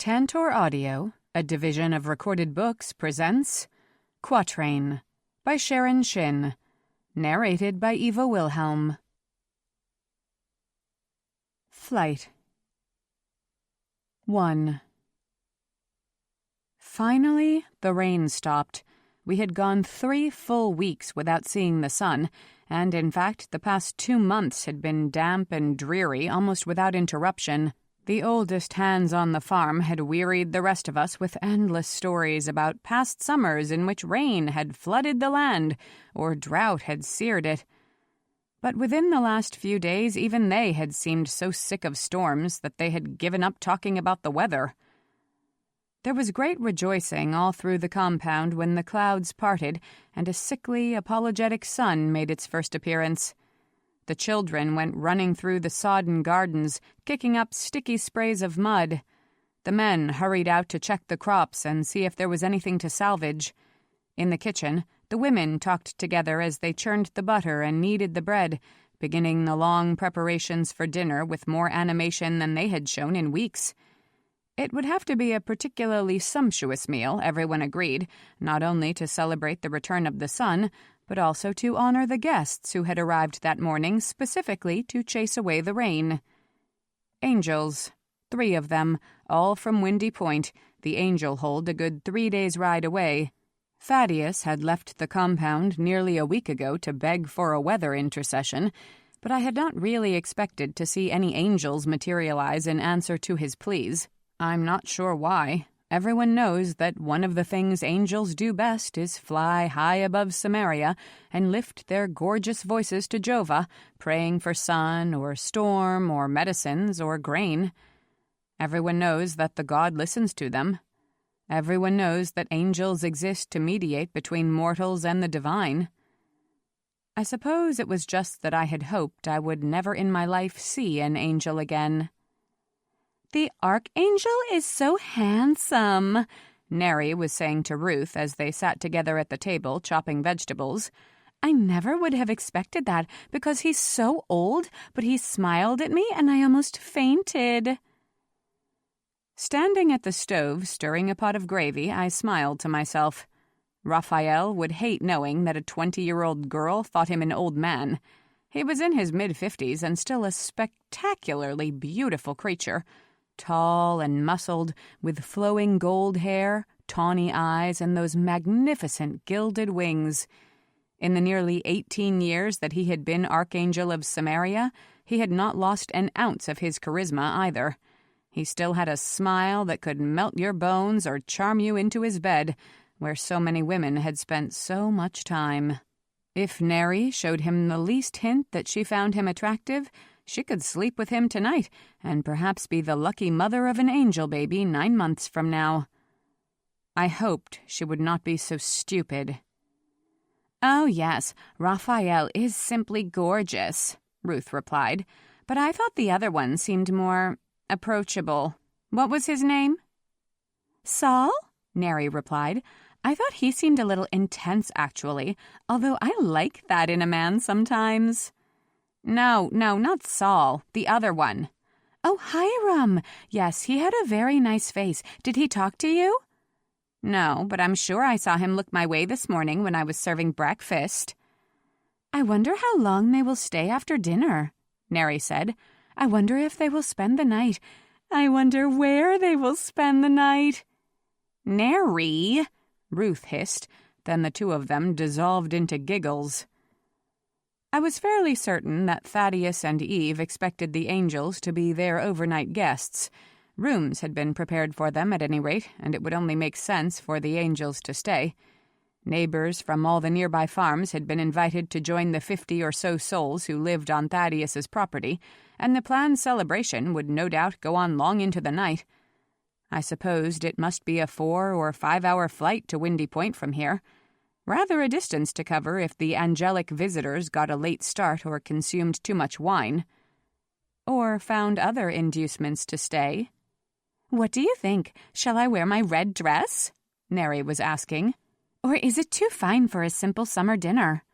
Tantor Audio, a division of Recorded Books, presents Quatrain by Sharon Shinn, narrated by Eva Wilhelm. Flight 1. Finally, the rain stopped. We had gone 3 full weeks without seeing the sun, and in fact the past 2 months had been damp and dreary almost without interruption. The oldest hands on the farm had wearied the rest of us with endless stories about past summers in which rain had flooded the land or drought had seared it. But within the last few days even they had seemed so sick of storms that they had given up talking about the weather. There was great rejoicing all through the compound when the clouds parted and a sickly, apologetic sun made its first appearance. The children went running through the sodden gardens, kicking up sticky sprays of mud. The men hurried out to check the crops and see if there was anything to salvage. In the kitchen, the women talked together as they churned the butter and kneaded the bread, beginning the long preparations for dinner with more animation than they had shown in weeks. It would have to be a particularly sumptuous meal, everyone agreed, not only to celebrate the return of the sun, but also to honor the guests who had arrived that morning specifically to chase away the rain. Angels, 3 of them, all from Windy Point, the angel hold a good 3 days' ride away. Thaddeus had left the compound nearly a week ago to beg for a weather intercession, but I had not really expected to see any angels materialize in answer to his pleas. I'm not sure why. Everyone knows that one of the things angels do best is fly high above Samaria and lift their gorgeous voices to Jehovah, praying for sun or storm or medicines or grain. Everyone knows that the God listens to them. Everyone knows that angels exist to mediate between mortals and the divine. I suppose it was just that I had hoped I would never in my life see an angel again. "The archangel is so handsome," Neri was saying to Ruth as they sat together at the table chopping vegetables. "I never would have expected that because he's so old, but he smiled at me and I almost fainted." Standing at the stove stirring a pot of gravy, I smiled to myself. Raphael would hate knowing that a 20-year-old girl thought him an old man. He was in his mid-50s and still a spectacularly beautiful creature. Tall and muscled, with flowing gold hair, tawny eyes, and those magnificent gilded wings. In the nearly 18 years that he had been Archangel of Samaria, he had not lost an ounce of his charisma either. He still had a smile that could melt your bones or charm you into his bed, where so many women had spent so much time. If Neri showed him the least hint that she found him attractive, she could sleep with him tonight and perhaps be the lucky mother of an angel baby 9 months from now. I hoped she would not be so stupid. "Oh, yes, Raphael is simply gorgeous," Ruth replied, "but I thought the other one seemed more approachable. What was his name?" "Saul?" Neri replied. "I thought he seemed a little intense, actually, although I like that in a man sometimes." No, not Saul. The other one." "Oh, Hiram. Yes, he had a very nice face. Did he talk to you?" "No, but I'm sure I saw him look my way this morning when I was serving breakfast." "I wonder how long they will stay after dinner," Neri said. "I wonder if they will spend the night. I wonder where they will spend the night." "Neri," Ruth hissed. Then the 2 of them dissolved into giggles. I was fairly certain that Thaddeus and Eve expected the angels to be their overnight guests. Rooms had been prepared for them at any rate, and it would only make sense for the angels to stay. Neighbors from all the nearby farms had been invited to join the 50 or so souls who lived on Thaddeus's property, and the planned celebration would no doubt go on long into the night. I supposed it must be a 4 or 5 hour flight to Windy Point from here. Rather a distance to cover if the angelic visitors got a late start or consumed too much wine. Or found other inducements to stay. "What do you think? Shall I wear my red dress?" Neri was asking. "Or is it too fine for a simple summer dinner?"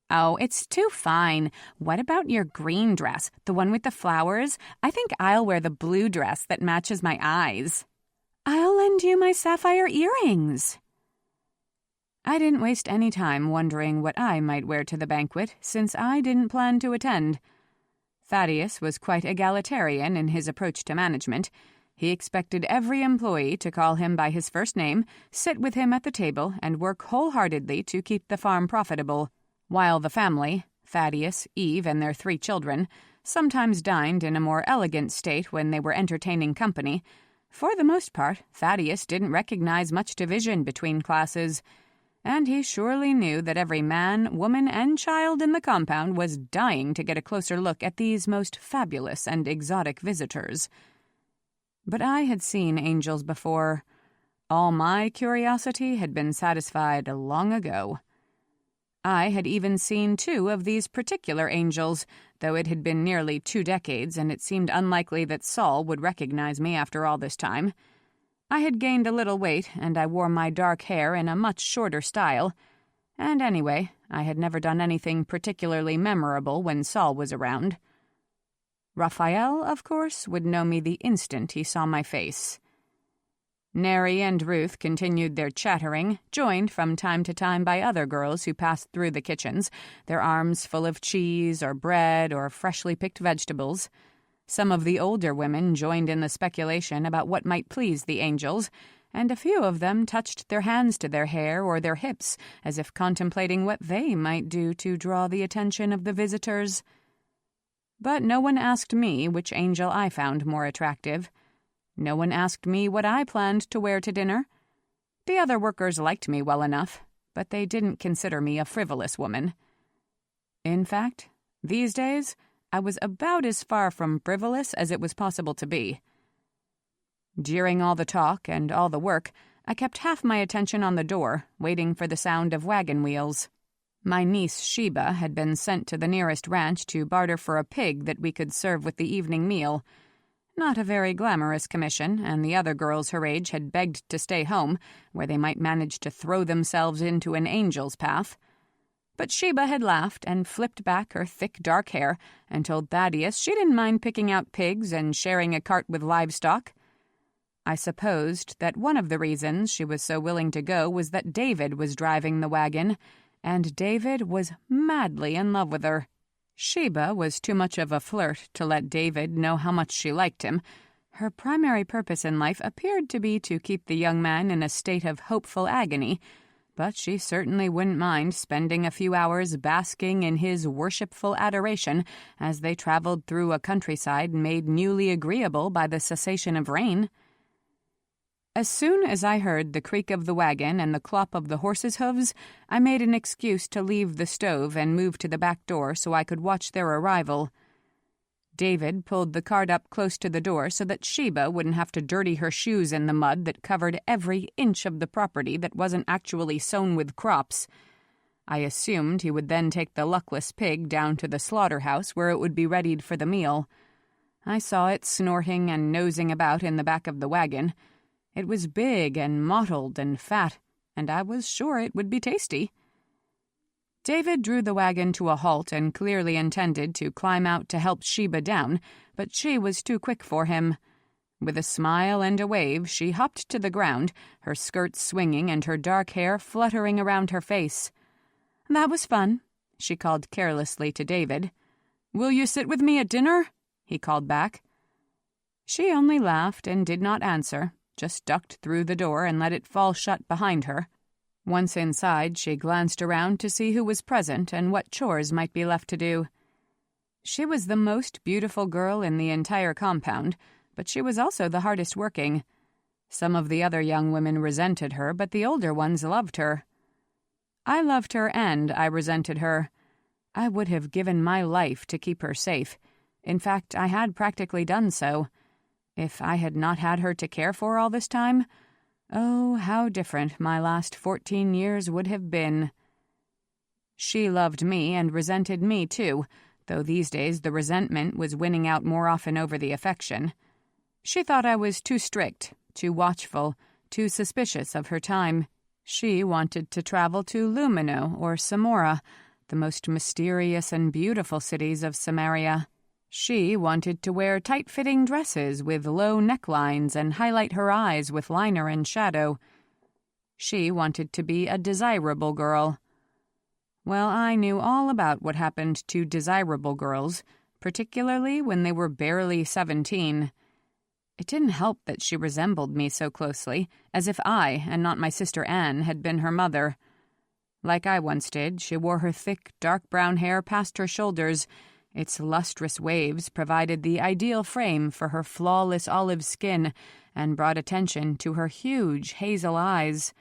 "Oh, it's too fine. What about your green dress, the one with the flowers? I think I'll wear the blue dress that matches my eyes." lend you my sapphire earrings." I didn't waste any time wondering what I might wear to the banquet, since I didn't plan to attend. Thaddeus was quite egalitarian in his approach to management. He expected every employee to call him by his first name, sit with him at the table, and work wholeheartedly to keep the farm profitable, while the family, Thaddeus, Eve, and their 3 children, sometimes dined in a more elegant state when they were entertaining company. For the most part, Thaddeus didn't recognize much division between classes, and he surely knew that every man, woman, and child in the compound was dying to get a closer look at these most fabulous and exotic visitors. But I had seen angels before. All my curiosity had been satisfied long ago. I had even seen 2 of these particular angels, though it had been nearly 2 decades, and it seemed unlikely that Saul would recognize me after all this time. I had gained a little weight, and I wore my dark hair in a much shorter style. And anyway, I had never done anything particularly memorable when Saul was around. Raphael, of course, would know me the instant he saw my face. Neri and Ruth continued their chattering, joined from time to time by other girls who passed through the kitchens, their arms full of cheese or bread or freshly picked vegetables. Some of the older women joined in the speculation about what might please the angels, and a few of them touched their hands to their hair or their hips, as if contemplating what they might do to draw the attention of the visitors. But no one asked me which angel I found more attractive. No one asked me what I planned to wear to dinner. The other workers liked me well enough, but they didn't consider me a frivolous woman. In fact, these days, I was about as far from frivolous as it was possible to be. During all the talk and all the work, I kept half my attention on the door, waiting for the sound of wagon wheels. My niece Sheba had been sent to the nearest ranch to barter for a pig that we could serve with the evening meal. Not a very glamorous commission, and the other girls her age had begged to stay home, where they might manage to throw themselves into an angel's path. But Sheba had laughed and flipped back her thick dark hair and told Thaddeus she didn't mind picking out pigs and sharing a cart with livestock. I supposed that one of the reasons she was so willing to go was that David was driving the wagon, and David was madly in love with her. Sheba was too much of a flirt to let David know how much she liked him. Her primary purpose in life appeared to be to keep the young man in a state of hopeful agony, but she certainly wouldn't mind spending a few hours basking in his worshipful adoration as they traveled through a countryside made newly agreeable by the cessation of rain. As soon as I heard the creak of the wagon and the clop of the horses' hooves, I made an excuse to leave the stove and move to the back door so I could watch their arrival. David pulled the cart up close to the door so that Sheba wouldn't have to dirty her shoes in the mud that covered every inch of the property that wasn't actually sown with crops. I assumed he would then take the luckless pig down to the slaughterhouse where it would be readied for the meal. I saw it snorting and nosing about in the back of the wagon. It was big and mottled and fat, and I was sure it would be tasty. David drew the wagon to a halt and clearly intended to climb out to help Sheba down, but she was too quick for him. With a smile and a wave, she hopped to the ground, her skirts swinging and her dark hair fluttering around her face. "That was fun," she called carelessly to David. "Will you sit with me at dinner?" he called back. She only laughed and did not answer, just ducked through the door and let it fall shut behind her. Once inside, she glanced around to see who was present and what chores might be left to do. She was the most beautiful girl in the entire compound, but she was also the hardest working. Some of the other young women resented her, but the older ones loved her. I loved her and I resented her. I would have given my life to keep her safe. In fact, I had practically done so. If I had not had her to care for all this time, oh, how different my last 14 years would have been. She loved me and resented me, too, though these days the resentment was winning out more often over the affection. She thought I was too strict, too watchful, too suspicious of her time. She wanted to travel to Lumino or Samaria, the most mysterious and beautiful cities of Samaria. She wanted to wear tight-fitting dresses with low necklines and highlight her eyes with liner and shadow. She wanted to be a desirable girl. Well, I knew all about what happened to desirable girls, particularly when they were barely 17. It didn't help that she resembled me so closely, as if I, and not my sister Anne, had been her mother. Like I once did, she wore her thick, dark brown hair past her shoulders. Its lustrous waves provided the ideal frame for her flawless olive skin and brought attention to her huge hazel eyes.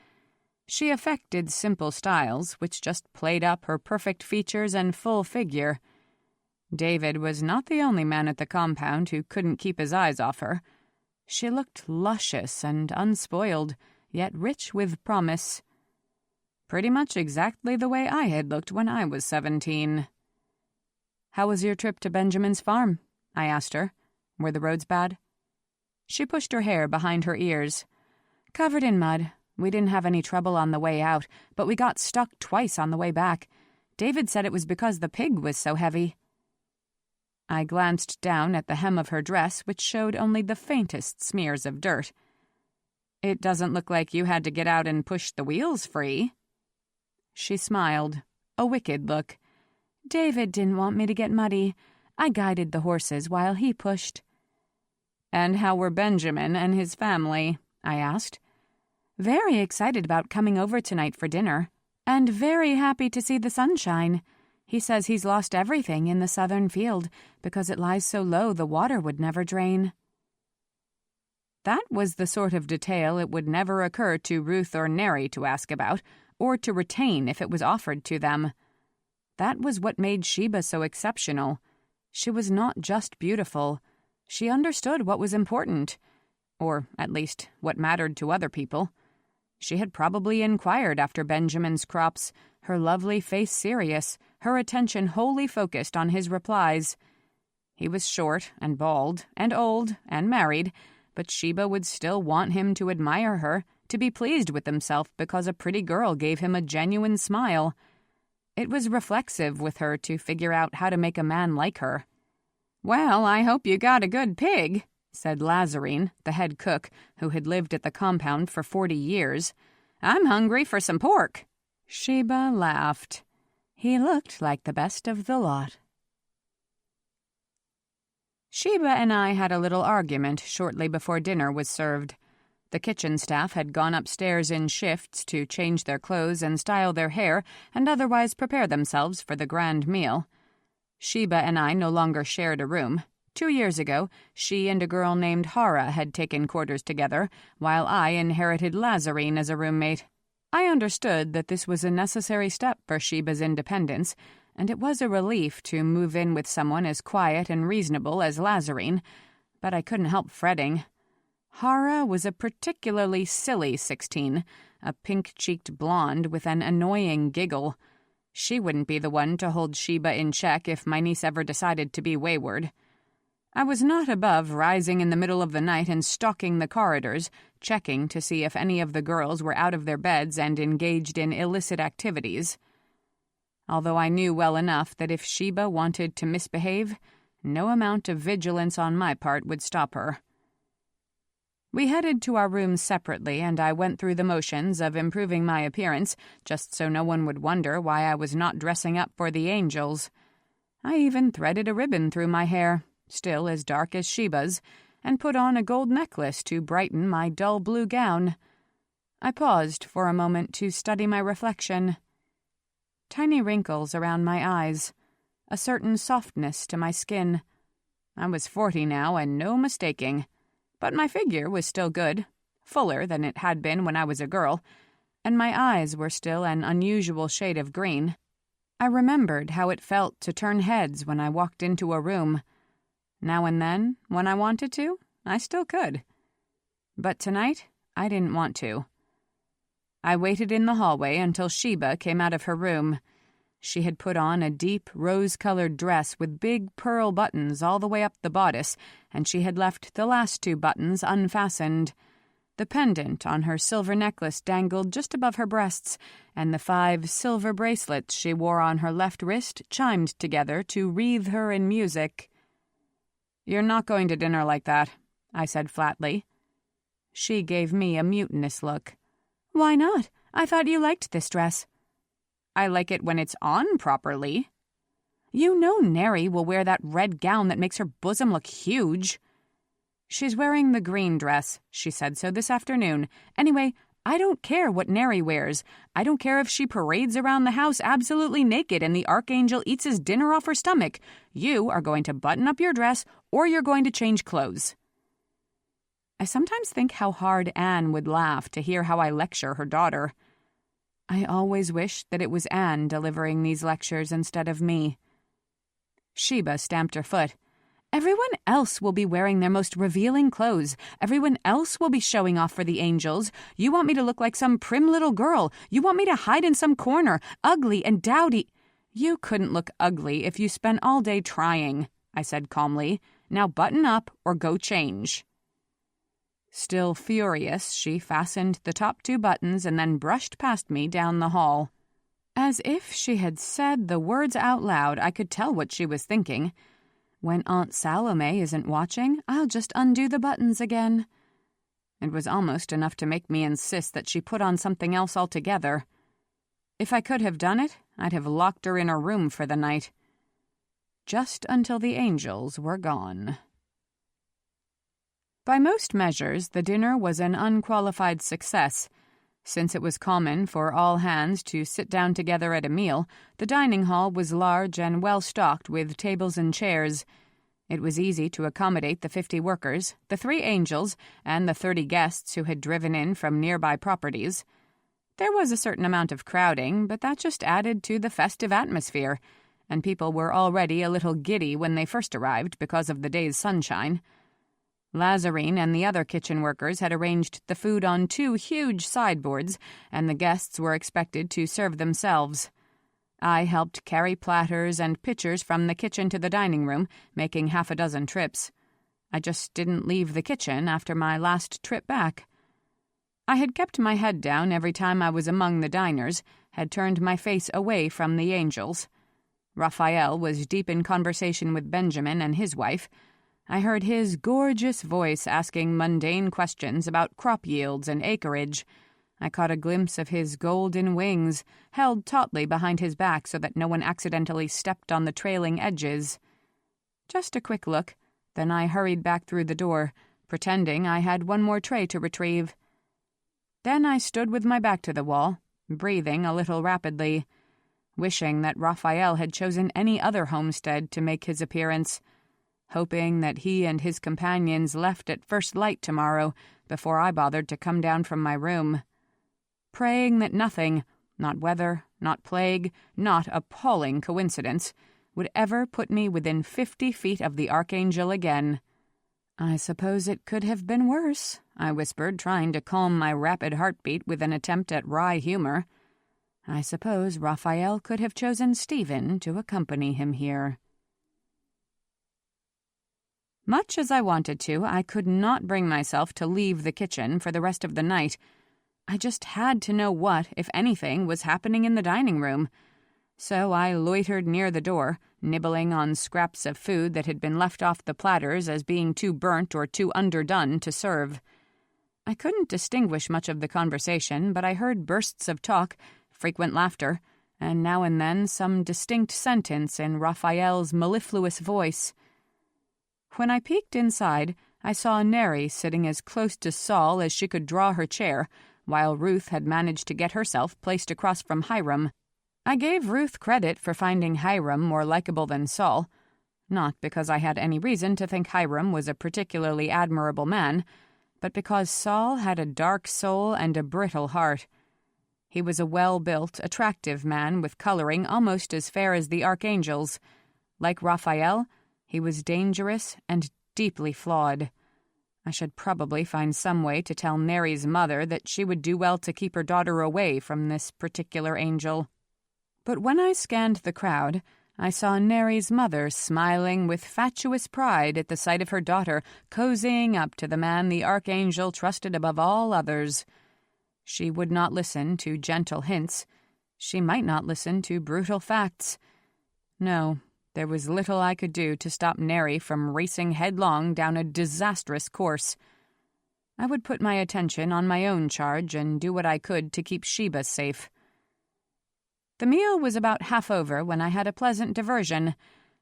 She affected simple styles, which just played up her perfect features and full figure. David was not the only man at the compound who couldn't keep his eyes off her. She looked luscious and unspoiled, yet rich with promise. Pretty much exactly the way I had looked when I was 17. "How was your trip to Benjamin's farm?" I asked her. "Were the roads bad?" She pushed her hair behind her ears. "Covered in mud. We didn't have any trouble on the way out, but we got stuck twice on the way back. David said it was because the pig was so heavy." I glanced down at the hem of her dress, which showed only the faintest smears of dirt. "It doesn't look like you had to get out and push the wheels free." She smiled, a wicked look. "David didn't want me to get muddy. I guided the horses while he pushed." "And how were Benjamin and his family?" I asked. "Very excited about coming over tonight for dinner, and very happy to see the sunshine. He says he's lost everything in the southern field because it lies so low the water would never drain." That was the sort of detail it would never occur to Ruth or Neri to ask about, or to retain if it was offered to them. That was what made Sheba so exceptional. She was not just beautiful. She understood what was important, or at least what mattered to other people. She had probably inquired after Benjamin's crops, her lovely face serious, her attention wholly focused on his replies. He was short and bald and old and married, but Sheba would still want him to admire her, to be pleased with himself because a pretty girl gave him a genuine smile. It was reflexive with her to figure out how to make a man like her. "Well, I hope you got a good pig," said Lazarine, the head cook, who had lived at the compound for 40 years. "I'm hungry for some pork." Sheba laughed. He looked like the best of the lot. Sheba and I had a little argument shortly before dinner was served. The kitchen staff had gone upstairs in shifts to change their clothes and style their hair and otherwise prepare themselves for the grand meal. Sheba and I no longer shared a room. 2 years ago, she and a girl named Hara had taken quarters together, while I inherited Lazarine as a roommate. I understood that this was a necessary step for Sheba's independence, and it was a relief to move in with someone as quiet and reasonable as Lazarine, but I couldn't help fretting. Hara was a particularly silly 16, a pink-cheeked blonde with an annoying giggle. She wouldn't be the one to hold Sheba in check if my niece ever decided to be wayward. I was not above rising in the middle of the night and stalking the corridors, checking to see if any of the girls were out of their beds and engaged in illicit activities. Although I knew well enough that if Sheba wanted to misbehave, no amount of vigilance on my part would stop her. We headed to our rooms separately, and I went through the motions of improving my appearance, just so no one would wonder why I was not dressing up for the angels. I even threaded a ribbon through my hair, still as dark as Sheba's, and put on a gold necklace to brighten my dull blue gown. I paused for a moment to study my reflection. Tiny wrinkles around my eyes, a certain softness to my skin. I was 40 now, and no mistaking. But my figure was still good, fuller than it had been when I was a girl, and my eyes were still an unusual shade of green. I remembered how it felt to turn heads when I walked into a room. Now and then, when I wanted to, I still could. But tonight, I didn't want to. I waited in the hallway until Sheba came out of her room. She had put on a deep rose-colored dress with big pearl buttons all the way up the bodice, and she had left the last 2 buttons unfastened. The pendant on her silver necklace dangled just above her breasts, and the 5 silver bracelets she wore on her left wrist chimed together to wreathe her in music. "You're not going to dinner like that," I said flatly. She gave me a mutinous look. "Why not? I thought you liked this dress." "I like it when it's on properly." "You know Neri will wear that red gown that makes her bosom look huge." "She's wearing the green dress. She said so this afternoon. Anyway, I don't care what Neri wears. I don't care if she parades around the house absolutely naked and the archangel eats his dinner off her stomach. You are going to button up your dress or you're going to change clothes." I sometimes think how hard Anne would laugh to hear how I lecture her daughter. I always wish that it was Anne delivering these lectures instead of me. Sheba stamped her foot. "Everyone else will be wearing their most revealing clothes. Everyone else will be showing off for the angels. You want me to look like some prim little girl. You want me to hide in some corner, ugly and dowdy." "You couldn't look ugly if you spent all day trying," I said calmly. "Now button up or go change." Still furious, she fastened the top 2 buttons and then brushed past me down the hall. As if she had said the words out loud, I could tell what she was thinking. When Aunt Salome isn't watching, I'll just undo the buttons again. It was almost enough to make me insist that she put on something else altogether. If I could have done it, I'd have locked her in her room for the night. Just until the angels were gone. By most measures, the dinner was an unqualified success. Since it was common for all hands to sit down together at a meal, the dining hall was large and well stocked with tables and chairs. It was easy to accommodate the 50 workers, the 3 angels, and the 30 guests who had driven in from nearby properties. There was a certain amount of crowding, but that just added to the festive atmosphere, and people were already a little giddy when they first arrived because of the day's sunshine. Lazarine and the other kitchen workers had arranged the food on 2 huge sideboards, and the guests were expected to serve themselves. I helped carry platters and pitchers from the kitchen to the dining room, making 6 trips. I just didn't leave the kitchen after my last trip back. I had kept my head down every time I was among the diners, had turned my face away from the angels. Raphael was deep in conversation with Benjamin and his wife. I heard his gorgeous voice asking mundane questions about crop yields and acreage. I caught a glimpse of his golden wings, held tautly behind his back so that no one accidentally stepped on the trailing edges. Just a quick look, then I hurried back through the door, pretending I had 1 more tray to retrieve. Then I stood with my back to the wall, breathing a little rapidly, wishing that Raphael had chosen any other homestead to make his appearance, hoping that he and his companions left at first light tomorrow before I bothered to come down from my room. Praying that nothing, not weather, not plague, not appalling coincidence, would ever put me within 50 feet of the archangel again. "I suppose it could have been worse," I whispered, trying to calm my rapid heartbeat with an attempt at wry humor. "I suppose Raphael could have chosen Stephen to accompany him here." Much as I wanted to, I could not bring myself to leave the kitchen for the rest of the night. I just had to know what, if anything, was happening in the dining room. So I loitered near the door, nibbling on scraps of food that had been left off the platters as being too burnt or too underdone to serve. I couldn't distinguish much of the conversation, but I heard bursts of talk, frequent laughter, and now and then some distinct sentence in Raphael's mellifluous voice. When I peeked inside, I saw Neri sitting as close to Saul as she could draw her chair, while Ruth had managed to get herself placed across from Hiram. I gave Ruth credit for finding Hiram more likable than Saul, not because I had any reason to think Hiram was a particularly admirable man, but because Saul had a dark soul and a brittle heart. He was a well-built, attractive man with coloring almost as fair as the archangel's. Like Raphael, he was dangerous and deeply flawed. I should probably find some way to tell Neri's mother that she would do well to keep her daughter away from this particular angel. But when I scanned the crowd, I saw Neri's mother smiling with fatuous pride at the sight of her daughter cozying up to the man the archangel trusted above all others. She would not listen to gentle hints. She might not listen to brutal facts. No, There was little I could do to stop Neri from racing headlong down a disastrous course. I would put my attention on my own charge and do what I could to keep Sheba safe. The meal was about half over when I had a pleasant diversion.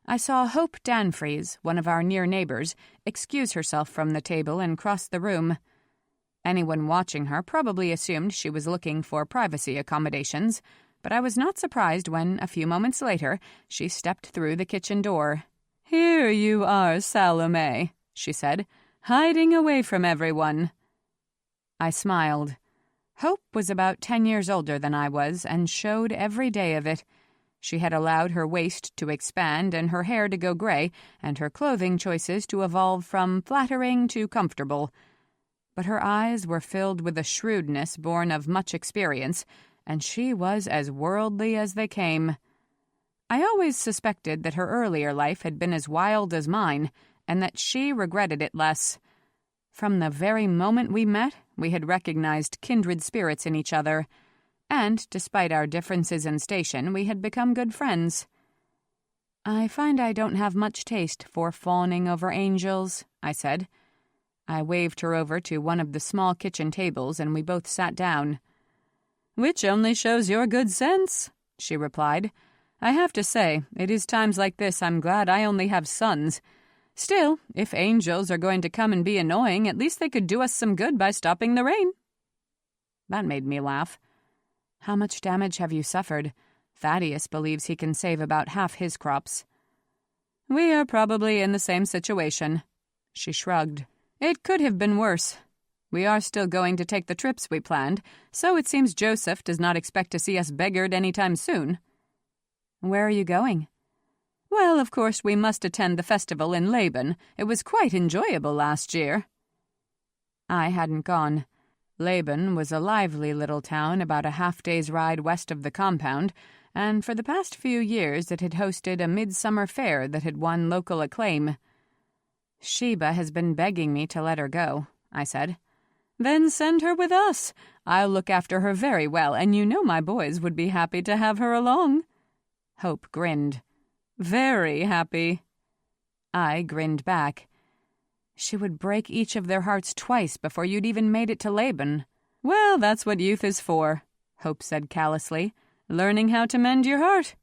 I saw Hope Danfries, one of our near neighbors, excuse herself from the table and cross the room. Anyone watching her probably assumed she was looking for privacy accommodations, but I was not surprised when, a few moments later, she stepped through the kitchen door. "Here you are, Salome," she said, "hiding away from everyone." I smiled. Hope was about 10 years older than I was and showed every day of it. She had allowed her waist to expand and her hair to go gray and her clothing choices to evolve from flattering to comfortable. But her eyes were filled with a shrewdness born of much experience, and she was as worldly as they came. I always suspected that her earlier life had been as wild as mine, and that she regretted it less. From the very moment we met, we had recognized kindred spirits in each other, and, despite our differences in station, we had become good friends. "I find I don't have much taste for fawning over angels," I said. I waved her over to one of the small kitchen tables, and we both sat down. "Which only shows your good sense," she replied. "I have to say, it is times like this I'm glad I only have sons. Still, if angels are going to come and be annoying, at least they could do us some good by stopping the rain." That made me laugh. "How much damage have you suffered? Thaddeus believes he can save about half his crops." "We are probably in the same situation." She shrugged. "It could have been worse. We are still going to take the trips we planned, so it seems Joseph does not expect to see us beggared any time soon." "Where are you going?" "Well, of course we must attend the festival in Laban. It was quite enjoyable last year." I hadn't gone. Laban was a lively little town about a half-day's ride west of the compound, and for the past few years it had hosted a midsummer fair that had won local acclaim. "Sheba has been begging me to let her go," I said. "Then send her with us. I'll look after her very well, and you know my boys would be happy to have her along." Hope grinned. "Very happy." I grinned back. "She would break each of their hearts twice before you'd even made it to Laban." "Well, that's what youth is for," Hope said callously. "Learning how to mend your heart."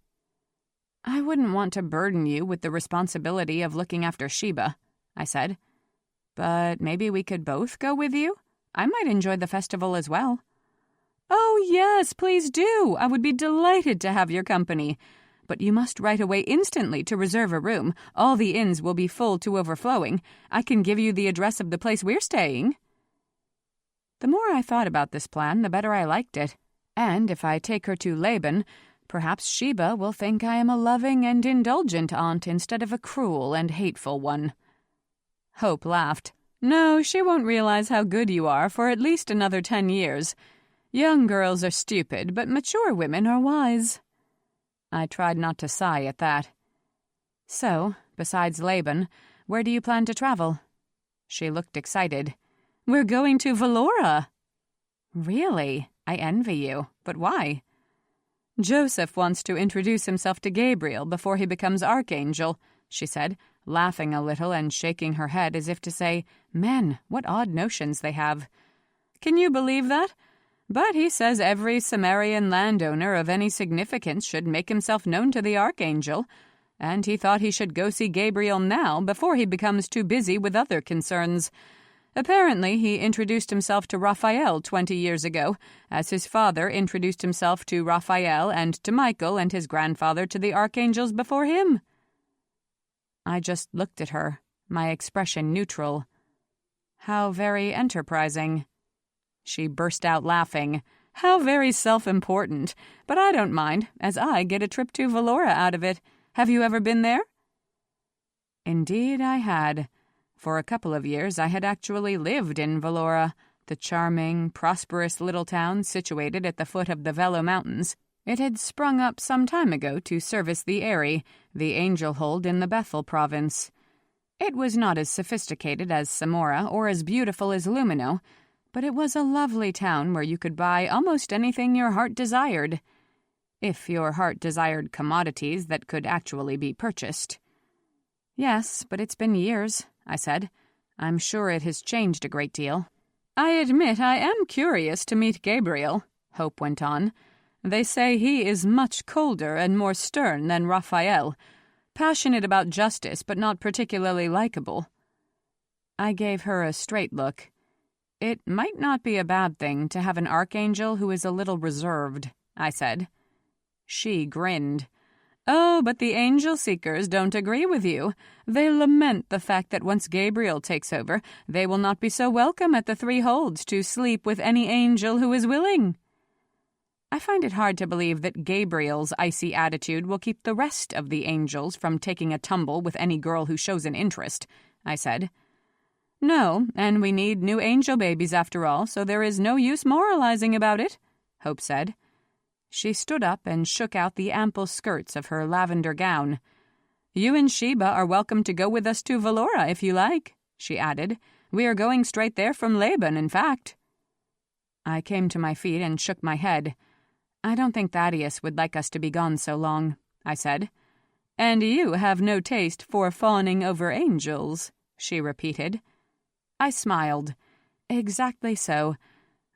"I wouldn't want to burden you with the responsibility of looking after Sheba," I said. "But maybe we could both go with you? I might enjoy the festival as well." "Oh, yes, please do. I would be delighted to have your company. But you must write away instantly to reserve a room. All the inns will be full to overflowing. I can give you the address of the place we're staying." The more I thought about this plan, the better I liked it. And if I take her to Laban, perhaps Sheba will think I am a loving and indulgent aunt instead of a cruel and hateful one. Hope laughed. "No, she won't realize how good you are for at least another 10 years. Young girls are stupid, but mature women are wise." I tried not to sigh at that. "So, besides Laban, where do you plan to travel?" She looked excited. "We're going to Valora." "Really? I envy you. But why?" "Joseph wants to introduce himself to Gabriel before he becomes Archangel," she said, laughing a little and shaking her head as if to say, "Men, what odd notions they have." "Can you believe that? But he says every Samarian landowner of any significance should make himself known to the Archangel, and he thought he should go see Gabriel now before he becomes too busy with other concerns. Apparently he introduced himself to Raphael 20 years ago, as his father introduced himself to Raphael and to Michael and his grandfather to the archangels before him." I just looked at her, my expression neutral. "How very enterprising." She burst out laughing. "How very self-important. But I don't mind, as I get a trip to Valora out of it. Have you ever been there?" Indeed I had. For a couple of years I had actually lived in Valora, the charming, prosperous little town situated at the foot of the Velo Mountains. It had sprung up some time ago to service the Eyrie, the angel hold in the Bethel province. It was not as sophisticated as Samora or as beautiful as Lumino, but it was a lovely town where you could buy almost anything your heart desired. If your heart desired commodities that could actually be purchased. Yes, but it's been years, I said. I'm sure it has changed a great deal. I admit I am curious to meet Gabriel, Hope went on. They say he is much colder and more stern than Raphael, passionate about justice but not particularly likable. I gave her a straight look. It might not be a bad thing to have an archangel who is a little reserved, I said. She grinned. Oh, but the angel seekers don't agree with you. They lament the fact that once Gabriel takes over, they will not be so welcome at the Three Holds to sleep with any angel who is willing. I find it hard to believe that Gabriel's icy attitude will keep the rest of the angels from taking a tumble with any girl who shows an interest, I said. No, and we need new angel babies after all, so there is no use moralizing about it, Hope said. She stood up and shook out the ample skirts of her lavender gown. You and Sheba are welcome to go with us to Alora if you like, she added. We are going straight there from Laban, in fact. I came to my feet and shook my head. I don't think Thaddeus would like us to be gone so long, I said. And you have no taste for fawning over angels, she repeated. I smiled. Exactly so.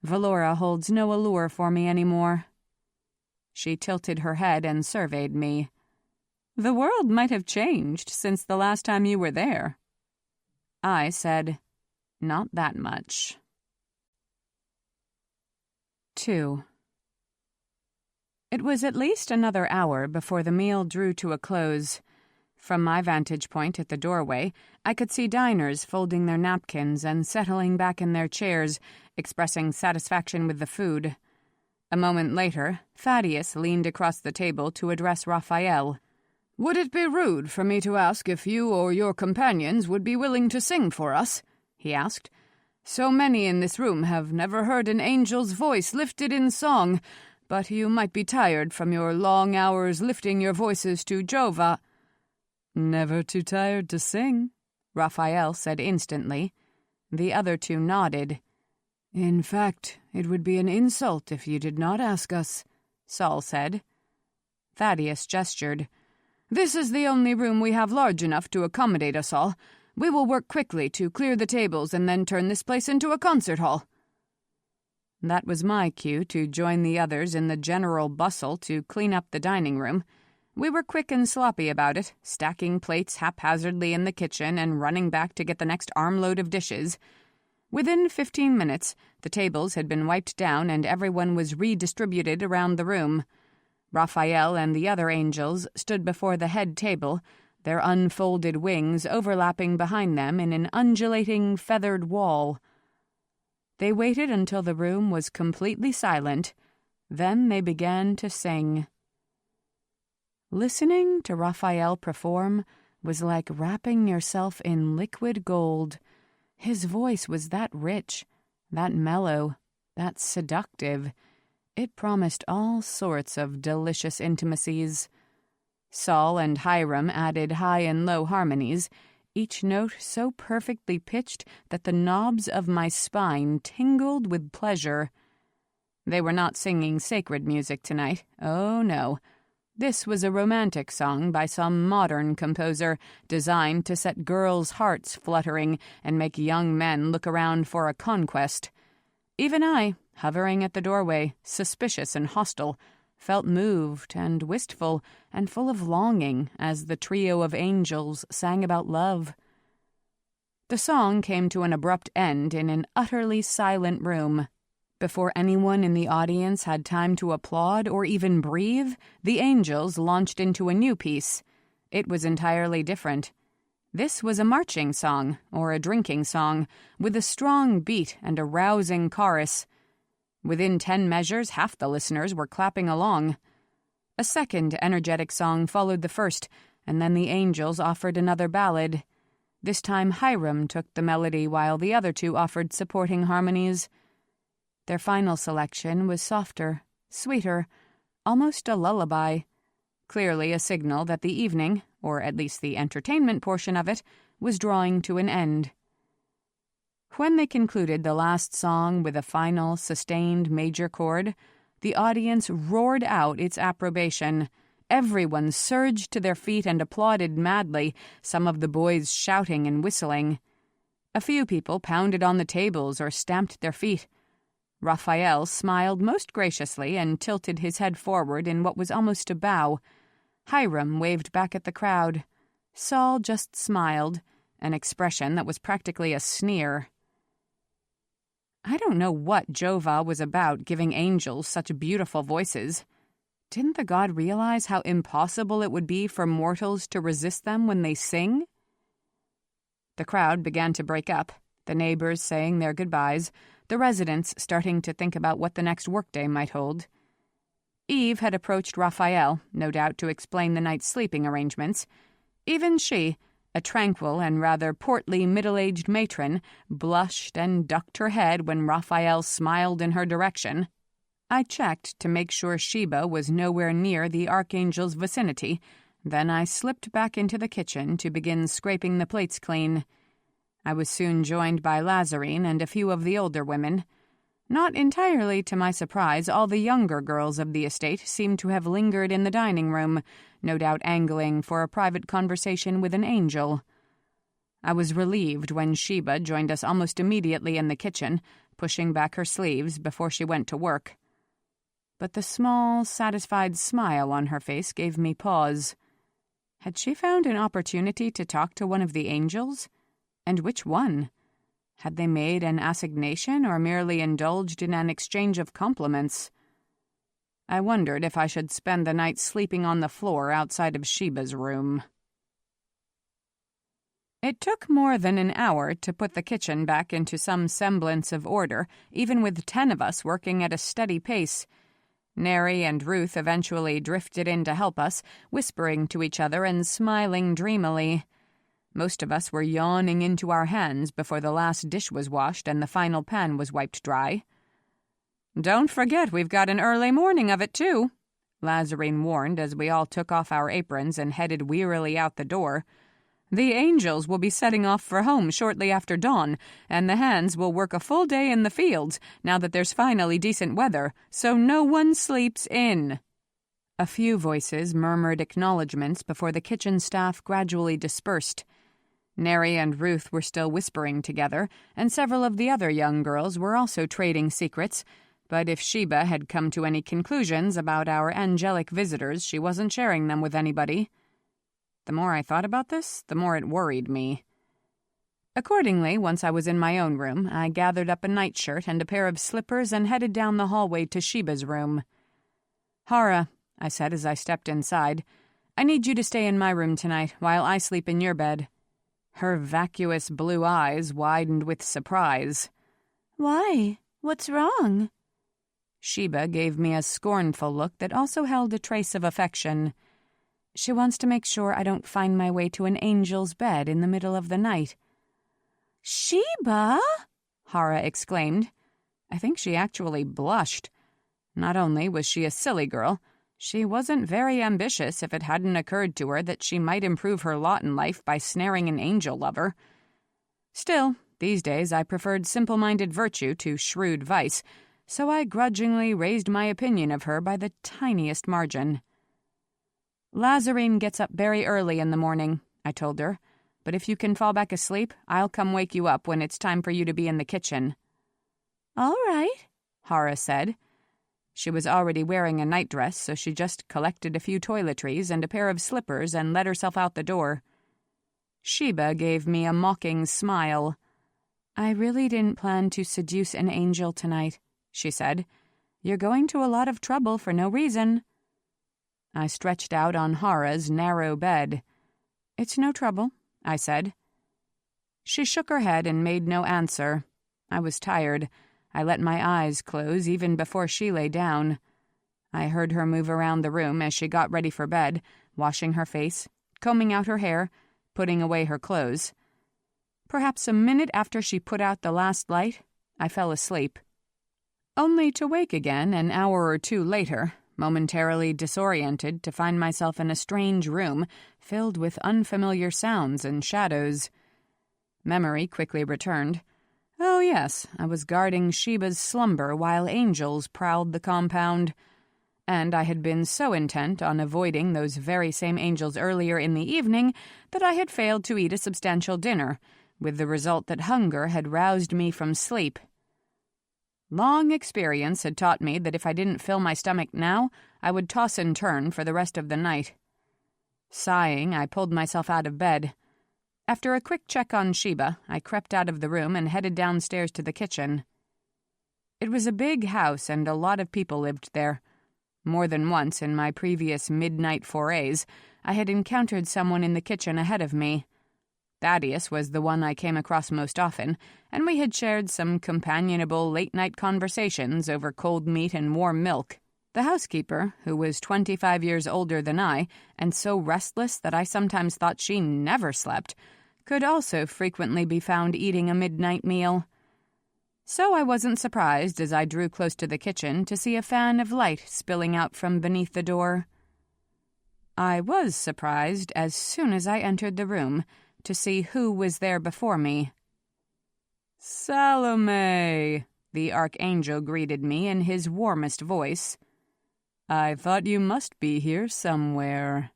Alora holds no allure for me anymore. She tilted her head and surveyed me. The world might have changed since the last time you were there. I said, not that much. 2. It was at least another hour before the meal drew to a close. From my vantage point at the doorway, I could see diners folding their napkins and settling back in their chairs, expressing satisfaction with the food. A moment later, Thaddeus leaned across the table to address Raphael. "Would it be rude for me to ask if you or your companions would be willing to sing for us?" he asked. "So many in this room have never heard an angel's voice lifted in song, but you might be tired from your long hours lifting your voices to Jehovah." "Never too tired to sing," Raphael said instantly. The other two nodded. "In fact, it would be an insult if you did not ask us," Saul said. Thaddeus gestured. "This is the only room we have large enough to accommodate us all. We will work quickly to clear the tables and then turn this place into a concert hall." That was my cue to join the others in the general bustle to clean up the dining room. We were quick and sloppy about it, stacking plates haphazardly in the kitchen and running back to get the next armload of dishes. Within 15 minutes, the tables had been wiped down and everyone was redistributed around the room. Raphael and the other angels stood before the head table, their unfolded wings overlapping behind them in an undulating, feathered wall. They waited until the room was completely silent. Then they began to sing. Listening to Raphael perform was like wrapping yourself in liquid gold. His voice was that rich, that mellow, that seductive. It promised all sorts of delicious intimacies. Saul and Hiram added high and low harmonies, each note so perfectly pitched that the knobs of my spine tingled with pleasure. They were not singing sacred music tonight. Oh, no. This was a romantic song by some modern composer, designed to set girls' hearts fluttering and make young men look around for a conquest. Even I, hovering at the doorway, suspicious and hostile, felt moved and wistful and full of longing as the trio of angels sang about love. The song came to an abrupt end in an utterly silent room. Before anyone in the audience had time to applaud or even breathe, the angels launched into a new piece. It was entirely different. This was a marching song, or a drinking song, with a strong beat and a rousing chorus. Within 10 measures, half the listeners were clapping along. A second energetic song followed the first, and then the angels offered another ballad. This time Hiram took the melody while the other two offered supporting harmonies. Their final selection was softer, sweeter, almost a lullaby, clearly a signal that the evening, or at least the entertainment portion of it, was drawing to an end. When they concluded the last song with a final, sustained major chord, The audience roared out its approbation. Everyone surged to their feet and applauded madly, some of the boys shouting and whistling. A few people pounded on the tables or stamped their feet. Raphael smiled most graciously and tilted his head forward in what was almost a bow. Hiram waved back at the crowd. Saul just smiled, an expression that was practically a sneer. I don't know what Jova was about giving angels such beautiful voices. Didn't the god realize how impossible it would be for mortals to resist them when they sing? The crowd began to break up, the neighbors saying their goodbyes, the residents starting to think about what the next workday might hold. Eve had approached Raphael, no doubt to explain the night's sleeping arrangements. Even she, a tranquil and rather portly middle-aged matron, blushed and ducked her head when Raphael smiled in her direction. I checked to make sure Sheba was nowhere near the Archangel's vicinity. Then I slipped back into the kitchen to begin scraping the plates clean. I was soon joined by Lazarine and a few of the older women. Not entirely to my surprise, all the younger girls of the estate seemed to have lingered in the dining room, no doubt angling for a private conversation with an angel. I was relieved when Sheba joined us almost immediately in the kitchen, pushing back her sleeves before she went to work. But the small, satisfied smile on her face gave me pause. Had she found an opportunity to talk to one of the angels? And which one? Had they made an assignation or merely indulged in an exchange of compliments? I wondered if I should spend the night sleeping on the floor outside of Sheba's room. It took more than an hour to put the kitchen back into some semblance of order, even with 10 of us working at a steady pace. Neri and Ruth eventually drifted in to help us, whispering to each other and smiling dreamily. Most of us were yawning into our hands before the last dish was washed and the final pan was wiped dry. "Don't forget we've got an early morning of it, too," Lazarine warned as we all took off our aprons and headed wearily out the door. "The angels will be setting off for home shortly after dawn, and the hands will work a full day in the fields now that there's finally decent weather, so no one sleeps in." A few voices murmured acknowledgments before the kitchen staff gradually dispersed. Neri and Ruth were still whispering together, and several of the other young girls were also trading secrets, but if Sheba had come to any conclusions about our angelic visitors, she wasn't sharing them with anybody. The more I thought about this, the more it worried me. Accordingly, once I was in my own room, I gathered up a nightshirt and a pair of slippers and headed down the hallway to Sheba's room. "Hara," I said as I stepped inside, "I need you to stay in my room tonight while I sleep in your bed." Her vacuous blue eyes widened with surprise. "Why? What's wrong?" Sheba gave me a scornful look that also held a trace of affection. "She wants to make sure I don't find my way to an angel's bed in the middle of the night." "Sheba!" Hara exclaimed. I think she actually blushed. Not only was she a silly girl, she wasn't very ambitious if it hadn't occurred to her that she might improve her lot in life by snaring an angel lover. Still, these days I preferred simple-minded virtue to shrewd vice, so I grudgingly raised my opinion of her by the tiniest margin. "Lazarine gets up very early in the morning," I told her, "but if you can fall back asleep, I'll come wake you up when it's time for you to be in the kitchen." "All right," Hara said. She was already wearing a nightdress, so she just collected a few toiletries and a pair of slippers and let herself out the door. Sheba gave me a mocking smile. "I really didn't plan to seduce an angel tonight," she said. "You're going to a lot of trouble for no reason." I stretched out on Hara's narrow bed. "It's no trouble," I said. She shook her head and made no answer. I was tired. I let my eyes close even before she lay down. I heard her move around the room as she got ready for bed, washing her face, combing out her hair, putting away her clothes. Perhaps a minute after she put out the last light, I fell asleep. Only to wake again an hour or two later, momentarily disoriented to find myself in a strange room filled with unfamiliar sounds and shadows. Memory quickly returned. Oh yes, I was guarding Sheba's slumber while angels prowled the compound. And I had been so intent on avoiding those very same angels earlier in the evening that I had failed to eat a substantial dinner, with the result that hunger had roused me from sleep. Long experience had taught me that if I didn't fill my stomach now, I would toss and turn for the rest of the night. Sighing, I pulled myself out of bed. After a quick check on Sheba, I crept out of the room and headed downstairs to the kitchen. It was a big house and a lot of people lived there. More than once in my previous midnight forays, I had encountered someone in the kitchen ahead of me. Thaddeus was the one I came across most often, and we had shared some companionable late-night conversations over cold meat and warm milk. The housekeeper, who was 25 years older than I, and so restless that I sometimes thought she never slept, could also frequently be found eating a midnight meal. So I wasn't surprised as I drew close to the kitchen to see a fan of light spilling out from beneath the door. I was surprised as soon as I entered the room to see who was there before me. "Salome," the archangel greeted me in his warmest voice. "I thought you must be here somewhere."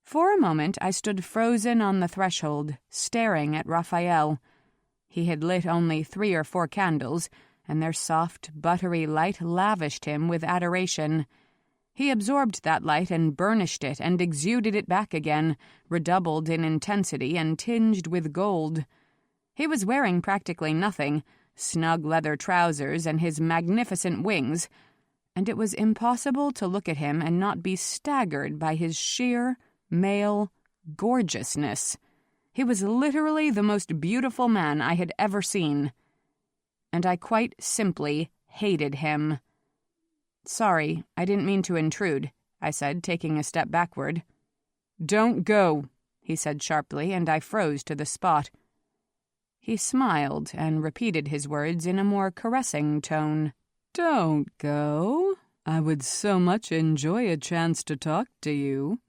For a moment I stood frozen on the threshold, staring at Raphael. He had lit only 3 or 4 candles, and their soft, buttery light lavished him with adoration. He absorbed that light and burnished it and exuded it back again, redoubled in intensity and tinged with gold. He was wearing practically nothing, snug leather trousers and his magnificent wings, and it was impossible to look at him and not be staggered by his sheer, male gorgeousness. He was literally the most beautiful man I had ever seen. And I quite simply hated him. "Sorry, I didn't mean to intrude," I said, taking a step backward. "Don't go," he said sharply, and I froze to the spot. He smiled and repeated his words in a more caressing tone. "Don't go. I would so much enjoy a chance to talk to you."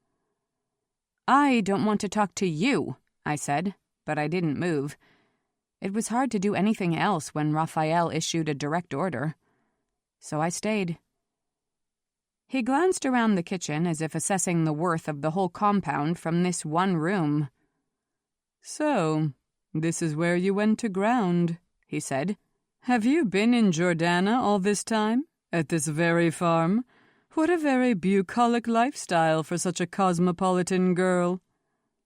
"I don't want to talk to you," I said, but I didn't move. It was hard to do anything else when Raphael issued a direct order. So I stayed. He glanced around the kitchen as if assessing the worth of the whole compound from this one room. "So, this is where you went to ground," he said. "Have you been in Jordana all this time? At this very farm? What a very bucolic lifestyle for such a cosmopolitan girl."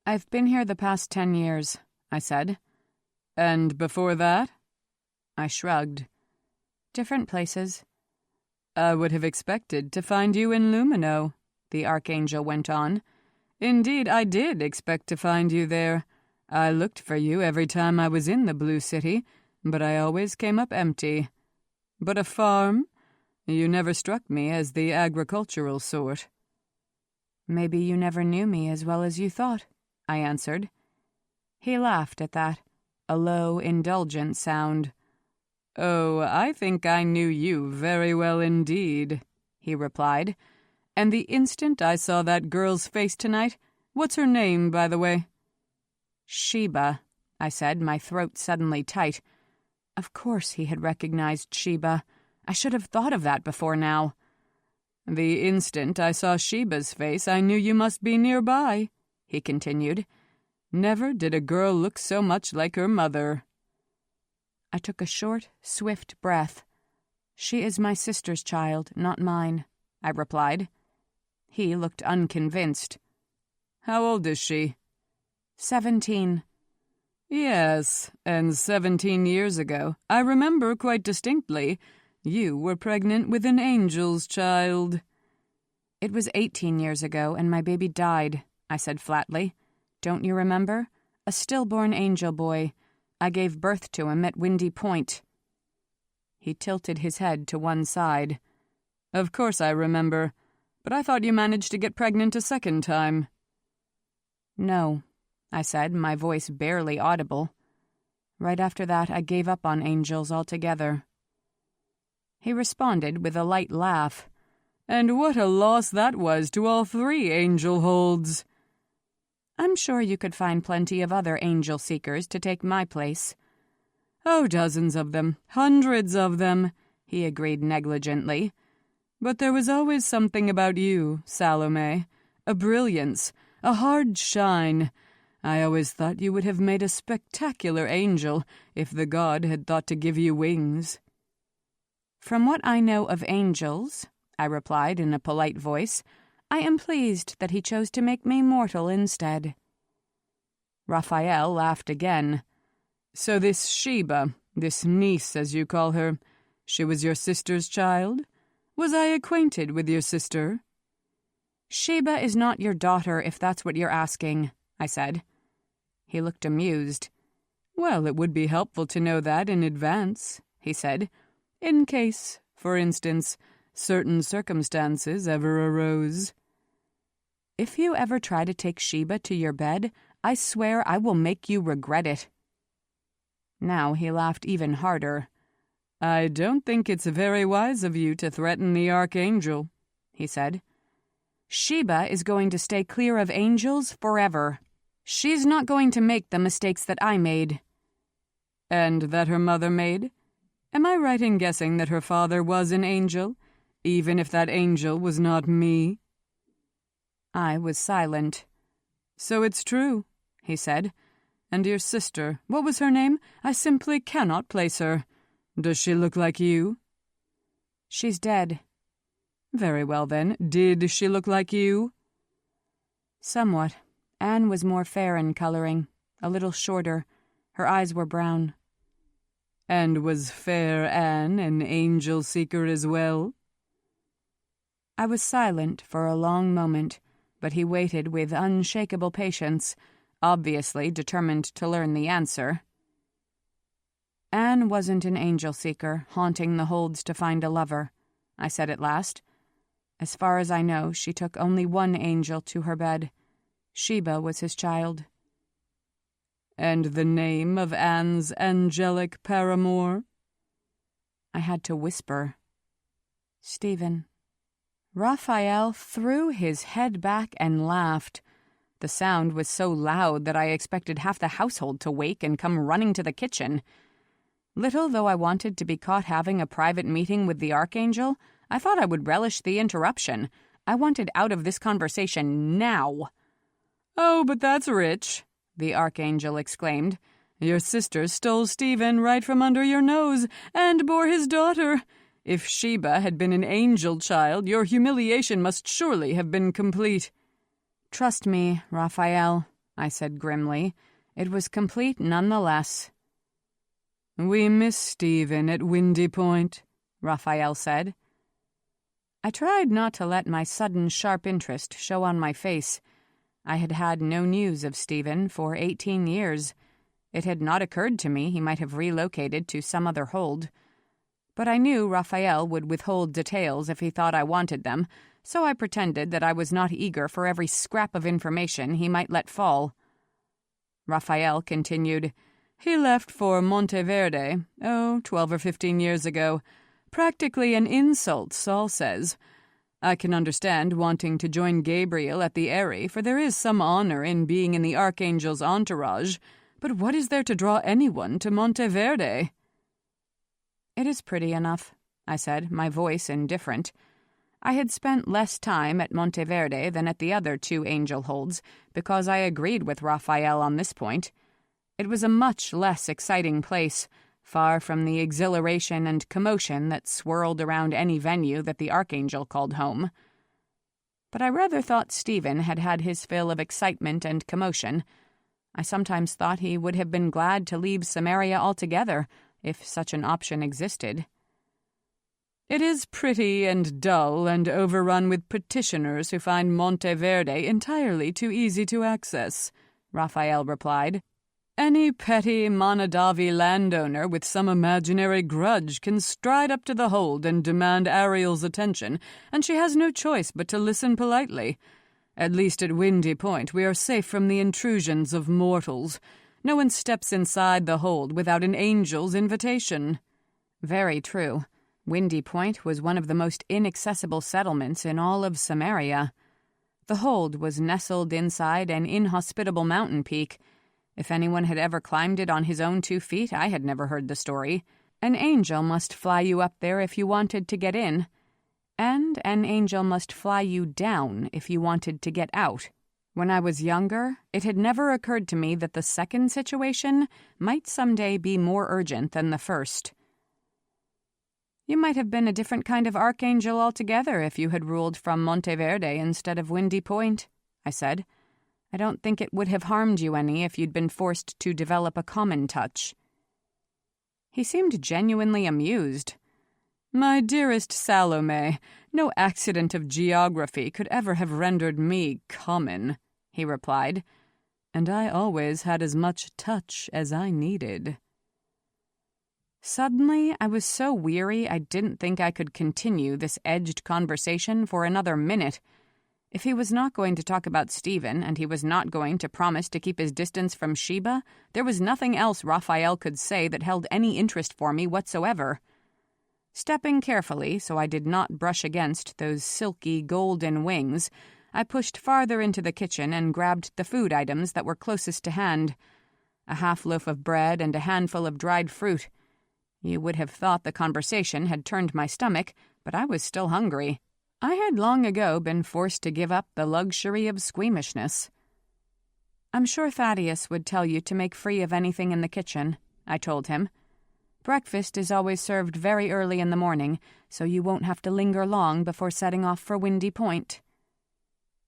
"I've been here the past 10 years, I said. "And before that?" I shrugged. "Different places." "I would have expected to find you in Lumino," the archangel went on. "Indeed, I did expect to find you there. I looked for you every time I was in the Blue City, but I always came up empty. But a farm? You never struck me as the agricultural sort." "Maybe you never knew me as well as you thought," I answered. He laughed at that, a low, indulgent sound. "Oh, I think I knew you very well indeed," he replied. "And the instant I saw that girl's face tonight, what's her name, by the way?" "Sheba," I said, my throat suddenly tight. Of course he had recognized Sheba. I should have thought of that before now. "The instant I saw Sheba's face, I knew you must be nearby," he continued. "Never did a girl look so much like her mother." I took a short, swift breath. "She is my sister's child, not mine," I replied. He looked unconvinced. "How old is she?" 17. "Yes, and 17 years ago, I remember quite distinctly, you were pregnant with an angel's child." "It was 18 years ago, and my baby died," I said flatly. "Don't you remember? A stillborn angel boy. I gave birth to him at Windy Point." He tilted his head to one side. "Of course I remember, but I thought you managed to get pregnant a second time." "No," I said, my voice barely audible. "Right after that, I gave up on angels altogether." He responded with a light laugh. "And what a loss that was to all 3 angel holds." I'm sure you could find plenty of other angel seekers to take my place." "Oh, dozens of them, hundreds of them," he agreed negligently. "But there was always something about you, Salome. A brilliance, a hard shine. I always thought you would have made a spectacular angel if the god had thought to give you wings." "From what I know of angels," I replied in a polite voice, "I am pleased that he chose to make me mortal instead." Raphael laughed again. "So this Sheba, this niece as you call her, she was your sister's child? Was I acquainted with your sister?" "Sheba is not your daughter, if that's what you're asking," I said. He looked amused. "Well, it would be helpful to know that in advance," he said, "in case, for instance, certain circumstances ever arose." "If you ever try to take Sheba to your bed, I swear I will make you regret it." Now he laughed even harder. "I don't think it's very wise of you to threaten the archangel," he said. "Sheba is going to stay clear of angels forever. She's not going to make the mistakes that I made." "And that her mother made? Am I right in guessing that her father was an angel, even if that angel was not me?" I was silent. "So it's true," he said. "And your sister, what was her name? I simply cannot place her. Does she look like you?" "She's dead." "Very well, then. Did she look like you?" "Somewhat. Anne was more fair in coloring, a little shorter. Her eyes were brown." "And was fair Anne an angel seeker as well?" I was silent for a long moment, but he waited with unshakable patience, obviously determined to learn the answer. "Anne wasn't an angel seeker, haunting the holds to find a lover," I said at last. "As far as I know, she took only one angel to her bed. Sheba was his child." "And the name of Anne's angelic paramour?" I had to whisper. "Stephen." Raphael threw his head back and laughed. The sound was so loud that I expected half the household to wake and come running to the kitchen. Little though I wanted to be caught having a private meeting with the archangel, I thought I would relish the interruption. I wanted out of this conversation now. "Oh, but that's rich," the archangel exclaimed. "Your sister stole Stephen right from under your nose and bore his daughter. If Sheba had been an angel child, your humiliation must surely have been complete." "Trust me, Raphael," I said grimly. "It was complete nonetheless." "We miss Stephen at Windy Point," Raphael said. I tried not to let my sudden sharp interest show on my face. I had had no news of Stephen for 18 years. It had not occurred to me he might have relocated to some other hold. But I knew Raphael would withhold details if he thought I wanted them, so I pretended that I was not eager for every scrap of information he might let fall. Raphael continued, "He left for Monteverde, 12 or 15 years ago. Practically an insult, Saul says. I can understand wanting to join Gabriel at the Eyrie, for there is some honor in being in the Archangel's entourage, but what is there to draw anyone to Monteverde?" "It is pretty enough," I said, my voice indifferent. I had spent less time at Monteverde than at the other 2 angel holds, because I agreed with Raphael on this point. It was a much less exciting place, far from the exhilaration and commotion that swirled around any venue that the Archangel called home. But I rather thought Stephen had had his fill of excitement and commotion. I sometimes thought he would have been glad to leave Samaria altogether, if such an option existed. "It is pretty and dull and overrun with petitioners who find Monteverde entirely too easy to access," Raphael replied. "Any petty Monadavi landowner with some imaginary grudge can stride up to the hold and demand Ariel's attention, and she has no choice but to listen politely. At least at Windy Point we are safe from the intrusions of mortals. No one steps inside the hold without an angel's invitation." Very true. Windy Point was one of the most inaccessible settlements in all of Samaria. The hold was nestled inside an inhospitable mountain peak. If anyone had ever climbed it on his own 2 feet, I had never heard the story. An angel must fly you up there if you wanted to get in, and an angel must fly you down if you wanted to get out. When I was younger, it had never occurred to me that the second situation might someday be more urgent than the first. You might have been a different kind of archangel altogether if you had ruled from Monteverde instead of Windy Point, I said. I don't think it would have harmed you any if you'd been forced to develop a common touch. He seemed genuinely amused. My dearest Salome, no accident of geography could ever have rendered me common, he replied, and I always had as much touch as I needed. Suddenly, I was so weary I didn't think I could continue this edged conversation for another minute. If he was not going to talk about Stephen, and he was not going to promise to keep his distance from Sheba, there was nothing else Raphael could say that held any interest for me whatsoever. Stepping carefully so I did not brush against those silky golden wings, I pushed farther into the kitchen and grabbed the food items that were closest to hand. A half loaf of bread and a handful of dried fruit. You would have thought the conversation had turned my stomach, but I was still hungry. I had long ago been forced to give up the luxury of squeamishness. I'm sure Thaddeus would tell you to make free of anything in the kitchen, I told him. Breakfast is always served very early in the morning, so you won't have to linger long before setting off for Windy Point.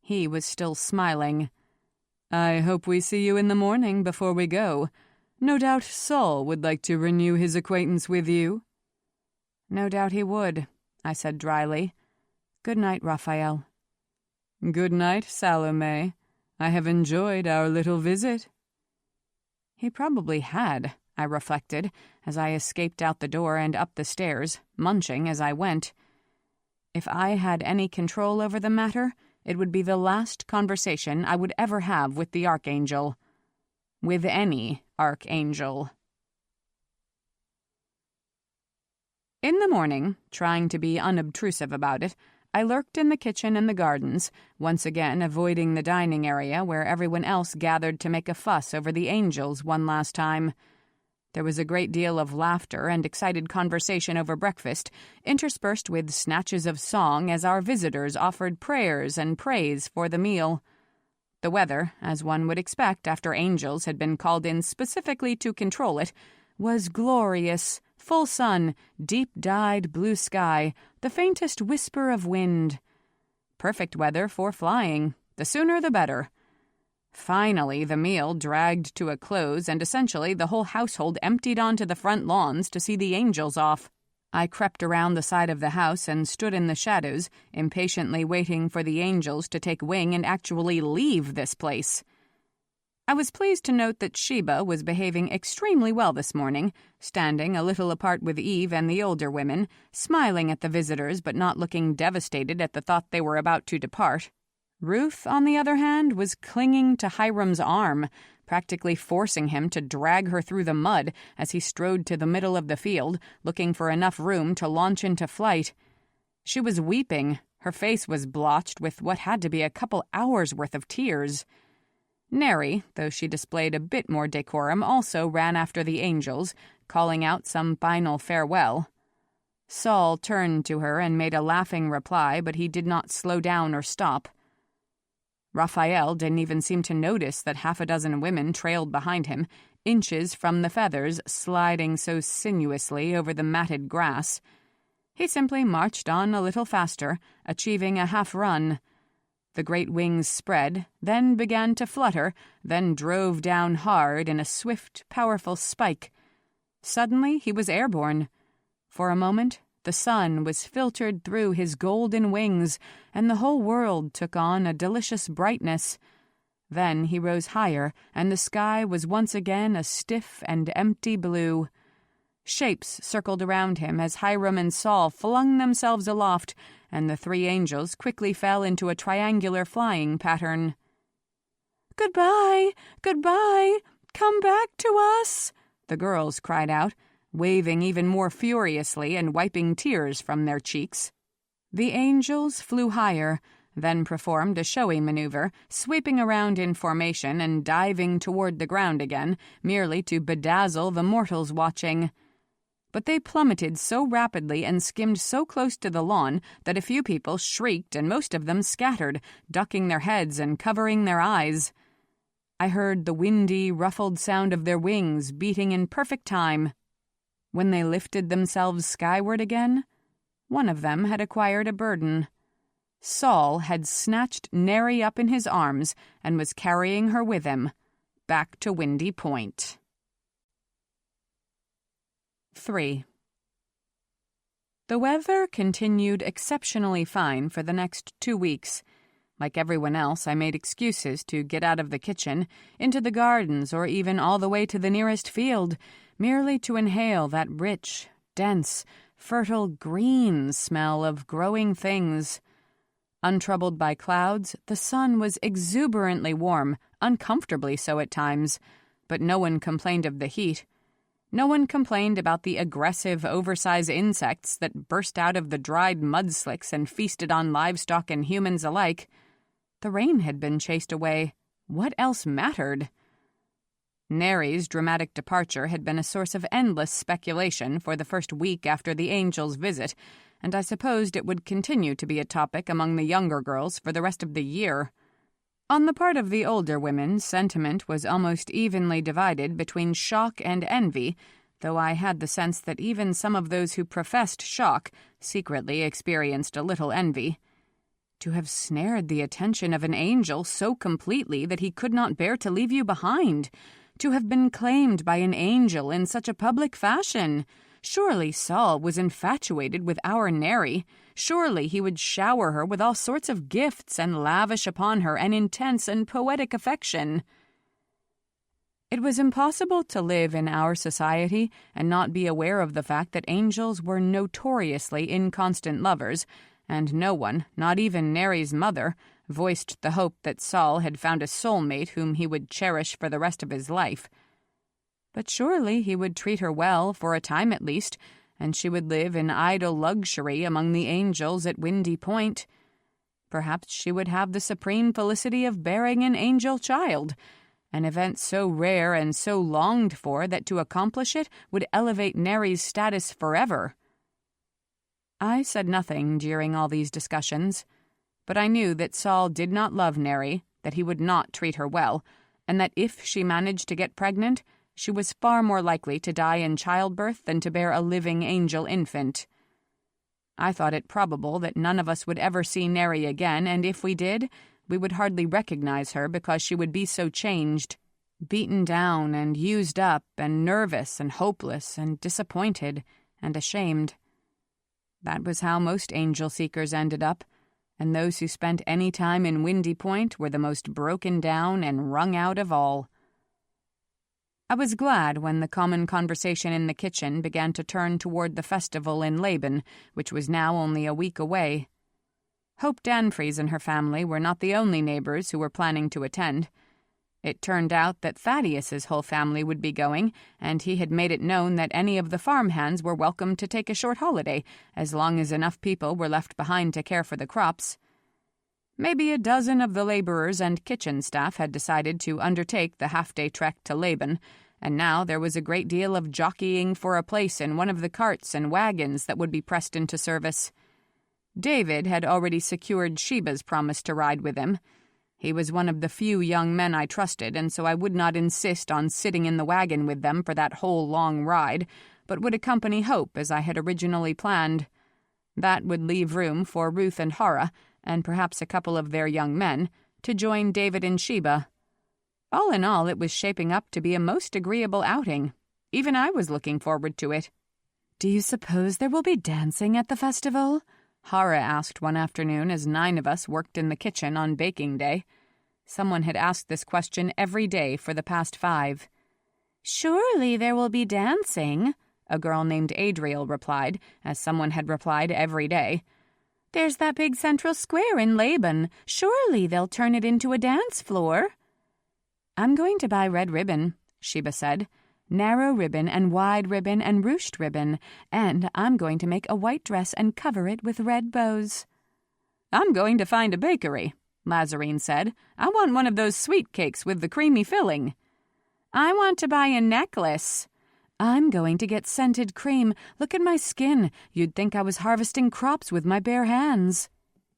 He was still smiling. I hope we see you in the morning before we go. No doubt Saul would like to renew his acquaintance with you. No doubt he would, I said dryly. Good night, Raphael. Good night, Salome. I have enjoyed our little visit. He probably had, I reflected, as I escaped out the door and up the stairs, munching as I went. If I had any control over the matter, it would be the last conversation I would ever have with the Archangel. With any Archangel. In the morning, trying to be unobtrusive about it, I lurked in the kitchen and the gardens, once again avoiding the dining area where everyone else gathered to make a fuss over the angels one last time. There was a great deal of laughter and excited conversation over breakfast, interspersed with snatches of song as our visitors offered prayers and praise for the meal. The weather, as one would expect after angels had been called in specifically to control it, was glorious. Full sun, deep-dyed blue sky, the faintest whisper of wind. Perfect weather for flying. The sooner the better. Finally, the meal dragged to a close, and essentially the whole household emptied onto the front lawns to see the angels off. I crept around the side of the house and stood in the shadows, impatiently waiting for the angels to take wing and actually leave this place. I was pleased to note that Sheba was behaving extremely well this morning, standing a little apart with Eve and the older women, smiling at the visitors but not looking devastated at the thought they were about to depart. Ruth, on the other hand, was clinging to Hiram's arm, practically forcing him to drag her through the mud as he strode to the middle of the field, looking for enough room to launch into flight. She was weeping. Her face was blotched with what had to be a couple hours' worth of tears. Neri, though she displayed a bit more decorum, also ran after the angels, calling out some final farewell. Saul turned to her and made a laughing reply, but he did not slow down or stop. Raphael didn't even seem to notice that half a dozen women trailed behind him, inches from the feathers sliding so sinuously over the matted grass. He simply marched on a little faster, achieving a half-run. The great wings spread, then began to flutter, then drove down hard in a swift, powerful spike. Suddenly he was airborne. For a moment, the sun was filtered through his golden wings, and the whole world took on a delicious brightness. Then he rose higher, and the sky was once again a stiff and empty blue. Shapes circled around him as Hiram and Saul flung themselves aloft, and the three angels quickly fell into a triangular flying pattern. "Goodbye! Goodbye! Come back to us!" the girls cried out, waving even more furiously and wiping tears from their cheeks. The angels flew higher, then performed a showy maneuver, sweeping around in formation and diving toward the ground again, merely to bedazzle the mortals watching. But they plummeted so rapidly and skimmed so close to the lawn that a few people shrieked and most of them scattered, ducking their heads and covering their eyes. I heard the windy, ruffled sound of their wings beating in perfect time. When they lifted themselves skyward again, one of them had acquired a burden. Saul had snatched Neri up in his arms and was carrying her with him, back to Windy Point. 3. The weather continued exceptionally fine for the next 2 weeks. Like everyone else, I made excuses to get out of the kitchen, into the gardens, or even all the way to the nearest field, merely to inhale that rich, dense, fertile green smell of growing things. Untroubled by clouds, the sun was exuberantly warm, uncomfortably so at times, but no one complained of the heat. No one complained about the aggressive, oversized insects that burst out of the dried mudslicks and feasted on livestock and humans alike. The rain had been chased away. What else mattered? Neri's dramatic departure had been a source of endless speculation for the first week after the angel's visit, and I supposed it would continue to be a topic among the younger girls for the rest of the year. On the part of the older women, sentiment was almost evenly divided between shock and envy, though I had the sense that even some of those who professed shock secretly experienced a little envy. To have snared the attention of an angel so completely that he could not bear to leave you behind, to have been claimed by an angel in such a public fashion. Surely Saul was infatuated with our Neri. Surely he would shower her with all sorts of gifts and lavish upon her an intense and poetic affection. It was impossible to live in our society and not be aware of the fact that angels were notoriously inconstant lovers, and no one, not even Neri's mother, voiced the hope that Saul had found a soulmate whom he would cherish for the rest of his life. But surely he would treat her well, for a time at least, and she would live in idle luxury among the angels at Windy Point. Perhaps she would have the supreme felicity of bearing an angel child, an event so rare and so longed for that to accomplish it would elevate Neri's status forever. I said nothing during all these discussions, but I knew that Saul did not love Neri, that he would not treat her well, and that if she managed to get pregnant, she was far more likely to die in childbirth than to bear a living angel infant. I thought it probable that none of us would ever see Neri again, and if we did, we would hardly recognize her because she would be so changed, beaten down and used up and nervous and hopeless and disappointed and ashamed. That was how most angel seekers ended up, and those who spent any time in Windy Point were the most broken down and wrung out of all. I was glad when the common conversation in the kitchen began to turn toward the festival in Laban, which was now only a week away. Hope Danfries and her family were not the only neighbors who were planning to attend. It turned out that Thaddeus's whole family would be going, and he had made it known that any of the farmhands were welcome to take a short holiday, as long as enough people were left behind to care for the crops. Maybe a dozen of the laborers and kitchen staff had decided to undertake the half-day trek to Laban, and now there was a great deal of jockeying for a place in one of the carts and wagons that would be pressed into service. David had already secured Sheba's promise to ride with him. He was one of the few young men I trusted, and so I would not insist on sitting in the wagon with them for that whole long ride, but would accompany Hope as I had originally planned. That would leave room for Ruth and Hara, and perhaps a couple of their young men, to join David and Sheba. All in all, it was shaping up to be a most agreeable outing. Even I was looking forward to it. "Do you suppose there will be dancing at the festival?" Hara asked one afternoon as 9 of us worked in the kitchen on baking day. Someone had asked this question every day for the past 5. "Surely there will be dancing," a girl named Adriel replied, as someone had replied every day. "There's that big central square in Laban. Surely they'll turn it into a dance floor." "I'm going to buy red ribbon," Sheba said. "Narrow ribbon and wide ribbon and ruched ribbon, and I'm going to make a white dress and cover it with red bows." "I'm going to find a bakery," Lazarine said. "I want one of those sweet cakes with the creamy filling." "I want to buy a necklace." "I'm going to get scented cream. Look at my skin. You'd think I was harvesting crops with my bare hands."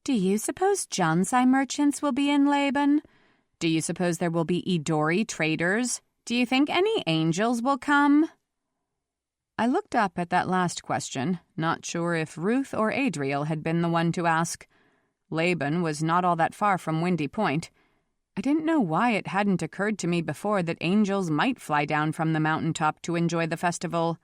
"Do you suppose Jalcie merchants will be in Laban?" "Do you suppose there will be Idori traders? Do you think any angels will come?" I looked up at that last question, not sure if Ruth or Adriel had been the one to ask. Laban was not all that far from Windy Point. I didn't know why it hadn't occurred to me before that angels might fly down from the mountaintop to enjoy the festival.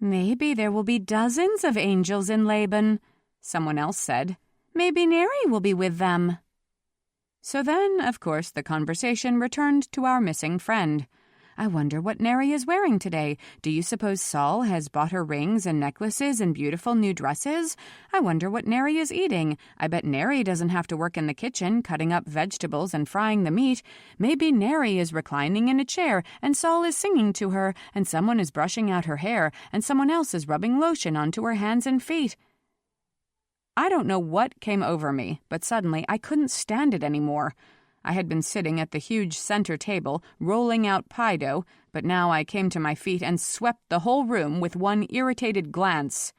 "Maybe there will be dozens of angels in Laban," someone else said. "Maybe Neri will be with them." So then, of course, the conversation returned to our missing friend. "I wonder what Neri is wearing today. Do you suppose Saul has bought her rings and necklaces and beautiful new dresses? I wonder what Neri is eating. I bet Neri doesn't have to work in the kitchen, cutting up vegetables and frying the meat. Maybe Neri is reclining in a chair, and Saul is singing to her, and someone is brushing out her hair, and someone else is rubbing lotion onto her hands and feet." I don't know what came over me, but suddenly I couldn't stand it anymore. I had been sitting at the huge center table, rolling out pie dough, but now I came to my feet and swept the whole room with one irritated glance.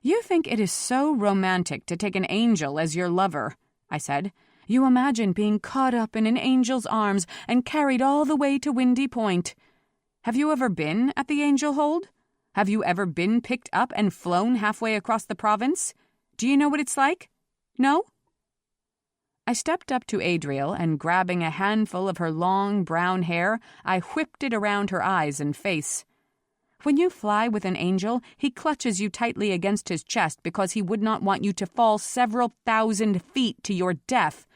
"You think it is so romantic to take an angel as your lover," I said. "You imagine being caught up in an angel's arms and carried all the way to Windy Point. Have you ever been at the Angel Hold? Have you ever been picked up and flown halfway across the province? Do you know what it's like? No?" I stepped up to Adriel and, grabbing a handful of her long brown hair, I whipped it around her eyes and face. "When you fly with an angel, he clutches you tightly against his chest because he would not want you to fall several thousand feet to your death.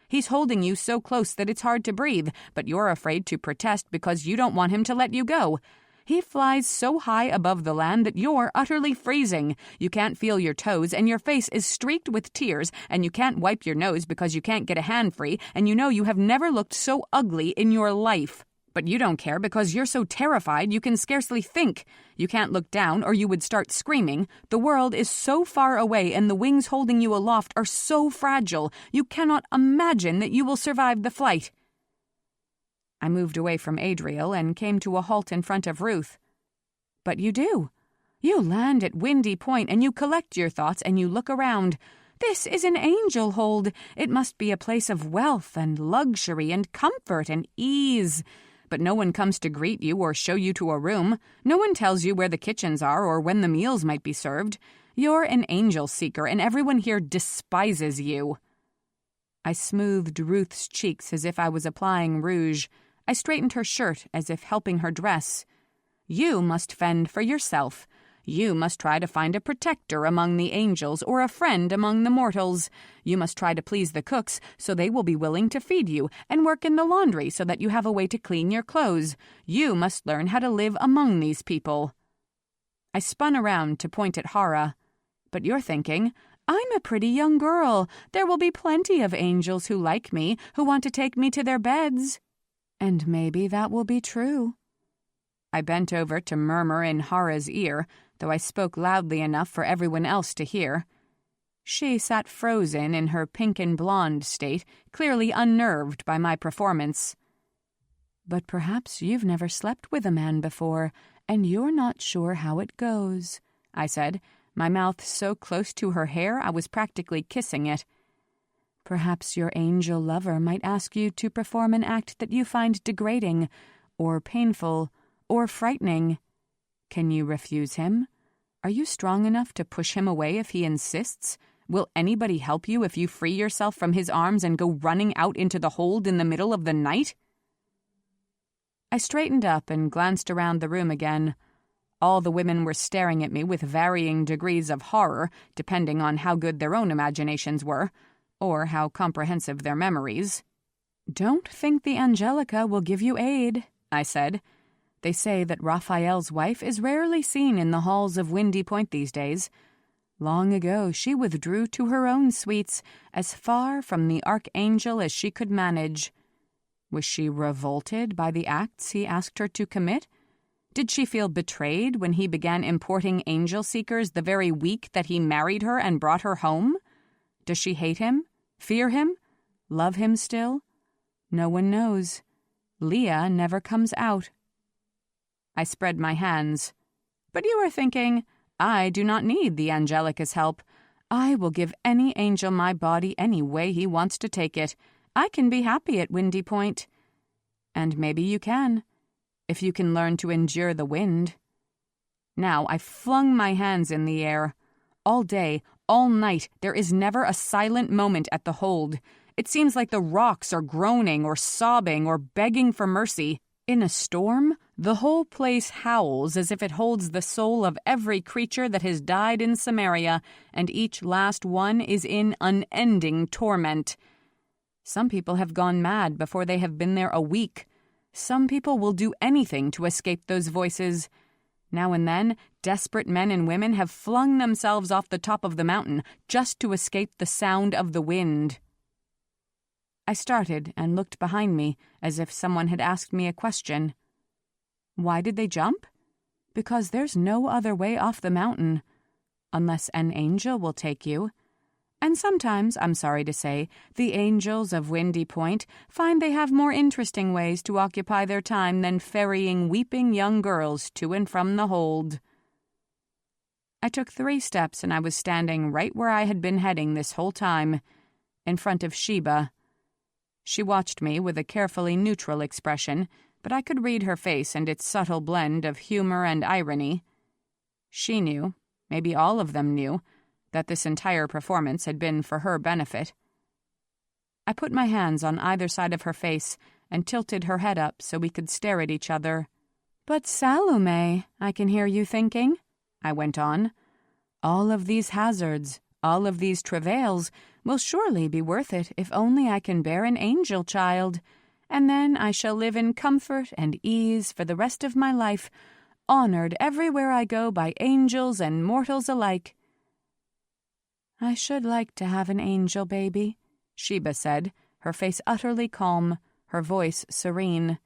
He's holding you so close that it's hard to breathe, but you're afraid to protest because you don't want him to let you go. He flies so high above the land that you're utterly freezing. You can't feel your toes, and your face is streaked with tears, and you can't wipe your nose because you can't get a hand free, and you know you have never looked so ugly in your life. But you don't care because you're so terrified you can scarcely think. You can't look down or you would start screaming. The world is so far away and the wings holding you aloft are so fragile, you cannot imagine that you will survive the flight." I moved away from Adriel and came to a halt in front of Ruth. "But you do. You land at Windy Point and you collect your thoughts and you look around. This is an angel hold. It must be a place of wealth and luxury and comfort and ease. But no one comes to greet you or show you to a room. No one tells you where the kitchens are or when the meals might be served. You're an angel seeker and everyone here despises you." I smoothed Ruth's cheeks as if I was applying rouge. I straightened her shirt as if helping her dress. "You must fend for yourself. You must try to find a protector among the angels or a friend among the mortals. You must try to please the cooks so they will be willing to feed you and work in the laundry so that you have a way to clean your clothes. You must learn how to live among these people." I spun around to point at Hara. "But you're thinking, I'm a pretty young girl. There will be plenty of angels who like me, who want to take me to their beds." And maybe that will be true. I bent over to murmur in Hara's ear, though I spoke loudly enough for everyone else to hear. She sat frozen in her pink and blonde state, clearly unnerved by my performance. "But perhaps you've never slept with a man before, and you're not sure how it goes," I said, my mouth so close to her hair I was practically kissing it. "Perhaps your angel lover might ask you to perform an act that you find degrading, or painful, or frightening. Can you refuse him? Are you strong enough to push him away if he insists? Will anybody help you if you free yourself from his arms and go running out into the hold in the middle of the night?" I straightened up and glanced around the room again. All the women were staring at me with varying degrees of horror, depending on how good their own imaginations were, or how comprehensive their memories. "Don't think the Angelica will give you aid," I said. "They say that Raphael's wife is rarely seen in the halls of Windy Point these days. Long ago she withdrew to her own suites, as far from the archangel as she could manage. Was she revolted by the acts he asked her to commit? Did she feel betrayed when he began importing angel seekers the very week that he married her and brought her home? Does she hate him? Fear him? Love him still? No one knows. Leah never comes out. I spread my hands. But you are thinking, I do not need the Angelica's help. I will give any angel my body any way he wants to take it. I can be happy at Windy Point. And maybe you can, if you can learn to endure the wind. Now I flung my hands in the air. All day, all night, there is never a silent moment at the hold. It seems like the rocks are groaning or sobbing or begging for mercy. In a storm, the whole place howls as if it holds the soul of every creature that has died in Samaria, and each last one is in unending torment. Some people have gone mad before they have been there a week. Some people will do anything to escape those voices. Now and then, desperate men and women have flung themselves off the top of the mountain just to escape the sound of the wind. I started and looked behind me as if someone had asked me a question. Why did they jump? Because there's no other way off the mountain, unless an angel will take you. And sometimes, I'm sorry to say, the angels of Windy Point find they have more interesting ways to occupy their time than ferrying weeping young girls to and from the hold. I took 3 steps and I was standing right where I had been heading this whole time, in front of Sheba. She watched me with a carefully neutral expression, but I could read her face and its subtle blend of humor and irony. She knew, maybe all of them knew, that this entire performance had been for her benefit. I put my hands on either side of her face and tilted her head up so we could stare at each other. "But Salome, I can hear you thinking," I went on. "All of these hazards, all of these travails will surely be worth it if only I can bear an angel child, and then I shall live in comfort and ease for the rest of my life, honored everywhere I go by angels and mortals alike." "I should like to have an angel baby," Sheba said, her face utterly calm, her voice serene.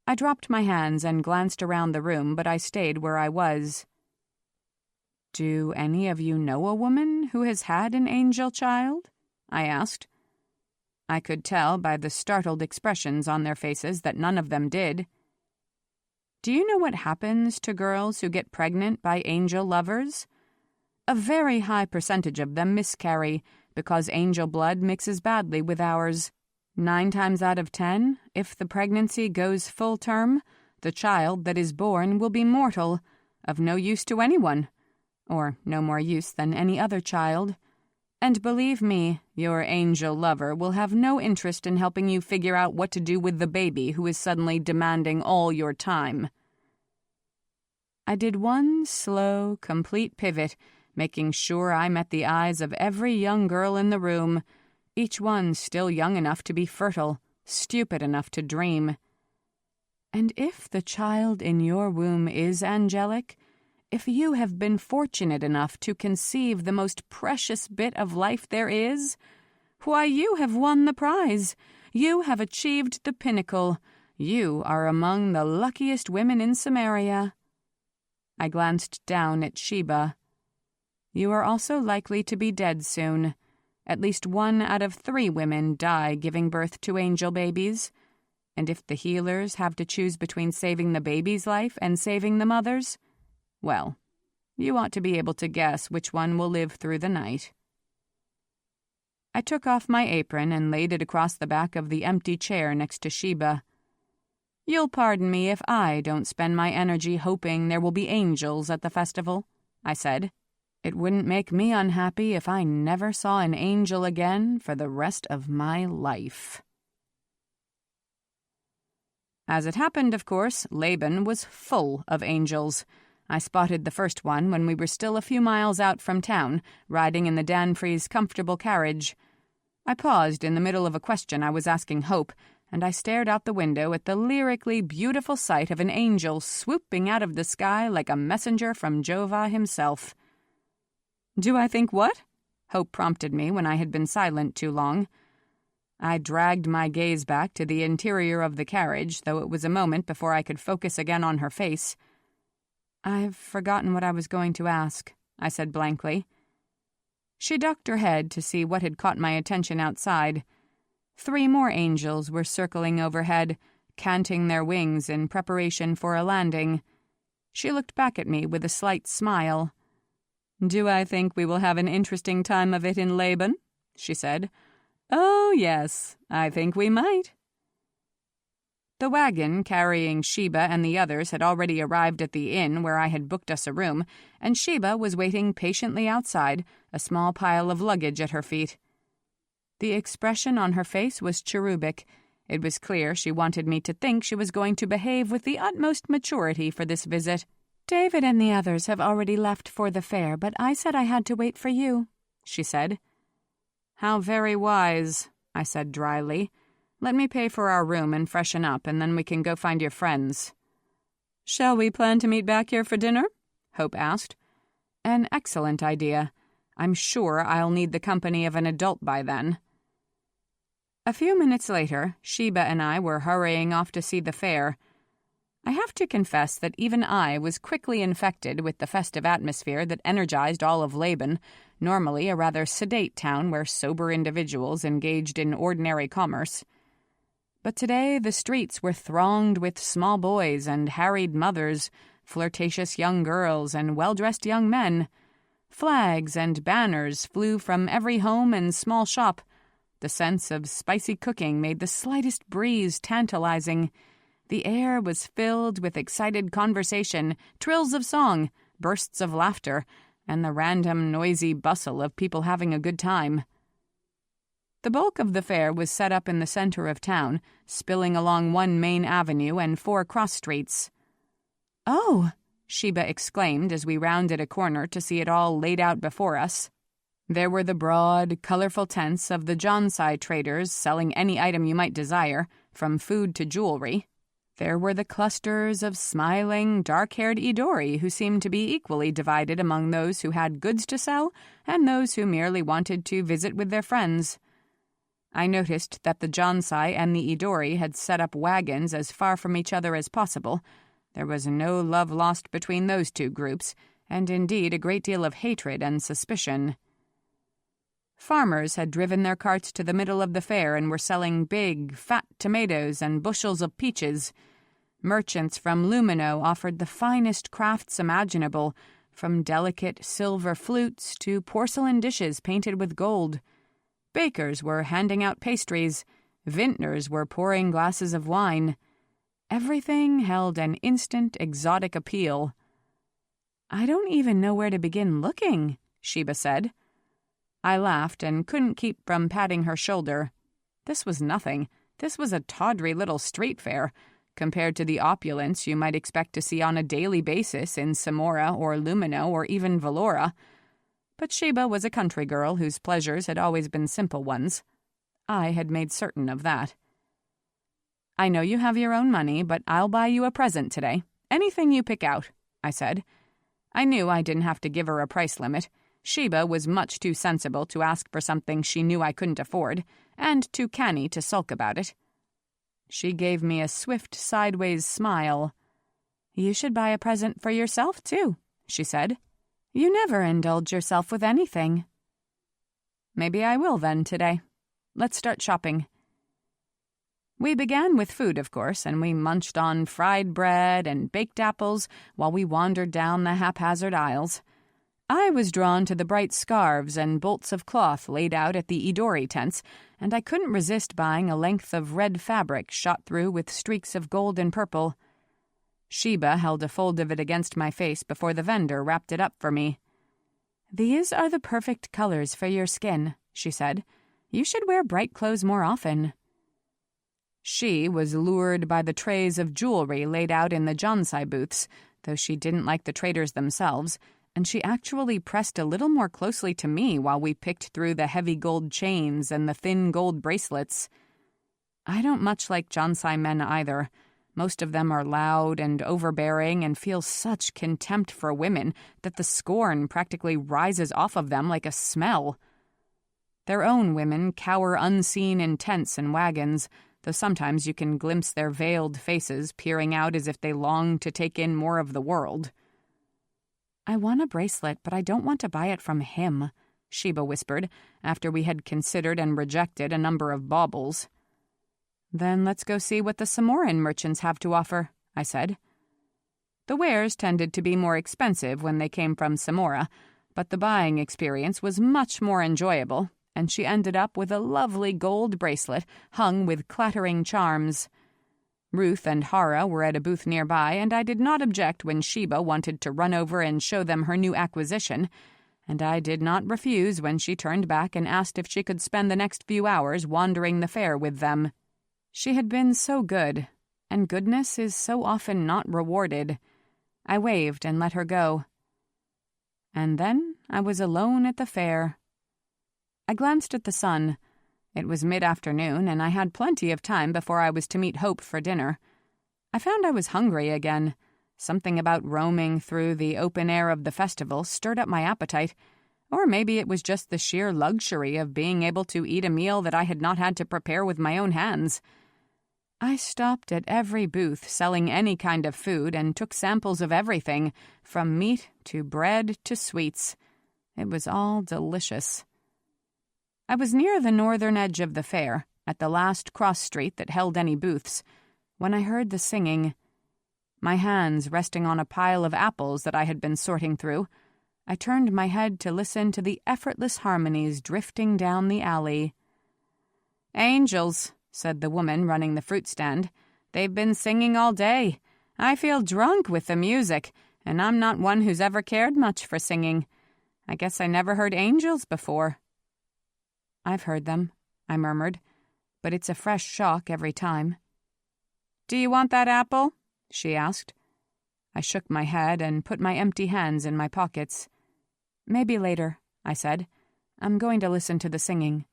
I dropped my hands and glanced around the room, but I stayed where I was. "Do any of you know a woman who has had an angel child?" I asked. I could tell by the startled expressions on their faces that none of them did. "Do you know what happens to girls who get pregnant by angel lovers? A very high percentage of them miscarry because angel blood mixes badly with ours. 9 times out of 10, if the pregnancy goes full term, the child that is born will be mortal, of no use to anyone, or no more use than any other child. And believe me, your angel lover will have no interest in helping you figure out what to do with the baby who is suddenly demanding all your time." I did one slow, complete pivot, making sure I met the eyes of every young girl in the room, each one still young enough to be fertile, stupid enough to dream. "And if the child in your womb is angelic, if you have been fortunate enough to conceive the most precious bit of life there is, why, you have won the prize. You have achieved the pinnacle. You are among the luckiest women in Samaria." I glanced down at Sheba. "You are also likely to be dead soon. At least 1 out of 3 women die giving birth to angel babies. And if the healers have to choose between saving the baby's life and saving the mother's, well, you ought to be able to guess which one will live through the night." I took off my apron and laid it across the back of the empty chair next to Sheba. "You'll pardon me if I don't spend my energy hoping there will be angels at the festival," I said. "It wouldn't make me unhappy if I never saw an angel again for the rest of my life." As it happened, of course, Laban was full of angels. I spotted the first one when we were still a few miles out from town, riding in the Danfries' comfortable carriage. I paused in the middle of a question I was asking Hope, and I stared out the window at the lyrically beautiful sight of an angel swooping out of the sky like a messenger from Jehovah himself. "Do I think what?" Hope prompted me when I had been silent too long. I dragged my gaze back to the interior of the carriage, though it was a moment before I could focus again on her face. "I've forgotten what I was going to ask," I said blankly. She ducked her head to see what had caught my attention outside. 3 more angels were circling overhead, canting their wings in preparation for a landing. She looked back at me with a slight smile. "Do I think we will have an interesting time of it in Laban?" she said. "Oh, yes, I think we might." The wagon carrying Sheba and the others had already arrived at the inn where I had booked us a room, and Sheba was waiting patiently outside, a small pile of luggage at her feet. The expression on her face was cherubic. It was clear she wanted me to think she was going to behave with the utmost maturity for this visit. "David and the others have already left for the fair, but I said I had to wait for you," she said. "How very wise," I said dryly. "Let me pay for our room and freshen up, and then we can go find your friends." "Shall we plan to meet back here for dinner?" Hope asked. "An excellent idea. I'm sure I'll need the company of an adult by then." A few minutes later, Sheba and I were hurrying off to see the fair. I have to confess that even I was quickly infected with the festive atmosphere that energized all of Laban, normally a rather sedate town where sober individuals engaged in ordinary commerce. But today the streets were thronged with small boys and harried mothers, flirtatious young girls and well-dressed young men. Flags and banners flew from every home and small shop. The sense of spicy cooking made the slightest breeze tantalizing. The air was filled with excited conversation, trills of song, bursts of laughter, and the random noisy bustle of people having a good time. The bulk of the fair was set up in the center of town, spilling along one main avenue and 4 cross streets. "Oh!" Sheba exclaimed as we rounded a corner to see it all laid out before us. There were the broad, colorful tents of the Jalcie traders selling any item you might desire, from food to jewelry. There were the clusters of smiling, dark-haired Idori who seemed to be equally divided among those who had goods to sell and those who merely wanted to visit with their friends. I noticed that the Jalcie and the Idori had set up wagons as far from each other as possible. There was no love lost between those 2 groups, and indeed a great deal of hatred and suspicion. Farmers had driven their carts to the middle of the fair and were selling big, fat tomatoes and bushels of peaches. Merchants from Lumino offered the finest crafts imaginable, from delicate silver flutes to porcelain dishes painted with gold. Bakers were handing out pastries. Vintners were pouring glasses of wine. Everything held an instant exotic appeal. "I don't even know where to begin looking," Sheba said. I laughed and couldn't keep from patting her shoulder. This was nothing. This was a tawdry little street fair, compared to the opulence you might expect to see on a daily basis in Samaria or Lumino or even Valora. But Sheba was a country girl whose pleasures had always been simple ones. I had made certain of that. "I know you have your own money, but I'll buy you a present today. Anything you pick out," I said. I knew I didn't have to give her a price limit. Sheba was much too sensible to ask for something she knew I couldn't afford, and too canny to sulk about it. She gave me a swift sideways smile. "You should buy a present for yourself, too," she said. "You never indulge yourself with anything." "Maybe I will then today. Let's start shopping." We began with food, of course, and we munched on fried bread and baked apples while we wandered down the haphazard aisles. I was drawn to the bright scarves and bolts of cloth laid out at the Idori tents, and I couldn't resist buying a length of red fabric shot through with streaks of gold and purple. Sheba held a fold of it against my face before the vendor wrapped it up for me. "These are the perfect colors for your skin," she said. "You should wear bright clothes more often." She was lured by the trays of jewelry laid out in the Jalcie booths, though she didn't like the traders themselves, and she actually pressed a little more closely to me while we picked through the heavy gold chains and the thin gold bracelets. I don't much like Jalcie men either. Most of them are loud and overbearing and feel such contempt for women that the scorn practically rises off of them like a smell. Their own women cower unseen in tents and wagons, though sometimes you can glimpse their veiled faces peering out as if they long to take in more of the world. "I want a bracelet, but I don't want to buy it from him," Sheba whispered, after we had considered and rejected a number of baubles. "Then let's go see what the Samoran merchants have to offer," I said. The wares tended to be more expensive when they came from Samaria, but the buying experience was much more enjoyable, and she ended up with a lovely gold bracelet hung with clattering charms. Ruth and Hara were at a booth nearby, and I did not object when Sheba wanted to run over and show them her new acquisition, and I did not refuse when she turned back and asked if she could spend the next few hours wandering the fair with them. She had been so good, and goodness is so often not rewarded. I waved and let her go. And then I was alone at the fair. I glanced at the sun. It was mid-afternoon, and I had plenty of time before I was to meet Hope for dinner. I found I was hungry again. Something about roaming through the open air of the festival stirred up my appetite, or maybe it was just the sheer luxury of being able to eat a meal that I had not had to prepare with my own hands. I stopped at every booth selling any kind of food and took samples of everything, from meat to bread to sweets. It was all delicious. I was near the northern edge of the fair, at the last cross street that held any booths, when I heard the singing. My hands resting on a pile of apples that I had been sorting through, I turned my head to listen to the effortless harmonies drifting down the alley. "Angels," said the woman running the fruit stand. "They've been singing all day. I feel drunk with the music, and I'm not one who's ever cared much for singing. I guess I never heard angels before." "I've heard them," I murmured, "but it's a fresh shock every time." "Do you want that apple?" she asked. I shook my head and put my empty hands in my pockets. "Maybe later," I said. "I'm going to listen to the singing."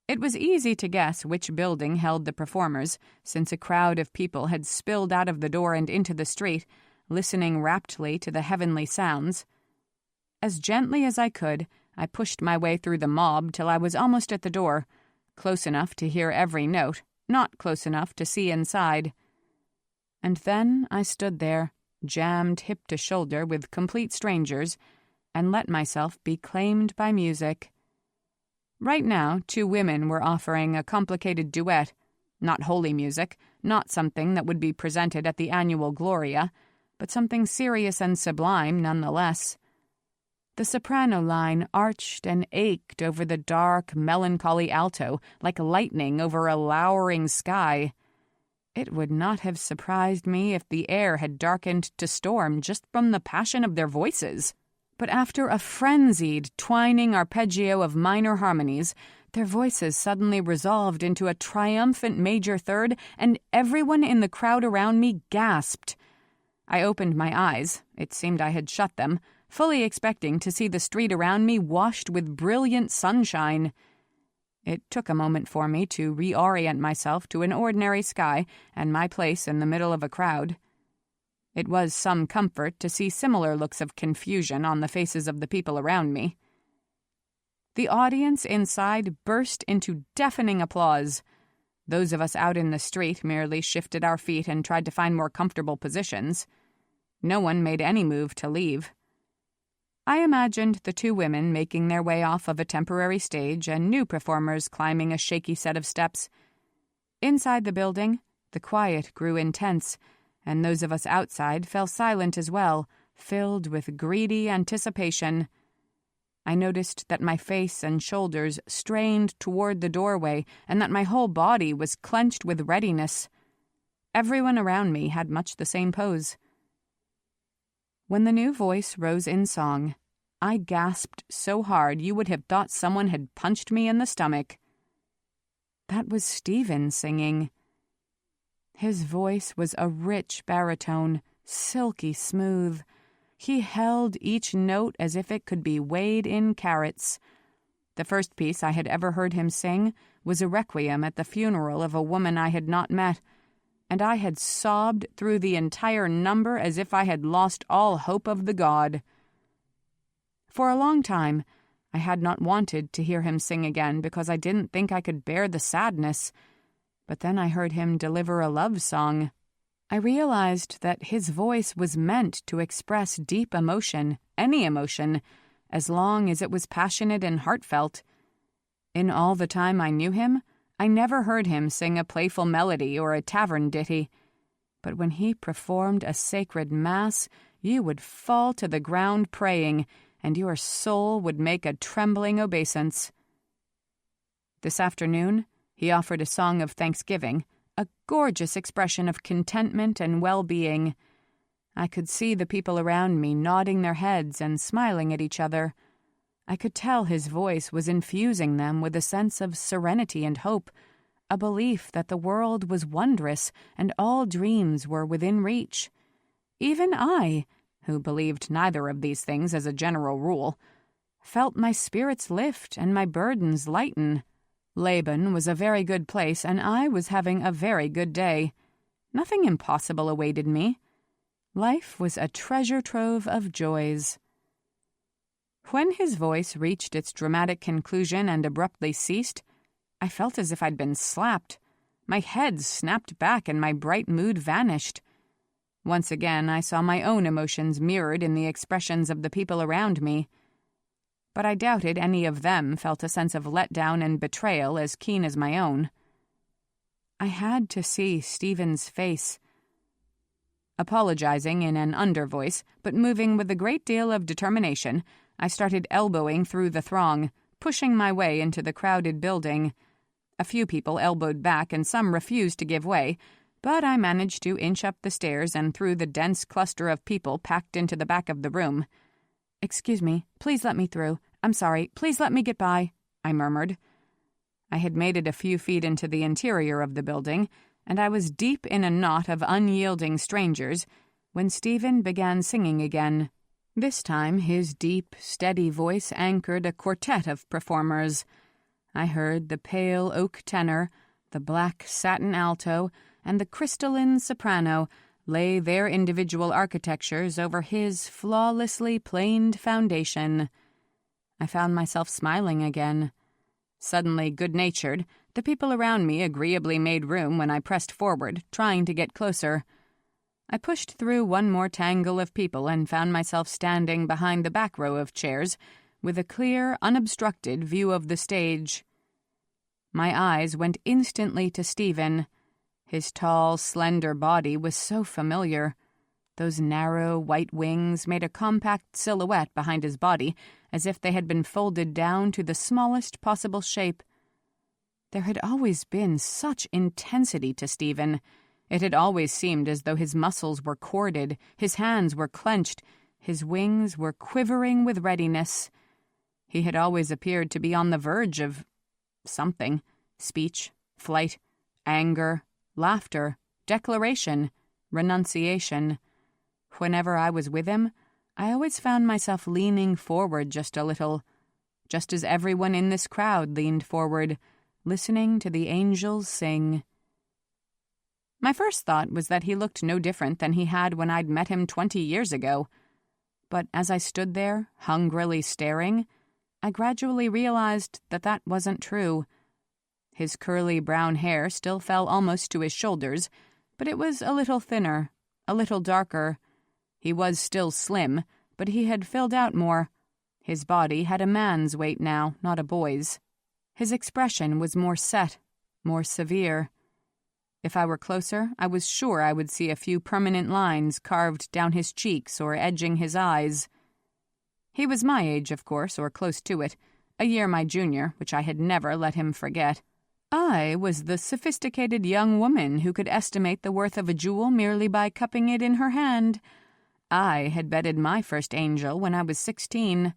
It was easy to guess which building held the performers, since a crowd of people had spilled out of the door and into the street, listening raptly to the heavenly sounds. As gently as I could, I pushed my way through the mob till I was almost at the door, close enough to hear every note, not close enough to see inside. And then I stood there, jammed hip to shoulder with complete strangers, and let myself be claimed by music. Right now, 2 women were offering a complicated duet, not holy music, not something that would be presented at the annual Gloria, but something serious and sublime nonetheless. The soprano line arched and ached over the dark, melancholy alto like lightning over a lowering sky. It would not have surprised me if the air had darkened to storm just from the passion of their voices. But after a frenzied, twining arpeggio of minor harmonies, their voices suddenly resolved into a triumphant major third, and everyone in the crowd around me gasped. I opened my eyes, it seemed I had shut them, fully expecting to see the street around me washed with brilliant sunshine. It took a moment for me to reorient myself to an ordinary sky and my place in the middle of a crowd. It was some comfort to see similar looks of confusion on the faces of the people around me. The audience inside burst into deafening applause. Those of us out in the street merely shifted our feet and tried to find more comfortable positions. No one made any move to leave. I imagined the 2 women making their way off of a temporary stage and new performers climbing a shaky set of steps. Inside the building, the quiet grew intense, and those of us outside fell silent as well, filled with greedy anticipation. I noticed that my face and shoulders strained toward the doorway and that my whole body was clenched with readiness. Everyone around me had much the same pose. When the new voice rose in song, I gasped so hard you would have thought someone had punched me in the stomach. That was Stephen singing. His voice was a rich baritone, silky smooth. He held each note as if it could be weighed in carats. The first piece I had ever heard him sing was a requiem at the funeral of a woman I had not met, and I had sobbed through the entire number as if I had lost all hope of the god. For a long time, I had not wanted to hear him sing again because I didn't think I could bear the sadness. But then I heard him deliver a love song. I realized that his voice was meant to express deep emotion, any emotion, as long as it was passionate and heartfelt. In all the time I knew him, I never heard him sing a playful melody or a tavern ditty. But when he performed a sacred mass, you would fall to the ground praying, and your soul would make a trembling obeisance. This afternoon, he offered a song of thanksgiving, a gorgeous expression of contentment and well-being. I could see the people around me nodding their heads and smiling at each other. I could tell his voice was infusing them with a sense of serenity and hope, a belief that the world was wondrous and all dreams were within reach. Even I, who believed neither of these things as a general rule, felt my spirits lift and my burdens lighten. Laban was a very good place, and I was having a very good day. Nothing impossible awaited me. Life was a treasure trove of joys. When his voice reached its dramatic conclusion and abruptly ceased, I felt as if I'd been slapped. My head snapped back and my bright mood vanished. Once again, I saw my own emotions mirrored in the expressions of the people around me. But I doubted any of them felt a sense of letdown and betrayal as keen as my own. I had to see Stephen's face. Apologizing in an under-voice, but moving with a great deal of determination, I started elbowing through the throng, pushing my way into the crowded building. A few people elbowed back and some refused to give way, but I managed to inch up the stairs and through the dense cluster of people packed into the back of the room. "Excuse me, please let me through. I'm sorry, please let me get by," I murmured. I had made it a few feet into the interior of the building, and I was deep in a knot of unyielding strangers when Stephen began singing again. This time his deep, steady voice anchored a quartet of performers. I heard the pale oak tenor, the black satin alto, and the crystalline soprano lay their individual architectures over his flawlessly planed foundation. I found myself smiling again. Suddenly good-natured, the people around me agreeably made room when I pressed forward, trying to get closer. I pushed through one more tangle of people and found myself standing behind the back row of chairs, with a clear, unobstructed view of the stage. My eyes went instantly to Stephen. His tall, slender body was so familiar. Those narrow, white wings made a compact silhouette behind his body, as if they had been folded down to the smallest possible shape. There had always been such intensity to Stephen. It had always seemed as though his muscles were corded, his hands were clenched, his wings were quivering with readiness. He had always appeared to be on the verge of something: speech, flight, anger, laughter, declaration, renunciation. Whenever I was with him, I always found myself leaning forward just a little, just as everyone in this crowd leaned forward, listening to the angels sing. My first thought was that he looked no different than he had when I'd met him 20 years ago. But as I stood there, hungrily staring, I gradually realized that that wasn't true. His curly brown hair still fell almost to his shoulders, but it was a little thinner, a little darker. He was still slim, but he had filled out more. His body had a man's weight now, not a boy's. His expression was more set, more severe. If I were closer, I was sure I would see a few permanent lines carved down his cheeks or edging his eyes. He was my age, of course, or close to it, a year my junior, which I had never let him forget. I was the sophisticated young woman who could estimate the worth of a jewel merely by cupping it in her hand. I had bedded my first angel when I was 16.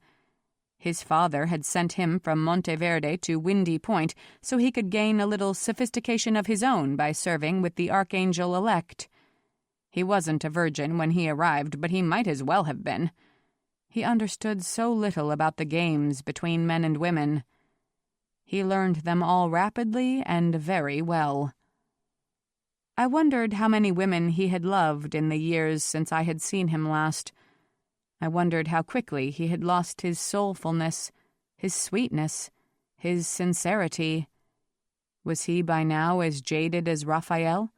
His father had sent him from Monteverde to Windy Point so he could gain a little sophistication of his own by serving with the archangel-elect. He wasn't a virgin when he arrived, but he might as well have been. He understood so little about the games between men and women. He learned them all rapidly and very well. I wondered how many women he had loved in the years since I had seen him last. I wondered how quickly he had lost his soulfulness, his sweetness, his sincerity. Was he by now as jaded as Raphael,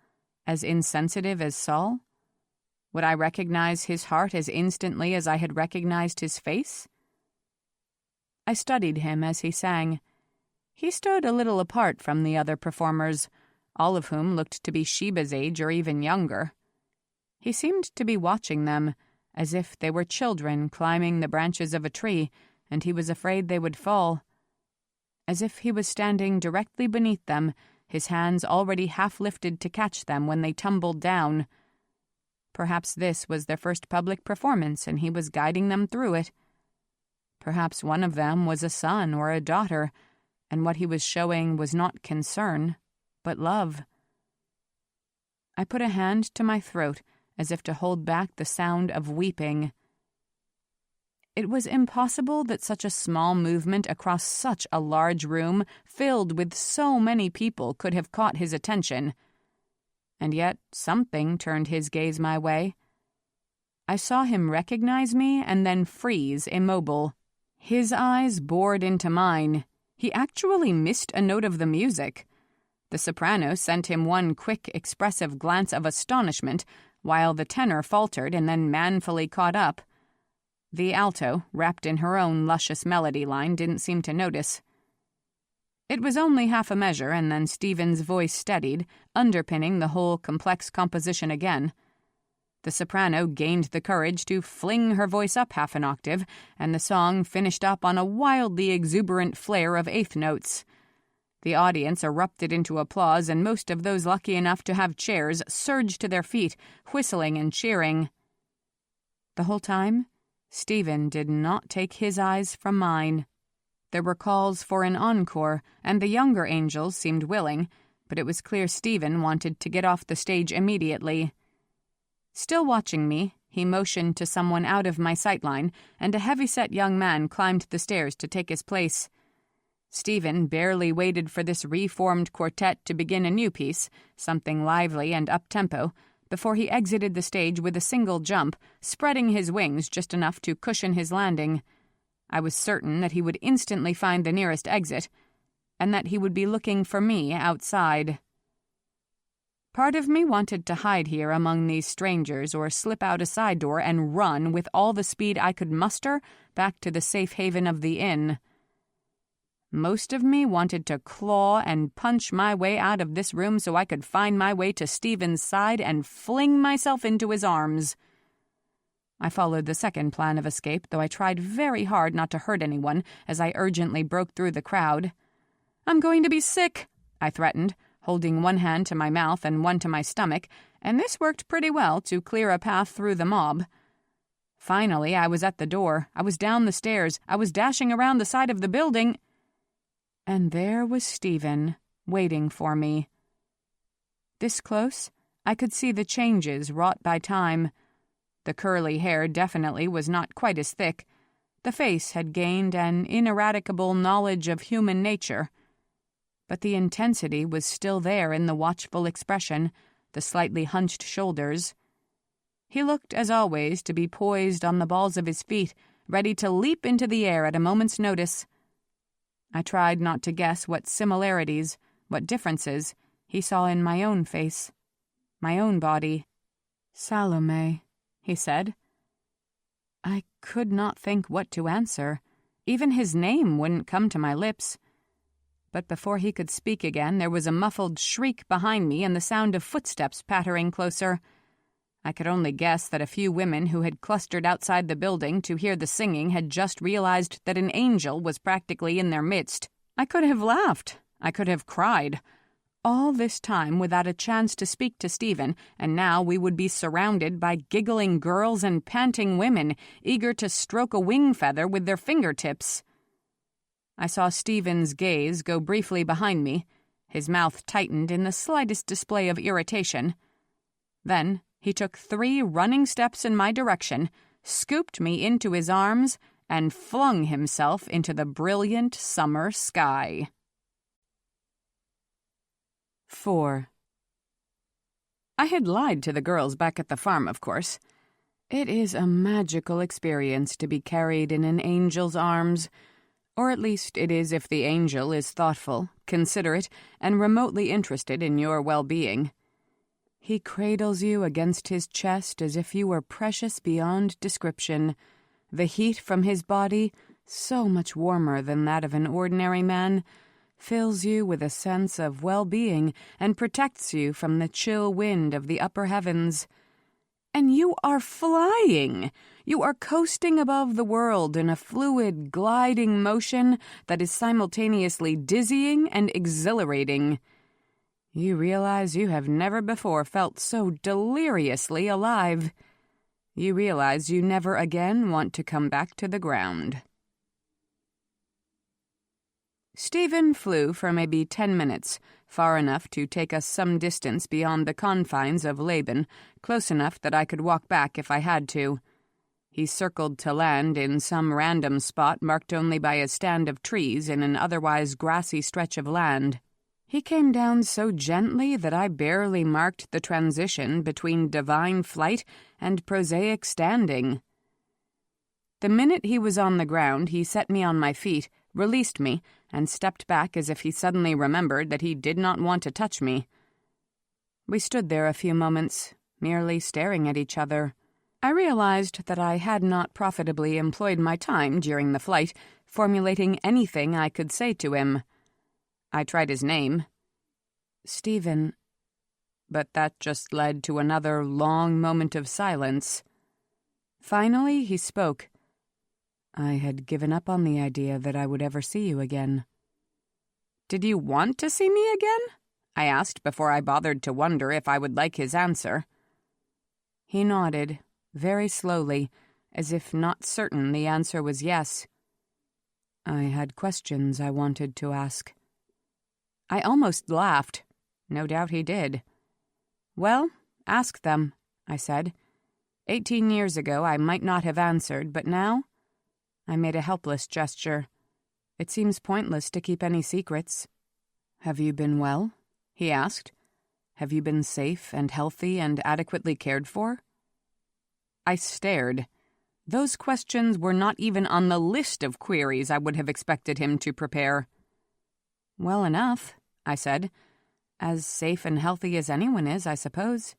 as insensitive as Saul? Would I recognize his heart as instantly as I had recognized his face? I studied him as he sang. He stood a little apart from the other performers, all of whom looked to be Sheba's age or even younger. He seemed to be watching them, as if they were children climbing the branches of a tree, and he was afraid they would fall. As if he was standing directly beneath them, his hands already half lifted to catch them when they tumbled down. Perhaps this was their first public performance, and he was guiding them through it. Perhaps one of them was a son or a daughter, and what he was showing was not concern, but love. I put a hand to my throat, as if to hold back the sound of weeping. It was impossible that such a small movement across such a large room, filled with so many people, could have caught his attention. And yet something turned his gaze my way. I saw him recognize me and then freeze, immobile. His eyes bored into mine. He actually missed a note of the music. The soprano sent him one quick, expressive glance of astonishment, while the tenor faltered and then manfully caught up. The alto, wrapped in her own luscious melody line, didn't seem to notice. It was only half a measure, and then Stephen's voice steadied, underpinning the whole complex composition again. The soprano gained the courage to fling her voice up half an octave, and the song finished up on a wildly exuberant flare of eighth notes. The audience erupted into applause, and most of those lucky enough to have chairs surged to their feet, whistling and cheering. The whole time, Stephen did not take his eyes from mine. There were calls for an encore, and the younger angels seemed willing, but it was clear Stephen wanted to get off the stage immediately. Still watching me, he motioned to someone out of my sightline, and a heavy-set young man climbed the stairs to take his place. Stephen barely waited for this reformed quartet to begin a new piece, something lively and up-tempo, before he exited the stage with a single jump, spreading his wings just enough to cushion his landing. I was certain that he would instantly find the nearest exit, and that he would be looking for me outside. Part of me wanted to hide here among these strangers or slip out a side door and run with all the speed I could muster back to the safe haven of the inn. Most of me wanted to claw and punch my way out of this room so I could find my way to Stephen's side and fling myself into his arms. I followed the second plan of escape, though I tried very hard not to hurt anyone as I urgently broke through the crowd. "I'm going to be sick," I threatened, holding one hand to my mouth and one to my stomach, and this worked pretty well to clear a path through the mob. Finally, I was at the door. I was down the stairs. I was dashing around the side of the building. And there was Stephen, waiting for me. This close, I could see the changes wrought by time. The curly hair definitely was not quite as thick. The face had gained an ineradicable knowledge of human nature. But the intensity was still there in the watchful expression, the slightly hunched shoulders. He looked, as always, to be poised on the balls of his feet, ready to leap into the air at a moment's notice. I tried not to guess what similarities, what differences, he saw in my own face, my own body. "Salome," he said. I could not think what to answer. Even his name wouldn't come to my lips. But before he could speak again, there was a muffled shriek behind me and the sound of footsteps pattering closer. I could only guess that a few women who had clustered outside the building to hear the singing had just realized that an angel was practically in their midst. I could have laughed. I could have cried. All this time without a chance to speak to Stephen, and now we would be surrounded by giggling girls and panting women, eager to stroke a wing feather with their fingertips. I saw Stephen's gaze go briefly behind me. His mouth tightened in the slightest display of irritation. Then he took 3 running steps in my direction, scooped me into his arms, and flung himself into the brilliant summer sky. 4. I had lied to the girls back at the farm, of course. It is a magical experience to be carried in an angel's arms, or at least it is if the angel is thoughtful, considerate, and remotely interested in your well-being. He cradles you against his chest as if you were precious beyond description. The heat from his body so much warmer than that of an ordinary man, fills you with a sense of well-being and protects you from the chill wind of the upper heavens. And you are flying! You are coasting above the world in a fluid, gliding motion that is simultaneously dizzying and exhilarating. You realize you have never before felt so deliriously alive. You realize you never again want to come back to the ground. Stephen flew for maybe 10 minutes, far enough to take us some distance beyond the confines of Laban, close enough that I could walk back if I had to. He circled to land in some random spot marked only by a stand of trees in an otherwise grassy stretch of land. He came down so gently that I barely marked the transition between divine flight and prosaic standing. The minute he was on the ground, he set me on my feet, released me, and stepped back as if he suddenly remembered that he did not want to touch me. We stood there a few moments, merely staring at each other. I realized that I had not profitably employed my time during the flight, formulating anything I could say to him. I tried his name. Stephen. But that just led to another long moment of silence. Finally, he spoke. I had given up on the idea that I would ever see you again. Did you want to see me again? I asked before I bothered to wonder if I would like his answer. He nodded, very slowly, as if not certain the answer was yes. I had questions I wanted to ask. I almost laughed. No doubt he did. Well, ask them, I said. 18 years ago I might not have answered, but now? I made a helpless gesture. It seems pointless to keep any secrets. Have you been well? He asked. Have you been safe and healthy and adequately cared for? I stared. Those questions were not even on the list of queries I would have expected him to prepare. Well enough, I said. As safe and healthy as anyone is, I suppose.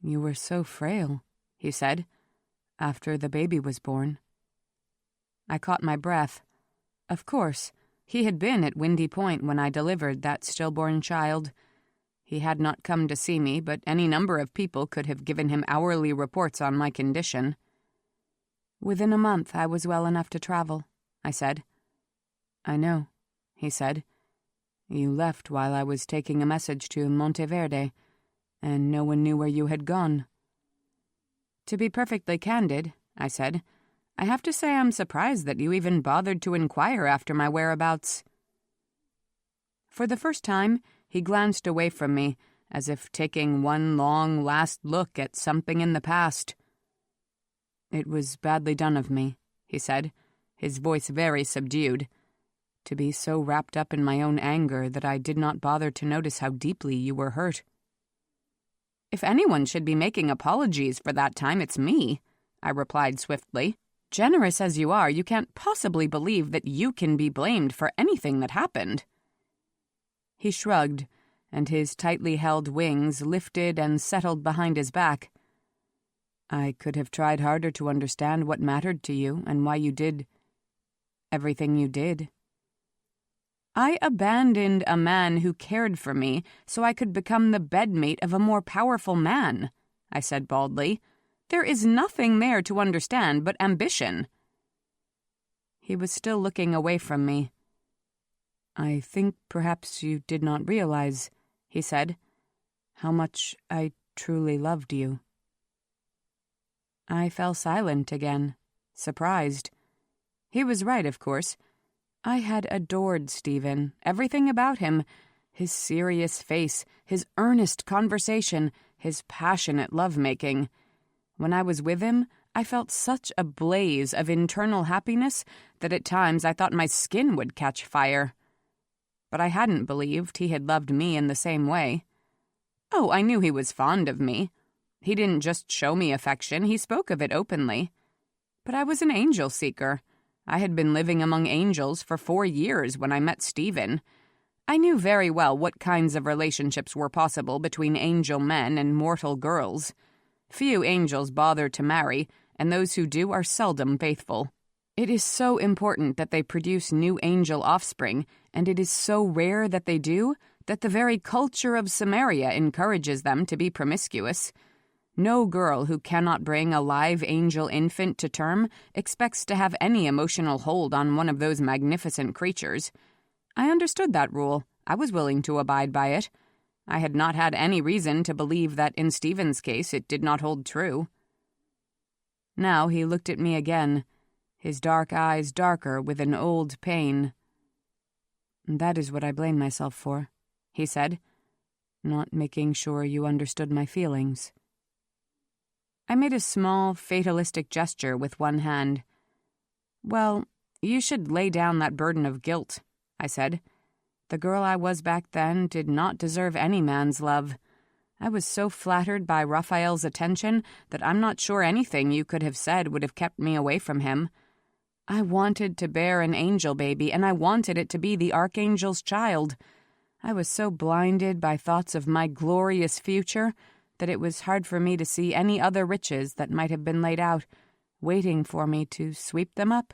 You were so frail, he said, after the baby was born. I caught my breath. Of course, he had been at Windy Point when I delivered that stillborn child. He had not come to see me, but any number of people could have given him hourly reports on my condition. Within a month, I was well enough to travel, I said. I know, he said. You left while I was taking a message to Monteverde, and no one knew where you had gone. To be perfectly candid, I said, I have to say I'm surprised that you even bothered to inquire after my whereabouts. For the first time, he glanced away from me, as if taking one long last look at something in the past. It was badly done of me, he said, his voice very subdued, to be so wrapped up in my own anger that I did not bother to notice how deeply you were hurt. If anyone should be making apologies for that time, it's me, I replied swiftly. Generous as you are, you can't possibly believe that you can be blamed for anything that happened. He shrugged, and his tightly held wings lifted and settled behind his back. I could have tried harder to understand what mattered to you and why you did everything you did. I abandoned a man who cared for me so I could become the bedmate of a more powerful man, I said baldly. There is nothing there to understand but ambition. He was still looking away from me. I think perhaps you did not realize, he said, how much I truly loved you. I fell silent again, surprised. He was right, of course. I had adored Stephen, everything about him, his serious face, his earnest conversation, his passionate lovemaking. When I was with him, I felt such a blaze of internal happiness that at times I thought my skin would catch fire. But I hadn't believed he had loved me in the same way. Oh, I knew he was fond of me. He didn't just show me affection, he spoke of it openly. But I was an angel seeker. I had been living among angels for 4 years when I met Stephen. I knew very well what kinds of relationships were possible between angel men and mortal girls. Few angels bother to marry, and those who do are seldom faithful. It is so important that they produce new angel offspring, and it is so rare that they do, that the very culture of Samaria encourages them to be promiscuous. No girl who cannot bring a live angel infant to term expects to have any emotional hold on one of those magnificent creatures. I understood that rule. I was willing to abide by it. I had not had any reason to believe that in Stephen's case it did not hold true. Now he looked at me again, his dark eyes darker with an old pain. "That is what I blame myself for," he said, "not making sure you understood my feelings." I made a small, fatalistic gesture with one hand. "Well, you should lay down that burden of guilt," I said. "The girl I was back then did not deserve any man's love. I was so flattered by Raphael's attention that I'm not sure anything you could have said would have kept me away from him. I wanted to bear an angel baby, and I wanted it to be the archangel's child. I was so blinded by thoughts of my glorious future that it was hard for me to see any other riches that might have been laid out, waiting for me to sweep them up."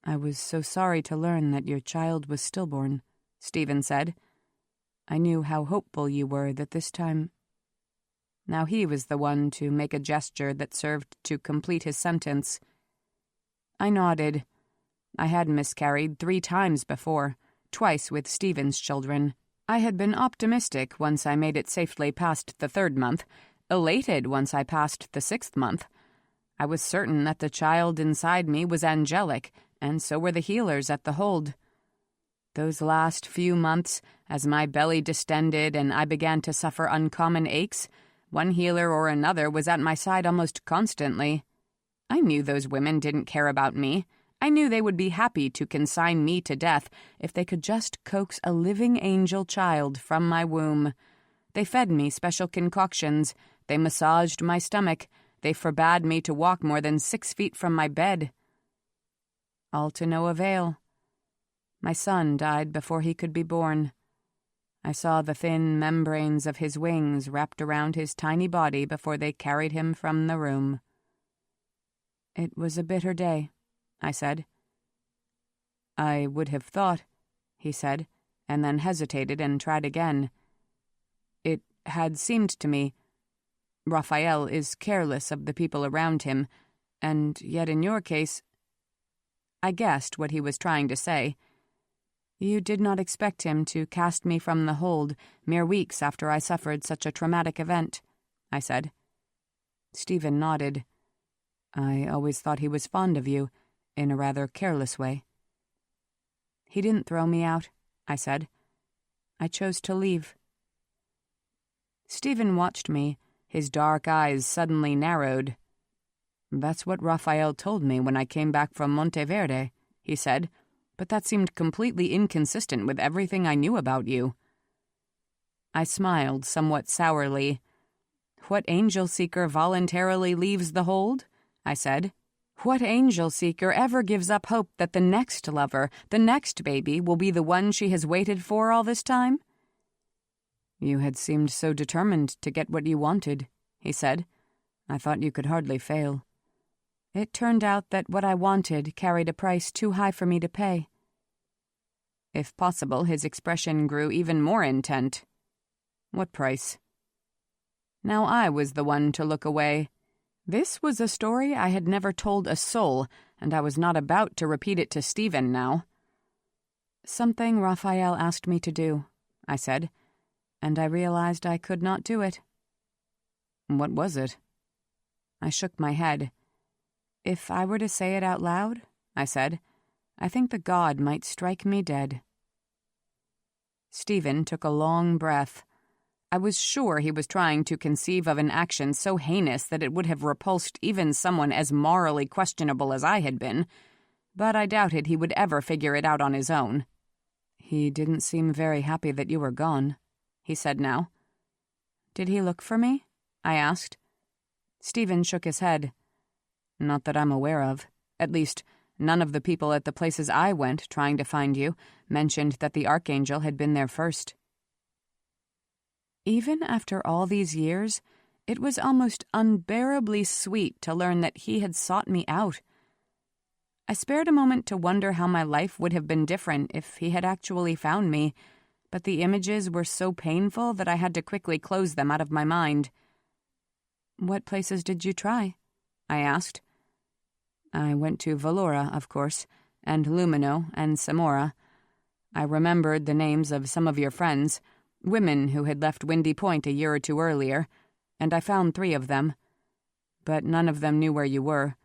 "I was so sorry to learn that your child was stillborn," Stephen said. "I knew how hopeful you were that this time—" Now he was the one to make a gesture that served to complete his sentence. I nodded. I had miscarried 3 times before, twice with Stephen's children. I had been optimistic once I made it safely past the 3rd month, elated once I passed the 6th month. I was certain that the child inside me was angelic, and so were the healers at the hold. Those last few months, as my belly distended and I began to suffer uncommon aches, one healer or another was at my side almost constantly. I knew those women didn't care about me. I knew they would be happy to consign me to death if they could just coax a living angel child from my womb. They fed me special concoctions. They massaged my stomach. They forbade me to walk more than 6 feet from my bed. All to no avail. My son died before he could be born. I saw the thin membranes of his wings wrapped around his tiny body before they carried him from the room. It was a bitter day, I said. "I would have thought," he said, and then hesitated and tried again. "It had seemed to me, Raphael is careless of the people around him, and yet in your case—" I guessed what he was trying to say. "You did not expect him to cast me from the hold mere weeks after I suffered such a traumatic event," I said. Stephen nodded. "I always thought he was fond of you, in a rather careless way." "He didn't throw me out," I said. "I chose to leave." Stephen watched me, his dark eyes suddenly narrowed. "That's what Raphael told me when I came back from Monteverde," he said, "but that seemed completely inconsistent with everything I knew about you." I smiled somewhat sourly. "What angel-seeker voluntarily leaves the hold?" I said. "What angel-seeker ever gives up hope that the next lover, the next baby, will be the one she has waited for all this time?" "You had seemed so determined to get what you wanted," he said. "I thought you could hardly fail." "It turned out that what I wanted carried a price too high for me to pay." If possible, his expression grew even more intent. "What price?" Now I was the one to look away. This was a story I had never told a soul, and I was not about to repeat it to Stephen now. "Something Raphael asked me to do," I said, and I realized I could not do it. "What was it?" I shook my head. "If I were to say it out loud," I said, "I think the god might strike me dead." Stephen took a long breath. I was sure he was trying to conceive of an action so heinous that it would have repulsed even someone as morally questionable as I had been, but I doubted he would ever figure it out on his own. "He didn't seem very happy that you were gone," he said now. "Did he look for me?" I asked. Stephen shook his head. "Not that I'm aware of. At least, none of the people at the places I went trying to find you mentioned that the Archangel had been there first." Even after all these years, it was almost unbearably sweet to learn that he had sought me out. I spared a moment to wonder how my life would have been different if he had actually found me, but the images were so painful that I had to quickly close them out of my mind. "What places did you try?" I asked. "I went to Valora, of course, and Lumino and Samora. I remembered the names of some of your friends, women who had left Windy Point a year or two earlier, and I found 3 of them. But none of them knew where you were.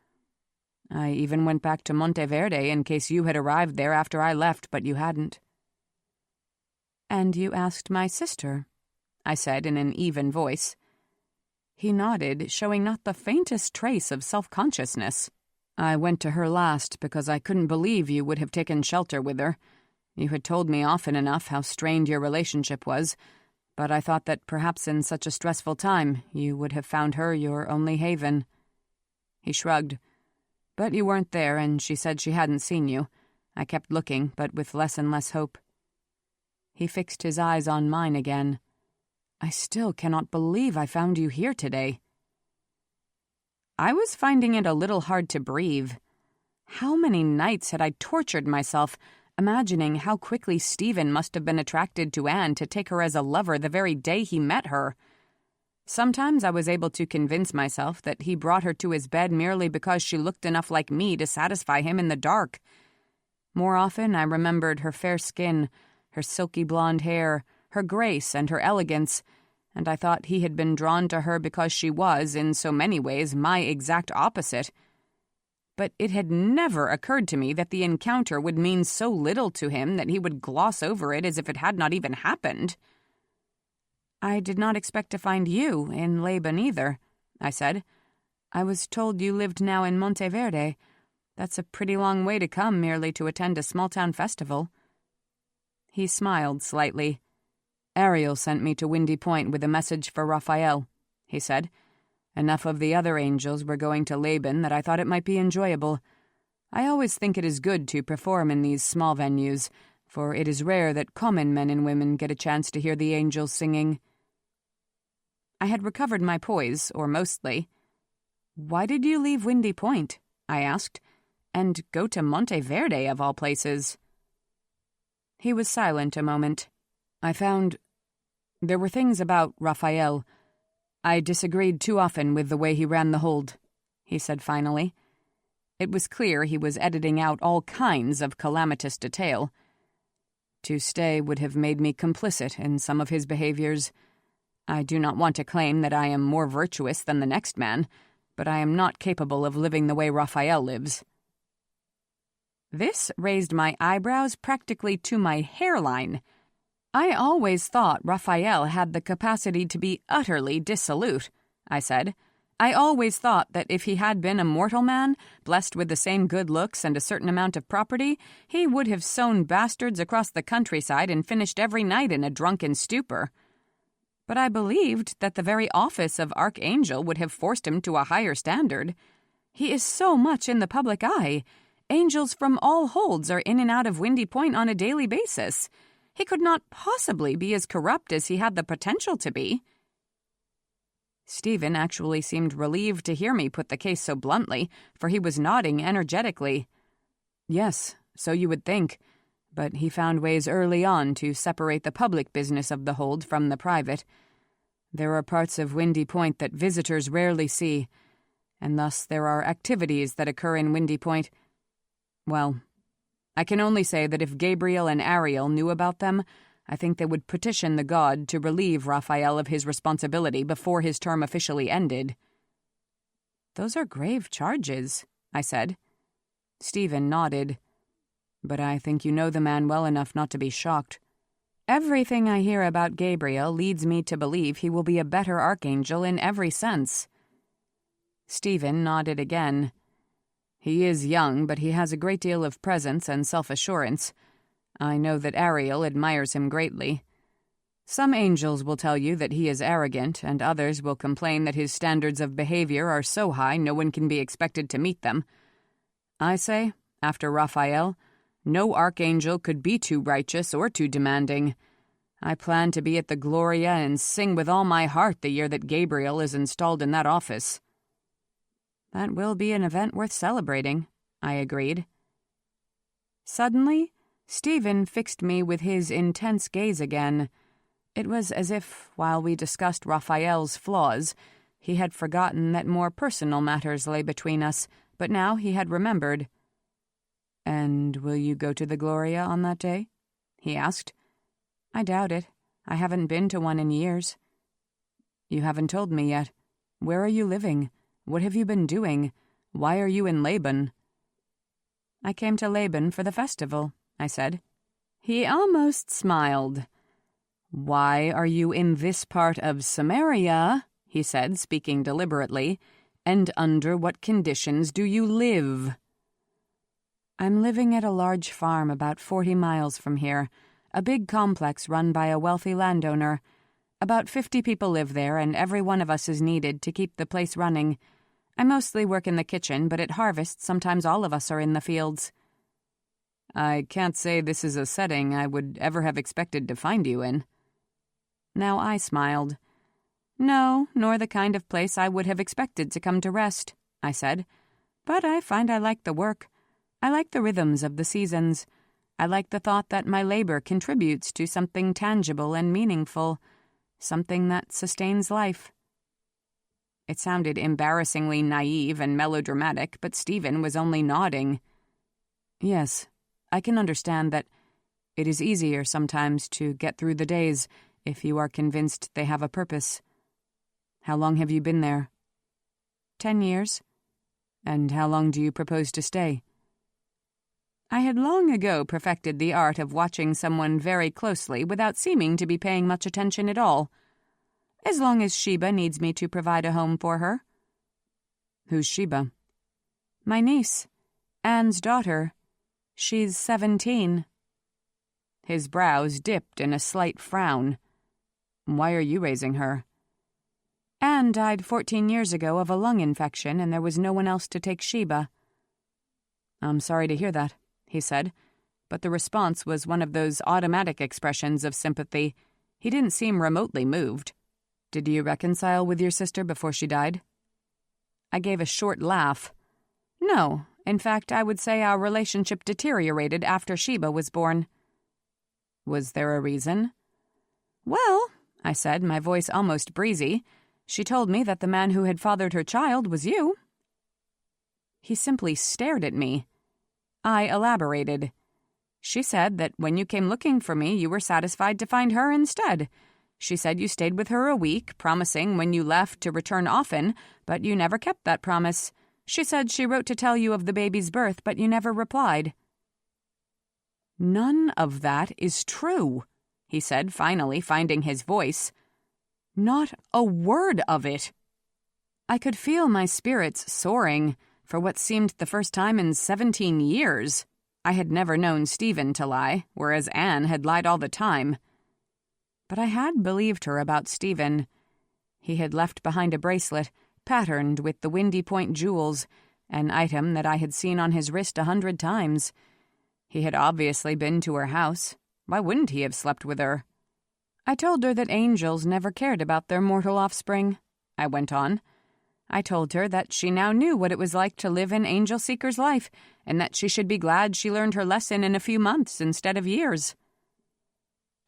I even went back to Monteverde in case you had arrived there after I left, but you hadn't." "And you asked my sister?" I said in an even voice. He nodded, showing not the faintest trace of self-consciousness. "I went to her last because I couldn't believe you would have taken shelter with her. You had told me often enough how strained your relationship was, but I thought that perhaps in such a stressful time you would have found her your only haven." He shrugged. "But you weren't there, and she said she hadn't seen you. I kept looking, but with less and less hope." He fixed his eyes on mine again. "I still cannot believe I found you here today." I was finding it a little hard to breathe. How many nights had I tortured myself, imagining how quickly Stephen must have been attracted to Anne to take her as a lover the very day he met her. Sometimes I was able to convince myself that he brought her to his bed merely because she looked enough like me to satisfy him in the dark. More often I remembered her fair skin, her silky blonde hair, her grace and her elegance, and I thought he had been drawn to her because she was, in so many ways, my exact opposite. But it had never occurred to me that the encounter would mean so little to him that he would gloss over it as if it had not even happened. "I did not expect to find you in Laban either," I said. "I was told you lived now in Monteverde. That's a pretty long way to come merely to attend a small-town festival." He smiled slightly. "Ariel sent me to Windy Point with a message for Raphael," he said. "Enough of the other angels were going to Laban that I thought it might be enjoyable. I always think it is good to perform in these small venues, for it is rare that common men and women get a chance to hear the angels singing." I had recovered my poise, or mostly. "Why did you leave Windy Point?" I asked, "and go to Monteverde of all places?" He was silent a moment. "I found there were things about Raphael. I disagreed too often with the way he ran the hold," he said finally. It was clear he was editing out all kinds of calamitous detail. "To stay would have made me complicit in some of his behaviors. I do not want to claim that I am more virtuous than the next man, but I am not capable of living the way Raphael lives." This raised my eyebrows practically to my hairline. "I always thought Raphael had the capacity to be utterly dissolute," I said. "I always thought that if he had been a mortal man, blessed with the same good looks and a certain amount of property, he would have sown bastards across the countryside and finished every night in a drunken stupor. But I believed that the very office of Archangel would have forced him to a higher standard. He is so much in the public eye. Angels from all holds are in and out of Windy Point on a daily basis. He could not possibly be as corrupt as he had the potential to be." Stephen actually seemed relieved to hear me put the case so bluntly, for he was nodding energetically. "Yes, so you would think, but he found ways early on to separate the public business of the hold from the private. There are parts of Windy Point that visitors rarely see, and thus there are activities that occur in Windy Point. Well, I can only say that if Gabriel and Ariel knew about them, I think they would petition the god to relieve Raphael of his responsibility before his term officially ended." "Those are grave charges," I said. Stephen nodded. "But I think you know the man well enough not to be shocked. Everything I hear about Gabriel leads me to believe he will be a better archangel in every sense." Stephen nodded again. "He is young, but he has a great deal of presence and self-assurance. I know that Ariel admires him greatly. Some angels will tell you that he is arrogant, and others will complain that his standards of behavior are so high no one can be expected to meet them. I say, after Raphael, no archangel could be too righteous or too demanding. I plan to be at the Gloria and sing with all my heart the year that Gabriel is installed in that office." "That will be an event worth celebrating," I agreed. Suddenly, Stephen fixed me with his intense gaze again. It was as if, while we discussed Raphael's flaws, he had forgotten that more personal matters lay between us, but now he had remembered. "And will you go to the Gloria on that day?" he asked. "I doubt it. I haven't been to one in years." "You haven't told me yet. Where are you living? What have you been doing? Why are you in Laban?" "I came to Laban for the festival," I said. He almost smiled. "Why are you in this part of Samaria?" he said, speaking deliberately. "And under what conditions do you live?" "I'm living at a large farm about 40 miles from here, a big complex run by a wealthy landowner. About 50 people live there, and every one of us is needed to keep the place running. I mostly work in the kitchen, but at harvest sometimes all of us are in the fields." "I can't say this is a setting I would ever have expected to find you in." Now I smiled. "No, nor the kind of place I would have expected to come to rest," I said. "But I find I like the work. I like the rhythms of the seasons. I like the thought that my labor contributes to something tangible and meaningful, something that sustains life." It sounded embarrassingly naive and melodramatic, but Stephen was only nodding. "Yes, I can understand that it is easier sometimes to get through the days if you are convinced they have a purpose. How long have you been there?" 10 years. "And how long do you propose to stay?" I had long ago perfected the art of watching someone very closely without seeming to be paying much attention at all. "As long as Sheba needs me to provide a home for her." "Who's Sheba?" "My niece. Anne's daughter. She's 17. His brows dipped in a slight frown. "Why are you raising her?" "Anne died 14 years ago of a lung infection, and there was no one else to take Sheba." "I'm sorry to hear that," he said, but the response was one of those automatic expressions of sympathy. He didn't seem remotely moved. "Did you reconcile with your sister before she died?" I gave a short laugh. "No. In fact, I would say our relationship deteriorated after Sheba was born." "Was there a reason?" "Well," I said, my voice almost breezy, "she told me that the man who had fathered her child was you." He simply stared at me. I elaborated. "She said that when you came looking for me, you were satisfied to find her instead. She said you stayed with her a week, promising when you left to return often, but you never kept that promise. She said she wrote to tell you of the baby's birth, but you never replied." "None of that is true," he said, finally finding his voice. "Not a word of it." I could feel my spirits soaring for what seemed the first time in 17 years. I had never known Stephen to lie, whereas Anne had lied all the time. But I had believed her about Stephen. He had left behind a bracelet, patterned with the Windy Point jewels, an item that I had seen on his wrist 100 times. He had obviously been to her house. Why wouldn't he have slept with her? "I told her that angels never cared about their mortal offspring," I went on. "I told her that she now knew what it was like to live an angel seeker's life, and that she should be glad she learned her lesson in a few months instead of years."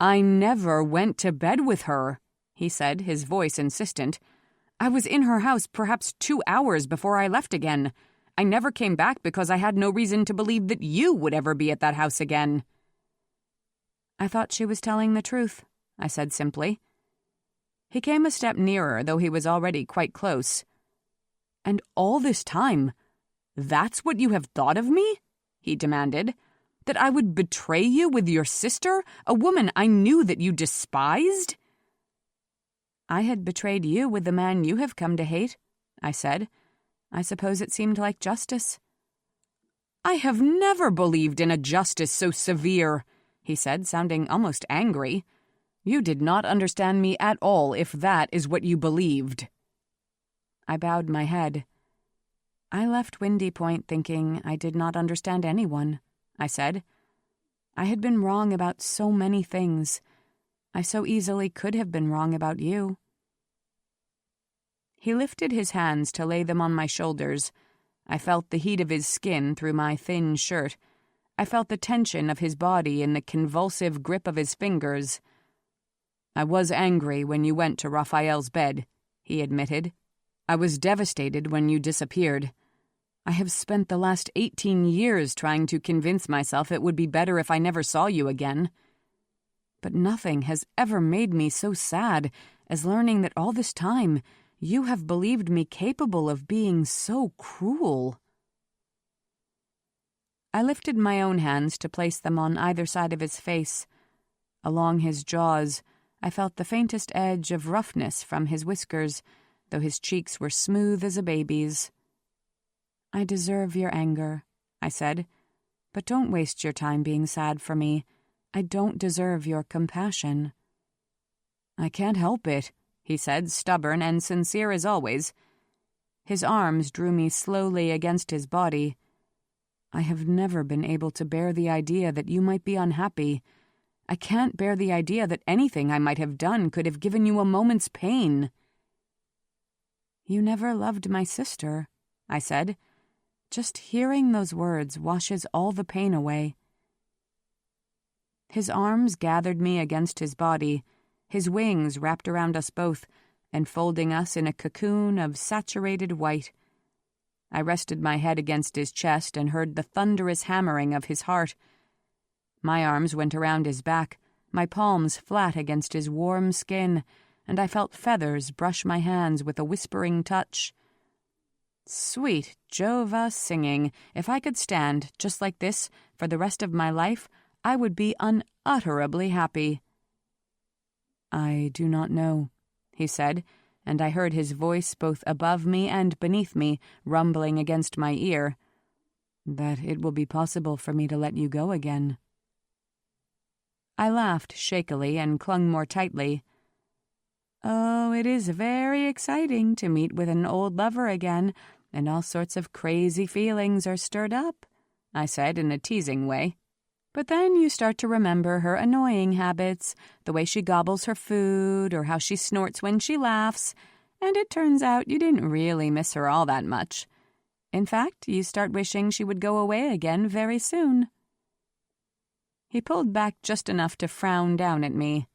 "I never went to bed with her," he said, his voice insistent. "I was in her house perhaps 2 hours before I left again. I never came back because I had no reason to believe that you would ever be at that house again." "I thought she was telling the truth," I said simply. He came a step nearer, though he was already quite close. "And all this time, that's what you have thought of me?" he demanded. "That I would betray you with your sister, a woman I knew that you despised?" "I had betrayed you with the man you have come to hate," I said. "I suppose it seemed like justice." "I have never believed in a justice so severe," he said, sounding almost angry. "You did not understand me at all if that is what you believed." I bowed my head. "I left Windy Point thinking I did not understand anyone," I said. "I had been wrong about so many things. I so easily could have been wrong about you." He lifted his hands to lay them on my shoulders. I felt the heat of his skin through my thin shirt. I felt the tension of his body in the convulsive grip of his fingers. "I was angry when you went to Raphael's bed," he admitted. "I was devastated when you disappeared. I have spent the last 18 years trying to convince myself it would be better if I never saw you again. But nothing has ever made me so sad as learning that all this time you have believed me capable of being so cruel." I lifted my own hands to place them on either side of his face. Along his jaws, I felt the faintest edge of roughness from his whiskers, though his cheeks were smooth as a baby's. "I deserve your anger," I said, "but don't waste your time being sad for me. I don't deserve your compassion." "I can't help it," he said, stubborn and sincere as always. His arms drew me slowly against his body. "I have never been able to bear the idea that you might be unhappy. I can't bear the idea that anything I might have done could have given you a moment's pain." "You never loved my sister," I said. Just hearing those words washes all the pain away. His arms gathered me against his body, his wings wrapped around us both, enfolding us in a cocoon of saturated white. I rested my head against his chest and heard the thunderous hammering of his heart. My arms went around his back, my palms flat against his warm skin, and I felt feathers brush my hands with a whispering touch. Sweet Jova singing, if I could stand just like this for the rest of my life, I would be unutterably happy. "I do not know," he said, and I heard his voice both above me and beneath me, rumbling against my ear, "that it will be possible for me to let you go again." I laughed shakily and clung more tightly. "Oh, it is very exciting to meet with an old lover again, and all sorts of crazy feelings are stirred up," I said in a teasing way. "But then you start to remember her annoying habits, the way she gobbles her food, or how she snorts when she laughs, and it turns out you didn't really miss her all that much. In fact, you start wishing she would go away again very soon." He pulled back just enough to frown down at me.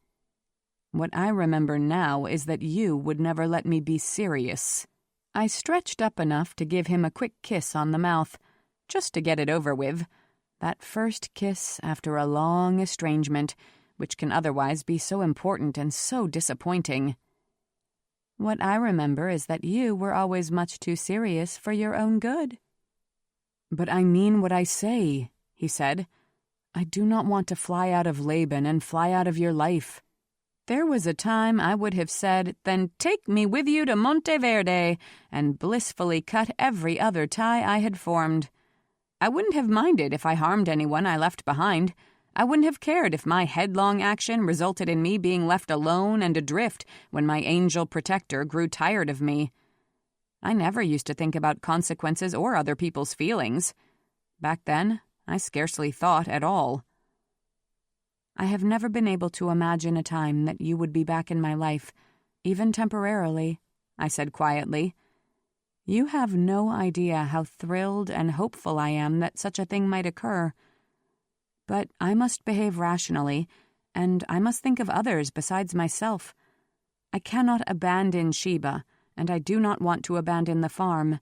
"What I remember now is that you would never let me be serious." I stretched up enough to give him a quick kiss on the mouth, just to get it over with. That first kiss after a long estrangement, which can otherwise be so important and so disappointing. "What I remember is that you were always much too serious for your own good." "But I mean what I say," he said. "I do not want to fly out of Laban and fly out of your life." There was a time I would have said, "Then take me with you to Monteverde," and blissfully cut every other tie I had formed. I wouldn't have minded if I harmed anyone I left behind. I wouldn't have cared if my headlong action resulted in me being left alone and adrift when my angel protector grew tired of me. I never used to think about consequences or other people's feelings. Back then, I scarcely thought at all. "I have never been able to imagine a time that you would be back in my life, even temporarily," I said quietly. "You have no idea how thrilled and hopeful I am that such a thing might occur. But I must behave rationally, and I must think of others besides myself. I cannot abandon Sheba, and I do not want to abandon the farm.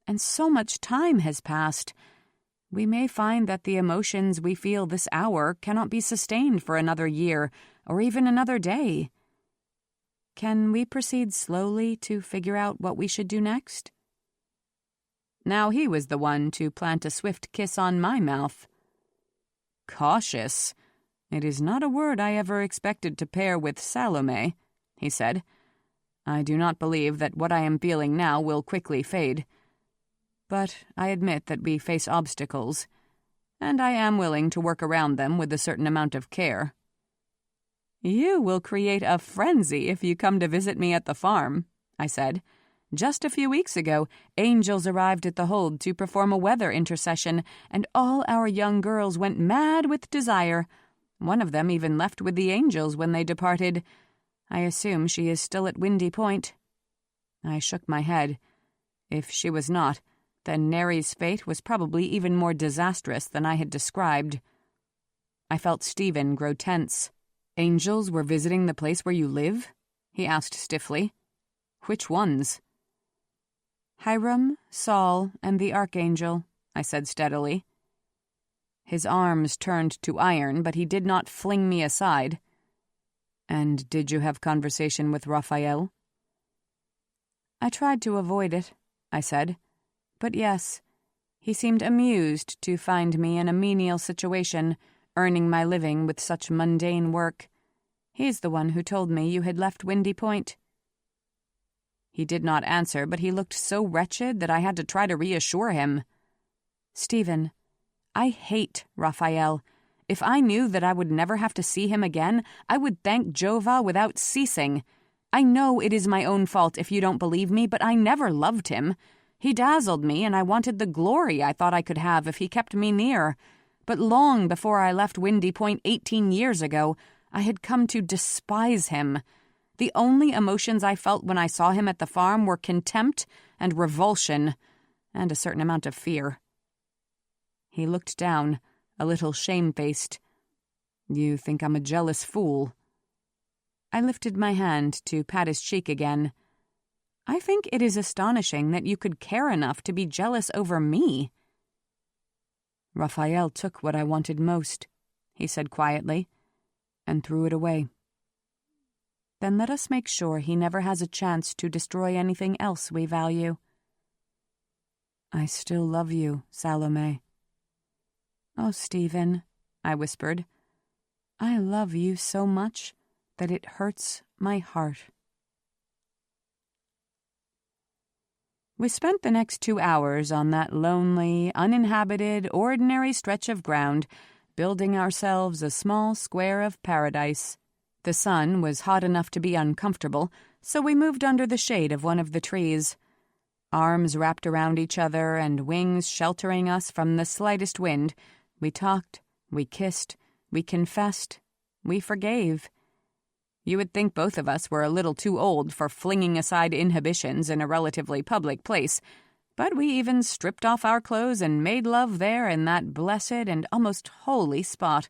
And so much time has passed. We may find that the emotions we feel this hour cannot be sustained for another year, or even another day. Can we proceed slowly to figure out what we should do next?" Now he was the one to plant a swift kiss on my mouth. "Cautious? It is not a word I ever expected to pair with Salome," he said. "I do not believe that what I am feeling now will quickly fade. But I admit that we face obstacles, and I am willing to work around them with a certain amount of care." "You will create a frenzy if you come to visit me at the farm," I said. "Just a few weeks ago, angels arrived at the hold to perform a weather intercession, and all our young girls went mad with desire. One of them even left with the angels when they departed. I assume she is still at Windy Point." I shook my head. If she was not, Then Neri's fate was probably even more disastrous than I had described. I felt Stephen grow tense. "Angels were visiting the place where you live?" he asked stiffly. "Which ones?" "Hiram, Saul, and the Archangel," I said steadily. His arms turned to iron, but he did not fling me aside. "And did you have conversation with Raphael?" "I tried to avoid it," I said. "But yes, he seemed amused to find me in a menial situation, earning my living with such mundane work. He's the one who told me you had left Windy Point." He did not answer, but he looked so wretched that I had to try to reassure him. "Stephen, I hate Raphael. If I knew that I would never have to see him again, I would thank Jehovah without ceasing. I know it is my own fault if you don't believe me, but I never loved him. He dazzled me, and I wanted the glory I thought I could have if he kept me near. But long before I left Windy Point 18 years ago, I had come to despise him. The only emotions I felt when I saw him at the farm were contempt and revulsion, and a certain amount of fear." He looked down, a little shamefaced. "You think I'm a jealous fool?" I lifted my hand to pat his cheek again. "I think it is astonishing that you could care enough to be jealous over me." "Raphael took what I wanted most," he said quietly, "and threw it away." "Then let us make sure he never has a chance to destroy anything else we value." "I still love you, Salome." "Oh, Stephen," I whispered, "I love you so much that it hurts my heart." We spent the next 2 hours on that lonely, uninhabited, ordinary stretch of ground, building ourselves a small square of paradise. The sun was hot enough to be uncomfortable, so we moved under the shade of one of the trees. Arms wrapped around each other and wings sheltering us from the slightest wind, we talked, we kissed, we confessed, we forgave. You would think both of us were a little too old for flinging aside inhibitions in a relatively public place, but we even stripped off our clothes and made love there in that blessed and almost holy spot.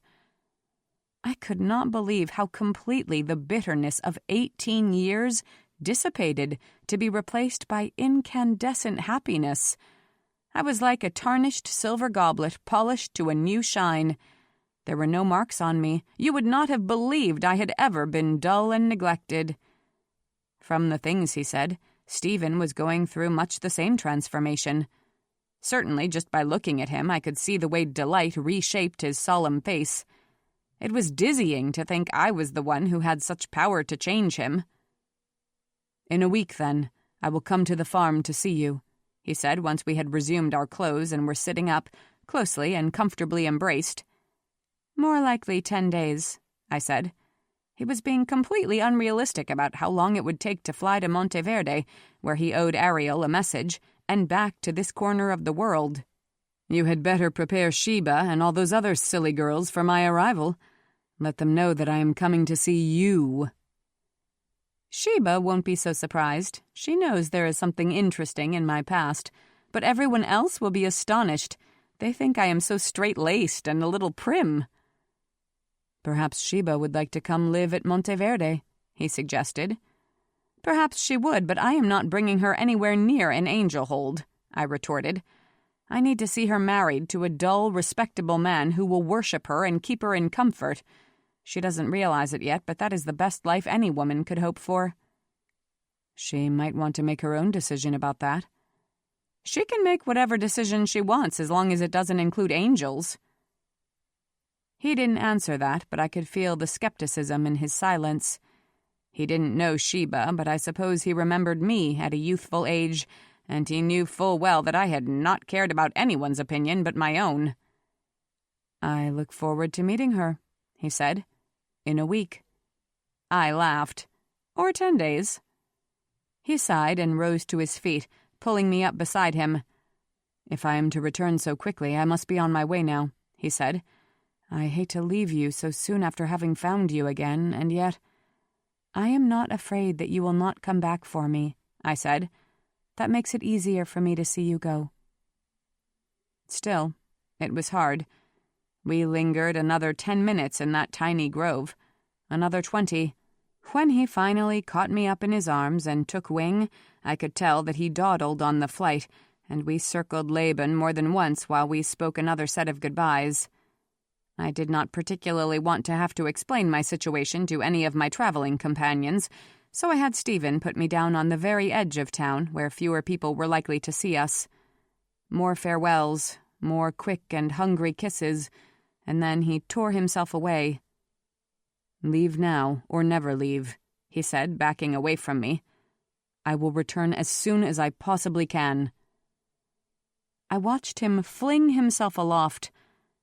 I could not believe how completely the bitterness of 18 years dissipated to be replaced by incandescent happiness. I was like a tarnished silver goblet polished to a new shine. There were no marks on me. You would not have believed I had ever been dull and neglected. From the things he said, Stephen was going through much the same transformation. Certainly, just by looking at him, I could see the way delight reshaped his solemn face. It was dizzying to think I was the one who had such power to change him. "In a week, then, I will come to the farm to see you," he said once we had resumed our clothes and were sitting up, closely and comfortably embraced. "More likely 10 days," I said. He was being completely unrealistic about how long it would take to fly to Monteverde, where he owed Ariel a message, and back to this corner of the world. "You had better prepare Sheba and all those other silly girls for my arrival. Let them know that I am coming to see you." "Sheba won't be so surprised. She knows there is something interesting in my past. But everyone else will be astonished. They think I am so straight-laced and a little prim." "Perhaps Sheba would like to come live at Monteverde," he suggested. "Perhaps she would, but I am not bringing her anywhere near an angel hold," I retorted. "I need to see her married to a dull, respectable man who will worship her and keep her in comfort. She doesn't realize it yet, but that is the best life any woman could hope for." "She might want to make her own decision about that." "She can make whatever decision she wants as long as it doesn't include angels." He didn't answer that, but I could feel the skepticism in his silence. He didn't know Sheba, but I suppose he remembered me at a youthful age, and he knew full well that I had not cared about anyone's opinion but my own. "I look forward to meeting her," he said. "In a week." I laughed. "Or 10 days." He sighed and rose to his feet, pulling me up beside him. "If I am to return so quickly, I must be on my way now," he said. "I hate to leave you so soon after having found you again, and yet—" "I am not afraid that you will not come back for me," I said. "That makes it easier for me to see you go." Still, it was hard. We lingered another 10 minutes in that tiny grove, another 20. When he finally caught me up in his arms and took wing, I could tell that he dawdled on the flight, and we circled Laban more than once while we spoke another set of goodbyes. I did not particularly want to have to explain my situation to any of my traveling companions, so I had Stephen put me down on the very edge of town where fewer people were likely to see us. More farewells, more quick and hungry kisses, and then he tore himself away. "Leave now, or never leave," he said, backing away from me. "I will return as soon as I possibly can." I watched him fling himself aloft.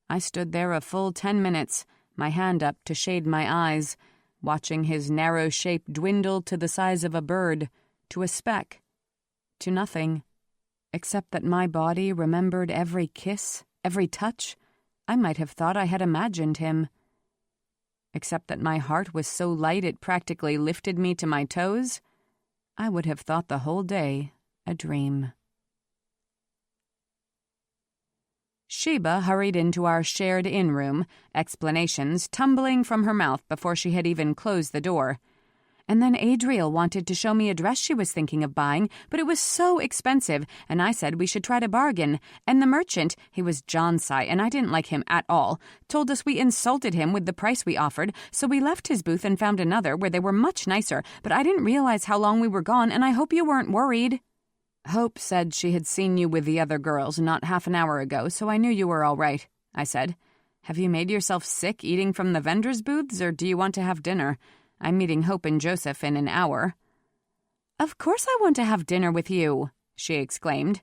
I stood there a full 10 minutes, my hand up to shade my eyes, watching his narrow shape dwindle to the size of a bird, to a speck, to nothing, except that my body remembered every kiss, every touch. I might have thought I had imagined him. Except that my heart was so light it practically lifted me to my toes, I would have thought the whole day a dream. Sheba hurried into our shared inn-room, explanations tumbling from her mouth before she had even closed the door. And then Adriel wanted to show me a dress she was thinking of buying, but it was so expensive, and I said we should try to bargain. And the merchant, he was Jalcie, and I didn't like him at all, told us we insulted him with the price we offered, so we left his booth and found another where they were much nicer, but I didn't realize how long we were gone, and I hope you weren't worried. Hope said she had seen you with the other girls not half an hour ago, so I knew you were all right, I said. Have you made yourself sick eating from the vendors' booths, or do you want to have dinner? I'm meeting Hope and Joseph in an hour. Of course I want to have dinner with you, she exclaimed.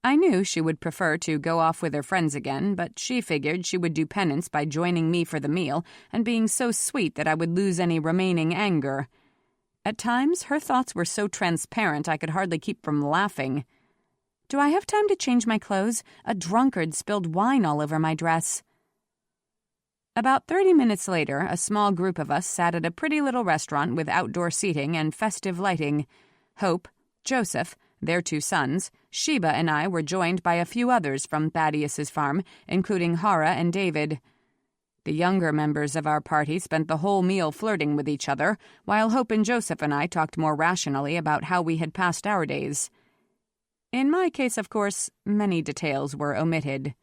I knew she would prefer to go off with her friends again, but she figured she would do penance by joining me for the meal and being so sweet that I would lose any remaining anger. At times, her thoughts were so transparent I could hardly keep from laughing. Do I have time to change my clothes? A drunkard spilled wine all over my dress. About 30 minutes later, a small group of us sat at a pretty little restaurant with outdoor seating and festive lighting. Hope, Joseph, their 2 sons, Sheba and I were joined by a few others from Thaddeus's farm, including Hara and David. The younger members of our party spent the whole meal flirting with each other, while Hope and Joseph and I talked more rationally about how we had passed our days. In my case, of course, many details were omitted.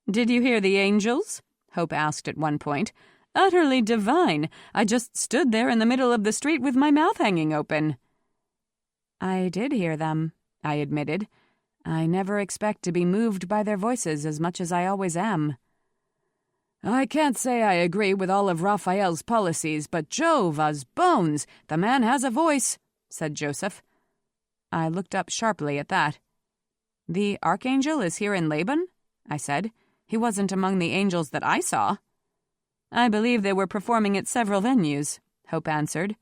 "Did you hear the angels?" Hope asked at one point. "Utterly divine. I just stood there in the middle of the street with my mouth hanging open." "I did hear them," I admitted. "I never expect to be moved by their voices as much as I always am." "I can't say I agree with all of Raphael's policies, but Jove-us bones, the man has a voice," said Joseph. I looked up sharply at that. "The archangel is here in Laban?" I said. "He wasn't among the angels that I saw." "I believe they were performing at several venues," Hope answered.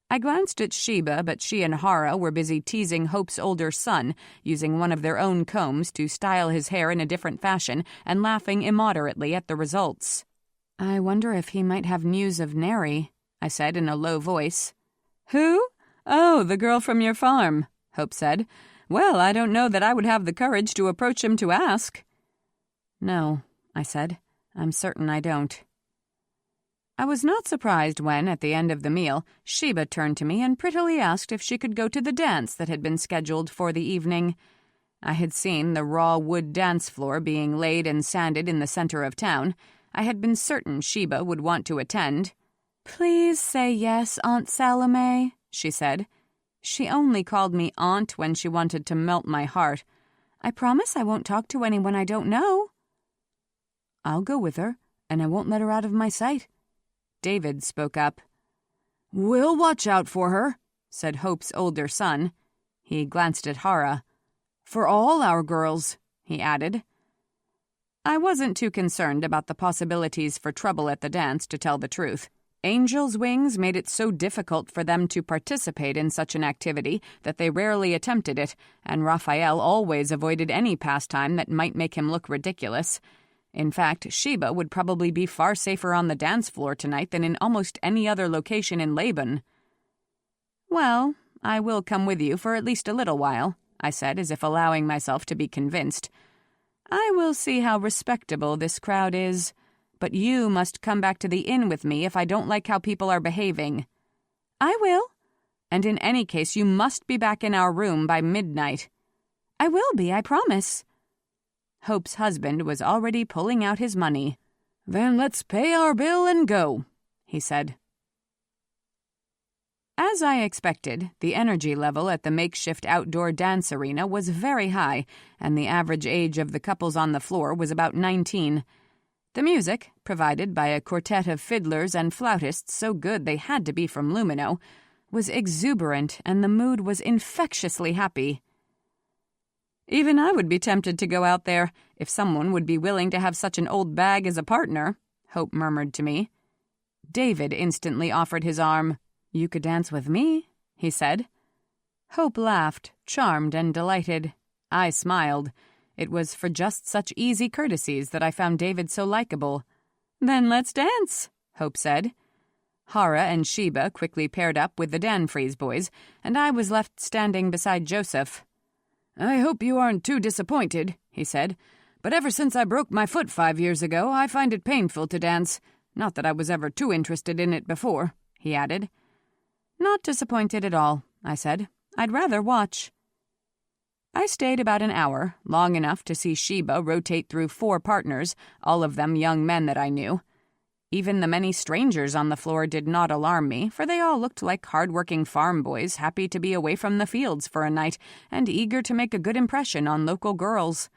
I glanced at Sheba, but she and Hara were busy teasing Hope's older son, using one of their own combs to style his hair in a different fashion and laughing immoderately at the results. "I wonder if he might have news of Neri," I said in a low voice. "Who? Oh, the girl from your farm," Hope said. "Well, I don't know that I would have the courage to approach him to ask." "No," I said. "I'm certain I don't." I was not surprised when, at the end of the meal, Sheba turned to me and prettily asked if she could go to the dance that had been scheduled for the evening. I had seen the raw wood dance floor being laid and sanded in the center of town. I had been certain Sheba would want to attend. "Please say yes, Aunt Salome," she said. She only called me Aunt when she wanted to melt my heart. "I promise I won't talk to anyone I don't know." "I'll go with her, and I won't let her out of my sight." David spoke up. "We'll watch out for her," said Hope's older son. He glanced at Hara. "For all our girls," he added. I wasn't too concerned about the possibilities for trouble at the dance, to tell the truth. Angels' wings made it so difficult for them to participate in such an activity that they rarely attempted it, and Raphael always avoided any pastime that might make him look ridiculous. In fact, Sheba would probably be far safer on the dance floor tonight than in almost any other location in Laban. "Well, I will come with you for at least a little while," I said, as if allowing myself to be convinced. I will see how respectable this crowd is, but you must come back to the inn with me if I don't like how people are behaving." "I will." "And in any case, you must be back in our room by midnight." "I will be, I promise." Hope's husband was already pulling out his money. "Then let's pay our bill and go," he said. As I expected, the energy level at the makeshift outdoor dance arena was very high, and the average age of the couples on the floor was about 19. The music, provided by a quartet of fiddlers and flautists so good they had to be from Lumino, was exuberant, and the mood was infectiously happy. "Even I would be tempted to go out there, if someone would be willing to have such an old bag as a partner," Hope murmured to me. David instantly offered his arm. "You could dance with me," he said. Hope laughed, charmed and delighted. I smiled. It was for just such easy courtesies that I found David so likable. "Then let's dance," Hope said. Hara and Sheba quickly paired up with the Danfries boys, and I was left standing beside Joseph. "I hope you aren't too disappointed," he said, "but ever since I broke my foot 5 years ago, I find it painful to dance. Not that I was ever too interested in it before," he added. "Not disappointed at all," I said. "I'd rather watch." I stayed about an hour, long enough to see Sheba rotate through 4 partners, all of them young men that I knew. Even the many strangers on the floor did not alarm me, for they all looked like hard-working farm boys happy to be away from the fields for a night and eager to make a good impression on local girls.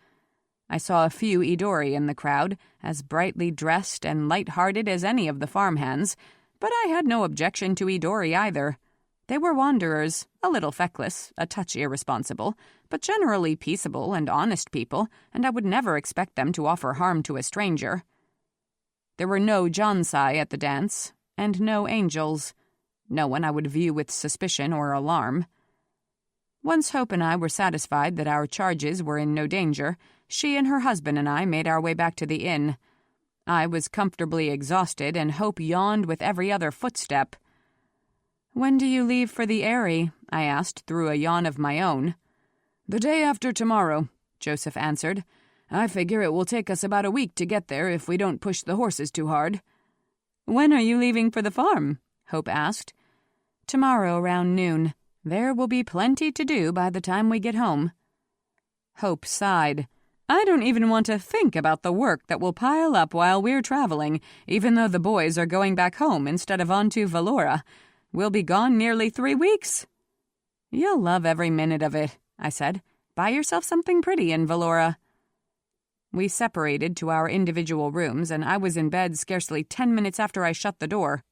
I saw a few Idori in the crowd, as brightly dressed and light-hearted as any of the farmhands, but I had no objection to Idori either. They were wanderers, a little feckless, a touch irresponsible, but generally peaceable and honest people, and I would never expect them to offer harm to a stranger. There were no Jalcie at the dance, and no angels. No one I would view with suspicion or alarm. Once Hope and I were satisfied that our charges were in no danger, she and her husband and I made our way back to the inn. I was comfortably exhausted, and Hope yawned with every other footstep. "When do you leave for the Eyrie?" I asked through a yawn of my own. "The day after tomorrow," Joseph answered. "I figure it will take us about a week to get there if we don't push the horses too hard." "When are you leaving for the farm?" Hope asked. "Tomorrow around noon. There will be plenty to do by the time we get home." Hope sighed. "I don't even want to think about the work that will pile up while we're traveling, even though the boys are going back home instead of on to Alora. We'll be gone nearly 3 weeks." "You'll love every minute of it," I said. "Buy yourself something pretty in Alora." We separated to our individual rooms, and I was in bed scarcely 10 minutes after I shut the door.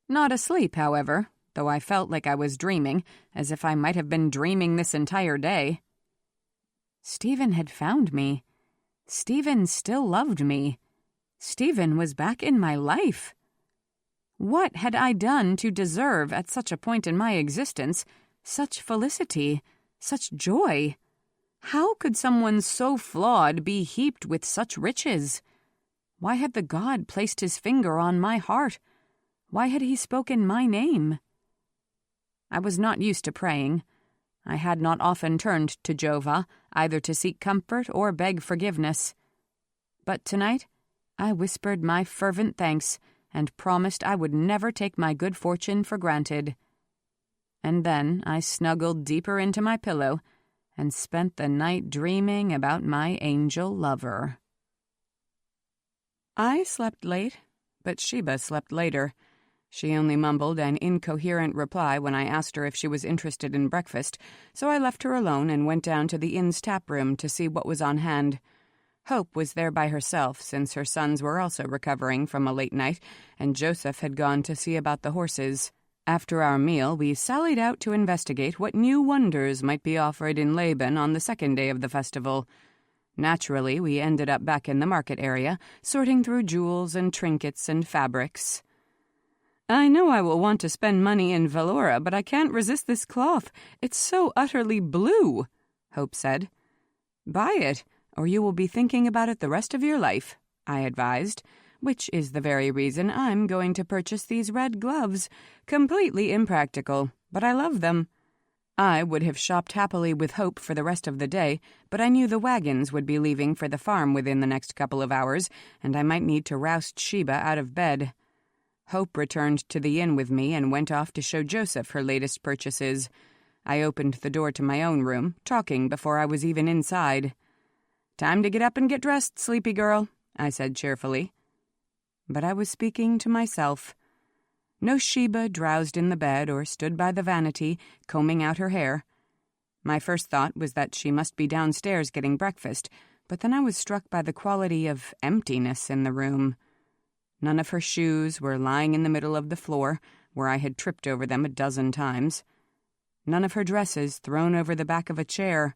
Not asleep, however, though I felt like I was dreaming, as if I might have been dreaming this entire day. Stephen had found me. Stephen still loved me. Stephen was back in my life. What had I done to deserve, at such a point in my existence, such felicity, such joy? How could someone so flawed be heaped with such riches? Why had the god placed his finger on my heart? Why had he spoken my name? I was not used to praying. I had not often turned to Jehovah, either to seek comfort or beg forgiveness. But tonight, I whispered my fervent thanks and promised I would never take my good fortune for granted. And then I snuggled deeper into my pillow and spent the night dreaming about my angel lover. I slept late, but Sheba slept later. She only mumbled an incoherent reply when I asked her if she was interested in breakfast, so I left her alone and went down to the inn's tap room to see what was on hand. Hope was there by herself, since her sons were also recovering from a late night, and Joseph had gone to see about the horses. After our meal, we sallied out to investigate what new wonders might be offered in Laban on the second day of the festival. Naturally, we ended up back in the market area, sorting through jewels and trinkets and fabrics. "I know I will want to spend money in Alora, but I can't resist this cloth. It's so utterly blue," Hope said. "Buy it, or you will be thinking about it the rest of your life," I advised, which is the very reason I'm going to purchase these red gloves. Completely impractical, but I love them. I would have shopped happily with Hope for the rest of the day, but I knew the wagons would be leaving for the farm within the next couple of hours, and I might need to roust Sheba out of bed. Hope returned to the inn with me and went off to show Joseph her latest purchases. I opened the door to my own room, talking before I was even inside. "Time to get up and get dressed, sleepy girl," I said cheerfully. But I was speaking to myself. No Sheba drowsed in the bed or stood by the vanity, combing out her hair. My first thought was that she must be downstairs getting breakfast, but then I was struck by the quality of emptiness in the room. None of her shoes were lying in the middle of the floor, where I had tripped over them a dozen times. None of her dresses thrown over the back of a chair.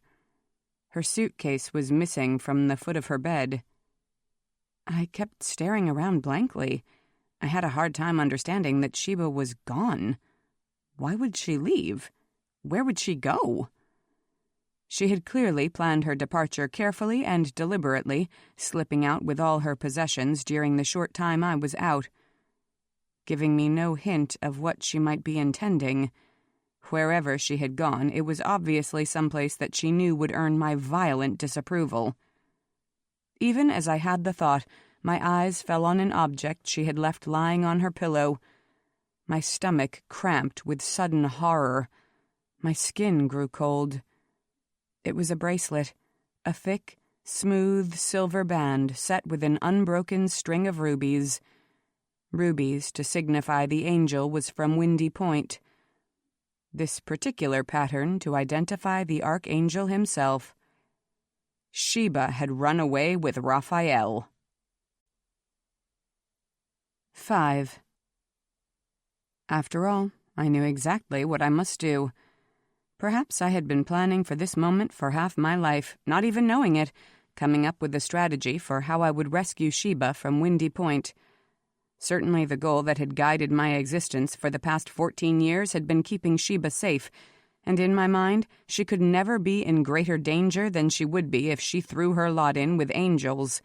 Her suitcase was missing from the foot of her bed. I kept staring around blankly. I had a hard time understanding that Sheba was gone. Why would she leave? Where would she go? She had clearly planned her departure carefully and deliberately, slipping out with all her possessions during the short time I was out, giving me no hint of what she might be intending. Wherever she had gone, it was obviously someplace that she knew would earn my violent disapproval. Even as I had the thought, my eyes fell on an object she had left lying on her pillow. My stomach cramped with sudden horror. My skin grew cold. It was a bracelet, a thick, smooth silver band set with an unbroken string of rubies. Rubies to signify the angel was from Windy Point. This particular pattern to identify the archangel himself. Sheba had run away with Raphael. 5. After all, I knew exactly what I must do. Perhaps I had been planning for this moment for half my life, not even knowing it, coming up with a strategy for how I would rescue Sheba from Windy Point. Certainly the goal that had guided my existence for the past 14 years had been keeping Sheba safe, and in my mind, she could never be in greater danger than she would be if she threw her lot in with angels.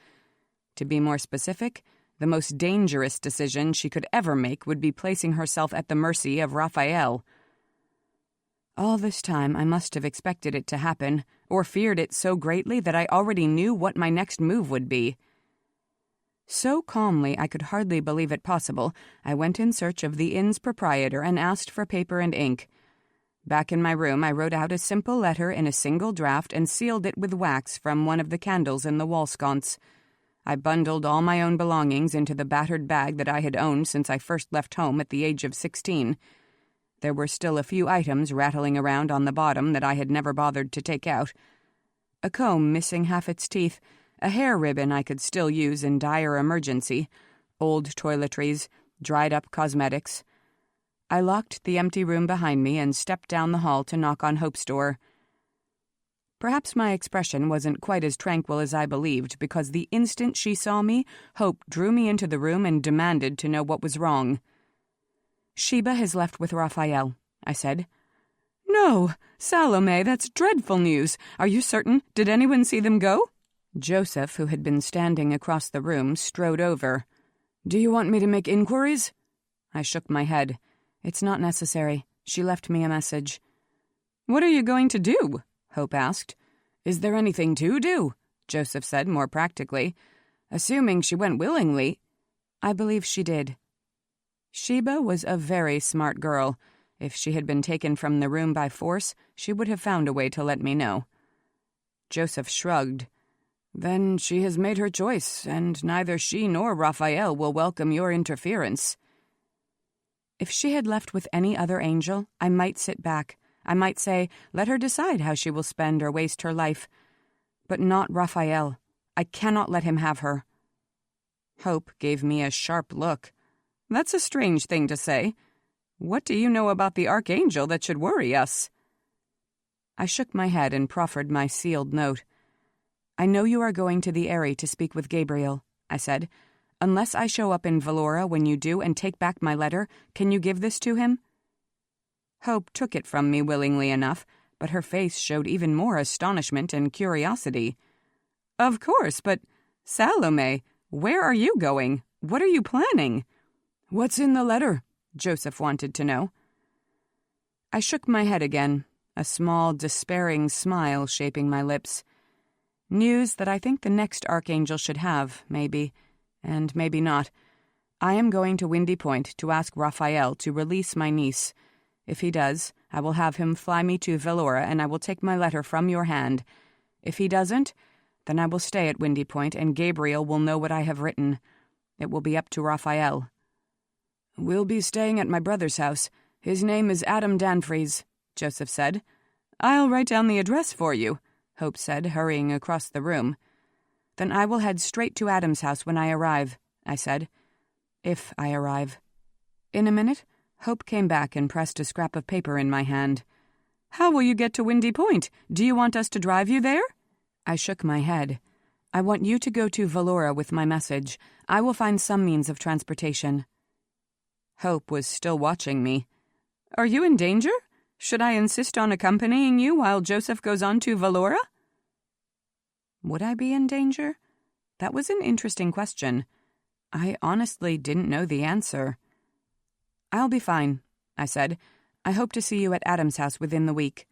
To be more specific, the most dangerous decision she could ever make would be placing herself at the mercy of Raphael. All this time I must have expected it to happen, or feared it so greatly that I already knew what my next move would be. So calmly I could hardly believe it possible, I went in search of the inn's proprietor and asked for paper and ink. Back in my room I wrote out a simple letter in a single draft and sealed it with wax from one of the candles in the wall sconce. I bundled all my own belongings into the battered bag that I had owned since I first left home at the age of 16. There were still a few items rattling around on the bottom that I had never bothered to take out. A comb missing half its teeth, a hair ribbon I could still use in dire emergency, old toiletries, dried-up cosmetics. I locked the empty room behind me and stepped down the hall to knock on Hope's door. Perhaps my expression wasn't quite as tranquil as I believed, because the instant she saw me, Hope drew me into the room and demanded to know what was wrong. "Sheba has left with Raphael," I said. "No, Salome, that's dreadful news. Are you certain? Did anyone see them go?" Joseph, who had been standing across the room, strode over. "Do you want me to make inquiries?" I shook my head. "It's not necessary. She left me a message." "What are you going to do?" Hope asked. "Is there anything to do?" Joseph said more practically. "Assuming she went willingly." "I believe she did." Sheba was a very smart girl. If she had been taken from the room by force, she would have found a way to let me know. Joseph shrugged. "Then she has made her choice, and neither she nor Raphael will welcome your interference." If she had left with any other angel, I might sit back. I might say, let her decide how she will spend or waste her life. But not Raphael. I cannot let him have her. Hope gave me a sharp look. "That's a strange thing to say. What do you know about the archangel that should worry us?" I shook my head and proffered my sealed note. "I know you are going to the Eyrie to speak with Gabriel," I said. "Unless I show up in Valora when you do and take back my letter, can you give this to him?" Hope took it from me willingly enough, but her face showed even more astonishment and curiosity. "Of course, but Salome, where are you going? What are you planning?" "What's in the letter?" Joseph wanted to know. I shook my head again. a small, despairing smile shaping my lips. News that I think the next archangel should have, maybe, and maybe not. I am going to Windy Point to ask Raphael to release my niece. If he does, I will have him fly me to Alora, and I will take my letter from your hand. If he doesn't, then I will stay at Windy Point, and Gabriel will know what I have written. It will be up to Raphael. "We'll be staying at my brother's house. His name is Adam Danfries," Joseph said. "I'll write down the address for you," Hope said, hurrying across the room. "Then I will head straight to Adam's house when I arrive," I said. "If I arrive." In a minute, Hope came back and pressed a scrap of paper in my hand. "How will you get to Windy Point? Do you want us to drive you there?" I shook my head. "I want you to go to Alora with my message. I will find some means of transportation." Hope was still watching me. "Are you in danger? Should I insist on accompanying you while Joseph goes on to Alora?" Would I be in danger? That was an interesting question. I honestly didn't know the answer. "I'll be fine," I said. "I hope to see you at Adam's house within the week."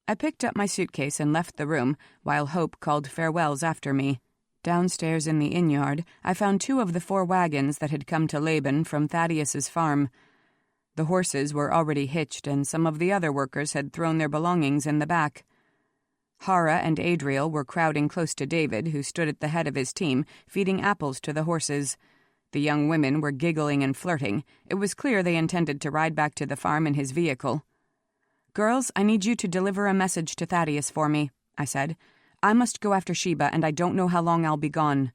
I picked up my suitcase and left the room, while Hope called farewells after me. Downstairs in the inn-yard, I found 2 of the 4 wagons that had come to Laban from Thaddeus's farm. The horses were already hitched, and some of the other workers had thrown their belongings in the back. Hara and Adriel were crowding close to David, who stood at the head of his team, feeding apples to the horses. The young women were giggling and flirting. It was clear they intended to ride back to the farm in his vehicle. "Girls, I need you to deliver a message to Thaddeus for me," I said. "I must go after Sheba, and I don't know how long I'll be gone."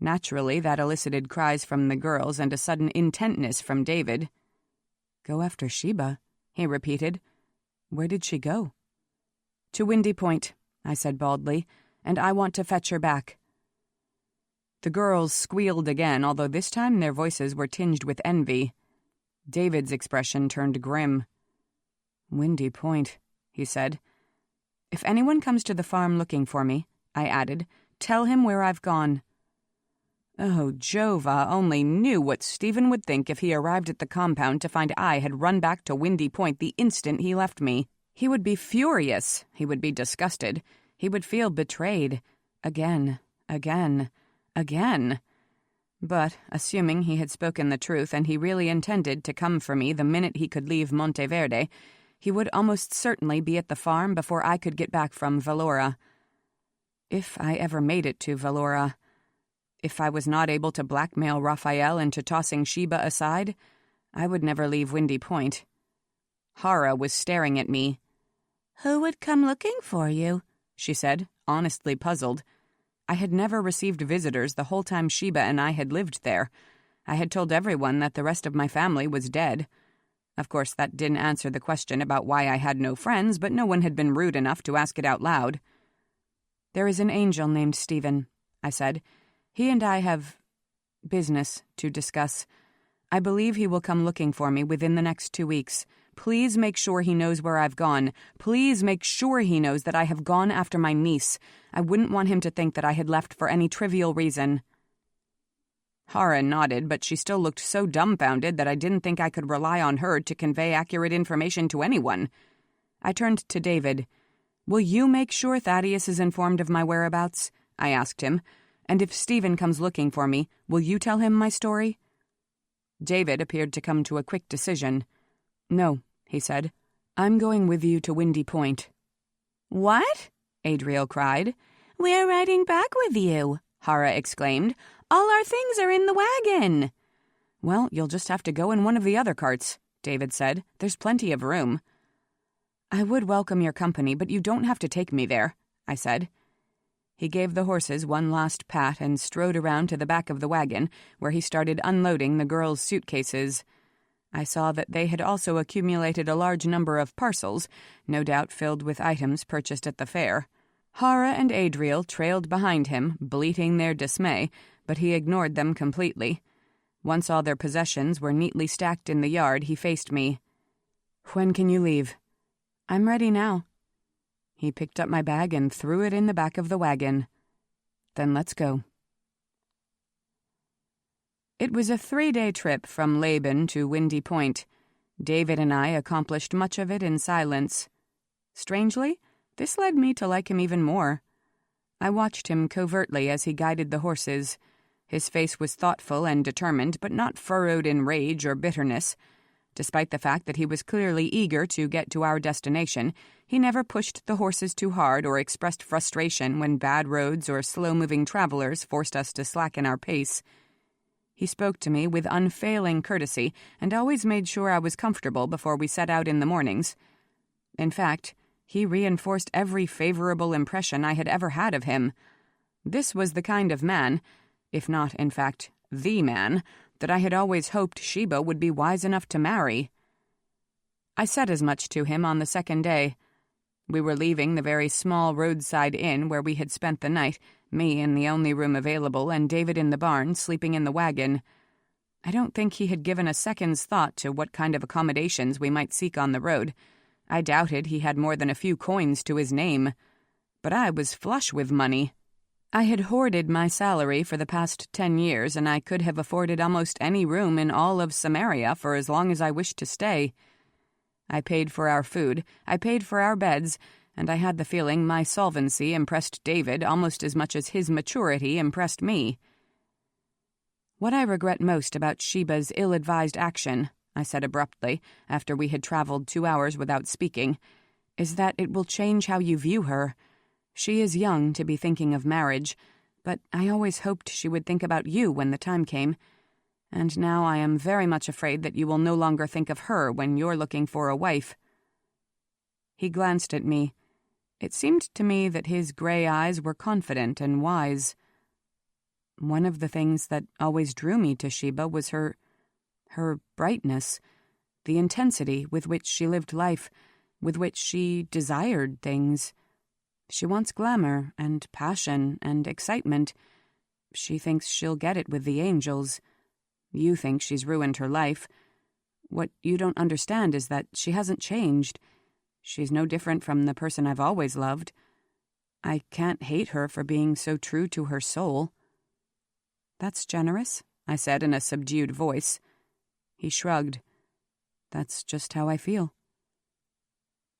Naturally, that elicited cries from the girls and a sudden intentness from David. "Go after Sheba," he repeated. "Where did she go?" "To Windy Point," I said baldly, "and I want to fetch her back." The girls squealed again, although this time their voices were tinged with envy. David's expression turned grim. "Windy Point," he said. "If anyone comes to the farm looking for me," I added, "tell him where I've gone." Oh, Jova only knew what Stephen would think if he arrived at the compound to find I had run back to Windy Point the instant he left me. He would be furious. He would be disgusted. He would feel betrayed. Again. But, assuming he had spoken the truth and he really intended to come for me the minute he could leave Monteverde, he would almost certainly be at the farm before I could get back from Alora. If I ever made it to Alora. If I was not able to blackmail Raphael into tossing Sheba aside, I would never leave Windy Point. Hara was staring at me. "Who would come looking for you?" she said, honestly puzzled. I had never received visitors the whole time Sheba and I had lived there. I had told everyone that the rest of my family was dead. Of course, that didn't answer the question about why I had no friends, but no one had been rude enough to ask it out loud. "There is an angel named Stephen," I said. "He and I have business to discuss. I believe he will come looking for me within the next 2 weeks. Please make sure he knows where I've gone. Please make sure he knows that I have gone after my niece. I wouldn't want him to think that I had left for any trivial reason." Hara nodded, but she still looked so dumbfounded that I didn't think I could rely on her to convey accurate information to anyone. I turned to David. "Will you make sure Thaddeus is informed of my whereabouts?" I asked him. "And if Stephen comes looking for me, will you tell him my story?" David appeared to come to a quick decision. "No," he said. "I'm going with you to Windy Point." "What?" Adriel cried. "We're riding back with you," Hara exclaimed. "All our things are in the wagon." "Well, you'll just have to go in one of the other carts," David said. "There's plenty of room." "I would welcome your company, but you don't have to take me there," I said. He gave the horses one last pat and strode around to the back of the wagon, where he started unloading the girls' suitcases. I saw that they had also accumulated a large number of parcels, no doubt filled with items purchased at the fair. Hara and Adriel trailed behind him, bleating their dismay, but he ignored them completely. Once all their possessions were neatly stacked in the yard, he faced me. "When can you leave?" "I'm ready now." He picked up my bag and threw it in the back of the wagon. "Then let's go." It was a 3-day trip from Laban to Windy Point. David and I accomplished much of it in silence. Strangely, this led me to like him even more. I watched him covertly as he guided the horses. His face was thoughtful and determined, but not furrowed in rage or bitterness. Despite the fact that he was clearly eager to get to our destination, he never pushed the horses too hard or expressed frustration when bad roads or slow-moving travelers forced us to slacken our pace. He spoke to me with unfailing courtesy and always made sure I was comfortable before we set out in the mornings. In fact, he reinforced every favorable impression I had ever had of him. This was the kind of man, if not, in fact, the man, that I had always hoped Sheba would be wise enough to marry. I said as much to him on the second day. We were leaving the very small roadside inn where we had spent the night, me in the only room available and David in the barn, sleeping in the wagon. I don't think he had given a second's thought to what kind of accommodations we might seek on the road. I doubted he had more than a few coins to his name. But I was flush with money. I had hoarded my salary for the past 10 years, and I could have afforded almost any room in all of Samaria for as long as I wished to stay. I paid for our food, I paid for our beds, and I had the feeling my solvency impressed David almost as much as his maturity impressed me. "What I regret most about Sheba's ill-advised action," I said abruptly, after we had traveled 2 hours without speaking, "is that it will change how you view her. She is young to be thinking of marriage, but I always hoped she would think about you when the time came, and now I am very much afraid that you will no longer think of her when you're looking for a wife." He glanced at me. It seemed to me that his gray eyes were confident and wise. One of the things that always drew me to Sheba was her brightness, the intensity with which she lived life, with which she desired things. She wants glamour and passion and excitement. She thinks she'll get it with the angels. You think she's ruined her life. What you don't understand is that she hasn't changed. She's no different from the person I've always loved. I can't hate her for being so true to her soul." "That's generous," I said in a subdued voice. He shrugged. "That's just how I feel."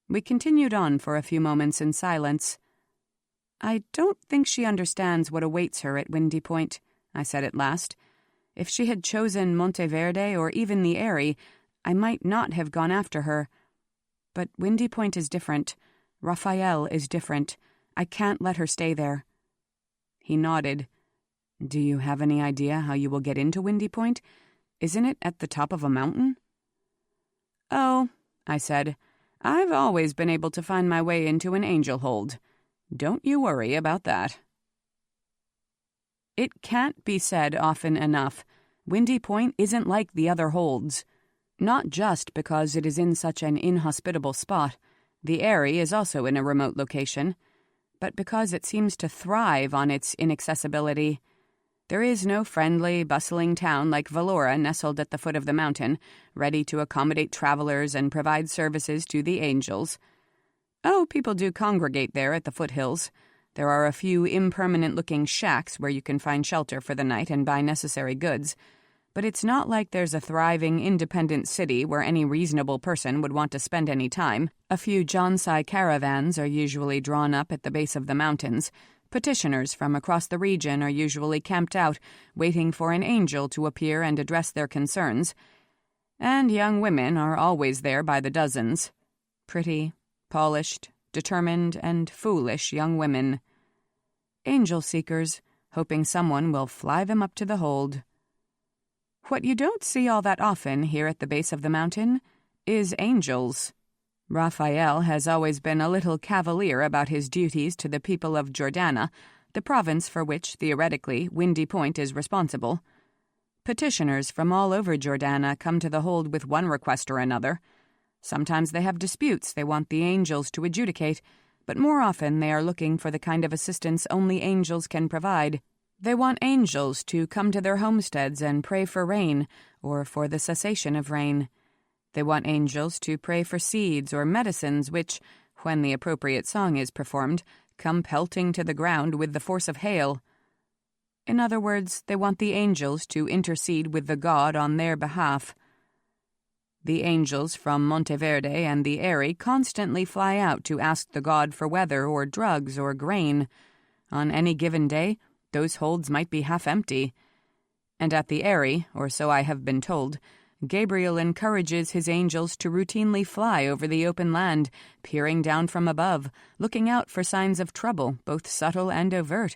We continued on for a few moments in silence. "I don't think she understands what awaits her at Windy Point," I said at last. "If she had chosen Monteverde or even the Eyrie, I might not have gone after her. But Windy Point is different. Raphael is different. I can't let her stay there." He nodded. "Do you have any idea how you will get into Windy Point? Isn't it at the top of a mountain?" "Oh," I said, "I've always been able to find my way into an angel hold. Don't you worry about that." It can't be said often enough. Windy Point isn't like the other holds. Not just because it is in such an inhospitable spot. The Eyrie is also in a remote location. But because it seems to thrive on its inaccessibility. There is no friendly, bustling town like Alora nestled at the foot of the mountain, ready to accommodate travelers and provide services to the angels. Oh, people do congregate there at the foothills. There are a few impermanent-looking shacks where you can find shelter for the night and buy necessary goods. But it's not like there's a thriving, independent city where any reasonable person would want to spend any time. A few Jalcie caravans are usually drawn up at the base of the mountains. Petitioners from across the region are usually camped out, waiting for an angel to appear and address their concerns. And young women are always there by the dozens. Pretty, polished, determined, and foolish young women. Angel seekers, hoping someone will fly them up to the hold. What you don't see all that often here at the base of the mountain is angels. Raphael has always been a little cavalier about his duties to the people of Jordana, the province for which, theoretically, Windy Point is responsible. Petitioners from all over Jordana come to the hold with one request or another. Sometimes they have disputes they want the angels to adjudicate, but more often they are looking for the kind of assistance only angels can provide. They want angels to come to their homesteads and pray for rain, or for the cessation of rain. They want angels to pray for seeds or medicines which, when the appropriate song is performed, come pelting to the ground with the force of hail. In other words, they want the angels to intercede with the god on their behalf. The angels from Monteverde and the Eyrie constantly fly out to ask the god for weather or drugs or grain. On any given day, those holds might be half empty. And at the Eyrie, or so I have been told, Gabriel encourages his angels to routinely fly over the open land, peering down from above, looking out for signs of trouble, both subtle and overt.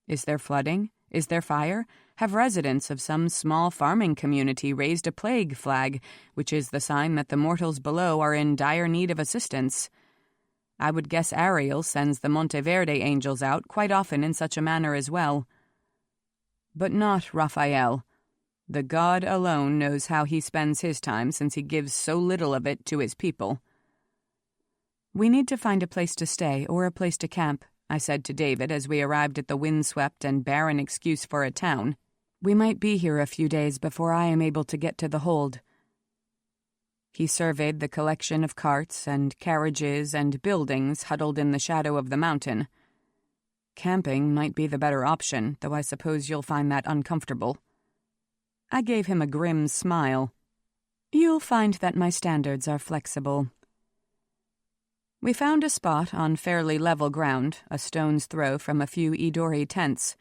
Is there flooding? Is there fire? Have residents of some small farming community raised a plague flag, which is the sign that the mortals below are in dire need of assistance? I would guess Ariel sends the Monteverde angels out quite often in such a manner as well. But not Raphael. The god alone knows how he spends his time, since he gives so little of it to his people. "We need to find a place to stay or a place to camp," I said to David as we arrived at the windswept and barren excuse for a town. "We might be here a few days before I am able to get to the hold." He surveyed the collection of carts and carriages and buildings huddled in the shadow of the mountain. "Camping might be the better option, though I suppose you'll find that uncomfortable." I gave him a grim smile. "You'll find that my standards are flexible." We found a spot on fairly level ground, a stone's throw from a few Idori tents.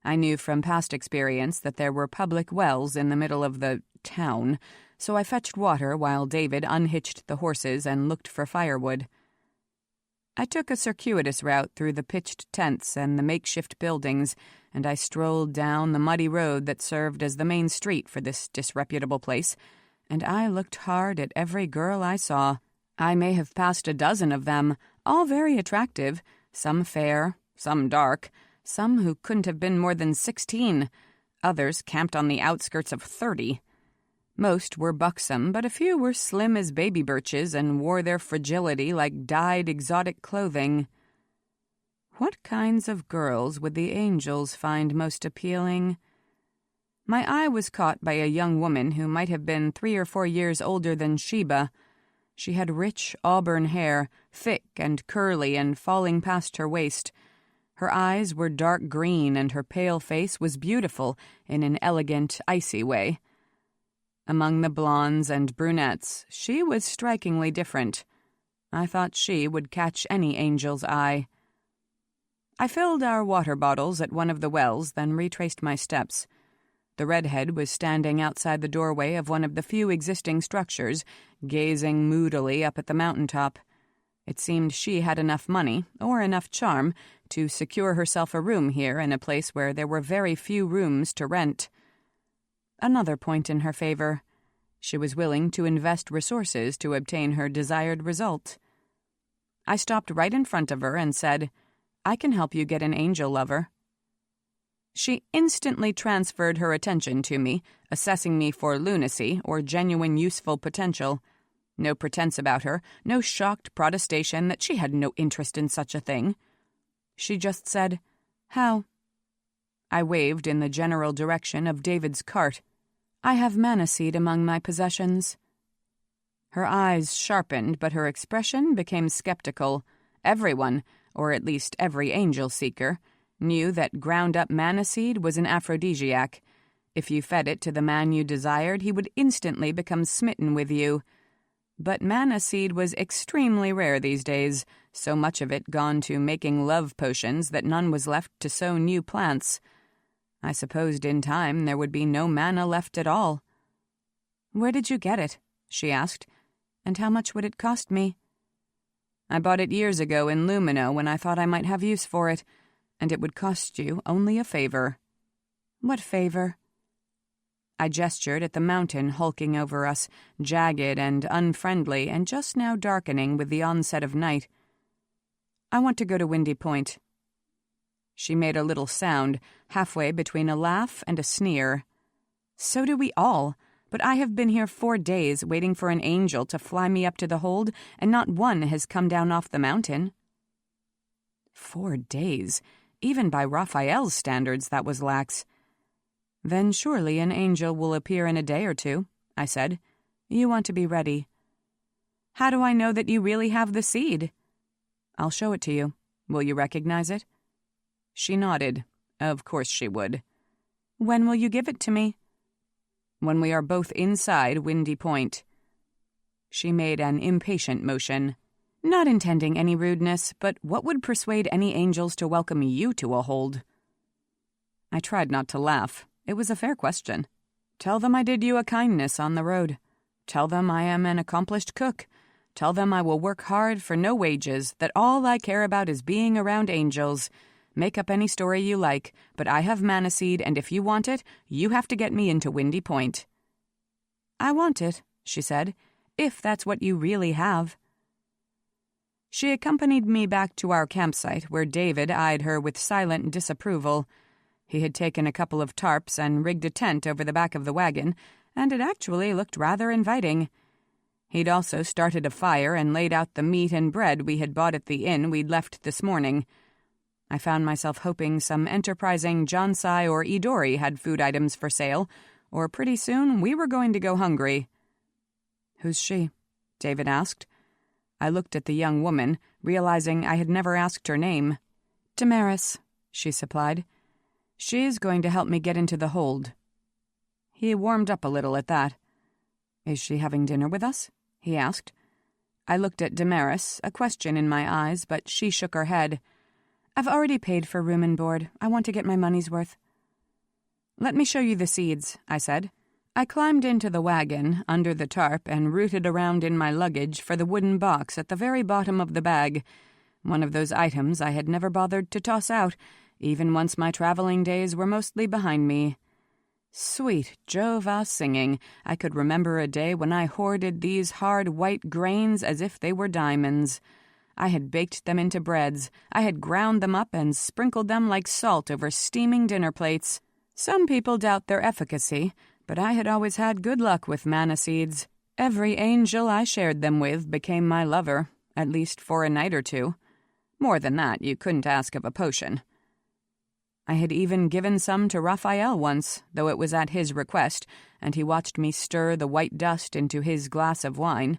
I knew from past experience that there were public wells in the middle of the town, so I fetched water while David unhitched the horses and looked for firewood. I took a circuitous route through the pitched tents and the makeshift buildings, and I strolled down the muddy road that served as the main street for this disreputable place, and I looked hard at every girl I saw. I may have passed a dozen of them, all very attractive, some fair, some dark, some who couldn't have been more than 16, others camped on the outskirts of 30. Most were buxom, but a few were slim as baby birches and wore their fragility like dyed exotic clothing. What kinds of girls would the angels find most appealing? My eye was caught by a young woman who might have been 3 or 4 years older than Sheba. She had rich auburn hair, thick and curly and falling past her waist. Her eyes were dark green and her pale face was beautiful in an elegant, icy way. Among the blondes and brunettes, she was strikingly different. I thought she would catch any angel's eye. I filled our water bottles at one of the wells, then retraced my steps. The redhead was standing outside the doorway of one of the few existing structures, gazing moodily up at the mountaintop. It seemed she had enough money, or enough charm, to secure herself a room here in a place where there were very few rooms to rent. Another point in her favor. She was willing to invest resources to obtain her desired result. I stopped right in front of her and said, "I can help you get an angel lover." She instantly transferred her attention to me, assessing me for lunacy or genuine useful potential. No pretense about her, no shocked protestation that she had no interest in such a thing. She just said, "How?" I waved in the general direction of David's cart. "I have mana seed among my possessions." Her eyes sharpened, but her expression became skeptical. Everyone, or at least every angel seeker, knew that ground-up mana seed was an aphrodisiac. If you fed it to the man you desired, he would instantly become smitten with you. But mana seed was extremely rare these days, so much of it gone to making love potions that none was left to sow new plants. I supposed in time there would be no mana left at all. "Where did you get it?" she asked. "And how much would it cost me?" "I bought it years ago in Lumino when I thought I might have use for it, and it would cost you only a favor." "What favor?" I gestured at the mountain hulking over us, jagged and unfriendly and just now darkening with the onset of night. "I want to go to Windy Point." She made a little sound, halfway between a laugh and a sneer. "So do we all, but I have been here 4 days waiting for an angel to fly me up to the hold, and not one has come down off the mountain." 4 days? Even by Raphael's standards, that was lax. "Then surely an angel will appear in a day or 2, I said. "You want to be ready." "How do I know that you really have the seed?" "I'll show it to you. Will you recognize it?" She nodded. Of course she would. "When will you give it to me?" "When we are both inside Windy Point." She made an impatient motion. Not intending any rudeness, but what would persuade any angels to welcome you to a hold? I tried not to laugh. It was a fair question. Tell them I did you a kindness on the road. Tell them I am an accomplished cook. Tell them I will work hard for no wages, that all I care about is being around angels. Make up any story you like, but I have mana seed, and if you want it, you have to get me into Windy Point. I want it, she said, if that's what you really have. She accompanied me back to our campsite, where David eyed her with silent disapproval. He had taken a couple of tarps and rigged a tent over the back of the wagon, and it actually looked rather inviting. He'd also started a fire and laid out the meat and bread we had bought at the inn we'd left this morning. I found myself hoping some enterprising Jalcie or Idori had food items for sale, or pretty soon we were going to go hungry. "Who's she?" David asked. I looked at the young woman, realizing I had never asked her name. "Damaris," she supplied. "She's going to help me get into the hold." He warmed up a little at that. "Is she having dinner with us?" he asked. I looked at Damaris, a question in my eyes, but she shook her head. "I've already paid for room and board. I want to get my money's worth." "Let me show you the seeds," I said. I climbed into the wagon, under the tarp, and rooted around in my luggage for the wooden box at the very bottom of the bag, one of those items I had never bothered to toss out, even once my traveling days were mostly behind me. Sweet Jova singing, I could remember a day when I hoarded these hard white grains as if they were diamonds. I had baked them into breads. I had ground them up and sprinkled them like salt over steaming dinner plates. Some people doubt their efficacy, but I had always had good luck with mana seeds. Every angel I shared them with became my lover, at least for a night or two. More than that, you couldn't ask of a potion. I had even given some to Raphael once, though it was at his request, and he watched me stir the white dust into his glass of wine.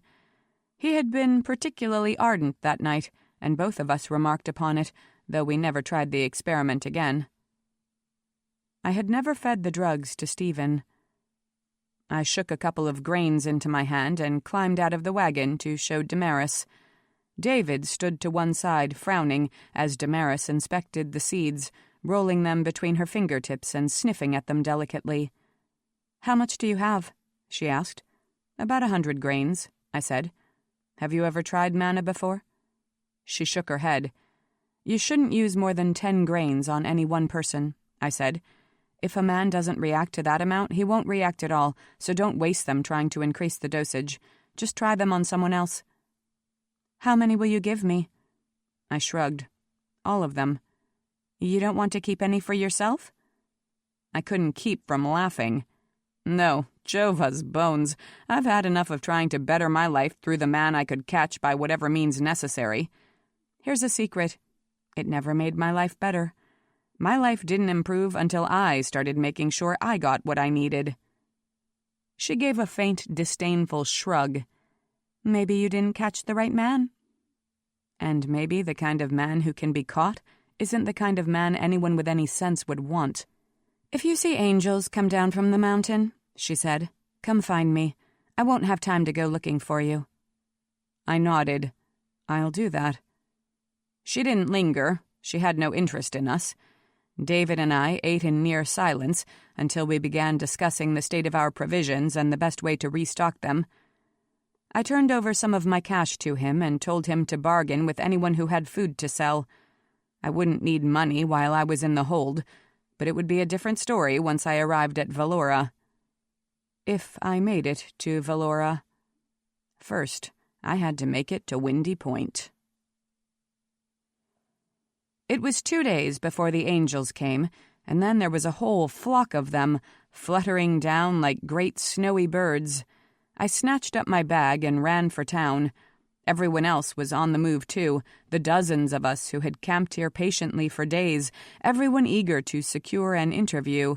He had been particularly ardent that night, and both of us remarked upon it, though we never tried the experiment again. I had never fed the drugs to Stephen. I shook a couple of grains into my hand and climbed out of the wagon to show Damaris. David stood to one side, frowning, as Damaris inspected the seeds, rolling them between her fingertips and sniffing at them delicately. "How much do you have?" she asked. "About 100 grains," I said. "Have you ever tried mana before?" She shook her head. "You shouldn't use more than 10 grains on any one person," I said. "If a man doesn't react to that amount, he won't react at all, so don't waste them trying to increase the dosage. Just try them on someone else." "How many will you give me?" I shrugged. "All of them." "You don't want to keep any for yourself?" I couldn't keep from laughing. "No, Jova's bones. I've had enough of trying to better my life through the man I could catch by whatever means necessary. Here's a secret. It never made my life better. My life didn't improve until I started making sure I got what I needed." She gave a faint, disdainful shrug. "Maybe you didn't catch the right man." "And maybe the kind of man who can be caught isn't the kind of man anyone with any sense would want." "If you see angels come down from the mountain," she said, "come find me. I won't have time to go looking for you." I nodded. "I'll do that." She didn't linger. She had no interest in us. David and I ate in near silence until we began discussing the state of our provisions and the best way to restock them. I turned over some of my cash to him and told him to bargain with anyone who had food to sell. I wouldn't need money while I was in the hold, but it would be a different story once I arrived at Alora. If I made it to Alora. First, I had to make it to Windy Point. It was 2 days before the angels came, and then there was a whole flock of them, fluttering down like great snowy birds. I snatched up my bag and ran for town. Everyone else was on the move, too, the dozens of us who had camped here patiently for days, everyone eager to secure an interview.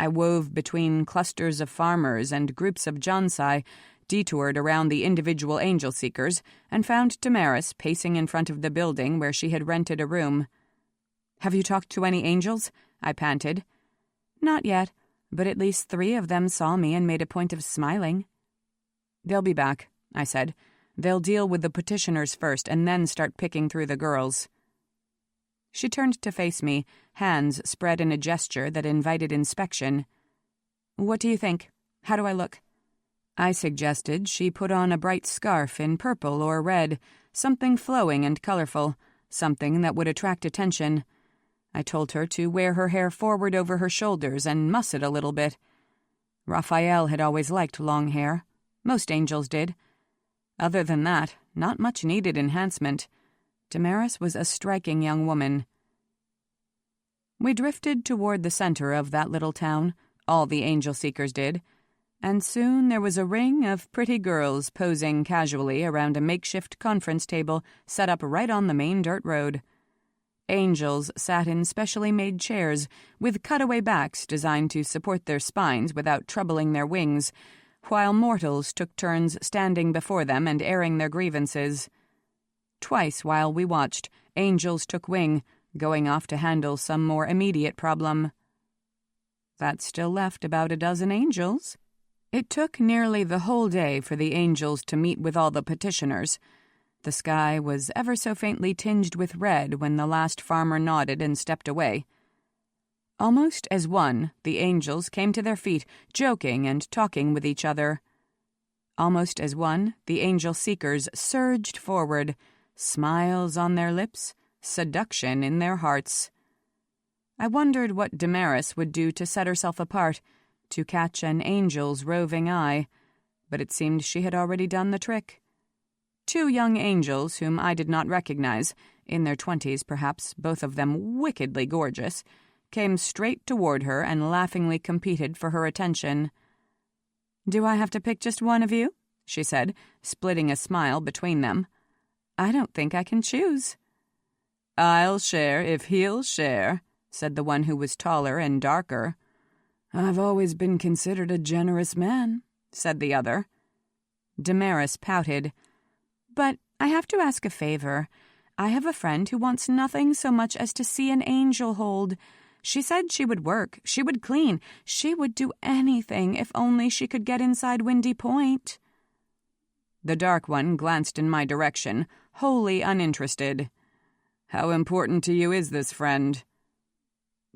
I wove between clusters of farmers and groups of Jalcie, detoured around the individual angel seekers, and found Damaris pacing in front of the building where she had rented a room. "Have you talked to any angels?" I panted. "Not yet, but at least 3 of them saw me and made a point of smiling." "They'll be back," I said. "They'll deal with the petitioners first and then start picking through the girls." She turned to face me, hands spread in a gesture that invited inspection. "What do you think? How do I look?" I suggested she put on a bright scarf in purple or red, something flowing and colorful, something that would attract attention. I told her to wear her hair forward over her shoulders and muss it a little bit. Raphael had always liked long hair. Most angels did. Other than that, not much needed enhancement. Damaris was a striking young woman. We drifted toward the center of that little town, all the angel seekers did, and soon there was a ring of pretty girls posing casually around a makeshift conference table set up right on the main dirt road. Angels sat in specially made chairs with cutaway backs designed to support their spines without troubling their wings, while mortals took turns standing before them and airing their grievances. Twice while we watched, angels took wing, going off to handle some more immediate problem. That still left about a dozen angels. It took nearly the whole day for the angels to meet with all the petitioners. The sky was ever so faintly tinged with red when the last farmer nodded and stepped away. Almost as one, the angels came to their feet, joking and talking with each other. Almost as one, the angel seekers surged forward, smiles on their lips, seduction in their hearts. I wondered what Damaris would do to set herself apart, to catch an angel's roving eye, but it seemed she had already done the trick. Two young angels whom I did not recognize, in their 20s perhaps, both of them wickedly gorgeous, came straight toward her and laughingly competed for her attention. "Do I have to pick just one of you?" she said, splitting a smile between them. "I don't think I can choose." "I'll share if he'll share," said the one who was taller and darker. "I've always been considered a generous man," said the other. Damaris pouted. "But I have to ask a favor. I have a friend who wants nothing so much as to see an angel hold. She said she would work, she would clean, she would do anything if only she could get inside Windy Point." The dark one glanced in my direction, wholly uninterested. "How important to you is this friend?"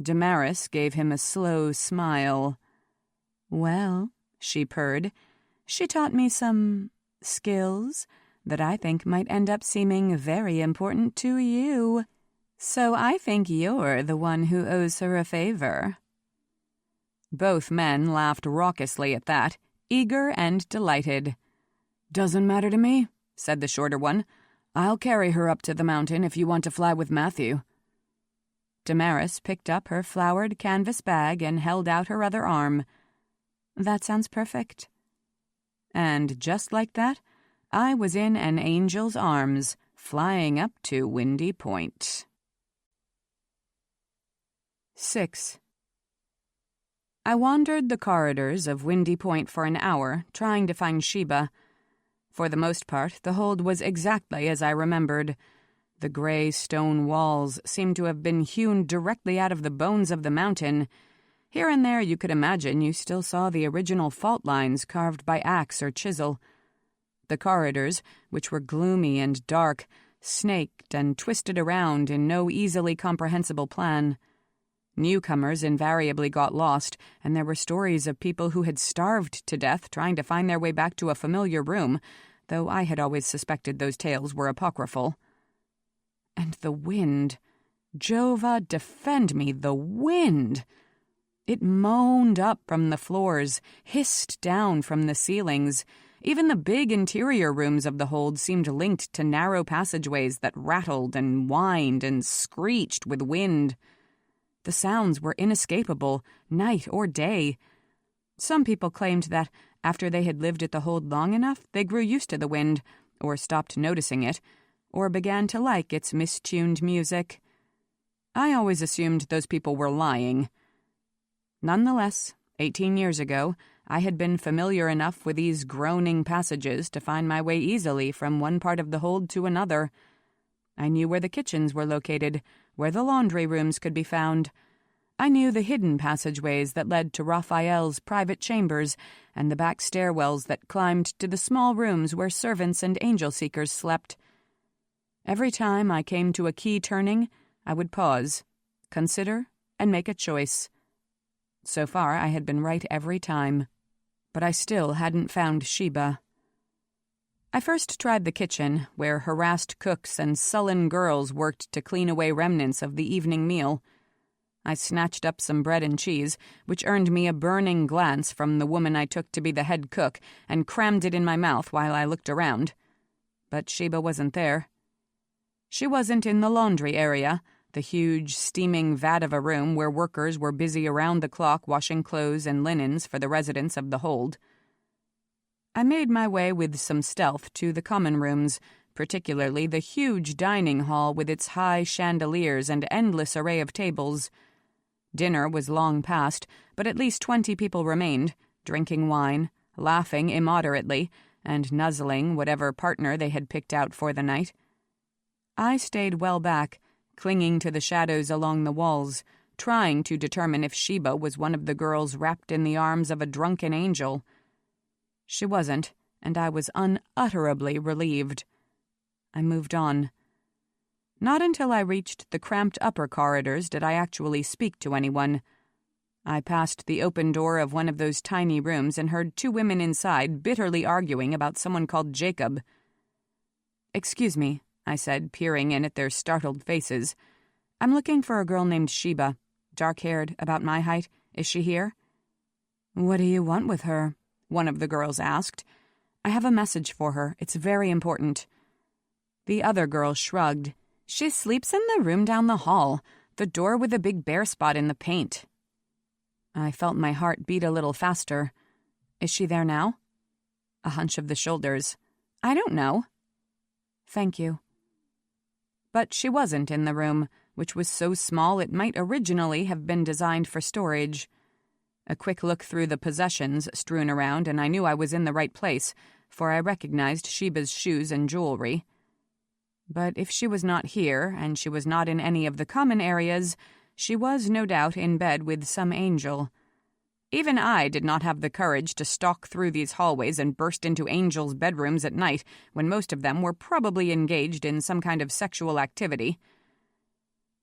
Damaris gave him a slow smile. "Well," she purred, "she taught me some skills that I think might end up seeming very important to you. So I think you're the one who owes her a favor." Both men laughed raucously at that, eager and delighted. "Doesn't matter to me," said the shorter one. "I'll carry her up to the mountain if you want to fly with Matthew." Damaris picked up her flowered canvas bag and held out her other arm. "That sounds perfect." And just like that, I was in an angel's arms, flying up to Windy Point. 6. I wandered the corridors of Windy Point for an hour, trying to find Sheba. For the most part, the hold was exactly as I remembered. The gray stone walls seemed to have been hewn directly out of the bones of the mountain. Here and there you could imagine you still saw the original fault lines carved by axe or chisel. The corridors, which were gloomy and dark, snaked and twisted around in no easily comprehensible plan. Newcomers invariably got lost, and there were stories of people who had starved to death trying to find their way back to a familiar room, though I had always suspected those tales were apocryphal. And the wind. Jova defend me, the wind! It moaned up from the floors, hissed down from the ceilings. Even the big interior rooms of the hold seemed linked to narrow passageways that rattled and whined and screeched with wind. The sounds were inescapable, night or day. Some people claimed that, after they had lived at the hold long enough, they grew used to the wind, or stopped noticing it, or began to like its mistuned music. I always assumed those people were lying. Nonetheless, 18 years ago, I had been familiar enough with these groaning passages to find my way easily from one part of the hold to another. I knew where the kitchens were located, where the laundry rooms could be found. I knew the hidden passageways that led to Raphael's private chambers and the back stairwells that climbed to the small rooms where servants and angel-seekers slept. Every time I came to a key turning, I would pause, consider, and make a choice. So far, I had been right every time, but I still hadn't found Sheba. I first tried the kitchen, where harassed cooks and sullen girls worked to clean away remnants of the evening meal. I snatched up some bread and cheese, which earned me a burning glance from the woman I took to be the head cook, and crammed it in my mouth while I looked around. But Sheba wasn't there. She wasn't in the laundry area, the huge, steaming vat of a room where workers were busy around the clock washing clothes and linens for the residents of the hold. I made my way with some stealth to the common rooms, particularly the huge dining hall with its high chandeliers and endless array of tables. Dinner was long past, but at least 20 people remained, drinking wine, laughing immoderately, and nuzzling whatever partner they had picked out for the night. I stayed well back, clinging to the shadows along the walls, trying to determine if Sheba was one of the girls wrapped in the arms of a drunken angel. She wasn't, and I was unutterably relieved. I moved on. Not until I reached the cramped upper corridors did I actually speak to anyone. I passed the open door of one of those tiny rooms and heard 2 women inside bitterly arguing about someone called Jacob. "Excuse me," I said, peering in at their startled faces. "I'm looking for a girl named Sheba, dark-haired, about my height. Is she here?" "What do you want with her?" one of the girls asked. "I have a message for her. It's very important." The other girl shrugged. "She sleeps in the room down the hall, the door with a big bare spot in the paint." I felt my heart beat a little faster. "Is she there now?" A hunch of the shoulders. "I don't know." "Thank you." But she wasn't in the room, which was so small it might originally have been designed for storage. A quick look through the possessions strewn around, and I knew I was in the right place, for I recognized Sheba's shoes and jewelry. But if she was not here, and she was not in any of the common areas, she was no doubt in bed with some angel. Even I did not have the courage to stalk through these hallways and burst into angels' bedrooms at night, when most of them were probably engaged in some kind of sexual activity.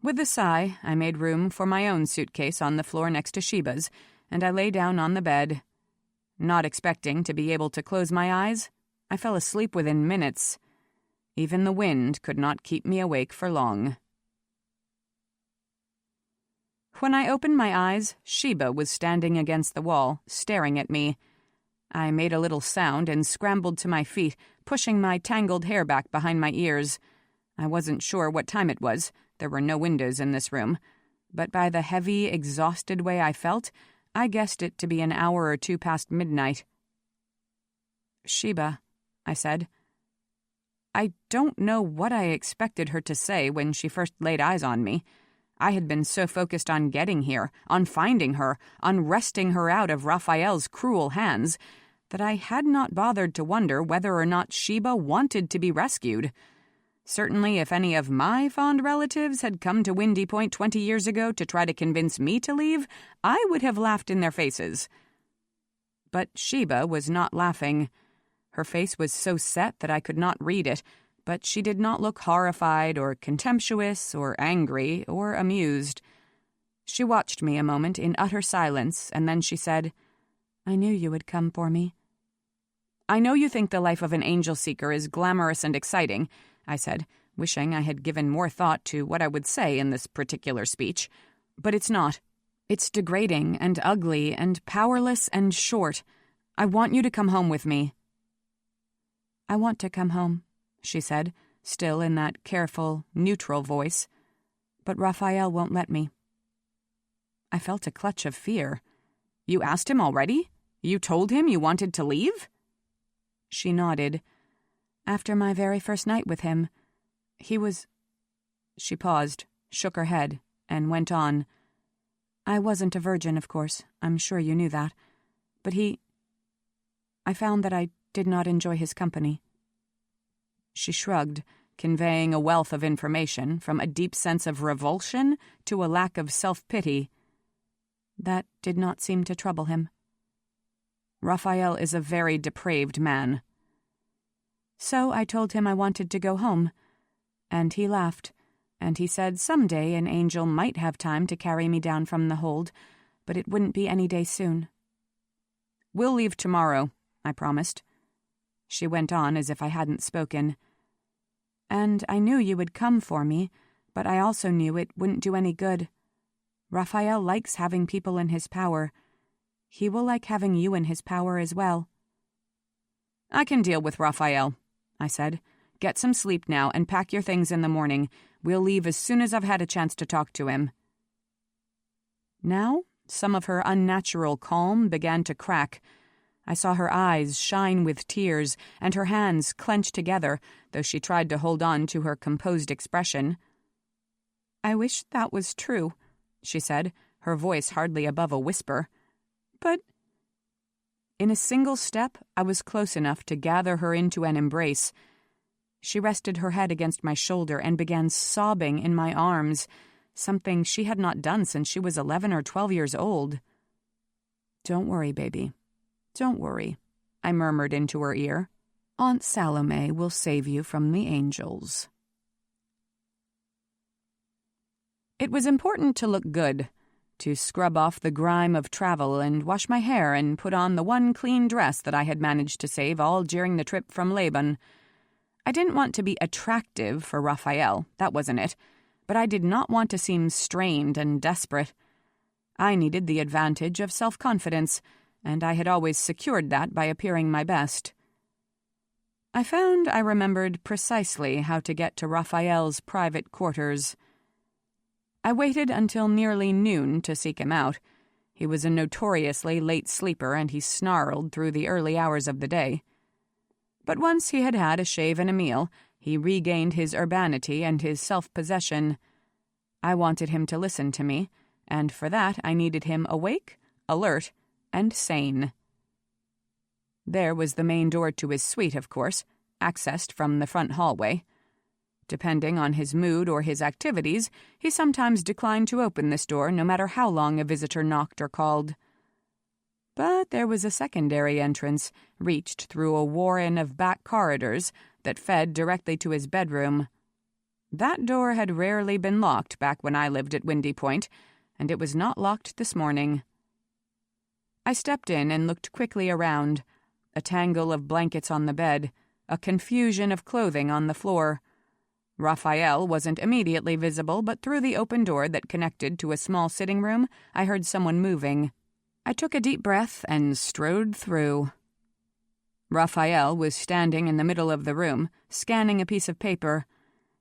With a sigh, I made room for my own suitcase on the floor next to Sheba's, and I lay down on the bed. Not expecting to be able to close my eyes, I fell asleep within minutes. Even the wind could not keep me awake for long. When I opened my eyes, Sheba was standing against the wall, staring at me. I made a little sound and scrambled to my feet, pushing my tangled hair back behind my ears. I wasn't sure what time it was. There were no windows in this room. But by the heavy, exhausted way I felt, I guessed it to be an hour or 2 past midnight. "Sheba," I said. I don't know what I expected her to say when she first laid eyes on me. I had been so focused on getting here, on finding her, on wresting her out of Raphael's cruel hands, that I had not bothered to wonder whether or not Sheba wanted to be rescued. Certainly, if any of my fond relatives had come to Windy Point 20 years ago to try to convince me to leave, I would have laughed in their faces. But Sheba was not laughing. Her face was so set that I could not read it, but she did not look horrified or contemptuous or angry or amused. She watched me a moment in utter silence, and then she said, "I knew you would come for me." "I know you think the life of an angel seeker is glamorous and exciting," I said, wishing I had given more thought to what I would say in this particular speech. "But it's not. It's degrading and ugly and powerless and short. I want you to come home with me." "I want to come home," she said, still in that careful, neutral voice. "But Raphael won't let me." I felt a clutch of fear. "You asked him already? You told him you wanted to leave?" She nodded. "After my very first night with him, he was—" She paused, shook her head, and went on. "I wasn't a virgin, of course. I'm sure you knew that. But I found that I did not enjoy his company." She shrugged, conveying a wealth of information, from a deep sense of revulsion to a lack of self-pity. That did not seem to trouble him. Raphael is a very depraved man. So I told him I wanted to go home, and he laughed, and he said someday an angel might have time to carry me down from the hold, but it wouldn't be any day soon. "We'll leave tomorrow," I promised. She went on as if I hadn't spoken. "And I knew you would come for me, but I also knew it wouldn't do any good. Raphael likes having people in his power. He will like having you in his power as well." "I can deal with Raphael," I said. "Get some sleep now and pack your things in the morning. We'll leave as soon as I've had a chance to talk to him." Now, some of her unnatural calm began to crack. I saw her eyes shine with tears and her hands clench together, though she tried to hold on to her composed expression. "I wish that was true," she said, her voice hardly above a whisper. "But—" In a single step, I was close enough to gather her into an embrace. She rested her head against my shoulder and began sobbing in my arms, something she had not done since she was 11 or 12 years old. "Don't worry, baby. Don't worry," I murmured into her ear. "Aunt Salome will save you from the angels." It was important to look good, to scrub off the grime of travel and wash my hair and put on the one clean dress that I had managed to save all during the trip from Laban. I didn't want to be attractive for Raphael, that wasn't it, but I did not want to seem strained and desperate. I needed the advantage of self-confidence, and I had always secured that by appearing my best. I found I remembered precisely how to get to Raphael's private quarters. I waited until nearly noon to seek him out. He was a notoriously late sleeper, and he snarled through the early hours of the day. But once he had had a shave and a meal, he regained his urbanity and his self-possession. I wanted him to listen to me, and for that I needed him awake, alert, and sane. There was the main door to his suite, of course, accessed from the front hallway. Depending on his mood or his activities, he sometimes declined to open this door no matter how long a visitor knocked or called. But there was a secondary entrance, reached through a warren of back corridors that fed directly to his bedroom. That door had rarely been locked back when I lived at Windy Point, and it was not locked this morning. I stepped in and looked quickly around. A tangle of blankets on the bed, a confusion of clothing on the floor. Raphael wasn't immediately visible, but through the open door that connected to a small sitting room, I heard someone moving. I took a deep breath and strode through. Raphael was standing in the middle of the room, scanning a piece of paper.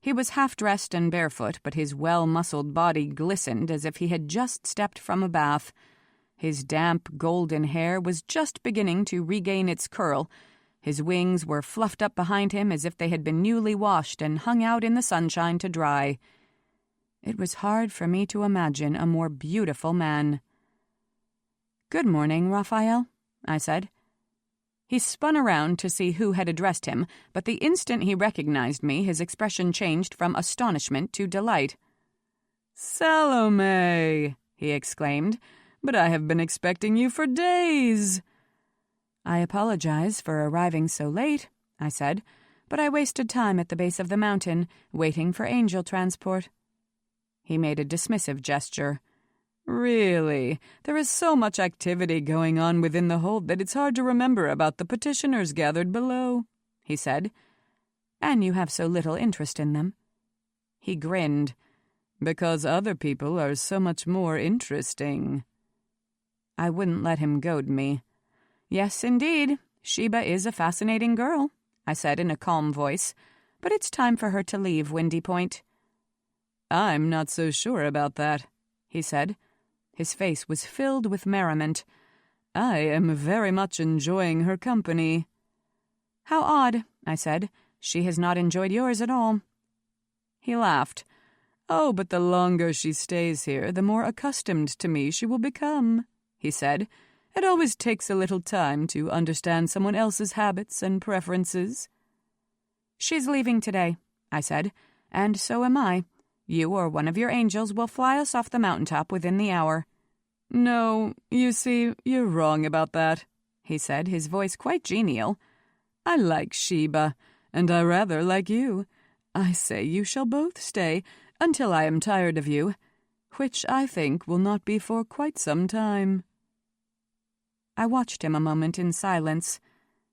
He was half-dressed and barefoot, but his well-muscled body glistened as if he had just stepped from a bath. His damp, golden hair was just beginning to regain its curl. His wings were fluffed up behind him as if they had been newly washed and hung out in the sunshine to dry. It was hard for me to imagine a more beautiful man. "Good morning, Raphael," I said. He spun around to see who had addressed him, but the instant he recognized me, his expression changed from astonishment to delight. "Salome!" he exclaimed. "But I have been expecting you for days." "I apologize for arriving so late," I said, "but I wasted time at the base of the mountain, waiting for angel transport." He made a dismissive gesture. "Really, there is so much activity going on within the hold that it's hard to remember about the petitioners gathered below," he said. "And you have so little interest in them." He grinned. "Because other people are so much more interesting." I wouldn't let him goad me. "Yes, indeed, Sheba is a fascinating girl," I said in a calm voice, "but it's time for her to leave Windy Point." "I'm not so sure about that," he said. His face was filled with merriment. "I am very much enjoying her company." "How odd," I said. "She has not enjoyed yours at all." He laughed. "Oh, but the longer she stays here, the more accustomed to me she will become," he said. "It always takes a little time to understand someone else's habits and preferences." "She's leaving today," I said, "and so am I. You or one of your angels will fly us off the mountaintop within the hour." "No, you see, you're wrong about that," he said, his voice quite genial. "I like Sheba, and I rather like you. I say you shall both stay until I am tired of you, which I think will not be for quite some time." I watched him a moment in silence.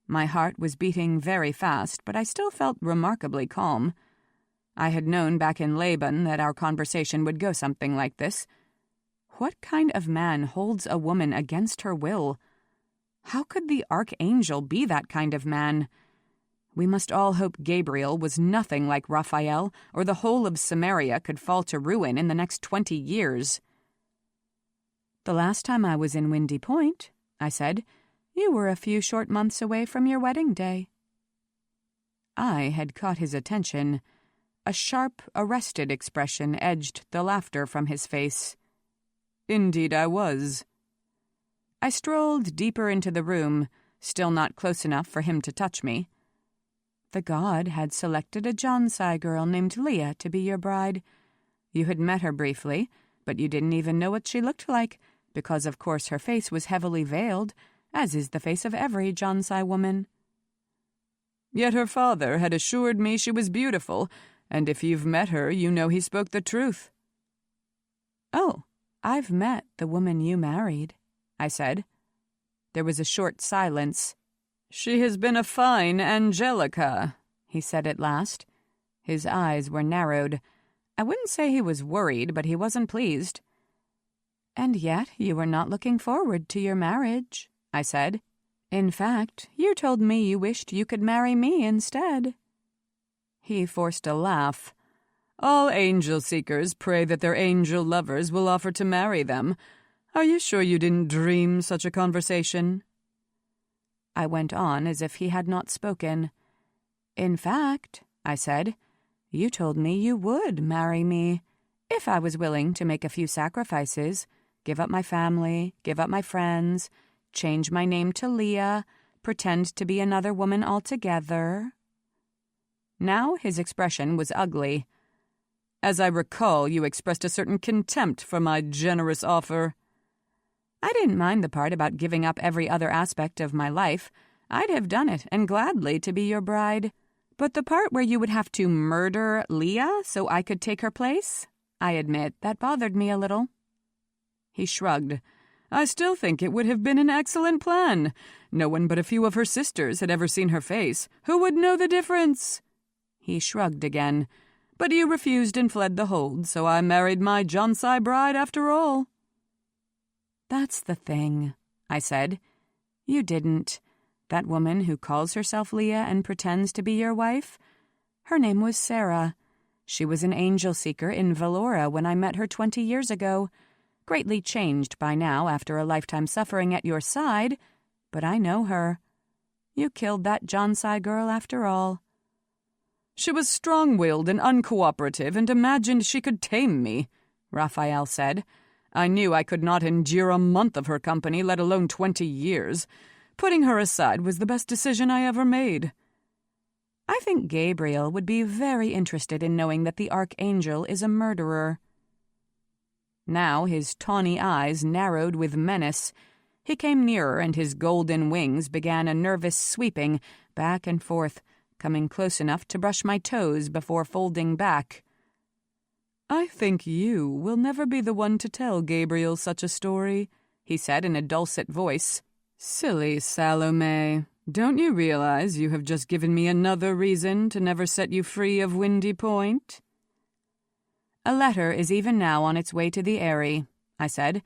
My heart was beating very fast, but I still felt remarkably calm. I had known back in Laban that our conversation would go something like this. What kind of man holds a woman against her will? How could the archangel be that kind of man? We must all hope Gabriel was nothing like Raphael, or the whole of Samaria could fall to ruin in the next 20 years. "The last time I was in Windy Point," I said, "you were a few short months away from your wedding day." I had caught his attention. A sharp, arrested expression edged the laughter from his face. "Indeed I was." I strolled deeper into the room, still not close enough for him to touch me. "The god had selected a Jalcie girl named Leah to be your bride. You had met her briefly, but you didn't even know what she looked like, because of course her face was heavily veiled, as is the face of every Jalcie woman. Yet her father had assured me she was beautiful, and if you've met her, you know he spoke the truth." "Oh, I've met the woman you married," I said. There was a short silence. "She has been a fine Angelica," he said at last. His eyes were narrowed. I wouldn't say he was worried, but he wasn't pleased. "And yet you were not looking forward to your marriage," I said. "In fact, you told me you wished you could marry me instead." He forced a laugh. "All angel-seekers pray that their angel lovers will offer to marry them. Are you sure you didn't dream such a conversation?" I went on as if he had not spoken. "In fact," I said, "you told me you would marry me, if I was willing to make a few sacrifices, give up my family, give up my friends, change my name to Leah, pretend to be another woman altogether." Now his expression was ugly. "As I recall, you expressed a certain contempt for my generous offer." "I didn't mind the part about giving up every other aspect of my life. I'd have done it, and gladly, to be your bride. But the part where you would have to murder Leah so I could take her place, I admit that bothered me a little." He shrugged. "I still think it would have been an excellent plan. No one but a few of her sisters had ever seen her face. Who would know the difference?" He shrugged again. "But you refused and fled the hold, so I married my Jalcie bride after all." "That's the thing," I said. "You didn't. That woman who calls herself Leah and pretends to be your wife? Her name was Sarah. She was an angel seeker in Alora when I met her 20 years ago. Greatly changed by now after a lifetime suffering at your side, but I know her. You killed that Jalcie girl after all." "She was strong-willed and uncooperative and imagined she could tame me," Raphael said. "I knew I could not endure a month of her company, let alone 20 years. Putting her aside was the best decision I ever made." "I think Gabriel would be very interested in knowing that the archangel is a murderer." Now his tawny eyes narrowed with menace. He came nearer, and his golden wings began a nervous sweeping back and forth, coming close enough to brush my toes before folding back. "I think you will never be the one to tell Gabriel such a story," he said in a dulcet voice. "Silly Salome, don't you realize you have just given me another reason to never set you free of Windy Point?" "A letter is even now on its way to the Eyrie," I said,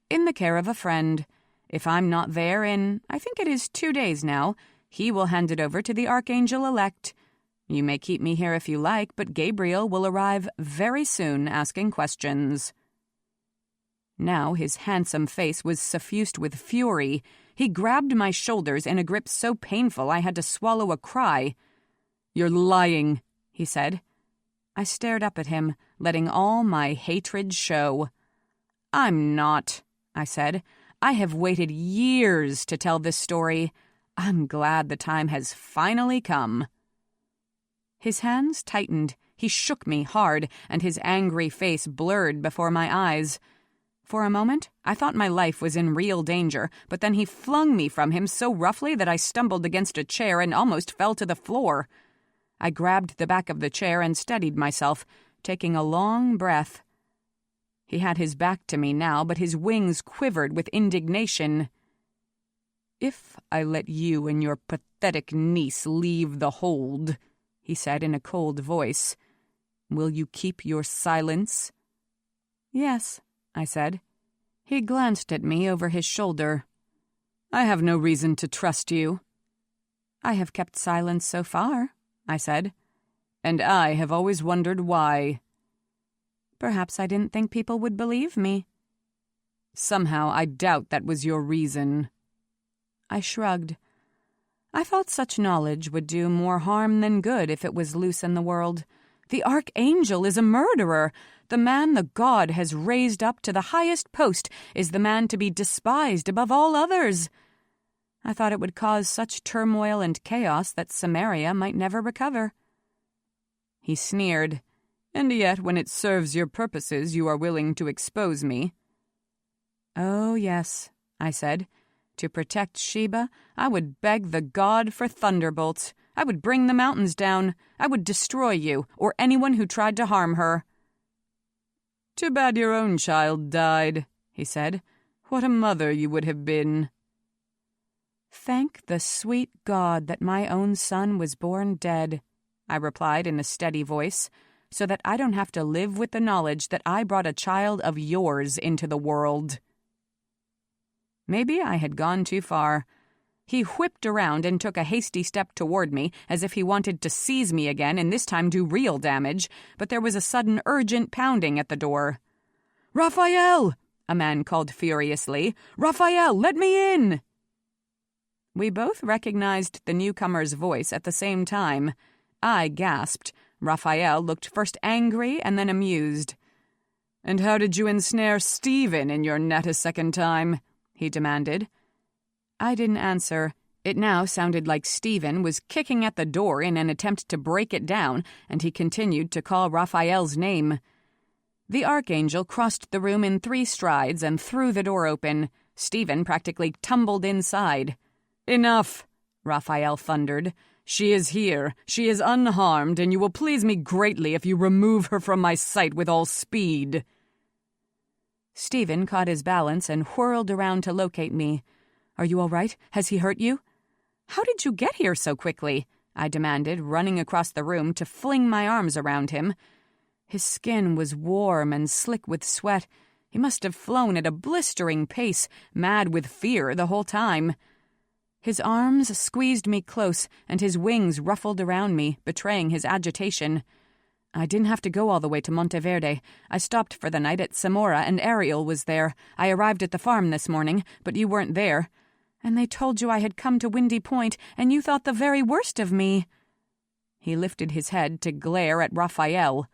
"in the care of a friend. If I'm not there in, I think it is 2 days now, he will hand it over to the Archangel-elect. You may keep me here if you like, but Gabriel will arrive very soon asking questions." Now his handsome face was suffused with fury. He grabbed my shoulders in a grip so painful I had to swallow a cry. "You're lying," he said. I stared up at him, letting all my hatred show. "I'm not," I said. "I have waited years to tell this story. I'm glad the time has finally come." His hands tightened. He shook me hard, and his angry face blurred before my eyes. For a moment, I thought my life was in real danger, but then he flung me from him so roughly that I stumbled against a chair and almost fell to the floor. I grabbed the back of the chair and steadied myself, taking a long breath. He had his back to me now, but his wings quivered with indignation. "If I let you and your pathetic niece leave the hold," he said in a cold voice, "will you keep your silence?" "Yes," I said. He glanced at me over his shoulder. "I have no reason to trust you." "I have kept silence so far," I said. "And I have always wondered why." "Perhaps I didn't think people would believe me." "Somehow I doubt that was your reason." I shrugged. I thought such knowledge would do more harm than good if it was loose in the world. The Archangel is a murderer. The man the god has raised up to the highest post is the man to be despised above all others. I thought it would cause such turmoil and chaos that Samaria might never recover. He sneered. "And yet when it serves your purposes you are willing to expose me." "Oh, yes," I said. "To protect Sheba, I would beg the god for thunderbolts. I would bring the mountains down. I would destroy you, or anyone who tried to harm her." "Too bad your own child died," he said. "What a mother you would have been." "Thank the sweet God that my own son was born dead," I replied in a steady voice, "so that I don't have to live with the knowledge that I brought a child of yours into the world." Maybe I had gone too far. He whipped around and took a hasty step toward me, as if he wanted to seize me again and this time do real damage, but there was a sudden urgent pounding at the door. "Raphael!" a man called furiously. "Raphael, let me in!" We both recognized the newcomer's voice at the same time. I gasped. Raphael looked first angry and then amused. "And how did you ensnare Stephen in your net a second time?" he demanded. I didn't answer. It now sounded like Stephen was kicking at the door in an attempt to break it down, and he continued to call Raphael's name. The Archangel crossed the room in 3 strides and threw the door open. Stephen practically tumbled inside. "Enough!" Raphael thundered. "She is here. She is unharmed, and you will please me greatly if you remove her from my sight with all speed." Stephen caught his balance and whirled around to locate me. "Are you all right? Has he hurt you?" "How did you get here so quickly?" I demanded, running across the room to fling my arms around him. His skin was warm and slick with sweat. He must have flown at a blistering pace, mad with fear the whole time. His arms squeezed me close, and his wings ruffled around me, betraying his agitation. "I didn't have to go all the way to Monteverde. I stopped for the night at Samaria, and Ariel was there. I arrived at the farm this morning, but you weren't there. And they told you I had come to Windy Point, and you thought the very worst of me." He lifted his head to glare at Raphael.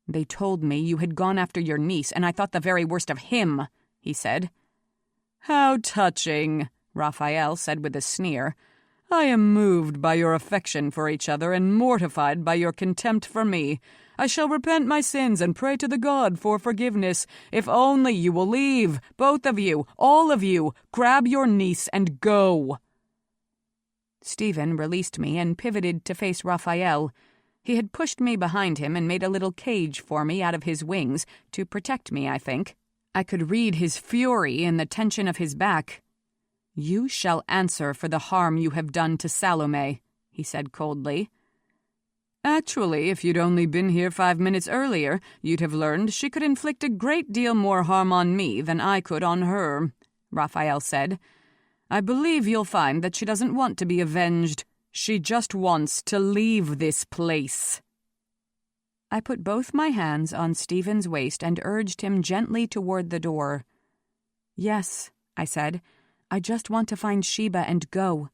"They told me you had gone after your niece, and I thought the very worst of him," he said. "How touching," Raphael said with a sneer. "I am moved by your affection for each other and mortified by your contempt for me. I shall repent my sins and pray to the god for forgiveness, if only you will leave, both of you, all of you, grab your niece and go." Stephen released me and pivoted to face Raphael. He had pushed me behind him and made a little cage for me out of his wings, to protect me, I think. I could read his fury in the tension of his back. "You shall answer for the harm you have done to Salome," he said coldly. "Actually, if you'd only been here 5 minutes earlier, you'd have learned she could inflict a great deal more harm on me than I could on her," Raphael said. "I believe you'll find that she doesn't want to be avenged. She just wants to leave this place." I put both my hands on Stephen's waist and urged him gently toward the door. "Yes," I said. "I just want to find Sheba and go."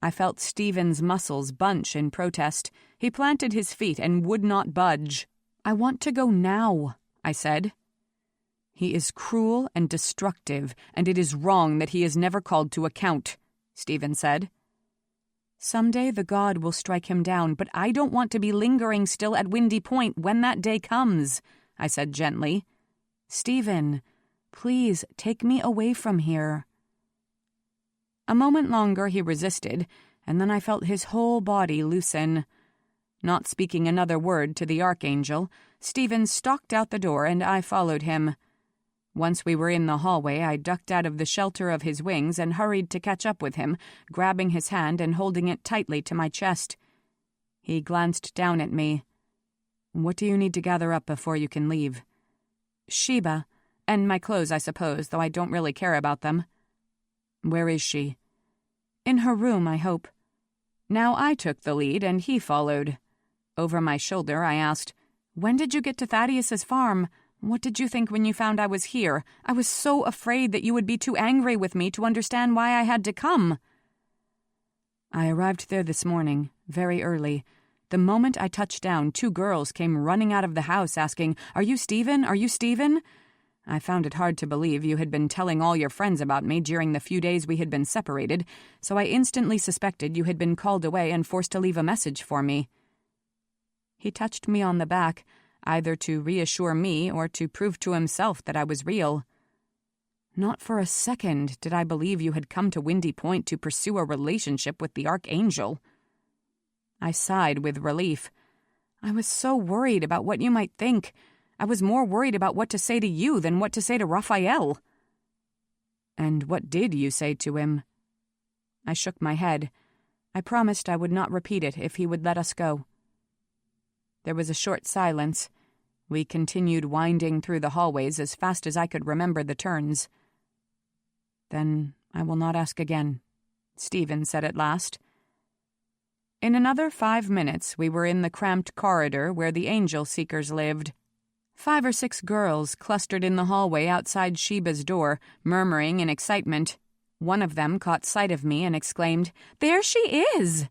I felt Stephen's muscles bunch in protest. He planted his feet and would not budge. "I want to go now," I said. "He is cruel and destructive, and it is wrong that he is never called to account," Stephen said. "Someday the god will strike him down, but I don't want to be lingering still at Windy Point when that day comes," I said gently. "Stephen, please take me away from here." A moment longer he resisted, and then I felt his whole body loosen. Not speaking another word to the Archangel, Stephen stalked out the door and I followed him. Once we were in the hallway, I ducked out of the shelter of his wings and hurried to catch up with him, grabbing his hand and holding it tightly to my chest. He glanced down at me. "What do you need to gather up before you can leave?" "Sheba, and my clothes, I suppose, though I don't really care about them." "Where is she?" "In her room, I hope." Now I took the lead and he followed. Over my shoulder, I asked, "When did you get to Thaddeus's farm? What did you think when you found I was here? I was so afraid that you would be too angry with me to understand why I had to come." "I arrived there this morning, very early. The moment I touched down, 2 girls came running out of the house asking, 'Are you Stephen? Are you Stephen?' I found it hard to believe you had been telling all your friends about me during the few days we had been separated, so I instantly suspected you had been called away and forced to leave a message for me." He touched me on the back, either to reassure me or to prove to himself that I was real. "Not for a second did I believe you had come to Windy Point to pursue a relationship with the Archangel." I sighed with relief. "I was so worried about what you might think. I was more worried about what to say to you than what to say to Raphael." "And what did you say to him?" I shook my head. I promised I would not repeat it if he would let us go. There was a short silence. We continued winding through the hallways as fast as I could remember the turns. "Then I will not ask again," Stephen said at last. In another 5 minutes we were in the cramped corridor where the angel seekers lived. 5 or 6 girls clustered in the hallway outside Sheba's door, murmuring in excitement. One of them caught sight of me and exclaimed, "There she is!"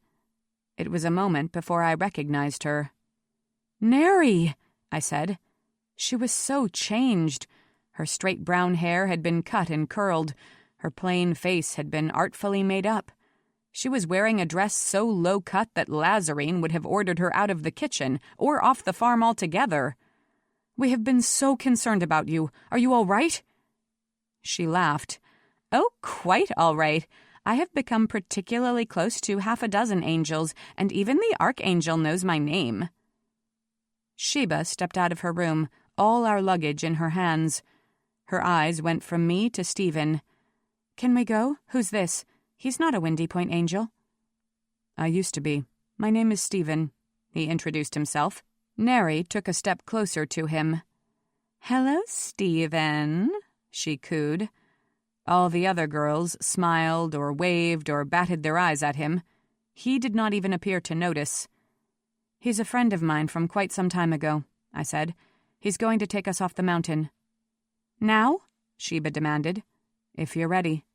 It was a moment before I recognized her. "Neri!" I said. She was so changed. Her straight brown hair had been cut and curled. Her plain face had been artfully made up. She was wearing a dress so low-cut that Lazarine would have ordered her out of the kitchen or off the farm altogether. "We have been so concerned about you. Are you all right?" She laughed. "Oh, quite all right. I have become particularly close to 6 angels, and even the Archangel knows my name." Sheba stepped out of her room, all our luggage in her hands. Her eyes went from me to Stephen. "Can we go? Who's this? He's not a Windy Point angel." "I used to be. My name is Stephen," he introduced himself. Neri took a step closer to him. "Hello, Stephen," she cooed. All the other girls smiled or waved or batted their eyes at him. He did not even appear to notice. "He's a friend of mine from quite some time ago," I said. "He's going to take us off the mountain." "Now?" Sheba demanded. "If you're ready."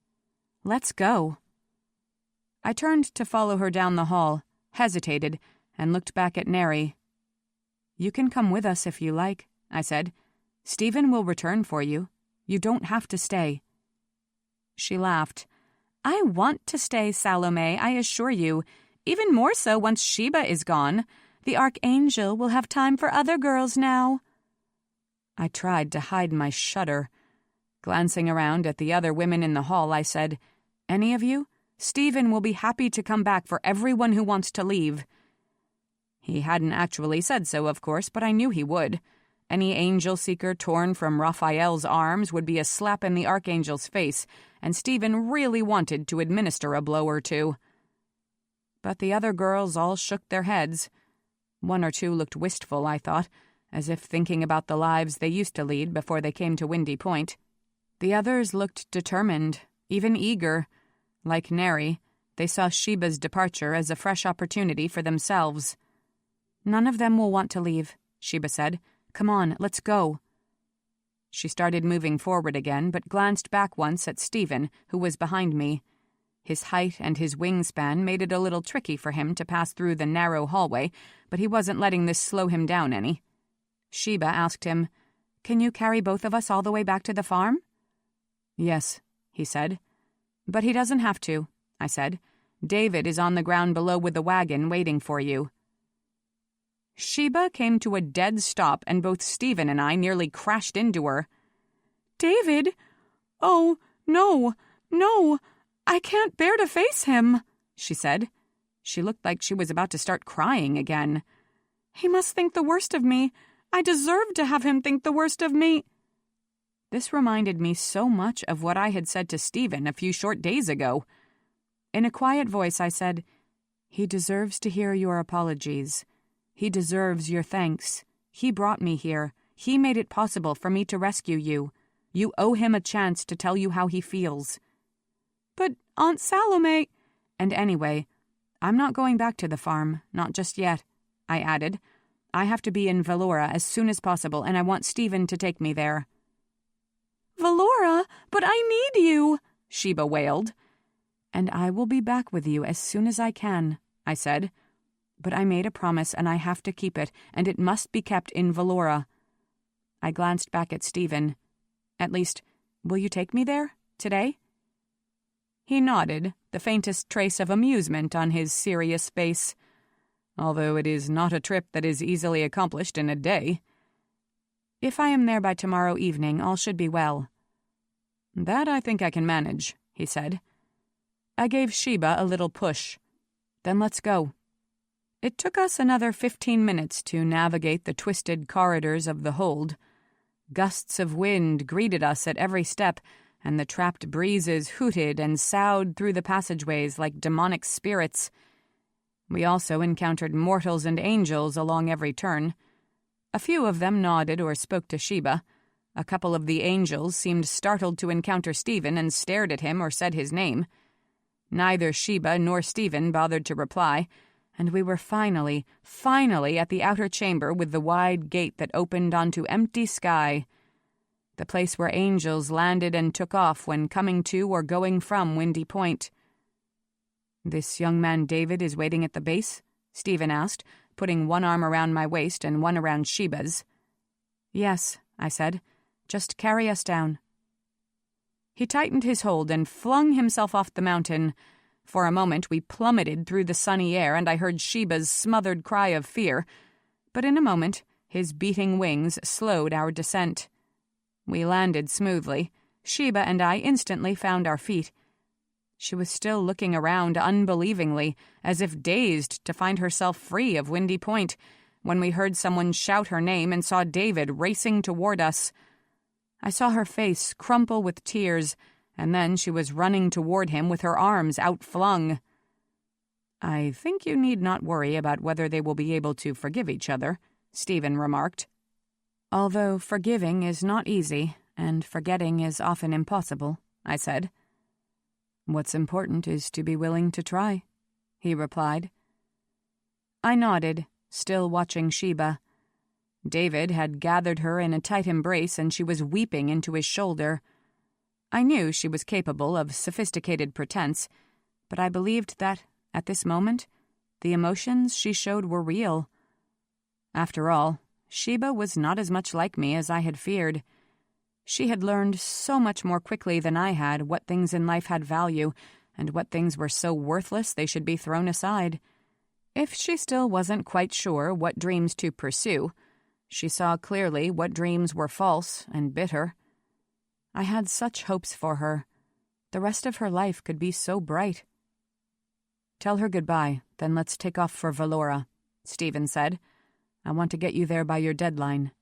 "Let's go." I turned to follow her down the hall, hesitated, and looked back at Neri. "You can come with us if you like," I said. "Stephen will return for you. You don't have to stay." She laughed. "I want to stay, Salome, I assure you. Even more so once Sheba is gone. The Archangel will have time for other girls now." I tried to hide my shudder. Glancing around at the other women in the hall, I said, "Any of you? Stephen will be happy to come back for everyone who wants to leave." He hadn't actually said so, of course, but I knew he would. Any angel seeker torn from Raphael's arms would be a slap in the Archangel's face, and Stephen really wanted to administer a blow or two. But the other girls all shook their heads. 1 or 2 looked wistful, I thought, as if thinking about the lives they used to lead before they came to Windy Point. The others looked determined, even eager. Like Neri, they saw Sheba's departure as a fresh opportunity for themselves. "None of them will want to leave," Sheba said. "Come on, let's go." She started moving forward again, but glanced back once at Stephen, who was behind me. His height and his wingspan made it a little tricky for him to pass through the narrow hallway, but he wasn't letting this slow him down any. Sheba asked him, "Can you carry both of us all the way back to the farm?" "Yes," he said. "But he doesn't have to," I said. "David is on the ground below with the wagon waiting for you." Sheba came to a dead stop, and both Stephen and I nearly crashed into her. David? Oh, no, no, I can't bear to face him, she said. She looked like she was about to start crying again. He must think the worst of me. I deserve to have him think the worst of me. This reminded me so much of what I had said to Stephen a few short days ago. In a quiet voice, I said, "He deserves to hear your apologies. He deserves your thanks. He brought me here. He made it possible for me to rescue you. You owe him a chance to tell you how he feels." "But Aunt Salome—" "And anyway, I'm not going back to the farm, not just yet," I added. "I have to be in Valora as soon as possible, and I want Stephen to take me there." "Valora, but I need you," Sheba wailed. "And I will be back with you as soon as I can," I said. "But I made a promise, and I have to keep it, and it must be kept in Valora." I glanced back at Stephen. "At least, will you take me there, today?" He nodded, the faintest trace of amusement on his serious face. "Although it is not a trip that is easily accomplished in a day." "If I am there by tomorrow evening, all should be well." "That I think I can manage," he said. I gave Sheba a little push. "Then let's go." It took us another 15 minutes to navigate the twisted corridors of the hold. Gusts of wind greeted us at every step, and the trapped breezes hooted and soughed through the passageways like demonic spirits. We also encountered mortals and angels along every turn. A few of them nodded or spoke to Sheba. A couple of the angels seemed startled to encounter Stephen and stared at him or said his name. Neither Sheba nor Stephen bothered to reply, and we were finally at the outer chamber with the wide gate that opened onto empty sky. The place where angels landed and took off when coming to or going from Windy Point. "This young man David is waiting at the base?" Stephen asked, putting one arm around my waist and one around Sheba's. "Yes," I said. "Just carry us down." He tightened his hold and flung himself off the mountain. For a moment we plummeted through the sunny air, and I heard Sheba's smothered cry of fear. But in a moment, his beating wings slowed our descent. We landed smoothly. Sheba and I instantly found our feet. She was still looking around unbelievingly, as if dazed to find herself free of Windy Point, when we heard someone shout her name and saw David racing toward us. I saw her face crumple with tears, and then she was running toward him with her arms outflung. "I think you need not worry about whether they will be able to forgive each other," Stephen remarked. "Although forgiving is not easy, and forgetting is often impossible," I said. "What's important is to be willing to try," he replied. I nodded, still watching Sheba. David had gathered her in a tight embrace, and she was weeping into his shoulder. I knew she was capable of sophisticated pretense, but I believed that, at this moment, the emotions she showed were real. After all, Sheba was not as much like me as I had feared. She had learned so much more quickly than I had what things in life had value, and what things were so worthless they should be thrown aside. If she still wasn't quite sure what dreams to pursue, she saw clearly what dreams were false and bitter. I had such hopes for her. The rest of her life could be so bright. "Tell her goodbye, then let's take off for Valora," Stephen said. "I want to get you there by your deadline."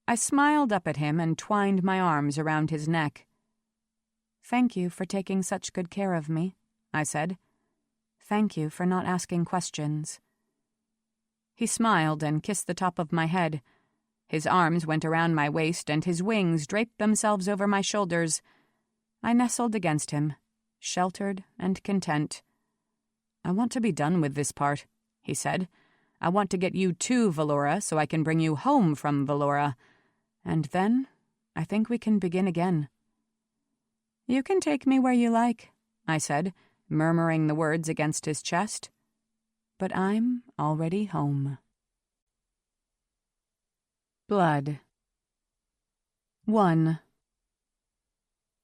I smiled up at him and twined my arms around his neck. "Thank you for taking such good care of me," I said. "Thank you for not asking questions." He smiled and kissed the top of my head. His arms went around my waist, and his wings draped themselves over my shoulders. I nestled against him, sheltered and content. "I want to be done with this part," he said. "I want to get you to Valora so I can bring you home from Valora. And then, I think we can begin again." "You can take me where you like," I said, murmuring the words against his chest. "But I'm already home." Blood. 1.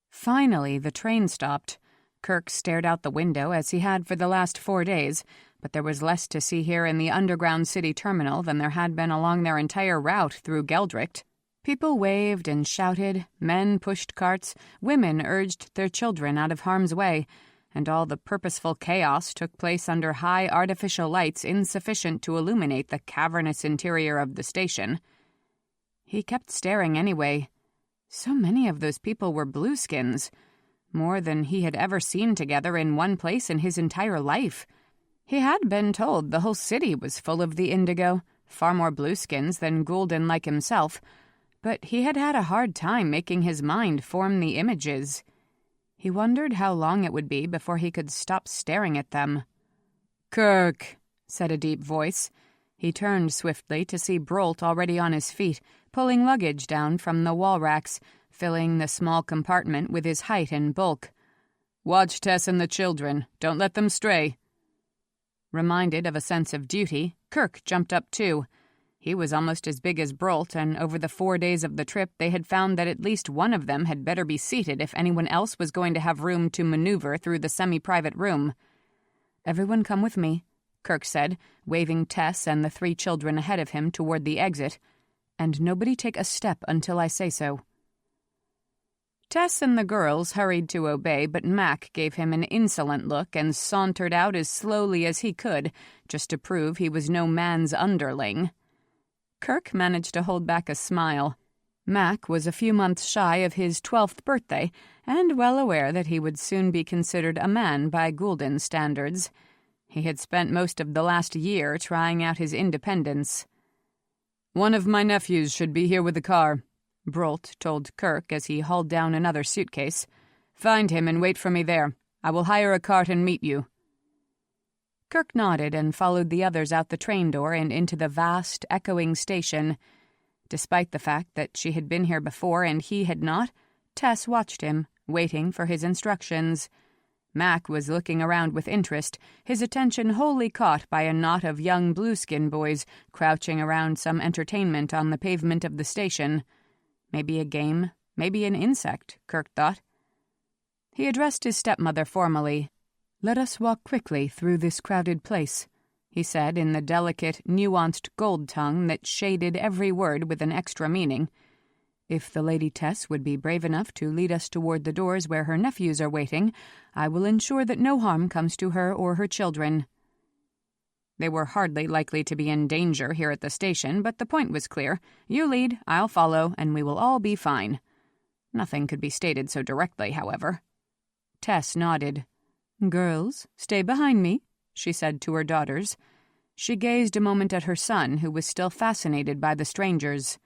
Finally, the train stopped. Kerk stared out the window as he had for the last 4 days, but there was less to see here in the underground city terminal than there had been along their entire route through Geldricht. People waved and shouted, men pushed carts, women urged their children out of harm's way, and all the purposeful chaos took place under high artificial lights insufficient to illuminate the cavernous interior of the station. He kept staring anyway. So many of those people were blueskins, more than he had ever seen together in one place in his entire life. He had been told the whole city was full of the indigo, far more blueskins than gulden like himself, but he had had a hard time making his mind form the images. He wondered how long it would be before he could stop staring at them. "Kerk," said a deep voice. He turned swiftly to see Brolt already on his feet, pulling luggage down from the wall racks, filling the small compartment with his height and bulk. "Watch Tess and the children. Don't let them stray." Reminded of a sense of duty, Kerk jumped up too. He was almost as big as Brolt, and over the 4 days of the trip they had found that at least one of them had better be seated if anyone else was going to have room to maneuver through the semi-private room. "Everyone come with me," Kerk said, waving Tess and the 3 children ahead of him toward the exit. "And nobody take a step until I say so." Tess and the girls hurried to obey, but Mac gave him an insolent look and sauntered out as slowly as he could, just to prove he was no man's underling. Kerk managed to hold back a smile. Mac was a few months shy of his 12th birthday, and well aware that he would soon be considered a man by gulden standards. He had spent most of the last year trying out his independence. "One of my nephews should be here with the car," Brolt told Kerk as he hauled down another suitcase. "Find him and wait for me there. I will hire a cart and meet you." Kerk nodded and followed the others out the train door and into the vast, echoing station. Despite the fact that she had been here before and he had not, Tess watched him, waiting for his instructions. Mac was looking around with interest, his attention wholly caught by a knot of young blueskin boys crouching around some entertainment on the pavement of the station. Maybe a game, maybe an insect, Kerk thought. He addressed his stepmother formally. "Let us walk quickly through this crowded place," he said in the delicate, nuanced gold tongue that shaded every word with an extra meaning. "If the Lady Tess would be brave enough to lead us toward the doors where her nephews are waiting, I will ensure that no harm comes to her or her children." They were hardly likely to be in danger here at the station, but the point was clear. You lead, I'll follow, and we will all be fine. Nothing could be stated so directly, however. Tess nodded. "Girls, stay behind me," she said to her daughters. She gazed a moment at her son, who was still fascinated by the strangers.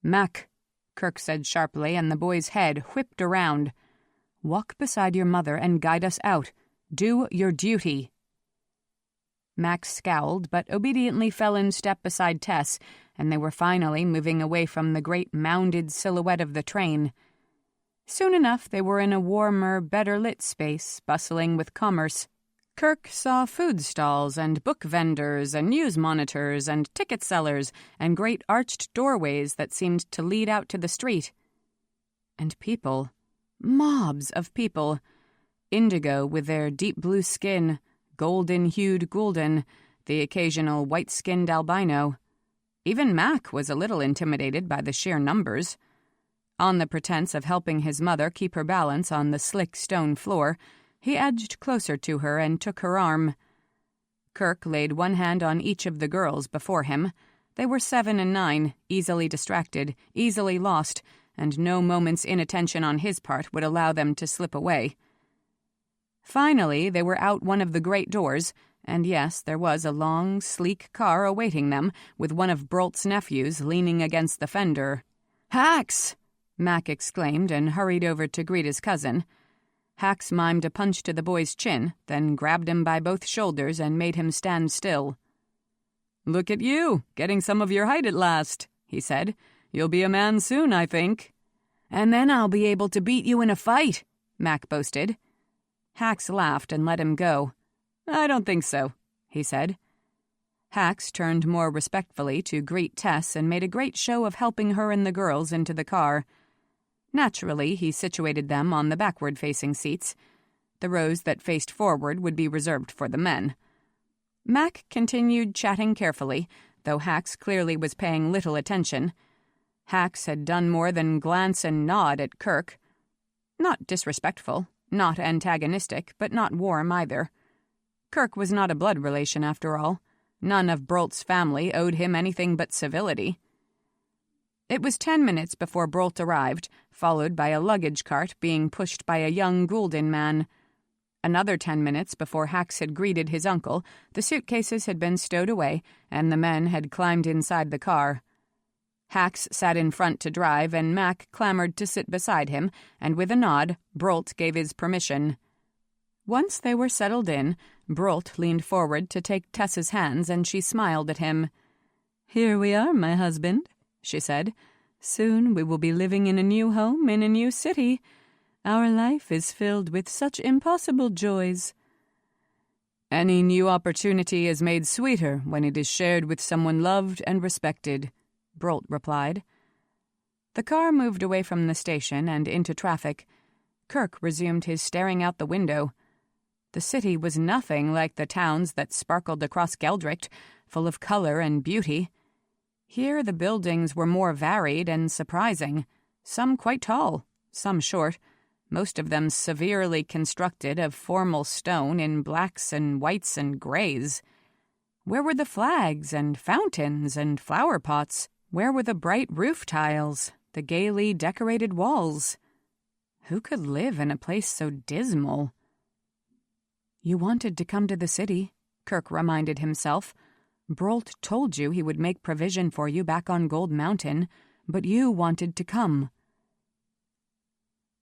"Mac," Kerk said sharply, and the boy's head whipped around. "Walk beside your mother and guide us out. Do your duty." Max scowled, but obediently fell in step beside Tess, and they were finally moving away from the great mounded silhouette of the train. Soon enough they were in a warmer, better-lit space, bustling with commerce. Kerk saw food stalls and book vendors and news monitors and ticket sellers and great arched doorways that seemed to lead out to the street. And people. Mobs of people. Indigo with their deep blue skin, golden-hued gulden, the occasional white-skinned albino. Even Mac was a little intimidated by the sheer numbers. On the pretense of helping his mother keep her balance on the slick stone floor, he edged closer to her and took her arm. Kerk laid one hand on each of the girls before him. They were 7 and 9, easily distracted, easily lost, and no moment's inattention on his part would allow them to slip away. Finally, they were out one of the great doors, and yes, there was a long, sleek car awaiting them, with one of Brolt's nephews leaning against the fender. "Hax!" Mac exclaimed and hurried over to greet his cousin. Hax mimed a punch to the boy's chin, then grabbed him by both shoulders and made him stand still. "Look at you, getting some of your height at last," he said. "You'll be a man soon, I think." "And then I'll be able to beat you in a fight," Mac boasted. Hax laughed and let him go. "I don't think so," he said. Hax turned more respectfully to greet Tess and made a great show of helping her and the girls into the car. Naturally, he situated them on the backward-facing seats. The rows that faced forward would be reserved for the men. Mac continued chatting carefully, though Hax clearly was paying little attention. Hax had done more than glance and nod at Kerk. Not disrespectful, not antagonistic, but not warm either. Kerk was not a blood relation, after all. None of Brolt's family owed him anything but civility. It was 10 minutes before Brolt arrived, followed by a luggage cart being pushed by a young gulden man. Another 10 minutes before Hax had greeted his uncle, the suitcases had been stowed away, and the men had climbed inside the car. Hax sat in front to drive, and Mac clamored to sit beside him, and with a nod, Brolt gave his permission. Once they were settled in, Brolt leaned forward to take Tess's hands, and she smiled at him. "Here we are, my husband," she said. "Soon we will be living in a new home in a new city. Our life is filled with such impossible joys." "Any new opportunity is made sweeter when it is shared with someone loved and respected," Brolt replied. The car moved away from the station and into traffic. Kerk resumed his staring out the window. The city was nothing like the towns that sparkled across Geldricht, full of color and beauty. Here the buildings were more varied and surprising, some quite tall, some short, most of them severely constructed of formal stone in blacks and whites and grays. Where were the flags and fountains and flower pots? Where were the bright roof tiles, the gaily decorated walls? Who could live in a place so dismal? "You wanted to come to the city," Kerk reminded himself. "Brolt told you he would make provision for you back on Gold Mountain, but you wanted to come."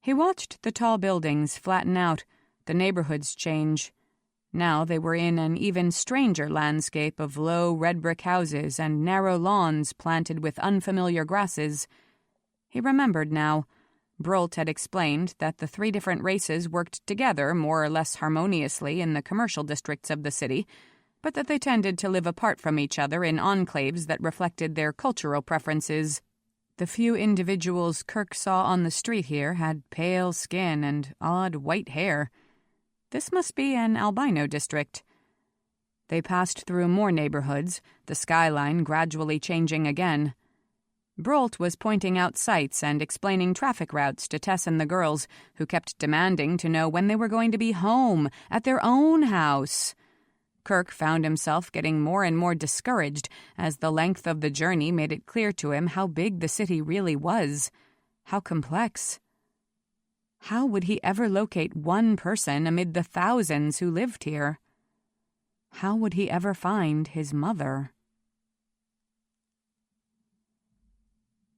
He watched the tall buildings flatten out, the neighborhoods change. Now they were in an even stranger landscape of low red brick houses and narrow lawns planted with unfamiliar grasses. He remembered now. Brolt had explained that the 3 different races worked together more or less harmoniously in the commercial districts of the city, but that they tended to live apart from each other in enclaves that reflected their cultural preferences. The few individuals Kerk saw on the street here had pale skin and odd white hair. This must be an albino district. They passed through more neighborhoods, the skyline gradually changing again. Brolt was pointing out sights and explaining traffic routes to Tess and the girls, who kept demanding to know when they were going to be home, at their own house. Kerk found himself getting more and more discouraged as the length of the journey made it clear to him how big the city really was, how complex. How would he ever locate one person amid the thousands who lived here? How would he ever find his mother?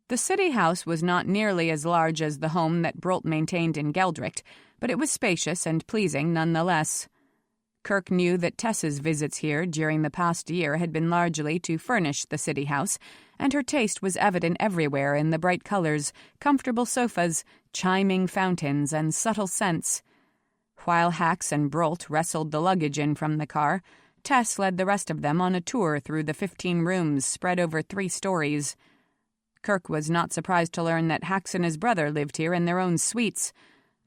The city house was not nearly as large as the home that Brolt maintained in Geldricht, but it was spacious and pleasing nonetheless. Kerk knew that Tess's visits here during the past year had been largely to furnish the city house, and her taste was evident everywhere in the bright colors, comfortable sofas, chiming fountains, and subtle scents. While Hax and Brolt wrestled the luggage in from the car, Tess led the rest of them on a tour through the 15 rooms spread over 3 stories. Kerk was not surprised to learn that Hax and his brother lived here in their own suites.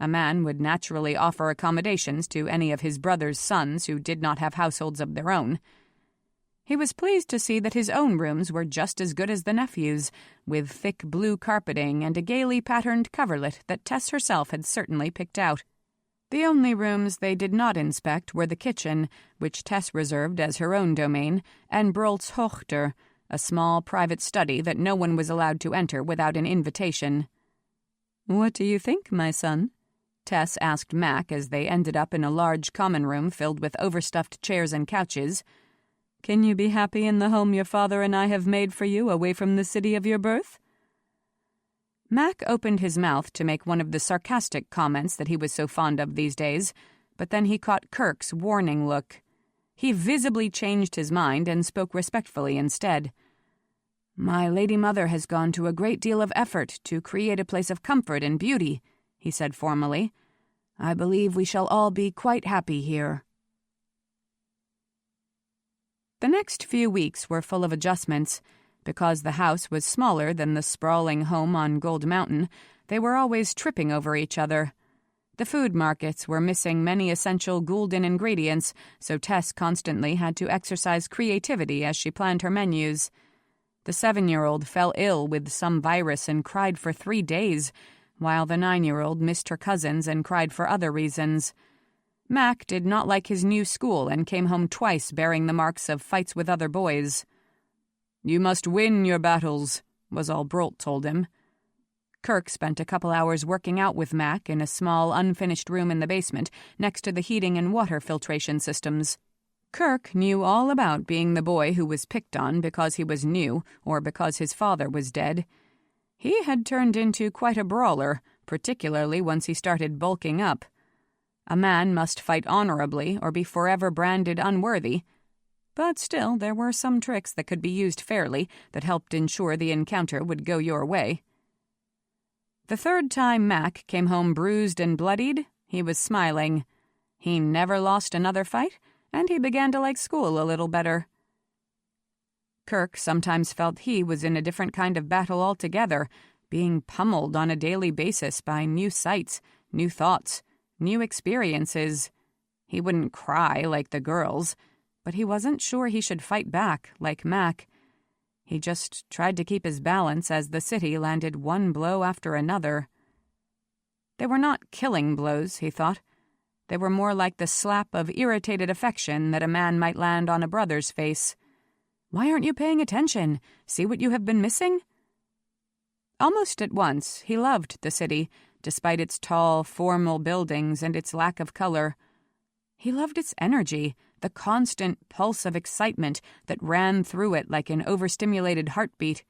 A man would naturally offer accommodations to any of his brother's sons who did not have households of their own. He was pleased to see that his own rooms were just as good as the nephew's, with thick blue carpeting and a gaily patterned coverlet that Tess herself had certainly picked out. The only rooms they did not inspect were the kitchen, which Tess reserved as her own domain, and Brolt's Hochter, a small private study that no one was allowed to enter without an invitation. "What do you think, my son?" Tess asked Mac as they ended up in a large common room filled with overstuffed chairs and couches. "Can you be happy in the home your father and I have made for you away from the city of your birth?" Mac opened his mouth to make one of the sarcastic comments that he was so fond of these days, but then he caught Kerk's warning look. He visibly changed his mind and spoke respectfully instead. "My lady mother has gone to a great deal of effort to create a place of comfort and beauty," he said formally. "I believe we shall all be quite happy here." The next few weeks were full of adjustments. Because the house was smaller than the sprawling home on Gold Mountain, they were always tripping over each other. The food markets were missing many essential gulden ingredients, so Tess constantly had to exercise creativity as she planned her menus. The 7-year-old fell ill with some virus and cried for 3 days, while the 9-year-old missed her cousins and cried for other reasons. Mac did not like his new school and came home twice bearing the marks of fights with other boys. "You must win your battles," was all Brolt told him. Kerk spent a couple hours working out with Mac in a small, unfinished room in the basement next to the heating and water filtration systems. Kerk knew all about being the boy who was picked on because he was new or because his father was dead. He had turned into quite a brawler, particularly once he started bulking up. A man must fight honorably or be forever branded unworthy. But still, there were some tricks that could be used fairly that helped ensure the encounter would go your way. The third time Mac came home bruised and bloodied, he was smiling. He never lost another fight, and he began to like school a little better. Kerk sometimes felt he was in a different kind of battle altogether, being pummeled on a daily basis by new sights, new thoughts, new experiences. He wouldn't cry like the girls, but he wasn't sure he should fight back like Mac. He just tried to keep his balance as the city landed one blow after another. They were not killing blows, he thought. They were more like the slap of irritated affection that a man might land on a brother's face. "Why aren't you paying attention? See what you have been missing?" Almost at once, he loved the city, despite its tall, formal buildings and its lack of color. He loved its energy, the constant pulse of excitement that ran through it like an overstimulated heartbeat.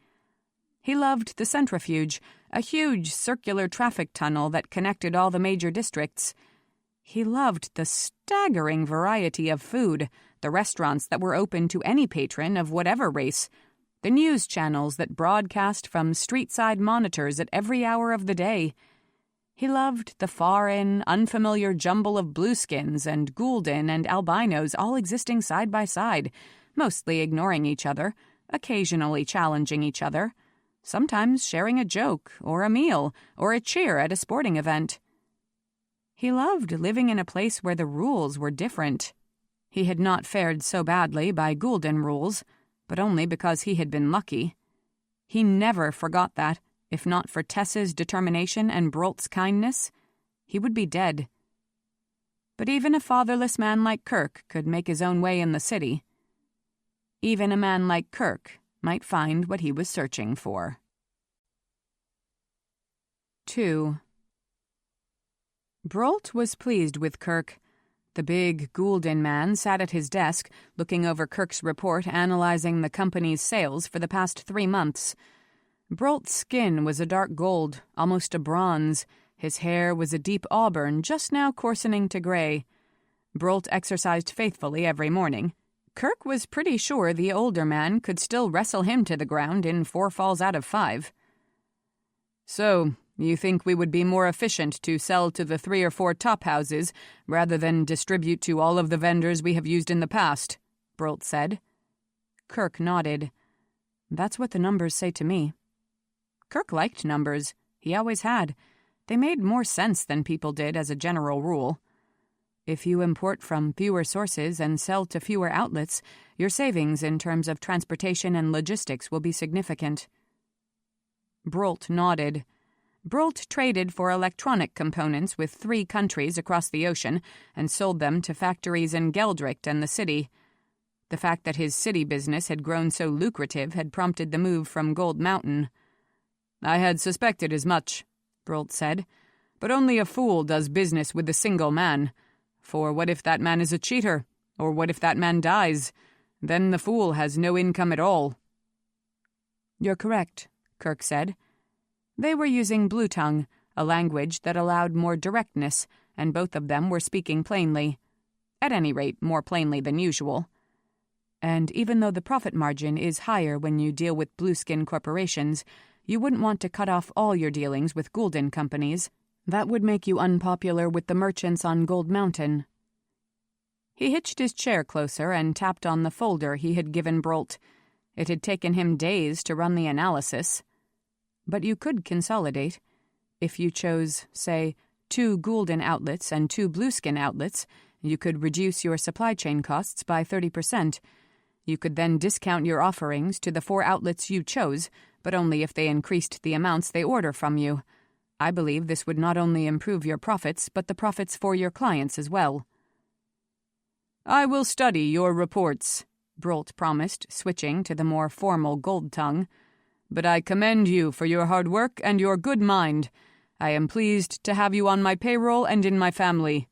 He loved the centrifuge, a huge circular traffic tunnel that connected all the major districts. He loved the staggering variety of food, the restaurants that were open to any patron of whatever race, the news channels that broadcast from street-side monitors at every hour of the day. He loved the foreign, unfamiliar jumble of blueskins and gulden and albinos all existing side by side, mostly ignoring each other, occasionally challenging each other, sometimes sharing a joke or a meal or a cheer at a sporting event. He loved living in a place where the rules were different. He had not fared so badly by gulden rules, but only because he had been lucky. He never forgot that. If not for Tess's determination and Brolt's kindness, he would be dead. But even a fatherless man like Kerk could make his own way in the city. Even a man like Kerk might find what he was searching for. 2. Brolt was pleased with Kerk. The big gulden man sat at his desk, looking over Kerk's report analyzing the company's sales for the past 3 months. Brolt's skin was a dark gold, almost a bronze. His hair was a deep auburn, just now coarsening to gray. Brolt exercised faithfully every morning. Kerk was pretty sure the older man could still wrestle him to the ground in 4 falls out of 5. "So, you think we would be more efficient to sell to the 3 or 4 top houses rather than distribute to all of the vendors we have used in the past?" Brolt said. Kerk nodded. "That's what the numbers say to me." Kerk liked numbers. He always had. They made more sense than people did as a general rule. If you import from fewer sources and sell to fewer outlets, your savings in terms of transportation and logistics will be significant. Brolt nodded. Brolt traded for electronic components with 3 countries across the ocean and sold them to factories in Geldricht and the city. The fact that his city business had grown so lucrative had prompted the move from Gold Mountain. "I had suspected as much," Brolt said, "but only a fool does business with a single man. For what if that man is a cheater? Or what if that man dies? Then the fool has no income at all." "You're correct," Kerk said. They were using Blue Tongue, a language that allowed more directness, and both of them were speaking plainly. At any rate, more plainly than usual. And even though the profit margin is higher when you deal with blueskin corporations, you wouldn't want to cut off all your dealings with gulden companies. That would make you unpopular with the merchants on Gold Mountain. He hitched his chair closer and tapped on the folder he had given Brolt. It had taken him days to run the analysis. But you could consolidate. If you chose, say, 2 gulden outlets and 2 blueskin outlets, you could reduce your supply chain costs by 30%. You could then discount your offerings to the 4 outlets you chose, but only if they increased the amounts they order from you. I believe this would not only improve your profits, but the profits for your clients as well." "I will study your reports," Brolt promised, switching to the more formal gold tongue. "But I commend you for your hard work and your good mind. I am pleased to have you on my payroll and in my family."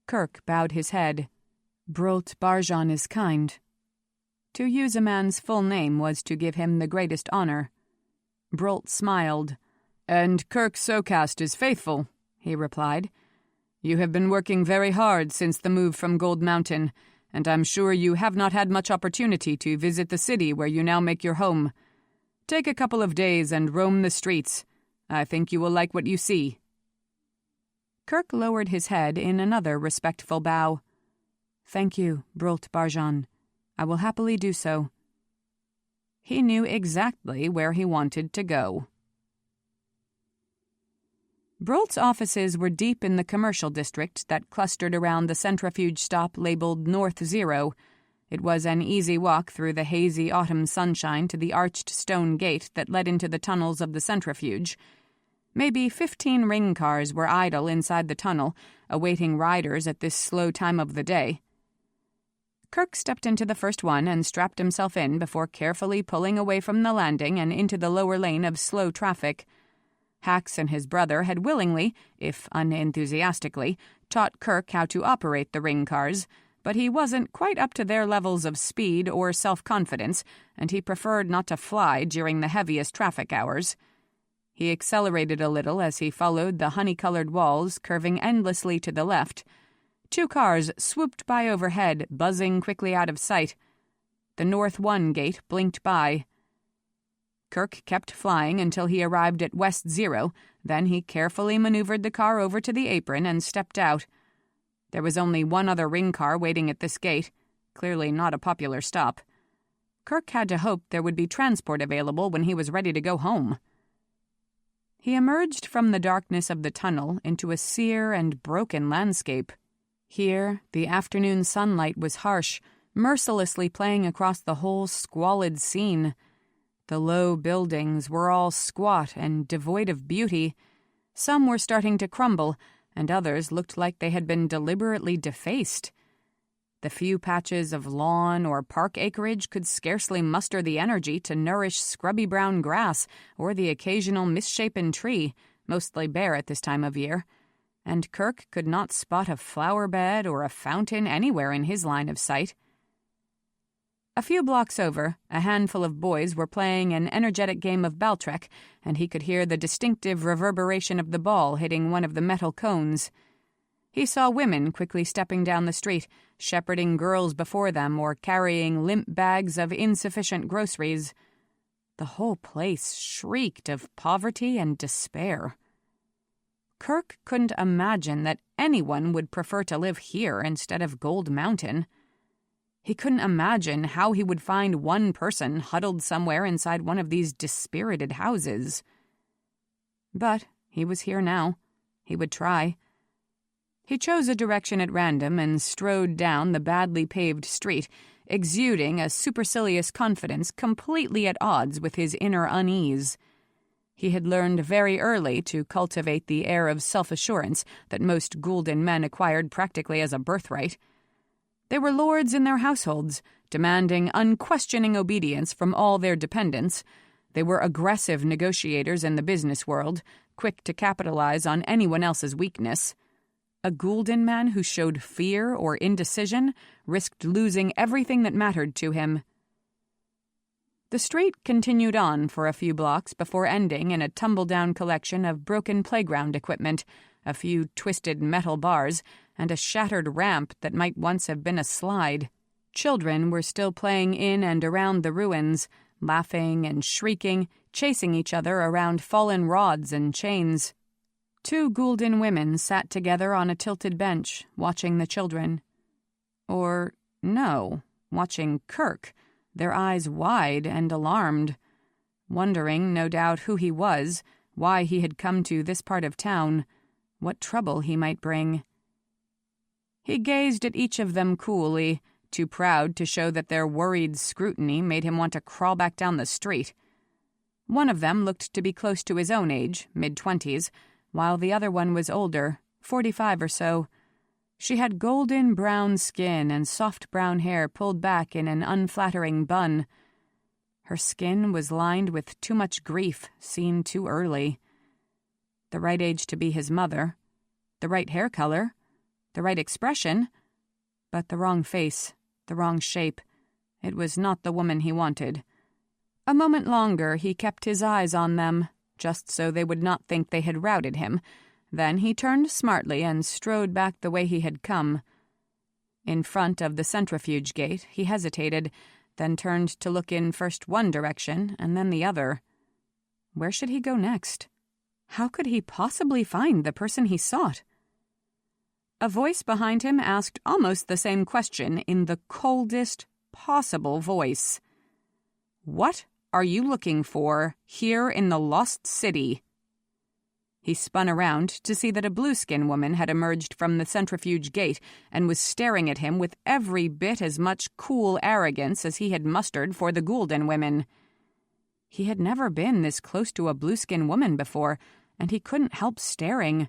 Kerk bowed his head. "Brolt Barjan is kind." To use a man's full name was to give him the greatest honor. Brolt smiled. "And Kerk Socast is faithful," he replied. "You have been working very hard since the move from Gold Mountain, and I'm sure you have not had much opportunity to visit the city where you now make your home. Take a couple of days and roam the streets. I think you will like what you see." Kerk lowered his head in another respectful bow. "Thank you, Brolt Barjan. I will happily do so." He knew exactly where he wanted to go. Brolt's offices were deep in the commercial district that clustered around the centrifuge stop labeled North Zero. It was an easy walk through the hazy autumn sunshine to the arched stone gate that led into the tunnels of the centrifuge. Maybe 15 ring cars were idle inside the tunnel, awaiting riders at this slow time of the day. Kerk stepped into the first one and strapped himself in before carefully pulling away from the landing and into the lower lane of slow traffic. Hax and his brother had willingly, if unenthusiastically, taught Kerk how to operate the ring cars, but he wasn't quite up to their levels of speed or self-confidence, and he preferred not to fly during the heaviest traffic hours. He accelerated a little as he followed the honey-colored walls curving endlessly to the left. 2 cars swooped by overhead, buzzing quickly out of sight. The North 1 gate blinked by. Kerk kept flying until he arrived at West Zero, then he carefully maneuvered the car over to the apron and stepped out. There was only one other ring car waiting at this gate, clearly not a popular stop. Kerk had to hope there would be transport available when he was ready to go home. He emerged from the darkness of the tunnel into a sere and broken landscape. Here, the afternoon sunlight was harsh, mercilessly playing across the whole squalid scene. The low buildings were all squat and devoid of beauty. Some were starting to crumble, and others looked like they had been deliberately defaced. The few patches of lawn or park acreage could scarcely muster the energy to nourish scrubby brown grass or the occasional misshapen tree, mostly bare at this time of year, and Kerk could not spot a flower bed or a fountain anywhere in his line of sight. A few blocks over, a handful of boys were playing an energetic game of Baltrek, and he could hear the distinctive reverberation of the ball hitting one of the metal cones. He saw women quickly stepping down the street, shepherding girls before them or carrying limp bags of insufficient groceries. The whole place shrieked of poverty and despair. Kerk couldn't imagine that anyone would prefer to live here instead of Gold Mountain. He couldn't imagine how he would find one person huddled somewhere inside one of these dispirited houses. But he was here now. He would try. He chose a direction at random and strode down the badly paved street, exuding a supercilious confidence completely at odds with his inner unease. He had learned very early to cultivate the air of self-assurance that most gulden men acquired practically as a birthright. They were lords in their households, demanding unquestioning obedience from all their dependents. They were aggressive negotiators in the business world, quick to capitalize on anyone else's weakness. A gulden man who showed fear or indecision risked losing everything that mattered to him. The street continued on for a few blocks before ending in a tumble-down collection of broken playground equipment, a few twisted metal bars, and a shattered ramp that might once have been a slide. Children were still playing in and around the ruins, laughing and shrieking, chasing each other around fallen rods and chains. 2 gulden women sat together on a tilted bench, watching the children. Or, no, watching Kerk, their eyes wide and alarmed, wondering, no doubt, who he was, why he had come to this part of town, what trouble he might bring. He gazed at each of them coolly, too proud to show that their worried scrutiny made him want to crawl back down the street. One of them looked to be close to his own age, mid-20s, while the other one was older, 45 or so. She had golden brown skin and soft brown hair pulled back in an unflattering bun. Her skin was lined with too much grief, seen too early. The right age to be his mother, the right hair color, the right expression, but the wrong face, the wrong shape. It was not the woman he wanted. A moment longer he kept his eyes on them, just so they would not think they had routed him. Then he turned smartly and strode back the way he had come. In front of the centrifuge gate, he hesitated, then turned to look in first one direction and then the other. Where should he go next? How could he possibly find the person he sought? A voice behind him asked almost the same question in the coldest possible voice. "What are you looking for here in the Lost City?" He spun around to see that a blueskin woman had emerged from the centrifuge gate and was staring at him with every bit as much cool arrogance as he had mustered for the gulden women. He had never been this close to a blueskin woman before, and he couldn't help staring.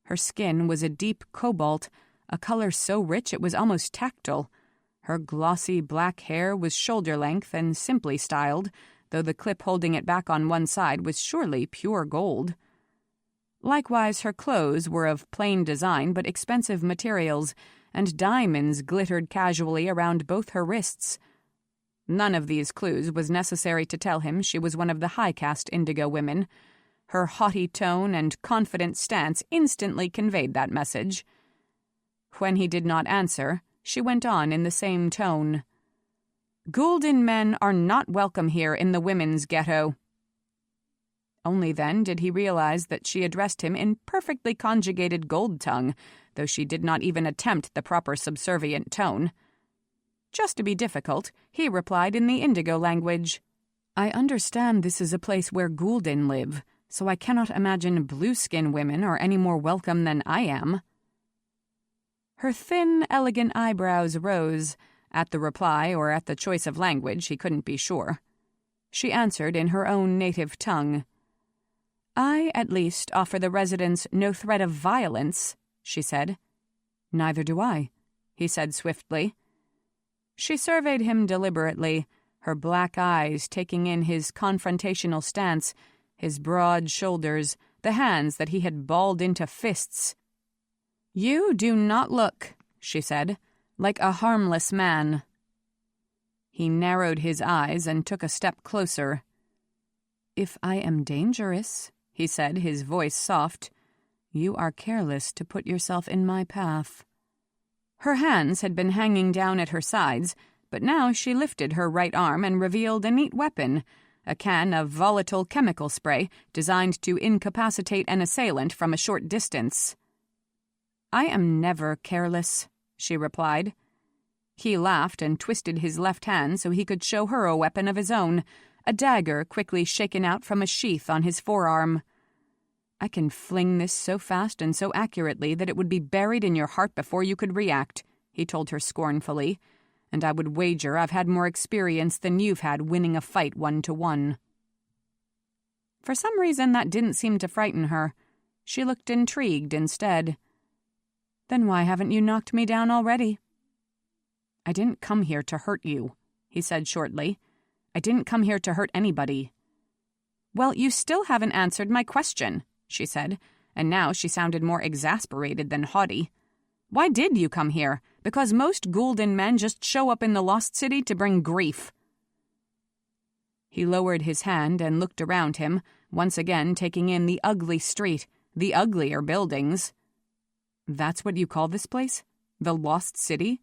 Her skin was a deep cobalt, a color so rich it was almost tactile. Her glossy black hair was shoulder-length and simply styled, though the clip holding it back on one side was surely pure gold. Likewise, her clothes were of plain design but expensive materials, and diamonds glittered casually around both her wrists. None of these clues was necessary to tell him she was one of the high-caste indigo women. Her haughty tone and confident stance instantly conveyed that message. When he did not answer, she went on in the same tone. "Gulden men are not welcome here in the women's ghetto." Only then did he realize that she addressed him in perfectly conjugated gold tongue, though she did not even attempt the proper subservient tone. Just to be difficult, he replied in the indigo language. "I understand this is a place where gulden live, so I cannot imagine blueskin women are any more welcome than I am." Her thin, elegant eyebrows rose, at the reply or at the choice of language, he couldn't be sure. She answered in her own native tongue. "I, at least, offer the residents no threat of violence," she said. "Neither do I," he said swiftly. She surveyed him deliberately, her black eyes taking in his confrontational stance, his broad shoulders, the hands that he had balled into fists. "You do not look," she said, "like a harmless man." He narrowed his eyes and took a step closer. "If I am dangerous," he said, his voice soft, "you are careless to put yourself in my path." Her hands had been hanging down at her sides, but now she lifted her right arm and revealed a neat weapon, a can of volatile chemical spray designed to incapacitate an assailant from a short distance. "I am never careless," she replied. He laughed and twisted his left hand so he could show her a weapon of his own, a dagger quickly shaken out from a sheath on his forearm. "I can fling this so fast and so accurately that it would be buried in your heart before you could react," he told her scornfully, "and I would wager I've had more experience than you've had winning a fight 1-to-1. For some reason that didn't seem to frighten her. She looked intrigued instead. "Then why haven't you knocked me down already?" "I didn't come here to hurt you," he said shortly. "I didn't come here to hurt anybody." "Well, you still haven't answered my question," she said, and now she sounded more exasperated than haughty. "Why did you come here? Because most gulden men just show up in the Lost City to bring grief." He lowered his hand and looked around him, once again taking in the ugly street, the uglier buildings. "That's what you call this place? The Lost City?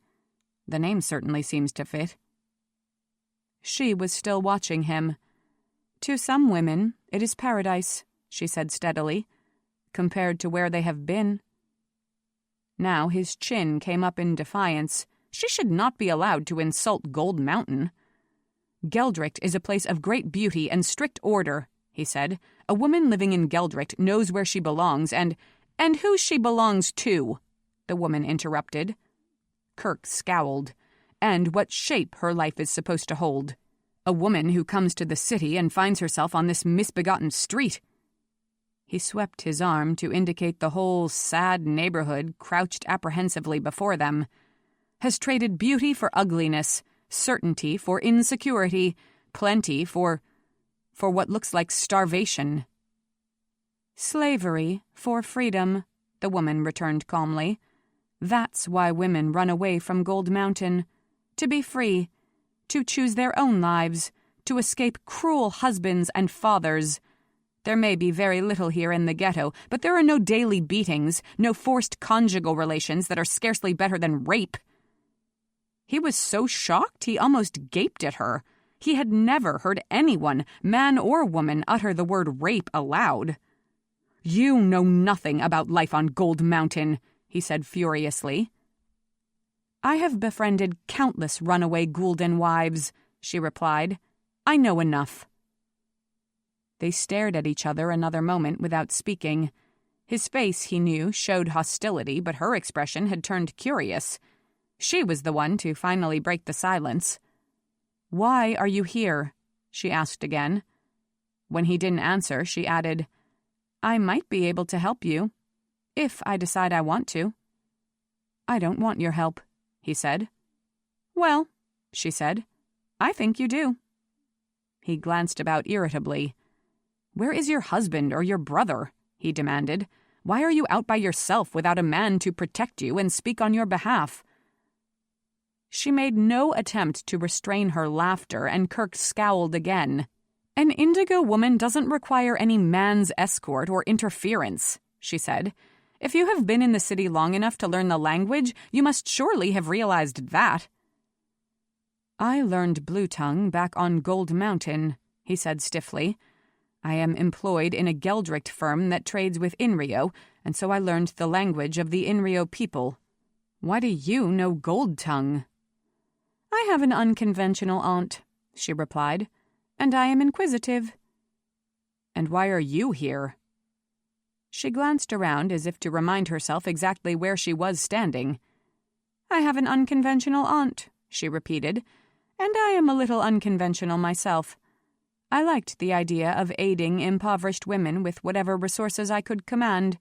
The name certainly seems to fit." She was still watching him. "To some women, it is paradise," she said steadily, "compared to where they have been." Now his chin came up in defiance. She should not be allowed to insult Gold Mountain. "Geldricht is a place of great beauty and strict order," he said. "A woman living in Geldricht knows where she belongs and who she belongs to," the woman interrupted. Kerk scowled. and what shape her life is supposed to hold. A woman who comes to the city and finds herself on this misbegotten street. He swept his arm to indicate the whole sad neighborhood crouched apprehensively before them. Has traded beauty for ugliness, certainty for insecurity, plenty for what looks like starvation. Slavery for freedom, the woman returned calmly. That's why women run away from Gold Mountain. To be free, to choose their own lives, to escape cruel husbands and fathers. There may be very little here in the ghetto, but there are no daily beatings, no forced conjugal relations that are scarcely better than rape. He was so shocked he almost gaped at her. He had never heard anyone, man or woman, utter the word rape aloud. "You know nothing about life on Gold Mountain," he said furiously. "I have befriended countless runaway gulden wives," she replied. "I know enough." They stared at each other another moment without speaking. His face, he knew, showed hostility, but her expression had turned curious. She was the one to finally break the silence. "Why are you here?" she asked again. When he didn't answer, she added, "I might be able to help you, if I decide I want to." "I don't want your help," he said. "Well," she said, "I think you do." He glanced about irritably. "Where is your husband or your brother?" he demanded. "Why are you out by yourself without a man to protect you and speak on your behalf?" She made no attempt to restrain her laughter, and Kerk scowled again. "An indigo woman doesn't require any man's escort or interference," she said. "If you have been in the city long enough to learn the language, you must surely have realized that." "I learned Blue Tongue back on Gold Mountain," he said stiffly. "I am employed in a Geldricht firm that trades with Inrio, and so I learned the language of the Inrio people. Why do you know Gold Tongue?" "I have an unconventional aunt," she replied, "and I am inquisitive." "And why are you here?" She glanced around as if to remind herself exactly where she was standing. "I have an unconventional aunt," she repeated, "and I am a little unconventional myself. I liked the idea of aiding impoverished women with whatever resources I could command,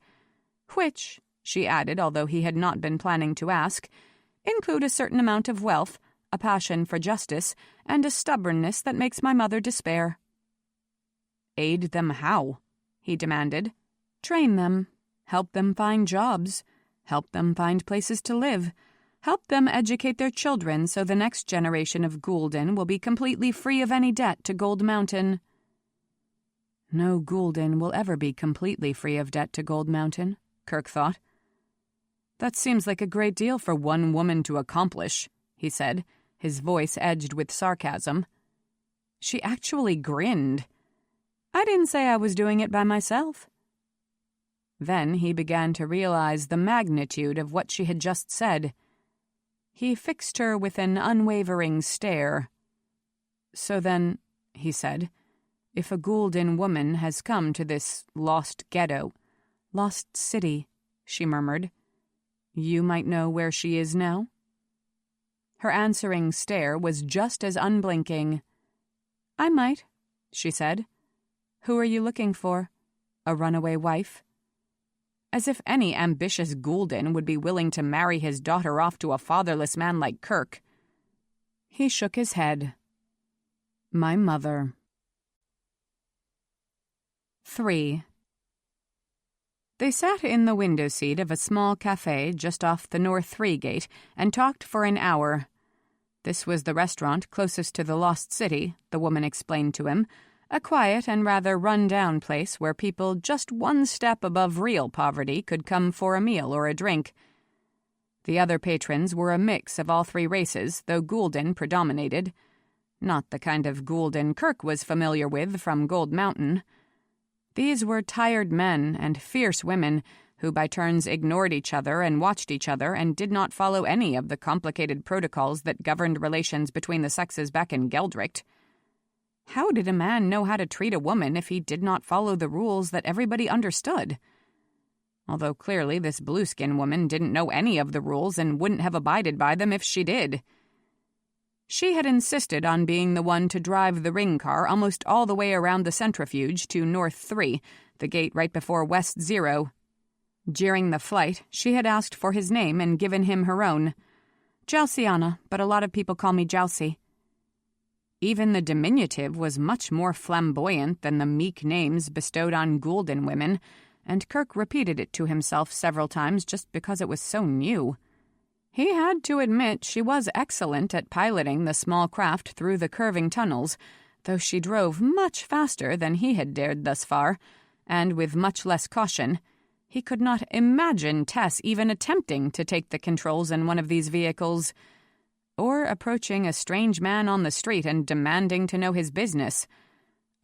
which," she added, although he had not been planning to ask, "include a certain amount of wealth, a passion for justice, and a stubbornness that makes my mother despair." "Aid them how?" he demanded. "Train them, help them find jobs, help them find places to live, help them educate their children so the next generation of gulden will be completely free of any debt to Gold Mountain." No gulden will ever be completely free of debt to Gold Mountain, Kerk thought. "That seems like a great deal for one woman to accomplish," he said, his voice edged with sarcasm. She actually grinned. "I didn't say I was doing it by myself." Then he began to realize the magnitude of what she had just said. He fixed her with an unwavering stare. "So then," he said, "if a gulden woman has come to this lost ghetto, lost city," she murmured, "you might know where she is now?" Her answering stare was just as unblinking. "I might," she said. "Who are you looking for? A runaway wife?" As if any ambitious gulden would be willing to marry his daughter off to a fatherless man like Kerk. He shook his head. "My mother." 3. They sat in the window seat of a small cafe just off the North 3 gate and talked for an hour. This was the restaurant closest to the Lost City, the woman explained to him, a quiet and rather run-down place where people just one step above real poverty could come for a meal or a drink. The other patrons were a mix of all three races, though gulden predominated. Not the kind of gulden Kerk was familiar with from Gold Mountain. These were tired men and fierce women who by turns ignored each other and watched each other and did not follow any of the complicated protocols that governed relations between the sexes back in Geldricht. How did a man know how to treat a woman if he did not follow the rules that everybody understood? Although clearly this blueskin woman didn't know any of the rules and wouldn't have abided by them if she did. She had insisted on being the one to drive the ring car almost all the way around the centrifuge to North 3, the gate right before West 0. During the flight, she had asked for his name and given him her own. Jalciana, but a lot of people call me Jalcie. Even the diminutive was much more flamboyant than the meek names bestowed on gulden women, and Kerk repeated it to himself several times just because it was so new. He had to admit she was excellent at piloting the small craft through the curving tunnels, though she drove much faster than he had dared thus far, and with much less caution. He could not imagine Tess even attempting to take the controls in one of these vehicles, or approaching a strange man on the street and demanding to know his business,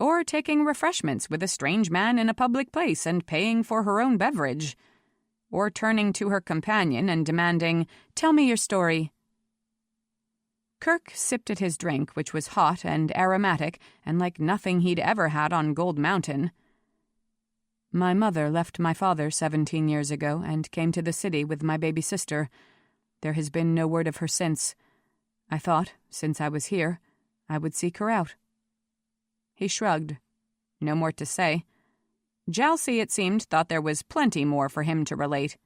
or taking refreshments with a strange man in a public place and paying for her own beverage, or turning to her companion and demanding, "Tell me your story." Kerk sipped at his drink, which was hot and aromatic and like nothing he'd ever had on Gold Mountain. "My mother left my father 17 years ago and came to the city with my baby sister. There has been no word of her since. I thought, since I was here, I would seek her out." He shrugged. No more to say. Jalcie, it seemed, thought there was plenty more for him to relate.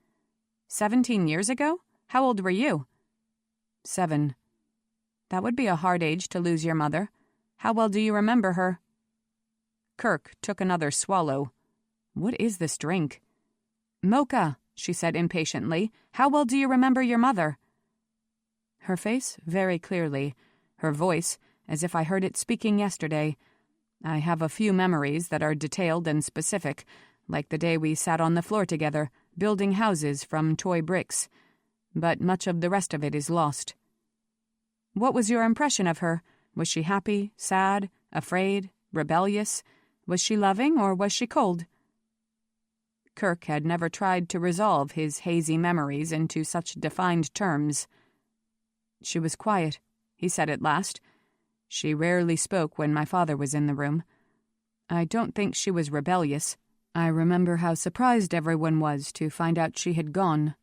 17 years ago? How old were you? 7. That would be a hard age to lose your mother. How well do you remember her? Kerk took another swallow. What is this drink? Mocha, she said impatiently. How well do you remember your mother? Her face very clearly, her voice as if I heard it speaking yesterday. I have a few memories that are detailed and specific, like the day we sat on the floor together, building houses from toy bricks. But much of the rest of it is lost. What was your impression of her? Was she happy, sad, afraid, rebellious? Was she loving or was she cold? Kerk had never tried to resolve his hazy memories into such defined terms. She was quiet, he said at last. She rarely spoke when my father was in the room. I don't think she was rebellious. I remember how surprised everyone was to find out she had gone.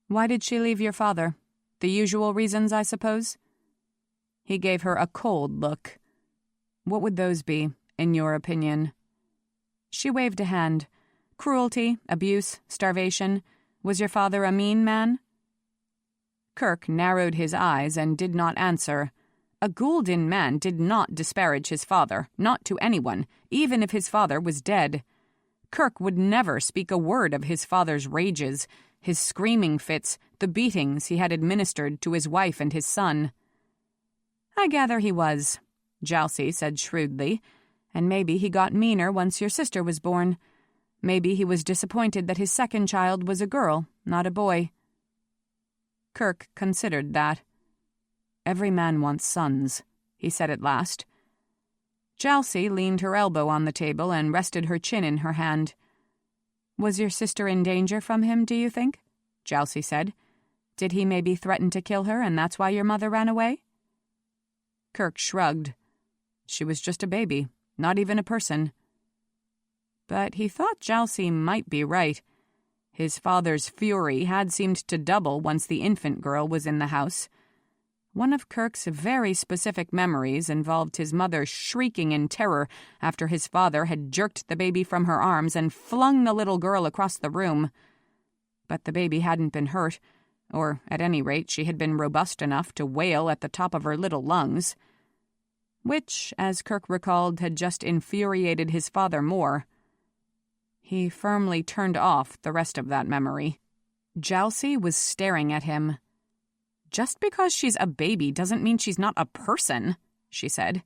Why did she leave your father? The usual reasons, I suppose? He gave her a cold look. What would those be, in your opinion? She waved a hand. Cruelty, abuse, starvation. Was your father a mean man? Kerk narrowed his eyes and did not answer. A gulden man did not disparage his father, not to anyone, even if his father was dead. Kerk would never speak a word of his father's rages, his screaming fits, the beatings he had administered to his wife and his son. I gather he was, Jalcie said shrewdly, and maybe he got meaner once your sister was born. Maybe he was disappointed that his second child was a girl, not a boy. Kerk considered that. Every man wants sons, he said at last. Jalcie leaned her elbow on the table and rested her chin in her hand. Was your sister in danger from him, do you think? Jalcie said. Did he maybe threaten to kill her, and that's why your mother ran away? Kerk shrugged. She was just a baby, not even a person. But he thought Jalcie might be right. His father's fury had seemed to double once the infant girl was in the house. One of Kerk's very specific memories involved his mother shrieking in terror after his father had jerked the baby from her arms and flung the little girl across the room. But the baby hadn't been hurt, or at any rate she had been robust enough to wail at the top of her little lungs. Which, as Kerk recalled, had just infuriated his father more. He firmly turned off the rest of that memory. Jalcie was staring at him. Just because she's a baby doesn't mean she's not a person, she said.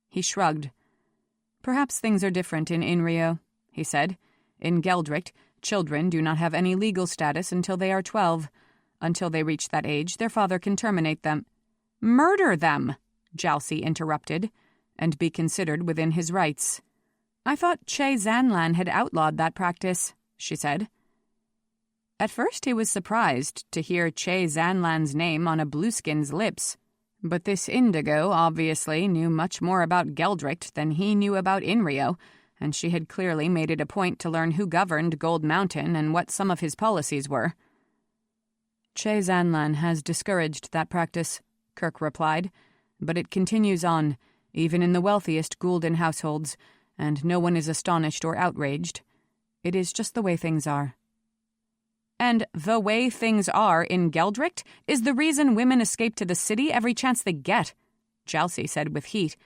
He shrugged. Perhaps things are different in Inrio, he said. In Geldricht, children do not have any legal status until they are 12. Until they reach that age, their father can terminate them. Murder them, Jalcie interrupted, and be considered within his rights. I thought Che Zanlan had outlawed that practice, she said. At first he was surprised to hear Che Zanlan's name on a blueskin's lips, but this indigo obviously knew much more about Geldricht than he knew about Inrio, and she had clearly made it a point to learn who governed Gold Mountain and what some of his policies were. Che Zanlan has discouraged that practice, Kerk replied, "but it continues on, even in the wealthiest gulden households, and no one is astonished or outraged. It is just the way things are." "And the way things are in Geldricht is the reason women escape to the city every chance they get," Jalcie said with heat.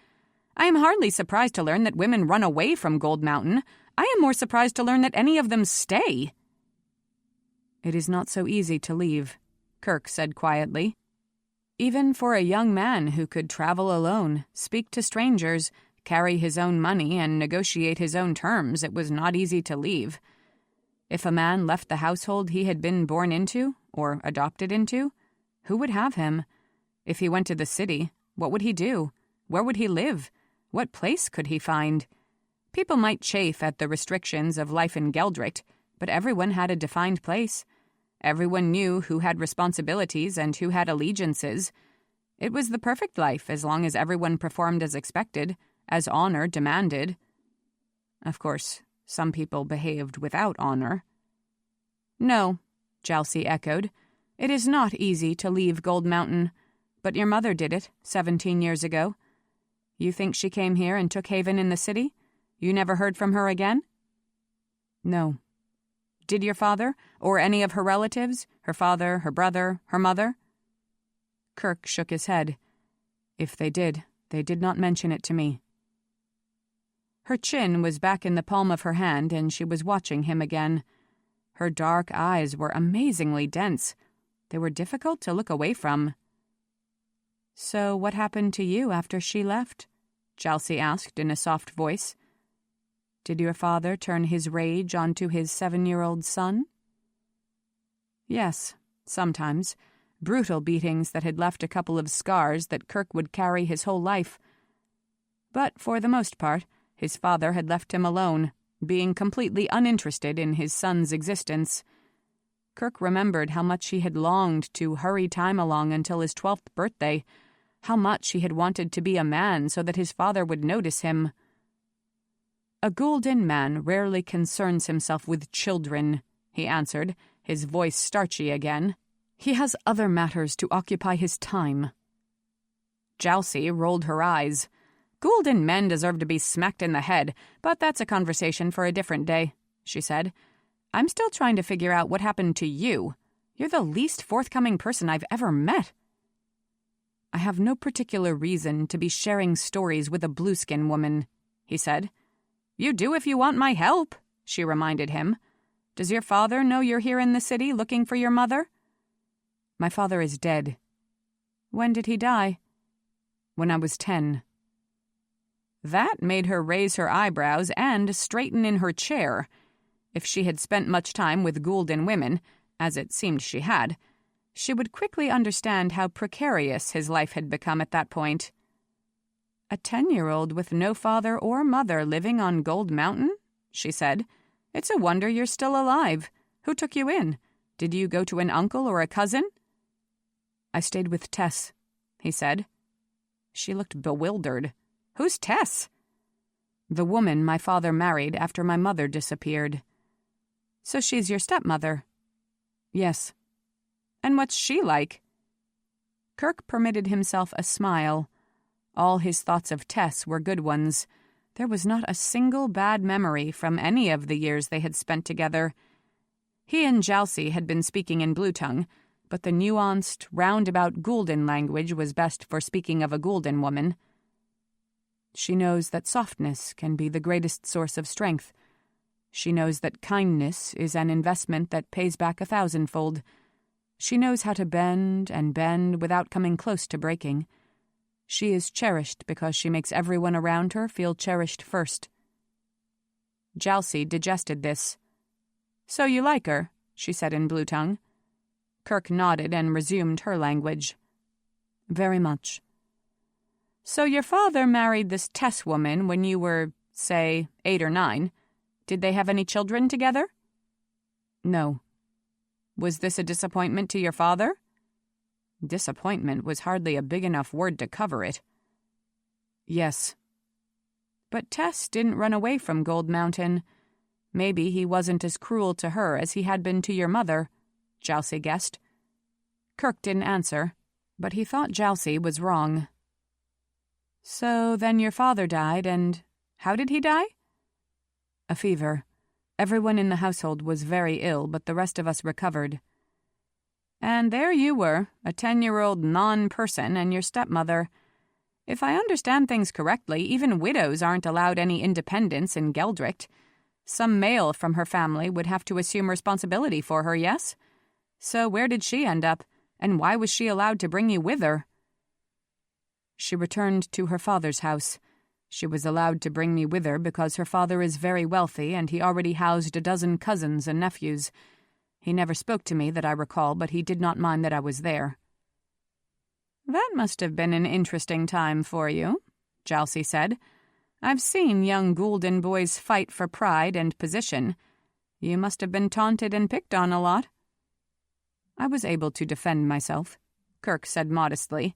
"I am hardly surprised to learn that women run away from Gold Mountain. I am more surprised to learn that any of them stay." "It is not so easy to leave," Kerk said quietly. "Even for a young man who could travel alone, speak to strangers, carry his own money, and negotiate his own terms, it was not easy to leave. If a man left the household he had been born into, or adopted into, who would have him? If he went to the city, what would he do? Where would he live? What place could he find? People might chafe at the restrictions of life in Geldricht, but everyone had a defined place. Everyone knew who had responsibilities and who had allegiances. It was the perfect life as long as everyone performed as expected, as honor demanded. Of course, some people behaved without honor." "No," Jalcie echoed. "It is not easy to leave Gold Mountain, but your mother did it 17 years ago. You think she came here and took haven in the city? You never heard from her again?" "No." "Did your father, or any of her relatives, her father, her brother, her mother?" Kerk shook his head. "If they did not mention it to me." Her chin was back in the palm of her hand, and she was watching him again. Her dark eyes were amazingly dense. They were difficult to look away from. "So what happened to you after she left?" Jalcie asked in a soft voice. "Did your father turn his rage onto his 7-year-old son?" "Yes, sometimes. Brutal beatings that had left a couple of scars that Kerk would carry his whole life. But for the most part, his father had left him alone, being completely uninterested in his son's existence. Kerk remembered how much he had longed to hurry time along until his 12th birthday, how much he had wanted to be a man so that his father would notice him. "A gulden man rarely concerns himself with children," he answered, his voice starchy again. "He has other matters to occupy his time." Jalcie rolled her eyes. "Gulden men deserve to be smacked in the head, but that's a conversation for a different day," she said. "I'm still trying to figure out what happened to you. You're the least forthcoming person I've ever met." "I have no particular reason to be sharing stories with a blueskin woman," he said. "You do if you want my help," she reminded him. "Does your father know you're here in the city looking for your mother?" "My father is dead." "When did he die?" "When I was 10. That made her raise her eyebrows and straighten in her chair. If she had spent much time with gulden women, as it seemed she had, she would quickly understand how precarious his life had become at that point. "A 10-year-old with no father or mother living on Gold Mountain?" she said. "It's a wonder you're still alive. Who took you in? Did you go to an uncle or a cousin?" "I stayed with Tess," he said. She looked bewildered. "Who's Tess?" "The woman my father married after my mother disappeared." "So she's your stepmother?" "Yes." "And what's she like?" Kerk permitted himself a smile. All his thoughts of Tess were good ones. There was not a single bad memory from any of the years they had spent together. He and Jalcie had been speaking in Blue Tongue, but the nuanced, roundabout gulden language was best for speaking of a gulden woman. "She knows that softness can be the greatest source of strength. She knows that kindness is an investment that pays back 1,000-fold. She knows how to bend and bend without coming close to breaking. She is cherished because she makes everyone around her feel cherished first." Jalcie digested this. "So you like her?" she said in Blue Tongue. Kerk nodded and resumed her language. "Very much." "So your father married this Tess woman when you were, say, 8 or 9. Did they have any children together?" "No." "Was this a disappointment to your father?" Disappointment was hardly a big enough word to cover it. "Yes." "But Tess didn't run away from Gold Mountain. Maybe he wasn't as cruel to her as he had been to your mother," Jalcie guessed. Kerk didn't answer, But he thought Jalcie was wrong. "So then your father died, and how did he die?" "A fever. Everyone in the household was very ill, but the rest of us recovered." "And there you were, a 10-year-old non-person, and your stepmother. If I understand things correctly, even widows aren't allowed any independence in Geldricht. Some male from her family would have to assume responsibility for her, yes? So where did she end up, and why was she allowed to bring you with her?" "She returned to her father's house. She was allowed to bring me with her because her father is very wealthy and he already housed a dozen cousins and nephews. He never spoke to me that I recall, but he did not mind that I was there." "That must have been an interesting time for you," Jalcie said. "I've seen young gulden boys fight for pride and position. You must have been taunted and picked on a lot." "I was able to defend myself," Kerk said modestly.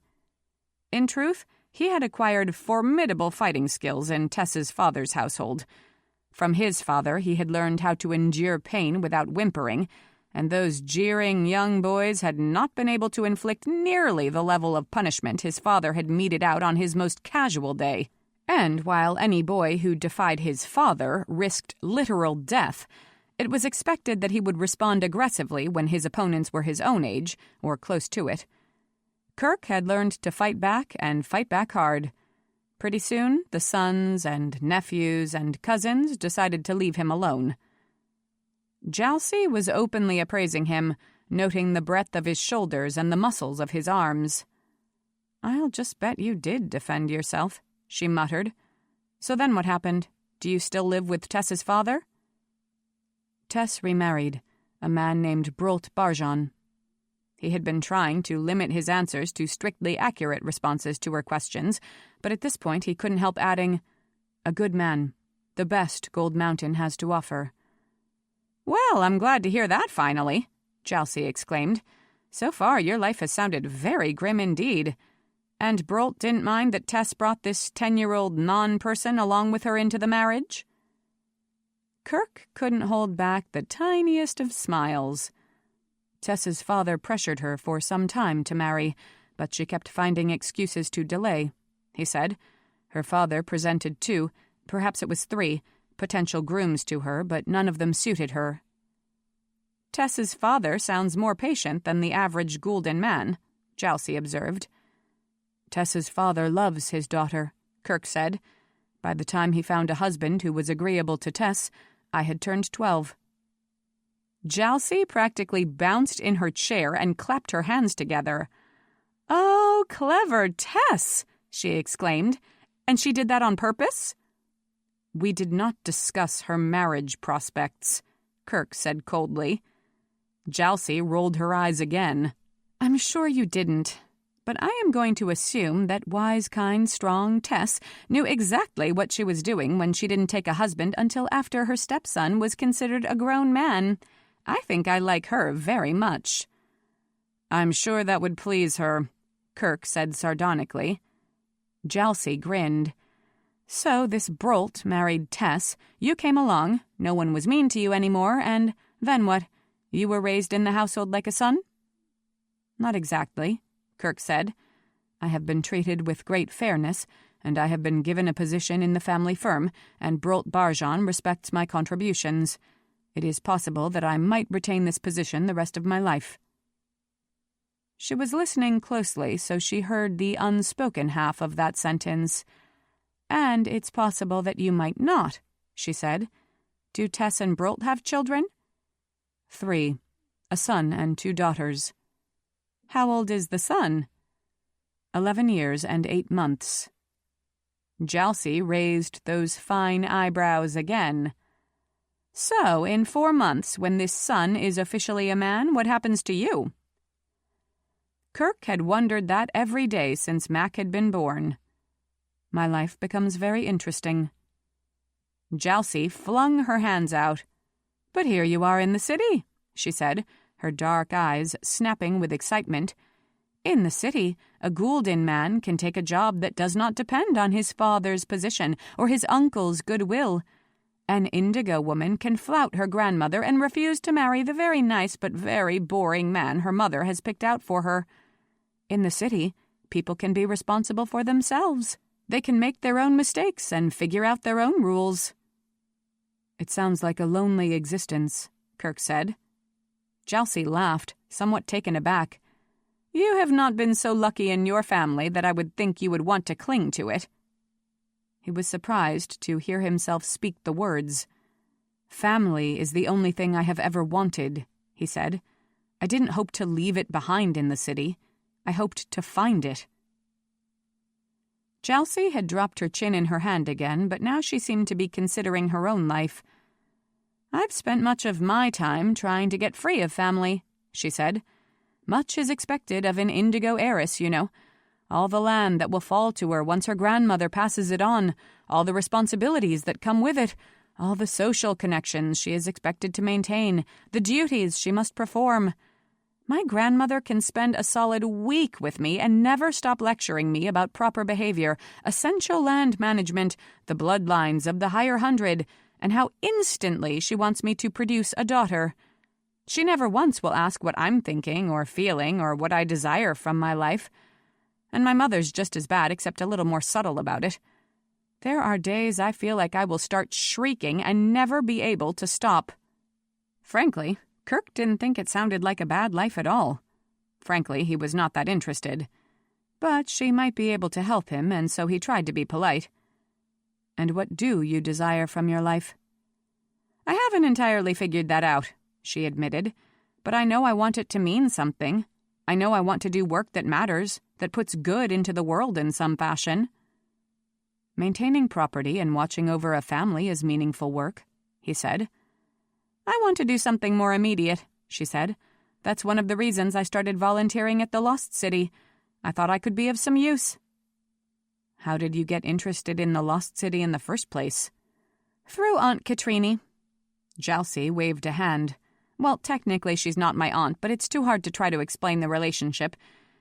In truth, he had acquired formidable fighting skills in Tess's father's household. From his father he had learned how to endure pain without whimpering, and those jeering young boys had not been able to inflict nearly the level of punishment his father had meted out on his most casual day. And while any boy who defied his father risked literal death, it was expected that he would respond aggressively when his opponents were his own age, or close to it. Kerk had learned to fight back and fight back hard. Pretty soon, the sons and nephews and cousins decided to leave him alone. Jalcie was openly appraising him, noting the breadth of his shoulders and the muscles of his arms. "I'll just bet you did defend yourself," she muttered. "So then what happened? Do you still live with Tess's father?" Tess remarried, a man named Brolt Barjan. He had been trying to limit his answers to strictly accurate responses to her questions, but at this point he couldn't help adding, "A good man, the best Gold Mountain has to offer." "Well, I'm glad to hear that finally," Jalcie exclaimed. "So far your life has sounded very grim indeed. And Brolt didn't mind that Tess brought this 10-year-old non-person along with her into the marriage?" Kerk couldn't hold back the tiniest of smiles. Tess's father pressured her for some time to marry, but she kept finding excuses to delay, he said. Her father presented 2, perhaps it was 3, potential grooms to her, but none of them suited her. "Tess's father sounds more patient than the average gulden man," Jalcie observed. "Tess's father loves his daughter," Kerk said. "By the time he found a husband who was agreeable to Tess, I had turned 12. Jalcie practically bounced in her chair and clapped her hands together. "Oh, clever Tess!" she exclaimed. "And she did that on purpose?" "We did not discuss her marriage prospects," Kerk said coldly. Jalcie rolled her eyes again. "I'm sure you didn't. But I am going to assume that wise, kind, strong Tess knew exactly what she was doing when she didn't take a husband until after her stepson was considered a grown man. I think I like her very much." "I'm sure that would please her," Kerk said sardonically. Jalcie grinned. "So this Brolt married Tess, you came along, no one was mean to you anymore, and then what? You were raised in the household like a son?" "Not exactly," Kerk said. "I have been treated with great fairness, and I have been given a position in the family firm, and Brolt Barjan respects my contributions. It is possible that I might retain this position the rest of my life." She was listening closely, so she heard the unspoken half of that sentence. "And it's possible that you might not," she said. "Do Tess and Brolt have children?" 3, a son and 2 daughters. "How old is the son?" 11 years and 8 months. Jalcie raised those fine eyebrows again. "So, in 4 months, when this son is officially a man, what happens to you?" Kerk had wondered that every day since Mac had been born. "My life becomes very interesting." Jalcie flung her hands out. "But here you are in the city," she said, her dark eyes snapping with excitement. "In the city, a gulden man can take a job that does not depend on his father's position or his uncle's goodwill. An indigo woman can flout her grandmother and refuse to marry the very nice but very boring man her mother has picked out for her. In the city, people can be responsible for themselves. They can make their own mistakes and figure out their own rules." "It sounds like a lonely existence," Kerk said. Jalcie laughed, somewhat taken aback. "You have not been so lucky in your family that I would think you would want to cling to it." He was surprised to hear himself speak the words. "Family is the only thing I have ever wanted," he said. "I didn't hope to leave it behind in the city. I hoped to find it." Jalcie had dropped her chin in her hand again, but now she seemed to be considering her own life. "I've spent much of my time trying to get free of family," she said. "Much is expected of an indigo heiress, you know. All the land that will fall to her once her grandmother passes it on, all the responsibilities that come with it, all the social connections she is expected to maintain, the duties she must perform. My grandmother can spend a solid week with me and never stop lecturing me about proper behavior, essential land management, the bloodlines of the higher hundred, and how instantly she wants me to produce a daughter. She never once will ask what I'm thinking or feeling or what I desire from my life. And my mother's just as bad, except a little more subtle about it. There are days I feel like I will start shrieking and never be able to stop." Frankly, Kerk didn't think it sounded like a bad life at all. Frankly, he was not that interested. But she might be able to help him, and so he tried to be polite. "And what do you desire from your life?" "I haven't entirely figured that out," she admitted. "But I know I want it to mean something. I know I want to do work that matters, that puts good into the world in some fashion." "Maintaining property and watching over a family is meaningful work," he said. "I want to do something more immediate," she said. "That's one of the reasons I started volunteering at the Lost City. I thought I could be of some use." "How did you get interested in the Lost City in the first place?" "Through Aunt Quatrain." Jalcie waved a hand. "Well, technically she's not my aunt, but it's too hard to try to explain the relationship.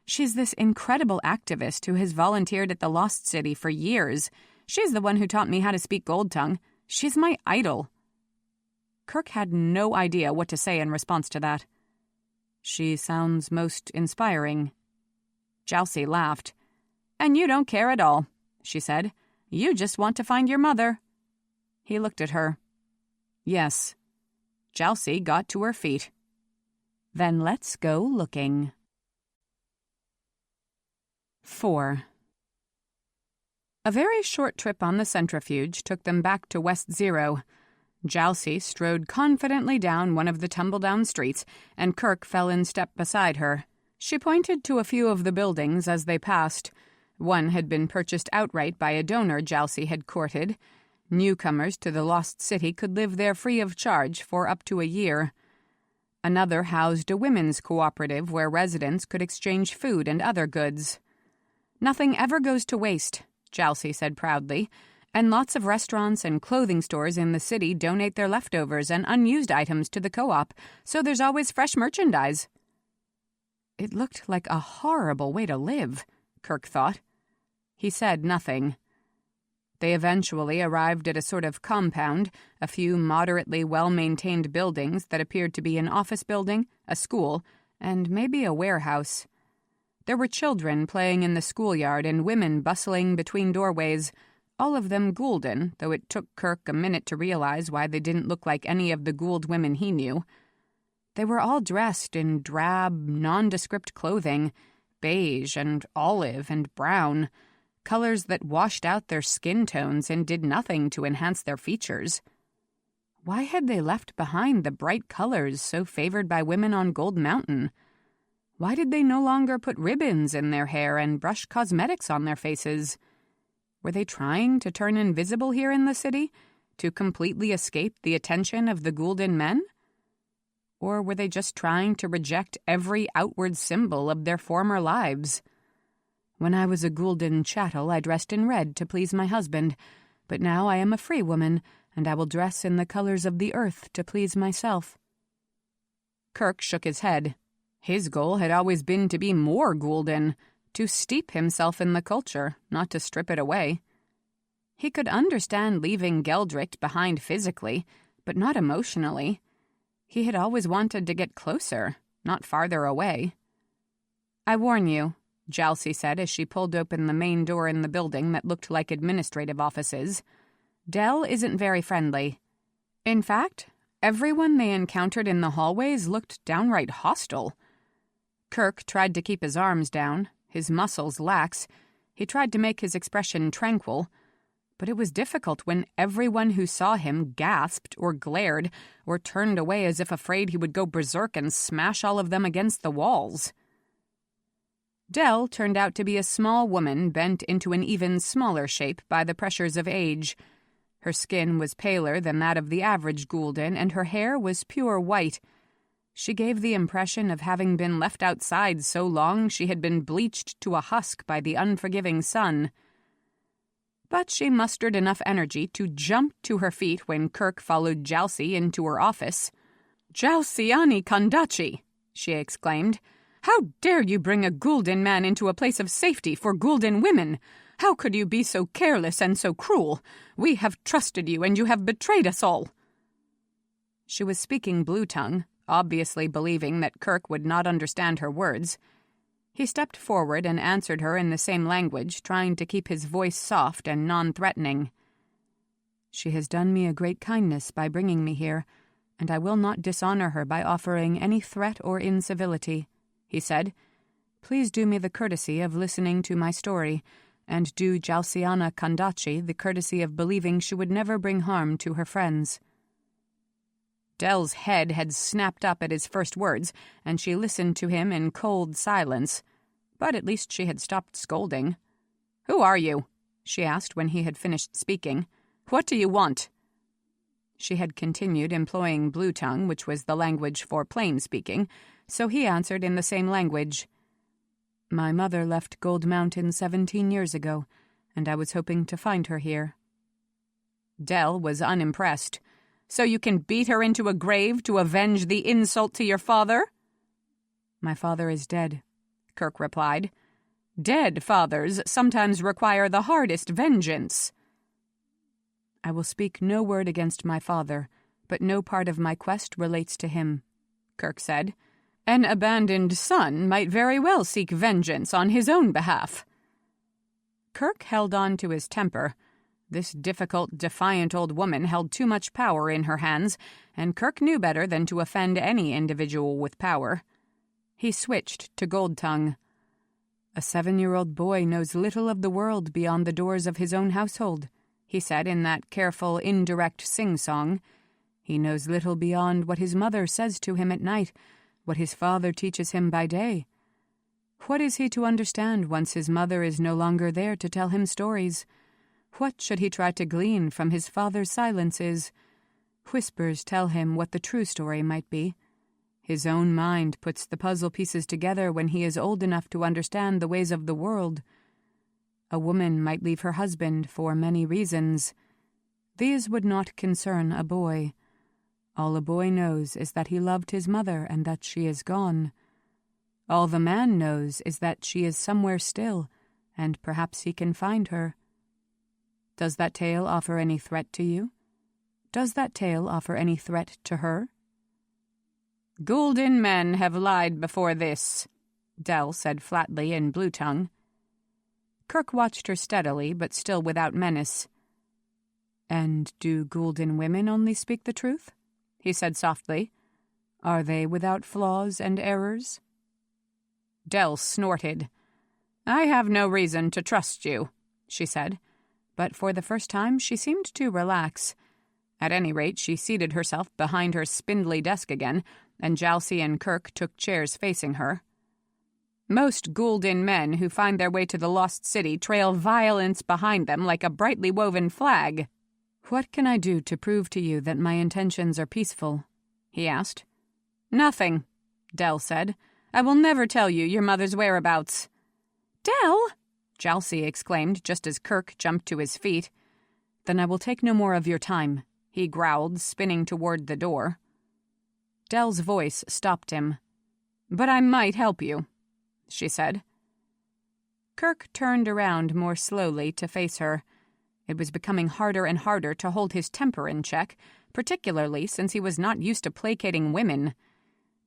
She's this incredible activist who has volunteered at the Lost City for years. She's the one who taught me how to speak Gold Tongue. She's my idol." Kerk had no idea what to say in response to that. "She sounds most inspiring." Jalcie laughed. "And you don't care at all," she said. "You just want to find your mother." He looked at her. "Yes." Jalcie got to her feet. "Then let's go looking." 4. A very short trip on the centrifuge took them back to West Zero. Jalcie strode confidently down one of the tumble-down streets, and Kerk fell in step beside her. She pointed to a few of the buildings as they passed. One had been purchased outright by a donor Jalcie had courted. Newcomers to the Lost City could live there free of charge for up to a year. Another housed a women's cooperative where residents could exchange food and other goods. "Nothing ever goes to waste," Jalcie said proudly, "and lots of restaurants and clothing stores in the city donate their leftovers and unused items to the co-op, so there's always fresh merchandise." It looked like a horrible way to live, Kerk thought. He said nothing. They eventually arrived at a sort of compound, a few moderately well-maintained buildings that appeared to be an office building, a school, and maybe a warehouse. There were children playing in the schoolyard and women bustling between doorways, all of them gulden, though it took Kerk a minute to realize why they didn't look like any of the Gould women he knew. They were all dressed in drab, nondescript clothing, beige and olive and brown, colors that washed out their skin tones and did nothing to enhance their features. Why had they left behind the bright colors so favored by women on Gold Mountain? Why did they no longer put ribbons in their hair and brush cosmetics on their faces? Were they trying to turn invisible here in the city, to completely escape the attention of the Gulden men? Or were they just trying to reject every outward symbol of their former lives? "When I was a Gulden chattel, I dressed in red to please my husband, but now I am a free woman, and I will dress in the colors of the earth to please myself." Kerk shook his head. His goal had always been to be more Gulden, to steep himself in the culture, not to strip it away. He could understand leaving Geldrick behind physically, but not emotionally. He had always wanted to get closer, not farther away. "I warn you," Jalcie said as she pulled open the main door in the building that looked like administrative offices. Dell isn't very friendly. In fact, everyone they encountered in the hallways looked downright hostile. Kerk tried to keep his arms down, his muscles lax. He tried to make his expression tranquil, but it was difficult when everyone who saw him gasped or glared or turned away as if afraid he would go berserk and smash all of them against the walls. Dell turned out to be a small woman bent into an even smaller shape by the pressures of age. Her skin was paler than that of the average gulden, and her hair was pure white. She gave the impression of having been left outside so long she had been bleached to a husk by the unforgiving sun. But she mustered enough energy to jump to her feet when Kerk followed Jalcie into her office. "Jalciani Kandachi!" she exclaimed. "How dare you bring a gulden man into a place of safety for gulden women? How could you be so careless and so cruel? We have trusted you, and you have betrayed us all." She was speaking blue tongue, obviously believing that Kerk would not understand her words. He stepped forward and answered her in the same language, trying to keep his voice soft and non-threatening. "She has done me a great kindness by bringing me here, and I will not dishonor her by offering any threat or incivility," he said. "Please do me the courtesy of listening to my story, and do Jalciana Kandachi the courtesy of believing she would never bring harm to her friends." Dell's head had snapped up at his first words, and she listened to him in cold silence. But at least she had stopped scolding. "Who are you?" she asked when he had finished speaking. "What do you want?" She had continued employing blue tongue, which was the language for plain speaking, so he answered in the same language. "My mother left Gold Mountain 17 years ago, and I was hoping to find her here." Dell was unimpressed. "So you can beat her into a grave to avenge the insult to your father?" "My father is dead," Kerk replied. "Dead fathers sometimes require the hardest vengeance." "I will speak no word against my father, but no part of my quest relates to him," Kerk said. "An abandoned son might very well seek vengeance on his own behalf." Kerk held on to his temper. This difficult, defiant old woman held too much power in her hands, and Kerk knew better than to offend any individual with power. He switched to Gold Tongue. "A 7-year-old boy knows little of the world beyond the doors of his own household," he said in that careful, indirect sing-song. "He knows little beyond what his mother says to him at night, what his father teaches him by day. What is he to understand once his mother is no longer there to tell him stories? What should he try to glean from his father's silences? Whispers tell him what the true story might be. His own mind puts the puzzle pieces together when he is old enough to understand the ways of the world. A woman might leave her husband for many reasons. These would not concern a boy. All a boy knows is that he loved his mother and that she is gone. All the man knows is that she is somewhere still, and perhaps he can find her. Does that tale offer any threat to you? Does that tale offer any threat to her?" "Gulden men have lied before this," Dell said flatly in blue tongue. Kerk watched her steadily, but still without menace. "And do Gulden women only speak the truth?" he said softly. "Are they without flaws and errors?" Dell snorted. "I have no reason to trust you," she said. But for the first time she seemed to relax. At any rate, she seated herself behind her spindly desk again, and Jalcie and Kerk took chairs facing her. "Most Gulden men who find their way to the Lost City trail violence behind them like a brightly woven flag." "What can I do to prove to you that my intentions are peaceful?" he asked. "Nothing," Dell said. "I will never tell you your mother's whereabouts." "Dell!" Jalcie exclaimed just as Kerk jumped to his feet. "Then I will take no more of your time," he growled, spinning toward the door. Dell's voice stopped him. "But I might help you," she said. Kerk turned around more slowly to face her. It was becoming harder and harder to hold his temper in check, particularly since he was not used to placating women.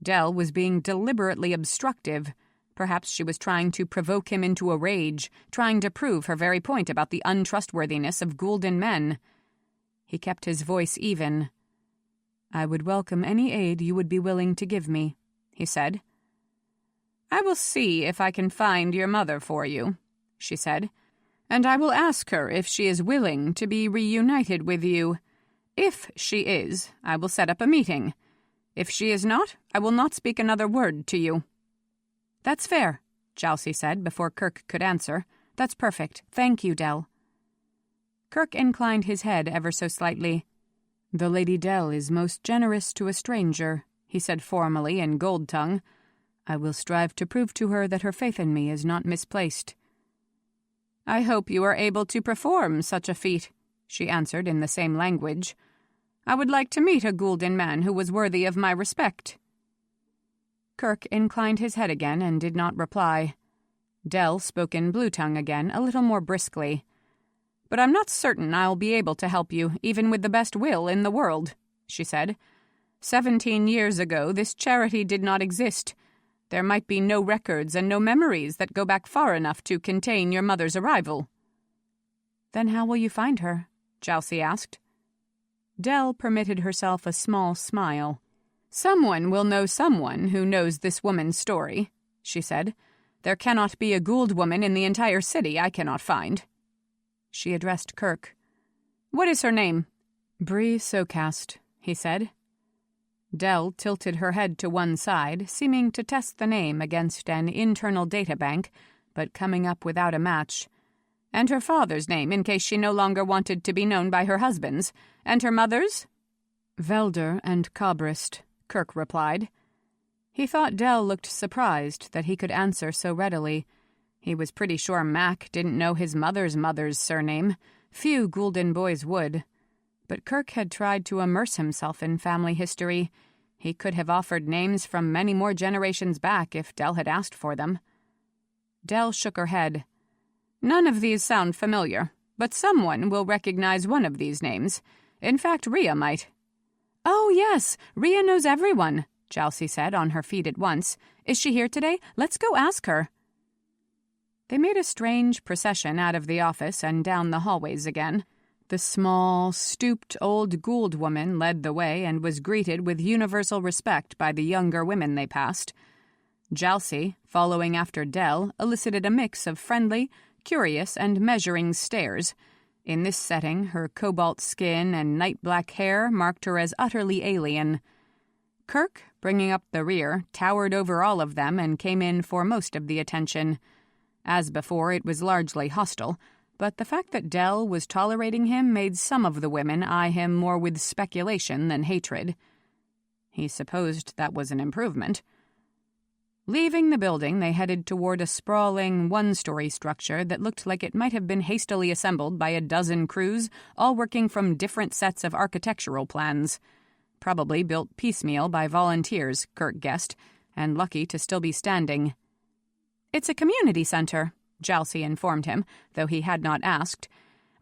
Dell was being deliberately obstructive, Perhaps she was trying to provoke him into a rage, trying to prove her very point about the untrustworthiness of gulden men. He kept his voice even. "I would welcome any aid you would be willing to give me," he said. "I will see if I can find your mother for you," she said, "and I will ask her if she is willing to be reunited with you. If she is, I will set up a meeting. If she is not, I will not speak another word to you." "That's fair," Jalcie said before Kerk could answer. "That's perfect. Thank you, Del." Kerk inclined his head ever so slightly. "The Lady Del is most generous to a stranger," he said formally in gold tongue. "I will strive to prove to her that her faith in me is not misplaced." "I hope you are able to perform such a feat," she answered in the same language. "I would like to meet a gulden man who was worthy of my respect." Kerk inclined his head again and did not reply. Del spoke in blue tongue again, a little more briskly. "But I'm not certain I'll be able to help you, even with the best will in the world," she said. 17 years ago, this charity did not exist. There might be no records and no memories that go back far enough to contain your mother's arrival." "Then how will you find her?" Jalcie asked. Del permitted herself a small smile. "Someone will know someone who knows this woman's story," she said. "There cannot be a Gould woman in the entire city I cannot find." She addressed Kerk. "What is her name?" "Bree Socast," he said. Del tilted her head to one side, seeming to test the name against an internal databank, but coming up without a match. "And her father's name, in case she no longer wanted to be known by her husband's. And her mother's?" "Velder and Cabrist," Kerk replied. He thought Del looked surprised that he could answer so readily. He was pretty sure Mac didn't know his mother's surname. Few gulden boys would. But Kerk had tried to immerse himself in family history. He could have offered names from many more generations back if Del had asked for them. Del shook her head. "None of these sound familiar, but someone will recognize one of these names. In fact, Rhea might." "Oh, yes, Rhea knows everyone," Jalcie said, on her feet at once. "Is she here today? Let's go ask her." They made a strange procession out of the office and down the hallways again. The small, stooped old Gould woman led the way and was greeted with universal respect by the younger women they passed. Jalcie, following after Del, elicited a mix of friendly, curious, and measuring stares. In this setting, her cobalt skin and night-black hair marked her as utterly alien. Kerk, bringing up the rear, towered over all of them and came in for most of the attention. As before, it was largely hostile, but the fact that Del was tolerating him made some of the women eye him more with speculation than hatred. He supposed that was an improvement. Leaving the building, they headed toward a sprawling, one-story structure that looked like it might have been hastily assembled by a dozen crews, all working from different sets of architectural plans. Probably built piecemeal by volunteers, Kerk guessed, and lucky to still be standing. "It's a community center," Jalcie informed him, though he had not asked.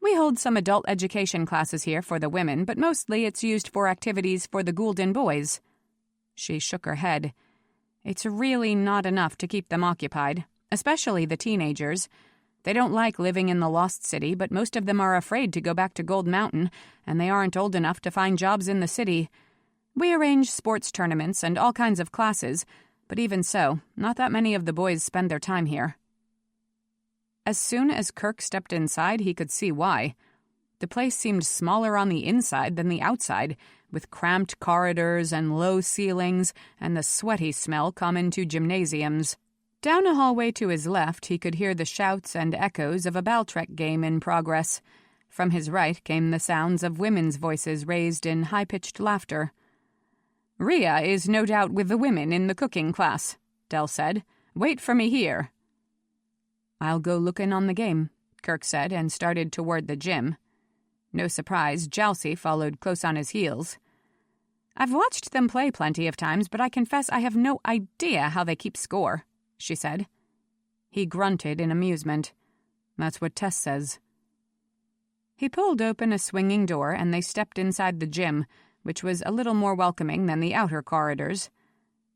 "We hold some adult education classes here for the women, but mostly it's used for activities for the gulden boys." She shook her head. "It's really not enough to keep them occupied, especially the teenagers. They don't like living in the Lost City, but most of them are afraid to go back to Gold Mountain, and they aren't old enough to find jobs in the city. We arrange sports tournaments and all kinds of classes, but even so, not that many of the boys spend their time here." As soon as Kerk stepped inside, he could see why. The place seemed smaller on the inside than the outside, with cramped corridors and low ceilings and the sweaty smell common to gymnasiums. Down a hallway to his left, he could hear the shouts and echoes of a Baltrek game in progress. From his right came the sounds of women's voices raised in high-pitched laughter. "Rhea is no doubt with the women in the cooking class," Del said. "Wait for me here." "I'll go look in on the game," Kerk said, and started toward the gym. No surprise, Jalcie followed close on his heels. "I've watched them play plenty of times, but I confess I have no idea how they keep score," she said. He grunted in amusement. "That's what Tess says." He pulled open a swinging door, and they stepped inside the gym, which was a little more welcoming than the outer corridors.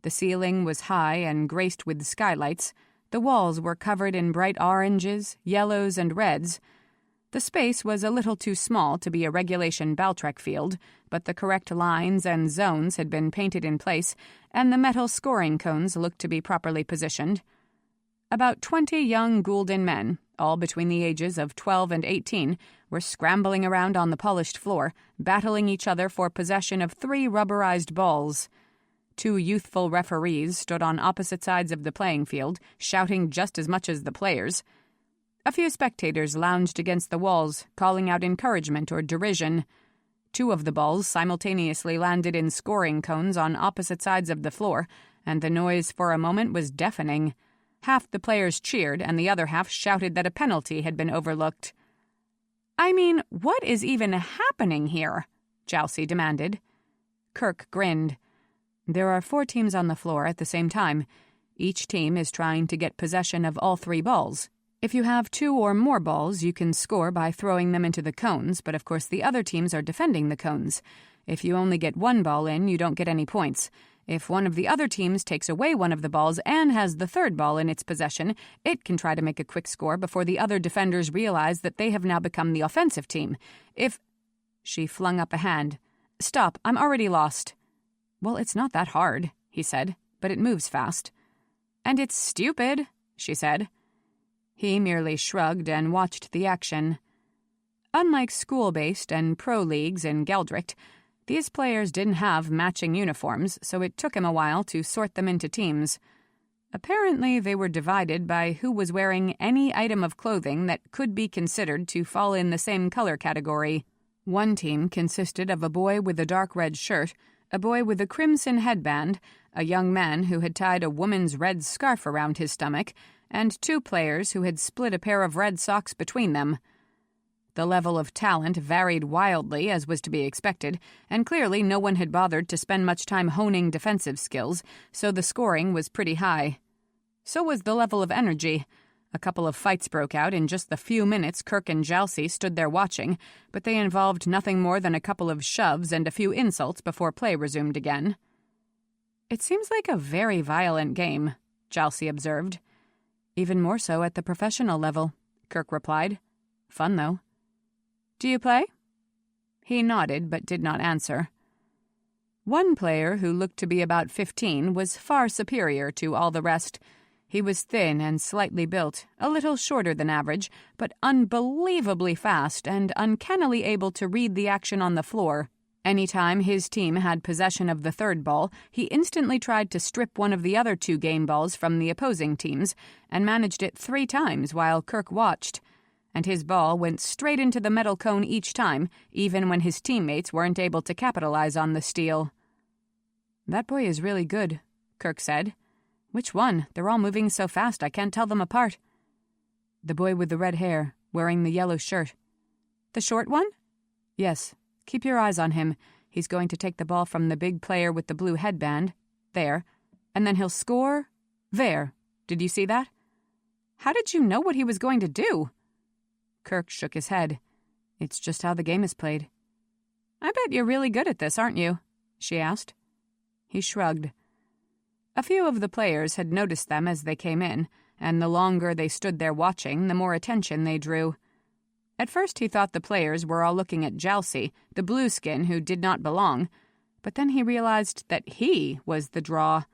The ceiling was high and graced with skylights, The walls were covered in bright oranges, yellows, and reds. The space was a little too small to be a regulation Baltrek field, but the correct lines and zones had been painted in place, and the metal scoring cones looked to be properly positioned. About 20 young gulden men, all between the ages of 12 and 18, were scrambling around on the polished floor, battling each other for possession of 3 rubberized balls. 2 youthful referees stood on opposite sides of the playing field, shouting just as much as the players. A few spectators lounged against the walls, calling out encouragement or derision. 2 of the balls simultaneously landed in scoring cones on opposite sides of the floor, and the noise for a moment was deafening. Half the players cheered, and the other half shouted that a penalty had been overlooked. "I mean, what is even happening here?" Jalcie demanded. Kerk grinned. "There are 4 teams on the floor at the same time. Each team is trying to get possession of all 3 balls. If you have 2 or more balls, you can score by throwing them into the cones, but of course the other teams are defending the cones. If you only get 1 ball in, you don't get any points. If one of the other teams takes away one of the balls and has the 3rd ball in its possession, it can try to make a quick score before the other defenders realize that they have now become the offensive team. If—" She flung up a hand. "Stop, I'm already lost." "Well, it's not that hard," he said, "but it moves fast." "And it's stupid," she said. He merely shrugged and watched the action. Unlike school-based and pro leagues in Geldricht, these players didn't have matching uniforms, so it took him a while to sort them into teams. Apparently, they were divided by who was wearing any item of clothing that could be considered to fall in the same color category. One team consisted of a boy with a dark red shirt, a boy with a crimson headband, a young man who had tied a woman's red scarf around his stomach, and 2 players who had split a pair of red socks between them. The level of talent varied wildly, as was to be expected, and clearly no one had bothered to spend much time honing defensive skills, so the scoring was pretty high. So was the level of energy. A couple of fights broke out in just the few minutes Kerk and Jalcie stood there watching, but they involved nothing more than a couple of shoves and a few insults before play resumed again. "It seems like a very violent game," Jalcie observed. "Even more so at the professional level," Kerk replied. "Fun, though." "Do you play?" He nodded but did not answer. One player, who looked to be about 15, was far superior to all the rest. He was thin and slightly built, a little shorter than average, but unbelievably fast and uncannily able to read the action on the floor. Any time his team had possession of the 3rd ball, he instantly tried to strip one of the other 2 game balls from the opposing teams, and managed it 3 times while Kerk watched. And his ball went straight into the metal cone each time, even when his teammates weren't able to capitalize on the steal. "That boy is really good," Kerk said. "Which one? They're all moving so fast I can't tell them apart." "The boy with the red hair, wearing the yellow shirt." "The short one?" "Yes. Keep your eyes on him. He's going to take the ball from the big player with the blue headband. There. And then he'll score. There. Did you see that?" "How did you know what he was going to do?" Kerk shook his head. "It's just how the game is played." "I bet you're really good at this, aren't you?" she asked. He shrugged. A few of the players had noticed them as they came in, and the longer they stood there watching, the more attention they drew. At first he thought the players were all looking at Jalcie, the blueskin who did not belong, but then he realized that he was the draw.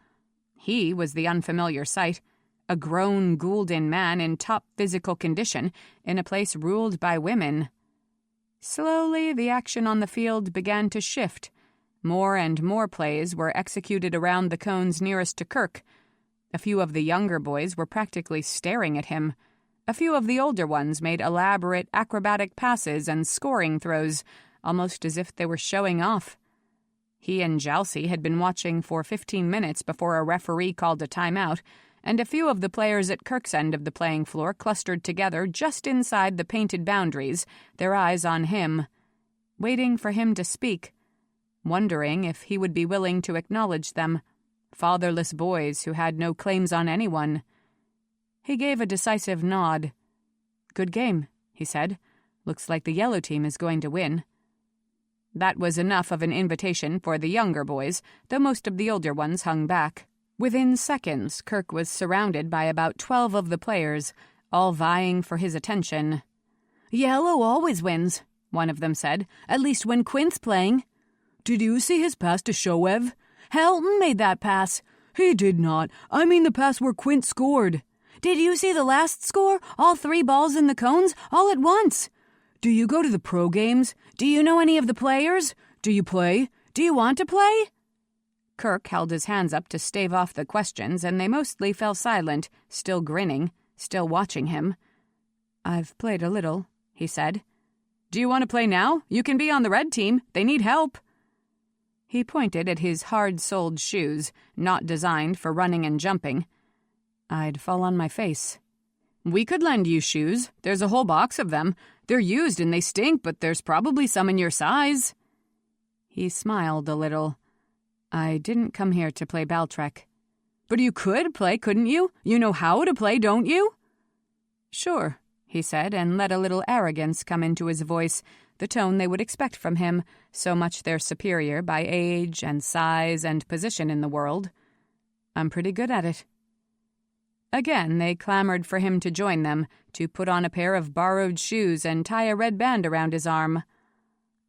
He was the unfamiliar sight. A grown gulden man in top physical condition, in a place ruled by women. Slowly, the action on the field began to shift. More and more plays were executed around the cones nearest to Kerk. A few of the younger boys were practically staring at him. A few of the older ones made elaborate acrobatic passes and scoring throws, almost as if they were showing off. He and Jalcie had been watching for 15 minutes before a referee called a timeout, and a few of the players at Kerk's end of the playing floor clustered together just inside the painted boundaries, their eyes on him, waiting for him to speak, wondering if he would be willing to acknowledge them, fatherless boys who had no claims on anyone. He gave a decisive nod. "Good game," he said. "Looks like the yellow team is going to win." That was enough of an invitation for the younger boys, though most of the older ones hung back. Within seconds, Kerk was surrounded by about 12 of the players, all vying for his attention. "Yellow always wins," one of them said, "at least when Quint's playing." "Did you see his pass to Shoev?" "Helton made that pass." "He did not. I mean the pass where Quint scored." "Did you see the last score? All 3 balls in the cones, all at once." "Do you go to the pro games? "Do you know any of the players?" "Do you play?" "Do you want to play?" Kerk held his hands up to stave off the questions, and they mostly fell silent, still grinning, still watching him. "I've played a little," he said. "Do you want to play now? You can be on the red team. They need help." He pointed at his hard-soled shoes, not designed for running and jumping. "I'd fall on my face." "We could lend you shoes. There's a whole box of them. They're used and they stink, but there's probably some in your size." He smiled a little. "I didn't come here to play Baltrek." "But you could play, couldn't you? You know how to play, don't you?" "Sure," he said, and let a little arrogance come into his voice, the tone they would expect from him, so much their superior by age and size and position in the world. "I'm pretty good at it." Again they clamored for him to join them, to put on a pair of borrowed shoes and tie a red band around his arm.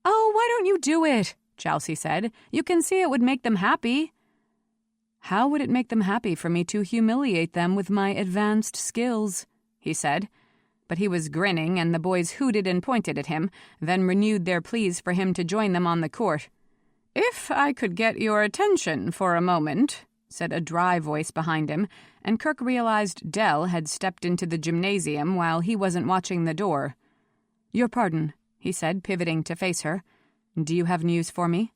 "Oh, why don't you do it?" Jalcie said. "You can see it would make them happy." "How would it make them happy for me to humiliate them with my advanced skills?" he said. But he was grinning, and the boys hooted and pointed at him, then renewed their pleas for him to join them on the court. "If I could get your attention for a moment," said a dry voice behind him, and Kerk realized Dell had stepped into the gymnasium while he wasn't watching the door. "Your pardon," he said, pivoting to face her. "Do you have news for me?"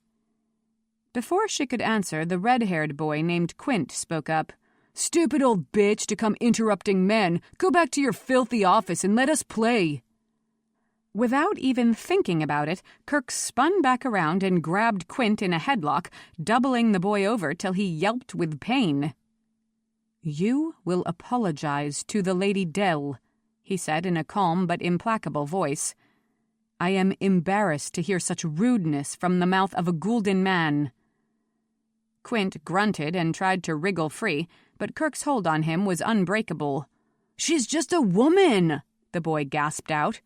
Before she could answer, the red-haired boy named Quint spoke up. "Stupid old bitch to come interrupting men. Go back to your filthy office and let us play." Without even thinking about it, Kerk spun back around and grabbed Quint in a headlock, doubling the boy over till he yelped with pain. "You will apologize to the Lady Dell," he said in a calm but implacable voice. "I am embarrassed to hear such rudeness from the mouth of a gulden man." Quint grunted and tried to wriggle free, but Kerk's hold on him was unbreakable. "She's just a woman," the boy gasped out.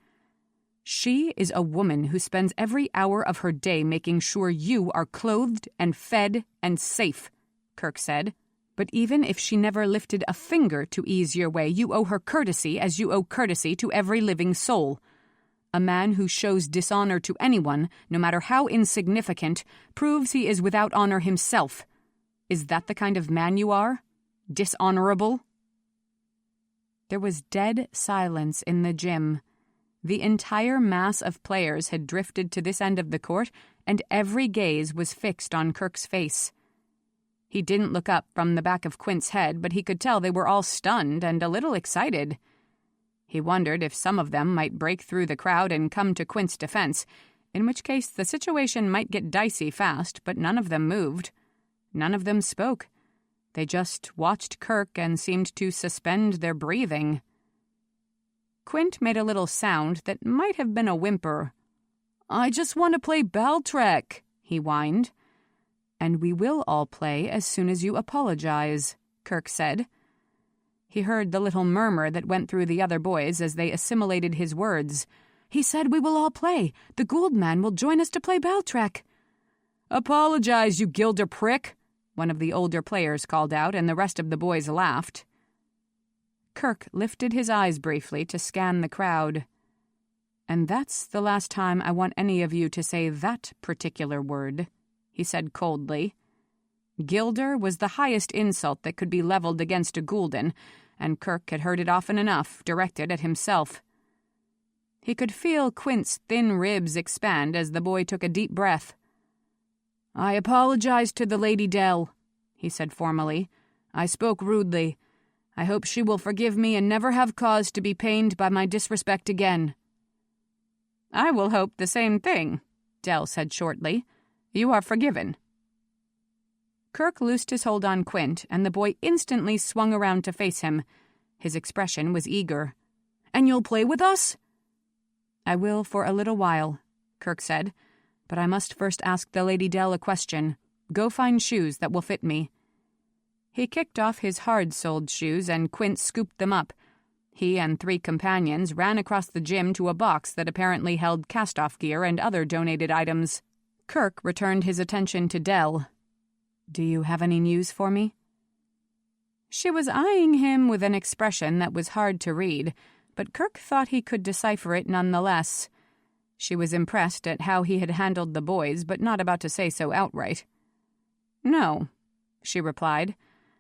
"She is a woman who spends every hour of her day making sure you are clothed and fed and safe," Kerk said. "But even if she never lifted a finger to ease your way, you owe her courtesy as you owe courtesy to every living soul. A man who shows dishonor to anyone, no matter how insignificant, proves he is without honor himself. Is that the kind of man you are? Dishonorable?" There was dead silence in the gym. The entire mass of players had drifted to this end of the court, and every gaze was fixed on Kerk's face. He didn't look up from the back of Quint's head, but he could tell they were all stunned and a little excited. He wondered if some of them might break through the crowd and come to Quint's defense, in which case the situation might get dicey fast, but none of them moved. None of them spoke. They just watched Kerk and seemed to suspend their breathing. Quint made a little sound that might have been a whimper. "I just want to play Baltrek," he whined. "And we will all play as soon as you apologize," Kerk said. He heard the little murmur that went through the other boys as they assimilated his words. "He said we will all play. The Gould man will join us to play Baltrek." "Apologize, you gilder prick," one of the older players called out, and the rest of the boys laughed. Kerk lifted his eyes briefly to scan the crowd. "And that's the last time I want any of you to say that particular word," he said coldly. Gilder was the highest insult that could be leveled against a gulden, and Kerk had heard it often enough, directed at himself. He could feel Quint's thin ribs expand as the boy took a deep breath. "I apologize to the Lady Dell," he said formally. "I spoke rudely. I hope she will forgive me and never have cause to be pained by my disrespect again." "I will hope the same thing," Dell said shortly. "You are forgiven." Kerk loosed his hold on Quint, and the boy instantly swung around to face him. His expression was eager. "And you'll play with us?" "I will for a little while," Kerk said. "But I must first ask the Lady Dell a question. Go find shoes that will fit me." He kicked off his hard-soled shoes and Quint scooped them up. He and 3 companions ran across the gym to a box that apparently held cast-off gear and other donated items. Kerk returned his attention to Del. "Do you have any news for me?" She was eyeing him with an expression that was hard to read, but Kerk thought he could decipher it nonetheless. She was impressed at how he had handled the boys, but not about to say so outright. "No," she replied,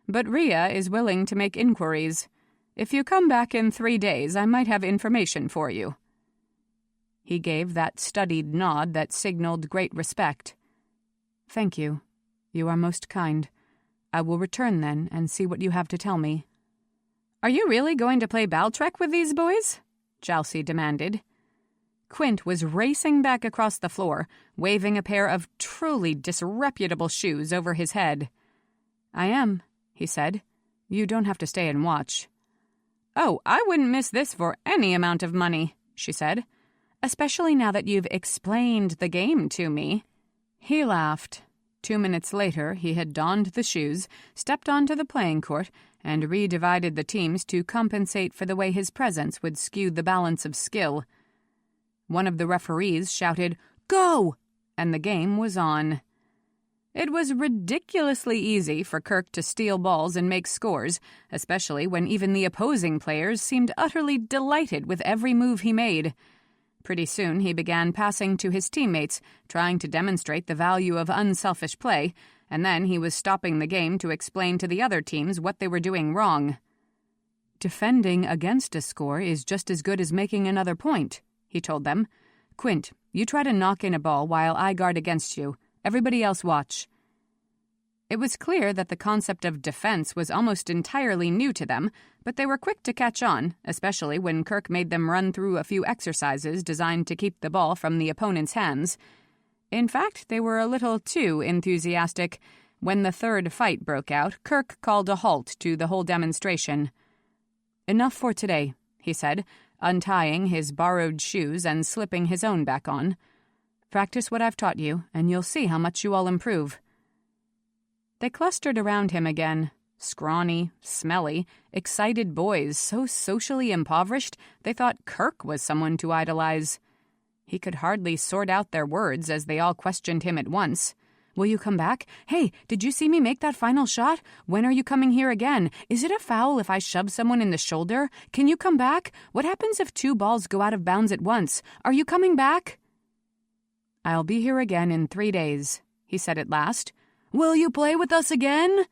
"but Rhea is willing to make inquiries. If you come back in 3 days, I might have information for you." He gave that studied nod that signaled great respect. "Thank you. You are most kind. I will return then and see what you have to tell me." "Are you really going to play Baltrek with these boys?" Jalcie demanded. Quint was racing back across the floor, waving a pair of truly disreputable shoes over his head. "I am," he said. "You don't have to stay and watch." "Oh, I wouldn't miss this for any amount of money," she said. "Especially now that you've explained the game to me." He laughed. 2 minutes later, he had donned the shoes, stepped onto the playing court, and redivided the teams to compensate for the way his presence would skew the balance of skill. One of the referees shouted, "Go!" and the game was on. It was ridiculously easy for Kerk to steal balls and make scores, especially when even the opposing players seemed utterly delighted with every move he made. Pretty soon he began passing to his teammates, trying to demonstrate the value of unselfish play, and then he was stopping the game to explain to the other teams what they were doing wrong. "Defending against a score is just as good as making another point," he told them. "Quint, you try to knock in a ball while I guard against you. Everybody else watch." It was clear that the concept of defense was almost entirely new to them, but they were quick to catch on, especially when Kerk made them run through a few exercises designed to keep the ball from the opponent's hands. In fact, they were a little too enthusiastic. When the third fight broke out, Kerk called a halt to the whole demonstration. "Enough for today," he said, untying his borrowed shoes and slipping his own back on. "Practice what I've taught you, and you'll see how much you all improve." They clustered around him again, scrawny, smelly, excited boys so socially impoverished they thought Kerk was someone to idolize. He could hardly sort out their words as they all questioned him at once. "Will you come back? Hey, did you see me make that final shot? When are you coming here again? Is it a foul if I shove someone in the shoulder? Can you come back? What happens if 2 balls go out of bounds at once? Are you coming back?" "I'll be here again in 3 days," he said at last. "Will you play with us again?"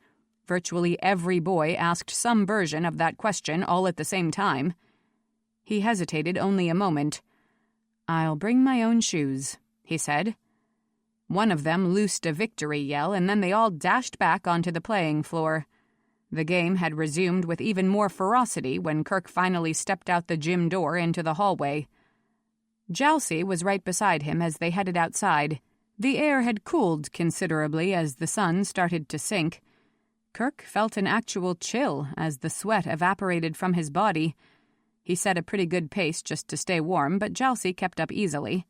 Virtually every boy asked some version of that question all at the same time. He hesitated only a moment. "I'll bring my own shoes," he said. One of them loosed a victory yell, and then they all dashed back onto the playing floor. The game had resumed with even more ferocity when Kerk finally stepped out the gym door into the hallway. Jalcie was right beside him as they headed outside. The air had cooled considerably as the sun started to sink. Kerk felt an actual chill as the sweat evaporated from his body. He set a pretty good pace just to stay warm, but Jalcie kept up easily.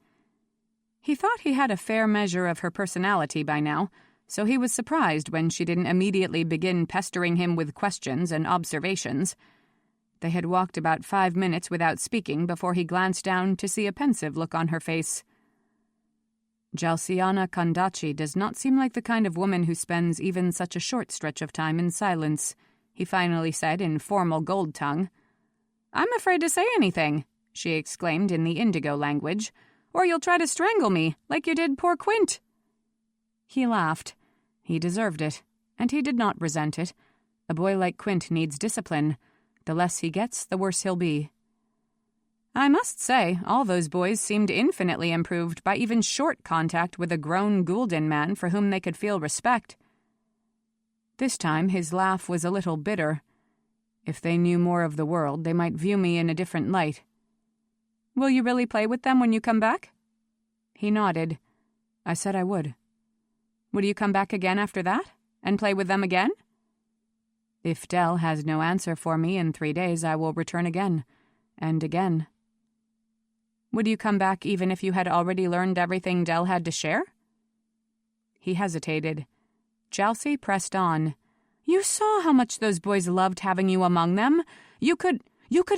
He thought he had a fair measure of her personality by now, so he was surprised when she didn't immediately begin pestering him with questions and observations. They had walked about 5 minutes without speaking before he glanced down to see a pensive look on her face. "Jalciana Kondachi does not seem like the kind of woman who spends even such a short stretch of time in silence," he finally said in formal gold tongue. "I'm afraid to say anything," she exclaimed in the indigo language, "or you'll try to strangle me, like you did poor Quint." He laughed. He deserved it, and he did not resent it. A boy like Quint needs discipline. The less he gets, the worse he'll be. I must say, all those boys seemed infinitely improved by even short contact with a grown gulden man for whom they could feel respect. This time his laugh was a little bitter. If they knew more of the world, they might view me in a different light. "Will you really play with them when you come back?" He nodded. I said I would. "Would you come back again after that? And play with them again?" "If Del has no answer for me in 3 days, I will return again. And again." "Would you come back even if you had already learned everything Del had to share?" He hesitated. Jalcie pressed on. You saw how much those boys loved having you among them. You could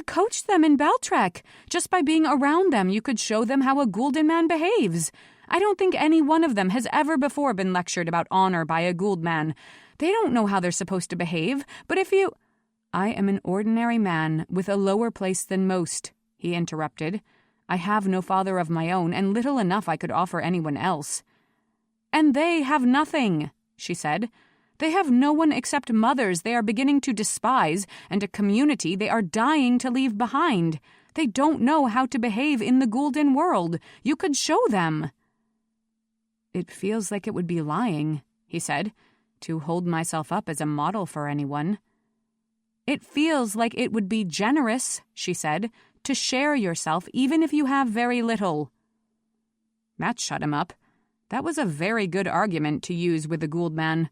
coach them in Baltrek. Just by being around them, you could show them how a gulden man behaves. I don't think any one of them has ever before been lectured about honor by a guld man. They don't know how they're supposed to behave, but if you—" "I am an ordinary man with a lower place than most," he interrupted. "I have no father of my own, and little enough I could offer anyone else." "And they have nothing," she said. "They have no one except mothers they are beginning to despise, and a community they are dying to leave behind. They don't know how to behave in the gulden world. You could show them." "It feels like it would be lying," he said, "to hold myself up as a model for anyone." "It feels like it would be generous," she said, "to share yourself even if you have very little." That shut him up. That was a very good argument to use with the guld man.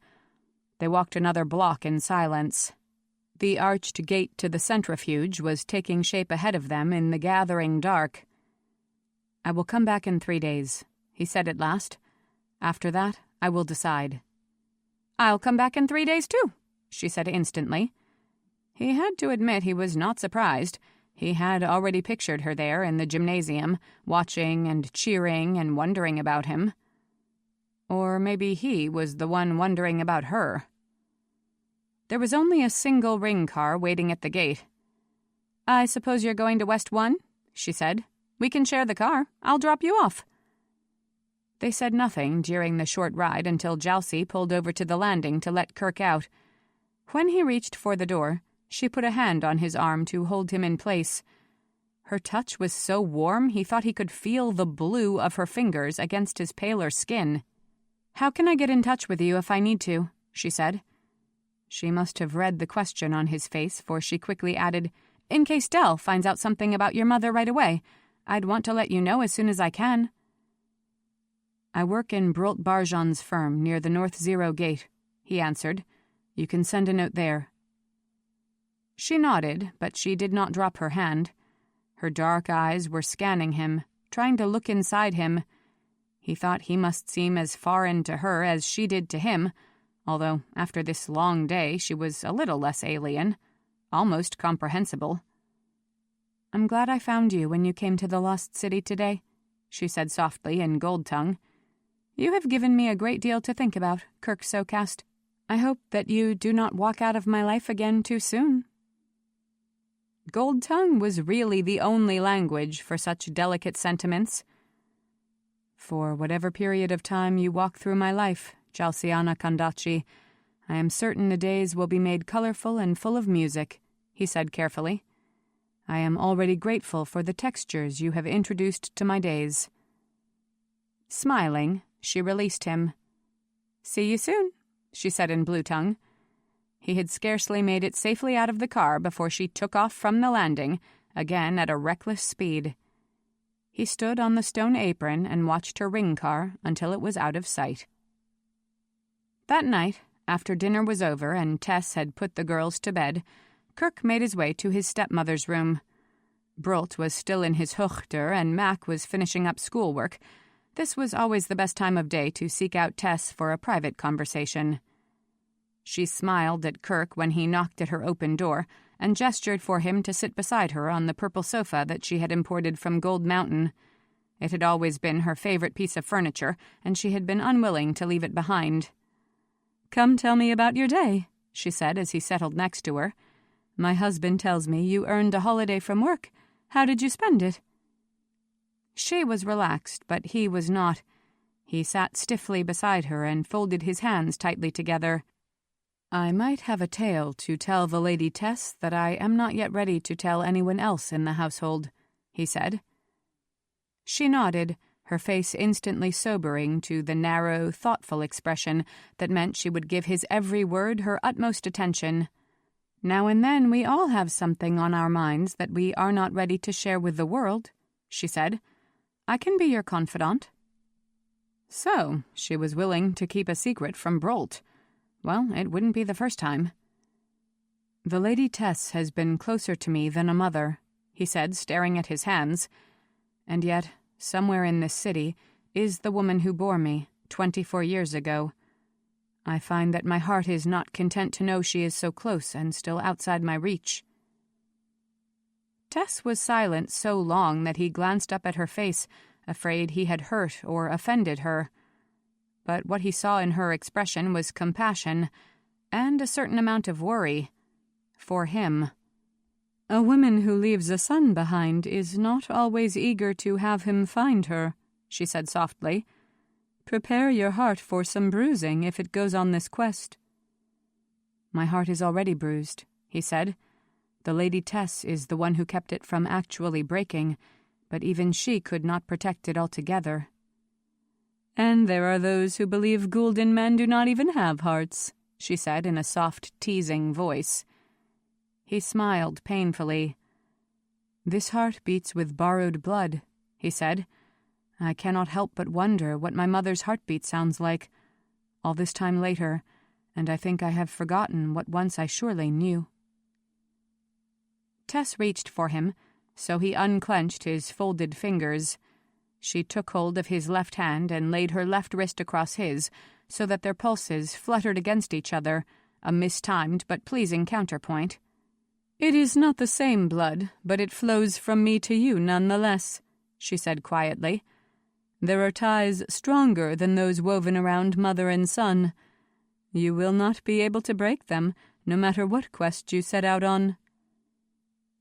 They walked another block in silence. The arched gate to the centrifuge was taking shape ahead of them in the gathering dark. "I will come back in 3 days," he said at last. "After that, I will decide." "I'll come back in 3 days, too," she said instantly. He had to admit he was not surprised. He had already pictured her there in the gymnasium, watching and cheering and wondering about him. Or maybe he was the one wondering about her. There was only a single ring car waiting at the gate. "I suppose you're going to West 1?" she said. "We can share the car. I'll drop you off." They said nothing during the short ride until Jalcie pulled over to the landing to let Kerk out. When he reached for the door, she put a hand on his arm to hold him in place. Her touch was so warm he thought he could feel the blue of her fingers against his paler skin. "How can I get in touch with you if I need to?" she said. She must have read the question on his face, for she quickly added, "In case Dell finds out something about your mother right away. I'd want to let you know as soon as I can." "I work in Brolt Barjan's firm near the North Zero Gate," he answered. "You can send a note there." She nodded, but she did not drop her hand. Her dark eyes were scanning him, trying to look inside him. He thought he must seem as foreign to her as she did to him, although after this long day she was a little less alien, almost comprehensible. "I'm glad I found you when you came to the Lost City today," she said softly in gold tongue. "You have given me a great deal to think about, Kerk Socast. I hope that you do not walk out of my life again too soon." Gold tongue was really the only language for such delicate sentiments. "For whatever period of time you walk through my life, Jalciana Kandachi, I am certain the days will be made colorful and full of music," he said carefully. "I am already grateful for the textures you have introduced to my days." Smiling, she released him. "See you soon," she said in blue tongue. He had scarcely made it safely out of the car before she took off from the landing, again at a reckless speed. He stood on the stone apron and watched her ring car until it was out of sight. That night, after dinner was over and Tess had put the girls to bed, Kerk made his way to his stepmother's room. Brolt was still in his hoogter and Mac was finishing up schoolwork. This was always the best time of day to seek out Tess for a private conversation. She smiled at Kerk when he knocked at her open door and gestured for him to sit beside her on the purple sofa that she had imported from Gold Mountain. It had always been her favorite piece of furniture, and she had been unwilling to leave it behind. "Come tell me about your day," she said as he settled next to her. "My husband tells me you earned a holiday from work. How did you spend it?" She was relaxed, but he was not. He sat stiffly beside her and folded his hands tightly together. "I might have a tale to tell the Lady Tess that I am not yet ready to tell anyone else in the household," he said. She nodded, her face instantly sobering to the narrow, thoughtful expression that meant she would give his every word her utmost attention. "Now and then we all have something on our minds that we are not ready to share with the world," she said. "I can be your confidant." So, she was willing to keep a secret from Brolt. Well, it wouldn't be the first time. "The Lady Tess has been closer to me than a mother," he said, staring at his hands. "And yet, somewhere in this city, is the woman who bore me 24 years ago. I find that my heart is not content to know she is so close and still outside my reach." Tess was silent so long that he glanced up at her face, afraid he had hurt or offended her. But what he saw in her expression was compassion and a certain amount of worry. For him. "A woman who leaves a son behind is not always eager to have him find her," she said softly. "Prepare your heart for some bruising if it goes on this quest." "My heart is already bruised," he said. "The Lady Tess is the one who kept it from actually breaking, but even she could not protect it altogether." "And there are those who believe gulden men do not even have hearts," she said in a soft, teasing voice. He smiled painfully. "This heart beats with borrowed blood," he said. "I cannot help but wonder what my mother's heartbeat sounds like, all this time later, and I think I have forgotten what once I surely knew." Tess reached for him, so he unclenched his folded fingers. She took hold of his left hand and laid her left wrist across his, so that their pulses fluttered against each other, a mistimed but pleasing counterpoint. "It is not the same blood, but it flows from me to you nonetheless," she said quietly. "There are ties stronger than those woven around mother and son. You will not be able to break them, no matter what quest you set out on."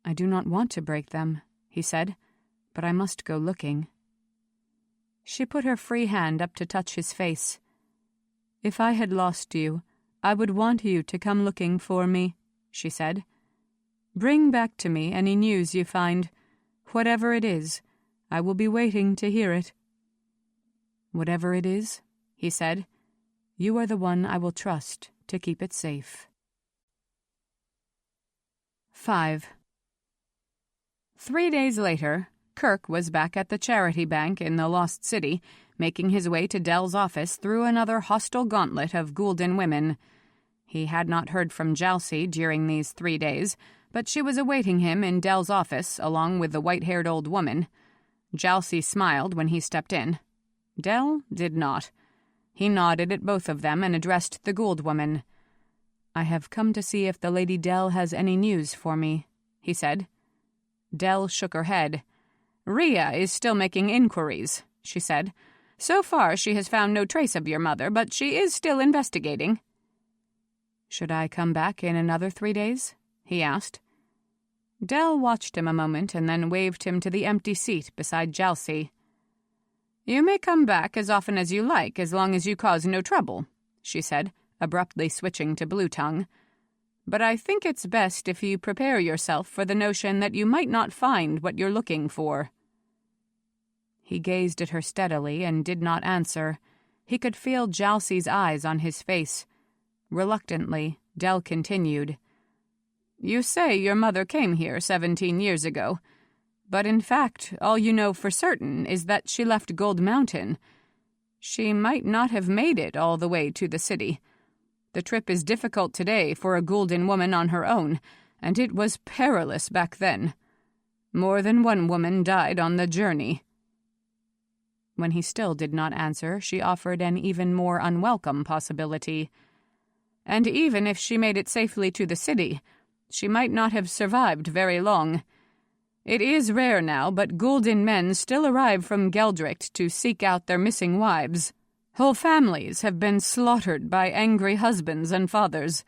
"I do not want to break them," he said, "but I must go looking." She put her free hand up to touch his face. "If I had lost you, I would want you to come looking for me," she said. "Bring back to me any news you find. Whatever it is, I will be waiting to hear it." "Whatever it is," he said, "you are the one I will trust to keep it safe." 5. 3 days later, Kerk was back at the charity bank in the Lost City, making his way to Dell's office through another hostile gauntlet of gulden women. He had not heard from Jalcie during these 3 days, but she was awaiting him in Dell's office along with the white-haired old woman. Jalcie smiled when he stepped in. Dell did not. He nodded at both of them and addressed the Gould woman. "I have come to see if the Lady Dell has any news for me," he said. Dell shook her head. "Rhea is still making inquiries," she said. "So far she has found no trace of your mother, but she is still investigating." "Should I come back in another 3 days?" he asked. Dell watched him a moment and then waved him to the empty seat beside Jalcie. "You may come back as often as you like, as long as you cause no trouble," she said, abruptly switching to Blue Tongue. "But I think it's best if you prepare yourself for the notion that you might not find what you're looking for." He gazed at her steadily and did not answer. He could feel Jalcie's eyes on his face. Reluctantly, Dell continued. "You say your mother came here 17 years ago, but in fact, all you know for certain is that she left Gold Mountain. She might not have made it all the way to the city. The trip is difficult today for a gulden woman on her own, and it was perilous back then. More than one woman died on the journey." When he still did not answer, she offered an even more unwelcome possibility. "And even if she made it safely to the city, she might not have survived very long. It is rare now, but gulden men still arrive from Geldricht to seek out their missing wives. Whole families have been slaughtered by angry husbands and fathers.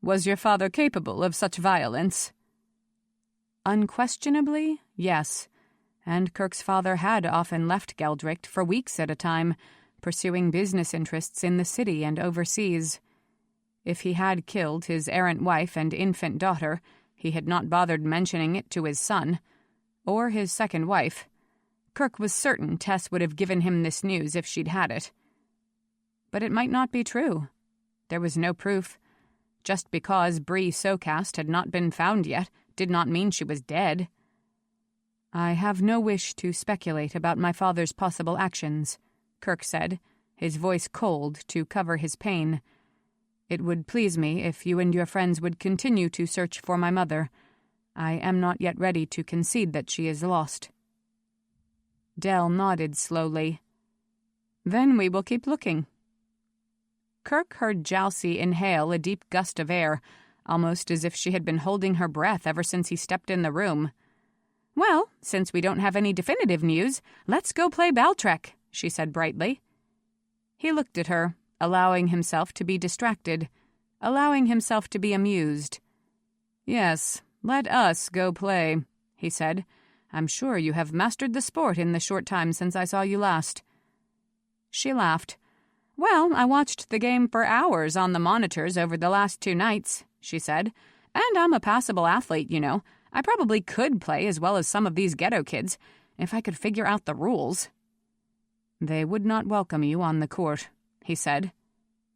Was your father capable of such violence?" Unquestionably, yes, and Kerk's father had often left Geldricht for weeks at a time, pursuing business interests in the city and overseas. If he had killed his errant wife and infant daughter, he had not bothered mentioning it to his son, or his second wife. Kerk was certain Tess would have given him this news if she'd had it. But it might not be true. There was no proof. Just because Bree Socast had not been found yet did not mean she was dead. "I have no wish to speculate about my father's possible actions," Kerk said, his voice cold to cover his pain. "It would please me if you and your friends would continue to search for my mother. I am not yet ready to concede that she is lost." Dell nodded slowly. "Then we will keep looking." Kerk heard Jalcie inhale a deep gust of air, almost as if she had been holding her breath ever since he stepped in the room. "Well, since we don't have any definitive news, let's go play Baltrek," she said brightly. He looked at her, allowing himself to be distracted, allowing himself to be amused. "Yes, let us go play," he said. "I'm sure you have mastered the sport in the short time since I saw you last." She laughed. "Well, I watched the game for hours on the monitors over the last 2 nights," she said. "And I'm a passable athlete, you know. I probably could play as well as some of these ghetto kids, if I could figure out the rules." "They would not welcome you on the court," he said.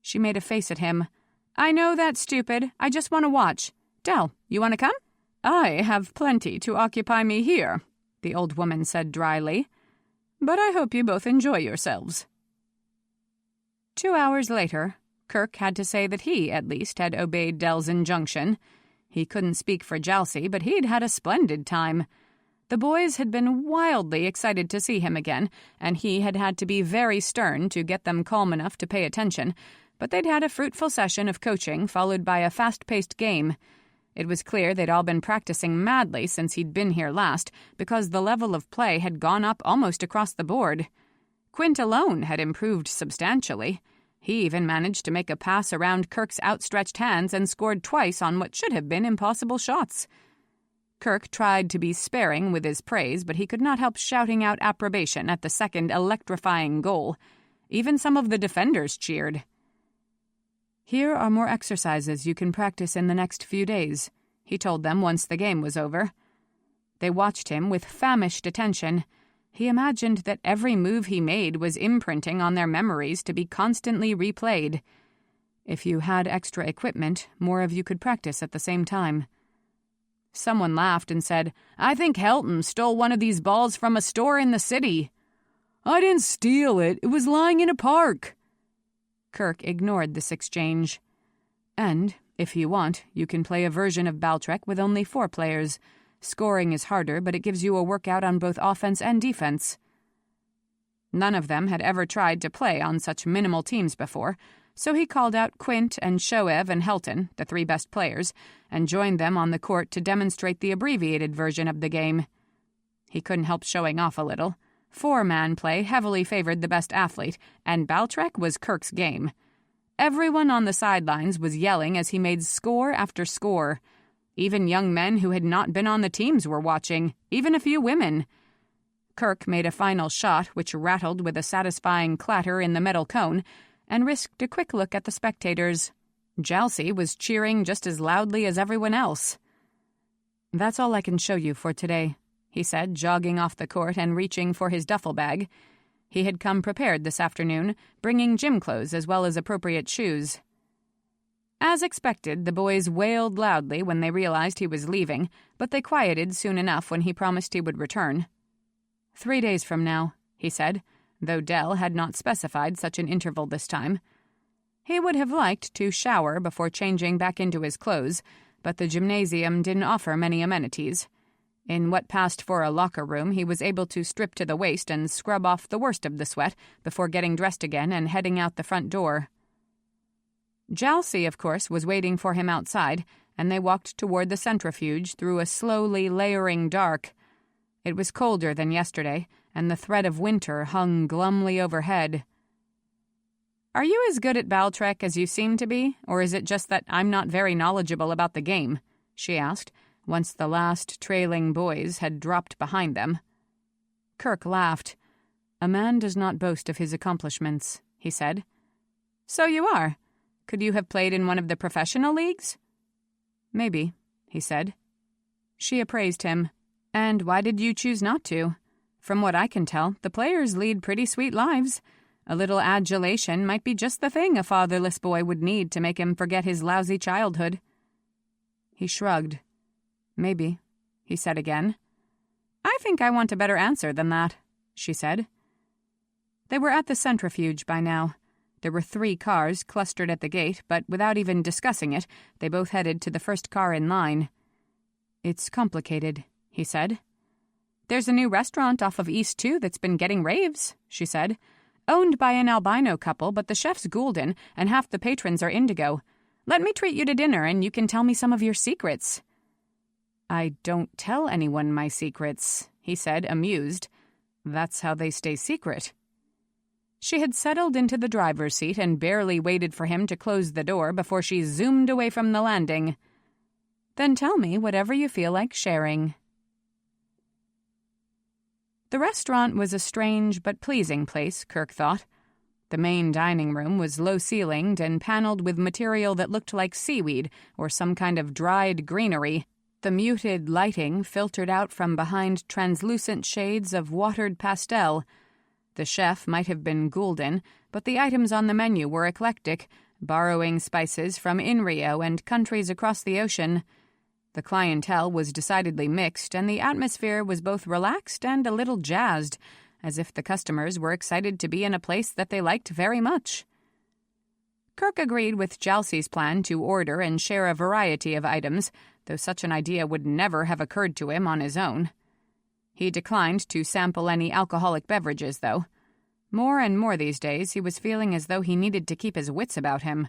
She made a face at him. "I know that's stupid. I just want to watch. Del, you want to come?" "I have plenty to occupy me here," the old woman said dryly. "But I hope you both enjoy yourselves." 2 hours later, Kerk had to say that he, at least, had obeyed Del's injunction. He couldn't speak for Jalcie, but he'd had a splendid time. The boys had been wildly excited to see him again, and he had had to be very stern to get them calm enough to pay attention, but they'd had a fruitful session of coaching followed by a fast-paced game. It was clear they'd all been practicing madly since he'd been here last, because the level of play had gone up almost across the board. Quint alone had improved substantially. He even managed to make a pass around Kerk's outstretched hands and scored twice on what should have been impossible shots. Kerk tried to be sparing with his praise, but he could not help shouting out approbation at the second electrifying goal. Even some of the defenders cheered. "Here are more exercises you can practice in the next few days," he told them once the game was over. They watched him with famished attention. He imagined that every move he made was imprinting on their memories to be constantly replayed. If you had extra equipment, more of you could practice at the same time. Someone laughed and said, "I think Helton stole one of these balls from a store in the city." "I didn't steal it. It was lying in a park." Kerk ignored this exchange. "And, if you want, you can play a version of Baltrek with only 4 players. Scoring is harder, but it gives you a workout on both offense and defense." None of them had ever tried to play on such minimal teams before, so he called out Quint and Shoev and Helton, the 3 best players, and joined them on the court to demonstrate the abbreviated version of the game. He couldn't help showing off a little. 4-man play heavily favored the best athlete, and Baltrek was Kerk's game. Everyone on the sidelines was yelling as he made score after score. Even young men who had not been on the teams were watching, even a few women. Kerk made a final shot, which rattled with a satisfying clatter in the metal cone, and risked a quick look at the spectators. Jalcie was cheering just as loudly as everyone else. "That's all I can show you for today," he said, jogging off the court and reaching for his duffel bag. He had come prepared this afternoon, bringing gym clothes as well as appropriate shoes. As expected, the boys wailed loudly when they realized he was leaving, but they quieted soon enough when he promised he would return. 3 days from now, he said, though Del had not specified such an interval this time. He would have liked to shower before changing back into his clothes, but the gymnasium didn't offer many amenities. In what passed for a locker room, he was able to strip to the waist and scrub off the worst of the sweat before getting dressed again and heading out the front door. Jalcie, of course, was waiting for him outside, and they walked toward the centrifuge through a slowly layering dark. It was colder than yesterday, and the threat of winter hung glumly overhead. "Are you as good at Baltrek as you seem to be, or is it just that I'm not very knowledgeable about the game?" she asked, once the last trailing boys had dropped behind them. Kerk laughed. "A man does not boast of his accomplishments," he said. "So you are. Could you have played in one of the professional leagues?" "Maybe," he said. She appraised him. "And why did you choose not to? From what I can tell, the players lead pretty sweet lives. A little adulation might be just the thing a fatherless boy would need to make him forget his lousy childhood." He shrugged. "Maybe," he said again. "I think I want a better answer than that," she said. They were at the centrifuge by now. There were 3 cars clustered at the gate, but without even discussing it, they both headed to the first car in line. "It's complicated," he said. "There's a new restaurant off of East 2 that's been getting raves," she said. Owned by an albino couple, but the chef's gulden and half the patrons are indigo. Let me treat you to dinner and you can tell me some of your secrets." "I don't tell anyone my secrets," he said, amused. "That's how they stay secret." She had settled into the driver's seat and barely waited for him to close the door before she zoomed away from the landing. "Then tell me whatever you feel like sharing." The restaurant was a strange but pleasing place, Kerk thought. The main dining room was low-ceilinged and paneled with material that looked like seaweed or some kind of dried greenery. The muted lighting filtered out from behind translucent shades of watered pastel. The chef might have been gulden, but the items on the menu were eclectic, borrowing spices from Inrio and countries across the ocean. The clientele was decidedly mixed, and the atmosphere was both relaxed and a little jazzed, as if the customers were excited to be in a place that they liked very much. Kerk agreed with Jalcie's plan to order and share a variety of items, though such an idea would never have occurred to him on his own. He declined to sample any alcoholic beverages, though. More and more these days, he was feeling as though he needed to keep his wits about him.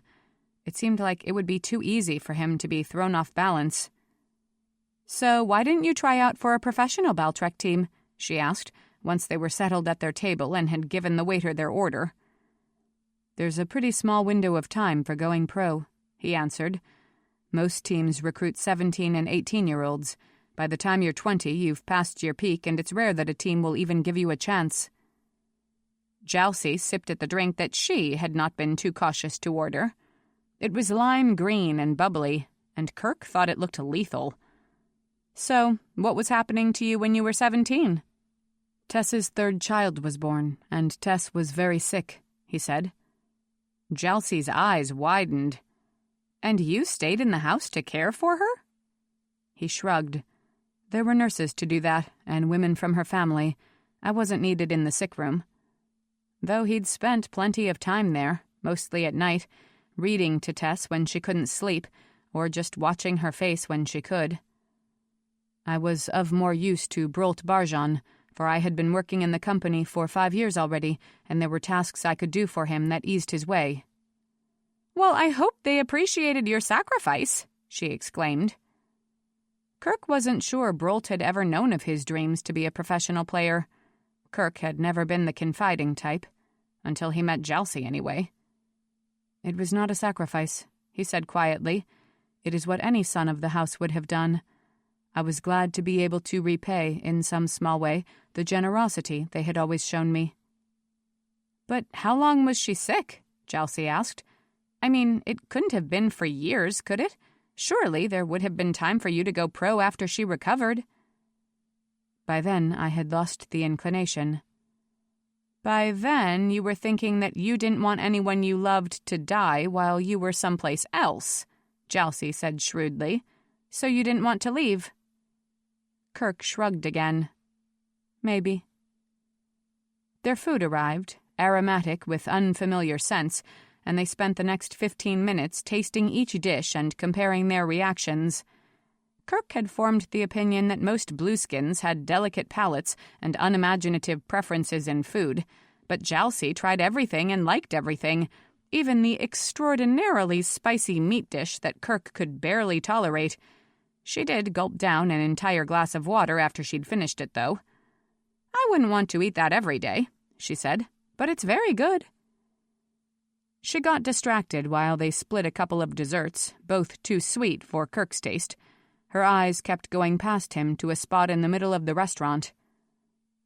It seemed like it would be too easy for him to be thrown off balance. "So why didn't you try out for a professional Baltrek team?" she asked, once they were settled at their table and had given the waiter their order. "There's a pretty small window of time for going pro," he answered. "Most teams recruit 17 and 18-year-olds. By the time you're 20, you've passed your peak, and it's rare that a team will even give you a chance." Jalcie sipped at the drink that she had not been too cautious to order. It was lime green and bubbly, and Kerk thought it looked lethal. "So, what was happening to you when you were 17? "Tess's third child was born, and Tess was very sick," he said. Jalcie's eyes widened. "And you stayed in the house to care for her?" He shrugged. "There were nurses to do that, and women from her family. I wasn't needed in the sick room." Though he'd spent plenty of time there, mostly at night, reading to Tess when she couldn't sleep, or just watching her face when she could. I was of more use to Brolt Barjan, for I had been working in the company for 5 years already, and there were tasks I could do for him that eased his way. "Well, I hope they appreciated your sacrifice," she exclaimed. Kerk wasn't sure Brolt had ever known of his dreams to be a professional player. Kerk had never been the confiding type, until he met Jalcie anyway. "It was not a sacrifice," he said quietly. "It is what any son of the house would have done. I was glad to be able to repay, in some small way, the generosity they had always shown me." "But how long was she sick?" Jalcie asked. "I mean, it couldn't have been for years, could it? Surely there would have been time for you to go pro after she recovered." "By then I had lost the inclination." "By then you were thinking that you didn't want anyone you loved to die while you were someplace else," Jalcie said shrewdly. "So you didn't want to leave." Kerk shrugged again. "Maybe." Their food arrived, aromatic with unfamiliar scents, and they spent the next 15 minutes tasting each dish and comparing their reactions. Kerk had formed the opinion that most blueskins had delicate palates and unimaginative preferences in food, but Jalcie tried everything and liked everything, even the extraordinarily spicy meat dish that Kerk could barely tolerate. She did gulp down an entire glass of water after she'd finished it, though. "I wouldn't want to eat that every day," she said, "but it's very good." She got distracted while they split a couple of desserts, both too sweet for Kerk's taste. Her eyes kept going past him to a spot in the middle of the restaurant.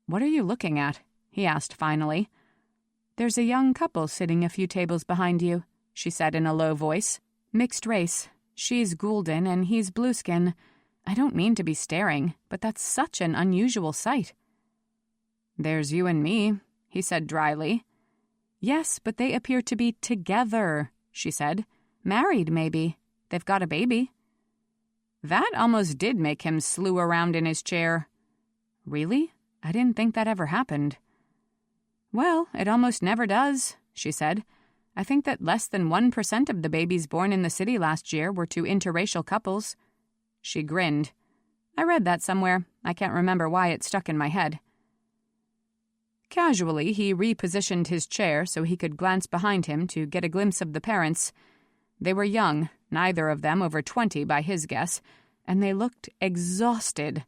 "What are you looking at?" he asked finally. "There's a young couple sitting a few tables behind you," she said in a low voice. "Mixed race. She's gulden and he's blueskin. I don't mean to be staring, but that's such an unusual sight." "There's you and me," he said dryly. "Yes, but they appear to be together," she said. "Married, maybe. They've got a baby." That almost did make him slew around in his chair. "Really? I didn't think that ever happened." "Well, it almost never does," she said. "I think that less than 1% of the babies born in the city last year were to interracial couples." She grinned. "I read that somewhere. I can't remember why it stuck in my head." Casually, he repositioned his chair so he could glance behind him to get a glimpse of the parents. They were young, neither of them over 20 by his guess, and they looked exhausted.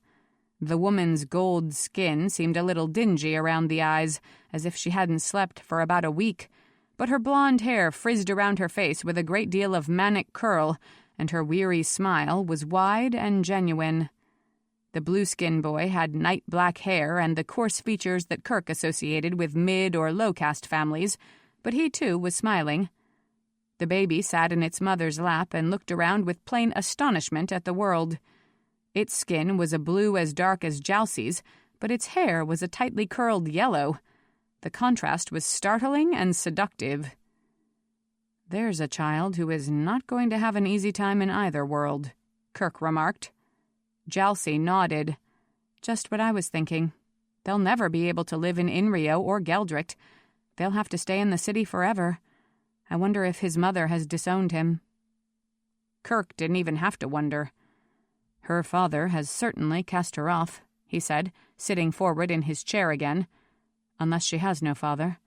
The woman's gold skin seemed a little dingy around the eyes, as if she hadn't slept for about a week, but her blonde hair frizzed around her face with a great deal of manic curl, and her weary smile was wide and genuine. The blue-skin boy had night-black hair and the coarse features that Kerk associated with mid- or low-caste families, but he, too, was smiling. The baby sat in its mother's lap and looked around with plain astonishment at the world. Its skin was a blue as dark as Jalcie's, but its hair was a tightly curled yellow. The contrast was startling and seductive. "There's a child who is not going to have an easy time in either world," Kerk remarked. Jalcie nodded. "Just what I was thinking. They'll never be able to live in Inrio or Geldricht. They'll have to stay in the city forever. I wonder if his mother has disowned him." Kerk didn't even have to wonder. "Her father has certainly cast her off," he said, sitting forward in his chair again. "Unless she has no father.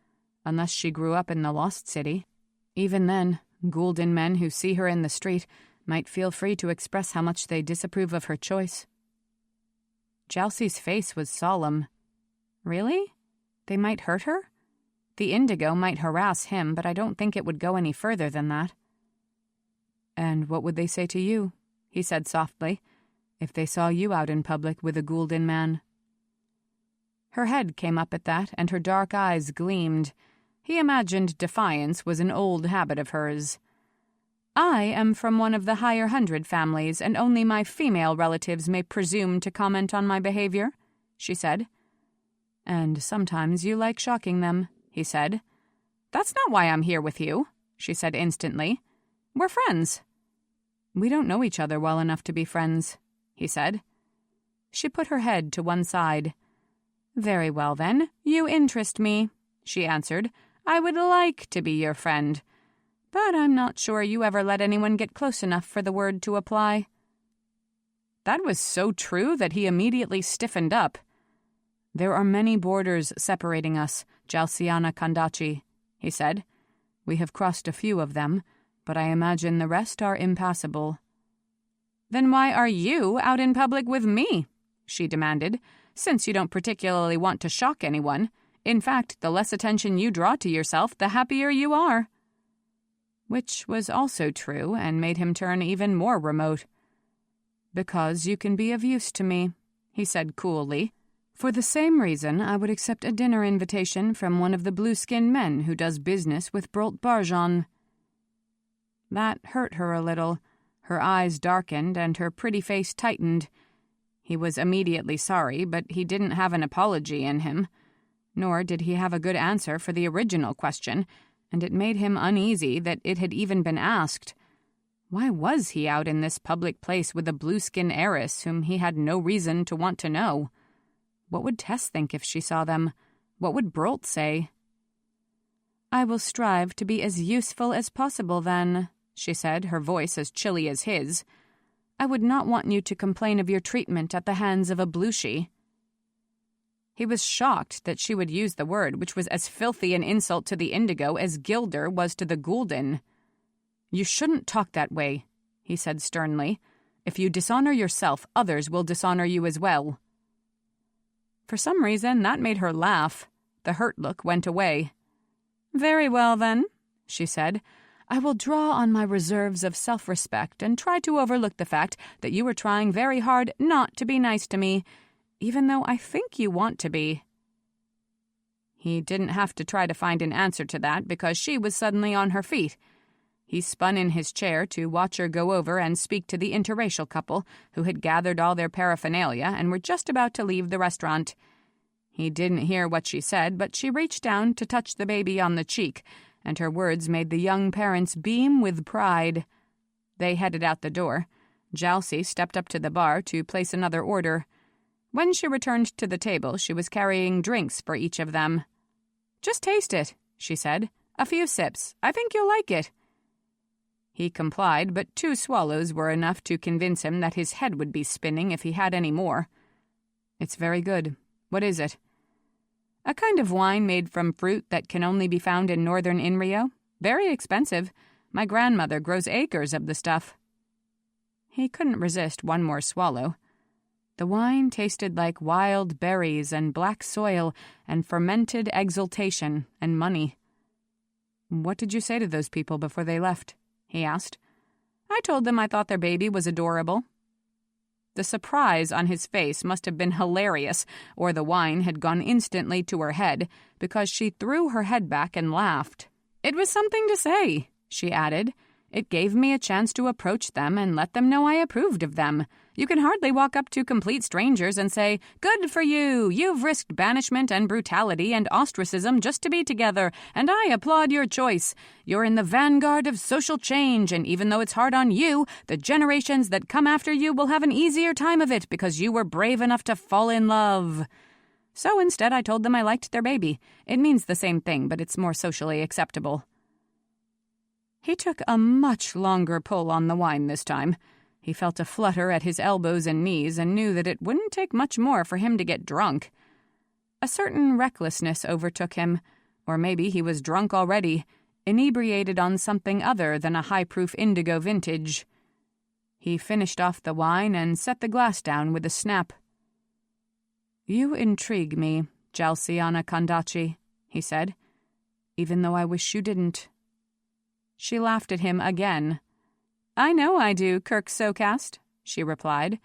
Unless she grew up in the Lost City. Even then, gulden men who see her in the street might feel free to express how much they disapprove of her choice." Jalcie's face was solemn. "Really? They might hurt her? The indigo might harass him, but I don't think it would go any further than that." "And what would they say to you," he said softly, "if they saw you out in public with a gulden man?" Her head came up at that, and her dark eyes gleamed. He imagined defiance was an old habit of hers. "I am from one of the higher 100 families, and only my female relatives may presume to comment on my behavior," she said. "And sometimes you like shocking them," he said. "That's not why I'm here with you," she said instantly. "We're friends." "We don't know each other well enough to be friends," he said. She put her head to one side. "Very well, then. You interest me," she answered. "I would like to be your friend. But I'm not sure you ever let anyone get close enough for the word to apply." That was so true that he immediately stiffened up. "There are many borders separating us, Jalciana Kandachi," he said. "We have crossed a few of them, but I imagine the rest are impassable." "Then why are you out in public with me?" she demanded. "Since you don't particularly want to shock anyone. In fact, the less attention you draw to yourself, the happier you are." Which was also true and made him turn even more remote. "Because you can be of use to me," he said coolly. "For the same reason I would accept a dinner invitation from one of the blue-skinned men who does business with Brolt Barjan." That hurt her a little. Her eyes darkened and her pretty face tightened. He was immediately sorry, but he didn't have an apology in him. Nor did he have a good answer for the original question, and it made him uneasy that it had even been asked. Why was he out in this public place with a blue-skin heiress whom he had no reason to want to know? What would Tess think if she saw them? What would Brolt say? "I will strive to be as useful as possible, then," she said, her voice as chilly as his. "I would not want you to complain of your treatment at the hands of a blueshie." He was shocked that she would use the word, which was as filthy an insult to the indigo as gilder was to the gulden. "You shouldn't talk that way," he said sternly. "If you dishonor yourself, others will dishonor you as well." For some reason, that made her laugh. The hurt look went away. "Very well, then," she said. "I will draw on my reserves of self-respect and try to overlook the fact that you are trying very hard not to be nice to me, even though I think you want to be." He didn't have to try to find an answer to that because she was suddenly on her feet. He spun in his chair to watch her go over and speak to the interracial couple who had gathered all their paraphernalia and were just about to leave the restaurant. He didn't hear what she said, but she reached down to touch the baby on the cheek, and her words made the young parents beam with pride. They headed out the door. Jalcie stepped up to the bar to place another order. When she returned to the table, she was carrying drinks for each of them. "Just taste it," she said. "A few sips. I think you'll like it." He complied, but 2 swallows were enough to convince him that his head would be spinning if he had any more. "It's very good. What is it?" A kind of wine made from fruit that can only be found in northern Inrio. Very expensive. My grandmother grows acres of the stuff." He couldn't resist one more swallow. The wine tasted like wild berries and black soil and fermented exultation and money. "What did you say to those people before they left?" he asked. "I told them I thought their baby was adorable." The surprise on his face must have been hilarious, or the wine had gone instantly to her head, because she threw her head back and laughed. "It was something to say," she added. "It gave me a chance to approach them and let them know I approved of them. You can hardly walk up to complete strangers and say, 'Good for you! You've risked banishment and brutality and ostracism just to be together, and I applaud your choice. You're in the vanguard of social change, and even though it's hard on you, the generations that come after you will have an easier time of it because you were brave enough to fall in love.' So instead I told them I liked their baby. It means the same thing, but it's more socially acceptable." He took a much longer pull on the wine this time. He felt a flutter at his elbows and knees and knew that it wouldn't take much more for him to get drunk. A certain recklessness overtook him, or maybe he was drunk already, inebriated on something other than a high-proof indigo vintage. He finished off the wine and set the glass down with a snap. "You intrigue me, Jalcie Kondachi," he said, "even though I wish you didn't." She laughed at him again. "I know I do, Kerk Socast," she replied,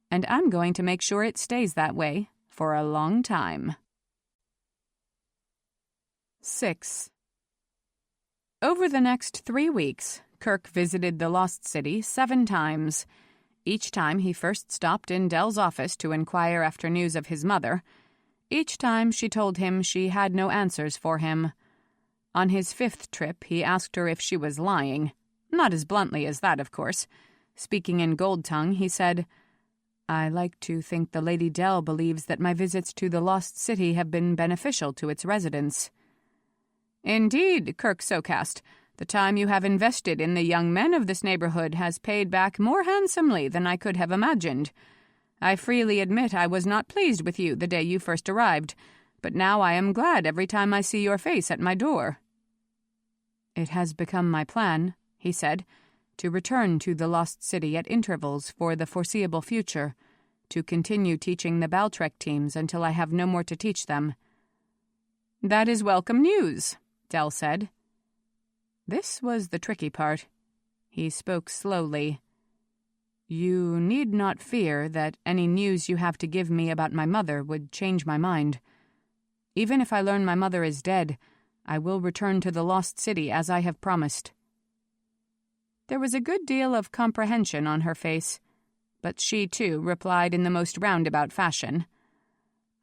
"and I'm going to make sure it stays that way for a long time." 6. Over the next 3 weeks, Kerk visited the Lost City 7 times. Each time he first stopped in Dell's office to inquire after news of his mother. Each time she told him she had no answers for him. On his 5th trip, he asked her if she was lying. Not as bluntly as that, of course. Speaking in gold tongue, he said, "I like to think the Lady Dell believes that my visits to the Lost City have been beneficial to its residents." "Indeed, Kerk Socast, the time you have invested in the young men of this neighborhood has paid back more handsomely than I could have imagined. I freely admit I was not pleased with you the day you first arrived, but now I am glad every time I see your face at my door." "It has become my plan," he said, "to return to the Lost City at intervals for the foreseeable future, to continue teaching the Baltrek teams until I have no more to teach them." "That is welcome news," Dell said. This was the tricky part. He spoke slowly. "You need not fear that any news you have to give me about my mother would change my mind. Even if I learn my mother is dead, I will return to the Lost City as I have promised." There was a good deal of comprehension on her face, but she, too, replied in the most roundabout fashion.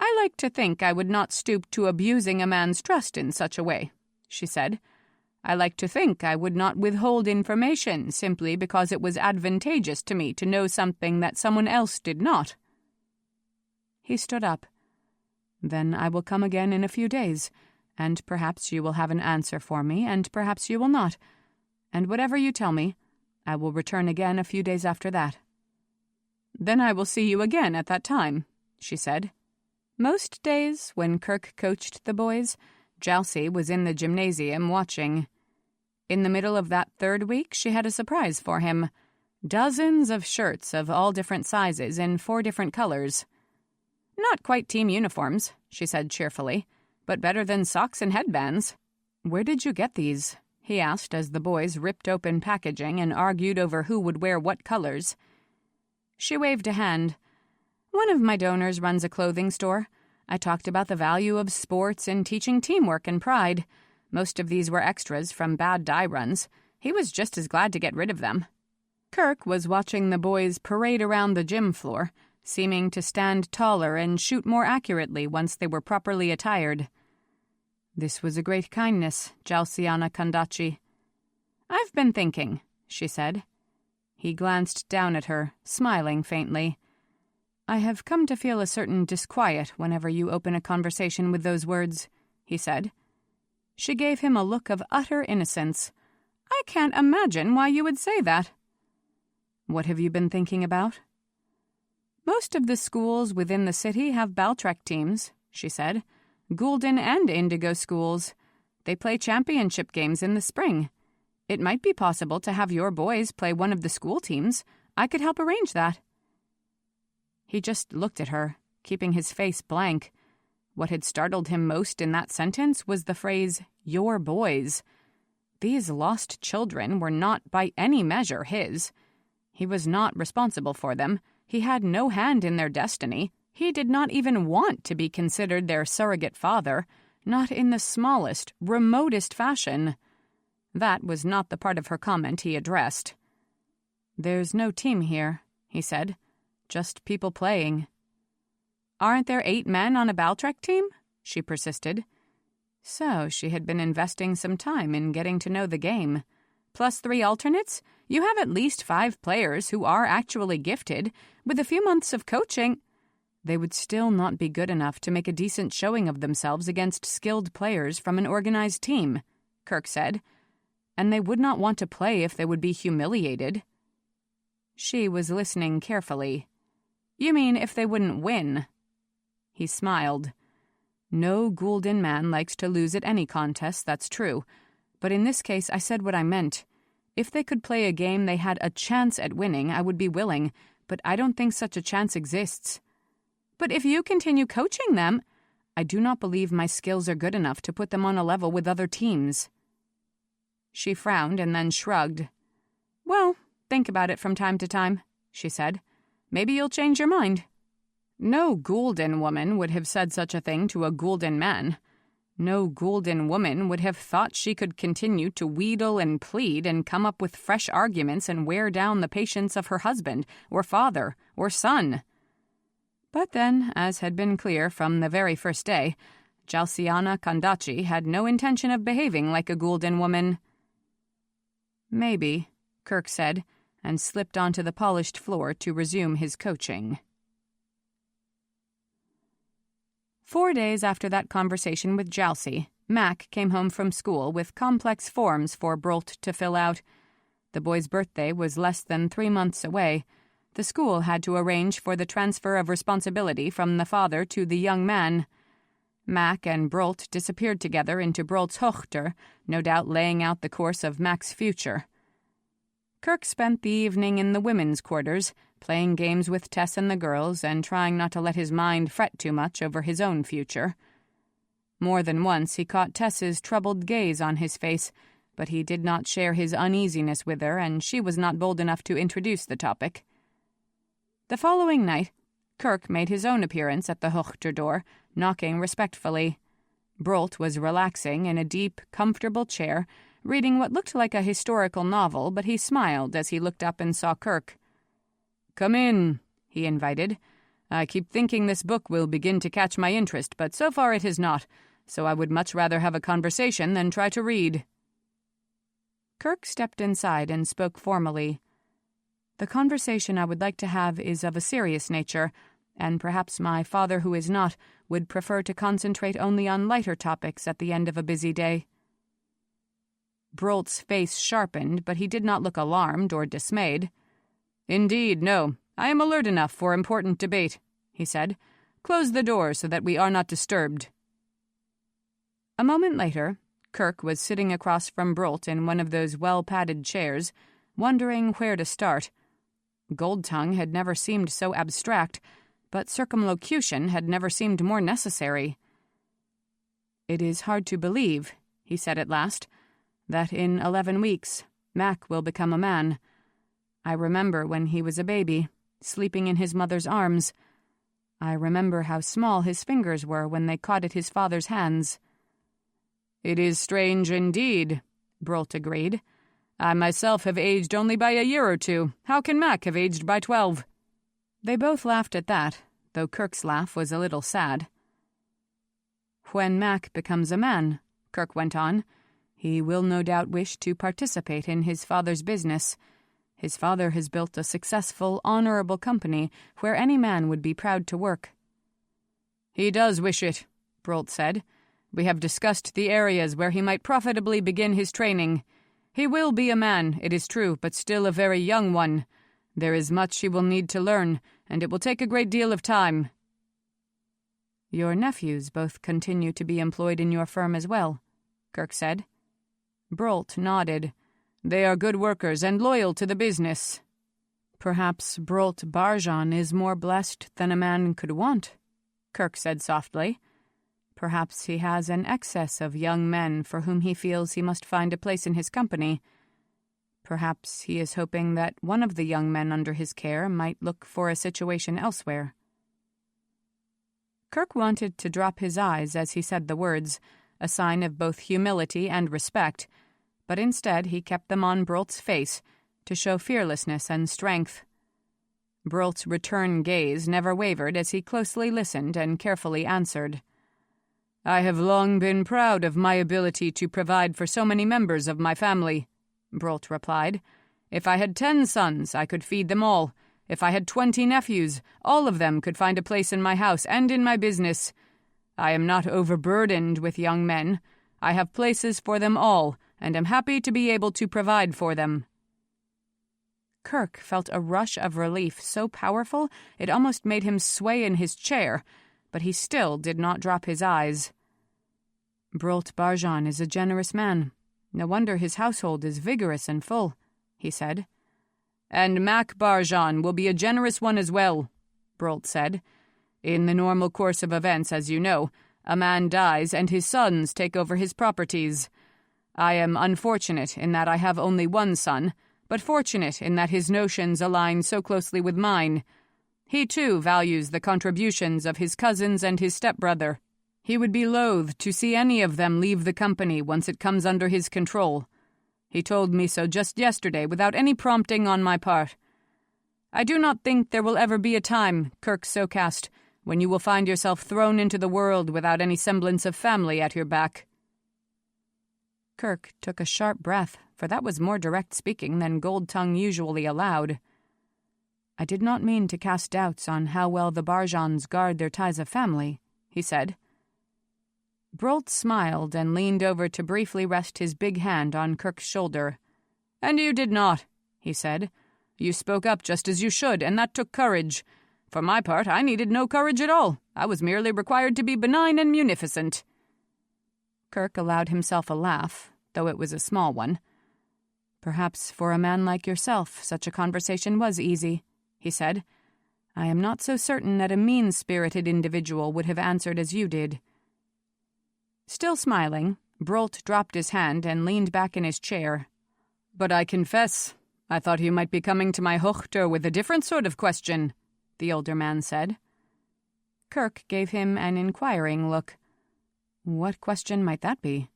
"I like to think I would not stoop to abusing a man's trust in such a way," she said. "I like to think I would not withhold information simply because it was advantageous to me to know something that someone else did not." He stood up. "Then I will come again in a few days, and perhaps you will have an answer for me, and perhaps you will not. And whatever you tell me, I will return again a few days after that." "Then I will see you again at that time," she said. Most days, when Kerk coached the boys, Jalcie was in the gymnasium watching. In the middle of that 3rd week, she had a surprise for him. Dozens of shirts of all different sizes in 4 different colors. "Not quite team uniforms," she said cheerfully, "but better than socks and headbands." "Where did you get these?" he asked as the boys ripped open packaging and argued over who would wear what colors. She waved a hand. "One of my donors runs a clothing store. I talked about the value of sports and teaching teamwork and pride. Most of these were extras from bad dye runs. He was just as glad to get rid of them." Kerk was watching the boys parade around the gym floor, seeming to stand taller and shoot more accurately once they were properly attired. "This was a great kindness, Jalcie Kondachi." "I've been thinking," she said. He glanced down at her, smiling faintly. "I have come to feel a certain disquiet whenever you open a conversation with those words," he said. She gave him a look of utter innocence. "I can't imagine why you would say that." "What have you been thinking about?" "Most of the schools within the city have Baltrek teams," she said. Gulden and Indigo schools. They play championship games in the spring. It might be possible to have your boys play one of the school teams. I could help arrange that." He just looked at her, keeping his face blank. What had startled him most in that sentence was the phrase, "your boys." These lost children were not by any measure his. He was not responsible for them. He had no hand in their destiny. He did not even want to be considered their surrogate father, not in the smallest, remotest fashion. That was not the part of her comment he addressed. "There's no team here," he said. "Just people playing." "Aren't there 8 men on a Baltrek team?" she persisted. So she had been investing some time in getting to know the game. Plus 3 alternates? You have at least 5 players who are actually gifted. With a few months of coaching, they would still not be good enough to make a decent showing of themselves against skilled players from an organized team, Kerk said. And they would not want to play if they would be humiliated. She was listening carefully. "You mean if they wouldn't win?" He smiled. "No gulden man likes to lose at any contest, that's true. But in this case, I said what I meant. If they could play a game they had a chance at winning, I would be willing, but I don't think such a chance exists. But if you continue coaching them, I do not believe my skills are good enough to put them on a level with other teams." She frowned and then shrugged. "Well, think about it from time to time," she said. "Maybe you'll change your mind." No gulden woman would have said such a thing to a gulden man. No gulden woman would have thought she could continue to wheedle and plead and come up with fresh arguments and wear down the patience of her husband, or father, or son. But then, as had been clear from the very first day, Jalciana Kandachi had no intention of behaving like a gulden woman. "Maybe," Kerk said, and slipped onto the polished floor to resume his coaching. 4 days after that conversation with Jalcie, Mac came home from school with complex forms for Brolt to fill out. The boy's birthday was less than 3 months away. The school had to arrange for the transfer of responsibility from the father to the young man. Mac and Brolt disappeared together into Brolt's Hochter, no doubt laying out the course of Mac's future. Kerk spent the evening in the women's quarters, playing games with Tess and the girls and trying not to let his mind fret too much over his own future. More than once he caught Tess's troubled gaze on his face, but he did not share his uneasiness with her, and she was not bold enough to introduce the topic. The following night, Kerk made his own appearance at the Hochter door, knocking respectfully. Brolt was relaxing in a deep, comfortable chair, reading what looked like a historical novel, but he smiled as he looked up and saw Kerk. "Come in," he invited. "I keep thinking this book will begin to catch my interest, but so far it has not, so I would much rather have a conversation than try to read." Kerk stepped inside and spoke formally. "The conversation I would like to have is of a serious nature, and perhaps my father, who is not, would prefer to concentrate only on lighter topics at the end of a busy day." Brolt's face sharpened, but he did not look alarmed or dismayed. "Indeed, no. I am alert enough for important debate," he said. "Close the door so that we are not disturbed." A moment later, Kerk was sitting across from Brolt in one of those well-padded chairs, wondering where to start. Gold Tongue had never seemed so abstract, but circumlocution had never seemed more necessary. "It is hard to believe," he said at last, "that in 11 weeks, Mac will become a man. I remember when he was a baby, sleeping in his mother's arms. I remember how small his fingers were when they caught at his father's hands." "It is strange indeed," Brolt agreed. "I myself have aged only by a year or 2. How can Mac have aged by 12? They both laughed at that, though Kerk's laugh was a little sad. "When Mac becomes a man," Kerk went on, "he will no doubt wish to participate in his father's business. His father has built a successful, honorable company where any man would be proud to work." "He does wish it," Brolt said. "We have discussed the areas where he might profitably begin his training. He will be a man, it is true, but still a very young one. There is much he will need to learn, and it will take a great deal of time." Your nephews both continue to be employed in your firm as well, Kerk said. Brolt nodded. They are good workers and loyal to the business. Perhaps Brolt Barjan is more blessed than a man could want, Kerk said softly. Perhaps he has an excess of young men for whom he feels he must find a place in his company. Perhaps he is hoping that one of the young men under his care might look for a situation elsewhere. Kerk wanted to drop his eyes as he said the words, a sign of both humility and respect, but instead he kept them on Brolt's face to show fearlessness and strength. Brolt's return gaze never wavered as he closely listened and carefully answered. I have long been proud of my ability to provide for so many members of my family, Brolt replied. If I had 10 sons, I could feed them all. If I had 20 nephews, all of them could find a place in my house and in my business. I am not overburdened with young men. I have places for them all, and am happy to be able to provide for them. Kerk felt a rush of relief so powerful it almost made him sway in his chair, but he still did not drop his eyes. Brolt Barjan is a generous man. No wonder his household is vigorous and full, he said. And Mac Barjan will be a generous one as well, Brolt said. In the normal course of events, as you know, a man dies and his sons take over his properties. I am unfortunate in that I have only one son, but fortunate in that his notions align so closely with mine. He, too, values the contributions of his cousins and his stepbrother. He would be loath to see any of them leave the company once it comes under his control. He told me so just yesterday without any prompting on my part. I do not think there will ever be a time, Kerk Socast, when you will find yourself thrown into the world without any semblance of family at your back. Kerk took a sharp breath, for that was more direct speaking than Gold Tongue usually allowed. I did not mean to cast doubts on how well the Barjans guard their ties of family, he said. Brolt smiled and leaned over to briefly rest his big hand on Kerk's shoulder. And you did not, he said. You spoke up just as you should, and that took courage. For my part, I needed no courage at all. I was merely required to be benign and munificent. Kerk allowed himself a laugh, though it was a small one. Perhaps for a man like yourself, such a conversation was easy, he said. I am not so certain that a mean-spirited individual would have answered as you did. Still smiling, Brolt dropped his hand and leaned back in his chair. But I confess, I thought you might be coming to my hochter with a different sort of question, the older man said. Kerk gave him an inquiring look. What question might that be?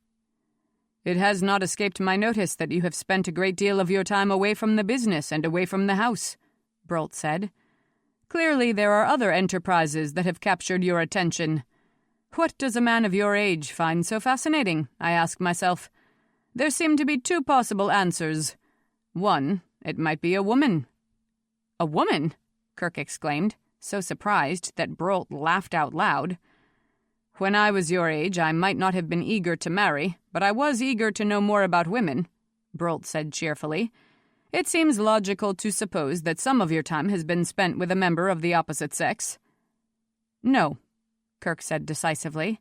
It has not escaped my notice that you have spent a great deal of your time away from the business and away from the house, Brolt said. Clearly there are other enterprises that have captured your attention. What does a man of your age find so fascinating, I ask myself. There seem to be 2 possible answers. One, it might be a woman. A woman? Kerk exclaimed, so surprised that Brolt laughed out loud. When I was your age, I might not have been eager to marry, but I was eager to know more about women, Brolt said cheerfully. It seems logical to suppose that some of your time has been spent with a member of the opposite sex. No, Kerk said decisively.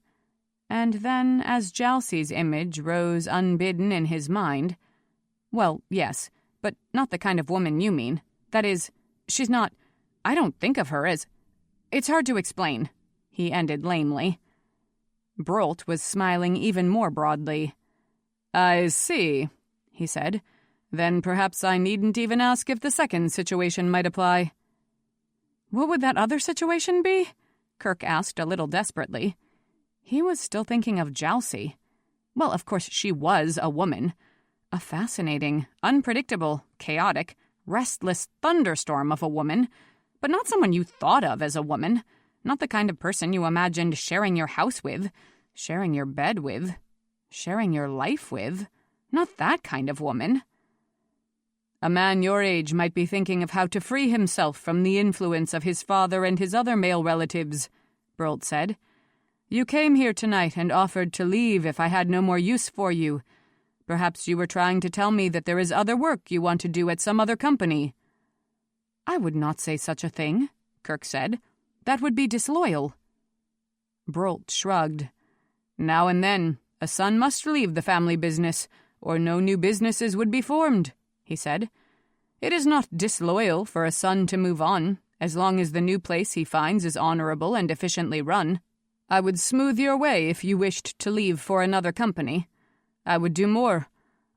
And then, as Jalcie's image rose unbidden in his mind, well, yes, but not the kind of woman you mean. That is, she's not... I don't think of her as... It's hard to explain, he ended lamely. Brolt was smiling even more broadly. I see, he said. Then perhaps I needn't even ask if the second situation might apply. What would that other situation be? Kerk asked a little desperately. He was still thinking of Jalcie. Well, of course she was a woman. A fascinating, unpredictable, chaotic, restless thunderstorm of a woman, but not someone you thought of as a woman. Not the kind of person you imagined sharing your house with, sharing your bed with, sharing your life with. Not that kind of woman. A man your age might be thinking of how to free himself from the influence of his father and his other male relatives, Brolt said. You came here tonight and offered to leave if I had no more use for you. Perhaps you were trying to tell me that there is other work you want to do at some other company. I would not say such a thing, Kerk said. That would be disloyal. Brolt shrugged. "Now and then, a son must leave the family business, or no new businesses would be formed," he said. "It is not disloyal for a son to move on, as long as the new place he finds is honorable and efficiently run. I would smooth your way if you wished to leave for another company. I would do more.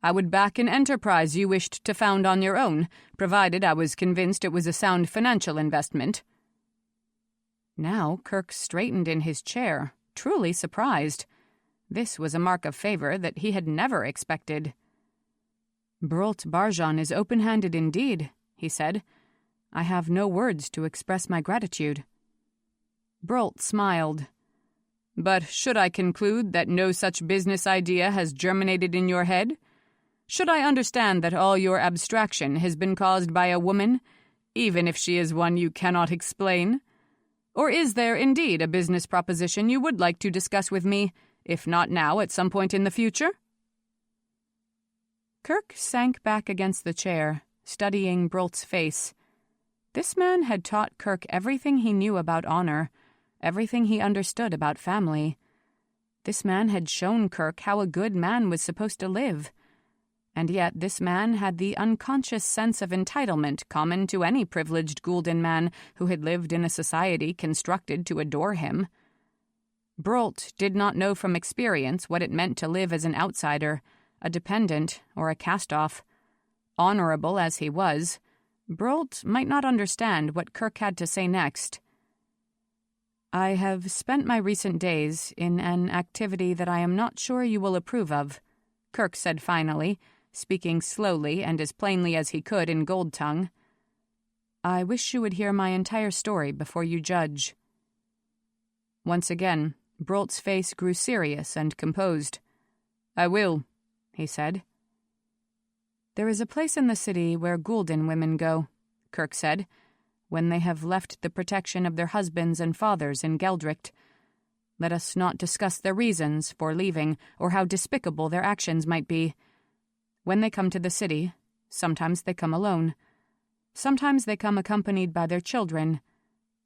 I would back an enterprise you wished to found on your own, provided I was convinced it was a sound financial investment." Now Kerk straightened in his chair, truly surprised. This was a mark of favor that he had never expected. "Brolt Barjan is open-handed indeed," he said. "I have no words to express my gratitude." Brolt smiled. "But should I conclude that no such business idea has germinated in your head? Should I understand that all your abstraction has been caused by a woman, even if she is one you cannot explain? Or is there indeed a business proposition you would like to discuss with me, if not now, at some point in the future?" Kerk sank back against the chair, studying Brolt's face. This man had taught Kerk everything he knew about honor, everything he understood about family. This man had shown Kerk how a good man was supposed to live. And yet this man had the unconscious sense of entitlement common to any privileged gulden man who had lived in a society constructed to adore him. Brolt did not know from experience what it meant to live as an outsider, a dependent, or a cast-off. Honorable as he was, Brolt might not understand what Kerk had to say next. "I have spent my recent days in an activity that I am not sure you will approve of," Kerk said finally, speaking slowly and as plainly as he could in gold tongue. "I wish you would hear my entire story before you judge." Once again, Brolt's face grew serious and composed. "I will," he said. "There is a place in the city where gulden women go," Kerk said, "when they have left the protection of their husbands and fathers in Geldricht. Let us not discuss their reasons for leaving or how despicable their actions might be. When they come to the city, sometimes they come alone. Sometimes they come accompanied by their children.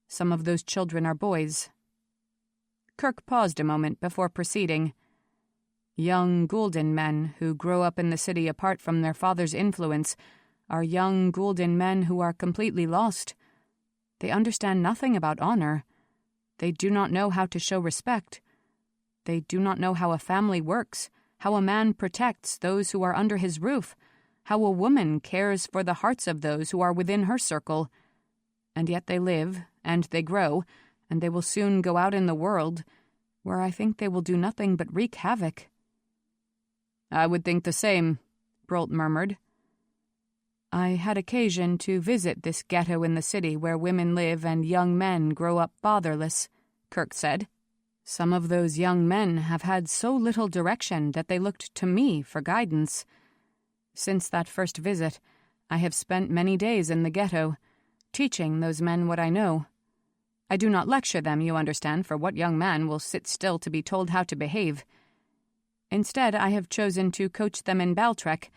Some of those children are boys." Kerk paused a moment before proceeding. "Young gulden men who grow up in the city apart from their father's influence are young gulden men who are completely lost. They understand nothing about honor. They do not know how to show respect. They do not know how a family works, how a man protects those who are under his roof, how a woman cares for the hearts of those who are within her circle. And yet they live, and they grow, and they will soon go out in the world, where I think they will do nothing but wreak havoc." "I would think the same," Brolt murmured. "I had occasion to visit this ghetto in the city where women live and young men grow up fatherless," Kerk said. "Some of those young men have had so little direction that they looked to me for guidance. Since that first visit, I have spent many days in the ghetto, teaching those men what I know. I do not lecture them, you understand, for what young man will sit still to be told how to behave? Instead, I have chosen to coach them in Baltrek,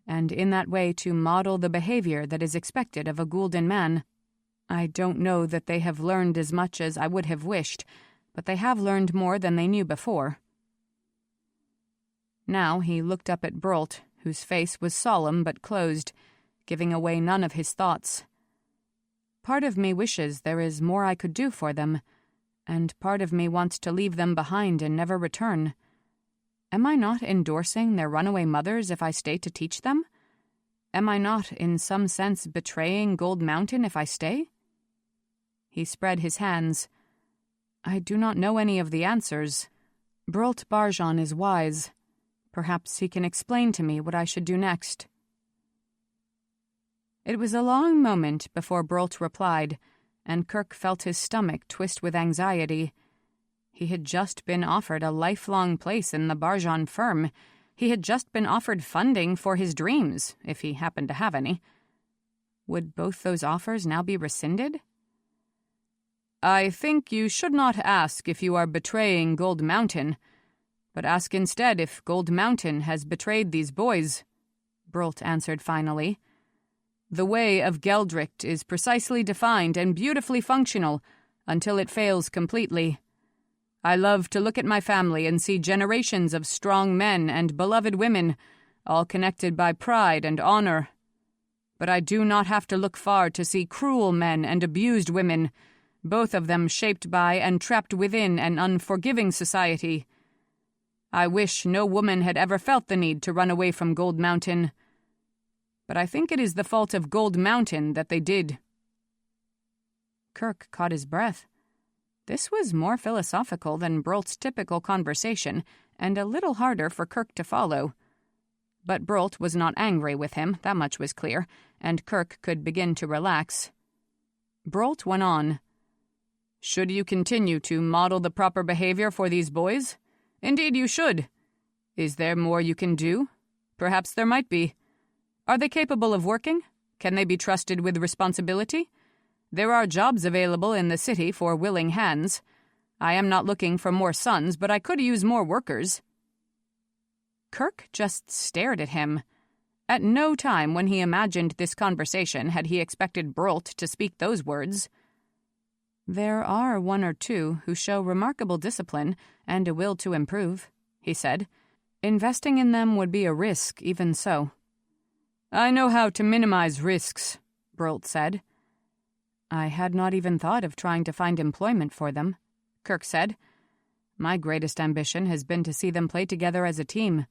and in that way to model the behavior that is expected of a gulden man. I don't know that they have learned as much as I would have wished, but they have learned more than they knew before." Now he looked up at Brolt, whose face was solemn but closed, giving away none of his thoughts. "Part of me wishes there is more I could do for them, and part of me wants to leave them behind and never return. Am I not endorsing their runaway mothers if I stay to teach them? Am I not, in some sense, betraying Gold Mountain if I stay?" He spread his hands. "I do not know any of the answers. Brolt Barjan is wise. Perhaps he can explain to me what I should do next." It was a long moment before Brolt replied, and Kerk felt his stomach twist with anxiety. He had just been offered a lifelong place in the Barjan firm. He had just been offered funding for his dreams, if he happened to have any. Would both those offers now be rescinded? "I think you should not ask if you are betraying Gold Mountain, but ask instead if Gold Mountain has betrayed these boys," Brolt answered finally. "The way of Geldricht is precisely defined and beautifully functional until it fails completely. I love to look at my family and see generations of strong men and beloved women, all connected by pride and honor. But I do not have to look far to see cruel men and abused women, both of them shaped by and trapped within an unforgiving society. I wish no woman had ever felt the need to run away from Gold Mountain. But I think it is the fault of Gold Mountain that they did." Kerk caught his breath. This was more philosophical than Brolt's typical conversation, and a little harder for Kerk to follow. But Brolt was not angry with him, that much was clear, and Kerk could begin to relax. Brolt went on. "Should you continue to model the proper behavior for these boys? Indeed you should. Is there more you can do? Perhaps there might be. Are they capable of working? Can they be trusted with responsibility? There are jobs available in the city for willing hands. I am not looking for more sons, but I could use more workers." Kerk just stared at him. At no time when he imagined this conversation had he expected Brolt to speak those words. "There are one or two who show remarkable discipline and a will to improve," he said. "Investing in them would be a risk, even so." "I know how to minimize risks," Brolt said. "I had not even thought of trying to find employment for them," Kerk said. "My greatest ambition has been to see them play together as a team.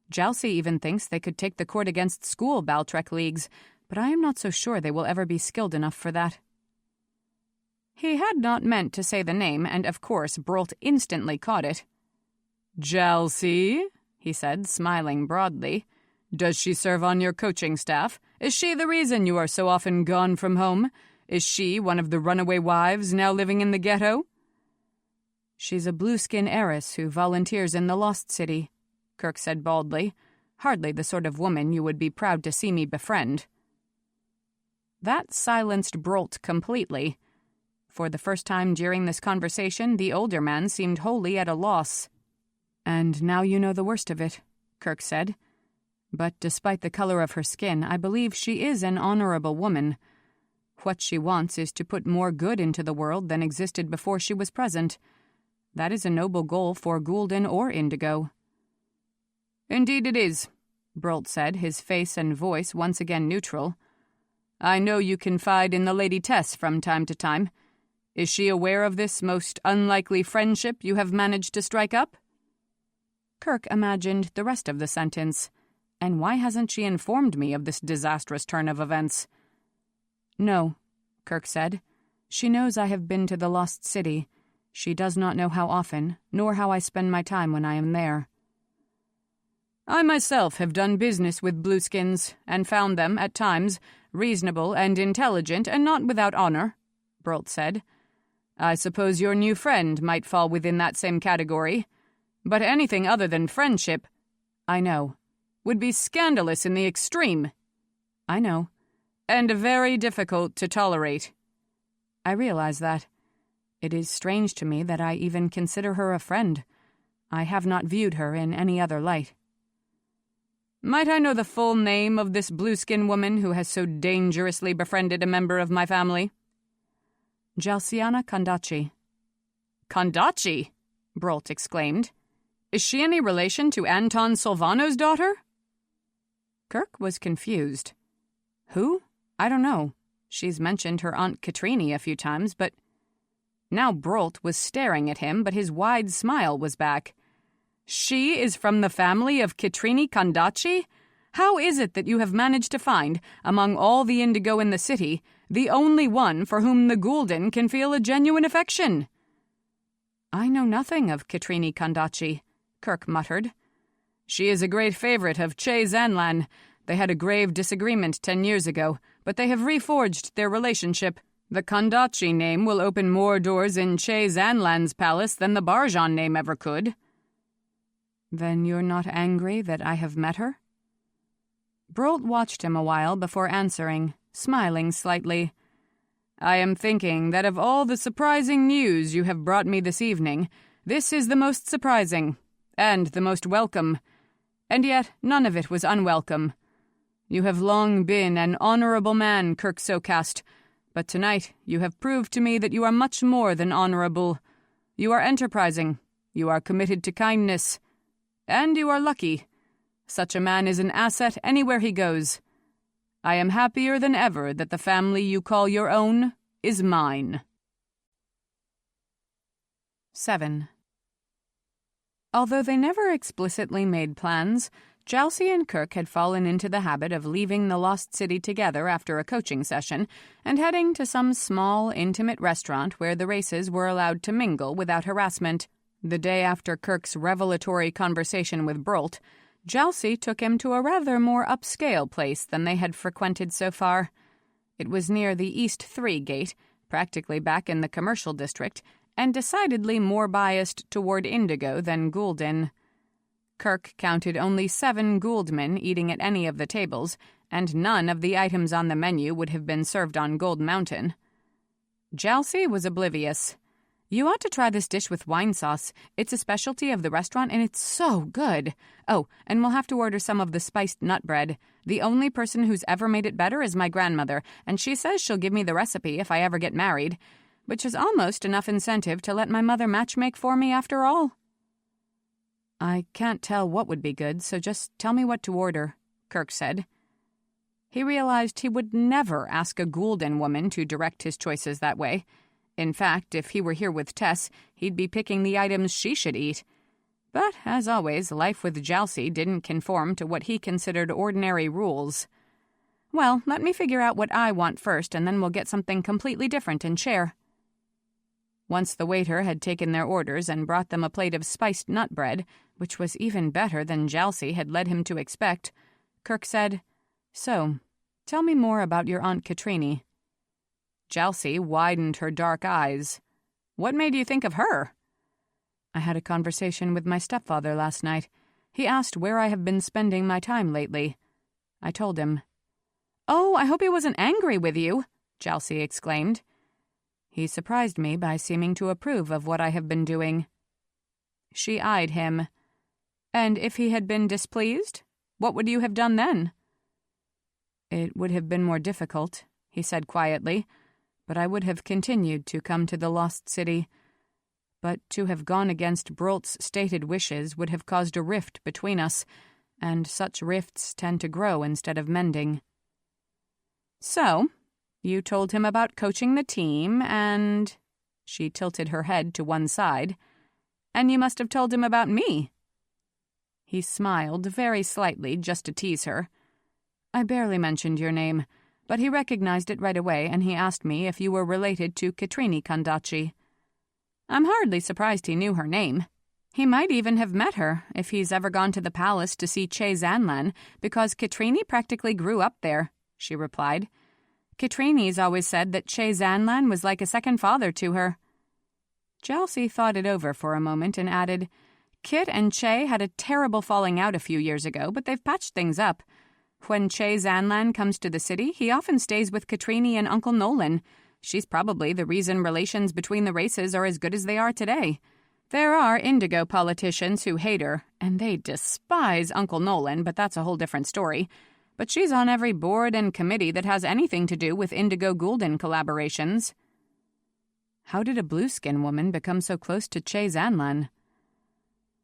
Jalcie even thinks they could take the court against school Baltrek leagues, but I am not so sure they will ever be skilled enough for that." He had not meant to say the name, and of course Brolt instantly caught it. "Jalcie?" he said, smiling broadly. "Does she serve on your coaching staff? Is she the reason you are so often gone from home? Is she one of the runaway wives now living in the ghetto?" "She's a blueskin heiress who volunteers in the Lost City," Kerk said baldly. "Hardly the sort of woman you would be proud to see me befriend." That silenced Brolt completely. For the first time during this conversation, the older man seemed wholly at a loss. "And now you know the worst of it," Kerk said. "But despite the color of her skin, I believe she is an honorable woman. What she wants is to put more good into the world than existed before she was present. That is a noble goal for Gulden or Indigo." "Indeed it is," Brolt said, his face and voice once again neutral. "I know you confide in the Lady Tess from time to time. Is she aware of this most unlikely friendship you have managed to strike up?" Kerk imagined the rest of the sentence. And why hasn't she informed me of this disastrous turn of events? "No," Kerk said. "She knows I have been to the Lost City. She does not know how often, nor how I spend my time when I am there." "I myself have done business with blueskins, and found them, at times, reasonable and intelligent and not without honor," Brolt said. "I suppose your new friend might fall within that same category. But anything other than friendship, I know, would be scandalous in the extreme." "I know." "And very difficult to tolerate." "I realize that. It is strange to me that I even consider her a friend. I have not viewed her in any other light." "Might I know the full name of this blueskin woman who has so dangerously befriended a member of my family?" "Jalciana Kondachi." "Kondachi?" Brolt exclaimed. "Is she any relation to Anton Solvano's daughter?" Kerk was confused. "Who? I don't know. She's mentioned her Aunt Quatrain a few times, but—" Now Brolt was staring at him, but his wide smile was back. "She is from the family of Quatrain Kondachi? How is it that you have managed to find, among all the indigo in the city, the only one for whom the Gulden can feel a genuine affection?" "I know nothing of Quatrain Kondachi," Kerk muttered. "She is a great favorite of Che Zanlan. They had a grave disagreement 10 years ago, but they have reforged their relationship. The Kondachi name will open more doors in Che Zanlan's palace than the Barjan name ever could." "Then you're not angry that I have met her?" Brolt watched him a while before answering, smiling slightly. "I am thinking that of all the surprising news you have brought me this evening, this is the most surprising, and the most welcome. And yet none of it was unwelcome. You have long been an honorable man, Kerk Socast, but tonight you have proved to me that you are much more than honorable. You are enterprising. You are committed to kindness. And you are lucky. Such a man is an asset anywhere he goes. I am happier than ever that the family you call your own is mine. 7. Although they never explicitly made plans, Jalcie and Kerk had fallen into the habit of leaving the Lost City together after a coaching session and heading to some small, intimate restaurant where the races were allowed to mingle without harassment. The day after Kerk's revelatory conversation with Brolt, Jalcie took him to a rather more upscale place than they had frequented so far. It was near the East 3 gate, practically back in the commercial district, and decidedly more biased toward indigo than gulden. Kerk counted only 7 gouldmen eating at any of the tables, and none of the items on the menu would have been served on Gold Mountain. Jalcie was oblivious. You ought to try this dish with wine sauce. It's a specialty of the restaurant, and it's so good. Oh, and we'll have to order some of the spiced nut bread. The only person who's ever made it better is my grandmother, and she says she'll give me the recipe if I ever get married, which is almost enough incentive to let my mother matchmake for me after all. I can't tell what would be good, so just tell me what to order, Kerk said. He realized he would never ask a gulden woman to direct his choices that way. In fact, if he were here with Tess, he'd be picking the items she should eat. But, as always, life with Jalcie didn't conform to what he considered ordinary rules. Well, let me figure out what I want first, and then we'll get something completely different and share. Once the waiter had taken their orders and brought them a plate of spiced nut bread, which was even better than Jalcie had led him to expect, Kerk said, "So, tell me more about your Aunt Quatrain." Jalcie widened her dark eyes. "What made you think of her?" "I had a conversation with my stepfather last night. He asked where I have been spending my time lately. I told him." "Oh, I hope he wasn't angry with you," Jalcie exclaimed. "He surprised me by seeming to approve of what I have been doing." She eyed him. "And if he had been displeased, what would you have done then?" "It would have been more difficult," he said quietly, "but I would have continued to come to the Lost City. But to have gone against Brolt's stated wishes would have caused a rift between us, and such rifts tend to grow instead of mending." "So, you told him about coaching the team, and—" She tilted her head to one side. "And you must have told him about me." He smiled very slightly just to tease her. "I barely mentioned your name, but he recognized it right away, and he asked me if you were related to Quatrain Kondachi." "I'm hardly surprised he knew her name. He might even have met her if he's ever gone to the palace to see Che Zanlan, because Quatrain practically grew up there," she replied. "Quatrain's always said that Che Zanlan was like a second father to her." Jalcie thought it over for a moment and added, "Kit and Che had a terrible falling out a few years ago, but they've patched things up. When Che Zanlan comes to the city, he often stays with Quatrain and Uncle Nolan. She's probably the reason relations between the races are as good as they are today. There are indigo politicians who hate her, and they despise Uncle Nolan, but that's a whole different story. But she's on every board and committee that has anything to do with indigo gulden collaborations." How did a blueskin woman become so close to Che Zanlan?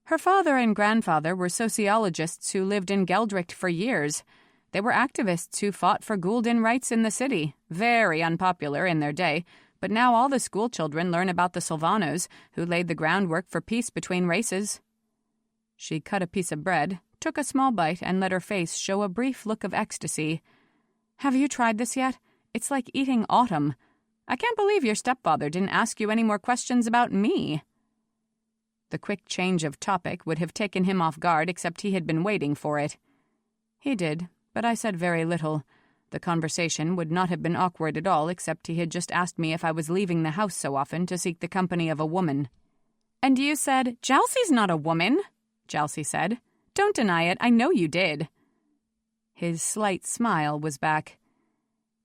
Her father and grandfather were sociologists who lived in Geldricht for years. They were activists who fought for gulden rights in the city, very unpopular in their day, but now all the school children learn about the Sylvanos, who laid the groundwork for peace between races. She cut a piece of bread, took a small bite, and let her face show a brief look of ecstasy. "Have you tried this yet? It's like eating autumn. I can't believe your stepfather didn't ask you any more questions about me." The quick change of topic would have taken him off guard, except he had been waiting for it. He did, but I said very little. The conversation would not have been awkward at all, except he had just asked me if I was leaving the house so often to seek the company of a woman. "And you said, 'Jalcie's not a woman,'" Jalcie said. "Don't deny it, I know you did." His slight smile was back.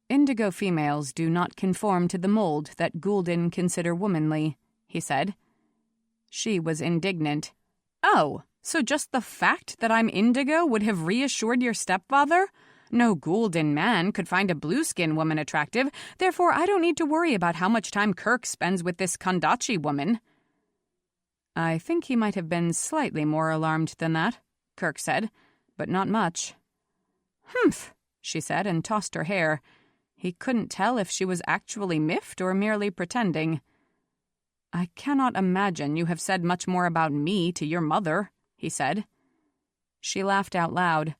"Indigo females do not conform to the mold that gulden consider womanly," he said. She was indignant. "Oh, so just the fact that I'm indigo would have reassured your stepfather? No gulden man could find a blueskin woman attractive, therefore I don't need to worry about how much time Kerk spends with this Kondachi woman." I think he might have been slightly more alarmed than that, Kerk said, but not much. Humph, she said, and tossed her hair. He couldn't tell if she was actually miffed or merely pretending. I cannot imagine you have said much more about me to your mother, he said. She laughed out loud.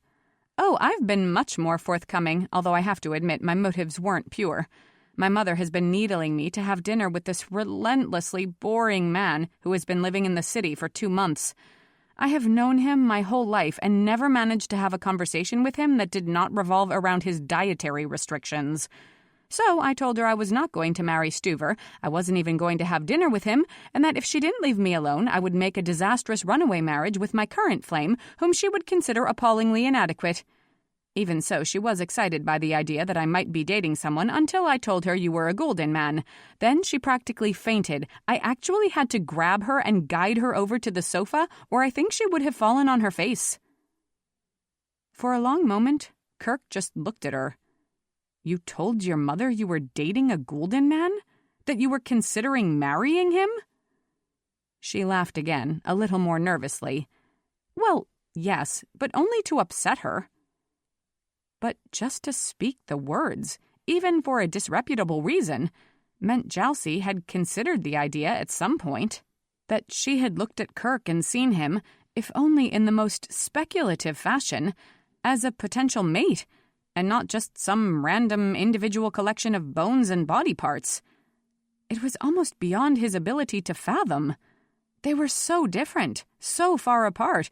Oh, I've been much more forthcoming, although I have to admit my motives weren't pure. My mother has been needling me to have dinner with this relentlessly boring man who has been living in the city for 2 months. I have known him my whole life and never managed to have a conversation with him that did not revolve around his dietary restrictions. So I told her I was not going to marry Stuver, I wasn't even going to have dinner with him, and that if she didn't leave me alone, I would make a disastrous runaway marriage with my current flame, whom she would consider appallingly inadequate. Even so, she was excited by the idea that I might be dating someone until I told her you were a gulden man. Then she practically fainted. I actually had to grab her and guide her over to the sofa, or I think she would have fallen on her face. For a long moment, Kerk just looked at her. You told your mother you were dating a gulden man? That you were considering marrying him? She laughed again, a little more nervously. Well, yes, but only to upset her. But just to speak the words, even for a disreputable reason, meant Jalcie had considered the idea at some point. That she had looked at Kerk and seen him, if only in the most speculative fashion, as a potential mate, and not just some random individual collection of bones and body parts. It was almost beyond his ability to fathom. They were so different, so far apart,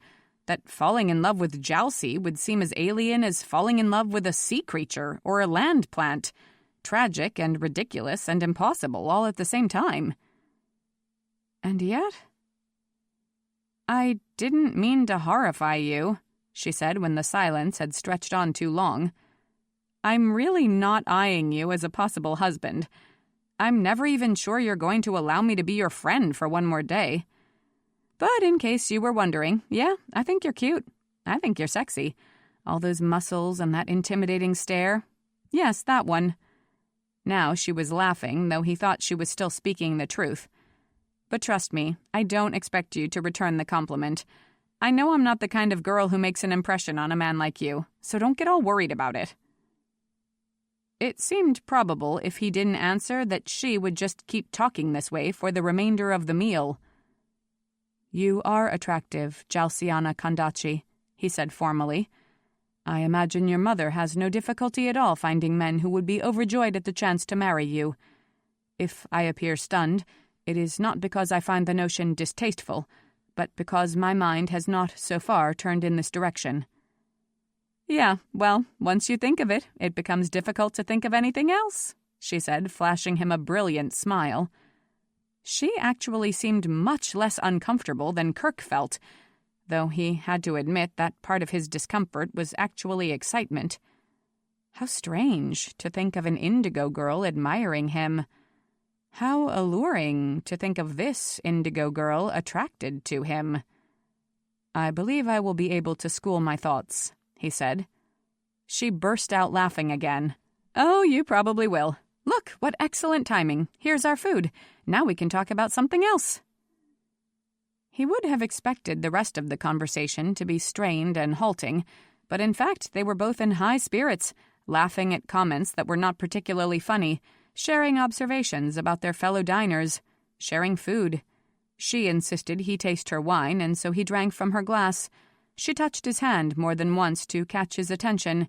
that falling in love with Jalcie would seem as alien as falling in love with a sea creature or a land plant, tragic and ridiculous and impossible all at the same time. And yet... I didn't mean to horrify you, she said when the silence had stretched on too long. I'm really not eyeing you as a possible husband. I'm never even sure you're going to allow me to be your friend for one more day. But in case you were wondering, yeah, I think you're cute. I think you're sexy. All those muscles and that intimidating stare. Yes, that one. Now she was laughing, though he thought she was still speaking the truth. But trust me, I don't expect you to return the compliment. I know I'm not the kind of girl who makes an impression on a man like you, so don't get all worried about it. It seemed probable if he didn't answer that she would just keep talking this way for the remainder of the meal. You are attractive, Jalciana Kondachi, he said formally. I imagine your mother has no difficulty at all finding men who would be overjoyed at the chance to marry you. If I appear stunned, it is not because I find the notion distasteful, but because my mind has not so far turned in this direction. Yeah, well, once you think of it, it becomes difficult to think of anything else, she said, flashing him a brilliant smile. She actually seemed much less uncomfortable than Kerk felt, though he had to admit that part of his discomfort was actually excitement. How strange to think of an indigo girl admiring him. How alluring to think of this indigo girl attracted to him. I believe I will be able to school my thoughts, he said. She burst out laughing again. Oh, you probably will. Look, what excellent timing. Here's our food. Now we can talk about something else. He would have expected the rest of the conversation to be strained and halting, but in fact they were both in high spirits, laughing at comments that were not particularly funny, sharing observations about their fellow diners, sharing food. She insisted he taste her wine, and so he drank from her glass. She touched his hand more than once to catch his attention.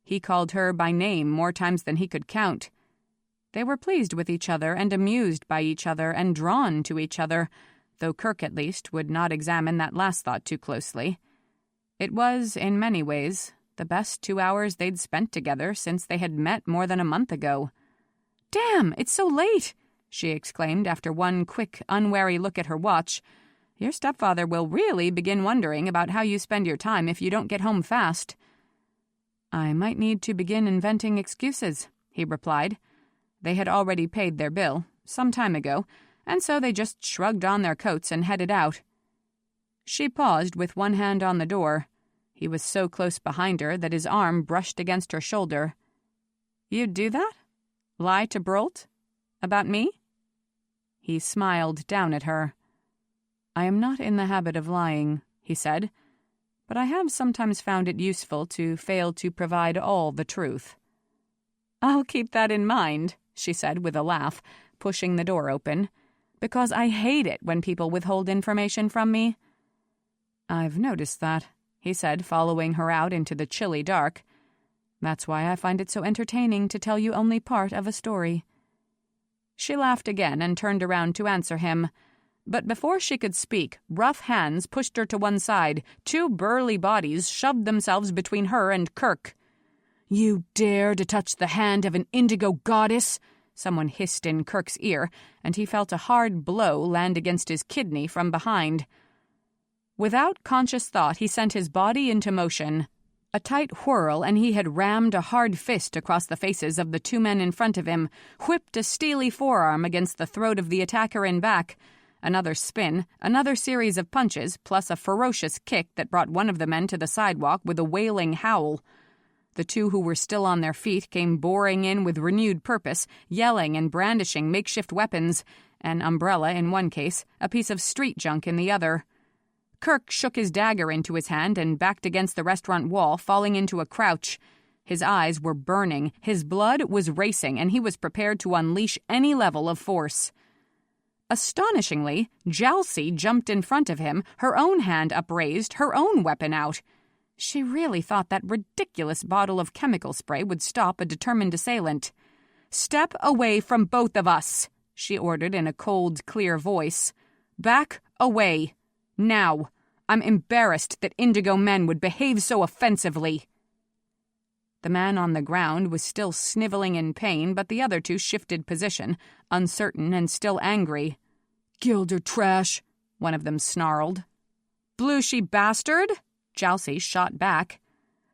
He called her by name more times than he could count. They were pleased with each other and amused by each other and drawn to each other, though Kerk at least would not examine that last thought too closely. It was, in many ways, the best 2 hours they'd spent together since they had met more than a month ago. "Damn, it's so late!" she exclaimed after one quick, unwary look at her watch. "Your stepfather will really begin wondering about how you spend your time if you don't get home fast." "I might need to begin inventing excuses," he replied. They had already paid their bill, some time ago, and so they just shrugged on their coats and headed out. She paused with one hand on the door. He was so close behind her that his arm brushed against her shoulder. "You'd do that? Lie to Brolt? About me?" He smiled down at her. "I am not in the habit of lying," he said, "but I have sometimes found it useful to fail to provide all the truth." "I'll keep that in mind," she said with a laugh, pushing the door open, "because I hate it when people withhold information from me." "I've noticed that," he said, following her out into the chilly dark. "That's why I find it so entertaining to tell you only part of a story." She laughed again and turned around to answer him. But before she could speak, rough hands pushed her to one side. Two burly bodies shoved themselves between her and Kerk. "You dare to touch the hand of an indigo goddess?" someone hissed in Kerk's ear, and he felt a hard blow land against his kidney from behind. Without conscious thought, he sent his body into motion. A tight whirl, and he had rammed a hard fist across the faces of the two men in front of him, whipped a steely forearm against the throat of the attacker in back. Another spin, another series of punches, plus a ferocious kick that brought one of the men to the sidewalk with a wailing howl. The two who were still on their feet came boring in with renewed purpose, yelling and brandishing makeshift weapons, an umbrella in one case, a piece of street junk in the other. Kerk shook his dagger into his hand and backed against the restaurant wall, falling into a crouch. His eyes were burning, his blood was racing, and he was prepared to unleash any level of force. Astonishingly, Jalcie jumped in front of him, her own hand upraised, her own weapon out. She really thought that ridiculous bottle of chemical spray would stop a determined assailant. "Step away from both of us," she ordered in a cold, clear voice. "Back away. Now. I'm embarrassed that indigo men would behave so offensively." The man on the ground was still sniveling in pain, but the other two shifted position, uncertain and still angry. "Gilder trash," one of them snarled. "Blushy bastard," Jalcie shot back.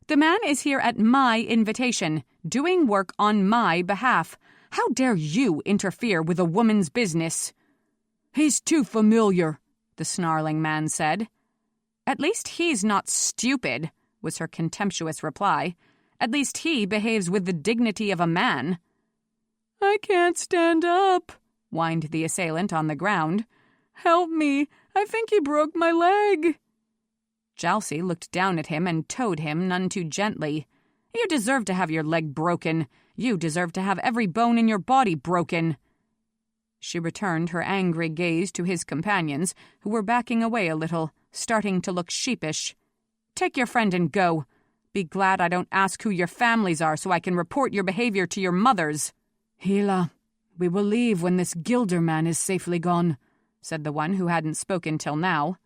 "The man is here at my invitation, doing work on my behalf. How dare you interfere with a woman's business?" "He's too familiar," the snarling man said. "At least he's not stupid," was her contemptuous reply. "At least he behaves with the dignity of a man." "I can't stand up," whined the assailant on the ground. "Help me, I think he broke my leg." Jalcie looked down at him and towed him none too gently. "You deserve to have your leg broken. You deserve to have every bone in your body broken." She returned her angry gaze to his companions, who were backing away a little, starting to look sheepish. "Take your friend and go. Be glad I don't ask who your families are so I can report your behavior to your mothers." "Hila, we will leave when this Gilder man is safely gone," said the one who hadn't spoken till now.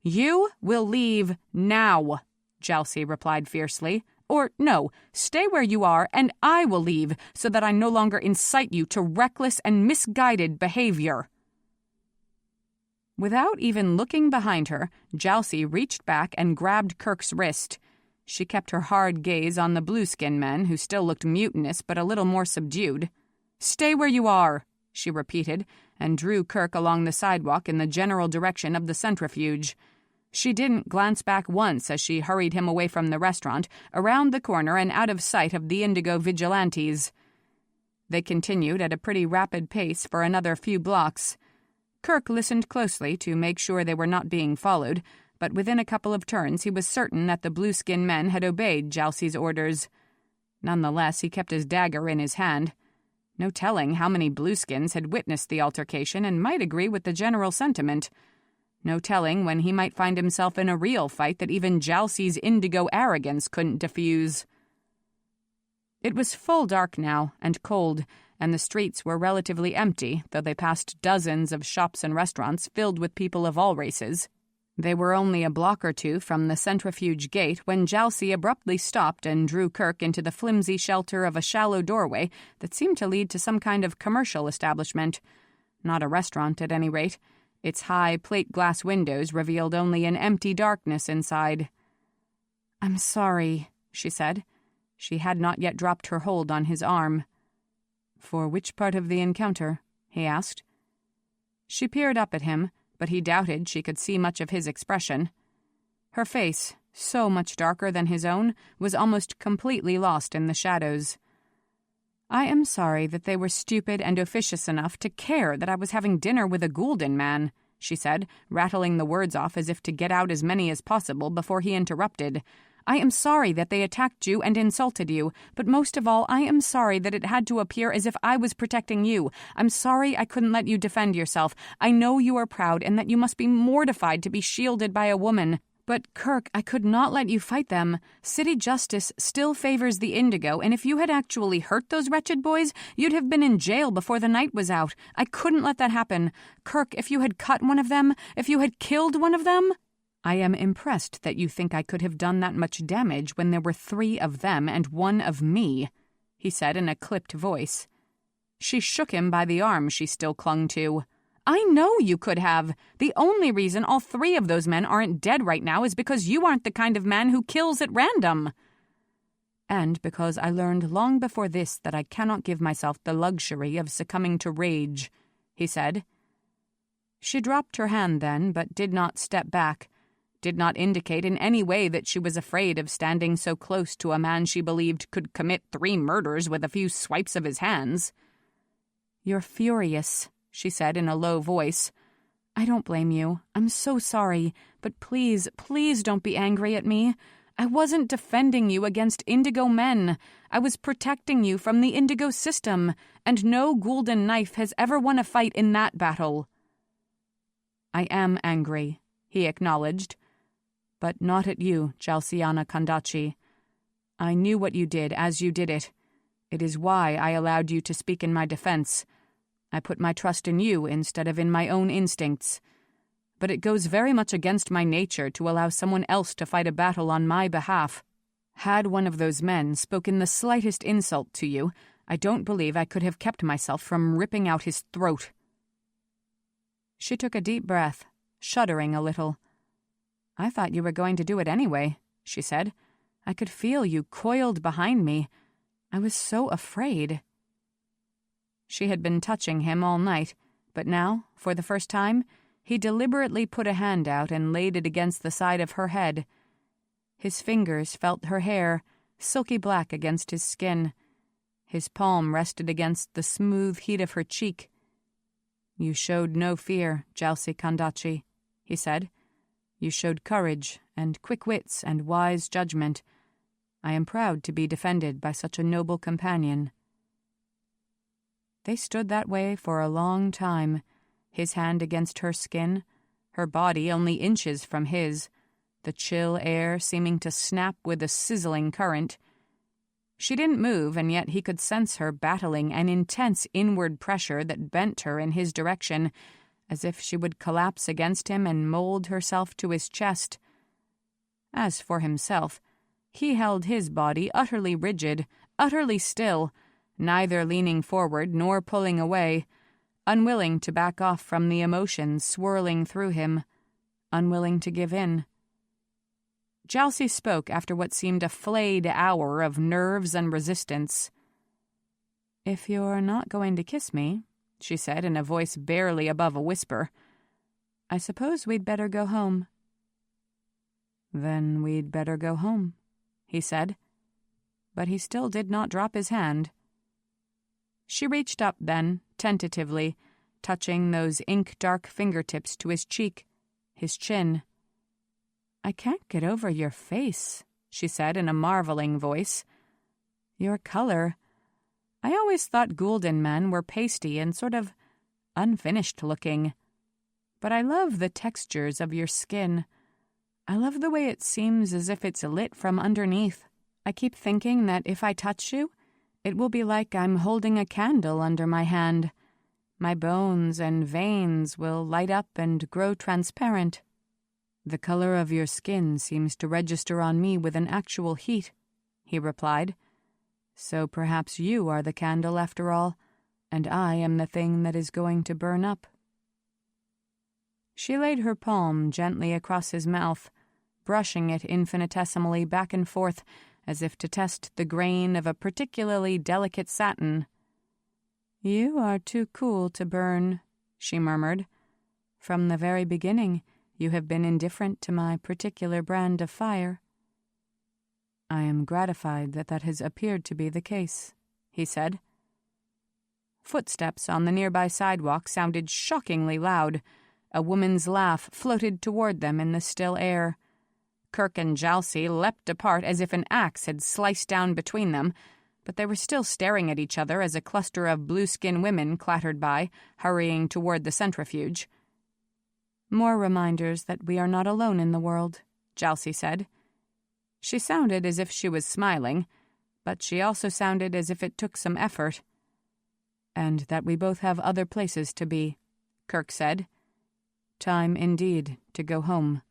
"You will leave now," Jalcie replied fiercely. "Or no, stay where you are and I will leave so that I no longer incite you to reckless and misguided behavior." Without even looking behind her, Jalcie reached back and grabbed Kerk's wrist. She kept her hard gaze on the blueskin men, who still looked mutinous but a little more subdued. "Stay where you are," she repeated, and drew Kerk along the sidewalk in the general direction of the centrifuge. She didn't glance back once as she hurried him away from the restaurant, around the corner and out of sight of the indigo vigilantes. They continued at a pretty rapid pace for another few blocks. Kerk listened closely to make sure they were not being followed, but within a couple of turns he was certain that the blueskin men had obeyed Jalcie's orders. Nonetheless, he kept his dagger in his hand. No telling how many blueskins had witnessed the altercation and might agree with the general sentiment. No telling when he might find himself in a real fight that even Jalcie's indigo arrogance couldn't diffuse. It was full dark now, and cold, and the streets were relatively empty, though they passed dozens of shops and restaurants filled with people of all races. They were only a block or two from the centrifuge gate when Jalcie abruptly stopped and drew Kerk into the flimsy shelter of a shallow doorway that seemed to lead to some kind of commercial establishment. Not a restaurant, at any rate. Its high plate-glass windows revealed only an empty darkness inside. "I'm sorry," she said. She had not yet dropped her hold on his arm. "For which part of the encounter?" he asked. She peered up at him, but he doubted she could see much of his expression. Her face, so much darker than his own, was almost completely lost in the shadows. "I am sorry that they were stupid and officious enough to care that I was having dinner with a gulden man," she said, rattling the words off as if to get out as many as possible before he interrupted. "I am sorry that they attacked you and insulted you, but most of all, I am sorry that it had to appear as if I was protecting you. I'm sorry I couldn't let you defend yourself. I know you are proud and that you must be mortified to be shielded by a woman. But, Kerk, I could not let you fight them. City justice still favors the indigo, and if you had actually hurt those wretched boys, you'd have been in jail before the night was out. I couldn't let that happen. Kerk, if you had cut one of them, if you had killed one of them—" "I am impressed that you think I could have done that much damage when there were 3 of them and 1 of me," he said in a clipped voice. She shook him by the arm she still clung to. "I know you could have. The only reason all 3 of those men aren't dead right now is because you aren't the kind of man who kills at random." "And because I learned long before this that I cannot give myself the luxury of succumbing to rage," he said. She dropped her hand then, but did not step back, did not indicate in any way that she was afraid of standing so close to a man she believed could commit 3 murders with a few swipes of his hands. "You're furious," she said in a low voice. "I don't blame you. I'm so sorry. But please, please don't be angry at me. I wasn't defending you against indigo men. I was protecting you from the indigo system, and no gulden knife has ever won a fight in that battle." "I am angry," he acknowledged. "But not at you, Jalciana Kondachi. I knew what you did as you did it. It is why I allowed you to speak in my defense. I put my trust in you instead of in my own instincts. But it goes very much against my nature to allow someone else to fight a battle on my behalf. Had one of those men spoken the slightest insult to you, I don't believe I could have kept myself from ripping out his throat." She took a deep breath, shuddering a little. "I thought you were going to do it anyway," she said. "I could feel you coiled behind me. I was so afraid." She had been touching him all night, but now, for the first time, he deliberately put a hand out and laid it against the side of her head. His fingers felt her hair, silky black against his skin. His palm rested against the smooth heat of her cheek. "You showed no fear, Jalcie Kondachi," he said. "You showed courage and quick wits and wise judgment. I am proud to be defended by such a noble companion." They stood that way for a long time, his hand against her skin, her body only inches from his, the chill air seeming to snap with a sizzling current. She didn't move, and yet he could sense her battling an intense inward pressure that bent her in his direction, as if she would collapse against him and mold herself to his chest. As for himself, he held his body utterly rigid, utterly still, neither leaning forward nor pulling away, unwilling to back off from the emotions swirling through him, unwilling to give in. Jalcie spoke after what seemed a flayed hour of nerves and resistance. "If you're not going to kiss me," she said in a voice barely above a whisper, "I suppose we'd better go home." "Then we'd better go home," he said. But he still did not drop his hand. She reached up then, tentatively, touching those ink-dark fingertips to his cheek, his chin. "I can't get over your face," she said in a marveling voice. "Your color. I always thought gulden men were pasty and sort of unfinished-looking. But I love the textures of your skin. I love the way it seems as if it's lit from underneath. I keep thinking that if I touch you, it will be like I'm holding a candle under my hand. My bones and veins will light up and grow transparent. The color of your skin seems to register on me with an actual heat," he replied. "So perhaps you are the candle after all, and I am the thing that is going to burn up." She laid her palm gently across his mouth, brushing it infinitesimally back and forth, as if to test the grain of a particularly delicate satin. "You are too cool to burn," she murmured. "From the very beginning, you have been indifferent to my particular brand of fire." "I am gratified that that has appeared to be the case," he said. Footsteps on the nearby sidewalk sounded shockingly loud, A woman's laugh floated toward them in the still air. Kerk and Jalcie leapt apart as if an axe had sliced down between them, but they were still staring at each other as a cluster of blue-skin women clattered by, hurrying toward the centrifuge. "More reminders that we are not alone in the world," Jalcie said. She sounded as if she was smiling, but she also sounded as if it took some effort. "And that we both have other places to be," Kerk said. "Time, indeed, to go home."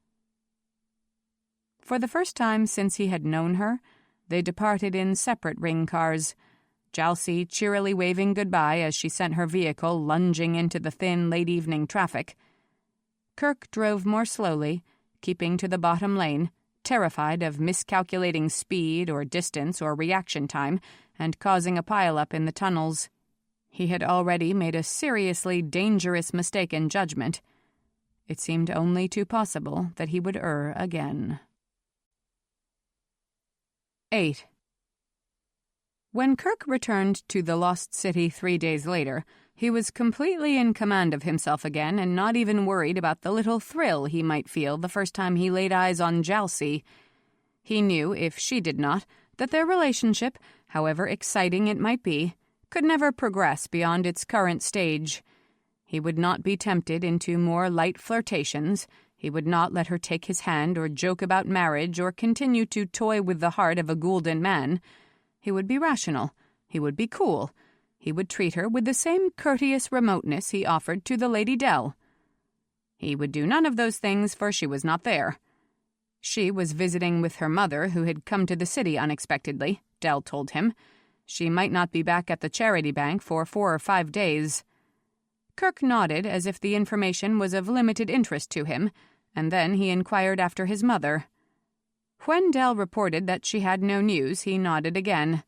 For the first time since he had known her, they departed in separate ring cars, Jalcie cheerily waving goodbye as she sent her vehicle lunging into the thin late-evening traffic. Kerk drove more slowly, keeping to the bottom lane, terrified of miscalculating speed or distance or reaction time and causing a pile-up in the tunnels. He had already made a seriously dangerous mistake in judgment. It seemed only too possible that he would err again. 8. When Kerk returned to the Lost City 3 days later, he was completely in command of himself again and not even worried about the little thrill he might feel the first time he laid eyes on Jalcie. He knew, if she did not, that their relationship, however exciting it might be, could never progress beyond its current stage. He would not be tempted into more light flirtations. He would not let her take his hand or joke about marriage or continue to toy with the heart of a gulden man. He would be rational. He would be cool. He would treat her with the same courteous remoteness he offered to the Lady Dell. He would do none of those things, for she was not there. She was visiting with her mother, who had come to the city unexpectedly, Dell told him. She might not be back at the charity bank for 4 or 5 days. Kerk nodded as if the information was of limited interest to him, and then he inquired after his mother. When Dell reported that she had no news, he nodded again.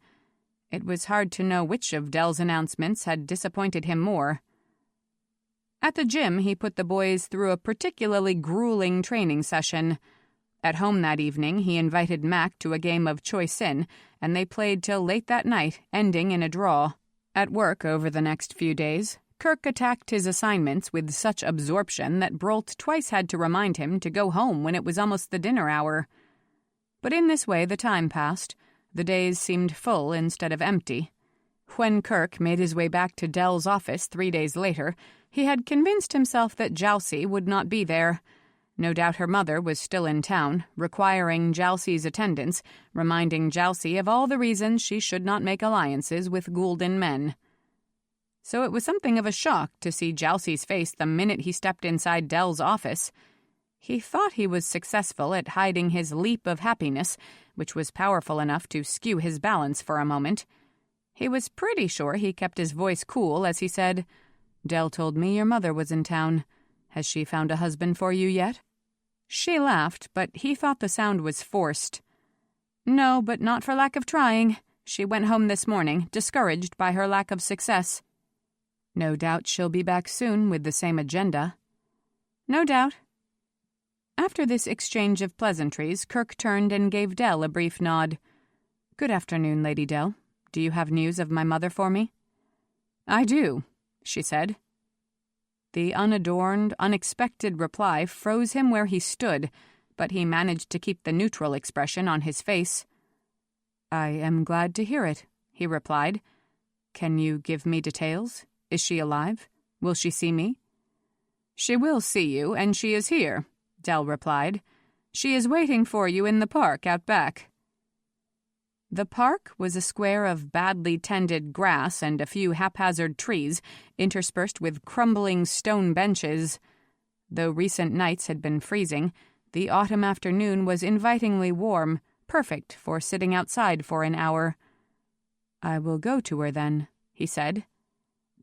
It was hard to know which of Dell's announcements had disappointed him more. At the gym, he put the boys through a particularly grueling training session. At home that evening, he invited Mac to a game of Shinn, and they played till late that night, ending in a draw. At work over the next few days, Kerk attacked his assignments with such absorption that Brolt twice had to remind him to go home when it was almost the dinner hour. But in this way the time passed. The days seemed full instead of empty. When Kerk made his way back to Dell's office 3 days later, he had convinced himself that Jalcie would not be there. No doubt her mother was still in town, requiring Jalcie's attendance, reminding Jalcie of all the reasons she should not make alliances with gulden men. So it was something of a shock to see Jalcie's face the minute he stepped inside Dell's office. He thought he was successful at hiding his leap of happiness, which was powerful enough to skew his balance for a moment. He was pretty sure he kept his voice cool as he said, "Dell told me your mother was in town. Has she found a husband for you yet?" She laughed, but he thought the sound was forced. "No, but not for lack of trying. She went home this morning, discouraged by her lack of success." "No doubt she'll be back soon with the same agenda." "No doubt." After this exchange of pleasantries, Kerk turned and gave Dell a brief nod. "Good afternoon, Lady Dell. Do you have news of my mother for me?" "I do," she said. The unadorned, unexpected reply froze him where he stood, but he managed to keep the neutral expression on his face. "I am glad to hear it," he replied. "Can you give me details? Is she alive? Will she see me?" "She will see you, and she is here," Dell replied. "She is waiting for you in the park out back." The park was a square of badly tended grass and a few haphazard trees, interspersed with crumbling stone benches. Though recent nights had been freezing, the autumn afternoon was invitingly warm, perfect for sitting outside for an hour. "I will go to her then," he said.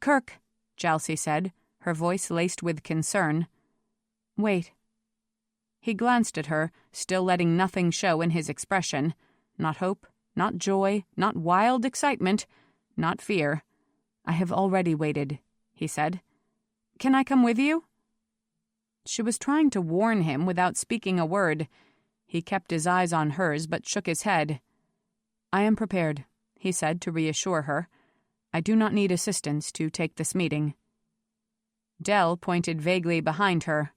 "Kerk," Jalcie said, her voice laced with concern. "Wait." He glanced at her, still letting nothing show in his expression. Not hope, not joy, not wild excitement, not fear. "I have already waited," he said. "Can I come with you?" She was trying to warn him without speaking a word. He kept his eyes on hers but shook his head. "I am prepared," he said to reassure her. "I do not need assistance to take this meeting." Del pointed vaguely behind her.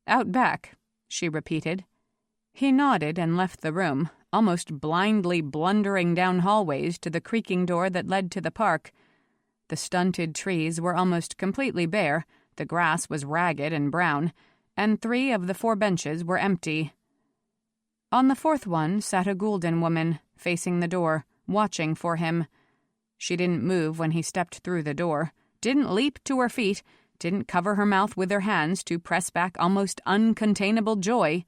"Out back," she repeated. He nodded and left the room, almost blindly blundering down hallways to the creaking door that led to the park. The stunted trees were almost completely bare, the grass was ragged and brown, and 3 of the 4 benches were empty. On the 4th one sat a gulden woman, facing the door, watching for him. She didn't move when he stepped through the door, didn't leap to her feet, didn't cover her mouth with her hands to press back almost uncontainable joy.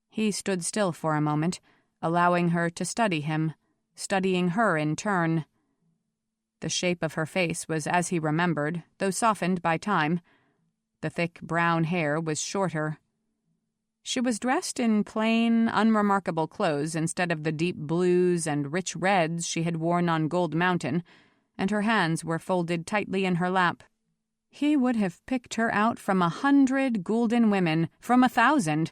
He stood still for a moment, allowing her to study him, studying her in turn. The shape of her face was as he remembered, though softened by time. The thick brown hair was shorter. She was dressed in plain, unremarkable clothes instead of the deep blues and rich reds she had worn on Gold Mountain, and her hands were folded tightly in her lap. He would have picked her out from 100 gulden women, from 1,000.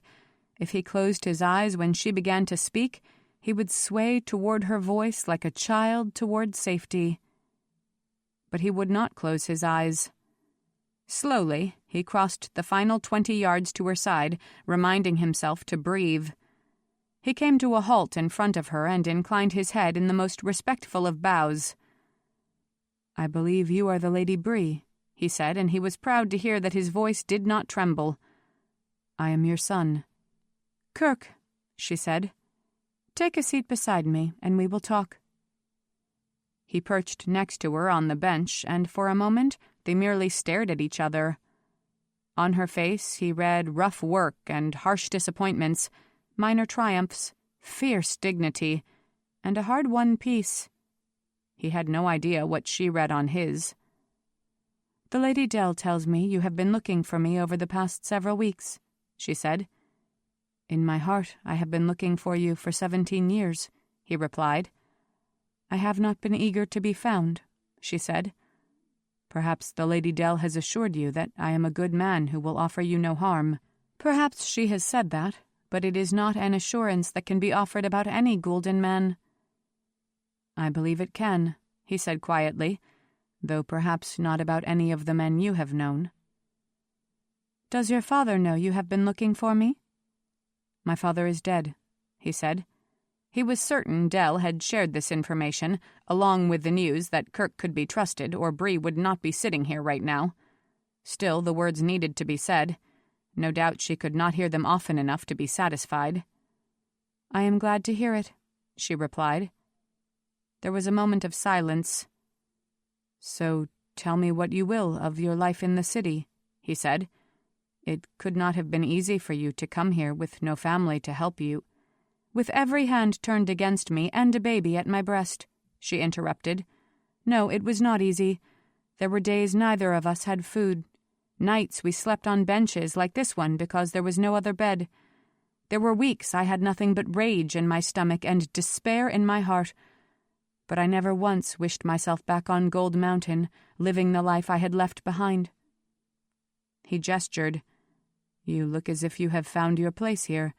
If he closed his eyes when she began to speak, he would sway toward her voice like a child toward safety. But he would not close his eyes. Slowly, he crossed the final 20 yards to her side, reminding himself to breathe. He came to a halt in front of her and inclined his head in the most respectful of bows. "I believe you are the Lady Bree," he said, and he was proud to hear that his voice did not tremble. "I am your son." "Kerk," she said. "Take a seat beside me, and we will talk." He perched next to her on the bench, and for a moment they merely stared at each other. On her face he read rough work and harsh disappointments, minor triumphs, fierce dignity, and a hard-won peace. He had no idea what she read on his. "The Lady Del tells me you have been looking for me over the past several weeks," she said. "In my heart I have been looking for you for 17 years, he replied. "I have not been eager to be found," she said. "Perhaps the Lady Del has assured you that I am a good man who will offer you no harm. Perhaps she has said that, but it is not an assurance that can be offered about any gulden man." "I believe it can," he said quietly, "though perhaps not about any of the men you have known." "Does your father know you have been looking for me?" "My father is dead," he said. He was certain Del had shared this information, along with the news that Kerk could be trusted or Bree would not be sitting here right now. Still, the words needed to be said. No doubt she could not hear them often enough to be satisfied. "I am glad to hear it," she replied. There was a moment of silence. "So tell me what you will of your life in the city," he said. "It could not have been easy for you to come here with no family to help you." "With every hand turned against me and a baby at my breast," she interrupted. "No, it was not easy. There were days neither of us had food. Nights we slept on benches like this one because there was no other bed. There were weeks I had nothing but rage in my stomach and despair in my heart. But I never once wished myself back on Gold Mountain, living the life I had left behind." He gestured. "You look as if you have found your place here.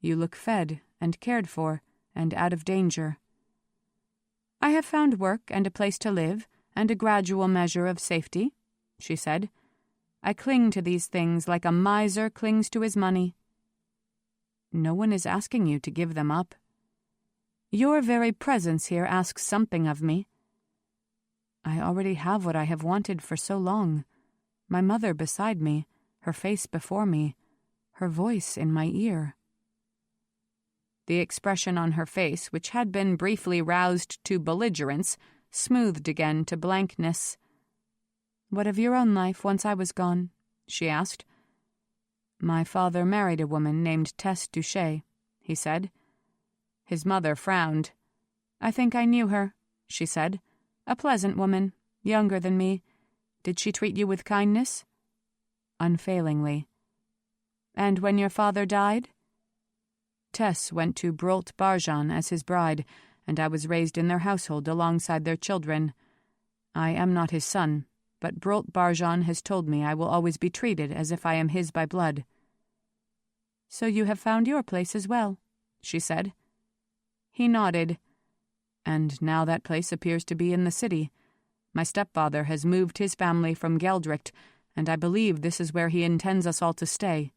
You look fed and cared for, and out of danger." "I have found work and a place to live, and a gradual measure of safety," she said. "I cling to these things like a miser clings to his money." "No one is asking you to give them up." "Your very presence here asks something of me." "I already have what I have wanted for so long. My mother beside me, her face before me, her voice in my ear." The expression on her face, which had been briefly roused to belligerence, smoothed again to blankness. "What of your own life once I was gone?" she asked. "My father married a woman named Tess Duché," he said. His mother frowned. "I think I knew her," she said. "A pleasant woman, younger than me. Did she treat you with kindness?" "Unfailingly." "And when your father died?" "Tess went to Brolt Barjan as his bride, and I was raised in their household alongside their children. I am not his son, but Brolt Barjan has told me I will always be treated as if I am his by blood." "So you have found your place as well," she said. He nodded. "And now that place appears to be in the city. My stepfather has moved his family from Geldricht, and I believe this is where he intends us all to stay."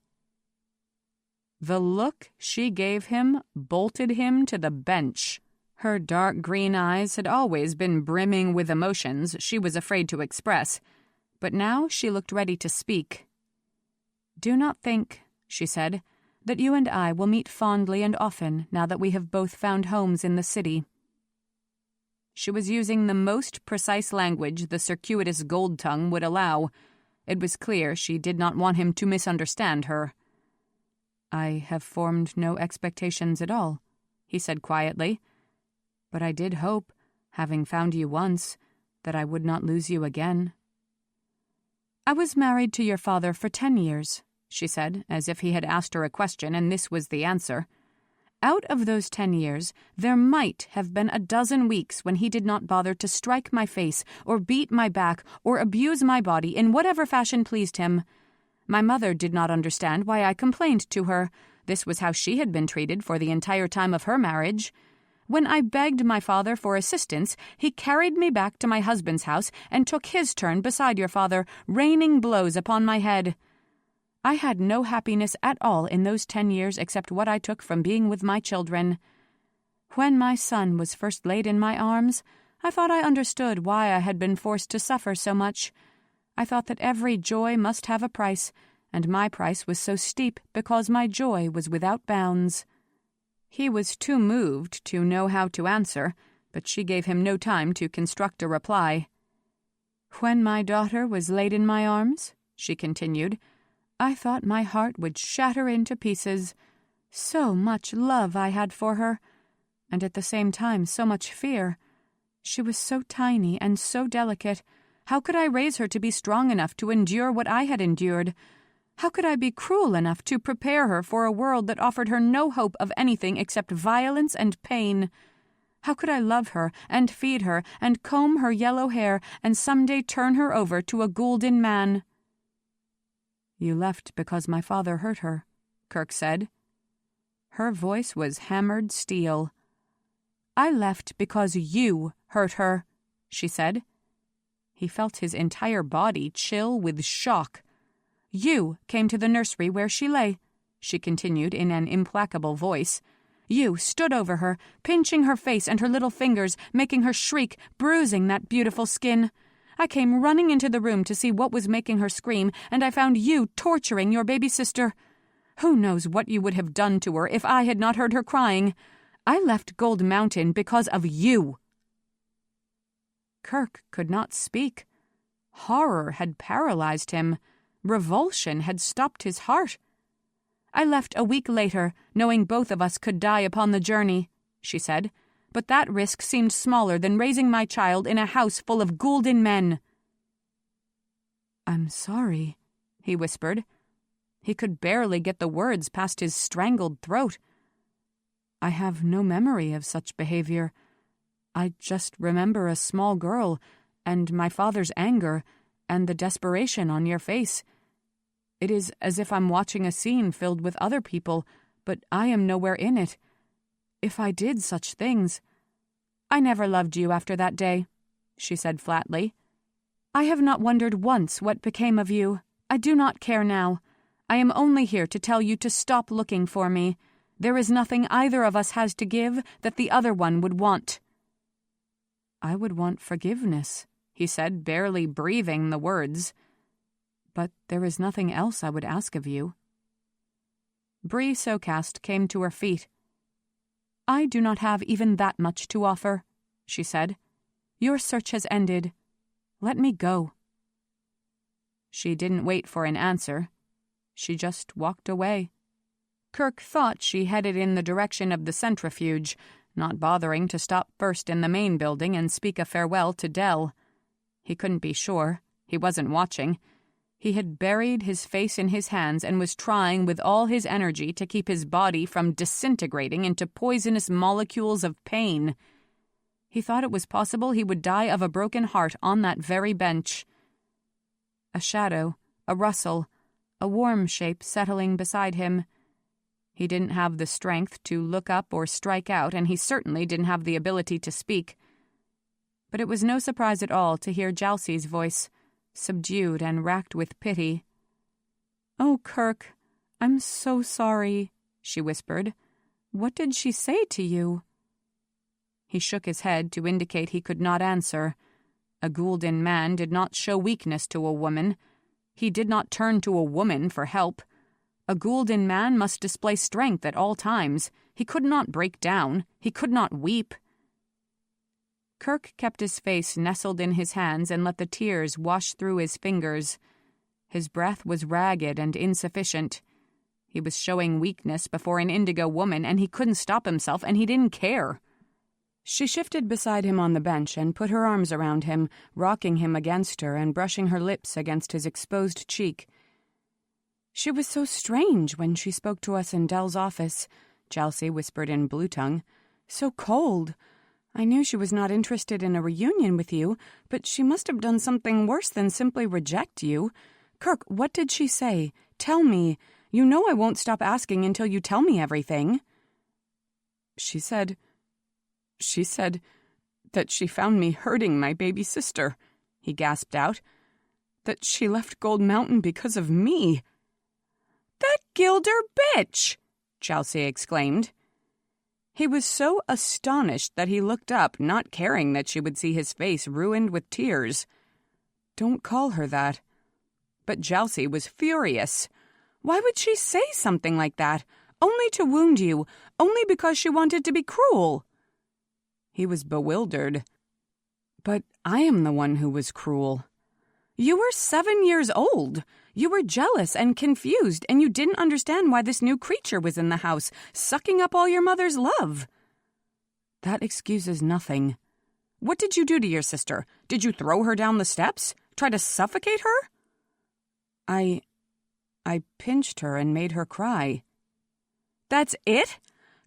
The look she gave him bolted him to the bench. Her dark green eyes had always been brimming with emotions she was afraid to express, but now she looked ready to speak. "Do not think," she said, "that you and I will meet fondly and often now that we have both found homes in the city." She was using the most precise language the circuitous gold tongue would allow. It was clear she did not want him to misunderstand her. "I have formed no expectations at all," he said quietly. "But I did hope, having found you once, that I would not lose you again." "I was married to your father for 10 years, she said, as if he had asked her a question and this was the answer. "Out of those 10 years, there might have been a dozen weeks when he did not bother to strike my face or beat my back or abuse my body in whatever fashion pleased him. My mother did not understand why I complained to her. This was how she had been treated for the entire time of her marriage. When I begged my father for assistance, he carried me back to my husband's house and took his turn beside your father, raining blows upon my head. I had no happiness at all in those 10 years except what I took from being with my children. When my son was first laid in my arms, I thought I understood why I had been forced to suffer so much. I thought that every joy must have a price, and my price was so steep because my joy was without bounds." He was too moved to know how to answer, but she gave him no time to construct a reply. "When my daughter was laid in my arms," she continued, "I thought my heart would shatter into pieces. So much love I had for her, and at the same time so much fear. She was so tiny and so delicate. How could I raise her to be strong enough to endure what I had endured? How could I be cruel enough to prepare her for a world that offered her no hope of anything except violence and pain? How could I love her and feed her and comb her yellow hair and someday turn her over to a gulden man?" "You left because my father hurt her," Kerk said. Her voice was hammered steel. "I left because you hurt her," she said. He felt his entire body chill with shock. "You came to the nursery where she lay," she continued in an implacable voice. "You stood over her, pinching her face and her little fingers, making her shriek, bruising that beautiful skin. I came running into the room to see what was making her scream, and I found you torturing your baby sister. Who knows what you would have done to her if I had not heard her crying? I left Gold Mountain because of you." Kerk could not speak. Horror had paralyzed him. Revulsion had stopped his heart. "I left a week later, knowing both of us could die upon the journey," she said, "but that risk seemed smaller than raising my child in a house full of gulden men." "I'm sorry," he whispered. He could barely get the words past his strangled throat. "I have no memory of such behavior. I just remember a small girl, and my father's anger, and the desperation on your face. It is as if I'm watching a scene filled with other people, but I am nowhere in it. If I did such things—" "I never loved you after that day," she said flatly. "I have not wondered once what became of you. I do not care now. I am only here to tell you to stop looking for me. There is nothing either of us has to give that the other one would want." "I would want forgiveness," he said, barely breathing the words. "But there is nothing else I would ask of you." Bree Socast came to her feet. "I do not have even that much to offer," she said. "Your search has ended. Let me go." She didn't wait for an answer. She just walked away. Kerk thought she headed in the direction of the centrifuge, not bothering to stop first in the main building and speak a farewell to Dell. He couldn't be sure. He wasn't watching. He had buried his face in his hands and was trying with all his energy to keep his body from disintegrating into poisonous molecules of pain. He thought it was possible he would die of a broken heart on that very bench. A shadow, a rustle, a warm shape settling beside him. He didn't have the strength to look up or strike out, and he certainly didn't have the ability to speak. But it was no surprise at all to hear Jalcie's voice, subdued and racked with pity. "Oh, Kerk, I'm so sorry," she whispered. "What did she say to you?" He shook his head to indicate he could not answer. A gulden man did not show weakness to a woman. He did not turn to a woman for help. A gulden man must display strength at all times. He could not break down. He could not weep. Kerk kept his face nestled in his hands and let the tears wash through his fingers. His breath was ragged and insufficient. He was showing weakness before an indigo woman, and he couldn't stop himself, and he didn't care. She shifted beside him on the bench and put her arms around him, rocking him against her and brushing her lips against his exposed cheek. "She was so strange when she spoke to us in Dell's office," Jalcie whispered in blue tongue. "So cold. I knew she was not interested in a reunion with you, but she must have done something worse than simply reject you. Kerk, what did she say? Tell me. You know I won't stop asking until you tell me everything." She said that she found me hurting my baby sister," he gasped out. "That she left Gold Mountain because of me." "That Gilder bitch!" Jalcie exclaimed. He was so astonished that he looked up, not caring that she would see his face ruined with tears. "Don't call her that." But Jalcie was furious. Why would she say something like that? Only to wound you, only because she wanted to be cruel. He was bewildered. "But I am the one who was cruel." "You were 7 years old. You were jealous and confused, and you didn't understand why this new creature was in the house, sucking up all your mother's love." "That excuses nothing." "What did you do to your sister? Did you throw her down the steps? Try to suffocate her?" I pinched her and made her cry." "That's it?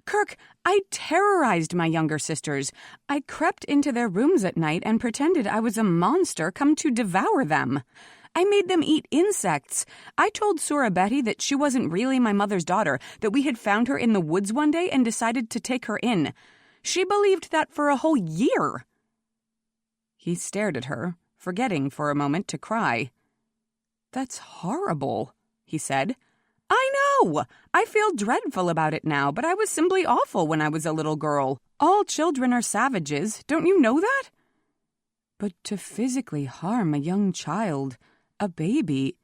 Kerk, I terrorized my younger sisters. I crept into their rooms at night and pretended I was a monster come to devour them. I made them eat insects. I told Sura Betty that she wasn't really my mother's daughter, that we had found her in the woods one day and decided to take her in. She believed that for a whole year." He stared at her, forgetting for a moment to cry. "That's horrible," he said. "I know! I feel dreadful about it now, but I was simply awful when I was a little girl. All children are savages, don't you know that?" "But to physically harm a young child, a baby—"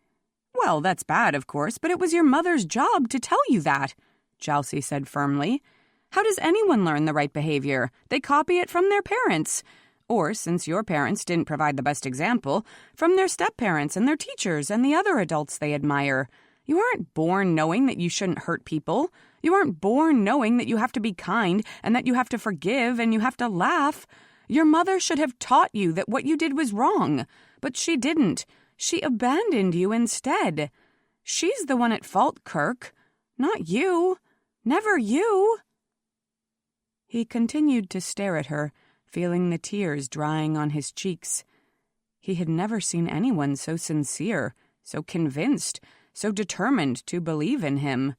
"Well, that's bad, of course, but it was your mother's job to tell you that," Jalcie said firmly. "How does anyone learn the right behavior? They copy it from their parents. Or, since your parents didn't provide the best example, from their step-parents and their teachers and the other adults they admire. You aren't born knowing that you shouldn't hurt people. You aren't born knowing that you have to be kind and that you have to forgive and you have to laugh. Your mother should have taught you that what you did was wrong, but she didn't. She abandoned you instead. She's the one at fault, Kerk, not you. Never you." He continued to stare at her, feeling the tears drying on his cheeks. He had never seen anyone so sincere, so convinced, so determined to believe in him.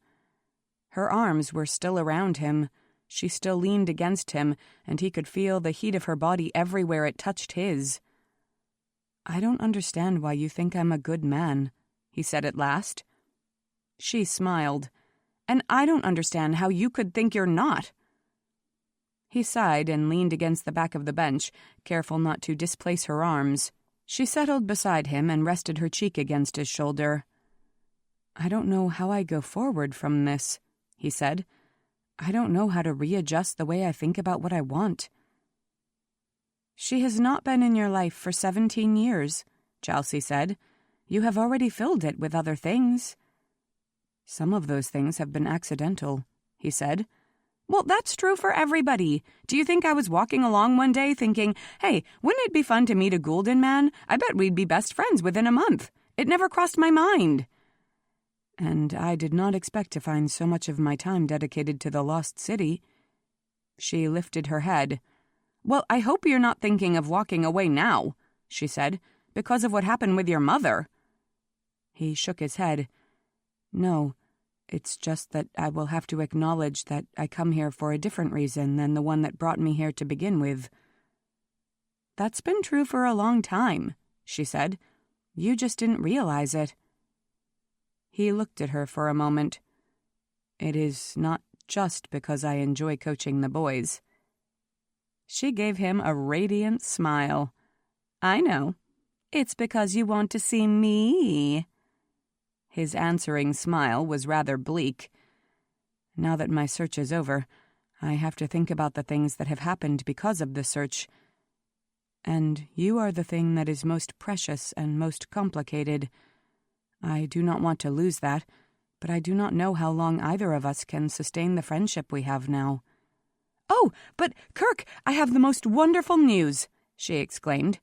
Her arms were still around him. She still leaned against him, and he could feel the heat of her body everywhere it touched his. "I don't understand why you think I'm a good man," he said at last. She smiled. "And I don't understand how you could think you're not." He sighed and leaned against the back of the bench, careful not to displace her arms. She settled beside him and rested her cheek against his shoulder. "I don't know how I go forward from this," he said. "I don't know how to readjust the way I think about what I want." "She has not been in your life for 17 years, Jalcie said. "You have already filled it with other things." "Some of those things have been accidental," he said. "Well, that's true for everybody. Do you think I was walking along one day thinking, hey, wouldn't it be fun to meet a gulden man? I bet we'd be best friends within a month. It never crossed my mind." "And I did not expect to find so much of my time dedicated to the lost city." She lifted her head. "Well, I hope you're not thinking of walking away now," she said, "because of what happened with your mother." He shook his head. "No, it's just that I will have to acknowledge that I come here for a different reason than the one that brought me here to begin with." "That's been true for a long time," she said. You just didn't realize it." He looked at her for a moment. "It is not just because I enjoy coaching the boys." She gave him a radiant smile. "I know. It's because you want to see me." His answering smile was rather bleak. "Now that my search is over, I have to think about the things that have happened because of the search. And you are the thing that is most precious and most complicated. I do not want to lose that, but I do not know how long either of us can sustain the friendship we have now." "Oh, but Kerk, I have the most wonderful news," she exclaimed.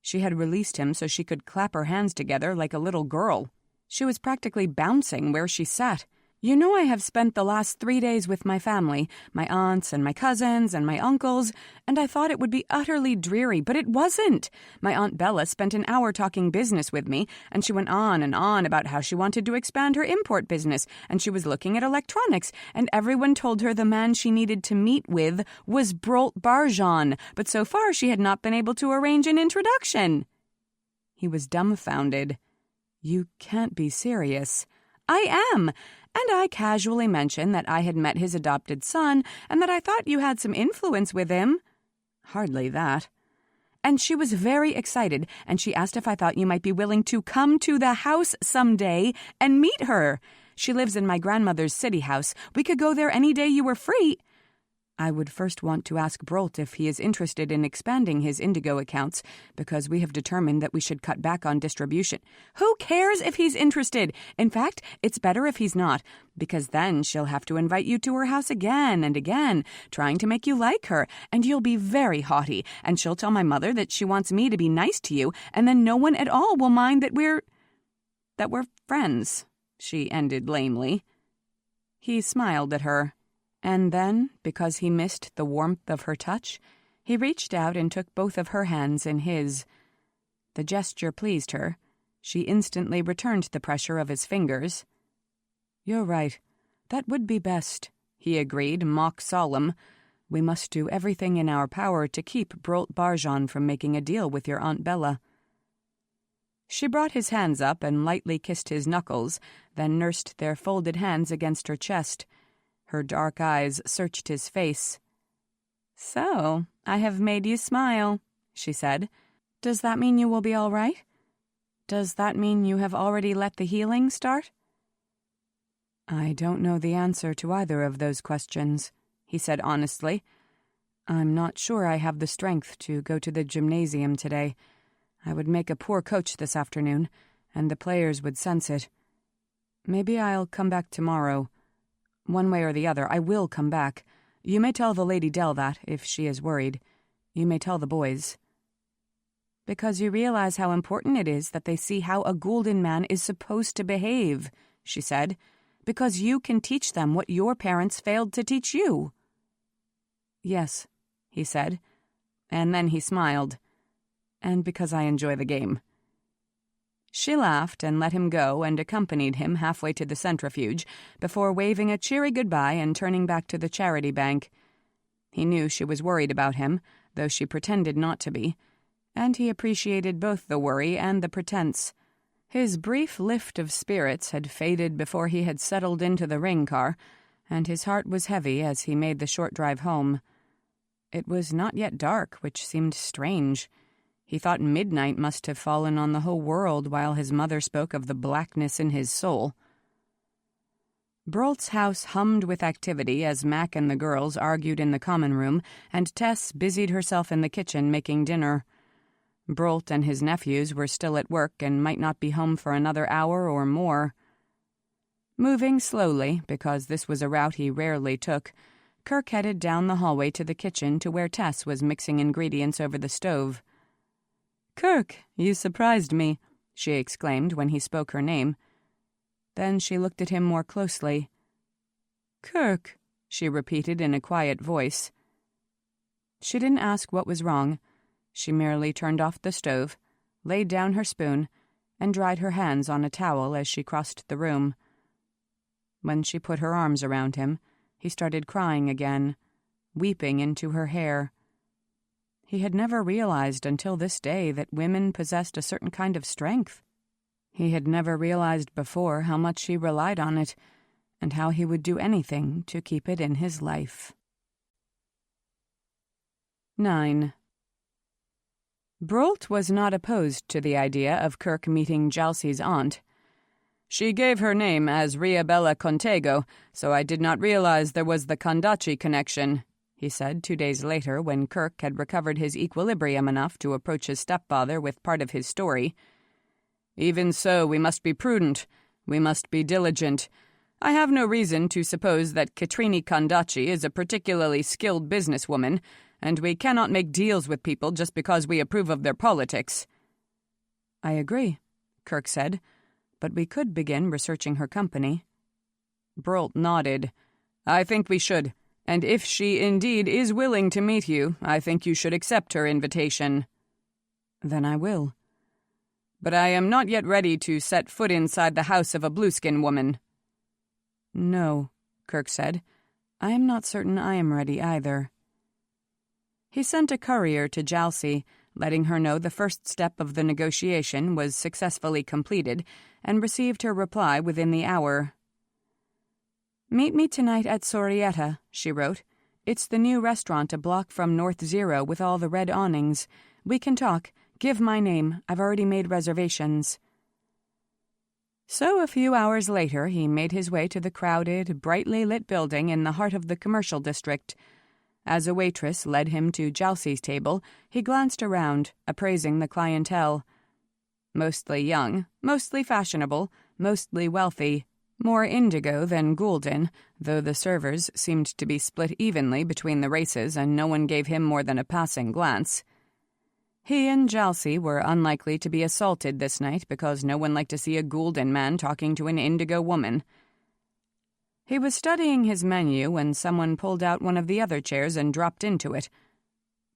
She had released him so she could clap her hands together like a little girl. She was practically bouncing where she sat. "You know, I have spent the last 3 days with my family, my aunts and my cousins and my uncles, and I thought it would be utterly dreary, but it wasn't. My Aunt Bella spent an hour talking business with me, and she went on and on about how she wanted to expand her import business, and she was looking at electronics, and everyone told her the man she needed to meet with was Brolt Barjan, but so far she had not been able to arrange an introduction." He was dumbfounded. "You can't be serious." "I am. And I casually mentioned that I had met his adopted son and that I thought you had some influence with him." "Hardly that." "And she was very excited, and she asked if I thought you might be willing to come to the house someday and meet her. She lives in my grandmother's city house. We could go there any day you were free." "I would first want to ask Brolt if he is interested in expanding his Indigo accounts, because we have determined that we should cut back on distribution." "Who cares if he's interested? In fact, it's better if he's not, because then she'll have to invite you to her house again and again, trying to make you like her, and you'll be very haughty, and she'll tell my mother that she wants me to be nice to you, and then no one at all will mind that we're friends," she ended lamely. He smiled at her. And then, because he missed the warmth of her touch, he reached out and took both of her hands in his. The gesture pleased her. She instantly returned the pressure of his fingers. "You're right. That would be best," he agreed, mock solemn. "We must do everything in our power to keep Brolt Barjan from making a deal with your Aunt Bella." She brought his hands up and lightly kissed his knuckles, then nursed their folded hands against her chest. Her dark eyes searched his face. "So, I have made you smile," she said. "Does that mean you will be all right? Does that mean you have already let the healing start?" "I don't know the answer to either of those questions," he said honestly. "I'm not sure I have the strength to go to the gymnasium today. I would make a poor coach this afternoon, and the players would sense it. Maybe I'll come back tomorrow. One way or the other, I will come back. You may tell the Lady Dell that, if she is worried. You may tell the boys." "Because you realize how important it is that they see how a gulden man is supposed to behave," she said. "Because you can teach them what your parents failed to teach you." "Yes," he said, and then he smiled. "And because I enjoy the game." She laughed and let him go and accompanied him halfway to the centrifuge before waving a cheery goodbye and turning back to the charity bank. He knew she was worried about him, though she pretended not to be, and he appreciated both the worry and the pretense. His brief lift of spirits had faded before he had settled into the ring car, and his heart was heavy as he made the short drive home. It was not yet dark, which seemed strange. He thought midnight must have fallen on the whole world while his mother spoke of the blackness in his soul. Brolt's house hummed with activity as Mac and the girls argued in the common room, and Tess busied herself in the kitchen making dinner. Brolt and his nephews were still at work and might not be home for another hour or more. Moving slowly, because this was a route he rarely took, Kerk headed down the hallway to the kitchen to where Tess was mixing ingredients over the stove. "Kerk, you surprised me," she exclaimed when he spoke her name. Then she looked at him more closely. "Kerk," she repeated in a quiet voice. She didn't ask what was wrong. She merely turned off the stove, laid down her spoon, and dried her hands on a towel as she crossed the room. When she put her arms around him, he started crying again, weeping into her hair. He had never realized until this day that women possessed a certain kind of strength. He had never realized before how much he relied on it, and how he would do anything to keep it in his life. 9. Brolt was not opposed to the idea of Kerk meeting Jalcie's aunt. "She gave her name as Riabella Contego, so I did not realize there was the Condaci connection," he said 2 days later when Kerk had recovered his equilibrium enough to approach his stepfather with part of his story. "Even so, we must be prudent. We must be diligent. I have no reason to suppose that Quatrain Condaci is a particularly skilled businesswoman, and we cannot make deals with people just because we approve of their politics." "I agree," Kerk said, "but we could begin researching her company." Brolt nodded. "I think we should, and if she indeed is willing to meet you, I think you should accept her invitation." "Then I will." "But I am not yet ready to set foot inside the house of a blueskin woman." "No," Kerk said. "I am not certain I am ready either." He sent a courier to Jalcie, letting her know the first step of the negotiation was successfully completed, and received her reply within the hour. "Meet me tonight at Sorietta," she wrote. "It's the new restaurant a block from North Zero with all the red awnings. We can talk. Give my name. I've already made reservations." So a few hours later he made his way to the crowded, brightly lit building in the heart of the commercial district. As a waitress led him to Jalcie's table, he glanced around, appraising the clientele. Mostly young, mostly fashionable, mostly wealthy, more indigo than gulden, though the servers seemed to be split evenly between the races and no one gave him more than a passing glance. He and Jalcie were unlikely to be assaulted this night because no one liked to see a gulden man talking to an indigo woman. He was studying his menu when someone pulled out one of the other chairs and dropped into it.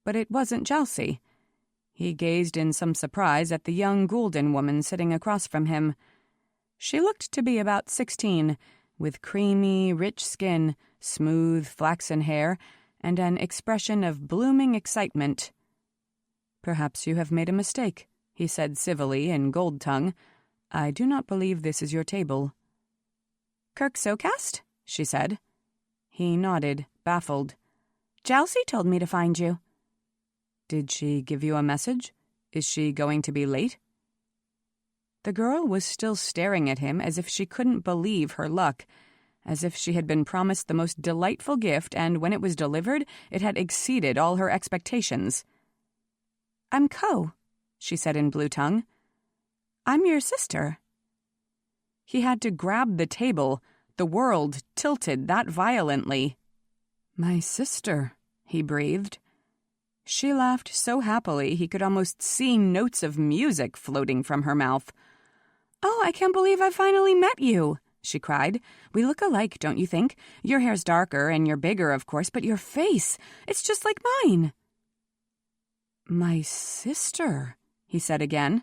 But it wasn't Jalcie. He gazed in some surprise at the young gulden woman sitting across from him. She looked to be about 16, with creamy, rich skin, smooth, flaxen hair, and an expression of blooming excitement. "Perhaps you have made a mistake," he said civilly in gold tongue. "I do not believe this is your table." "Kerk Socast?" she said. He nodded, baffled. "Jalcie told me to find you." "Did she give you a message? Is she going to be late?" The girl was still staring at him as if she couldn't believe her luck, as if she had been promised the most delightful gift and when it was delivered, it had exceeded all her expectations. "I'm Co," she said in blue tongue. "I'm your sister." He had to grab the table. The world tilted that violently. "My sister," he breathed. She laughed so happily he could almost see notes of music floating from her mouth. "Oh, I can't believe I finally met you," she cried. "We look alike, don't you think? Your hair's darker and you're bigger, of course, but your face, it's just like mine." "My sister," he said again.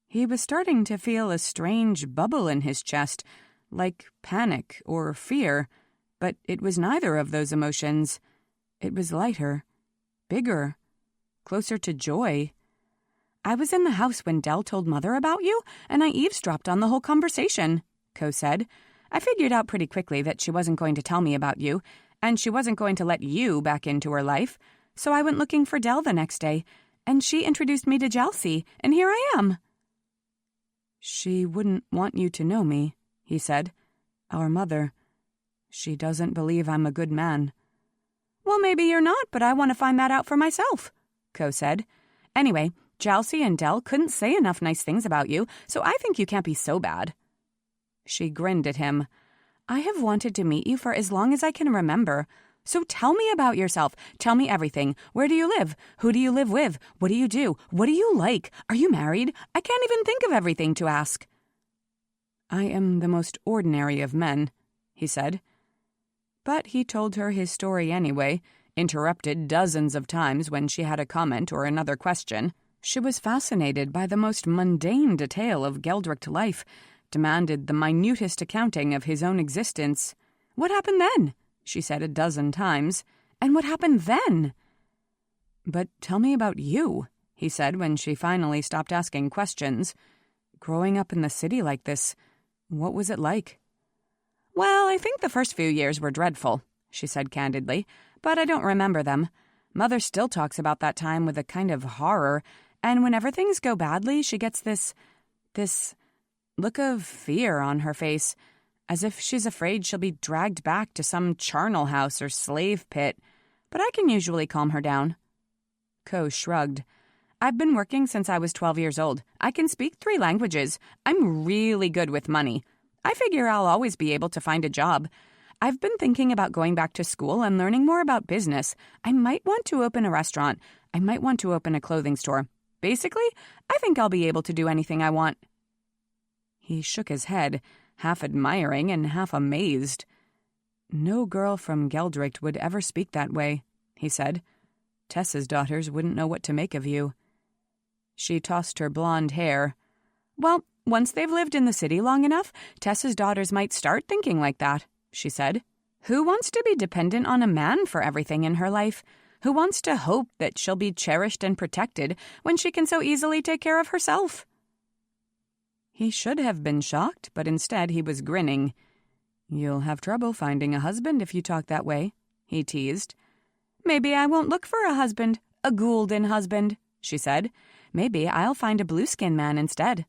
He was starting to feel a strange bubble in his chest, like panic or fear, but it was neither of those emotions. It was lighter, bigger, closer to joy. "I was in the house when Dell told Mother about you, and I eavesdropped on the whole conversation," Co said. "I figured out pretty quickly that she wasn't going to tell me about you, and she wasn't going to let you back into her life. So I went looking for Dell the next day, and she introduced me to Jalcie, and here I am." "She wouldn't want you to know me," he said. "Our mother. She doesn't believe I'm a good man." "Well, maybe you're not, but I want to find that out for myself," Co said. "Anyway, Jalcie and Dell couldn't say enough nice things about you, so I think you can't be so bad." She grinned at him. "I have wanted to meet you for as long as I can remember. So tell me about yourself. Tell me everything. Where do you live? Who do you live with? What do you do? What do you like? Are you married? I can't even think of everything to ask." "I am the most ordinary of men," he said. But he told her his story anyway, interrupted dozens of times when she had a comment or another question. She was fascinated by the most mundane detail of Geldricht life, demanded the minutest accounting of his own existence. "What happened then?" she said a dozen times. "And what happened then?" "But tell me about you," he said when she finally stopped asking questions. "Growing up in the city like this, what was it like?" "Well, I think the first few years were dreadful," she said candidly, "but I don't remember them. Mother still talks about that time with a kind of horror, and whenever things go badly, she gets this look of fear on her face, as if she's afraid she'll be dragged back to some charnel house or slave pit. But I can usually calm her down." Ko shrugged. "I've been working since I was 12 years old. I can speak 3 languages. I'm really good with money. I figure I'll always be able to find a job. I've been thinking about going back to school and learning more about business. I might want to open a restaurant. I might want to open a clothing store. Basically, I think I'll be able to do anything I want." He shook his head, half admiring and half amazed. "No girl from Geldricht would ever speak that way," he said. "Tessa's daughters wouldn't know what to make of you." She tossed her blonde hair. "Well, once they've lived in the city long enough, Tessa's daughters might start thinking like that," she said. "Who wants to be dependent on a man for everything in her life? Who wants to hope that she'll be cherished and protected when she can so easily take care of herself?" He should have been shocked, but instead he was grinning. "You'll have trouble finding a husband if you talk that way," he teased. "Maybe I won't look for a husband, a gulden husband," she said. "Maybe I'll find a blue-skin man instead."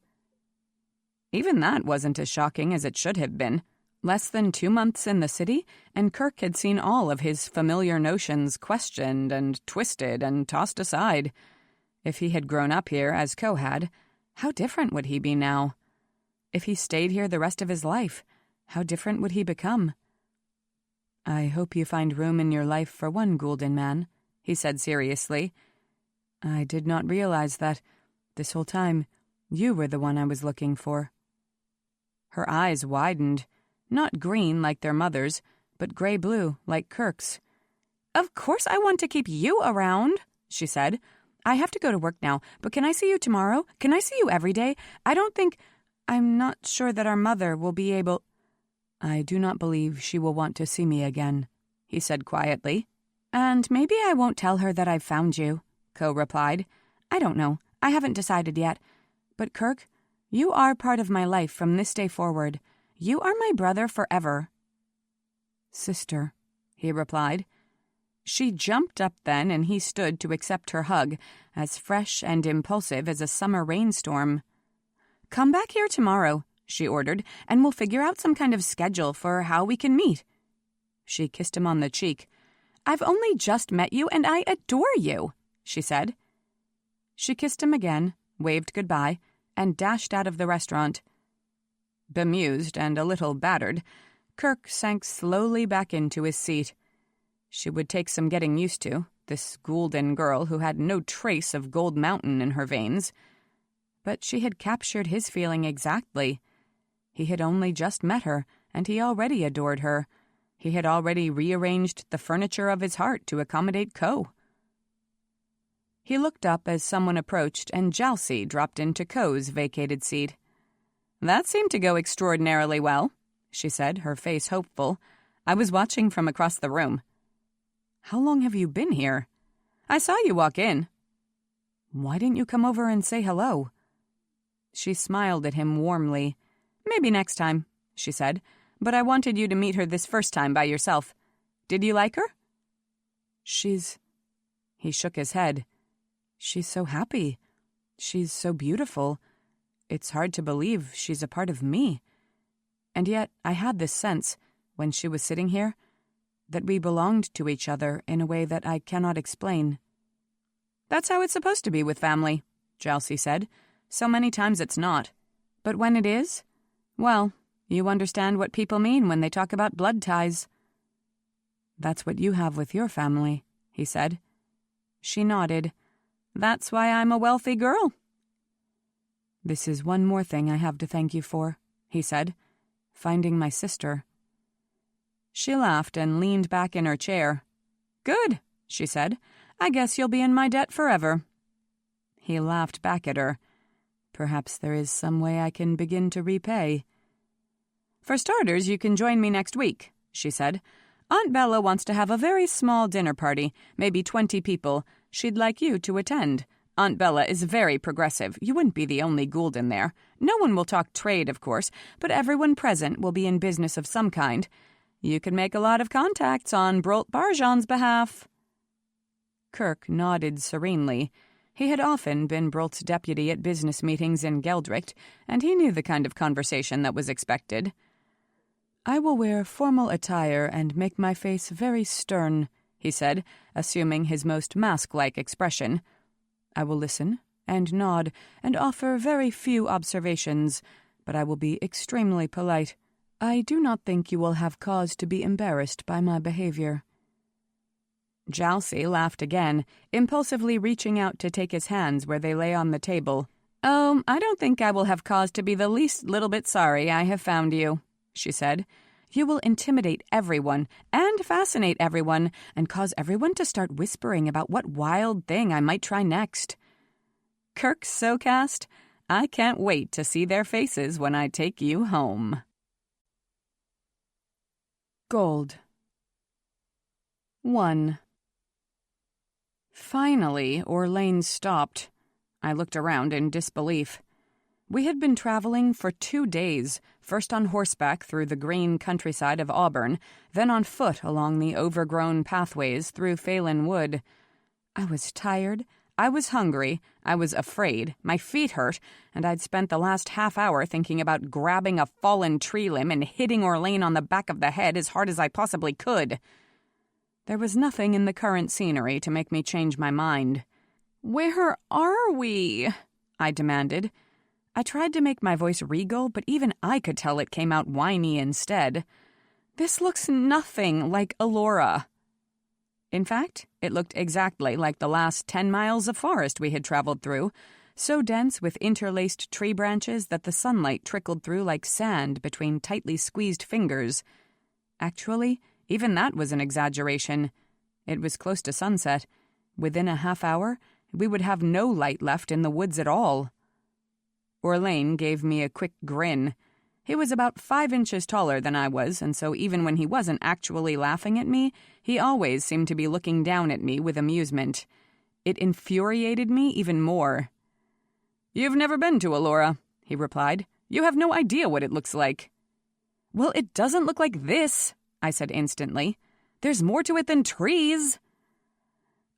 Even that wasn't as shocking as it should have been. Less than 2 months in the city, and Kerk had seen all of his familiar notions questioned and twisted and tossed aside. If he had grown up here, as Ko had, how different would he be now? If he stayed here the rest of his life, how different would he become? "I hope you find room in your life for one gulden man," he said seriously. "I did not realize that, this whole time, you were the one I was looking for." Her eyes widened, not green like their mother's, but gray-blue like Kerk's. "Of course I want to keep you around," she said. "I have to go to work now, but can I see you tomorrow? Can I see you every day? I'm not sure that our mother will be able—" "I do not believe she will want to see me again," he said quietly. "And maybe I won't tell her that I've found you," Ko replied. "I don't know. I haven't decided yet. But Kerk, you are part of my life from this day forward. You are my brother forever." "Sister," he replied. She jumped up then, and he stood to accept her hug, as fresh and impulsive as a summer rainstorm. "Come back here tomorrow," she ordered, "and we'll figure out some kind of schedule for how we can meet." She kissed him on the cheek. "I've only just met you, and I adore you," she said. She kissed him again, waved goodbye, and dashed out of the restaurant. Bemused and a little battered, Kerk sank slowly back into his seat. She would take some getting used to, this gulden girl who had no trace of Gold Mountain in her veins. But she had captured his feeling exactly. He had only just met her, and he already adored her. He had already rearranged the furniture of his heart to accommodate Ko. He looked up as someone approached, and Jalcie dropped into Ko's vacated seat. "That seemed to go extraordinarily well," she said, her face hopeful. "I was watching from across the room." "How long have you been here?" "I saw you walk in." "Why didn't you come over and say hello?" She smiled at him warmly. "Maybe next time," she said, "but I wanted you to meet her this first time by yourself. Did you like her?" He shook his head. "She's so happy. She's so beautiful. It's hard to believe she's a part of me. And yet I had this sense, when she was sitting here, that we belonged to each other in a way that I cannot explain." "That's how it's supposed to be with family," Jalcie said. "So many times it's not. But when it is, well, you understand what people mean when they talk about blood ties." "That's what you have with your family," he said. She nodded. "That's why I'm a wealthy girl." "This is one more thing I have to thank you for," he said. "Finding my sister." She laughed and leaned back in her chair. "Good," she said. "I guess you'll be in my debt forever." He laughed back at her. "Perhaps there is some way I can begin to repay." "For starters, you can join me next week," she said. "Aunt Bella wants to have a very small dinner party, maybe 20 people. She'd like you to attend. Aunt Bella is very progressive. You wouldn't be the only gulden there. No one will talk trade, of course, but everyone present will be in business of some kind. You could make a lot of contacts on Brolt Barjan's behalf." Kerk nodded serenely. He had often been Brolt's deputy at business meetings in Geldricht, and he knew the kind of conversation that was expected. "I will wear formal attire and make my face very stern," he said, assuming his most mask-like expression. "I will listen and nod and offer very few observations, but I will be extremely polite. I do not think you will have cause to be embarrassed by my behavior." Jalcie laughed again, impulsively reaching out to take his hands where they lay on the table. "Oh, I don't think I will have cause to be the least little bit sorry I have found you," she said. "You will intimidate everyone and fascinate everyone and cause everyone to start whispering about what wild thing I might try next. Kerk's so cast, I can't wait to see their faces when I take you home." Gold. 1. Finally, Orlain stopped. I looked around in disbelief. We had been traveling for 2 days, first on horseback through the green countryside of Auburn, then on foot along the overgrown pathways through Phelan Wood. I was tired, I was hungry, I was afraid, my feet hurt, and I'd spent the last half hour thinking about grabbing a fallen tree limb and hitting Orlain on the back of the head as hard as I possibly could. There was nothing in the current scenery to make me change my mind. "Where are we?" I demanded. I tried to make my voice regal, but even I could tell it came out whiny instead. "This looks nothing like Alora." In fact, it looked exactly like the last 10 miles of forest we had traveled through, so dense with interlaced tree branches that the sunlight trickled through like sand between tightly squeezed fingers. Actually, even that was an exaggeration. It was close to sunset. Within a half hour, we would have no light left in the woods at all. Orlain gave me a quick grin. He was about 5 inches taller than I was, and so even when he wasn't actually laughing at me, he always seemed to be looking down at me with amusement. It infuriated me even more. "You've never been to Alora," he replied. "You have no idea what it looks like." "Well, it doesn't look like this," I said instantly. "There's more to it than trees."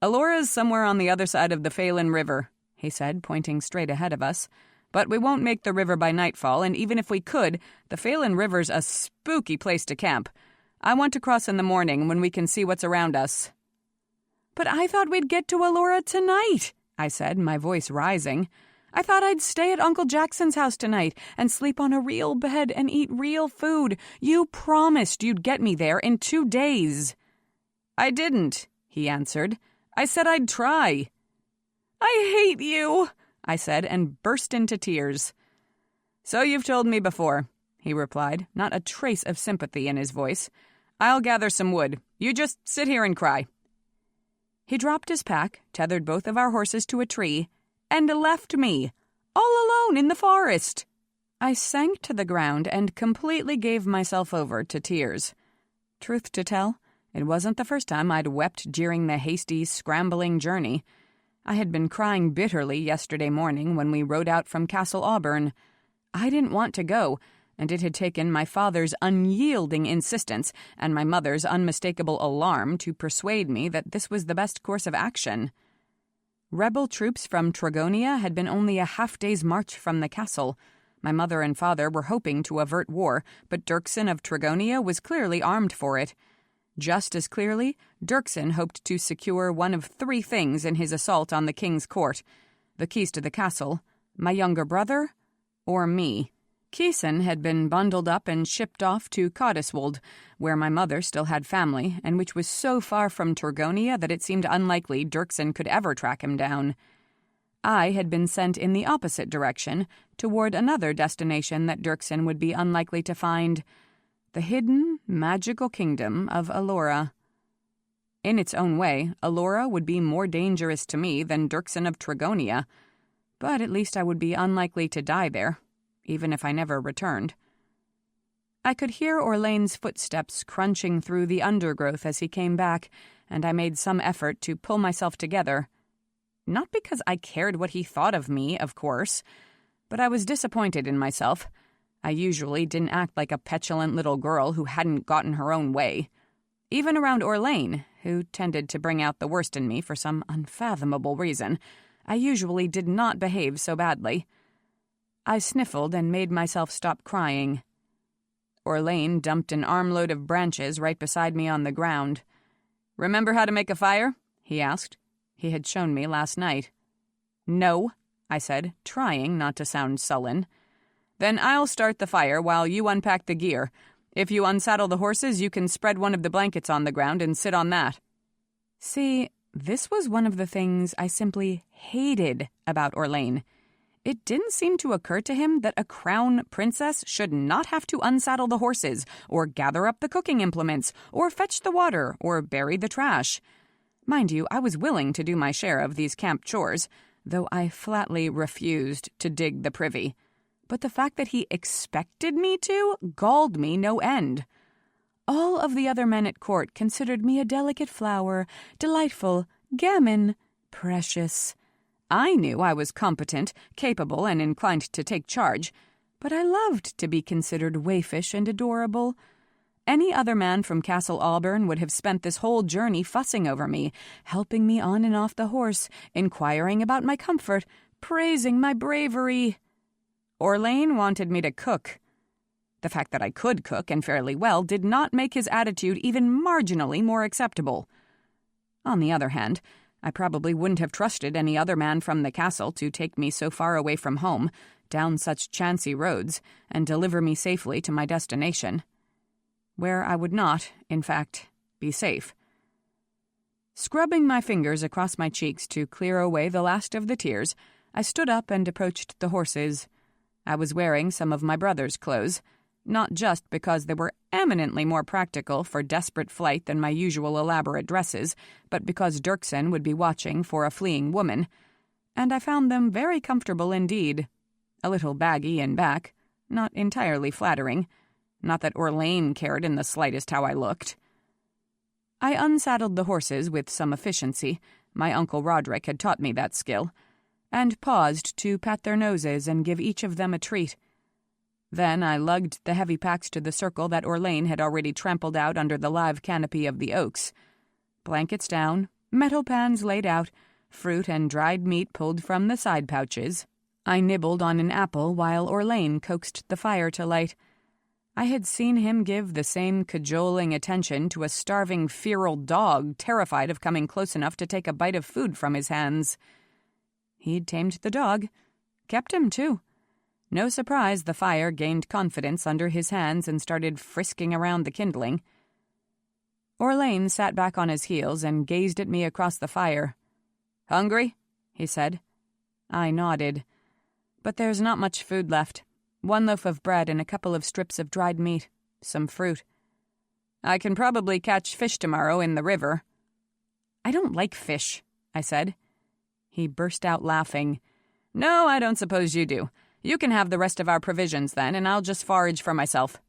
"Alora's somewhere on the other side of the Phelan River," he said, pointing straight ahead of us. "But we won't make the river by nightfall, and even if we could, the Phelan River's a spooky place to camp. I want to cross in the morning when we can see what's around us." "But I thought we'd get to Alora tonight," I said, my voice rising. "I thought I'd stay at Uncle Jackson's house tonight and sleep on a real bed and eat real food. You promised you'd get me there in 2 days." "I didn't," he answered. "I said I'd try." "I hate you," I said, and burst into tears. "So you've told me before," he replied, not a trace of sympathy in his voice. "I'll gather some wood. You just sit here and cry." He dropped his pack, tethered both of our horses to a tree, and left me, all alone in the forest. I sank to the ground and completely gave myself over to tears. Truth to tell, it wasn't the first time I'd wept during the hasty, scrambling journey. I had been crying bitterly yesterday morning when we rode out from Castle Auburn. I didn't want to go, and it had taken my father's unyielding insistence and my mother's unmistakable alarm to persuade me that this was the best course of action. Rebel troops from Tragonia had been only a half-day's march from the castle. My mother and father were hoping to avert war, but Dirksen of Tragonia was clearly armed for it. Just as clearly, Dirksen hoped to secure one of 3 things in his assault on the king's court: the keys to the castle, my younger brother, or me. Kiesen had been bundled up and shipped off to Cotteswold, where my mother still had family, and which was so far from Tragonia that it seemed unlikely Dirksen could ever track him down. I had been sent in the opposite direction, toward another destination that Dirksen would be unlikely to find: the hidden, magical kingdom of Alora. In its own way, Alora would be more dangerous to me than Dirksen of Tragonia, but at least I would be unlikely to die there, even if I never returned. I could hear Orlain's footsteps crunching through the undergrowth as he came back, and I made some effort to pull myself together, Not because I cared what he thought of me, of course, but I was disappointed in myself. I usually didn't act like a petulant little girl who hadn't gotten her own way. Even around Orlain, who tended to bring out the worst in me for some unfathomable reason, I usually did not behave so badly. I sniffled and made myself stop crying. Orlain dumped an armload of branches right beside me on the ground. "Remember how to make a fire?" he asked. He had shown me last night. "No," I said, trying not to sound sullen. "Then I'll start the fire while you unpack the gear. If you unsaddle the horses, you can spread one of the blankets on the ground and sit on that." See, this was one of the things I simply hated about Orlain. It didn't seem to occur to him that a crown princess should not have to unsaddle the horses, or gather up the cooking implements, or fetch the water, or bury the trash. Mind you, I was willing to do my share of these camp chores, though I flatly refused to dig the privy. But the fact that he expected me to galled me no end. All of the other men at court considered me a delicate flower, delightful, gammon, precious. I knew I was competent, capable, and inclined to take charge, but I loved to be considered waifish and adorable. Any other man from Castle Auburn would have spent this whole journey fussing over me, helping me on and off the horse, inquiring about my comfort, praising my bravery. Orlain wanted me to cook. The fact that I could cook, and fairly well, did not make his attitude even marginally more acceptable. On the other hand, I probably wouldn't have trusted any other man from the castle to take me so far away from home, down such chancy roads, and deliver me safely to my destination, where I would not, in fact, be safe. Scrubbing my fingers across my cheeks to clear away the last of the tears, I stood up and approached the horses. I was wearing some of my brother's clothes, not just because they were eminently more practical for desperate flight than my usual elaborate dresses, but because Dirksen would be watching for a fleeing woman, and I found them very comfortable indeed. A little baggy in back, not entirely flattering. Not that Orlain cared in the slightest how I looked. I unsaddled the horses with some efficiency. My Uncle Roderick had taught me that skill, and paused to pat their noses and give each of them a treat. Then I lugged the heavy packs to the circle that Orlain had already trampled out under the live canopy of the oaks. Blankets down, metal pans laid out, fruit and dried meat pulled from the side pouches. I nibbled on an apple while Orlain coaxed the fire to light. I had seen him give the same cajoling attention to a starving feral dog terrified of coming close enough to take a bite of food from his hands. He'd tamed the dog, kept him too. No surprise the fire gained confidence under his hands and started frisking around the kindling. Orlain sat back on his heels and gazed at me across the fire. "Hungry?" he said. I nodded. "But there's not much food left. 1 loaf of bread and a couple of strips of dried meat. Some fruit. I can probably catch fish tomorrow in the river." "I don't like fish," I said. He burst out laughing. "No, I don't suppose you do. You can have the rest of our provisions then, and I'll just forage for myself."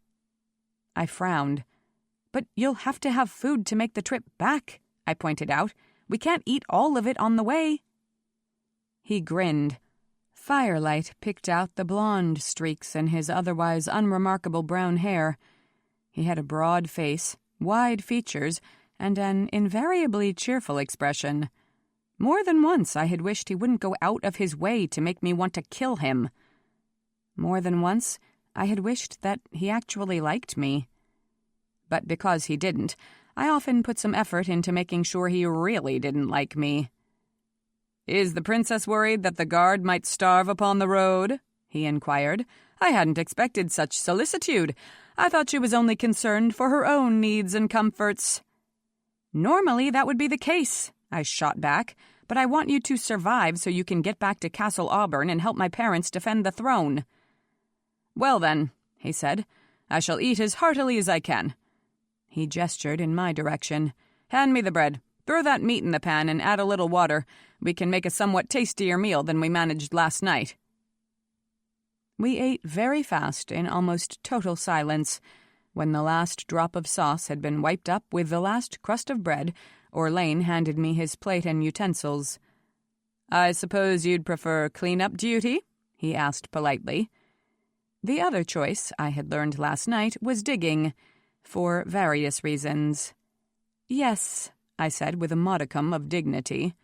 I frowned. "But you'll have to have food to make the trip back," I pointed out. "We can't eat all of it on the way." He grinned. Firelight picked out the blonde streaks in his otherwise unremarkable brown hair. He had a broad face, wide features, and an invariably cheerful expression. More than once I had wished he wouldn't go out of his way to make me want to kill him. More than once I had wished that he actually liked me. But because he didn't, I often put some effort into making sure he really didn't like me. "Is the princess worried that the guard might starve upon the road?" he inquired. "I hadn't expected such solicitude. I thought she was only concerned for her own needs and comforts." "Normally that would be the case," I shot back, "but I want you to survive so you can get back to Castle Auburn and help my parents defend the throne." "Well then," he said, "I shall eat as heartily as I can." He gestured in my direction. "Hand me the bread. Throw that meat in the pan and add a little water. We can make a somewhat tastier meal than we managed last night." We ate very fast in almost total silence. When the last drop of sauce had been wiped up with the last crust of bread, Orlain handed me his plate and utensils. I suppose you'd prefer clean-up duty? He asked politely. The other choice, I had learned last night, was digging, for various reasons. Yes, I said with a modicum of dignity.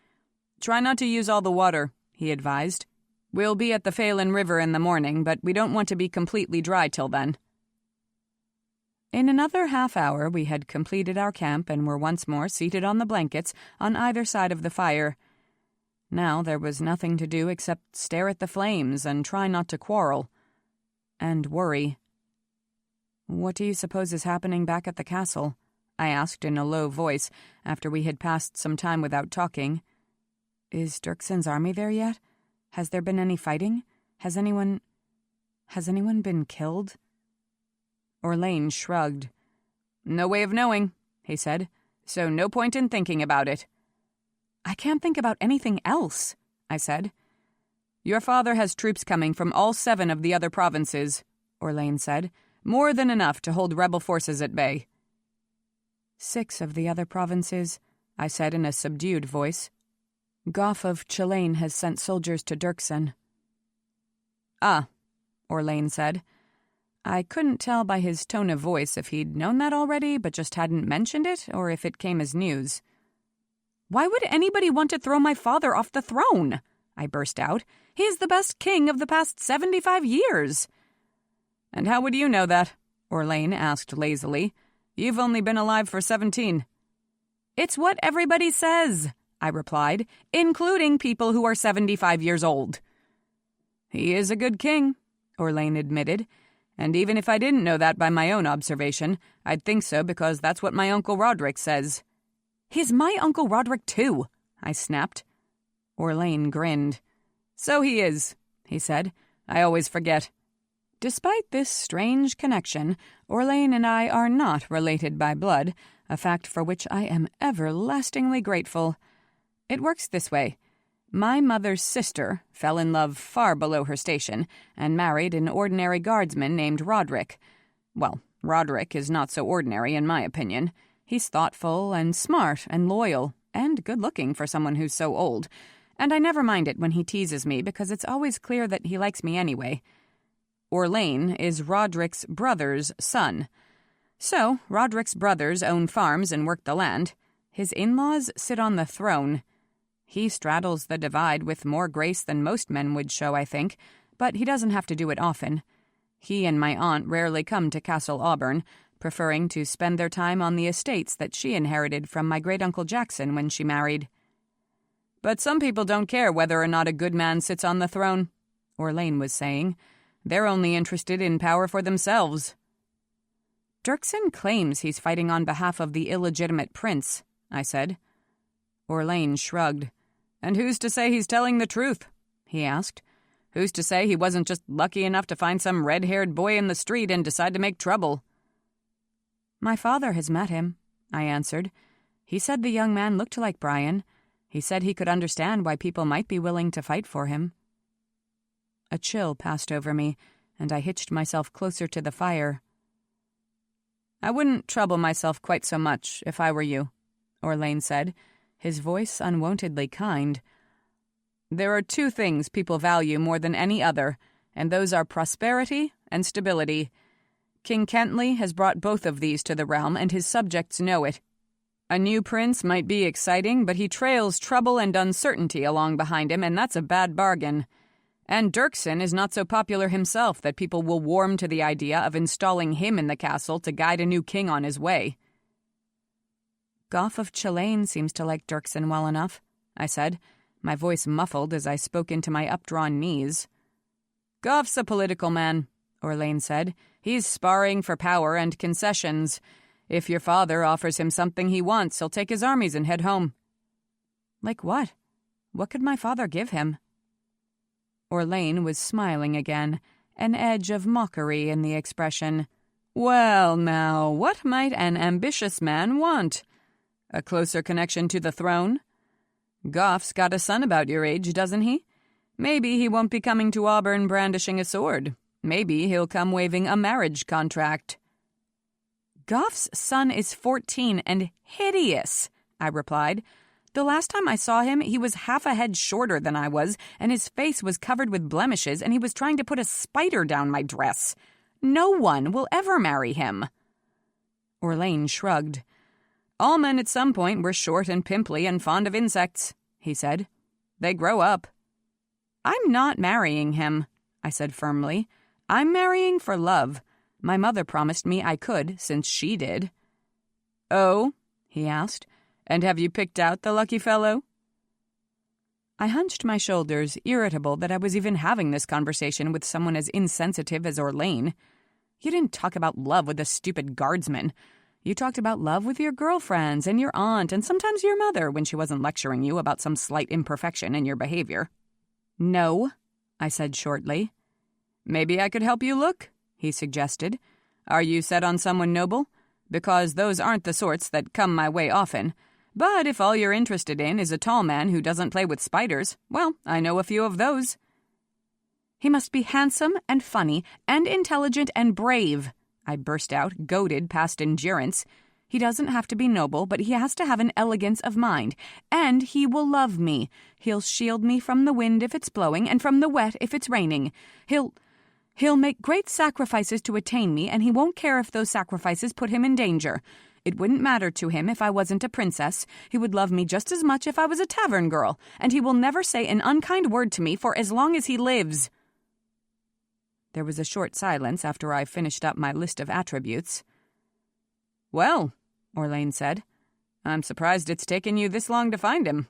Try not to use all the water, he advised. We'll be at the Phelan River in the morning, but we don't want to be completely dry till then. In another half-hour we had completed our camp and were once more seated on the blankets on either side of the fire. Now there was nothing to do except stare at the flames and try not to quarrel. And worry. "What do you suppose is happening back at the castle?" I asked in a low voice after we had passed some time without talking. "Is Dirksen's army there yet? Has there been any fighting? Has anyone been killed?" Orlain shrugged. "No way of knowing," he said, "so no point in thinking about it." "I can't think about anything else," I said. "Your father has troops coming from all 7 of the other provinces," Orlain said. "More than enough to hold rebel forces at bay." 6 of the other provinces, I said in a subdued voice. "Goff of Chalain has sent soldiers to Dirksen." "Ah," Orlain said. I couldn't tell by his tone of voice if he'd known that already but just hadn't mentioned it, or if it came as news. "Why would anybody want to throw my father off the throne?" I burst out. "He's the best king of the past 75 years. "And how would you know that?" Orlain asked lazily. "You've only been alive for 17. "It's what everybody says," I replied, "including people who are 75 years old." "He is a good king," Orlain admitted. "And even if I didn't know that by my own observation, I'd think so because that's what my Uncle Roderick says." "He's my Uncle Roderick, too," I snapped. Orlain grinned. "So he is," he said. "I always forget." Despite this strange connection, Orlain and I are not related by blood, a fact for which I am everlastingly grateful. It works this way. My mother's sister fell in love far below her station and married an ordinary guardsman named Roderick. Well, Roderick is not so ordinary in my opinion. He's thoughtful and smart and loyal and good-looking for someone who's so old, and I never mind it when he teases me because it's always clear that he likes me anyway. Orlain is Roderick's brother's son. So, Roderick's brothers own farms and work the land. His in-laws sit on the throne. He straddles the divide with more grace than most men would show, I think, but he doesn't have to do it often. He and my aunt rarely come to Castle Auburn, preferring to spend their time on the estates that she inherited from my great-uncle Jackson when she married. "But some people don't care whether or not a good man sits on the throne," Orlain was saying. "They're only interested in power for themselves." "Dirksen claims he's fighting on behalf of the illegitimate prince," I said. Orlain shrugged. "And who's to say he's telling the truth?" he asked. "Who's to say he wasn't just lucky enough to find some red-haired boy in the street and decide to make trouble?" "My father has met him," I answered. "He said the young man looked like Brian. He said he could understand why people might be willing to fight for him." A chill passed over me, and I hitched myself closer to the fire. "I wouldn't trouble myself quite so much if I were you," Orlain said, his voice unwontedly kind. "There are 2 things people value more than any other, and those are prosperity and stability. King Kentley has brought both of these to the realm, and his subjects know it. A new prince might be exciting, but he trails trouble and uncertainty along behind him, and that's a bad bargain. And Dirksen is not so popular himself that people will warm to the idea of installing him in the castle to guide a new king on his way." "Goff of Chalain seems to like Dirksen well enough," I said, my voice muffled as I spoke into my updrawn knees. "Goff's a political man," Orlain said. "He's sparring for power and concessions. If your father offers him something he wants, he'll take his armies and head home." "Like what? What could my father give him?" Orlain was smiling again, an edge of mockery in the expression. "Well, now, what might an ambitious man want? A closer connection to the throne? Goff's got a son about your age, doesn't he? Maybe he won't be coming to Auburn brandishing a sword. Maybe he'll come waving a marriage contract." "Goff's son is 14 and hideous," I replied. The last time I saw him, he was half a head shorter than I was, and his face was covered with blemishes, and he was trying to put a spider down my dress. No one will ever marry him." Orlain shrugged. "All men at some point were short and pimply and fond of insects," he said. "They grow up." "I'm not marrying him," I said firmly. "I'm marrying for love. My mother promised me I could, since she did." "Oh?" he asked. "And have you picked out the lucky fellow?" I hunched my shoulders, irritable that I was even having this conversation with someone as insensitive as Orlain. You didn't talk about love with a stupid guardsman. You talked about love with your girlfriends and your aunt and sometimes your mother when she wasn't lecturing you about some slight imperfection in your behavior. "No," I said shortly. "Maybe I could help you look," he suggested. "Are you set on someone noble? Because those aren't the sorts that come my way often. But if all you're interested in is a tall man who doesn't play with spiders, well, I know a few of those." "He must be handsome and funny and intelligent and brave," I burst out, goaded past endurance. "He doesn't have to be noble, but he has to have an elegance of mind. And he will love me. He'll shield me from the wind if it's blowing and from the wet if it's raining. He'll make great sacrifices to attain me, and he won't care if those sacrifices put him in danger. It wouldn't matter to him if I wasn't a princess. He would love me just as much if I was a tavern girl, and he will never say an unkind word to me for as long as he lives." There was a short silence after I finished up my list of attributes. "Well," Orlain said, "I'm surprised it's taken you this long to find him."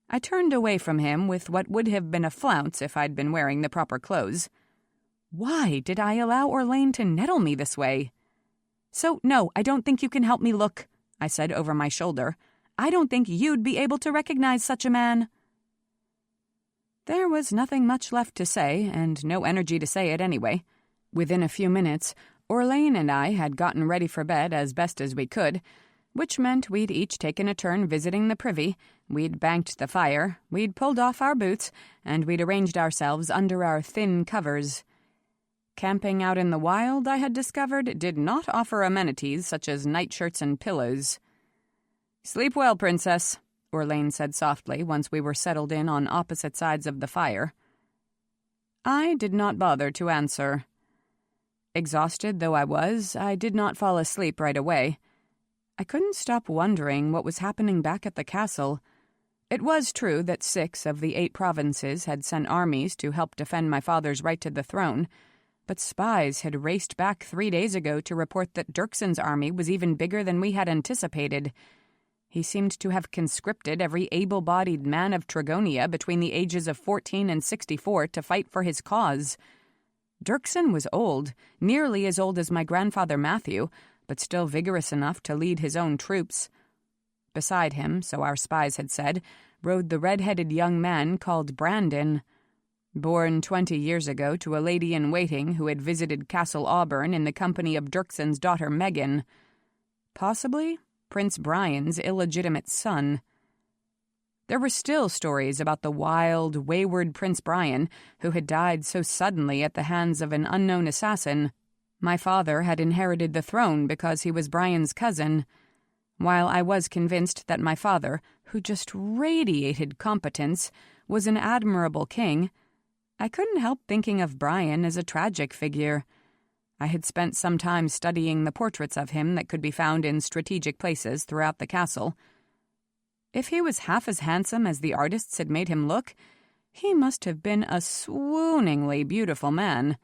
I turned away from him with what would have been a flounce if I'd been wearing the proper clothes. Why did I allow Orlain to nettle me this way? "So, no, I don't think you can help me look," I said over my shoulder. "I don't think you'd be able to recognize such a man." There was nothing much left to say, and no energy to say it anyway. Within a few minutes, Orlain and I had gotten ready for bed as best as we could, which meant we'd each taken a turn visiting the privy, we'd banked the fire, we'd pulled off our boots, and we'd arranged ourselves under our thin covers. Camping out in the wild, I had discovered, did not offer amenities such as nightshirts and pillows. "Sleep well, Princess," Orlain said softly once we were settled in on opposite sides of the fire. I did not bother to answer. Exhausted though I was, I did not fall asleep right away. I couldn't stop wondering what was happening back at the castle. It was true that 6 of the 8 provinces had sent armies to help defend my father's right to the throne, but spies had raced back 3 days ago to report that Dirkson's army was even bigger than we had anticipated. He seemed to have conscripted every able-bodied man of Tragonia between the ages of 14 and 64 to fight for his cause. Dirkson was old, nearly as old as my grandfather Matthew, but still vigorous enough to lead his own troops. Beside him, so our spies had said, rode the red-headed young man called Brandon. Born 20 years ago to a lady-in-waiting who had visited Castle Auburn in the company of Dirkson's daughter Megan. Possibly Prince Brian's illegitimate son. There were still stories about the wild, wayward Prince Brian, who had died so suddenly at the hands of an unknown assassin. My father had inherited the throne because he was Brian's cousin. While I was convinced that my father, who just radiated competence, was an admirable king, I couldn't help thinking of Brian as a tragic figure. I had spent some time studying the portraits of him that could be found in strategic places throughout the castle. If he was half as handsome as the artists had made him look, he must have been a swooningly beautiful man.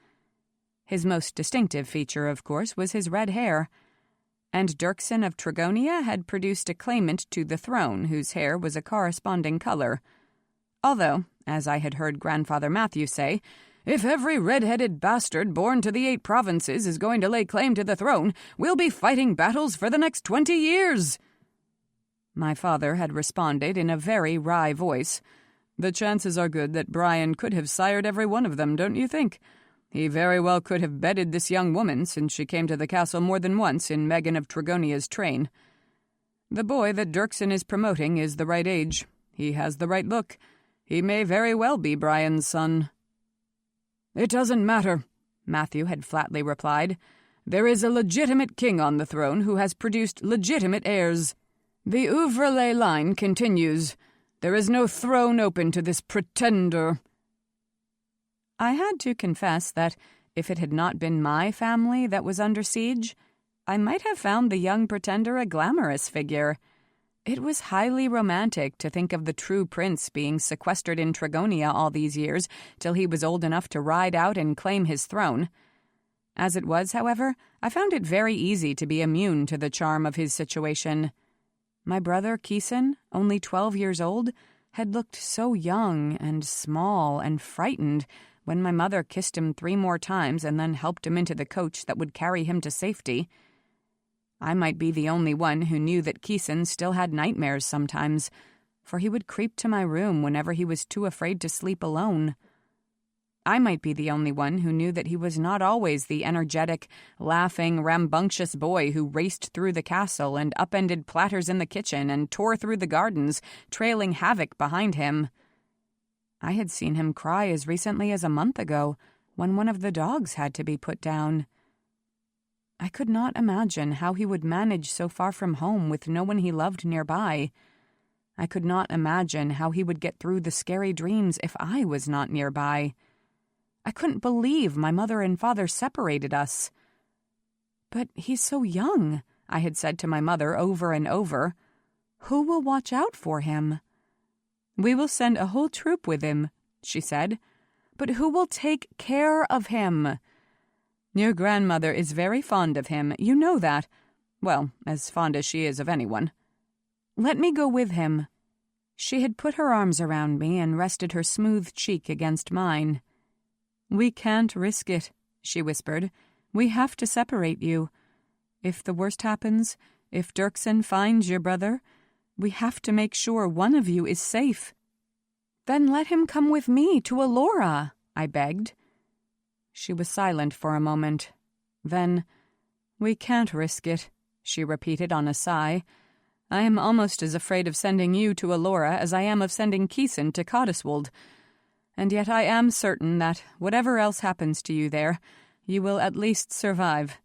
His most distinctive feature, of course, was his red hair. And Dirkson of Tragonia had produced a claimant to the throne whose hair was a corresponding color. Although, as I had heard Grandfather Matthew say, "If every red-headed bastard born to the 8 provinces is going to lay claim to the throne, we'll be fighting battles for the next 20 years." My father had responded in a very wry voice. "The chances are good that Brian could have sired every one of them, don't you think? He very well could have bedded this young woman, since she came to the castle more than once in Megan of Tragonia's train. The boy that Dirkson is promoting is the right age. He has the right look. He may very well be Brian's son." "It doesn't matter," Matthew had flatly replied. "There is a legitimate king on the throne who has produced legitimate heirs. The Ouvrelay line continues. There is no throne open to this pretender. I had to confess that if it had not been my family that was under siege, I might have found the young pretender a glamorous figure. It was highly romantic to think of the true prince being sequestered in Trigonia all these years till he was old enough to ride out and claim his throne. As it was, however, I found it very easy to be immune to the charm of his situation. My brother Keeson, only 12 years old, had looked so young and small and frightened when my mother kissed him 3 more times and then helped him into the coach that would carry him to safety. I might be the only one who knew that Keeson still had nightmares sometimes, for he would creep to my room whenever he was too afraid to sleep alone. I might be the only one who knew that he was not always the energetic, laughing, rambunctious boy who raced through the castle and upended platters in the kitchen and tore through the gardens, trailing havoc behind him. I had seen him cry as recently as a month ago, when one of the dogs had to be put down. I could not imagine how he would manage so far from home with no one he loved nearby. I could not imagine how he would get through the scary dreams if I was not nearby. I couldn't believe my mother and father separated us. "But he's so young," I had said to my mother over and over. "Who will watch out for him?" "We will send a whole troop with him," she said. "But who will take care of him?" "Your grandmother is very fond of him, you know that. Well, as fond as she is of anyone." "Let me go with him." She had put her arms around me and rested her smooth cheek against mine. "We can't risk it," she whispered. "We have to separate you. If the worst happens, if Dirksen finds your brother, we have to make sure one of you is safe." "Then let him come with me to Alora," I begged. She was silent for a moment. Then, "We can't risk it," she repeated on a sigh. "I am almost as afraid of sending you to Alora as I am of sending Keeson to Cotteswold. And yet I am certain that, whatever else happens to you there, you will at least survive."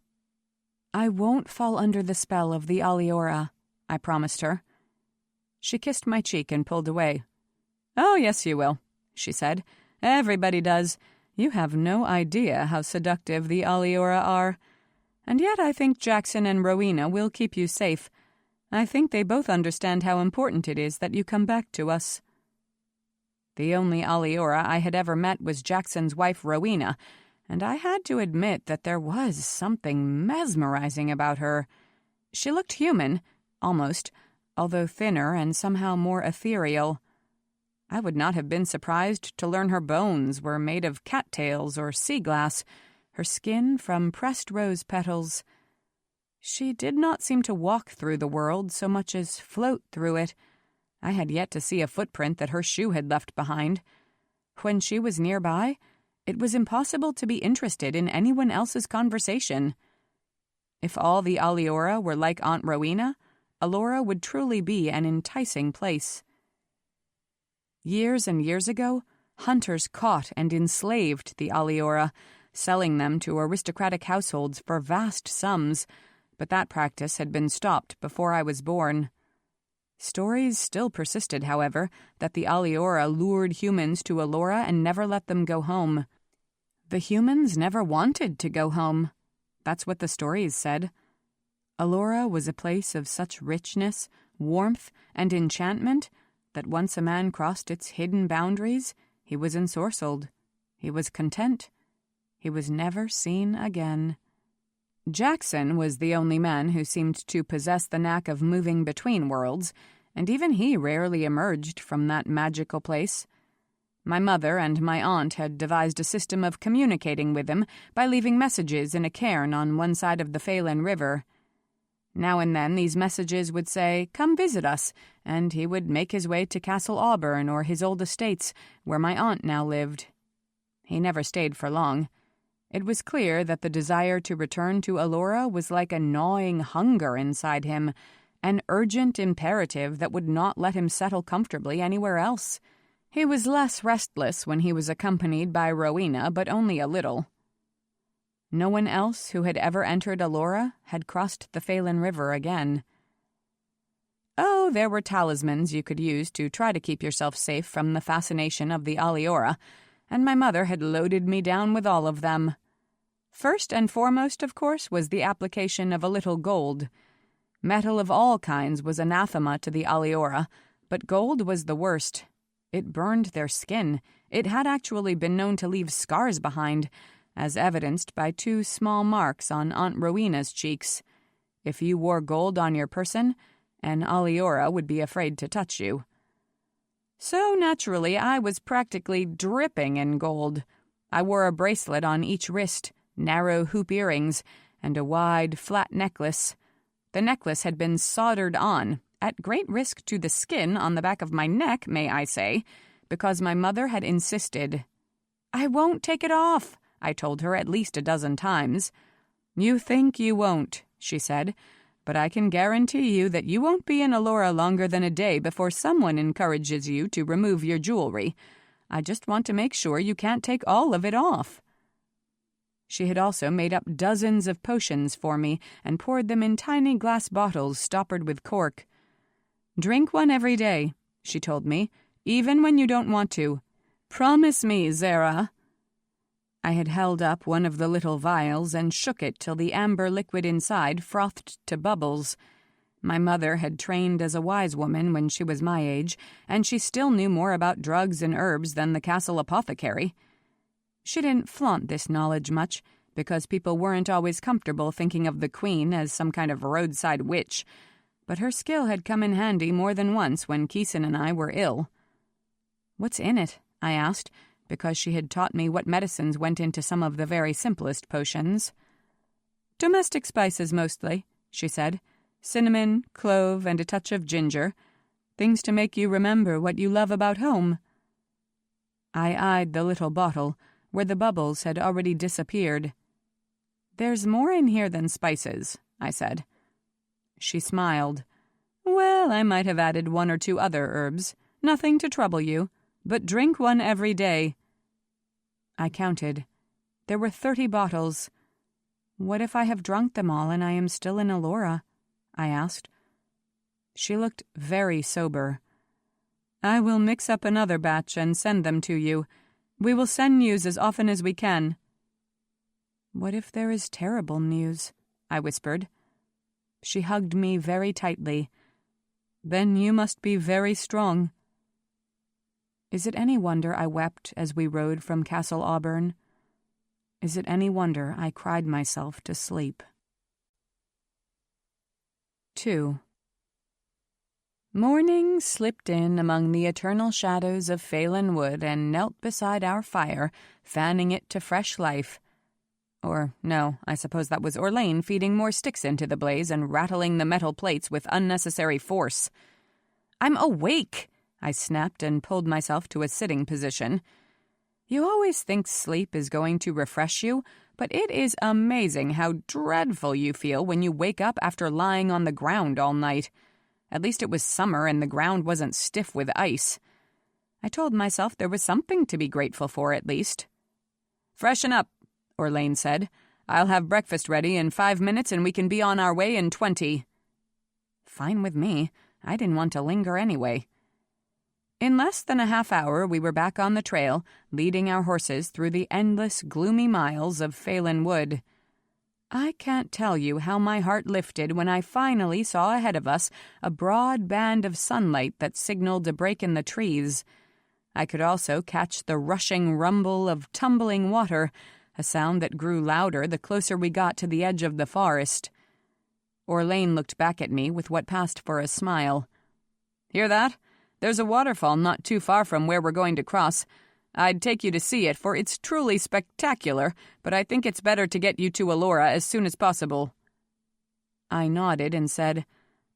"I won't fall under the spell of the Alora," I promised her. She kissed my cheek and pulled away. "Oh, yes, you will," she said. "Everybody does. You have no idea how seductive the Alora are. And yet I think Jackson and Rowena will keep you safe. I think they both understand how important it is that you come back to us." The only Alora I had ever met was Jackson's wife Rowena, and I had to admit that there was something mesmerizing about her. She looked human, almost, although thinner and somehow more ethereal. I would not have been surprised to learn her bones were made of cattails or sea glass, her skin from pressed rose petals. She did not seem to walk through the world so much as float through it. I had yet to see a footprint that her shoe had left behind. When she was nearby, it was impossible to be interested in anyone else's conversation. If all the Alora were like Aunt Rowena, Alora would truly be an enticing place. Years and years ago, hunters caught and enslaved the Alora, selling them to aristocratic households for vast sums, but that practice had been stopped before I was born. Stories still persisted, however, that the Alora lured humans to Alora and never let them go home. The humans never wanted to go home. That's what the stories said. Alora was a place of such richness, warmth, and enchantment that once a man crossed its hidden boundaries, he was ensorcelled. He was content. He was never seen again. Jackson was the only man who seemed to possess the knack of moving between worlds, and even he rarely emerged from that magical place. My mother and my aunt had devised a system of communicating with him by leaving messages in a cairn on one side of the Phelan River. Now and then these messages would say, "Come visit us," and he would make his way to Castle Auburn or his old estates, where my aunt now lived. He never stayed for long. It was clear that the desire to return to Alora was like a gnawing hunger inside him, an urgent imperative that would not let him settle comfortably anywhere else. He was less restless when he was accompanied by Rowena, but only a little. No one else who had ever entered Alora had crossed the Phelan River again. "Oh, So there were talismans you could use to try to keep yourself safe from the fascination of the Alora, and my mother had loaded me down with all of them. First and foremost, of course, was the application of a little gold. Metal of all kinds was anathema to the Alora, but gold was the worst. It burned their skin. It had actually been known to leave scars behind, as evidenced by 2 small marks on Aunt Rowena's cheeks. If you wore gold on your person, an Alora would be afraid to touch you. So naturally, I was practically dripping in gold. I wore a bracelet on each wrist, narrow hoop earrings, and a wide, flat necklace. The necklace had been soldered on, at great risk to the skin on the back of my neck, may I say, because my mother had insisted. "I won't take it off," I told her at least a dozen times. "You think you won't," she said, "but I can guarantee you that you won't be in Alora longer than a day before someone encourages you to remove your jewelry. I just want to make sure you can't take all of it off." She had also made up dozens of potions for me and poured them in tiny glass bottles stoppered with cork. "Drink one every day," she told me, "even when you don't want to. Promise me, Zara." I had held up one of the little vials and shook it till the amber liquid inside frothed to bubbles. My mother had trained as a wise woman when she was my age, and she still knew more about drugs and herbs than the castle apothecary. She didn't flaunt this knowledge much, because people weren't always comfortable thinking of the Queen as some kind of roadside witch, but her skill had come in handy more than once when Keeson and I were ill. "What's in it?" I asked, because she had taught me what medicines went into some of the very simplest potions. "Domestic spices mostly," she said. "Cinnamon, clove, and a touch of ginger. Things to make you remember what you love about home." I eyed the little bottle, where the bubbles had already disappeared. "There's more in here than spices," I said. She smiled. "Well, I might have added 1 or 2 other herbs. Nothing to trouble you, but drink one every day." I counted. There were 30 bottles. "What if I have drunk them all and I am still in Alora?" I asked. She looked very sober. "I will mix up another batch and send them to you. We will send news as often as we can." "What if there is terrible news?" I whispered. She hugged me very tightly. "Then you must be very strong." Is it any wonder I wept as we rode from Castle Auburn? Is it any wonder I cried myself to sleep? 2. Morning slipped in among the eternal shadows of Phelan Wood and knelt beside our fire, fanning it to fresh life. Or, no, I suppose that was Orlain feeding more sticks into the blaze and rattling the metal plates with unnecessary force. "I'm awake!" I snapped and pulled myself to a sitting position. You always think sleep is going to refresh you, but it is amazing how dreadful you feel when you wake up after lying on the ground all night. At least it was summer and the ground wasn't stiff with ice. I told myself there was something to be grateful for at least. "Freshen up," Orlain said. "I'll have breakfast ready in 5 minutes and we can be on our way in 20. Fine with me. I didn't want to linger anyway. In less than a half hour we were back on the trail, leading our horses through the endless, gloomy miles of Phelan Wood. I can't tell you how my heart lifted when I finally saw ahead of us a broad band of sunlight that signaled a break in the trees. I could also catch the rushing rumble of tumbling water, a sound that grew louder the closer we got to the edge of the forest. Orlain looked back at me with what passed for a smile. "Hear that? There's a waterfall not too far from where we're going to cross. I'd take you to see it, for it's truly spectacular, but I think it's better to get you to Alora as soon as possible." I nodded and said,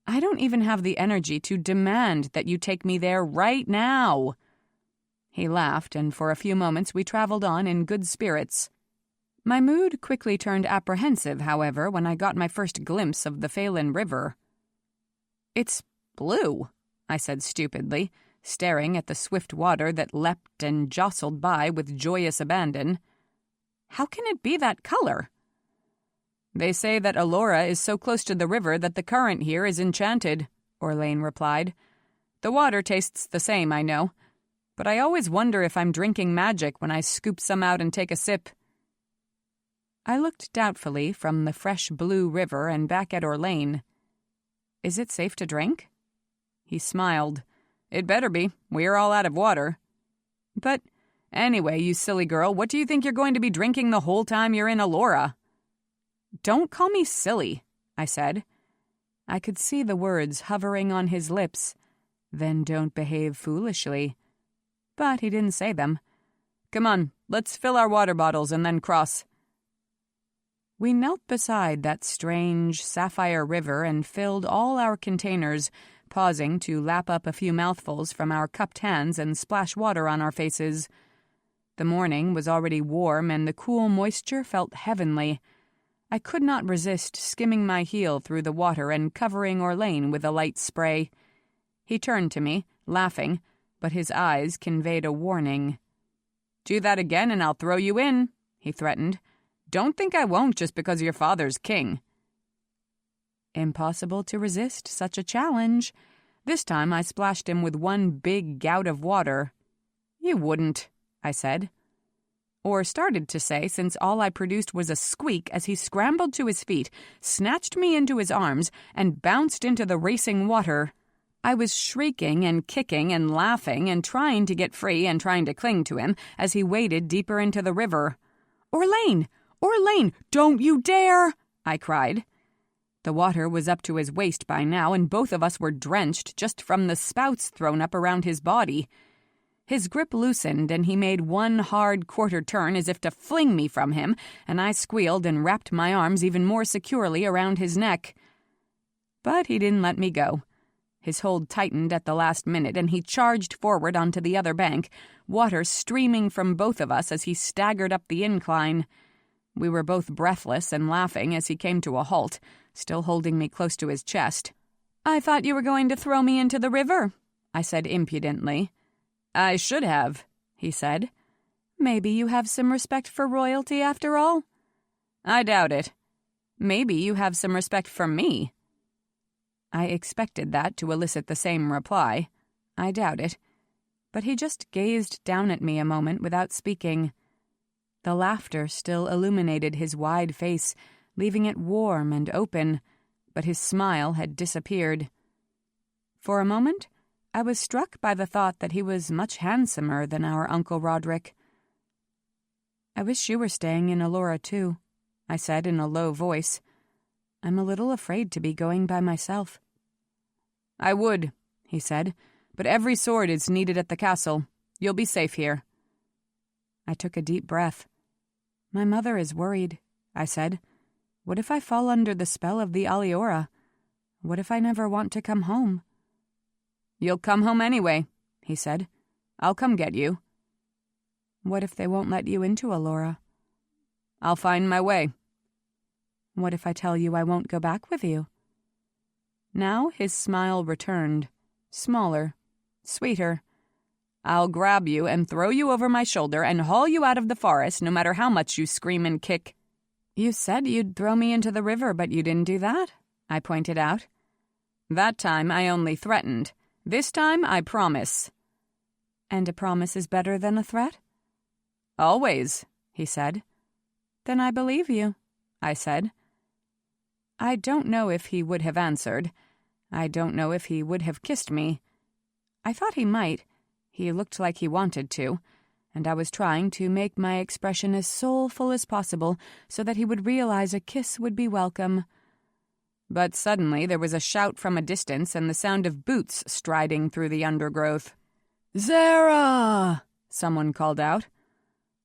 "I don't even have the energy to demand that you take me there right now." He laughed, and for a few moments we traveled on in good spirits. My mood quickly turned apprehensive, however, when I got my first glimpse of the Phelan River. "It's blue," I said stupidly, staring at the swift water that leapt and jostled by with joyous abandon. "How can it be that color?" "They say that Alora is so close to the river that the current here is enchanted," Orlain replied. "The water tastes the same, I know, but I always wonder if I'm drinking magic when I scoop some out and take a sip." I looked doubtfully from the fresh blue river and back at Orlain. "Is it safe to drink?" He smiled. "It better be. We're all out of water." "But anyway, you silly girl, what do you think you're going to be drinking the whole time you're in Alora?" "Don't call me silly," I said. I could see the words hovering on his lips. "Then don't behave foolishly." But he didn't say them. "Come on, let's fill our water bottles and then cross." We knelt beside that strange sapphire river and filled all our containers, pausing to lap up a few mouthfuls from our cupped hands and splash water on our faces. The morning was already warm and the cool moisture felt heavenly. I could not resist skimming my heel through the water and covering Orlain with a light spray. He turned to me, laughing, but his eyes conveyed a warning. "Do that again and I'll throw you in," he threatened. "Don't think I won't just because your father's king." Impossible to resist such a challenge. This time I splashed him with one big gout of water. "You wouldn't," I said. Or started to say, since all I produced was a squeak as he scrambled to his feet, snatched me into his arms, and bounced into the racing water. I was shrieking and kicking and laughing and trying to get free and trying to cling to him as he waded deeper into the river. "Orlain! Orlain! Don't you dare!" I cried. The water was up to his waist by now, and both of us were drenched just from the spouts thrown up around his body. His grip loosened, and he made one hard quarter turn as if to fling me from him, and I squealed and wrapped my arms even more securely around his neck. But he didn't let me go. His hold tightened at the last minute, and he charged forward onto the other bank, water streaming from both of us as he staggered up the incline. We were both breathless and laughing as he came to a halt, still holding me close to his chest. "I thought you were going to throw me into the river," I said impudently. "I should have," he said. "Maybe you have some respect for royalty after all?" "I doubt it." "Maybe you have some respect for me." I expected that to elicit the same reply. I doubt it. But he just gazed down at me a moment without speaking. The laughter still illuminated his wide face, leaving it warm and open, but his smile had disappeared. For a moment, I was struck by the thought that he was much handsomer than our Uncle Roderick. "I wish you were staying in Alora, too," I said in a low voice. "I'm a little afraid to be going by myself." "I would," he said, "but every sword is needed at the castle. You'll be safe here." I took a deep breath. "My mother is worried," I said. "What if I fall under the spell of the Alora? What if I never want to come home?" "You'll come home anyway," he said. "I'll come get you." "What if they won't let you into Alora?" "I'll find my way." "What if I tell you I won't go back with you?" Now his smile returned, smaller, sweeter. "I'll grab you and throw you over my shoulder and haul you out of the forest no matter how much you scream and kick." "You said you'd throw me into the river, but you didn't do that," I pointed out. "That time I only threatened. This time I promise." "And a promise is better than a threat?" "Always," he said. "Then I believe you," I said. I don't know if he would have answered. I don't know if he would have kissed me. I thought he might. He looked like he wanted to, and I was trying to make my expression as soulful as possible so that he would realize a kiss would be welcome. But suddenly there was a shout from a distance and the sound of boots striding through the undergrowth. "Zara!" someone called out.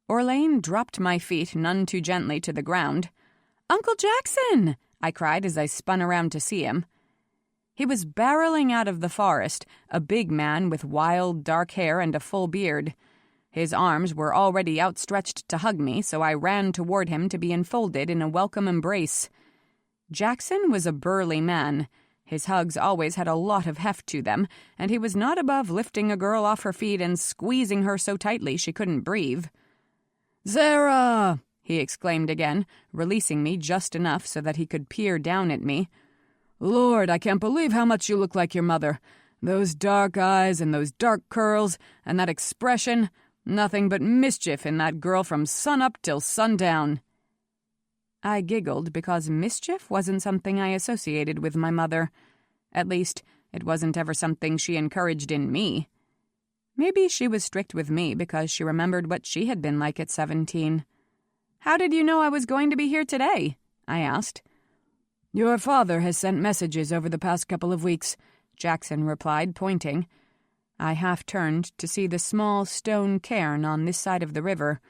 Orlain dropped my feet none too gently to the ground. "Uncle Jackson!" I cried as I spun around to see him. He was barreling out of the forest, a big man with wild, dark hair and a full beard. His arms were already outstretched to hug me, so I ran toward him to be enfolded in a welcome embrace. Jackson was a burly man. His hugs always had a lot of heft to them, and he was not above lifting a girl off her feet and squeezing her so tightly she couldn't breathe. "Zara!" he exclaimed again, releasing me just enough so that he could peer down at me. Lord, I can't believe how much you look like your mother. Those dark eyes and those dark curls and that expression, nothing but mischief in that girl from sunup till sundown." I giggled because mischief wasn't something I associated with my mother. At least, it wasn't ever something she encouraged in me. Maybe she was strict with me because she remembered what she had been like at 17. "How did you know I was going to be here today?" I asked. "Your father has sent messages over the past couple of weeks," Jackson replied, pointing. I half-turned to see the small stone cairn on this side of the river.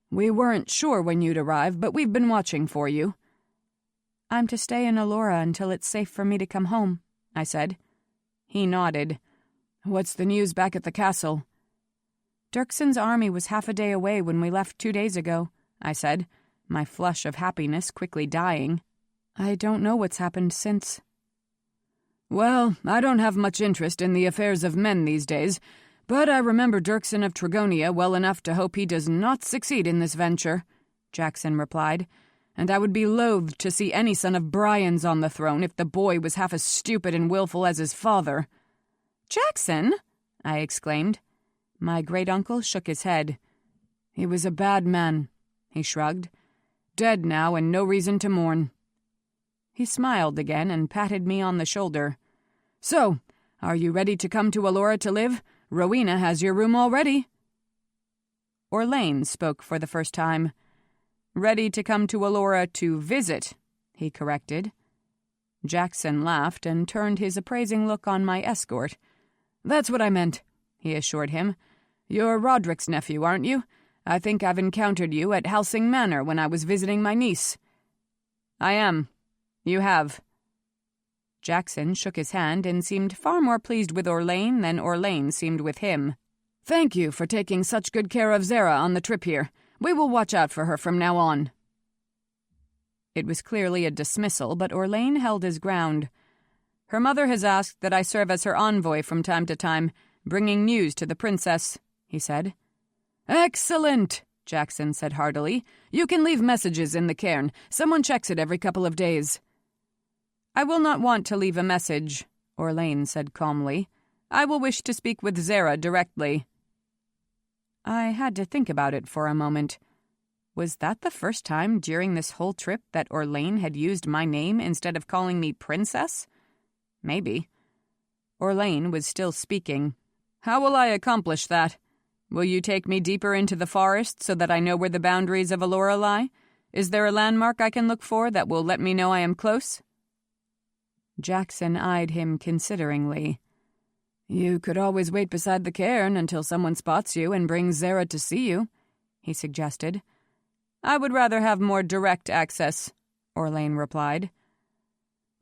"We weren't sure when you'd arrive, but we've been watching for you." "I'm to stay in Alora until it's safe for me to come home," I said. He nodded. "What's the news back at the castle?" "Dirkson's army was half a day away when we left 2 days ago," I said, my flush of happiness quickly dying. "I don't know what's happened since." "Well, I don't have much interest in the affairs of men these days, but I remember Dirkson of Trigonia well enough to hope he does not succeed in this venture," Jackson replied, "and I would be loath to see any son of Brian's on the throne if the boy was half as stupid and willful as his father." "Jackson?" I exclaimed. My great-uncle shook his head. "He was a bad man," he shrugged. "Dead now and no reason to mourn." He smiled again and patted me on the shoulder. "So, are you ready to come to Alora to live? Rowena has your room already." Orlain spoke for the first time. "Ready to come to Alora to visit," he corrected. Jackson laughed and turned his appraising look on my escort. "That's what I meant," he assured him. "You're Roderick's nephew, aren't you? I think I've encountered you at Halsing Manor when I was visiting my niece." "I am. You have." Jackson shook his hand and seemed far more pleased with Orlain than Orlain seemed with him. "Thank you for taking such good care of Zara on the trip here. We will watch out for her from now on." It was clearly a dismissal, but Orlain held his ground. "Her mother has asked that I serve as her envoy from time to time, bringing news to the princess," he said. "Excellent," Jackson said heartily. "You can leave messages in the cairn. Someone checks it every couple of days." "I will not want to leave a message," Orlain said calmly. "I will wish to speak with Zara directly." I had to think about it for a moment. Was that the first time during this whole trip that Orlain had used my name instead of calling me Princess? Maybe. Orlain was still speaking. "How will I accomplish that? Will you take me deeper into the forest so that I know where the boundaries of Alora lie? Is there a landmark I can look for that will let me know I am close?" Jackson eyed him consideringly. "You could always wait beside the cairn until someone spots you and brings Zara to see you," he suggested. "I would rather have more direct access," Orlain replied.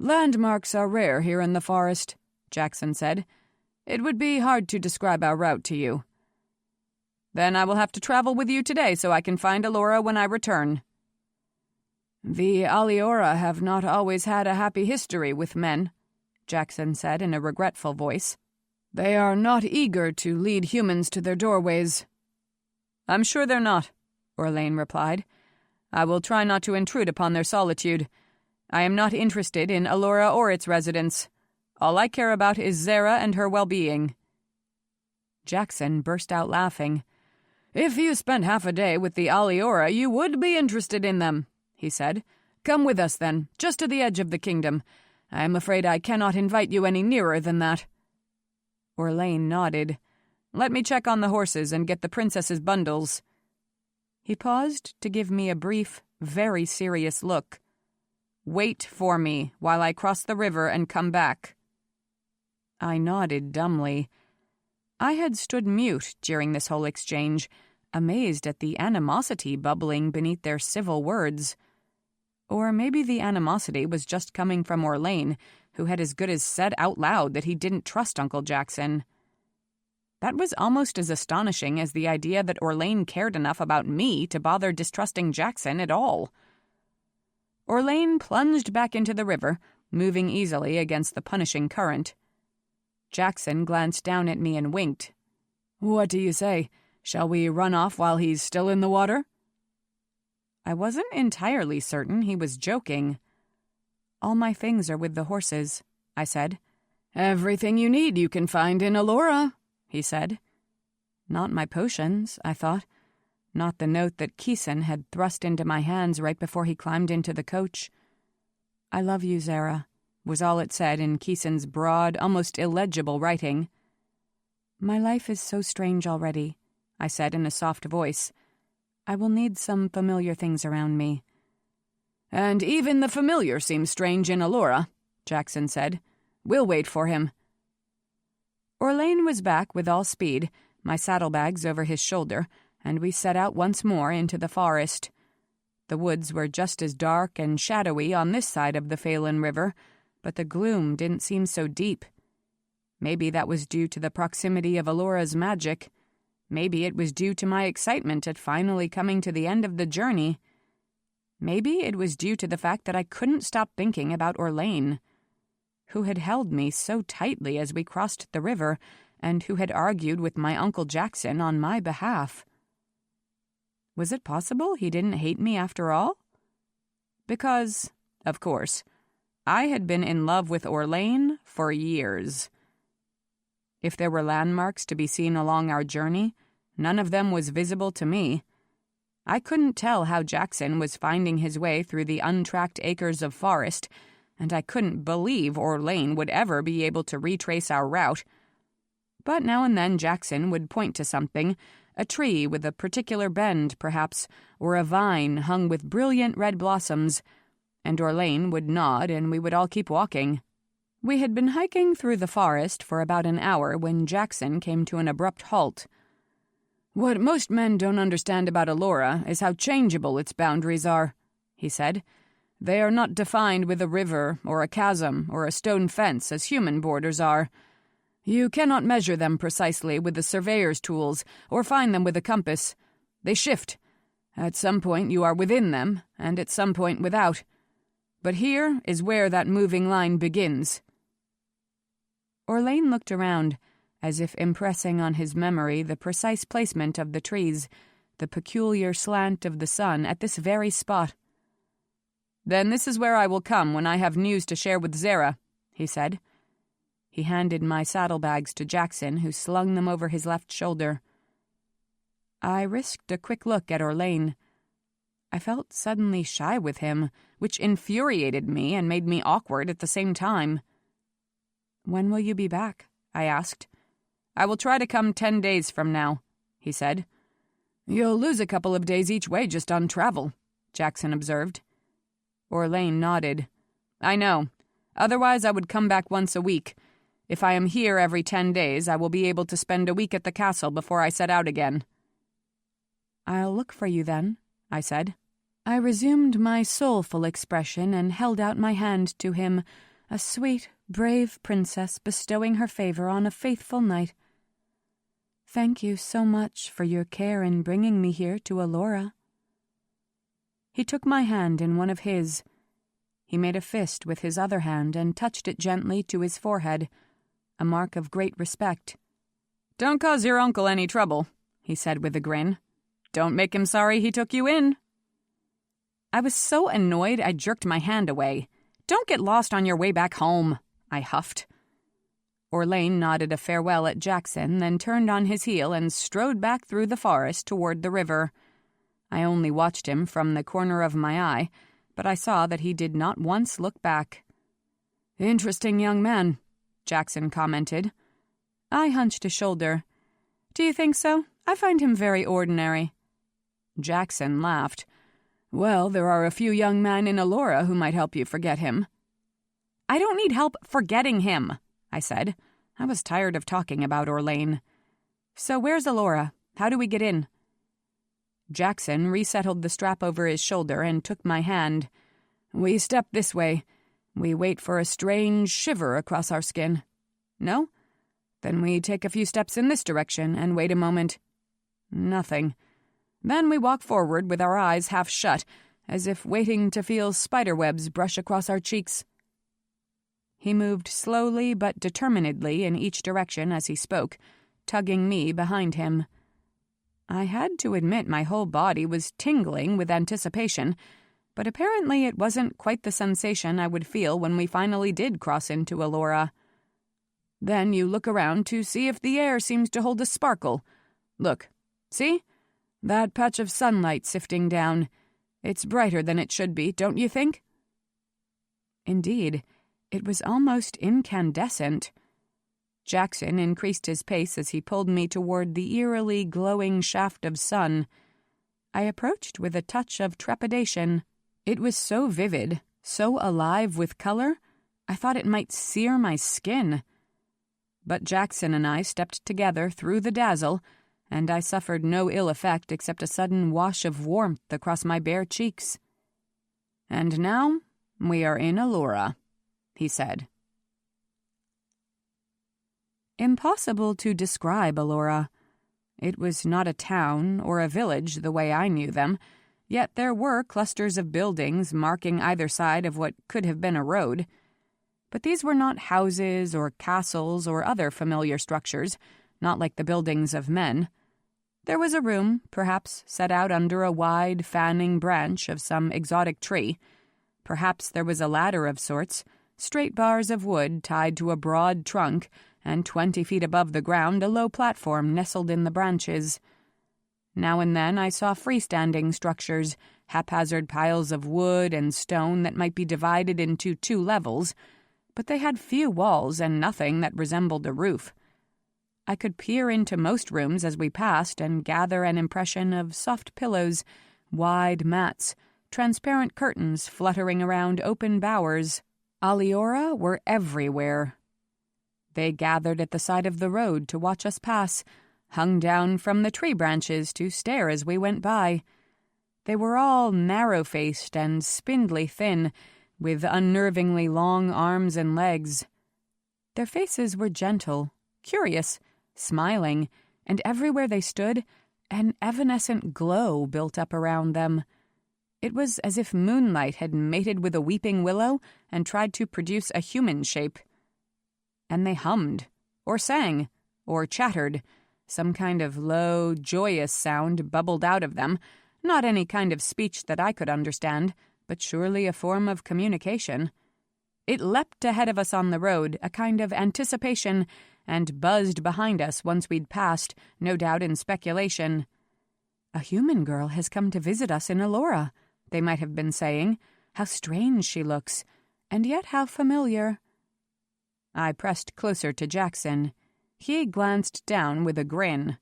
"Landmarks are rare here in the forest," Jackson said. "It would be hard to describe our route to you." "Then I will have to travel with you today so I can find Alora when I return." "The Alora have not always had a happy history with men," Jackson said in a regretful voice. "They are not eager to lead humans to their doorways." "I'm sure they're not," Orlain replied. "I will try not to intrude upon their solitude. I am not interested in Alora or its residents. All I care about is Zara and her well-being." Jackson burst out laughing. "If you spent half a day with the Alora, you would be interested in them," he said. "Come with us, then, just to the edge of the kingdom. I am afraid I cannot invite you any nearer than that." Orlain nodded. "Let me check on the horses and get the princess's bundles." He paused to give me a brief, very serious look. "Wait for me while I cross the river and come back." I nodded dumbly. I had stood mute during this whole exchange, amazed at the animosity bubbling beneath their civil words. Or maybe the animosity was just coming from Orlain, who had as good as said out loud that he didn't trust Uncle Jackson. That was almost as astonishing as the idea that Orlain cared enough about me to bother distrusting Jackson at all. Orlain plunged back into the river, moving easily against the punishing current. Jackson glanced down at me and winked. "What do you say? Shall we run off while he's still in the water?" I wasn't entirely certain he was joking. "All my things are with the horses," I said. "Everything you need you can find in Alora," he said. Not my potions, I thought. Not the note that Keeson had thrust into my hands right before he climbed into the coach. "I love you, Zara," was all it said in Keeson's broad, almost illegible writing. "My life is so strange already," I said in a soft voice. "I will need some familiar things around me." "And even the familiar seems strange in Alora," Jackson said. "We'll wait for him." Orlain was back with all speed, my saddlebags over his shoulder, and we set out once more into the forest. The woods were just as dark and shadowy on this side of the Phelan River, but the gloom didn't seem so deep. Maybe that was due to the proximity of Alora's magic. Maybe it was due to my excitement at finally coming to the end of the journey. Maybe it was due to the fact that I couldn't stop thinking about Orlain, who had held me so tightly as we crossed the river and who had argued with my Uncle Jackson on my behalf. Was it possible he didn't hate me after all? Because, of course, I had been in love with Orlain for years. If there were landmarks to be seen along our journey, none of them was visible to me. I couldn't tell how Jackson was finding his way through the untracked acres of forest, and I couldn't believe Orlain would ever be able to retrace our route. But now and then Jackson would point to something, a tree with a particular bend, perhaps, or a vine hung with brilliant red blossoms, and Orlain would nod and we would all keep walking. We had been hiking through the forest for about an hour when Jackson came to an abrupt halt. "What most men don't understand about Alora is how changeable its boundaries are," he said. "They are not defined with a river or a chasm or a stone fence as human borders are. You cannot measure them precisely with the surveyor's tools or find them with a compass. They shift. At some point you are within them, and at some point without. But here is where that moving line begins." Orlain looked around, as if impressing on his memory the precise placement of the trees, the peculiar slant of the sun at this very spot. "Then this is where I will come when I have news to share with Zara," he said. He handed my saddlebags to Jackson, who slung them over his left shoulder. I risked a quick look at Orlain. I felt suddenly shy with him, which infuriated me and made me awkward at the same time. "When will you be back?" I asked. "I will try to come 10 days from now," he said. "You'll lose a couple of days each way just on travel," Jackson observed. Orlain nodded. "I know. Otherwise I would come back once a week. If I am here every 10 days, I will be able to spend a week at the castle before I set out again." "I'll look for you then," I said. I resumed my soulful expression and held out my hand to him, a sweet, brave princess bestowing her favor on a faithful knight. "Thank you so much for your care in bringing me here to Alora." He took my hand in one of his. He made a fist with his other hand and touched it gently to his forehead, a mark of great respect. "Don't cause your uncle any trouble," he said with a grin. "Don't make him sorry he took you in." I was so annoyed I jerked my hand away. "Don't get lost on your way back home," I huffed. Orlain nodded a farewell at Jackson, then turned on his heel and strode back through the forest toward the river. I only watched him from the corner of my eye, but I saw that he did not once look back. "Interesting young man," Jackson commented. I hunched a shoulder. "Do you think so? I find him very ordinary." Jackson laughed. "Well, there are a few young men in Alora who might help you forget him." "I don't need help forgetting him," I said. I was tired of talking about Orlain. "So where's Alora? How do we get in?" Jackson resettled the strap over his shoulder and took my hand. "We step this way. We wait for a strange shiver across our skin. No? Then we take a few steps in this direction and wait a moment. Nothing. Then we walk forward with our eyes half shut, as if waiting to feel spiderwebs brush across our cheeks." He moved slowly but determinedly in each direction as he spoke, tugging me behind him. I had to admit my whole body was tingling with anticipation, But apparently it wasn't quite the sensation I would feel when we finally did cross into Alora. Then you look around to see if the air seems to hold a sparkle. Look, see? That patch of sunlight sifting down. It's brighter than it should be, don't you think? Indeed, it was almost incandescent. Jackson increased his pace as he pulled me toward the eerily glowing shaft of sun. I approached with a touch of trepidation. It was so vivid, so alive with color, I thought it might sear my skin. But Jackson and I stepped together through the dazzle, and I suffered no ill effect except a sudden wash of warmth across my bare cheeks. "And now we are in Alora," he said. Impossible to describe Alora. It was not a town or a village the way I knew them, yet there were clusters of buildings marking either side of what could have been a road. But these were not houses or castles or other familiar structures, not like the buildings of men. There was a room, perhaps set out under a wide, fanning branch of some exotic tree. Perhaps there was a ladder of sorts, straight bars of wood tied to a broad trunk, and 20 feet above the ground a low platform nestled in the branches. Now and then I saw freestanding structures, haphazard piles of wood and stone that might be divided into 2 levels, but they had few walls and nothing that resembled a roof. I could peer into most rooms as we passed and gather an impression of soft pillows, wide mats, transparent curtains fluttering around open bowers. Alora were everywhere. They gathered at the side of the road to watch us pass, hung down from the tree branches to stare as we went by. They were all narrow-faced and spindly thin, with unnervingly long arms and legs. Their faces were gentle, curious, smiling, and everywhere they stood, an evanescent glow built up around them. It was as if moonlight had mated with a weeping willow and tried to produce a human shape. And they hummed, or sang, or chattered. Some kind of low, joyous sound bubbled out of them, not any kind of speech that I could understand, but surely a form of communication. It leapt ahead of us on the road, a kind of anticipation, and buzzed behind us once we'd passed, no doubt in speculation. "A human girl has come to visit us in Alora," they might have been saying. "How strange she looks, and yet how familiar." I pressed closer to Jackson. He glanced down with a grin.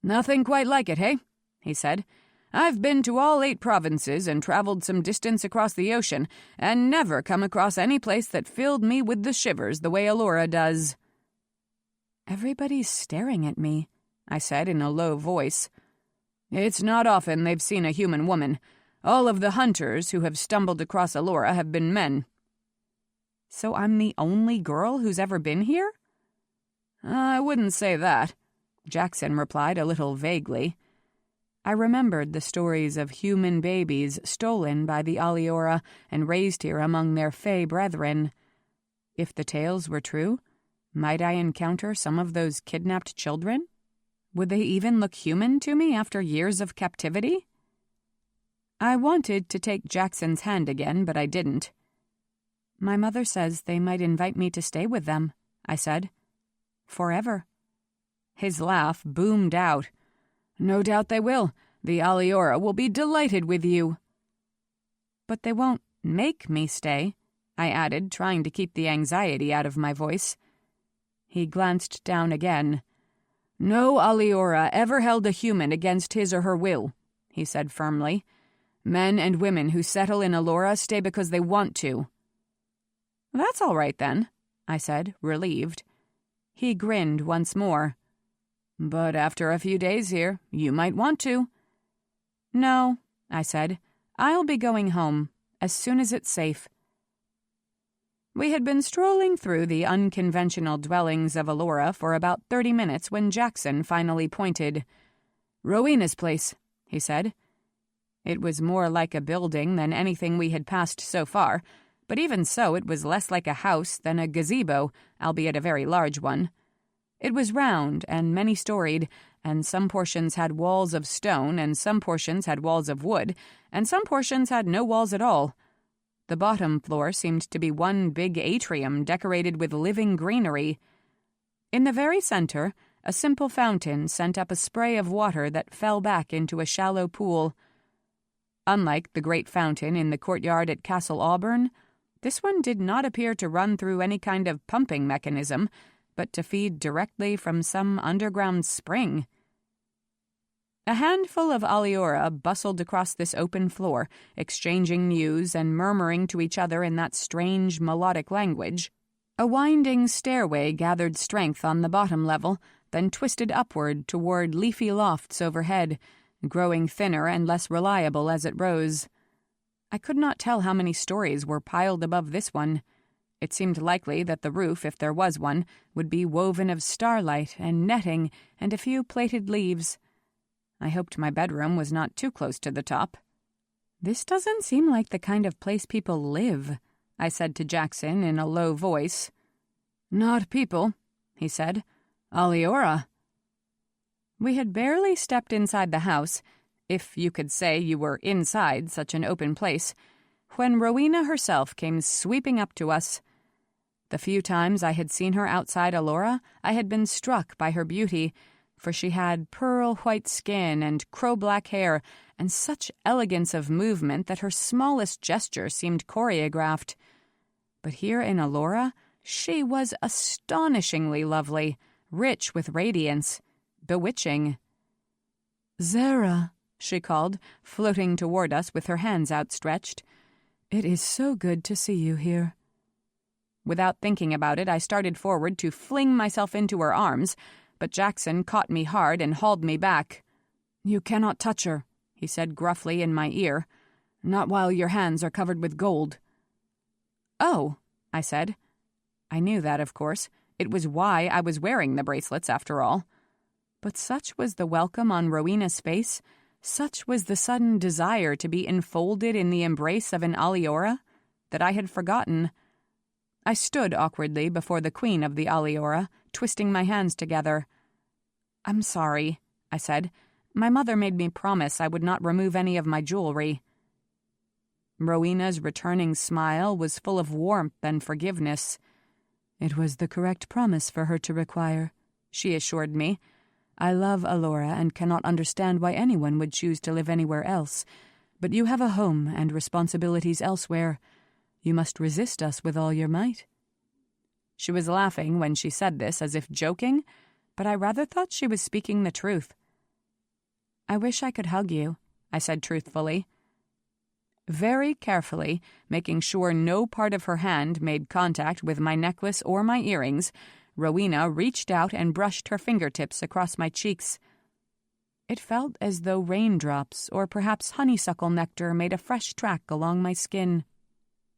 "Nothing quite like it, hey?" he said. "I've been to all 8 provinces and traveled some distance across the ocean, and never come across any place that filled me with the shivers the way Alora does." "Everybody's staring at me," I said in a low voice. "It's not often they've seen a human woman. All of the hunters who have stumbled across Alora have been men." "So I'm the only girl who's ever been here?" "I wouldn't say that," Jackson replied a little vaguely. I remembered the stories of human babies stolen by the Alora and raised here among their fey brethren. If the tales were true, might I encounter some of those kidnapped children? Would they even look human to me after years of captivity? I wanted to take Jackson's hand again, but I didn't. "My mother says they might invite me to stay with them," I said. "Forever." His laugh boomed out. "No doubt they will. The Alora will be delighted with you." "But they won't make me stay," I added, trying to keep the anxiety out of my voice. He glanced down again. "No Alora ever held a human against his or her will," he said firmly. "Men and women who settle in Alora stay because they want to." "That's all right, then," I said, relieved. He grinned once more. "But after a few days here, you might want to." "No," I said. "I'll be going home, as soon as it's safe." We had been strolling through the unconventional dwellings of Alora for about 30 minutes when Jackson finally pointed. "Rowena's place," he said. It was more like a building than anything we had passed so far, but even so it was less like a house than a gazebo, albeit a very large one. It was round and many-storied, and some portions had walls of stone, and some portions had walls of wood, and some portions had no walls at all. The bottom floor seemed to be one big atrium decorated with living greenery. In the very center, a simple fountain sent up a spray of water that fell back into a shallow pool. Unlike the great fountain in the courtyard at Castle Auburn, this one did not appear to run through any kind of pumping mechanism, but to feed directly from some underground spring. A handful of Alora bustled across this open floor, exchanging news and murmuring to each other in that strange melodic language. A winding stairway gathered strength on the bottom level, then twisted upward toward leafy lofts overhead, growing thinner and less reliable as it rose. I could not tell how many stories were piled above this one. It seemed likely that the roof, if there was one, would be woven of starlight and netting and a few plaited leaves. I hoped my bedroom was not too close to the top. "This doesn't seem like the kind of place people live," I said to Jackson in a low voice. "Not people," he said. "Alora." We had barely stepped inside the house, if you could say you were inside such an open place, when Rowena herself came sweeping up to us. The few times I had seen her outside Alora, I had been struck by her beauty, for she had pearl-white skin and crow-black hair, and such elegance of movement that her smallest gesture seemed choreographed. But here in Alora, she was astonishingly lovely, rich with radiance, bewitching. "Zara," she called, floating toward us with her hands outstretched. "It is so good to see you here." Without thinking about it, I started forward to fling myself into her arms, but Jackson caught me hard and hauled me back. "You cannot touch her," he said gruffly in my ear. "Not while your hands are covered with gold." "Oh," I said. I knew that, of course. It was why I was wearing the bracelets, after all. But such was the welcome on Rowena's face, such was the sudden desire to be enfolded in the embrace of an Alora, that I had forgotten. I stood awkwardly before the queen of the Alora, twisting my hands together. "I'm sorry," I said. "My mother made me promise I would not remove any of my jewelry." Rowena's returning smile was full of warmth and forgiveness. "It was the correct promise for her to require," she assured me. "I love Alora and cannot understand why anyone would choose to live anywhere else, but you have a home and responsibilities elsewhere. You must resist us with all your might." She was laughing when she said this, as if joking, but I rather thought she was speaking the truth. "I wish I could hug you," I said truthfully. Very carefully, making sure no part of her hand made contact with my necklace or my earrings, Rowena reached out and brushed her fingertips across my cheeks. It felt as though raindrops or perhaps honeysuckle nectar made a fresh track along my skin.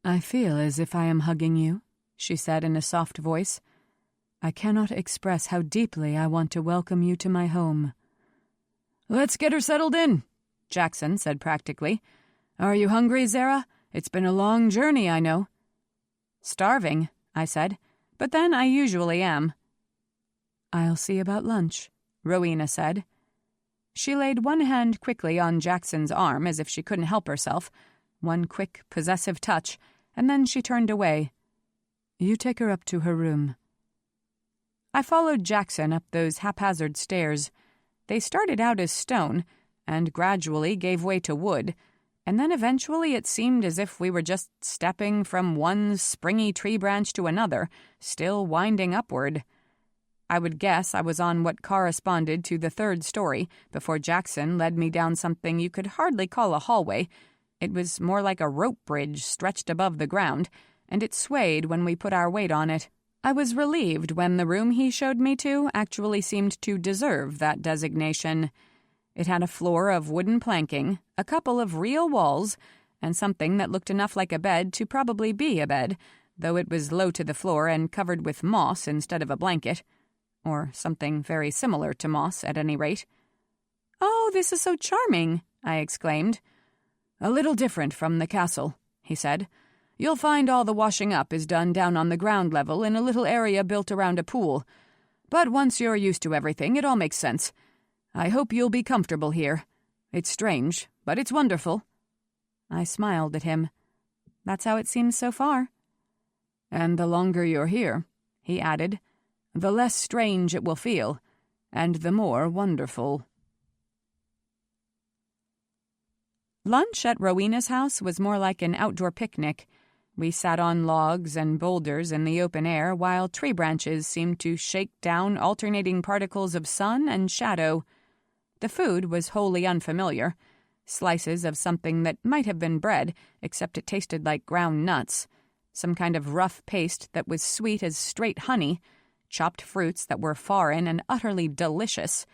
"I feel as if I am hugging you," she said in a soft voice. "I cannot express how deeply I want to welcome you to my home." "Let's get her settled in," Jackson said practically. "Are you hungry, Zara? It's been a long journey, I know." "Starving," I said, "but then I usually am." "I'll see about lunch," Rowena said. She laid one hand quickly on Jackson's arm as if she couldn't help herself, one quick, possessive touch, and then she turned away. "You take her up to her room." I followed Jackson up those haphazard stairs. They started out as stone, and gradually gave way to wood, and then eventually it seemed as if we were just stepping from one springy tree branch to another, still winding upward. I would guess I was on what corresponded to the third story before Jackson led me down something you could hardly call a hallway. It was more like a rope bridge stretched above the ground, and it swayed when we put our weight on it. I was relieved when the room he showed me to actually seemed to deserve that designation. It had a floor of wooden planking, a couple of real walls, and something that looked enough like a bed to probably be a bed, though it was low to the floor and covered with moss instead of a blanket. Or something very similar to moss, at any rate. "Oh, this is so charming," I exclaimed. "A little different from the castle," he said. "You'll find all the washing up is done down on the ground level in a little area built around a pool. But once you're used to everything, it all makes sense. I hope you'll be comfortable here. It's strange, but it's wonderful." I smiled at him. "That's how it seems so far." "And the longer you're here," he added, "the less strange it will feel, and the more wonderful." Lunch at Rowena's house was more like an outdoor picnic. We sat on logs and boulders in the open air while tree branches seemed to shake down alternating particles of sun and shadow. The food was wholly unfamiliar. Slices of something that might have been bread, except it tasted like ground nuts. Some kind of rough paste that was sweet as straight honey. Chopped fruits that were foreign and utterly delicious.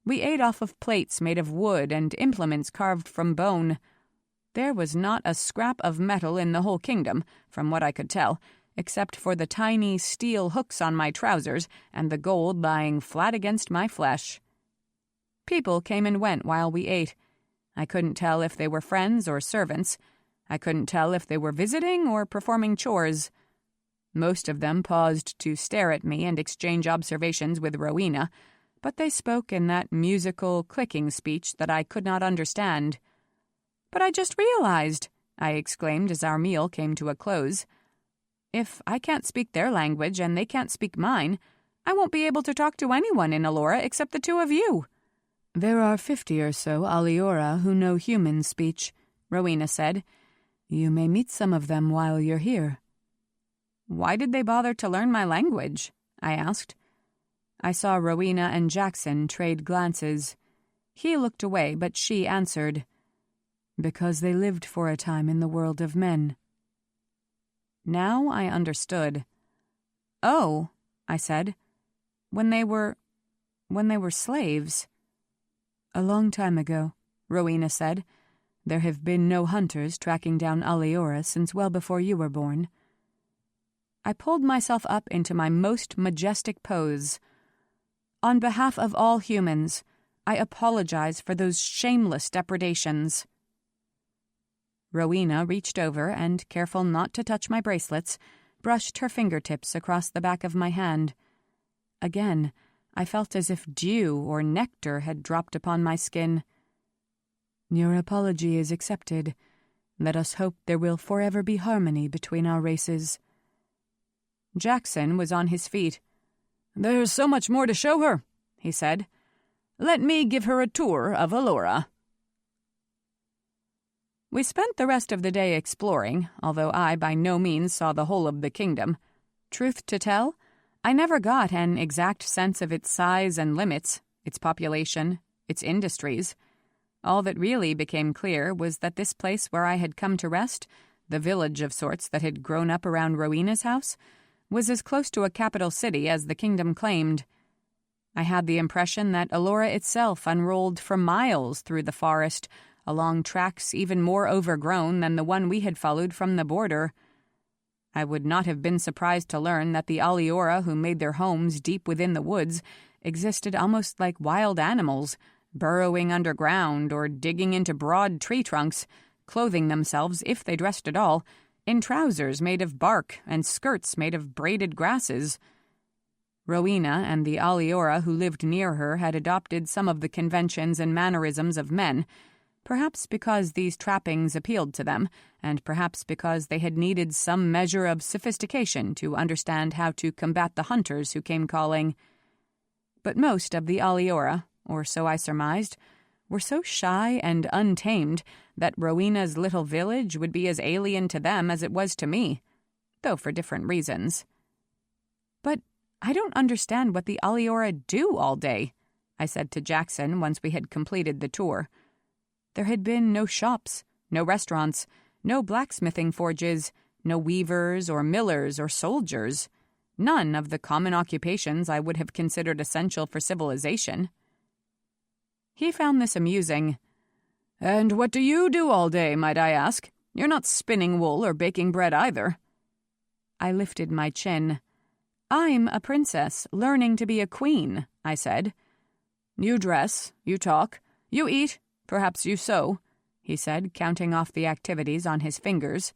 We ate off of plates made of wood and implements carved from bone. There was not a scrap of metal in the whole kingdom, from what I could tell, except for the tiny steel hooks on my trousers and the gold lying flat against my flesh. People came and went while we ate. I couldn't tell if they were friends or servants. I couldn't tell if they were visiting or performing chores. Most of them paused to stare at me and exchange observations with Rowena, but they spoke in that musical, clicking speech that I could not understand. "But I just realized," I exclaimed as our meal came to a close. "If I can't speak their language and they can't speak mine, I won't be able to talk to anyone in Alora except the two of you." "There are 50 or so Alora who know human speech," Rowena said. "You may meet some of them while you're here." "Why did they bother to learn my language?" I asked. I saw Rowena and Jackson trade glances. He looked away, but she answered, "Because they lived for a time in the world of men." Now I understood. "Oh," I said, when they were slaves." "A long time ago," Rowena said. "There have been no hunters tracking down Alora since well before you were born." I pulled myself up into my most majestic pose. "On behalf of all humans, I apologize for those shameless depredations." Rowena reached over and, careful not to touch my bracelets, brushed her fingertips across the back of my hand. Again, I felt as if dew or nectar had dropped upon my skin. "Your apology is accepted. Let us hope there will forever be harmony between our races." Jackson was on his feet. "There's so much more to show her," he said. "Let me give her a tour of Alora." We spent the rest of the day exploring, although I by no means saw the whole of the kingdom. Truth to tell, I never got an exact sense of its size and limits, its population, its industries. All that really became clear was that this place where I had come to rest, the village of sorts that had grown up around Rowena's house, was as close to a capital city as the kingdom claimed. I had the impression that Alora itself unrolled for miles through the forest, along tracks even more overgrown than the one we had followed from the border. I would not have been surprised to learn that the Alora who made their homes deep within the woods existed almost like wild animals, burrowing underground or digging into broad tree trunks, clothing themselves, if they dressed at all, in trousers made of bark and skirts made of braided grasses. Rowena and the Alora who lived near her had adopted some of the conventions and mannerisms of men, perhaps because these trappings appealed to them, and perhaps because they had needed some measure of sophistication to understand how to combat the hunters who came calling. But most of the Alora, or so I surmised, were so shy and untamed that Rowena's little village would be as alien to them as it was to me, though for different reasons. "But I don't understand what the Alora do all day," I said to Jackson once we had completed the tour. There had been no shops, no restaurants, no blacksmithing forges, no weavers or millers or soldiers, none of the common occupations I would have considered essential for civilization. He found this amusing. "And what do you do all day, might I ask? You're not spinning wool or baking bread either." I lifted my chin. "I'm a princess, learning to be a queen," I said. "You dress, you talk, you eat, perhaps you sew," he said, counting off the activities on his fingers.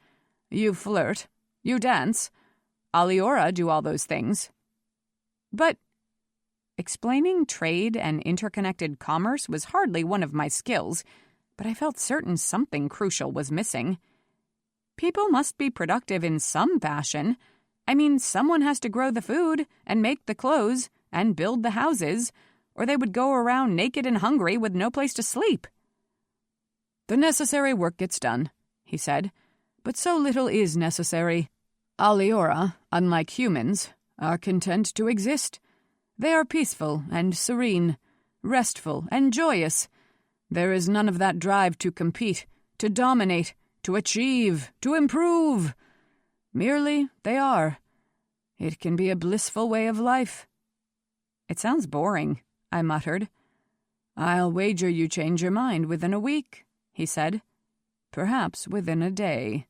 "You flirt, you dance. Alora do all those things." "But Explaining trade and interconnected commerce was hardly one of my skills, but I felt certain something crucial was missing. People must be productive in some fashion. I mean, someone has to grow the food and make the clothes and build the houses, or they would go around naked and hungry with no place to sleep. "The necessary work gets done," he said, "but so little is necessary. Alora, unlike humans, are content to exist. They are peaceful and serene, restful and joyous. There is none of that drive to compete, to dominate, to achieve, to improve. Merely they are. It can be a blissful way of life." "It sounds boring," I muttered. "I'll wager you change your mind within a week," he said. "Perhaps within a day."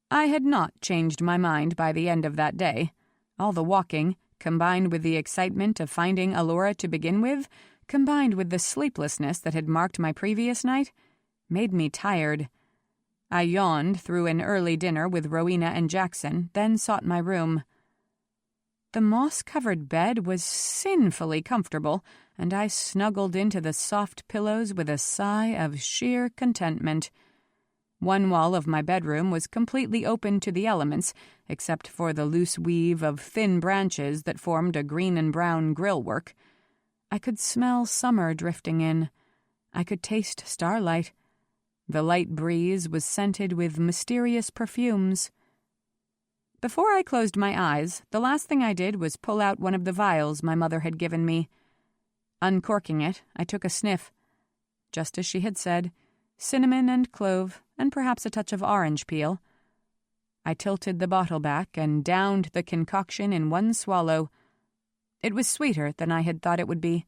I had not changed my mind by the end of that day. All the walking, combined with the excitement of finding Alora to begin with, combined with the sleeplessness that had marked my previous night, made me tired. I yawned through an early dinner with Rowena and Jackson, then sought my room. The moss-covered bed was sinfully comfortable, and I snuggled into the soft pillows with a sigh of sheer contentment. One wall of my bedroom was completely open to the elements, except for the loose weave of thin branches that formed a green and brown grillwork. I could smell summer drifting in. I could taste starlight. The light breeze was scented with mysterious perfumes. Before I closed my eyes, the last thing I did was pull out one of the vials my mother had given me. Uncorking it, I took a sniff. Just as she had said, cinnamon and clove, and perhaps a touch of orange peel. I tilted the bottle back and downed the concoction in one swallow. It was sweeter than I had thought it would be.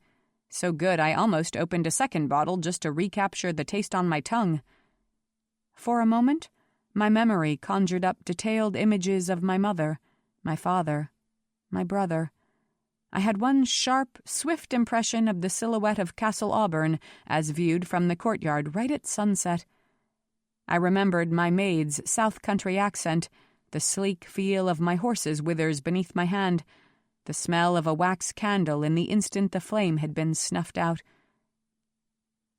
So good I almost opened a second bottle just to recapture the taste on my tongue. For a moment, my memory conjured up detailed images of my mother, my father, my brother. I had one sharp, swift impression of the silhouette of Castle Auburn as viewed from the courtyard right at sunset. I remembered my maid's South Country accent, the sleek feel of my horse's withers beneath my hand, the smell of a wax candle in the instant the flame had been snuffed out.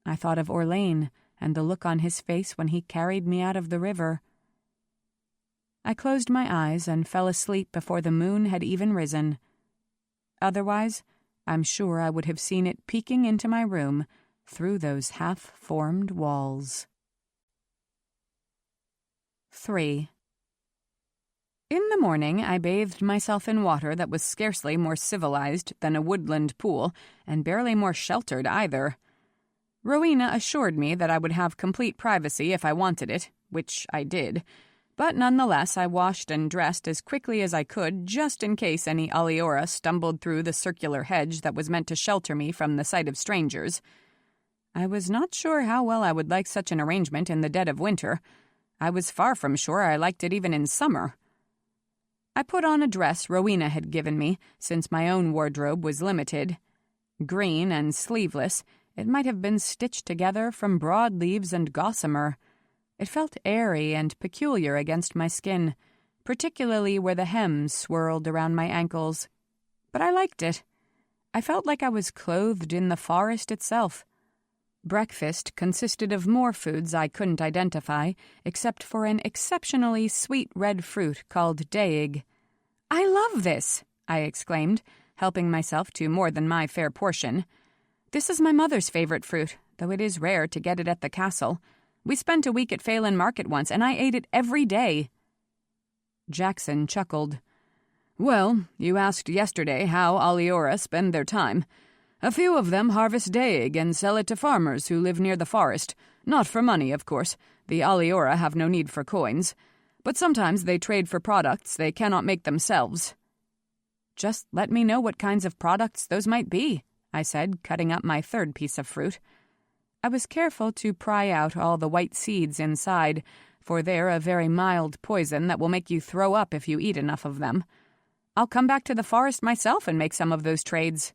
I thought of Orlain and the look on his face when he carried me out of the river. I closed my eyes and fell asleep before the moon had even risen. Otherwise, I'm sure I would have seen it peeking into my room through those half-formed walls. 3. In the morning, I bathed myself in water that was scarcely more civilized than a woodland pool, and barely more sheltered either. Rowena assured me that I would have complete privacy if I wanted it, which I did, but nonetheless I washed and dressed as quickly as I could just in case any Alora stumbled through the circular hedge that was meant to shelter me from the sight of strangers. I was not sure how well I would like such an arrangement in the dead of winter. I was far from sure I liked it even in summer. I put on a dress Rowena had given me, since my own wardrobe was limited. Green and sleeveless, it might have been stitched together from broadleaves and gossamer. It felt airy and peculiar against my skin, particularly where the hems swirled around my ankles. But I liked it. I felt like I was clothed in the forest itself. Breakfast consisted of more foods I couldn't identify, except for an exceptionally sweet red fruit called daig. "I love this!" I exclaimed, helping myself to more than my fair portion. "This is my mother's favorite fruit, though it is rare to get it at the castle. We spent a week at Phelan Market once, and I ate it every day." Jackson chuckled. "Well, you asked yesterday how Alora spend their time. A few of them harvest daig and sell it to farmers who live near the forest. Not for money, of course. The Alora have no need for coins. But sometimes they trade for products they cannot make themselves." "Just let me know what kinds of products those might be," I said, cutting up my third piece of fruit. I was careful to pry out all the white seeds inside, for they're a very mild poison that will make you throw up if you eat enough of them. I'll come back to the forest myself and make some of those trades."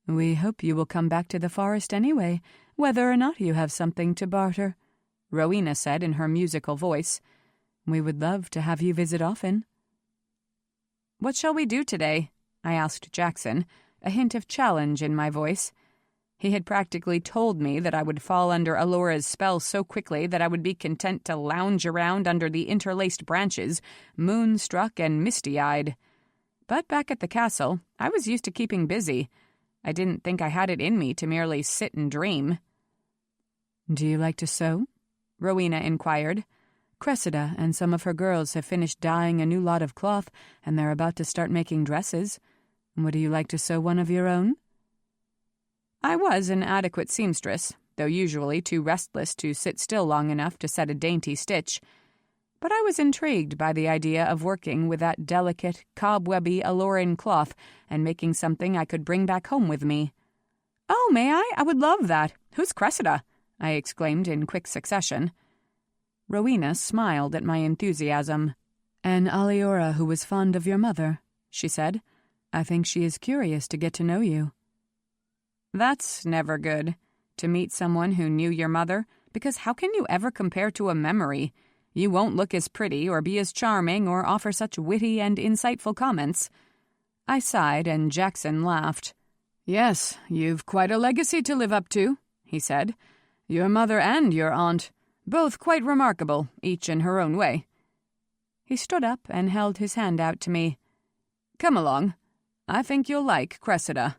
"We hope you will come back to the forest anyway, whether or not you have something to barter," Rowena said in her musical voice. "We would love to have you visit often." "What shall we do today?" I asked Jackson, a hint of challenge in my voice. He had practically told me that I would fall under Alora's spell so quickly that I would be content to lounge around under the interlaced branches, moonstruck and misty-eyed. But back at the castle, I was used to keeping busy. I didn't think I had it in me to merely sit and dream. "Do you like to sew?" Rowena inquired. "Cressida and some of her girls have finished dyeing a new lot of cloth, and they're about to start making dresses. Would you like to sew one of your own?" I was an adequate seamstress, though usually too restless to sit still long enough to set a dainty stitch. But I was intrigued by the idea of working with that delicate, cobwebby Aloran cloth and making something I could bring back home with me. "Oh, may I? I would love that. Who's Cressida?" I exclaimed in quick succession. Rowena smiled at my enthusiasm. "An Alora who was fond of your mother," she said. "I think she is curious to get to know you." That's never good, to meet someone who knew your mother, because how can you ever compare to a memory? You won't look as pretty or be as charming or offer such witty and insightful comments. I sighed, and Jackson laughed. "Yes, you've quite a legacy to live up to," he said. "Your mother and your aunt, both quite remarkable, each in her own way." He stood up and held his hand out to me. "Come along. I think you'll like Cressida."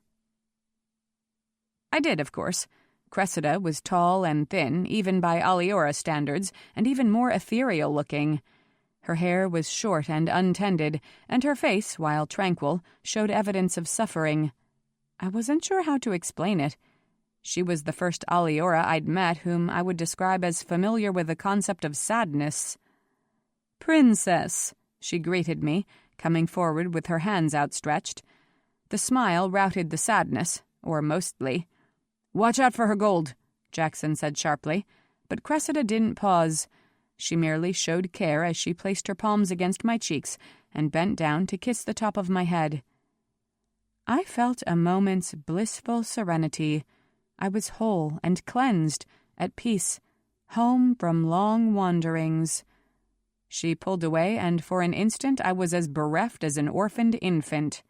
I did, of course. Cressida was tall and thin, even by Alora standards, and even more ethereal-looking. Her hair was short and untended, and her face, while tranquil, showed evidence of suffering. I wasn't sure how to explain it. She was the first Alora I'd met whom I would describe as familiar with the concept of sadness. "Princess," she greeted me, coming forward with her hands outstretched. The smile routed the sadness, or mostly. "Watch out for her gold," Jackson said sharply, but Cressida didn't pause. She merely showed care as she placed her palms against my cheeks and bent down to kiss the top of my head. I felt a moment's blissful serenity. I was whole and cleansed, at peace, home from long wanderings. She pulled away, and for an instant I was as bereft as an orphaned infant.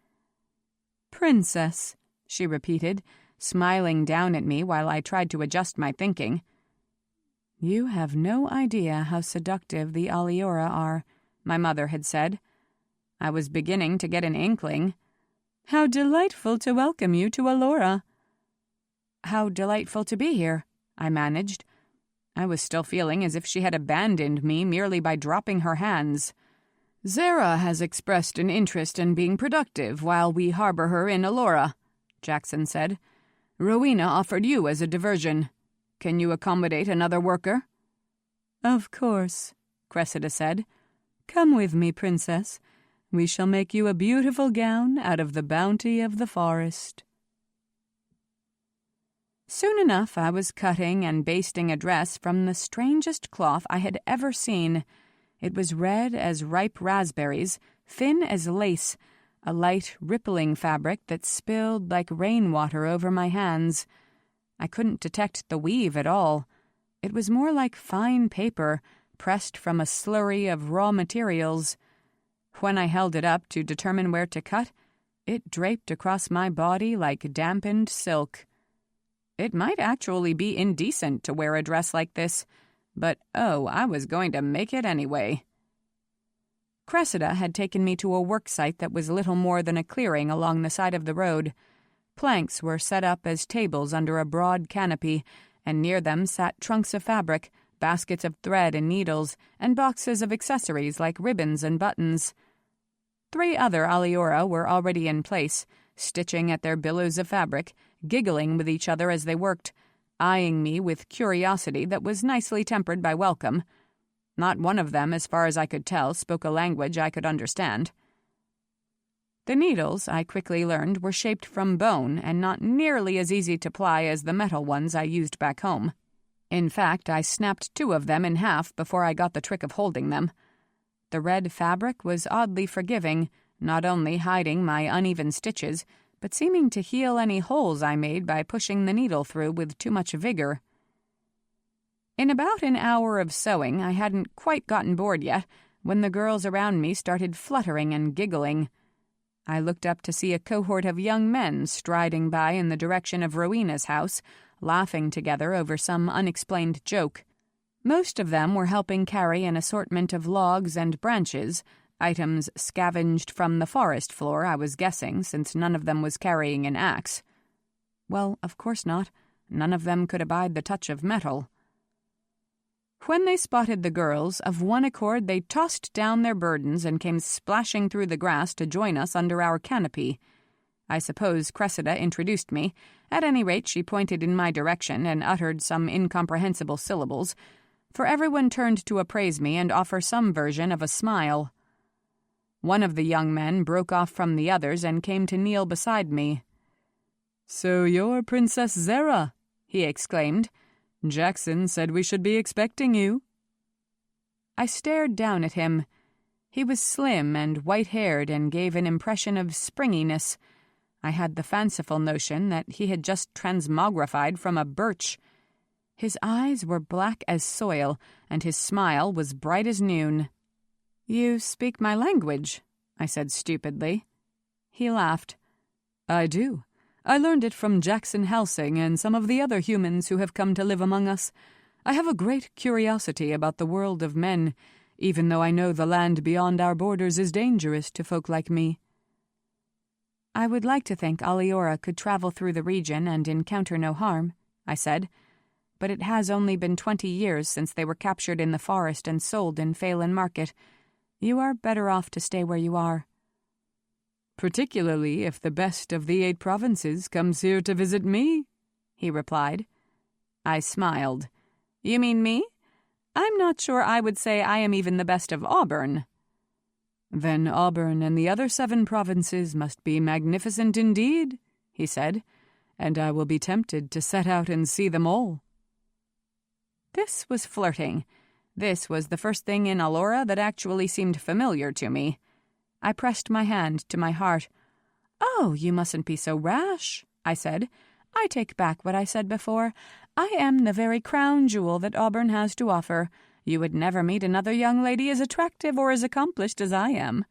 "Princess," she repeated, smiling down at me while I tried to adjust my thinking. "You have no idea how seductive the Alora are," my mother had said. I was beginning to get an inkling. "How delightful to welcome you to Alora." "How delightful to be here," I managed. I was still feeling as if she had abandoned me merely by dropping her hands. "Zara has expressed an interest in being productive while we harbor her in Alora," Jackson said. "Rowena offered you as a diversion. Can you accommodate another worker?" "Of course," Cressida said. "Come with me, Princess. We shall make you a beautiful gown out of the bounty of the forest." Soon enough I was cutting and basting a dress from the strangest cloth I had ever seen. It was red as ripe raspberries, thin as lace, a light, rippling fabric that spilled like rainwater over my hands. I couldn't detect the weave at all. It was more like fine paper, pressed from a slurry of raw materials. When I held it up to determine where to cut, it draped across my body like dampened silk. It might actually be indecent to wear a dress like this, but I was going to make it anyway. Cressida had taken me to a work site that was little more than a clearing along the side of the road. Planks were set up as tables under a broad canopy, and near them sat trunks of fabric, baskets of thread and needles, and boxes of accessories like ribbons and buttons. 3 other Alora were already in place, stitching at their billows of fabric, giggling with each other as they worked, eyeing me with curiosity that was nicely tempered by welcome. Not one of them, as far as I could tell, spoke a language I could understand. The needles, I quickly learned, were shaped from bone and not nearly as easy to ply as the metal ones I used back home. In fact, I snapped 2 of them in half before I got the trick of holding them. The red fabric was oddly forgiving, not only hiding my uneven stitches, but seeming to heal any holes I made by pushing the needle through with too much vigor. In about an hour of sewing, I hadn't quite gotten bored yet when the girls around me started fluttering and giggling. I looked up to see a cohort of young men striding by in the direction of Rowena's house, laughing together over some unexplained joke. Most of them were helping carry an assortment of logs and branches, items scavenged from the forest floor, I was guessing, since none of them was carrying an axe. Well, of course not. None of them could abide the touch of metal. When they spotted the girls, of one accord they tossed down their burdens and came splashing through the grass to join us under our canopy. I suppose Cressida introduced me. At any rate, she pointed in my direction and uttered some incomprehensible syllables, for everyone turned to appraise me and offer some version of a smile. One of the young men broke off from the others and came to kneel beside me. "So you're Princess Zara," he exclaimed. "Jackson said we should be expecting you." I stared down at him. He was slim and white-haired and gave an impression of springiness. I had the fanciful notion that he had just transmogrified from a birch. His eyes were black as soil, and his smile was bright as noon. "You speak my language," I said stupidly. He laughed. "I do. I learned it from Jackson Helsing and some of the other humans who have come to live among us. I have a great curiosity about the world of men, even though I know the land beyond our borders is dangerous to folk like me." "I would like to think Alora could travel through the region and encounter no harm," I said. "But it has only been 20 years since they were captured in the forest and sold in Phelan Market. You are better off to stay where you are." "Particularly if the best of the 8 provinces comes here to visit me," he replied. I smiled. "You mean me? I'm not sure I would say I am even the best of Auburn." "Then Auburn and the other 7 provinces must be magnificent indeed," he said, "and I will be tempted to set out and see them all." This was flirting. This was the first thing in Alora that actually seemed familiar to me. I pressed my hand to my heart. "Oh, you mustn't be so rash," I said. "I take back what I said before. I am the very crown jewel that Auburn has to offer. You would never meet another young lady as attractive or as accomplished as I am."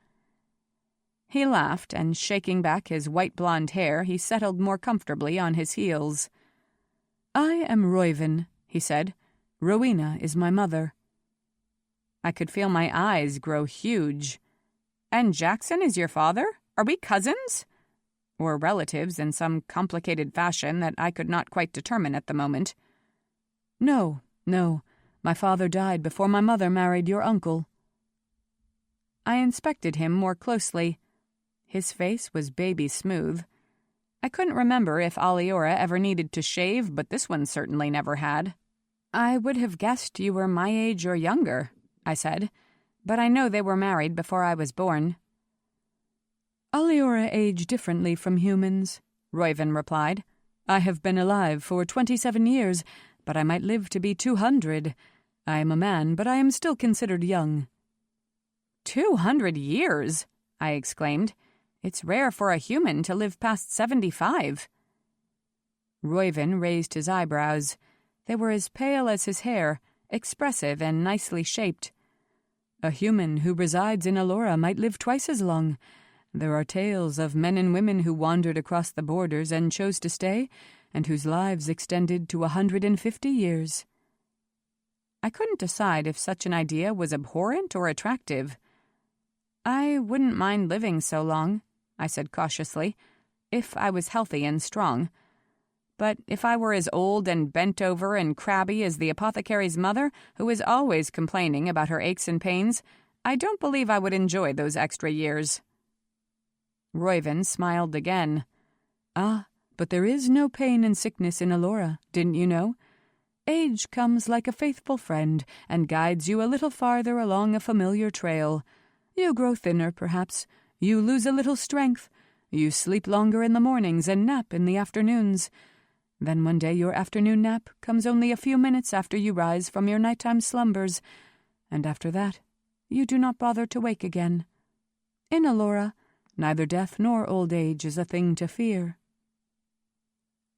He laughed, and shaking back his white blonde hair, he settled more comfortably on his heels. "I am Roiven," he said. "Rowena is my mother." I could feel my eyes grow huge. "And Jackson is your father? Are we cousins?" Or relatives in some complicated fashion that I could not quite determine at the moment. No. My father died before my mother married your uncle." I inspected him more closely. His face was baby smooth. I couldn't remember if Alora ever needed to shave, but this one certainly never had. "I would have guessed you were my age or younger," I said, "but I know they were married before I was born." "Alora age differently from humans," Roiven replied. "I have been alive for 27 years, but I might live to be 200. I am a man, but I am still considered young." 200 years, I exclaimed. "It's rare for a human to live past 75. Roiven raised his eyebrows. They were as pale as his hair, expressive and nicely shaped. "A human who resides in Alora might live twice as long. There are tales of men and women who wandered across the borders and chose to stay, and whose lives extended to 150 years. I couldn't decide if such an idea was abhorrent or attractive. "I wouldn't mind living so long," I said cautiously, "if I was healthy and strong. But if I were as old and bent over and crabby as the apothecary's mother, who is always complaining about her aches and pains, I don't believe I would enjoy those extra years." Roiven smiled again. "Ah, but there is no pain and sickness in Alora, didn't you know? Age comes like a faithful friend and guides you a little farther along a familiar trail. You grow thinner, perhaps. You lose a little strength. You sleep longer in the mornings and nap in the afternoons. Then one day your afternoon nap comes only a few minutes after you rise from your nighttime slumbers, and after that you do not bother to wake again. In Alora, neither death nor old age is a thing to fear."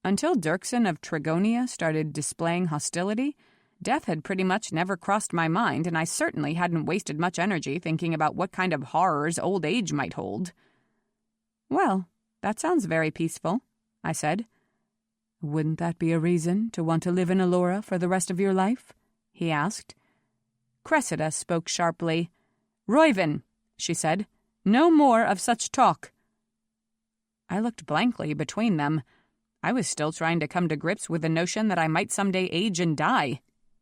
Until Dirksen of Trigonia started displaying hostility, death had pretty much never crossed my mind, and I certainly hadn't wasted much energy thinking about what kind of horrors old age might hold. "Well, that sounds very peaceful," I said. "Wouldn't that be a reason to want to live in Alora for the rest of your life?" he asked. Cressida spoke sharply. "Reuven," she said, "no more of such talk." I looked blankly between them. I was still trying to come to grips with the notion that I might someday age and die.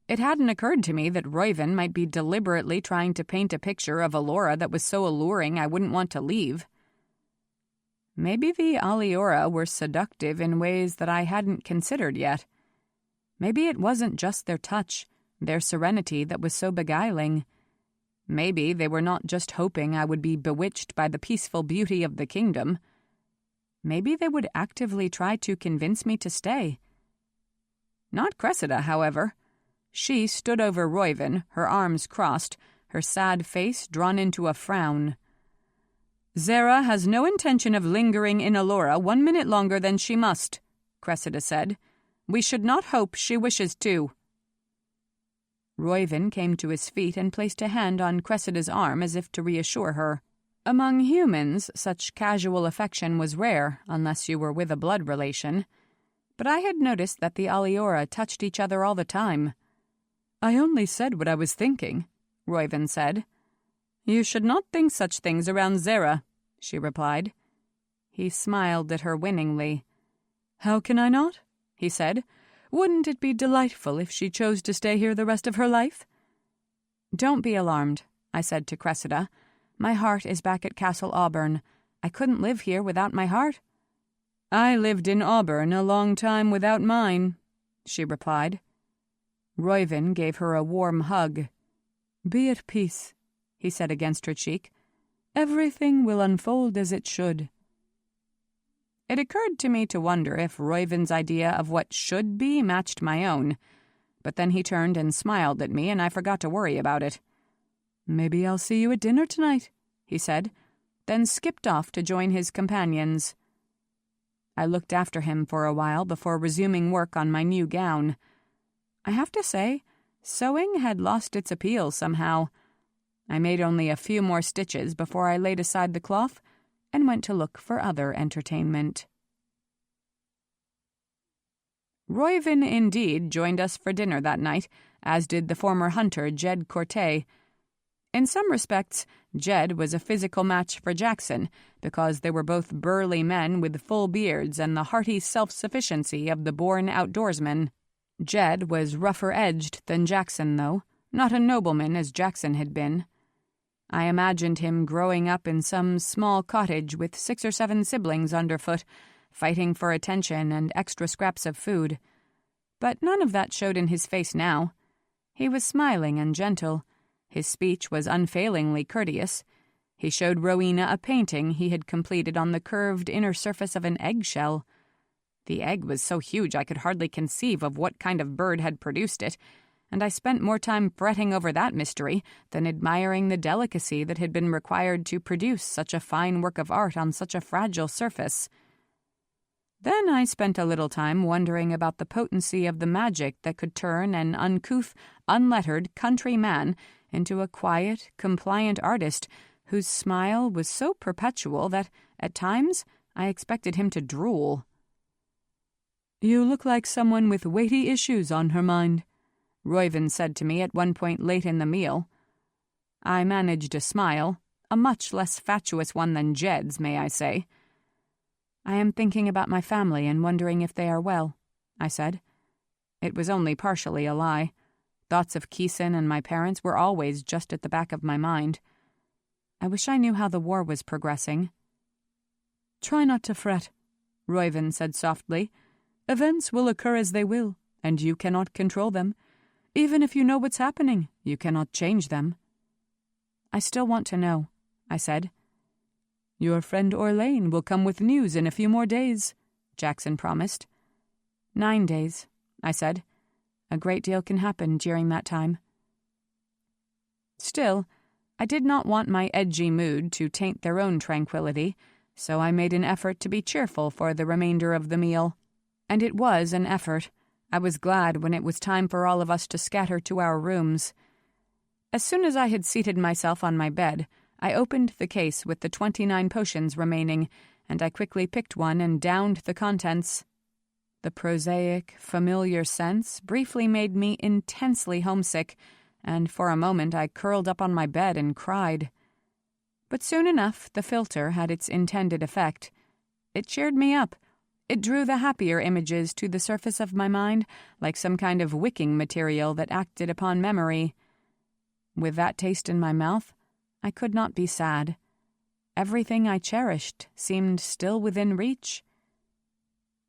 It hadn't occurred to me that Reuven might be deliberately trying to paint a picture of Alora that was so alluring I wouldn't want to leave. Maybe the Alora were seductive in ways that I hadn't considered yet. Maybe it wasn't just their touch, their serenity that was so beguiling. Maybe they were not just hoping I would be bewitched by the peaceful beauty of the kingdom. Maybe they would actively try to convince me to stay. Not Cressida, however. She stood over Reuven, her arms crossed, her sad face drawn into a frown. "Zara has no intention of lingering in Alora 1 minute longer than she must," Cressida said. "We should not hope she wishes to." Reuven came to his feet and placed a hand on Cressida's arm as if to reassure her. Among humans, such casual affection was rare, unless you were with a blood relation. But I had noticed that the Alora touched each other all the time. "I only said what I was thinking," Reuven said. "You should not think such things around Zara," she replied. He smiled at her winningly. "How can I not?" he said. "Wouldn't it be delightful if she chose to stay here the rest of her life?" "Don't be alarmed," I said to Cressida. "My heart is back at Castle Auburn. I couldn't live here without my heart." "I lived in Auburn a long time without mine," she replied. Reuven gave her a warm hug. "Be at peace," he said against her cheek. "Everything will unfold as it should." It occurred to me to wonder if Reuven's idea of what should be matched my own, but then he turned and smiled at me and I forgot to worry about it. "Maybe I'll see you at dinner tonight," he said, then skipped off to join his companions. I looked after him for a while before resuming work on my new gown. I have to say, sewing had lost its appeal somehow. I made only a few more stitches before I laid aside the cloth and went to look for other entertainment. Reuven indeed joined us for dinner that night, as did the former hunter Jed Corte. In some respects, Jed was a physical match for Jackson, because they were both burly men with full beards and the hearty self-sufficiency of the born outdoorsman. Jed was rougher-edged than Jackson, though, not a nobleman as Jackson had been. I imagined him growing up in some small cottage with 6 or 7 siblings underfoot, fighting for attention and extra scraps of food. But none of that showed in his face now. He was smiling and gentle. His speech was unfailingly courteous. He showed Rowena a painting he had completed on the curved inner surface of an eggshell. The egg was so huge I could hardly conceive of what kind of bird had produced it, and I spent more time fretting over that mystery than admiring the delicacy that had been required to produce such a fine work of art on such a fragile surface. Then I spent a little time wondering about the potency of the magic that could turn an uncouth, unlettered country man into a quiet, compliant artist whose smile was so perpetual that, at times, I expected him to drool. "You look like someone with weighty issues on her mind," Reuven said to me at one point late in the meal. I managed a smile, a much less fatuous one than Jed's, may I say. "I am thinking about my family and wondering if they are well," I said. It was only partially a lie. Thoughts of Keeson and my parents were always just at the back of my mind. I wish I knew how the war was progressing. "Try not to fret," Reuven said softly. "Events will occur as they will, and you cannot control them. Even if you know what's happening, you cannot change them." "I still want to know," I said. "Your friend Orlain will come with news in a few more days," Jackson promised. 9 days, I said. A great deal can happen during that time. Still, I did not want my edgy mood to taint their own tranquility, so I made an effort to be cheerful for the remainder of the meal. And it was an effort. I was glad when it was time for all of us to scatter to our rooms. As soon as I had seated myself on my bed, I opened the case with the 29 potions remaining and I quickly picked one and downed the contents. The prosaic, familiar scents briefly made me intensely homesick, and for a moment I curled up on my bed and cried. But soon enough the filter had its intended effect. It cheered me up. It drew the happier images to the surface of my mind like some kind of wicking material that acted upon memory. With that taste in my mouth, I could not be sad. Everything I cherished seemed still within reach.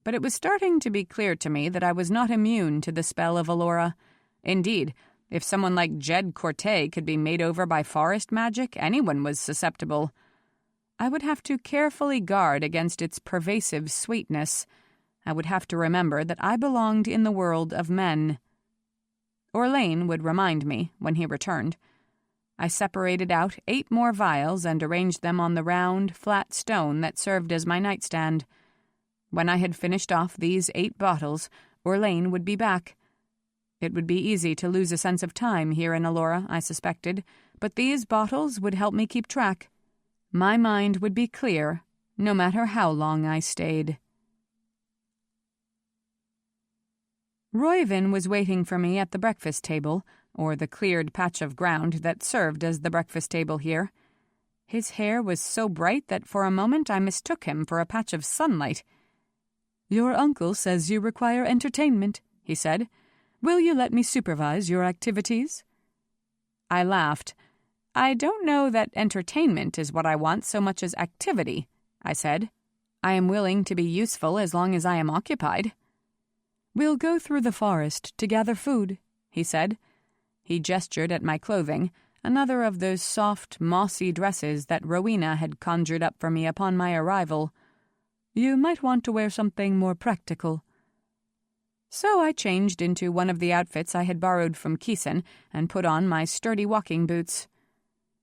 But it was starting to be clear to me that I was not immune to the spell of Alora. Indeed, if someone like Jed Cortez could be made over by forest magic, anyone was susceptible. I would have to carefully guard against its pervasive sweetness. I would have to remember that I belonged in the world of men. Orlain would remind me when he returned. I separated out 8 more vials and arranged them on the round, flat stone that served as my nightstand. When I had finished off these 8 bottles, Orlain would be back. It would be easy to lose a sense of time here in Alora, I suspected, but these bottles would help me keep track. My mind would be clear, no matter how long I stayed. Roivan was waiting for me at the breakfast table, or the cleared patch of ground that served as the breakfast table here. His hair was so bright that for a moment I mistook him for a patch of sunlight. "Your uncle says you require entertainment," he said. "Will you let me supervise your activities?" I laughed. "I don't know that entertainment is what I want so much as activity," I said. "I am willing to be useful as long as I am occupied." "We'll go through the forest to gather food," he said. He gestured at my clothing, another of those soft, mossy dresses that Rowena had conjured up for me upon my arrival. "You might want to wear something more practical." So I changed into one of the outfits I had borrowed from Keeson and put on my sturdy walking boots.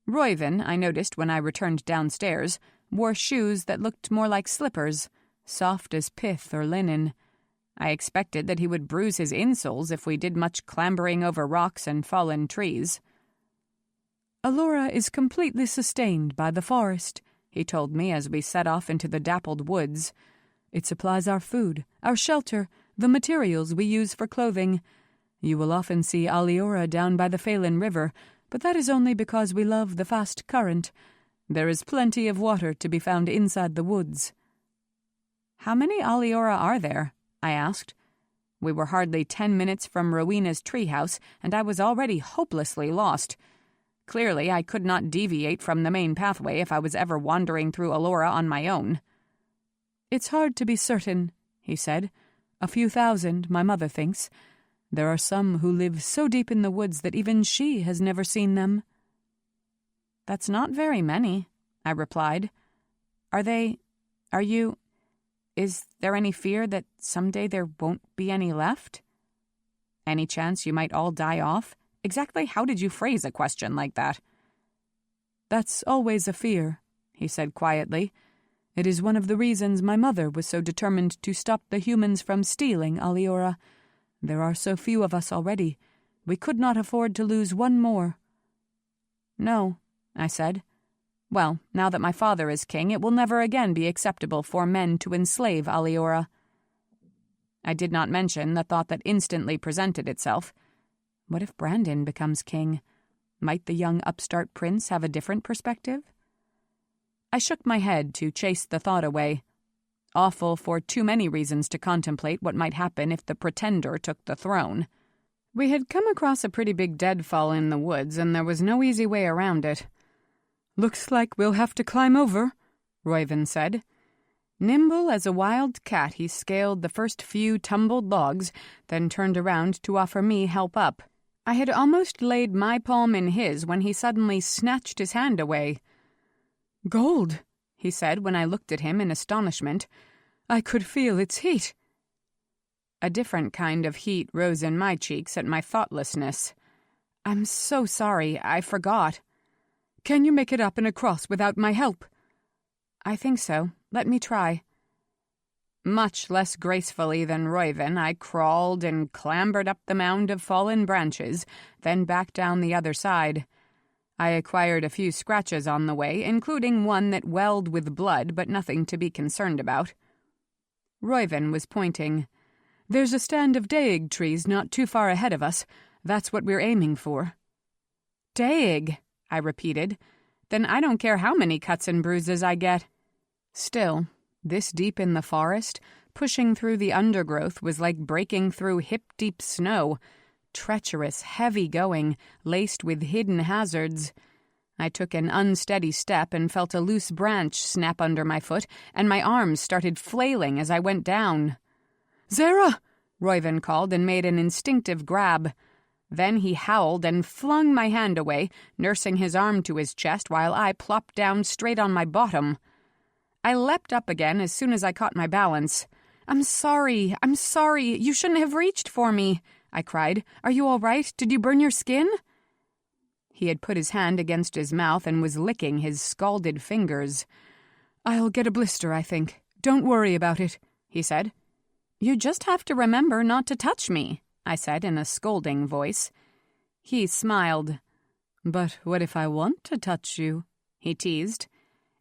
Roivan, I noticed when I returned downstairs, wore shoes that looked more like slippers, soft as pith or linen. I expected that he would bruise his insoles if we did much clambering over rocks and fallen trees. "Alora is completely sustained by the forest," he told me as we set off into the dappled woods. "It supplies our food, our shelter, the materials we use for clothing. You will often see Alora down by the Phelan River, but that is only because we love the fast current. There is plenty of water to be found inside the woods." "How many Alora are there?" I asked. We were hardly 10 minutes from Rowena's treehouse, and I was already hopelessly lost. Clearly, I could not deviate from the main pathway if I was ever wandering through Alora on my own. "It's hard to be certain," he said. "A few thousand, my mother thinks. There are some who live so deep in the woods that even she has never seen them." "That's not very many," I replied. Is there any fear that someday there won't be any left? Any chance you might all die off? Exactly how did you phrase a question like that? "That's always a fear," he said quietly. "It is one of the reasons my mother was so determined to stop the humans from stealing Alora. There are so few of us already. We could not afford to lose one more." "No," I said. "Well, now that my father is king, it will never again be acceptable for men to enslave Alora." I did not mention the thought that instantly presented itself. What if Brandon becomes king? Might the young upstart prince have a different perspective? I shook my head to chase the thought away. Awful for too many reasons to contemplate what might happen if the pretender took the throne. We had come across a pretty big deadfall in the woods, and there was no easy way around it. "Looks like we'll have to climb over," Roivan said. Nimble as a wild cat, he scaled the first few tumbled logs, then turned around to offer me help up. I had almost laid my palm in his when he suddenly snatched his hand away. "Gold," he said when I looked at him in astonishment. "I could feel its heat." A different kind of heat rose in my cheeks at my thoughtlessness. "I'm so sorry, I forgot." "Can you make it up and across without my help?" "I think so. Let me try." Much less gracefully than Roivan, I crawled and clambered up the mound of fallen branches, then back down the other side. I acquired a few scratches on the way, including one that welled with blood, but nothing to be concerned about. Reuven was pointing. "There's a stand of daeg trees not too far ahead of us. That's what we're aiming for." "Daeg," I repeated. "Then I don't care how many cuts and bruises I get." Still, this deep in the forest, pushing through the undergrowth was like breaking through hip-deep snow. Treacherous, heavy going, laced with hidden hazards. I took an unsteady step and felt a loose branch snap under my foot, and my arms started flailing as I went down. "Zara!" Reuven called and made an instinctive grab. Then he howled and flung my hand away, nursing his arm to his chest while I plopped down straight on my bottom. I leapt up again as soon as I caught my balance. I'm sorry. You shouldn't have reached for me," I cried. "Are you all right? Did you burn your skin?" He had put his hand against his mouth and was licking his scalded fingers. "I'll get a blister, I think. Don't worry about it," he said. "You just have to remember not to touch me," I said in a scolding voice. He smiled. "But what if I want to touch you?" he teased.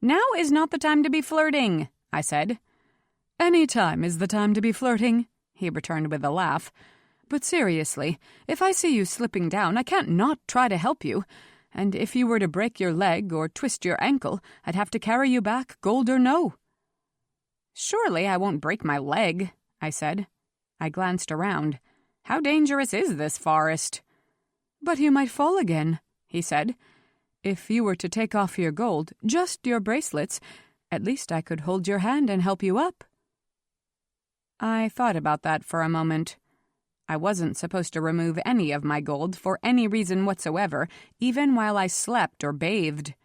"Now is not the time to be flirting," I said. "Any time is the time to be flirting," he returned with a laugh. "But seriously, if I see you slipping down, I can't not try to help you. And if you were to break your leg or twist your ankle, I'd have to carry you back, gold or no." "Surely I won't break my leg," I said. I glanced around. "How dangerous is this forest?" "But you might fall again," he said. "If you were to take off your gold, just your bracelets, at least I could hold your hand and help you up." I thought about that for a moment. I wasn't supposed to remove any of my gold for any reason whatsoever, even while I slept or bathed.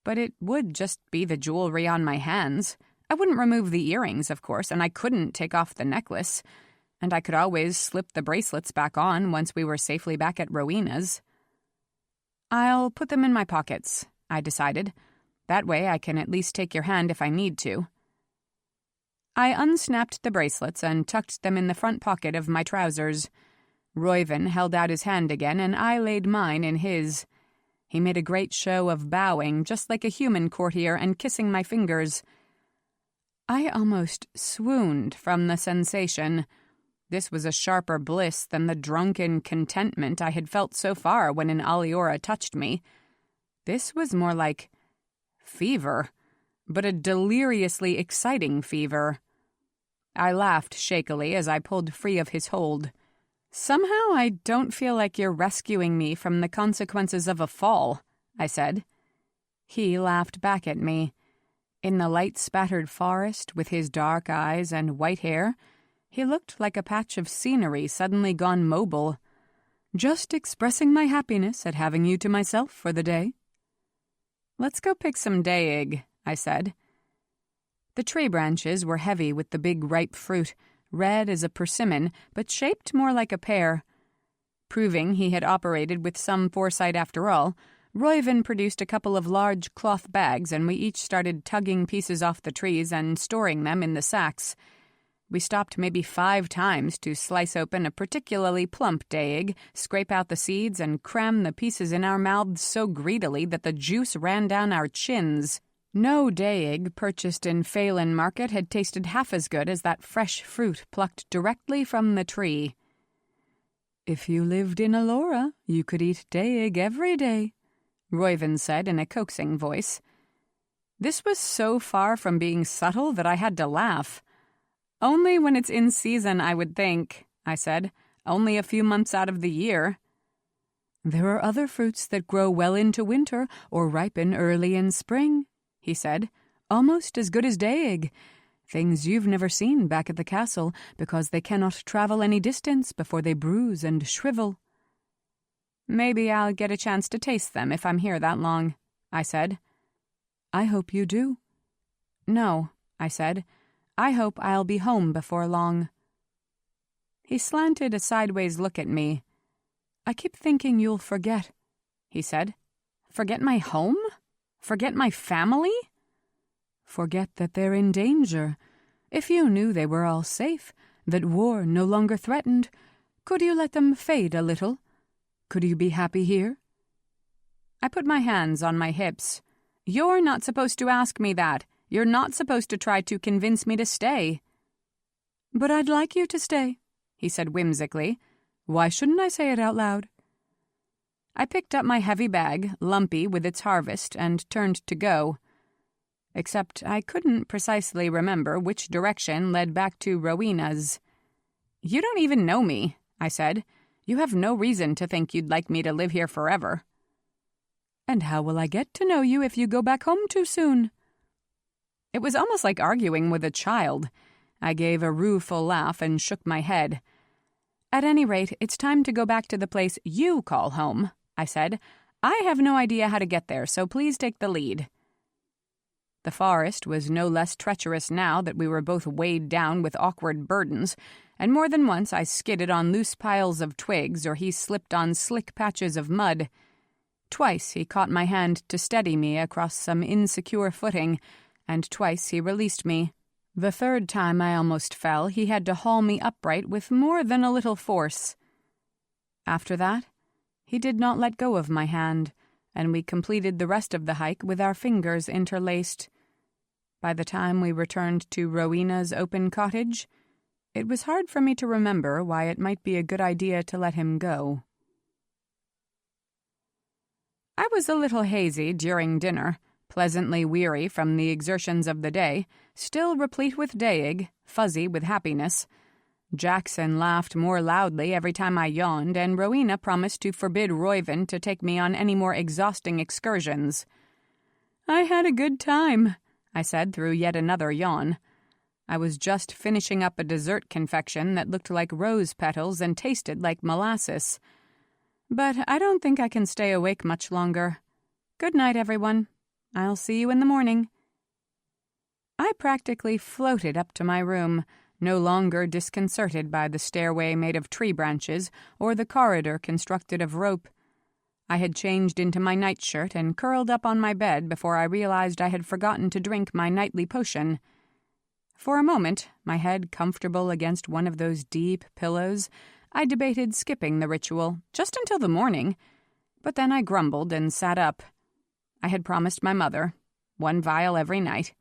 But it would just be the jewelry on my hands. I wouldn't remove the earrings, of course, and I couldn't take off the necklace. And I could always slip the bracelets back on once we were safely back at Rowena's. "I'll put them in my pockets," I decided. "That way I can at least take your hand if I need to." I unsnapped the bracelets and tucked them in the front pocket of my trousers. Reuven held out his hand again, and I laid mine in his. He made a great show of bowing, just like a human courtier, and kissing my fingers. I almost swooned from the sensation. This was a sharper bliss than the drunken contentment I had felt so far when an Alora touched me. This was more like fever, but a deliriously exciting fever. I laughed shakily as I pulled free of his hold. "Somehow I don't feel like you're rescuing me from the consequences of a fall," I said. He laughed back at me. In the light-spattered forest, with his dark eyes and white hair, he looked like a patch of scenery suddenly gone mobile. "Just expressing my happiness at having you to myself for the day." "Let's go pick some daeg," I said. The tree branches were heavy with the big ripe fruit, red as a persimmon, but shaped more like a pear. Proving he had operated with some foresight after all, Reuven produced a couple of large cloth bags, and we each started tugging pieces off the trees and storing them in the sacks. We stopped maybe 5 times to slice open a particularly plump daeg, scrape out the seeds, and cram the pieces in our mouths so greedily that the juice ran down our chins. No daeg purchased in Phelan Market had tasted half as good as that fresh fruit plucked directly from the tree. "If you lived in Alora, you could eat daeg every day," Reuven said in a coaxing voice. This was so far from being subtle that I had to laugh. "Only when it's in season, I would think," I said. "Only a few months out of the year." "There are other fruits that grow well into winter or ripen early in spring," he said. "Almost as good as daeg. Things you've never seen back at the castle because they cannot travel any distance before they bruise and shrivel." "Maybe I'll get a chance to taste them if I'm here that long," I said. "I hope you do." "No," I said. "I hope I'll be home before long." He slanted a sideways look at me. "I keep thinking you'll forget," he said. "Forget my home? Forget my family?" "Forget that they're in danger. If you knew they were all safe, that war no longer threatened, could you let them fade a little? Could you be happy here?" I put my hands on my hips. "You're not supposed to ask me that. You're not supposed to try to convince me to stay." "But I'd like you to stay," he said whimsically. "Why shouldn't I say it out loud?" I picked up my heavy bag, lumpy with its harvest, and turned to go. Except I couldn't precisely remember which direction led back to Rowena's. "You don't even know me," I said. "You have no reason to think you'd like me to live here forever." "And how will I get to know you if you go back home too soon?" It was almost like arguing with a child. I gave a rueful laugh and shook my head. "At any rate, it's time to go back to the place you call home," I said. "I have no idea how to get there, so please take the lead." The forest was no less treacherous now that we were both weighed down with awkward burdens, and more than once I skidded on loose piles of twigs or he slipped on slick patches of mud. Twice he caught my hand to steady me across some insecure footing, and twice he released me. The third time I almost fell, he had to haul me upright with more than a little force. After that, he did not let go of my hand, and we completed the rest of the hike with our fingers interlaced. By the time we returned to Rowena's open cottage, it was hard for me to remember why it might be a good idea to let him go. I was a little hazy during dinner, pleasantly weary from the exertions of the day, still replete with Daeg, fuzzy with happiness. Jackson laughed more loudly every time I yawned, and Rowena promised to forbid Roivan to take me on any more exhausting excursions. "I had a good time," I said through yet another yawn. I was just finishing up a dessert confection that looked like rose petals and tasted like molasses. But I don't think I can stay awake much longer. Good night, everyone. I'll see you in the morning. I practically floated up to my room, no longer disconcerted by the stairway made of tree branches or the corridor constructed of rope. I had changed into my nightshirt and curled up on my bed before I realized I had forgotten to drink my nightly potion. For a moment, my head comfortable against one of those deep pillows, I debated skipping the ritual, just until the morning, but then I grumbled and sat up. I had promised my mother 1 vial every night.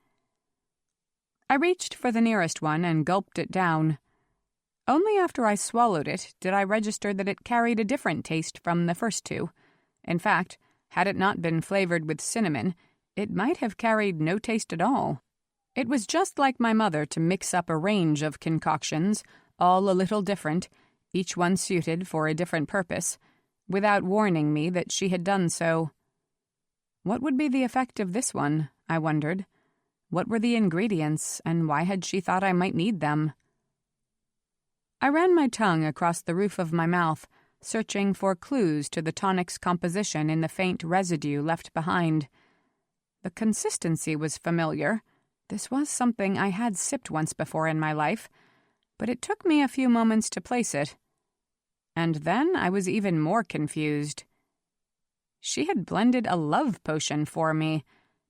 I reached for the nearest one and gulped it down. Only after I swallowed it did I register that it carried a different taste from the first 2. In fact, had it not been flavored with cinnamon, it might have carried no taste at all. It was just like my mother to mix up a range of concoctions, all a little different, each one suited for a different purpose, without warning me that she had done so. What would be the effect of this one, I wondered. What were the ingredients, and why had she thought I might need them? I ran my tongue across the roof of my mouth, searching for clues to the tonic's composition in the faint residue left behind. The consistency was familiar. This was something I had sipped once before in my life, but it took me a few moments to place it. And then I was even more confused. She had blended a love potion for me,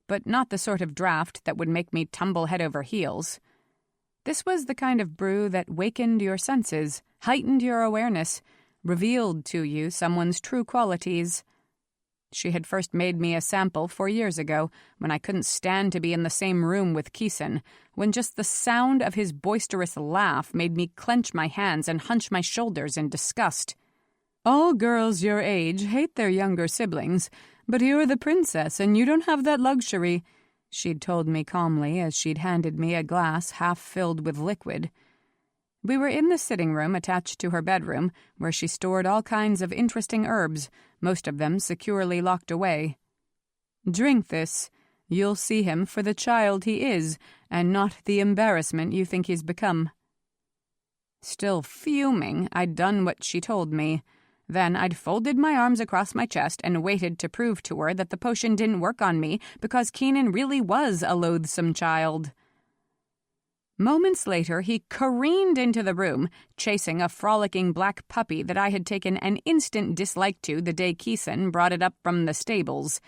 but not the sort of draught that would make me tumble head over heels. This was the kind of brew that wakened your senses, heightened your awareness, revealed to you someone's true qualities. She had first made me a sample 4 years ago, when I couldn't stand to be in the same room with Keeson, when just the sound of his boisterous laugh made me clench my hands and hunch my shoulders in disgust. "All girls your age hate their younger siblings, but you're the princess and you don't have that luxury," she'd told me calmly as she'd handed me a glass half filled with liquid. We were in the sitting room attached to her bedroom, where she stored all kinds of interesting herbs, most of them securely locked away. "Drink this. You'll see him for the child he is, and not the embarrassment you think he's become." Still fuming, I'd done what she told me. Then I'd folded my arms across my chest and waited to prove to her that the potion didn't work on me because Keenan really was a loathsome child. Moments later, he careened into the room, chasing a frolicking black puppy that I had taken an instant dislike to the day Keeson brought it up from the stables.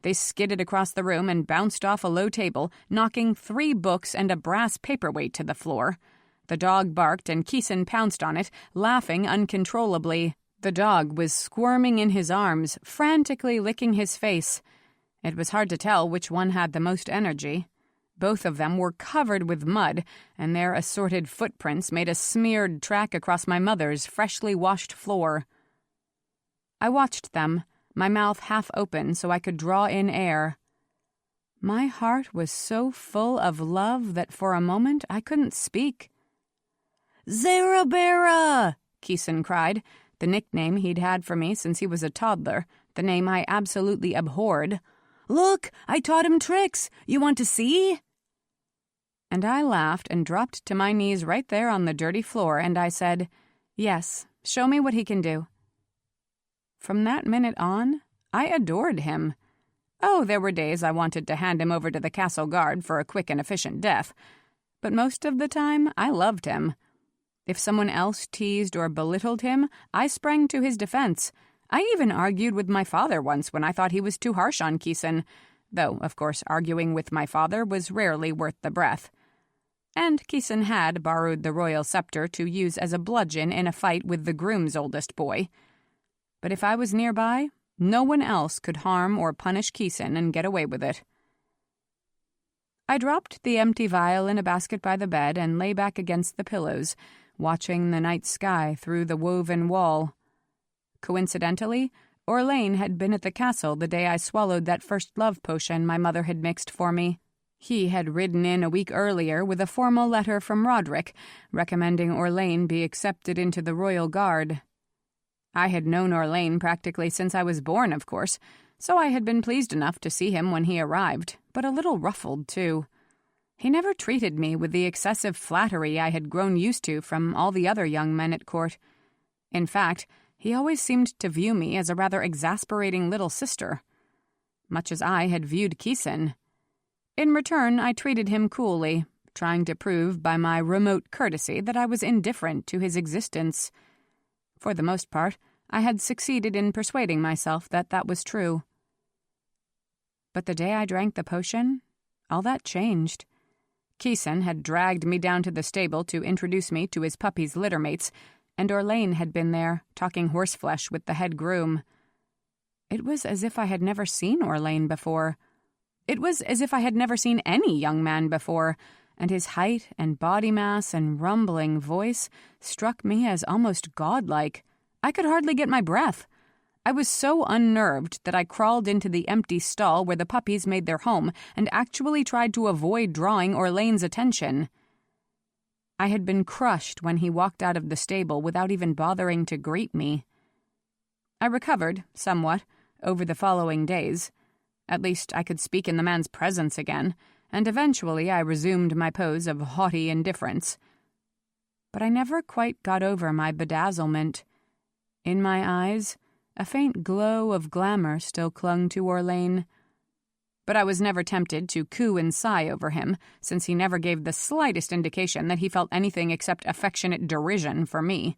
They skidded across the room and bounced off a low table, knocking 3 books and a brass paperweight to the floor. The dog barked and Keeson pounced on it, laughing uncontrollably. The dog was squirming in his arms, frantically licking his face. It was hard to tell which one had the most energy. Both of them were covered with mud, and their assorted footprints made a smeared track across my mother's freshly washed floor. I watched them, my mouth half open so I could draw in air. My heart was so full of love that for a moment I couldn't speak. "Zara-Bara!" Keeson cried, the nickname he'd had for me since he was a toddler, the name I absolutely abhorred. "Look, I taught him tricks. You want to see?" And I laughed and dropped to my knees right there on the dirty floor, and I said, "Yes, show me what he can do." From that minute on, I adored him. Oh, there were days I wanted to hand him over to the castle guard for a quick and efficient death, but most of the time I loved him. If someone else teased or belittled him, I sprang to his defense. I even argued with my father once when I thought he was too harsh on Keeson, though, of course, arguing with my father was rarely worth the breath. And Keeson had borrowed the royal scepter to use as a bludgeon in a fight with the groom's oldest boy. But if I was nearby, no one else could harm or punish Keeson and get away with it. I dropped the empty vial in a basket by the bed and lay back against the pillows, watching the night sky through the woven wall. Coincidentally, Orlain had been at the castle the day I swallowed that first love potion my mother had mixed for me. He had ridden in a week earlier with a formal letter from Roderick, recommending Orlain be accepted into the royal guard. I had known Orlain practically since I was born, of course, so I had been pleased enough to see him when he arrived, but a little ruffled, too. He never treated me with the excessive flattery I had grown used to from all the other young men at court. In fact, he always seemed to view me as a rather exasperating little sister, much as I had viewed Keeson. In return, I treated him coolly, trying to prove by my remote courtesy that I was indifferent to his existence. For the most part, I had succeeded in persuading myself that that was true. But the day I drank the potion, all that changed. Keeson had dragged me down to the stable to introduce me to his puppy's littermates, and Orlain had been there, talking horseflesh with the head groom. It was as if I had never seen Orlain before. It was as if I had never seen any young man before, and his height and body mass and rumbling voice struck me as almost godlike. I could hardly get my breath. I was so unnerved that I crawled into the empty stall where the puppies made their home and actually tried to avoid drawing Orlain's attention. I had been crushed when he walked out of the stable without even bothering to greet me. I recovered, somewhat, over the following days. At least I could speak in the man's presence again, and eventually I resumed my pose of haughty indifference. But I never quite got over my bedazzlement. In my eyes, a faint glow of glamour still clung to Orlain. But I was never tempted to coo and sigh over him, since he never gave the slightest indication that he felt anything except affectionate derision for me.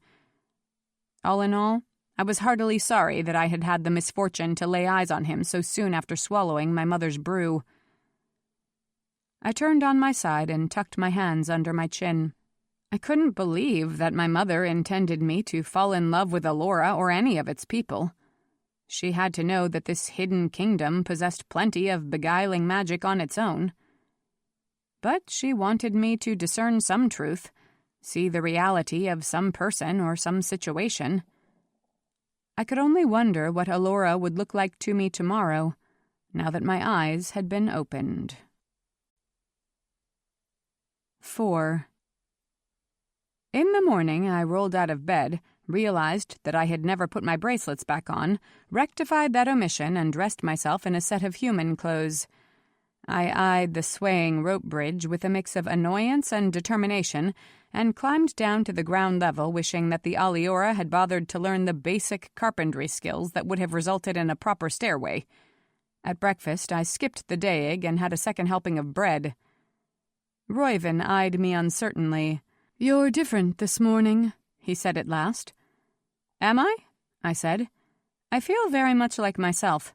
All in all, I was heartily sorry that I had had the misfortune to lay eyes on him so soon after swallowing my mother's brew. I turned on my side and tucked my hands under my chin. I couldn't believe that my mother intended me to fall in love with Alora or any of its people. She had to know that this hidden kingdom possessed plenty of beguiling magic on its own. But she wanted me to discern some truth, see the reality of some person or some situation. I could only wonder what Alora would look like to me tomorrow, now that my eyes had been opened. 4. In the morning, I rolled out of bed, realized that I had never put my bracelets back on, rectified that omission, and dressed myself in a set of human clothes. I eyed the swaying rope bridge with a mix of annoyance and determination, and climbed down to the ground level wishing that the Alora had bothered to learn the basic carpentry skills that would have resulted in a proper stairway. At breakfast, I skipped the day egg and had a second helping of bread. Reuven eyed me uncertainly. "You're different this morning," he said at last. "Am I?" I said. "I feel very much like myself.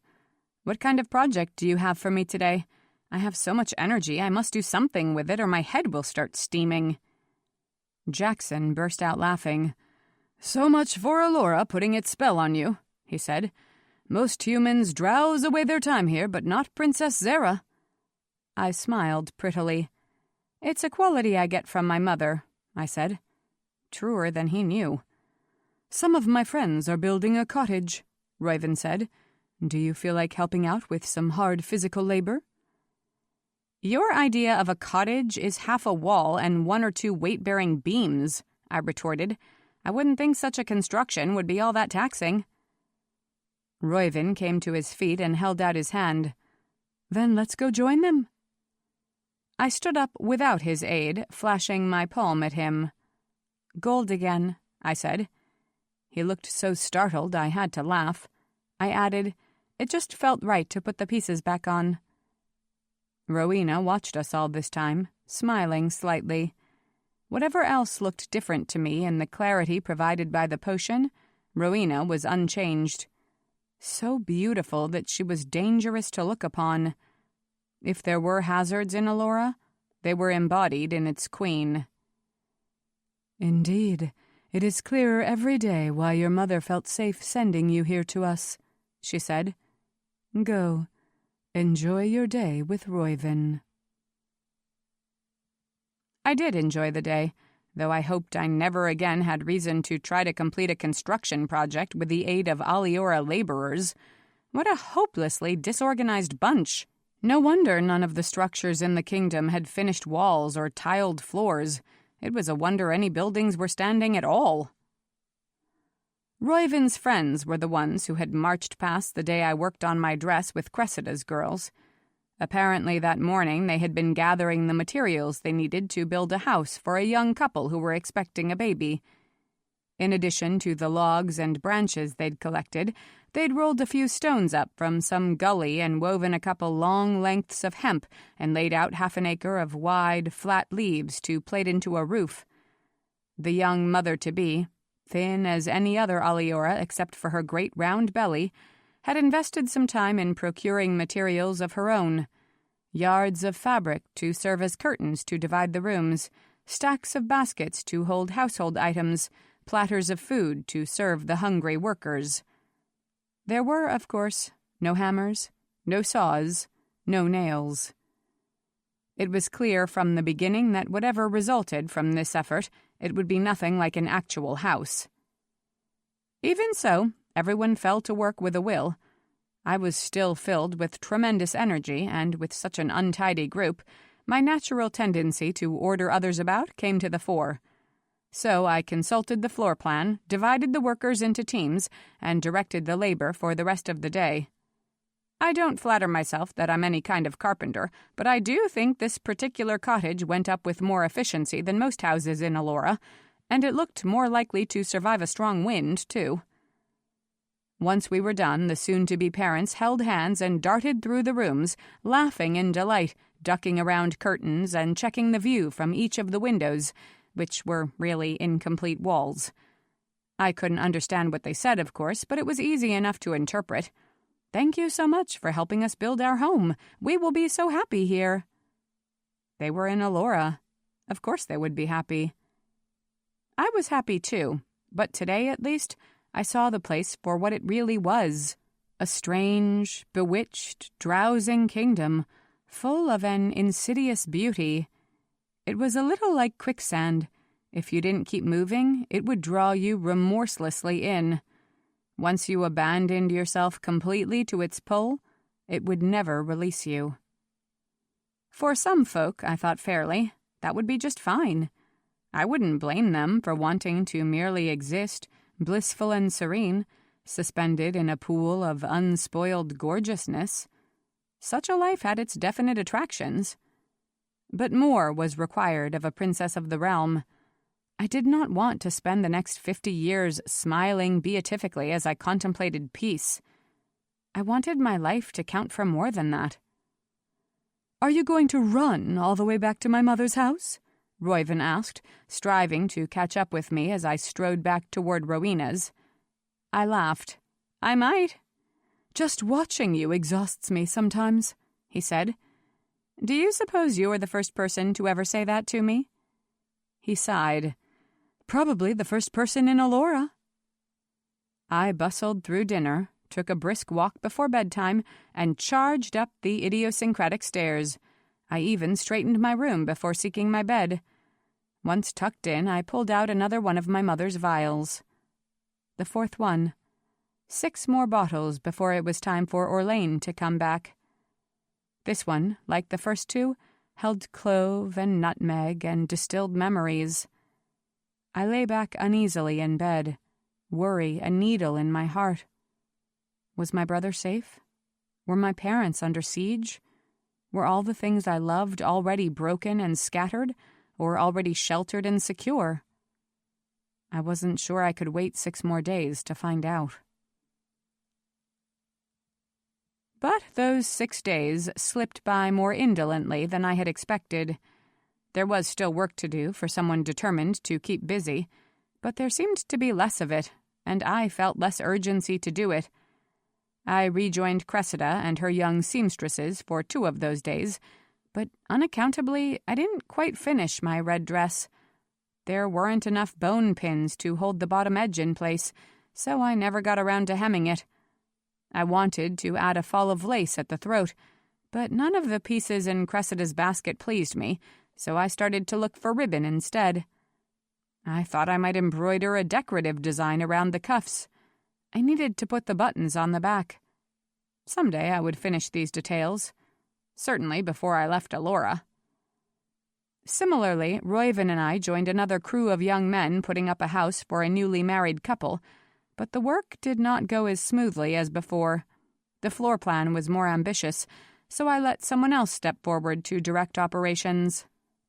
What kind of project do you have for me today? I have so much energy, I must do something with it or my head will start steaming." Jackson burst out laughing. "So much for Alora putting its spell on you," he said. "Most humans drowse away their time here, but not Princess Zara." I smiled prettily. "It's a quality I get from my mother," I said. Truer than he knew. "Some of my friends are building a cottage," Roiven said. "Do you feel like helping out with some hard physical labor?" "Your idea of a cottage is half a wall and 1 or 2 weight-bearing beams," I retorted. "I wouldn't think such a construction would be all that taxing." Roiven came to his feet and held out his hand. "Then let's go join them." I stood up without his aid, flashing my palm at him. "Gold again," I said. He looked so startled I had to laugh. I added, "It just felt right to put the pieces back on." Rowena watched us all this time, smiling slightly. Whatever else looked different to me in the clarity provided by the potion, Rowena was unchanged. So beautiful that she was dangerous to look upon. If there were hazards in Alora, they were embodied in its queen. "Indeed, it is clearer every day why your mother felt safe sending you here to us," she said. "Go. Enjoy your day with Roiven." I did enjoy the day, though I hoped I never again had reason to try to complete a construction project with the aid of Alora laborers. What a hopelessly disorganized bunch! No wonder none of the structures in the kingdom had finished walls or tiled floors. It was a wonder any buildings were standing at all. Roiven's friends were the ones who had marched past the day I worked on my dress with Cressida's girls. Apparently that morning they had been gathering the materials they needed to build a house for a young couple who were expecting a baby. In addition to the logs and branches they'd collected, they'd rolled a few stones up from some gully and woven a couple long lengths of hemp and laid out 1/2 an acre of wide, flat leaves to plait into a roof. The young mother-to-be, thin as any other Alora except for her great round belly, had invested some time in procuring materials of her own. Yards of fabric to serve as curtains to divide the rooms, stacks of baskets to hold household items, platters of food to serve the hungry workers. There were, of course, no hammers, no saws, no nails. It was clear from the beginning that whatever resulted from this effort, it would be nothing like an actual house. Even so, everyone fell to work with a will. I was still filled with tremendous energy, and with such an untidy group, my natural tendency to order others about came to the fore. So I consulted the floor plan, divided the workers into teams, and directed the labor for the rest of the day. I don't flatter myself that I'm any kind of carpenter, but I do think this particular cottage went up with more efficiency than most houses in Alora, and it looked more likely to survive a strong wind, too. Once we were done, the soon-to-be parents held hands and darted through the rooms, laughing in delight, ducking around curtains and checking the view from each of the windows, which were really incomplete walls. I couldn't understand what they said, of course, but it was easy enough to interpret. "Thank you so much for helping us build our home. We will be so happy here." They were in Alora. Of course they would be happy. I was happy too, but today, at least, I saw the place for what it really was. A strange, bewitched, drowsing kingdom, full of an insidious beauty. It was a little like quicksand. If you didn't keep moving, it would draw you remorselessly in. Once you abandoned yourself completely to its pull, it would never release you. For some folk, I thought fairly, that would be just fine. I wouldn't blame them for wanting to merely exist, blissful and serene, suspended in a pool of unspoiled gorgeousness. Such a life had its definite attractions. But more was required of a princess of the realm. I did not want to spend the next 50 years smiling beatifically as I contemplated peace. I wanted my life to count for more than that. "Are you going to run all the way back to my mother's house?" Roiven asked, striving to catch up with me as I strode back toward Rowena's. I laughed. "I might." "Just watching you exhausts me sometimes," he said. "Do you suppose you're the first person to ever say that to me?" He sighed. Probably the first person in Alora." I bustled through dinner, took a brisk walk before bedtime, and charged up the idiosyncratic stairs. I even straightened my room before seeking my bed. Once tucked in, I pulled out another one of my mother's vials. The fourth one. 6 more bottles before it was time for Orlain to come back. This one, like the first 2, held clove and nutmeg and distilled memories. I lay back uneasily in bed, worry a needle in my heart. Was my brother safe? Were my parents under siege? Were all the things I loved already broken and scattered, or already sheltered and secure? I wasn't sure I could wait 6 more days to find out. But those 6 days slipped by more indolently than I had expected. There was still work to do for someone determined to keep busy, but there seemed to be less of it, and I felt less urgency to do it. I rejoined Cressida and her young seamstresses for 2 of those days, but unaccountably I didn't quite finish my red dress. There weren't enough bone pins to hold the bottom edge in place, so I never got around to hemming it. I wanted to add a fall of lace at the throat, but none of the pieces in Cressida's basket pleased me, so I started to look for ribbon instead. I thought I might embroider a decorative design around the cuffs. I needed to put the buttons on the back. Someday I would finish these details. Certainly before I left Alora. Similarly, Roiven and I joined another crew of young men putting up a house for a newly married couple, but the work did not go as smoothly as before. The floor plan was more ambitious, so I let someone else step forward to direct operations.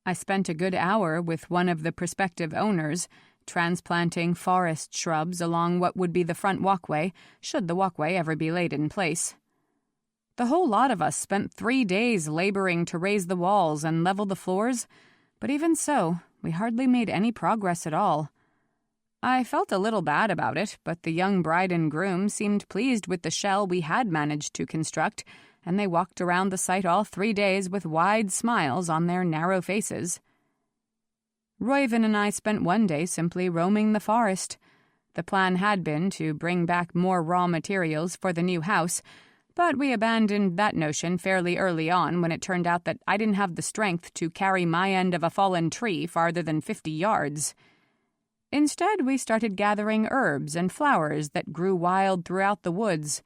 I spent a good hour with one of the prospective owners, transplanting forest shrubs along what would be the front walkway, should the walkway ever be laid in place. The whole lot of us spent 3 days laboring to raise the walls and level the floors, but even so, we hardly made any progress at all. I felt a little bad about it, but the young bride and groom seemed pleased with the shell we had managed to construct, and they walked around the site all 3 days with wide smiles on their narrow faces. Roiven and I spent 1 day simply roaming the forest. The plan had been to bring back more raw materials for the new house, but we abandoned that notion fairly early on when it turned out that I didn't have the strength to carry my end of a fallen tree farther than 50 yards. Instead, we started gathering herbs and flowers that grew wild throughout the woods,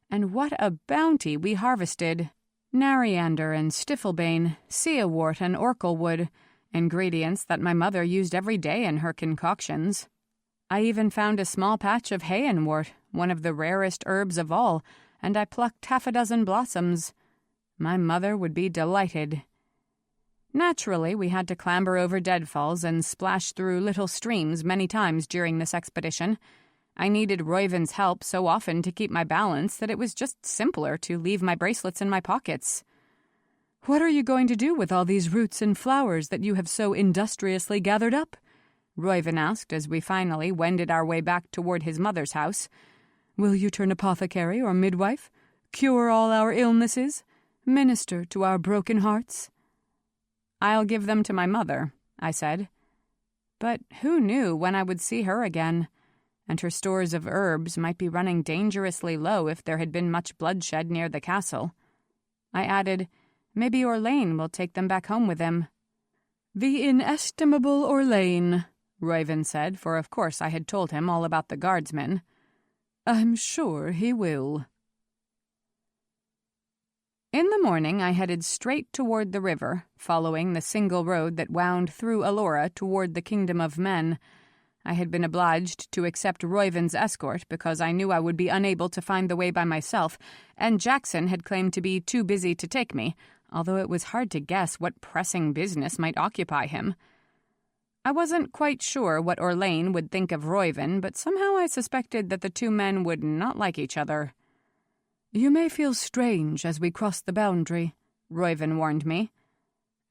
and what a bounty we harvested. Nariander and stiflebane, seawort and orkelwood, ingredients that my mother used every day in her concoctions. I even found a small patch of hayenwort, one of the rarest herbs of all, and I plucked 6 blossoms. My mother would be delighted. Naturally, we had to clamber over deadfalls and splash through little streams many times during this expedition. I needed Roiven's help so often to keep my balance that it was just simpler to leave my bracelets in my pockets. "What are you going to do with all these roots and flowers that you have so industriously gathered up?" Roiven asked as we finally wended our way back toward his mother's house. "Will you turn apothecary or midwife? Cure all our illnesses? Minister to our broken hearts?" "I'll give them to my mother," I said. But who knew when I would see her again? And her stores of herbs might be running dangerously low if there had been much bloodshed near the castle. I added, maybe Orlain will take them back home with him. "The inestimable Orlain," Roiven said, for of course I had told him all about the guardsmen. "I'm sure he will." In the morning I headed straight toward the river, following the single road that wound through Alora toward the kingdom of men. I had been obliged to accept Roiven's escort because I knew I would be unable to find the way by myself, and Jackson had claimed to be too busy to take me, although it was hard to guess what pressing business might occupy him. I wasn't quite sure what Orlain would think of Roiven, but somehow I suspected that the 2 men would not like each other. "You may feel strange as we cross the boundary," Roiven warned me.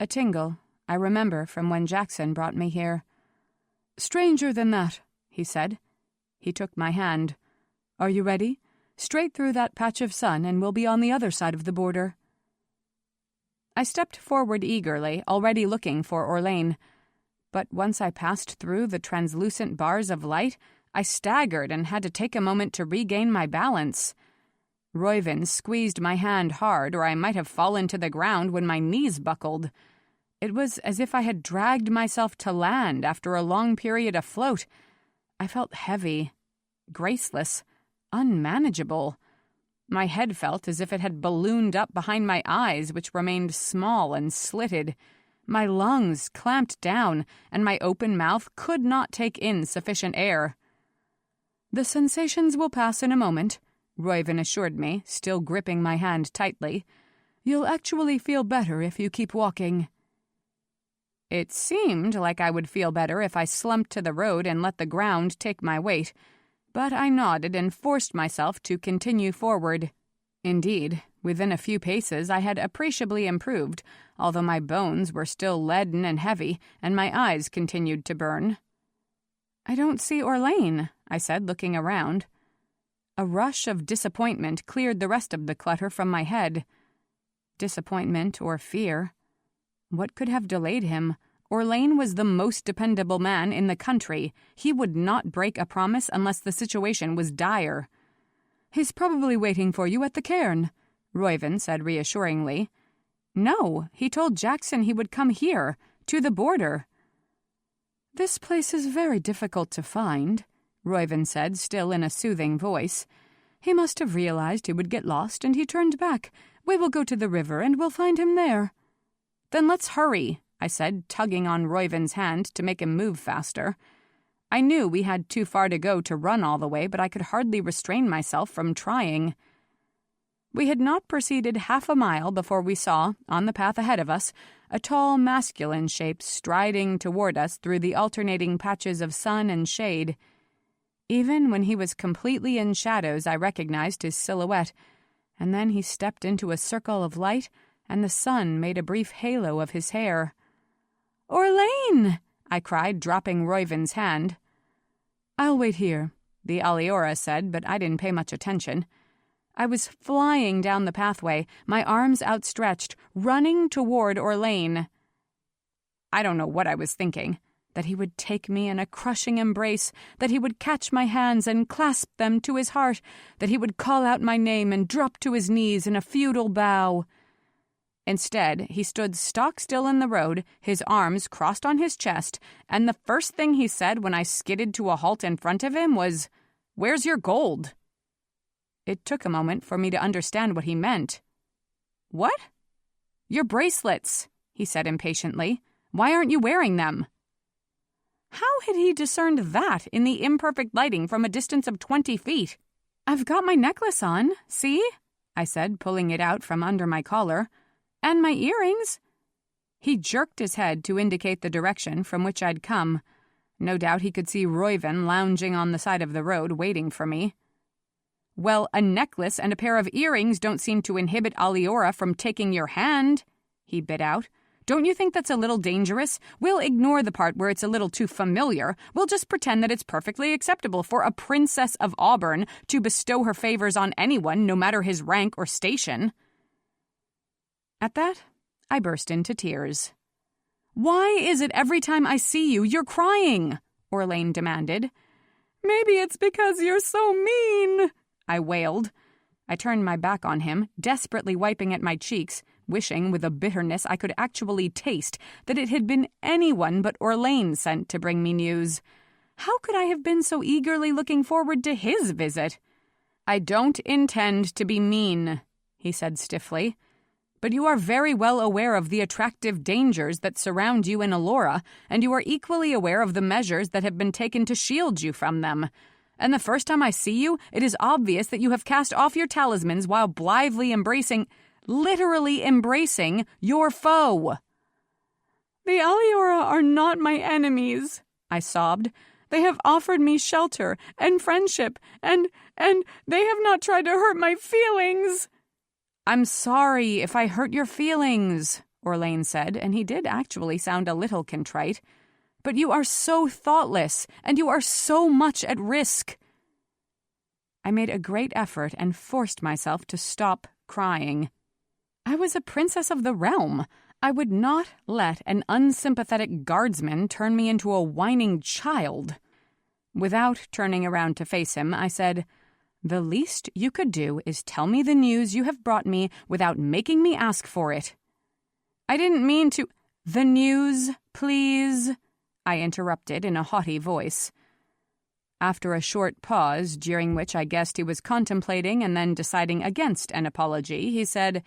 A tingle, I remember from when Jackson brought me here. "Stranger than that," he said. He took my hand. "Are you ready? Straight through that patch of sun and we'll be on the other side of the border." I stepped forward eagerly, already looking for Orlain. But once I passed through the translucent bars of light, I staggered and had to take a moment to regain my balance. Reuven squeezed my hand hard, or I might have fallen to the ground when my knees buckled. It was as if I had dragged myself to land after a long period afloat. I felt heavy, graceless, unmanageable. My head felt as if it had ballooned up behind my eyes, which remained small and slitted. My lungs clamped down, and my open mouth could not take in sufficient air. "The sensations will pass in a moment," Reuven assured me, still gripping my hand tightly. "You'll actually feel better if you keep walking." It seemed like I would feel better if I slumped to the road and let the ground take my weight, but I nodded and forced myself to continue forward. Indeed, within a few paces I had appreciably improved, although my bones were still leaden and heavy, and my eyes continued to burn. "I don't see Orlain," I said, looking around. A rush of disappointment cleared the rest of the clutter from my head. Disappointment or fear. What could have delayed him? Orlain was the most dependable man in the country. He would not break a promise unless the situation was dire. "He's probably waiting for you at the cairn," Reuven said reassuringly. "No, he told Jackson he would come here, to the border." "This place is very difficult to find," Reuven said, still in a soothing voice. "He must have realized he would get lost, and he turned back. We will go to the river, and we'll find him there." "Then let's hurry," I said, tugging on Reuven's hand to make him move faster. I knew we had too far to go to run all the way, but I could hardly restrain myself from trying. We had not proceeded half a mile before we saw, on the path ahead of us, a tall masculine shape striding toward us through the alternating patches of sun and shade. Even when he was completely in shadows, I recognized his silhouette, and then he stepped into a circle of light, and the sun made a brief halo of his hair. "Orlain!" I cried, dropping Reuven's hand. "I'll wait here," the Alora said, but I didn't pay much attention. I was flying down the pathway, my arms outstretched, running toward Orlain. I don't know what I was thinking. That he would take me in a crushing embrace, that he would catch my hands and clasp them to his heart, that he would call out my name and drop to his knees in a feudal bow. Instead, he stood stock still in the road, his arms crossed on his chest, and the first thing he said when I skidded to a halt in front of him was, "Where's your gold?" It took a moment for me to understand what he meant. "What?" "Your bracelets," he said impatiently. "Why aren't you wearing them?" How had he discerned that in the imperfect lighting from a distance of 20 feet? "I've got my necklace on, see?" I said, pulling it out from under my collar. "And my earrings." He jerked his head to indicate the direction from which I'd come. No doubt he could see Reuven lounging on the side of the road waiting for me. "Well, a necklace and a pair of earrings don't seem to inhibit Alora from taking your hand," he bit out. "Don't you think that's a little dangerous? We'll ignore the part where it's a little too familiar. We'll just pretend that it's perfectly acceptable for a Princess of Auburn to bestow her favors on anyone, no matter his rank or station." At that, I burst into tears. "Why is it every time I see you, you're crying?" Orlain demanded. "Maybe it's because you're so mean," I wailed. I turned my back on him, desperately wiping at my cheeks, wishing with a bitterness I could actually taste that it had been anyone but Orlain sent to bring me news. How could I have been so eagerly looking forward to his visit? "I don't intend to be mean," he said stiffly. "But you are very well aware of the attractive dangers that surround you in Alora, and you are equally aware of the measures that have been taken to shield you from them. And the first time I see you, it is obvious that you have cast off your talismans while blithely literally embracing, your foe." "The Alora are not my enemies," I sobbed. "They have offered me shelter and friendship, and they have not tried to hurt my feelings." "I'm sorry if I hurt your feelings," Orlain said, and he did actually sound a little contrite. "But you are so thoughtless, and you are so much at risk." I made a great effort and forced myself to stop crying. I was a princess of the realm. I would not let an unsympathetic guardsman turn me into a whining child. Without turning around to face him, I said, "The least you could do is tell me the news you have brought me without making me ask for it." "I didn't mean to—" "The news, please," I interrupted in a haughty voice. After a short pause, during which I guessed he was contemplating and then deciding against an apology, he said,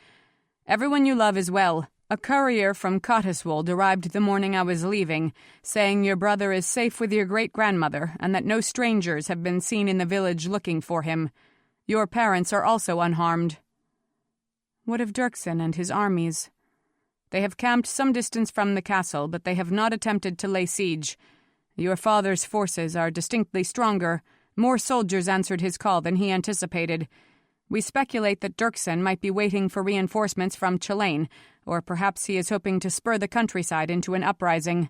"Everyone you love is well. A courier from Cotteswold arrived the morning I was leaving, saying your brother is safe with your great-grandmother and that no strangers have been seen in the village looking for him. Your parents are also unharmed." "What of Dirksen and his armies?" "They have camped some distance from the castle, but they have not attempted to lay siege. Your father's forces are distinctly stronger. More soldiers answered his call than he anticipated. We speculate that Dirksen might be waiting for reinforcements from Chalain, or perhaps he is hoping to spur the countryside into an uprising.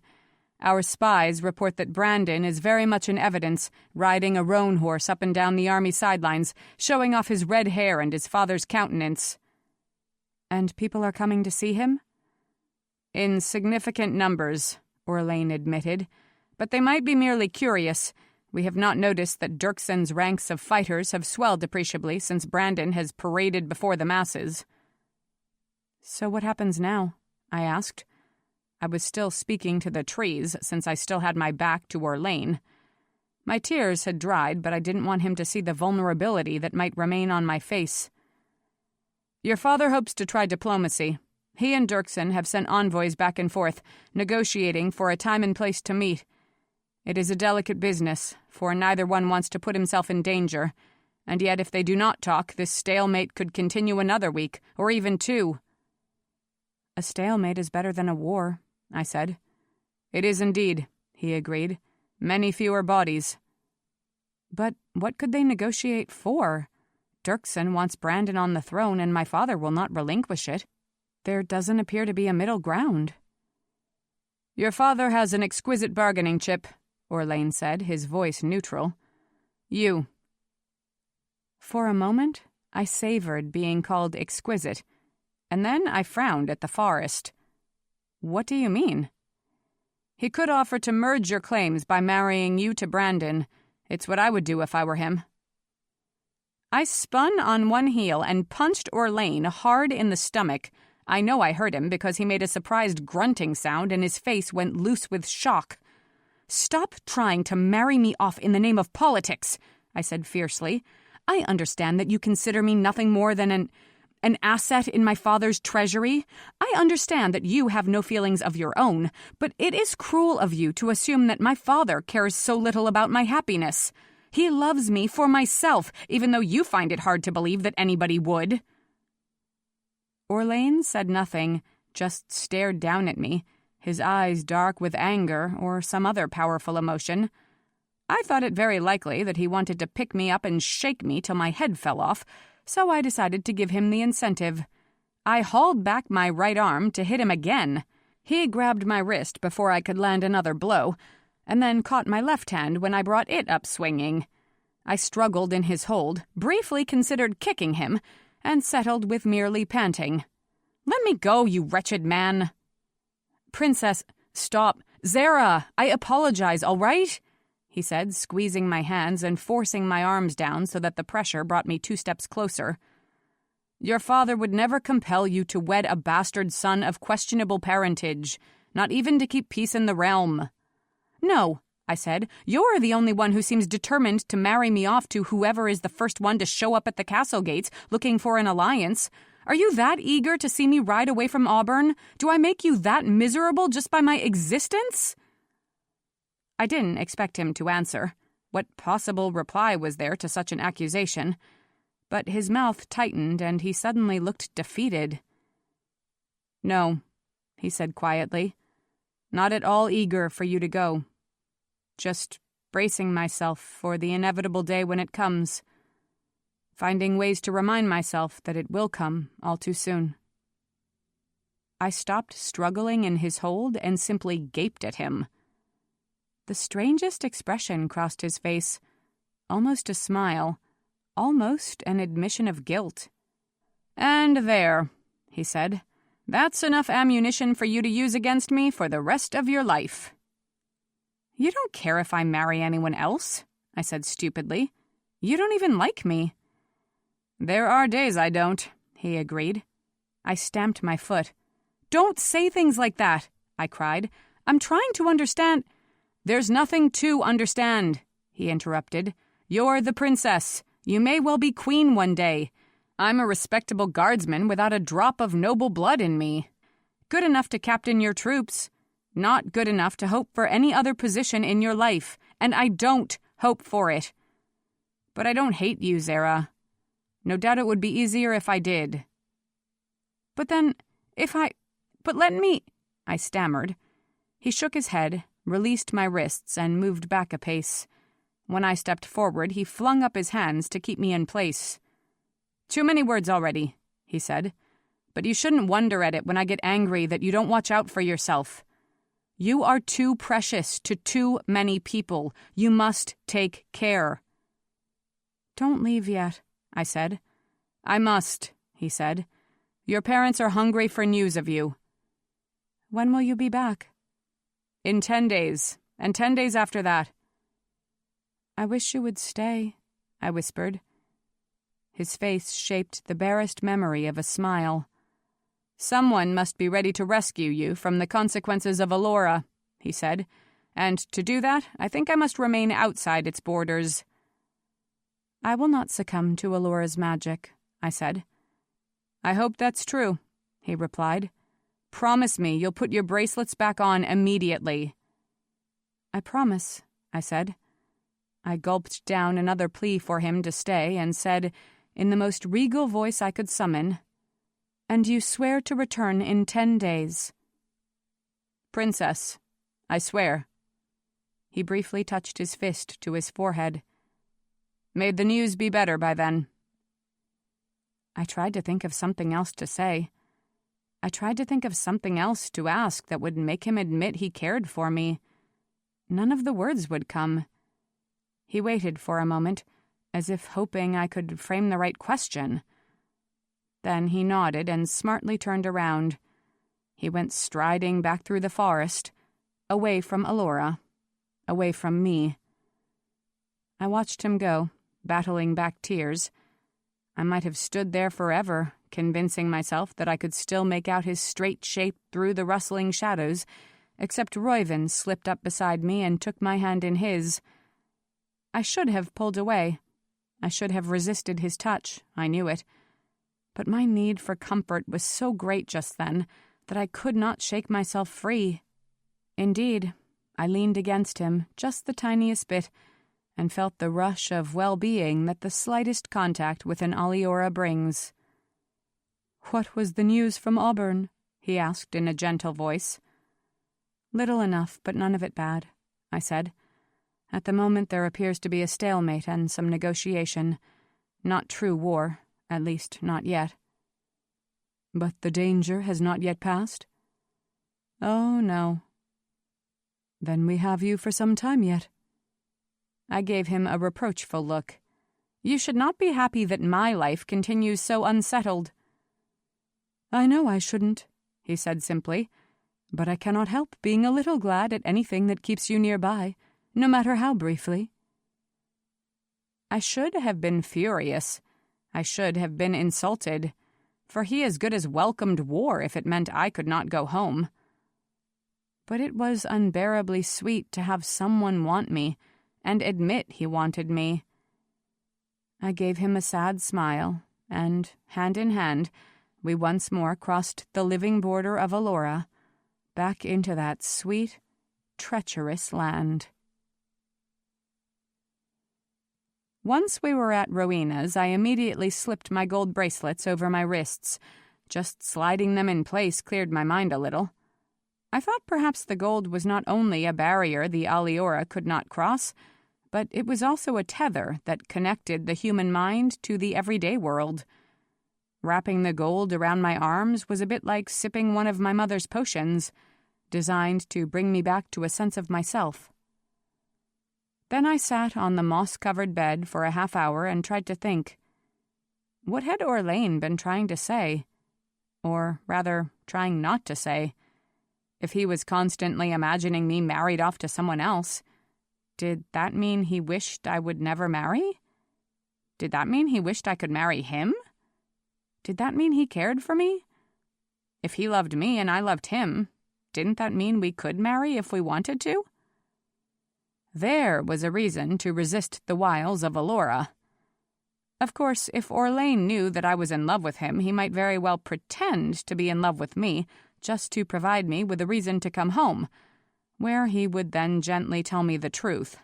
Our spies report that Brandon is very much in evidence, riding a roan horse up and down the army sidelines, showing off his red hair and his father's countenance." "And people are coming to see him?" "In significant numbers," Orlain admitted. "But they might be merely curious. We have not noticed that Dirksen's ranks of fighters have swelled appreciably since Brandon has paraded before the masses." "So what happens now?" I asked. I was still speaking to the trees, since I still had my back to Orlain. My tears had dried, but I didn't want him to see the vulnerability that might remain on my face. "Your father hopes to try diplomacy. He and Dirksen have sent envoys back and forth, negotiating for a time and place to meet. It is a delicate business, for neither one wants to put himself in danger, and yet if they do not talk, this stalemate could continue another week, or even 2. "A stalemate is better than a war," I said. "It is indeed," he agreed. "Many fewer bodies." "But what could they negotiate for? Dirksen wants Brandon on the throne, and my father will not relinquish it. There doesn't appear to be a middle ground." "Your father has an exquisite bargaining chip," Orlain said, his voice neutral. "You." For a moment, I savored being called exquisite, and then I frowned at the forest. "What do you mean?" "He could offer to merge your claims by marrying you to Brandon. It's what I would do if I were him." I spun on one heel and punched Orlain hard in the stomach. I know I heard him because he made a surprised grunting sound and his face went loose with shock. "Stop trying to marry me off in the name of politics," I said fiercely. "I understand that you consider me nothing more than an asset in my father's treasury. I understand that you have no feelings of your own, but it is cruel of you to assume that my father cares so little about my happiness. He loves me for myself, even though you find it hard to believe that anybody would." Orlain said nothing, just stared down at me, his eyes dark with anger or some other powerful emotion. I thought it very likely that he wanted to pick me up and shake me till my head fell off, so I decided to give him the incentive. I hauled back my right arm to hit him again. He grabbed my wrist before I could land another blow, and then caught my left hand when I brought it up swinging. I struggled in his hold, briefly considered kicking him, and settled with merely panting. "Let me go, you wretched man." "Princess, stop. Zara, I apologize, all right?" he said, squeezing my hands and forcing my arms down so that the pressure brought me 2 steps closer. "Your father would never compel you to wed a bastard son of questionable parentage, not even to keep peace in the realm." "No," I said, "you're the only one who seems determined to marry me off to whoever is the first one to show up at the castle gates looking for an alliance. Are you that eager to see me ride away from Auburn? Do I make you that miserable just by my existence?" I didn't expect him to answer. What possible reply was there to such an accusation? But his mouth tightened and he suddenly looked defeated. "No," he said quietly. "Not at all eager for you to go. Just bracing myself for the inevitable day when it comes. Finding ways to remind myself that it will come all too soon." I stopped struggling in his hold and simply gaped at him. The strangest expression crossed his face, almost a smile, almost an admission of guilt. "And there," he said, That's enough ammunition for you to use against me for the rest of your life." "You don't care if I marry anyone else," I said stupidly. "You don't even like me." "There are days I don't," he agreed. I stamped my foot. "Don't say things like that," I cried. "I'm trying to understand—" "There's nothing to understand," he interrupted. "You're the princess. You may well be queen one day. I'm a respectable guardsman without a drop of noble blood in me. Good enough to captain your troops. Not good enough to hope for any other position in your life, and I don't hope for it. But I don't hate you, Zara. No doubt it would be easier if I did." "But let me—" I stammered. He shook his head, released my wrists, and moved back a pace. When I stepped forward, he flung up his hands to keep me in place. "Too many words already," he said. "But you shouldn't wonder at it when I get angry that you don't watch out for yourself. You are too precious to too many people. You must take care." "Don't leave yet," I said. "I must," he said. "Your parents are hungry for news of you." "When will you be back?" "In 10 days, and 10 days after that." "I wish you would stay," I whispered. His face shaped the barest memory of a smile. "Someone must be ready to rescue you from the consequences of Alora," he said. "And to do that, I think I must remain outside its borders." "I will not succumb to Alora's magic," I said. "I hope that's true," he replied. "Promise me you'll put your bracelets back on immediately." "I promise," I said. I gulped down another plea for him to stay and said, in the most regal voice I could summon, "And you swear to return in 10 days?" "Princess, I swear." He briefly touched his fist to his forehead. "May the news be better by then." I tried to think of something else to say. I tried to think of something else to ask that would make him admit he cared for me. None of the words would come. He waited for a moment, as if hoping I could frame the right question. Then he nodded and smartly turned around. He went striding back through the forest, away from Alora, away from me. I watched him go, battling back tears. I might have stood there forever, convincing myself that I could still make out his straight shape through the rustling shadows, except Reuven slipped up beside me and took my hand in his. I should have pulled away. I should have resisted his touch, I knew it. But my need for comfort was so great just then that I could not shake myself free. Indeed, I leaned against him just the tiniest bit and felt the rush of well-being that the slightest contact with an Alora brings. "What was the news from Auburn?" he asked in a gentle voice. "Little enough, but none of it bad," I said. "At the moment there appears to be a stalemate and some negotiation. Not true war, at least not yet." "But the danger has not yet passed?" "Oh, no." "Then we have you for some time yet." I gave him a reproachful look. "You should not be happy that my life continues so unsettled." "I know I shouldn't," he said simply, "but I cannot help being a little glad at anything that keeps you nearby, no matter how briefly." I should have been furious. I should have been insulted, for he as good as welcomed war if it meant I could not go home. But it was unbearably sweet to have someone want me, and admit he wanted me. I gave him a sad smile, and, hand in hand, we once more crossed the living border of Alora, back into that sweet, treacherous land. Once we were at Rowena's, I immediately slipped my gold bracelets over my wrists. Just sliding them in place cleared my mind a little. I thought perhaps the gold was not only a barrier the Alora could not cross, but it was also a tether that connected the human mind to the everyday world. Wrapping the gold around my arms was a bit like sipping one of my mother's potions, designed to bring me back to a sense of myself. Then I sat on the moss-covered bed for a half hour and tried to think. What had Orlain been trying to say? or rather, trying not to say. If he was constantly imagining me married off to someone else, did that mean he wished I would never marry? Did that mean he wished I could marry him? Did that mean he cared for me? If he loved me and I loved him, didn't that mean we could marry if we wanted to? There was a reason to resist the wiles of Alora. Of course, if Orlain knew that I was in love with him, he might very well pretend to be in love with me, just to provide me with a reason to come home, where he would then gently tell me the truth.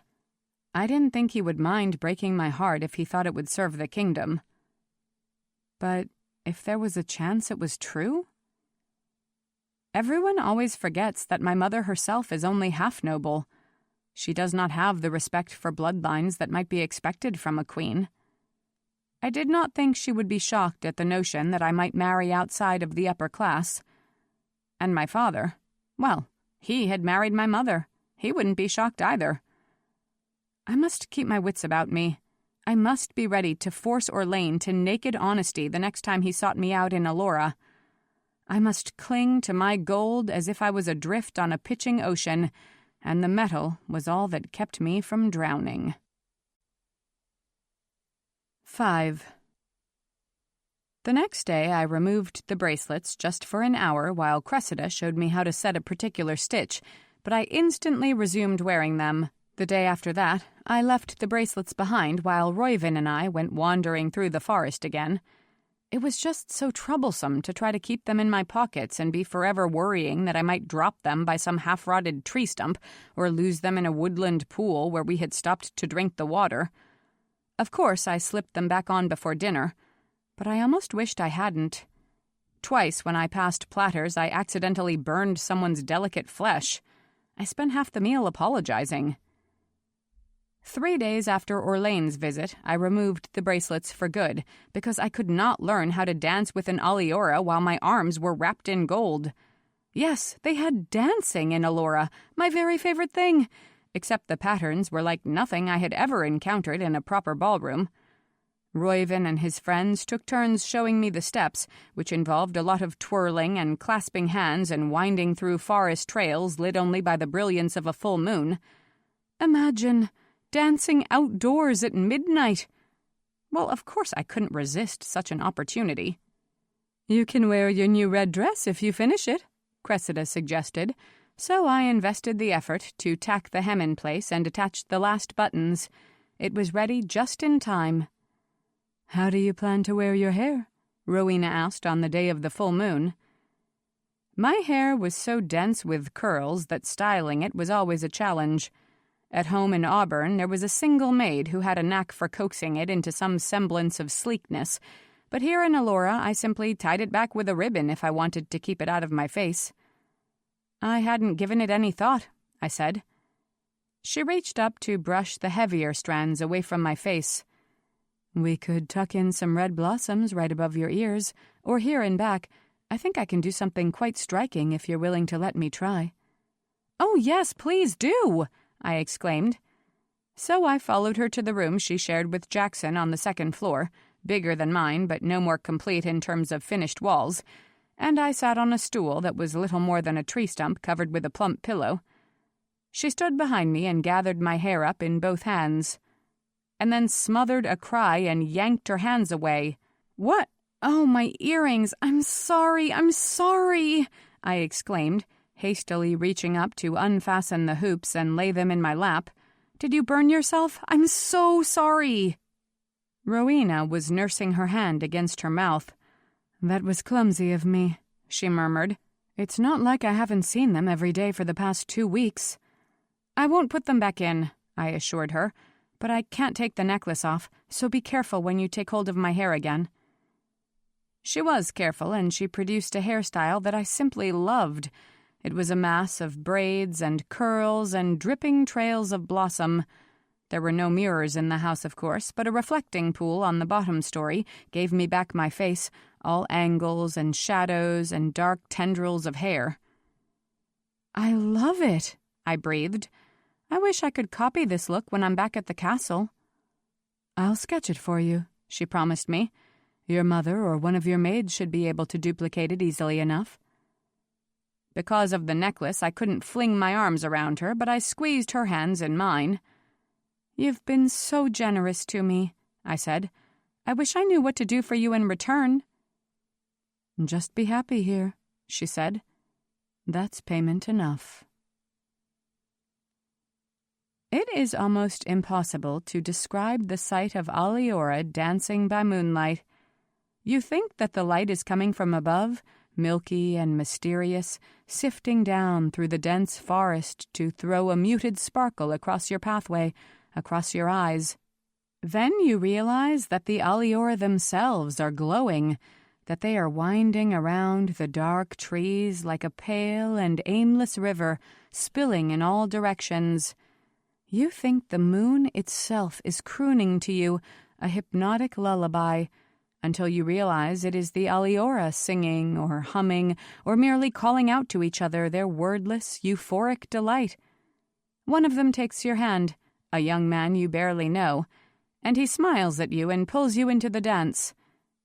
I didn't think he would mind breaking my heart if he thought it would serve the kingdom. But if there was a chance it was true? Everyone always forgets that my mother herself is only half noble. She does not have the respect for bloodlines that might be expected from a queen. I did not think she would be shocked at the notion that I might marry outside of the upper class. And my father, well, he had married my mother. He wouldn't be shocked either. I must keep my wits about me. I must be ready to force Orlain to naked honesty the next time he sought me out in Alora. I must cling to my gold as if I was adrift on a pitching ocean, and the metal was all that kept me from drowning. 5. The next day I removed the bracelets just for an hour while Cressida showed me how to set a particular stitch, but I instantly resumed wearing them. The day after that, I left the bracelets behind while Roiven and I went wandering through the forest again. It was just so troublesome to try to keep them in my pockets and be forever worrying that I might drop them by some half-rotted tree stump or lose them in a woodland pool where we had stopped to drink the water. Of course, I slipped them back on before dinner, but I almost wished I hadn't. Twice when I passed platters, I accidentally burned someone's delicate flesh. I spent half the meal apologizing. 3 days after Orlain's visit, I removed the bracelets for good, because I could not learn how to dance with an Alora while my arms were wrapped in gold. Yes, they had dancing in Alora, my very favorite thing, except the patterns were like nothing I had ever encountered in a proper ballroom. Roiven and his friends took turns showing me the steps, which involved a lot of twirling and clasping hands and winding through forest trails lit only by the brilliance of a full moon. Imagine dancing outdoors at midnight. Well, of course I couldn't resist such an opportunity. "You can wear your new red dress if you finish it," Cressida suggested, so I invested the effort to tack the hem in place and attach the last buttons. It was ready just in time. "How do you plan to wear your hair?" Rowena asked on the day of the full moon. My hair was so dense with curls that styling it was always a challenge. At home in Auburn, there was a single maid who had a knack for coaxing it into some semblance of sleekness, but here in Alora I simply tied it back with a ribbon if I wanted to keep it out of my face. "I hadn't given it any thought," I said. She reached up to brush the heavier strands away from my face. "We could tuck in some red blossoms right above your ears, or here in back. I think I can do something quite striking if you're willing to let me try." "Oh, yes, please do!" I exclaimed. So I followed her to the room she shared with Jackson on the second floor, bigger than mine but no more complete in terms of finished walls, and I sat on a stool that was little more than a tree stump covered with a plump pillow. She stood behind me and gathered my hair up in both hands, and then smothered a cry and yanked her hands away. "What? Oh, my earrings! I'm sorry, I exclaimed, hastily reaching up to unfasten the hoops and lay them in my lap. "Did you burn yourself? I'm so sorry." Rowena was nursing her hand against her mouth. "That was clumsy of me," she murmured. "It's not like I haven't seen them every day for the past 2 weeks." "I won't put them back in," I assured her, "but I can't take the necklace off, so be careful when you take hold of my hair again." She was careful, and she produced a hairstyle that I simply loved. It was a mass of braids and curls and dripping trails of blossom. There were no mirrors in the house, of course, but a reflecting pool on the bottom story gave me back my face, all angles and shadows and dark tendrils of hair. "I love it," I breathed. "I wish I could copy this look when I'm back at the castle." "I'll sketch it for you," she promised me. Your mother or one of your maids should be able to duplicate it easily enough." Because of the necklace, I couldn't fling my arms around her, but I squeezed her hands in mine. "You've been so generous to me," I said. "I wish I knew what to do for you in return." "Just be happy here," she said. "That's payment enough." It is almost impossible to describe the sight of Alora dancing by moonlight. You think that the light is coming from above, milky and mysterious, sifting down through the dense forest to throw a muted sparkle across your pathway, across your eyes. Then you realize that the Alora themselves are glowing, that they are winding around the dark trees like a pale and aimless river, spilling in all directions. You think the moon itself is crooning to you a hypnotic lullaby, until you realize it is the Alora singing or humming or merely calling out to each other their wordless, euphoric delight. One of them takes your hand, a young man you barely know, and he smiles at you and pulls you into the dance.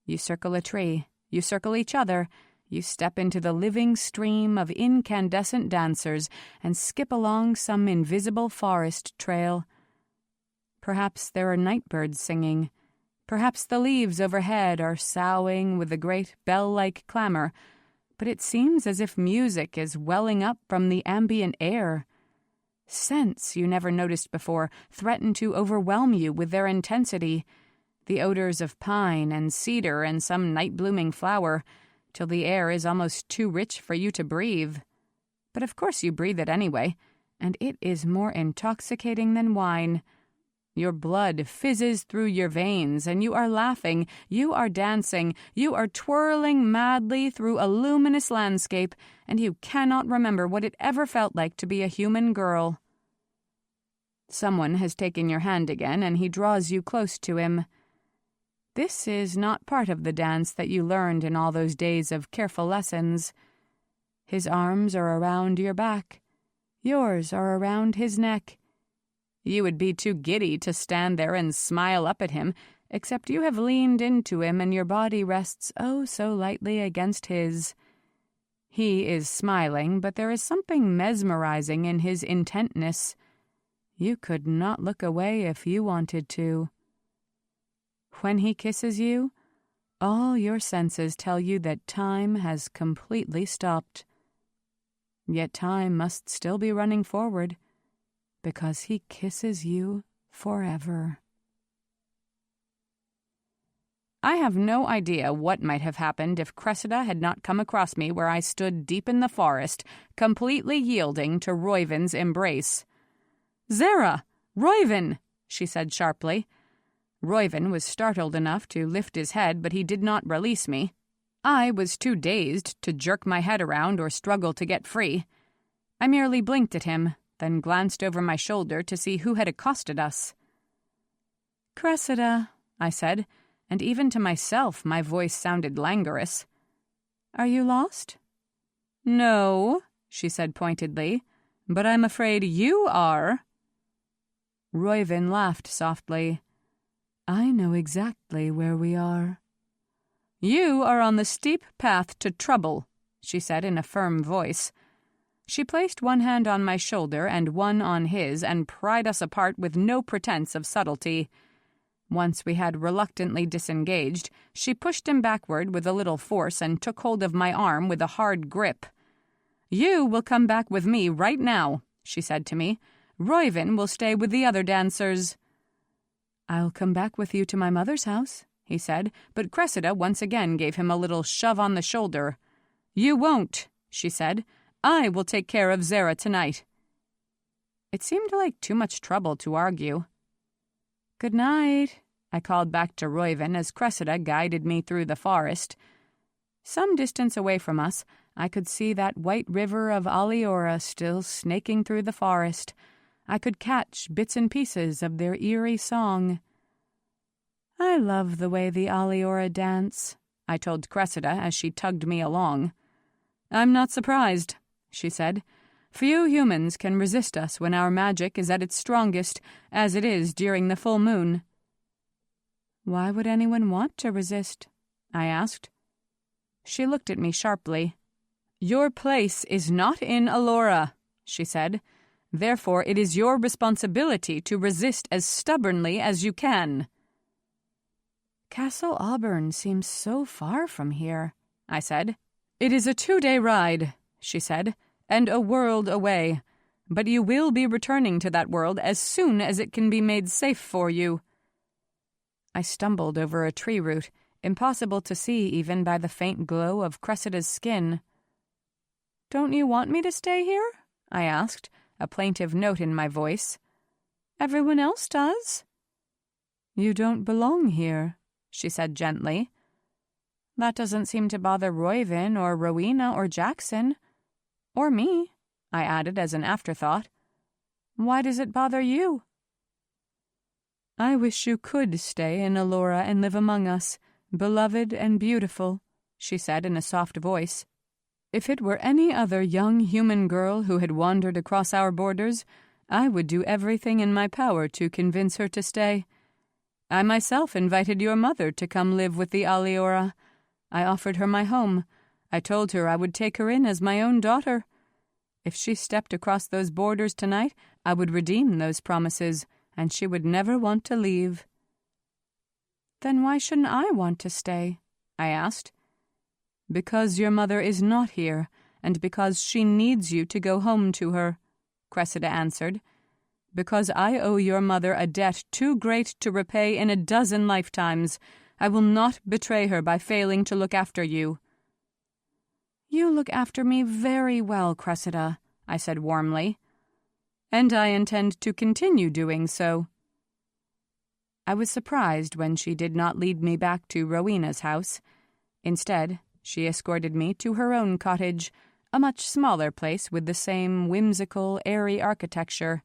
You circle a tree, you circle each other, you step into the living stream of incandescent dancers and skip along some invisible forest trail. Perhaps there are night birds singing. Perhaps the leaves overhead are soughing with a great bell-like clamor, but it seems as if music is welling up from the ambient air. Scents you never noticed before threaten to overwhelm you with their intensity, the odors of pine and cedar and some night-blooming flower, till the air is almost too rich for you to breathe. But of course you breathe it anyway, and it is more intoxicating than wine. Your blood fizzes through your veins, and you are laughing, you are dancing, you are twirling madly through a luminous landscape, and you cannot remember what it ever felt like to be a human girl. Someone has taken your hand again, and he draws you close to him. This is not part of the dance that you learned in all those days of careful lessons. His arms are around your back. Yours are around his neck. You would be too giddy to stand there and smile up at him, except you have leaned into him and your body rests oh so lightly against his. He is smiling, but there is something mesmerizing in his intentness. You could not look away if you wanted to. When he kisses you, all your senses tell you that time has completely stopped. Yet time must still be running forward, because he kisses you forever. I have no idea what might have happened if Cressida had not come across me where I stood deep in the forest, completely yielding to Reuven's embrace. "Zara! Reuven!" she said sharply. Reuven was startled enough to lift his head, but he did not release me. I was too dazed to jerk my head around or struggle to get free. I merely blinked at him, then glanced over my shoulder to see who had accosted us. "Cressida," I said, and even to myself my voice sounded languorous. "Are you lost?" "No," she said pointedly, "but I'm afraid you are." Reuven laughed softly. "I know exactly where we are." "You are on the steep path to trouble," she said in a firm voice. She placed one hand on my shoulder and one on his and pried us apart with no pretense of subtlety. Once we had reluctantly disengaged, she pushed him backward with a little force and took hold of my arm with a hard grip. "You will come back with me right now," she said to me. "Reuven will stay with the other dancers." "I'll come back with you to my mother's house," he said, but Cressida once again gave him a little shove on the shoulder. "You won't," she said. "I will take care of Zara tonight." It seemed like too much trouble to argue. "Good night," I called back to Reuven as Cressida guided me through the forest. Some distance away from us, I could see that white river of Alora still snaking through the forest. I could catch bits and pieces of their eerie song. "I love the way the Alora dance," I told Cressida as she tugged me along. "I'm not surprised," she said. "Few humans can resist us when our magic is at its strongest, as it is during the full moon." "Why would anyone want to resist?" I asked. She looked at me sharply. "Your place is not in Alora," she said. "Therefore it is your responsibility to resist as stubbornly as you can." "Castle Auburn seems so far from here," I said. "It is a 2-day ride," she said, "and a world away. But you will be returning to that world as soon as it can be made safe for you." I stumbled over a tree root, impossible to see even by the faint glow of Cressida's skin. "Don't you want me to stay here?" I asked, a plaintive note in my voice. "Everyone else does." "You don't belong here," she said gently. "That doesn't seem to bother Roiven or Rowena or Jackson. Or me," I added as an afterthought. "Why does it bother you?" "I wish you could stay in Alora and live among us, beloved and beautiful," she said in a soft voice. "If it were any other young human girl who had wandered across our borders, I would do everything in my power to convince her to stay. I myself invited your mother to come live with the Alora. I offered her my home. I told her I would take her in as my own daughter. If she stepped across those borders tonight, I would redeem those promises, and she would never want to leave." "Then why shouldn't I want to stay?" I asked. "Because your mother is not here, and because she needs you to go home to her," Cressida answered. "Because I owe your mother a debt too great to repay in a 12 lifetimes. I will not betray her by failing to look after you." "You look after me very well, Cressida," I said warmly. "And I intend to continue doing so." I was surprised when she did not lead me back to Rowena's house. Instead, she escorted me to her own cottage, a much smaller place with the same whimsical, airy architecture.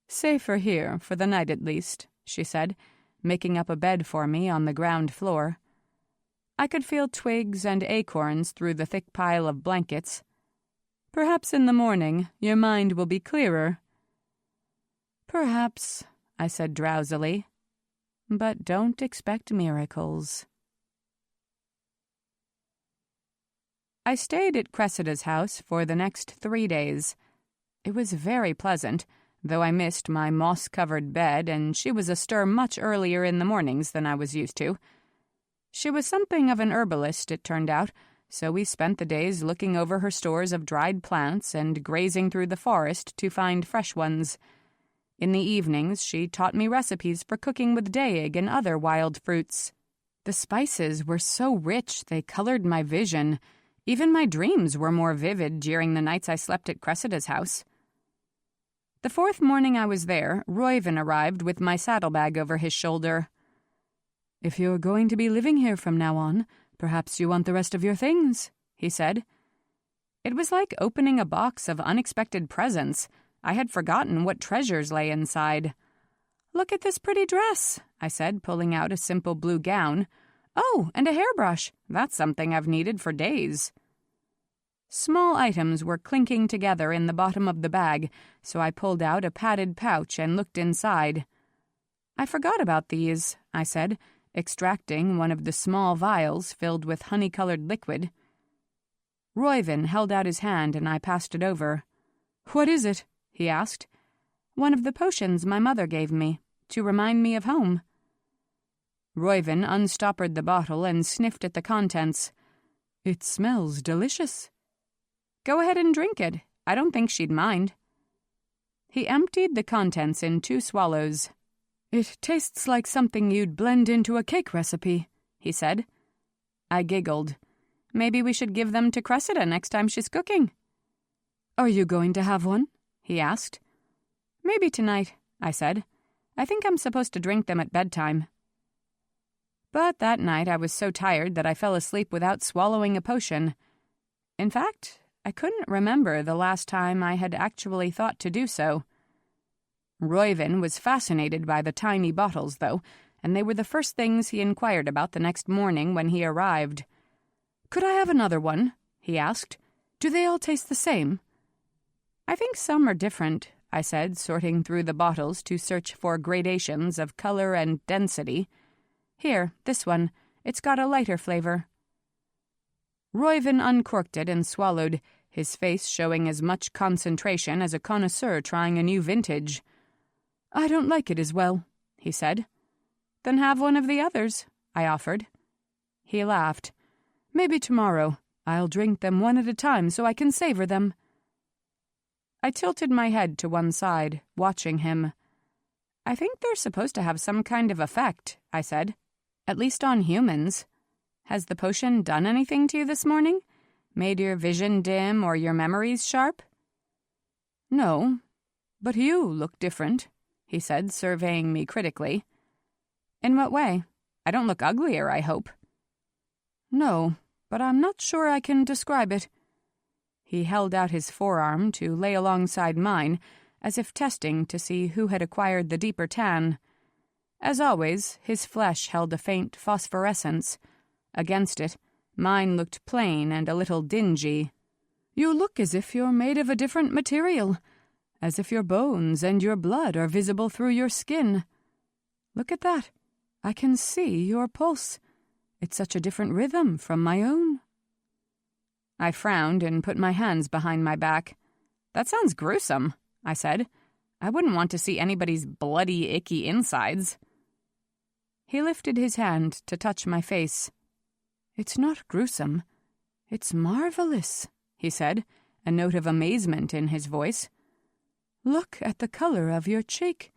"Safer here, for the night at least," she said, making up a bed for me on the ground floor. I could feel twigs and acorns through the thick pile of blankets. "Perhaps in the morning your mind will be clearer." "Perhaps," I said drowsily. "But don't expect miracles." I stayed at Cressida's house for the next 3 days. It was very pleasant, though I missed my moss-covered bed, and she was astir much earlier in the mornings than I was used to. She was something of an herbalist, it turned out, so we spent the days looking over her stores of dried plants and grazing through the forest to find fresh ones. In the evenings, she taught me recipes for cooking with daig and other wild fruits. The spices were so rich they colored my vision. Even my dreams were more vivid during the nights I slept at Cressida's house. The 4th morning I was there, Roiven arrived with my saddlebag over his shoulder. "If you're going to be living here from now on, perhaps you want the rest of your things," he said. It was like opening a box of unexpected presents. I had forgotten what treasures lay inside. "Look at this pretty dress," I said, pulling out a simple blue gown. "Oh, and a hairbrush. That's something I've needed for days." Small items were clinking together in the bottom of the bag, so I pulled out a padded pouch and looked inside. "I forgot about these," I said, extracting one of the small vials filled with honey-colored liquid. Roiven held out his hand and I passed it over. "What is it?" he asked. "One of the potions my mother gave me, to remind me of home." Roiven unstoppered the bottle and sniffed at the contents. "It smells delicious." "Go ahead and drink it. I don't think she'd mind." He emptied the contents in 2 swallows. "It tastes like something you'd blend into a cake recipe," he said. I giggled. "Maybe we should give them to Cressida next time she's cooking." "Are you going to have one?" he asked. "Maybe tonight," I said. "I think I'm supposed to drink them at bedtime." But that night I was so tired that I fell asleep without swallowing a potion. In fact, I couldn't remember the last time I had actually thought to do so. Roiven was fascinated by the tiny bottles, though, and they were the first things he inquired about the next morning when he arrived. "Could I have another one?" he asked. "Do they all taste the same?" "I think some are different," I said, sorting through the bottles to search for gradations of color and density. "Here, this one. It's got a lighter flavor." Reuven uncorked it and swallowed, his face showing as much concentration as a connoisseur trying a new vintage. "I don't like it as well," he said. "Then have one of the others," I offered. He laughed. "Maybe tomorrow. I'll drink them one at a time so I can savor them." I tilted my head to one side, watching him. "I think they're supposed to have some kind of effect," I said. "At least on humans. Has the potion done anything to you this morning? Made your vision dim or your memories sharp?" "No, but you look different," he said, surveying me critically. "In what way? I don't look uglier, I hope." "No, but I'm not sure I can describe it." He held out his forearm to lay alongside mine, as if testing to see who had acquired the deeper tan. As always, his flesh held a faint phosphorescence. Against it, mine looked plain and a little dingy. "You look as if you're made of a different material, as if your bones and your blood are visible through your skin. Look at that. I can see your pulse. It's such a different rhythm from my own." I frowned and put my hands behind my back. "That sounds gruesome," I said. "I wouldn't want to see anybody's bloody, icky insides." He lifted his hand to touch my face. "It's not gruesome. It's marvelous," he said, a note of amazement in his voice. "Look at the color of your cheek.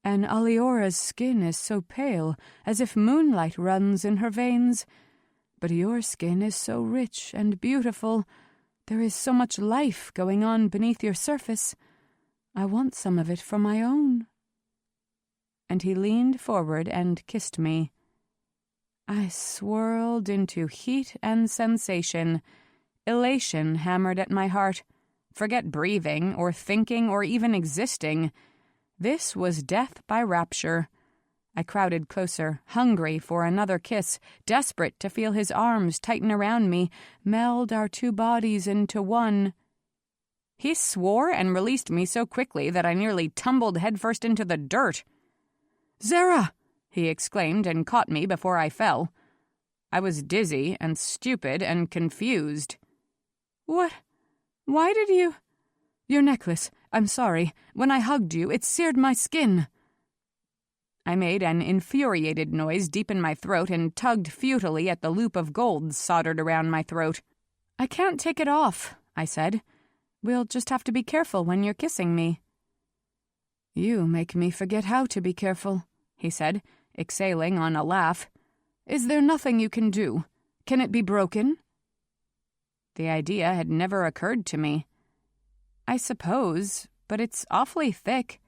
And Alora's skin is so pale, as if moonlight runs in her veins. But your skin is so rich and beautiful. There is so much life going on beneath your surface. I want some of it for my own." And he leaned forward and kissed me. I swirled into heat and sensation. Elation hammered at my heart. Forget breathing or thinking or even existing. This was death by rapture. I crowded closer, hungry for another kiss, desperate to feel his arms tighten around me, meld our two bodies into one. He swore and released me so quickly that I nearly tumbled headfirst into the dirt. "Zara!" he exclaimed and caught me before I fell. I was dizzy and stupid and confused. "What? Why did you—" "Your necklace. I'm sorry. When I hugged you, it seared my skin." I made an infuriated noise deep in my throat and tugged futilely at the loop of gold soldered around my throat. "I can't take it off," I said. "We'll just have to be careful when you're kissing me." "You make me forget how to be careful," he said, exhaling on a laugh. "Is there nothing you can do? Can it be broken?" The idea had never occurred to me. "I suppose, but it's awfully thick.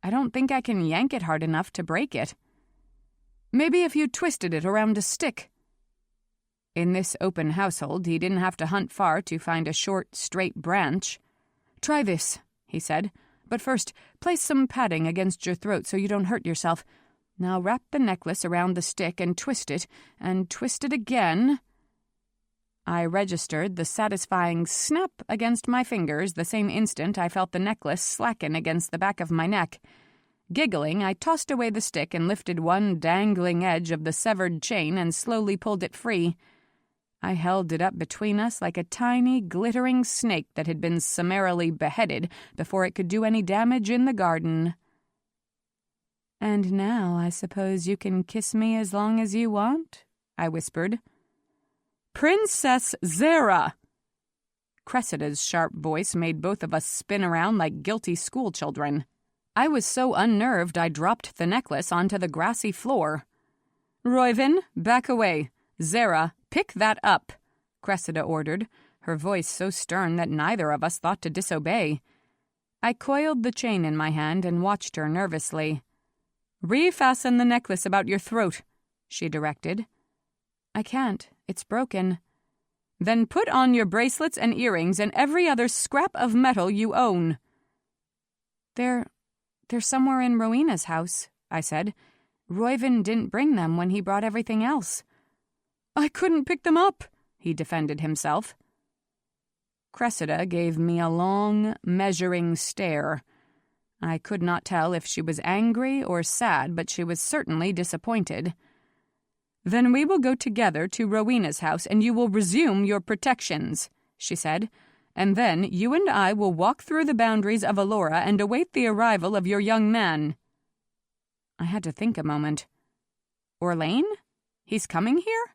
I don't think I can yank it hard enough to break it." "Maybe if you twisted it around a stick." In this open household, he didn't have to hunt far to find a short, straight branch. "Try this," he said. "But first, place some padding against your throat so you don't hurt yourself. Now wrap the necklace around the stick and twist it again." I registered the satisfying snap against my fingers the same instant I felt the necklace slacken against the back of my neck. Giggling, I tossed away the stick and lifted one dangling edge of the severed chain and slowly pulled it free. I held it up between us like a tiny, glittering snake that had been summarily beheaded before it could do any damage in the garden. "And now I suppose you can kiss me as long as you want," I whispered. "Princess Zara!" Cressida's sharp voice made both of us spin around like guilty schoolchildren. I was so unnerved I dropped the necklace onto the grassy floor. "Reuven, back away. Zara, pick that up," Cressida ordered, her voice so stern that neither of us thought to disobey. I coiled the chain in my hand and watched her nervously. "Refasten the necklace about your throat," she directed. "I can't. It's broken." "Then put on your bracelets and earrings and every other scrap of metal you own." They're somewhere in Rowena's house," I said. "Reuven didn't bring them when he brought everything else." "I couldn't pick them up," he defended himself. Cressida gave me a long, measuring stare. I could not tell if she was angry or sad, but she was certainly disappointed. "Then we will go together to Rowena's house, and you will resume your protections," she said. "And then you and I will walk through the boundaries of Alora and await the arrival of your young man." I had to think a moment. "Orlain? He's coming here?"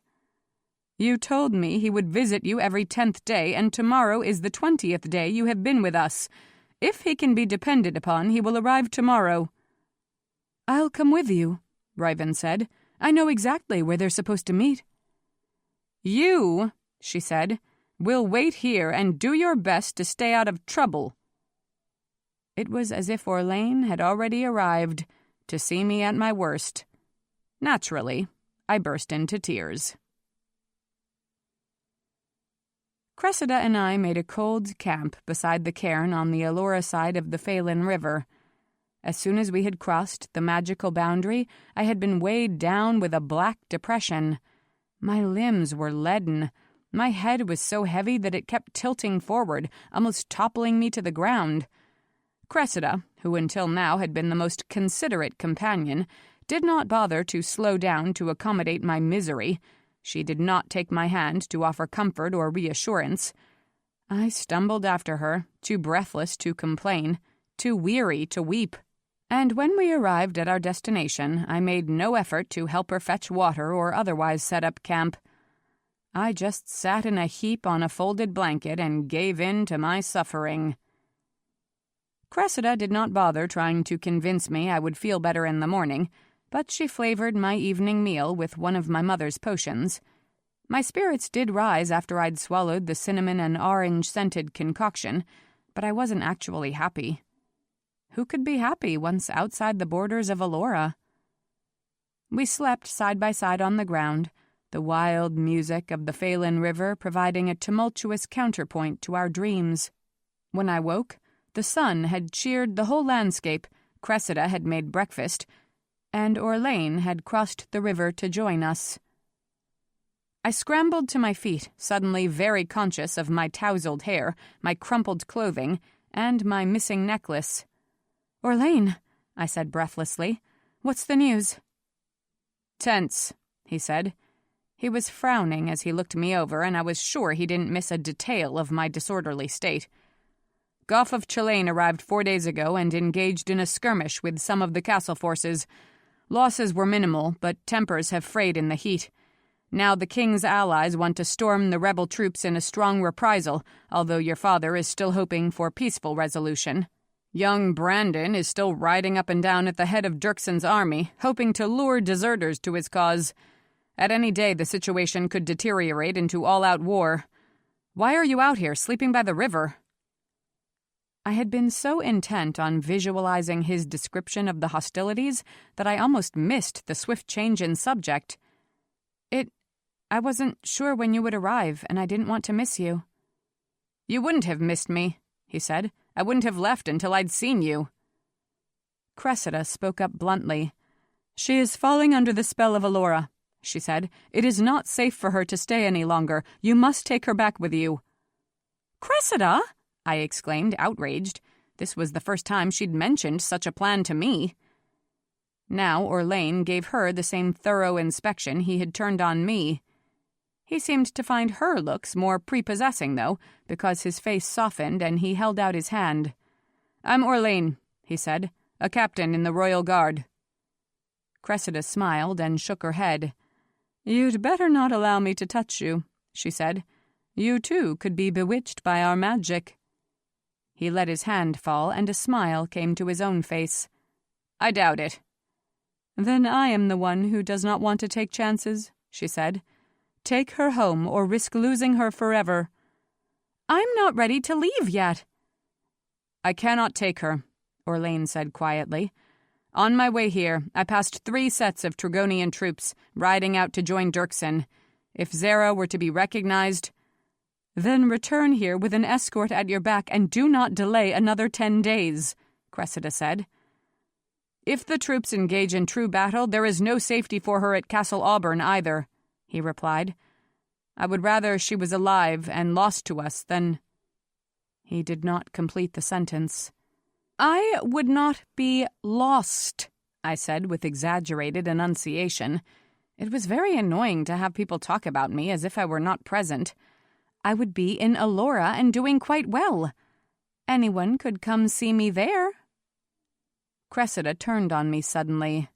"You told me he would visit you every 10th day, and tomorrow is the 20th day you have been with us. If he can be depended upon, he will arrive tomorrow." "I'll come with you," Ryven said. "I know exactly where they're supposed to meet." "You," she said, "will wait here and do your best to stay out of trouble." It was as if Orlain had already arrived to see me at my worst. Naturally, I burst into tears. Cressida and I made a cold camp beside the cairn on the Alora side of the Phelan River. As soon as we had crossed the magical boundary, I had been weighed down with a black depression. My limbs were leaden. My head was so heavy that it kept tilting forward, almost toppling me to the ground. Cressida, who until now had been the most considerate companion, did not bother to slow down to accommodate my misery. She did not take my hand to offer comfort or reassurance. I stumbled after her, too breathless to complain, too weary to weep. And when we arrived at our destination, I made no effort to help her fetch water or otherwise set up camp. I just sat in a heap on a folded blanket and gave in to my suffering. Cressida did not bother trying to convince me I would feel better in the morning, but she flavored my evening meal with one of my mother's potions. My spirits did rise after I'd swallowed the cinnamon and orange-scented concoction, but I wasn't actually happy. Who could be happy once outside the borders of Alora? We slept side by side on the ground, the wild music of the Phelan River providing a tumultuous counterpoint to our dreams. When I woke, the sun had cheered the whole landscape, Cressida had made breakfast, and Orlain had crossed the river to join us. I scrambled to my feet, suddenly very conscious of my tousled hair, my crumpled clothing, and my missing necklace. "Orlain," I said breathlessly, "what's the news?" "Tense," he said. He was frowning as he looked me over, and I was sure he didn't miss a detail of my disorderly state. "Goff of Chalain arrived 4 days ago and engaged in a skirmish with some of the castle forces. Losses were minimal, but tempers have frayed in the heat. Now the king's allies want to storm the rebel troops in a strong reprisal, although your father is still hoping for peaceful resolution. Young Brandon is still riding up and down at the head of Dirkson's army, hoping to lure deserters to his cause. At any day the situation could deteriorate into all-out war. Why are you out here, sleeping by the river?" I had been so intent on visualizing his description of the hostilities that I almost missed the swift change in subject. I wasn't sure when you would arrive, and I didn't want to miss you." "You wouldn't have missed me," he said. "I wouldn't have left until I'd seen you." Cressida spoke up bluntly. "She is falling under the spell of Alora," she said. "It is not safe for her to stay any longer. You must take her back with you." "Cressida?" I exclaimed, outraged. This was the first time she'd mentioned such a plan to me. Now Orlain gave her the same thorough inspection he had turned on me. He seemed to find her looks more prepossessing, though, because his face softened and he held out his hand. "I'm Orlain," he said, "a captain in the Royal Guard." Cressida smiled and shook her head. "You'd better not allow me to touch you," she said. "You, too, could be bewitched by our magic." He let his hand fall, and a smile came to his own face. "I doubt it." "Then I am the one who does not want to take chances," she said. "Take her home or risk losing her forever." "I'm not ready to leave yet." "I cannot take her," Orlain said quietly. "On my way here, I passed 3 sets of Tregonian troops, riding out to join Dirkson. If Zara were to be recognized—" "Then return here with an escort at your back and do not delay another 10 days, Cressida said. "If the troops engage in true battle, there is no safety for her at Castle Auburn either," he replied. "I would rather she was alive and lost to us than—" He did not complete the sentence. "I would not be lost," I said with exaggerated enunciation. It was very annoying to have people talk about me as if I were not present. I would be in Alora and doing quite well. Anyone could come see me there. Cressida turned on me suddenly.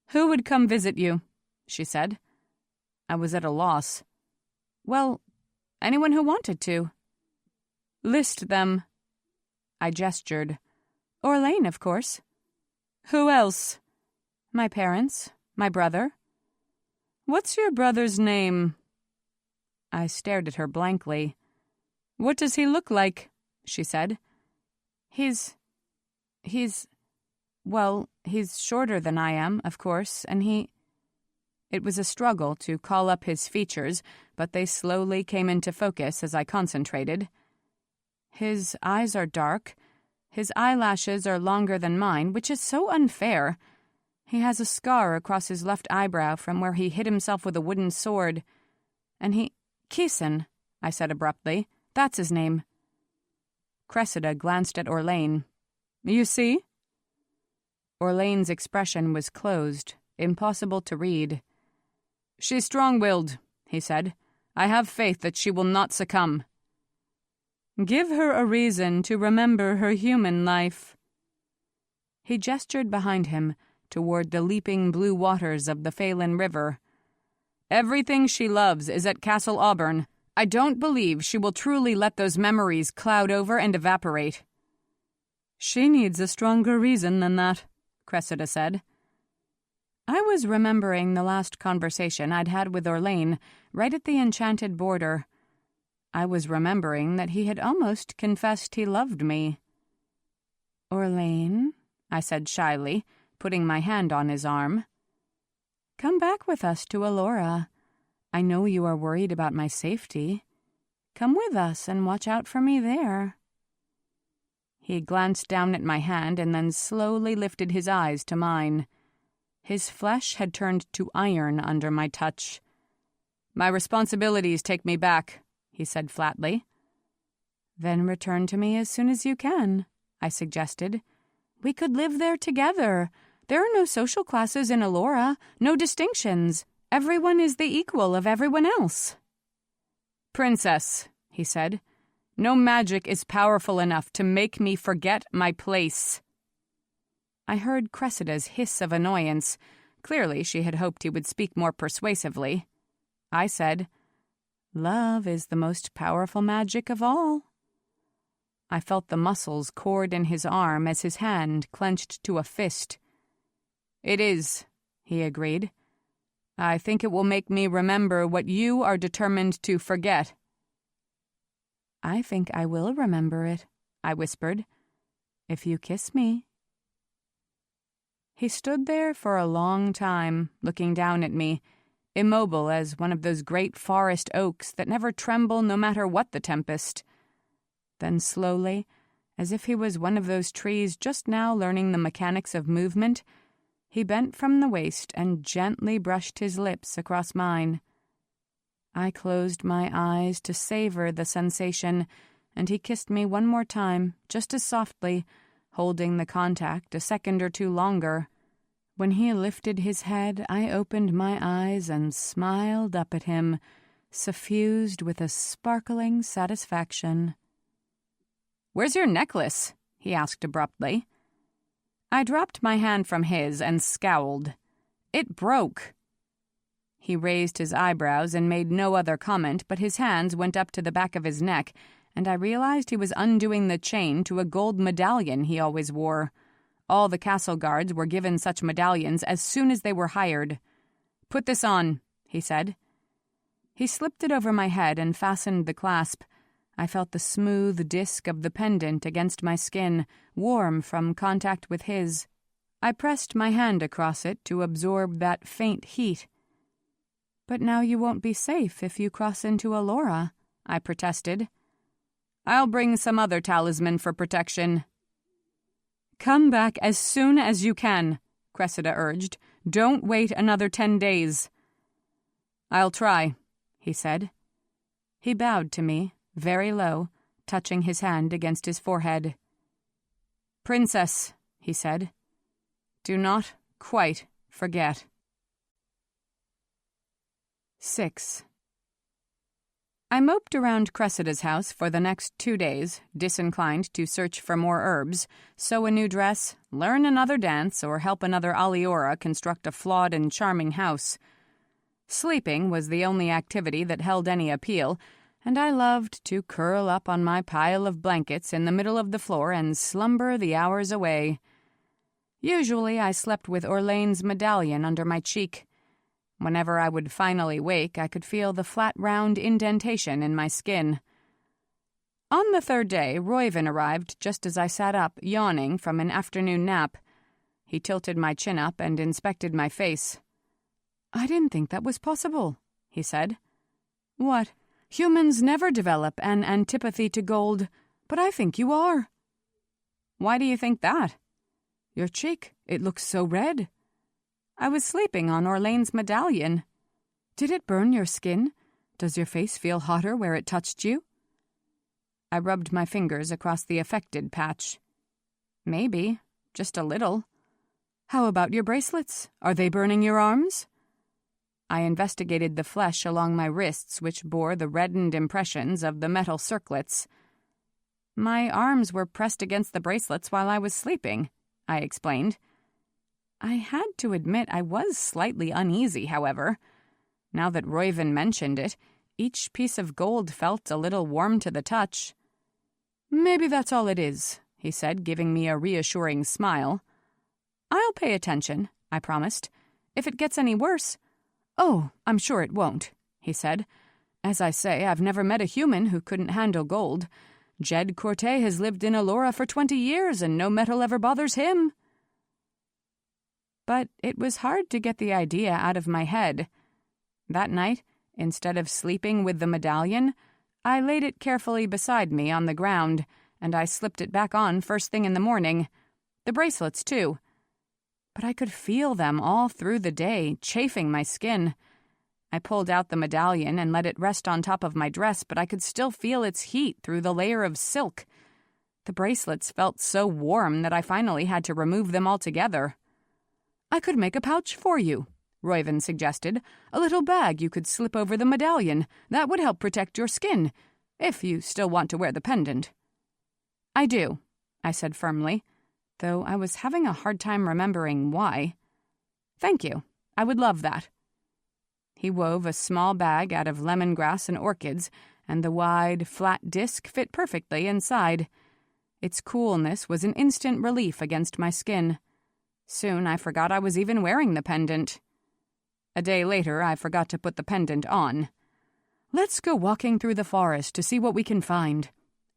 "Who would come visit you?" she said. I was at a loss. "Well, anyone who wanted to." "List them." I gestured. "Orlain, of course." "Who else?" "My parents, my brother." "What's your brother's name?" I stared at her blankly. "What does he look like?" she said. He's shorter than I am, of course, and he—" It was a struggle to call up his features, but they slowly came into focus as I concentrated. "His eyes are dark. His eyelashes are longer than mine, which is so unfair. He has a scar across his left eyebrow from where he hit himself with a wooden sword. And Kisan, I said abruptly. That's his name." Cressida glanced at Orlain. "You see?" Orlain's expression was closed, impossible to read. "She's strong-willed," he said. "I have faith that she will not succumb." "Give her a reason to remember her human life." He gestured behind him toward the leaping blue waters of the Phelan River. "Everything she loves is at Castle Auburn. I don't believe she will truly let those memories cloud over and evaporate." "She needs a stronger reason than that," Cressida said. I was remembering the last conversation I'd had with Orlain right at the enchanted border. I was remembering that he had almost confessed he loved me. "Orlain," I said shyly, putting my hand on his arm. "Come back with us to Alora. I know you are worried about my safety. Come with us and watch out for me there." He glanced down at my hand and then slowly lifted his eyes to mine. His flesh had turned to iron under my touch. "My responsibilities take me back," he said flatly. "Then return to me as soon as you can," I suggested. "We could live there together. There are no social classes in Alora, no distinctions. Everyone is the equal of everyone else." "Princess," he said, "no magic is powerful enough to make me forget my place." I heard Cressida's hiss of annoyance. Clearly she had hoped he would speak more persuasively. I said, "Love is the most powerful magic of all." I felt the muscles cord in his arm as his hand clenched to a fist. "It is," he agreed. "I think it will make me remember what you are determined to forget." "I think I will remember it," I whispered, "if you kiss me." He stood there for a long time, looking down at me, immobile as one of those great forest oaks that never tremble no matter what the tempest. Then slowly, as if he was one of those trees just now learning the mechanics of movement, he bent from the waist and gently brushed his lips across mine. I closed my eyes to savor the sensation, and he kissed me one more time, just as softly, holding the contact a second or two longer. When he lifted his head, I opened my eyes and smiled up at him, suffused with a sparkling satisfaction. "Where's your necklace?" he asked abruptly. I dropped my hand from his and scowled. "It broke." He raised his eyebrows and made no other comment, but his hands went up to the back of his neck, and I realized he was undoing the chain to a gold medallion he always wore. All the castle guards were given such medallions as soon as they were hired. "Put this on," he said. He slipped it over my head and fastened the clasp. I felt the smooth disc of the pendant against my skin, warm from contact with his. I pressed my hand across it to absorb that faint heat. "But now you won't be safe if you cross into Alora," I protested. "I'll bring some other talisman for protection." "Come back as soon as you can," Cressida urged. "Don't wait another 10 days. "I'll try," he said. He bowed to me, very low, touching his hand against his forehead. "Princess," he said, "do not quite forget." 6. I moped around Cressida's house for the next 2 days, disinclined to search for more herbs, sew a new dress, learn another dance, or help another Alora construct a flawed and charming house. Sleeping was the only activity that held any appeal, and I loved to curl up on my pile of blankets in the middle of the floor and slumber the hours away. Usually I slept with Orlain's medallion under my cheek. Whenever I would finally wake, I could feel the flat, round indentation in my skin. On the 3rd day, Roiven arrived just as I sat up, yawning from an afternoon nap. He tilted my chin up and inspected my face. "I didn't think that was possible," he said. "What?" "Humans never develop an antipathy to gold, but I think you are." "Why do you think that?" "Your cheek, it looks so red." "I was sleeping on Orlain's medallion." "Did it burn your skin? Does your face feel hotter where it touched you?" I rubbed my fingers across the affected patch. "Maybe, just a little." "How about your bracelets? Are they burning your arms?" I investigated the flesh along my wrists, which bore the reddened impressions of the metal circlets. "My arms were pressed against the bracelets while I was sleeping," I explained. I had to admit I was slightly uneasy, however. Now that Roiven mentioned it, each piece of gold felt a little warm to the touch. "Maybe that's all it is," he said, giving me a reassuring smile. "I'll pay attention," I promised. "If it gets any worse—" "Oh, I'm sure it won't," he said. "As I say, I've never met a human who couldn't handle gold. Jed Corte has lived in Alora for 20 years, and no metal ever bothers him." But it was hard to get the idea out of my head. That night, instead of sleeping with the medallion, I laid it carefully beside me on the ground, and I slipped it back on first thing in the morning. The bracelets, too. But I could feel them all through the day, chafing my skin. I pulled out the medallion and let it rest on top of my dress, but I could still feel its heat through the layer of silk. The bracelets felt so warm that I finally had to remove them altogether. "I could make a pouch for you," Roiven suggested. "A little bag you could slip over the medallion. That would help protect your skin, if you still want to wear the pendant." "I do," I said firmly, though I was having a hard time remembering why. "Thank you. I would love that." He wove a small bag out of lemongrass and orchids, and the wide, flat disc fit perfectly inside. Its coolness was an instant relief against my skin. Soon I forgot I was even wearing the pendant. A day later, I forgot to put the pendant on. "Let's go walking through the forest to see what we can find,"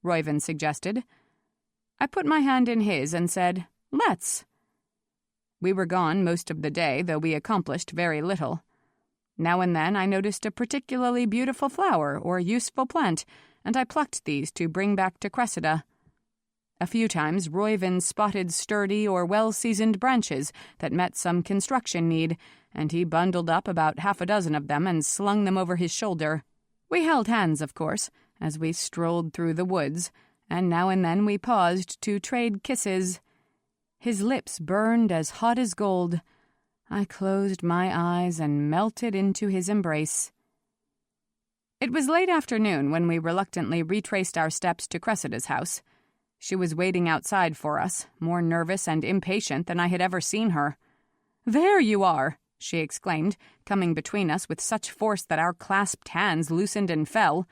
Roiven suggested. I put my hand in his and said, "Let's." We were gone most of the day, though we accomplished very little. Now and then I noticed a particularly beautiful flower or useful plant, and I plucked these to bring back to Cressida. A few times Roiven spotted sturdy or well-seasoned branches that met some construction need, and he bundled up about 6 of them and slung them over his shoulder. We held hands, of course, as we strolled through the woods, and now and then we paused to trade kisses. His lips burned as hot as gold. I closed my eyes and melted into his embrace. It was late afternoon when we reluctantly retraced our steps to Cressida's house. She was waiting outside for us, more nervous and impatient than I had ever seen her. "There you are!" she exclaimed, coming between us with such force that our clasped hands loosened and fell.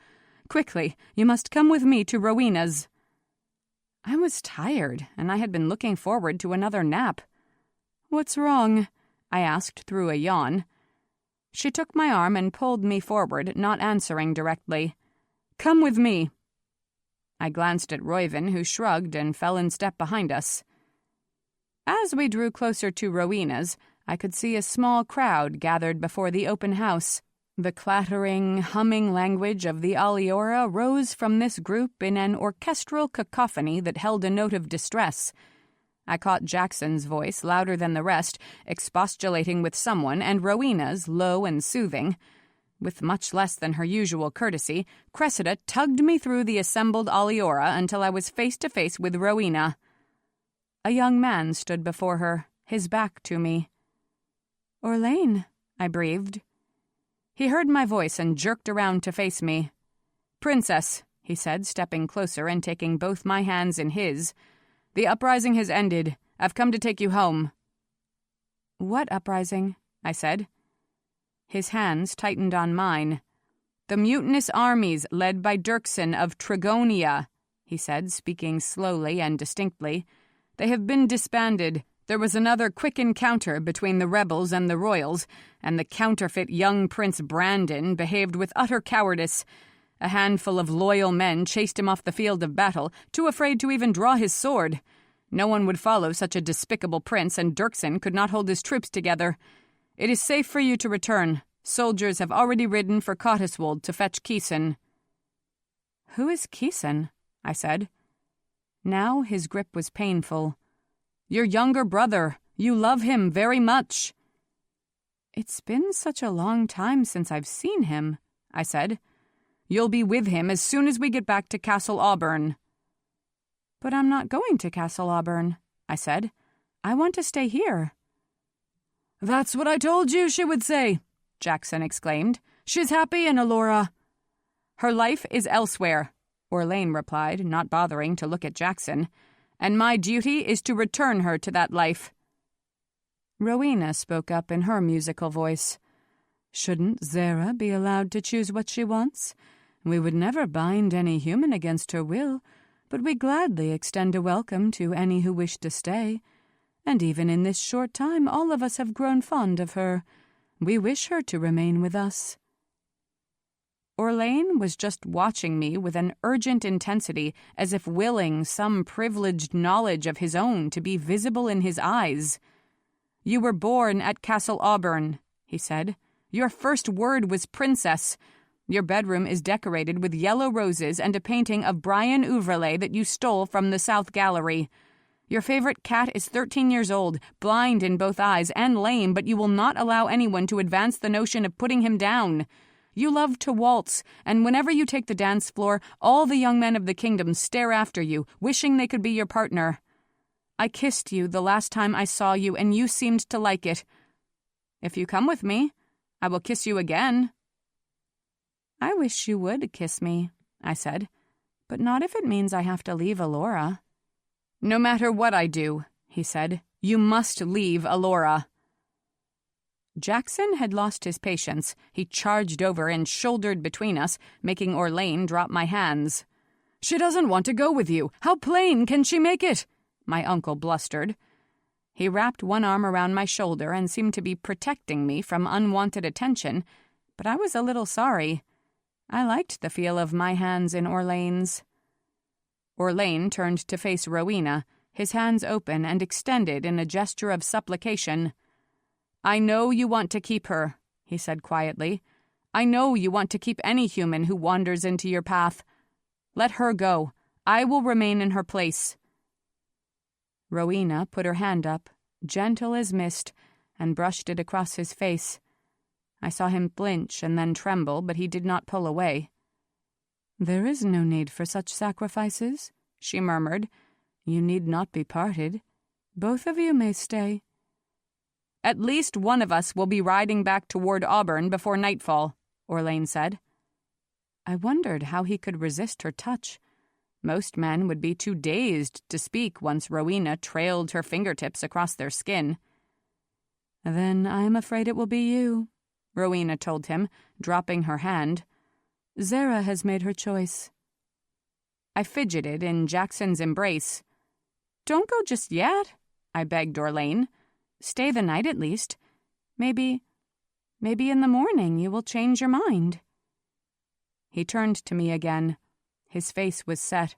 "Quickly, you must come with me to Rowena's." I was tired, and I had been looking forward to another nap. "What's wrong?" I asked through a yawn. She took my arm and pulled me forward, not answering directly. "Come with me." I glanced at Roiven, who shrugged and fell in step behind us. As we drew closer to Rowena's, I could see a small crowd gathered before the open house. The clattering, humming language of the Alora rose from this group in an orchestral cacophony that held a note of distress. I caught Jackson's voice, louder than the rest, expostulating with someone, and Rowena's, low and soothing. With much less than her usual courtesy, Cressida tugged me through the assembled Alora until I was face to face with Rowena. A young man stood before her, his back to me. "Orlain," I breathed. He heard my voice and jerked around to face me. "Princess," he said, stepping closer and taking both my hands in his. "The uprising has ended. I've come to take you home." "What uprising?" I said. His hands tightened on mine. "The mutinous armies led by Dirksen of Trigonia," he said, speaking slowly and distinctly. "They have been disbanded. There was another quick encounter between the rebels and the royals, and the counterfeit young Prince Brandon behaved with utter cowardice. A handful of loyal men chased him off the field of battle, too afraid to even draw his sword. No one would follow such a despicable prince, and Dirksen could not hold his troops together. It is safe for you to return. Soldiers have already ridden for Cotteswold to fetch Keeson." "Who is Keeson?" I said. Now his grip was painful. "Your younger brother. You love him very much." "It's been such a long time since I've seen him," I said. "You'll be with him as soon as we get back to Castle Auburn." "But I'm not going to Castle Auburn," I said. "I want to stay here." "That's what I told you she would say," Jackson exclaimed. "She's happy in Alora." "Her life is elsewhere," Orlain replied, not bothering to look at Jackson. "And my duty is to return her to that life." Rowena spoke up in her musical voice. "Shouldn't Zara be allowed to choose what she wants? We would never bind any human against her will, but we gladly extend a welcome to any who wish to stay. And even in this short time all of us have grown fond of her. We wish her to remain with us." Orlain was just watching me with an urgent intensity, as if willing some privileged knowledge of his own to be visible in his eyes. "You were born at Castle Auburn," he said. "Your first word was princess. Your bedroom is decorated with yellow roses and a painting of Brian Ouvrelay that you stole from the South Gallery. Your favorite cat is 13 years old, blind in both eyes and lame, but you will not allow anyone to advance the notion of putting him down. You love to waltz, and whenever you take the dance floor, all the young men of the kingdom stare after you, wishing they could be your partner. I kissed you the last time I saw you, and you seemed to like it. If you come with me, I will kiss you again." "I wish you would kiss me," I said, "but not if it means I have to leave Alora." "No matter what I do," he said, "you must leave Alora." Jackson had lost his patience. He charged over and shouldered between us, making Orlain drop my hands. "She doesn't want to go with you. How plain can she make it?" my uncle blustered. He wrapped one arm around my shoulder and seemed to be protecting me from unwanted attention, but I was a little sorry. I liked the feel of my hands in Orlain's. Orlain turned to face Rowena, his hands open and extended in a gesture of supplication. "I know you want to keep her," he said quietly. "I know you want to keep any human who wanders into your path. Let her go. I will remain in her place." Rowena put her hand up, gentle as mist, and brushed it across his face. I saw him flinch and then tremble, but he did not pull away. "There is no need for such sacrifices," she murmured. "You need not be parted. Both of you may stay." "At least one of us will be riding back toward Auburn before nightfall," Orlain said. I wondered how he could resist her touch. Most men would be too dazed to speak once Rowena trailed her fingertips across their skin. "Then I'm afraid it will be you," Rowena told him, dropping her hand. "Zara has made her choice." I fidgeted in Jackson's embrace. "Don't go just yet," I begged Orlain. "Stay the night at least. Maybe in the morning you will change your mind." He turned to me again. His face was set.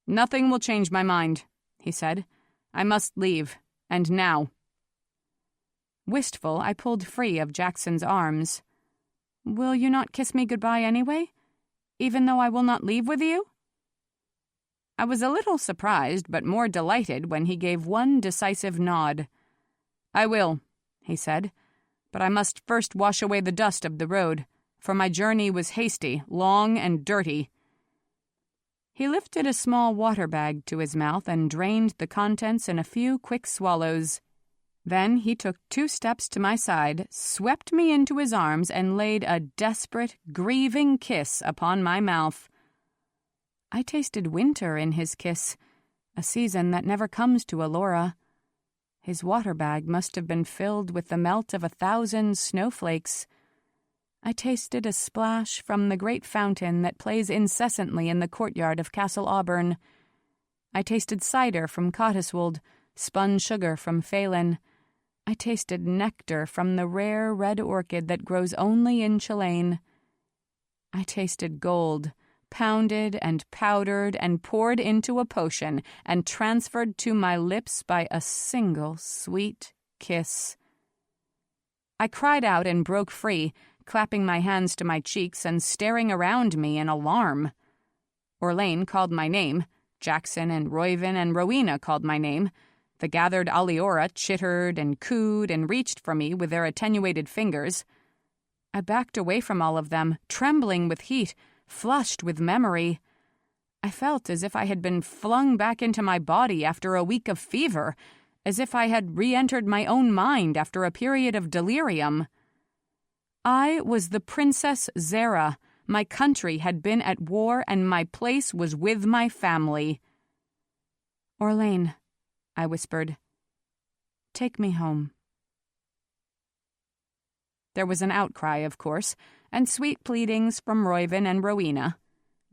"Nothing will change my mind," he said. "I must leave, and now." Wistful, I pulled free of Jackson's arms. "Will you not kiss me goodbye anyway, even though I will not leave with you?" I was a little surprised, but more delighted when he gave one decisive nod. "I will," he said, "but I must first wash away the dust of the road, for my journey was hasty, long, and dirty." He lifted a small water bag to his mouth and drained the contents in a few quick swallows. Then he took 2 steps to my side, swept me into his arms, and laid a desperate, grieving kiss upon my mouth. I tasted winter in his kiss, a season that never comes to Alora. His water bag must have been filled with the melt of 1,000 snowflakes. I tasted a splash from the great fountain that plays incessantly in the courtyard of Castle Auburn. I tasted cider from Cotteswold, spun sugar from Phelan. I tasted nectar from the rare red orchid that grows only in Chillane. I tasted gold, pounded and powdered and poured into a potion and transferred to my lips by a single sweet kiss. I cried out and broke free, clapping my hands to my cheeks and staring around me in alarm. Orlain called my name. Jackson and Roiven and Rowena called my name. The gathered Alora chittered and cooed and reached for me with their attenuated fingers. I backed away from all of them, trembling with heat, flushed with memory. I felt as if I had been flung back into my body after a week of fever, as if I had re-entered my own mind after a period of delirium. I was the Princess Zara. My country had been at war, and my place was with my family. "Orlain," I whispered, "take me home." There was an outcry, of course, and sweet pleadings from Roiven and Rowena.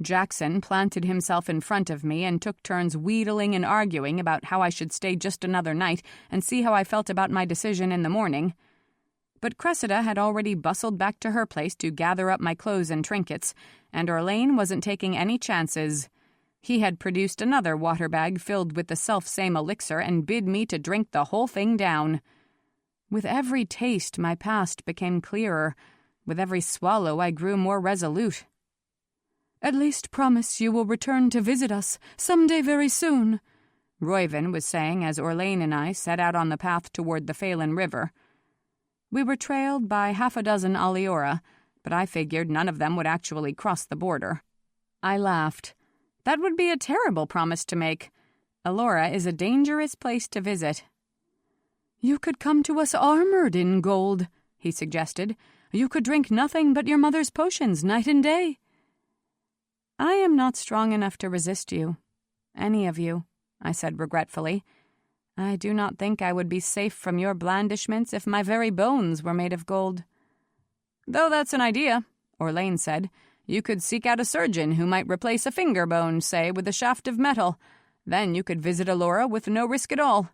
Jackson planted himself in front of me and took turns wheedling and arguing about how I should stay just another night and see how I felt about my decision in the morning. But Cressida had already bustled back to her place to gather up my clothes and trinkets, and Orlain wasn't taking any chances. He had produced another water bag filled with the self-same elixir and bid me to drink the whole thing down. With every taste, my past became clearer. With every swallow, I grew more resolute. "At least promise you will return to visit us some day very soon," Roiven was saying as Orlain and I set out on the path toward the Phelan River. We were trailed by 6 Alora, but I figured none of them would actually cross the border. I laughed. That would be a terrible promise to make. Alora is a dangerous place to visit. "You could come to us armored in gold," he suggested. "You could drink nothing but your mother's potions night and day." "I am not strong enough to resist you, any of you," I said regretfully. "I do not think I would be safe from your blandishments if my very bones were made of gold." "Though that's an idea," Orlain said. "You could seek out a surgeon who might replace a finger bone, say, with a shaft of metal. Then you could visit Alora with no risk at all."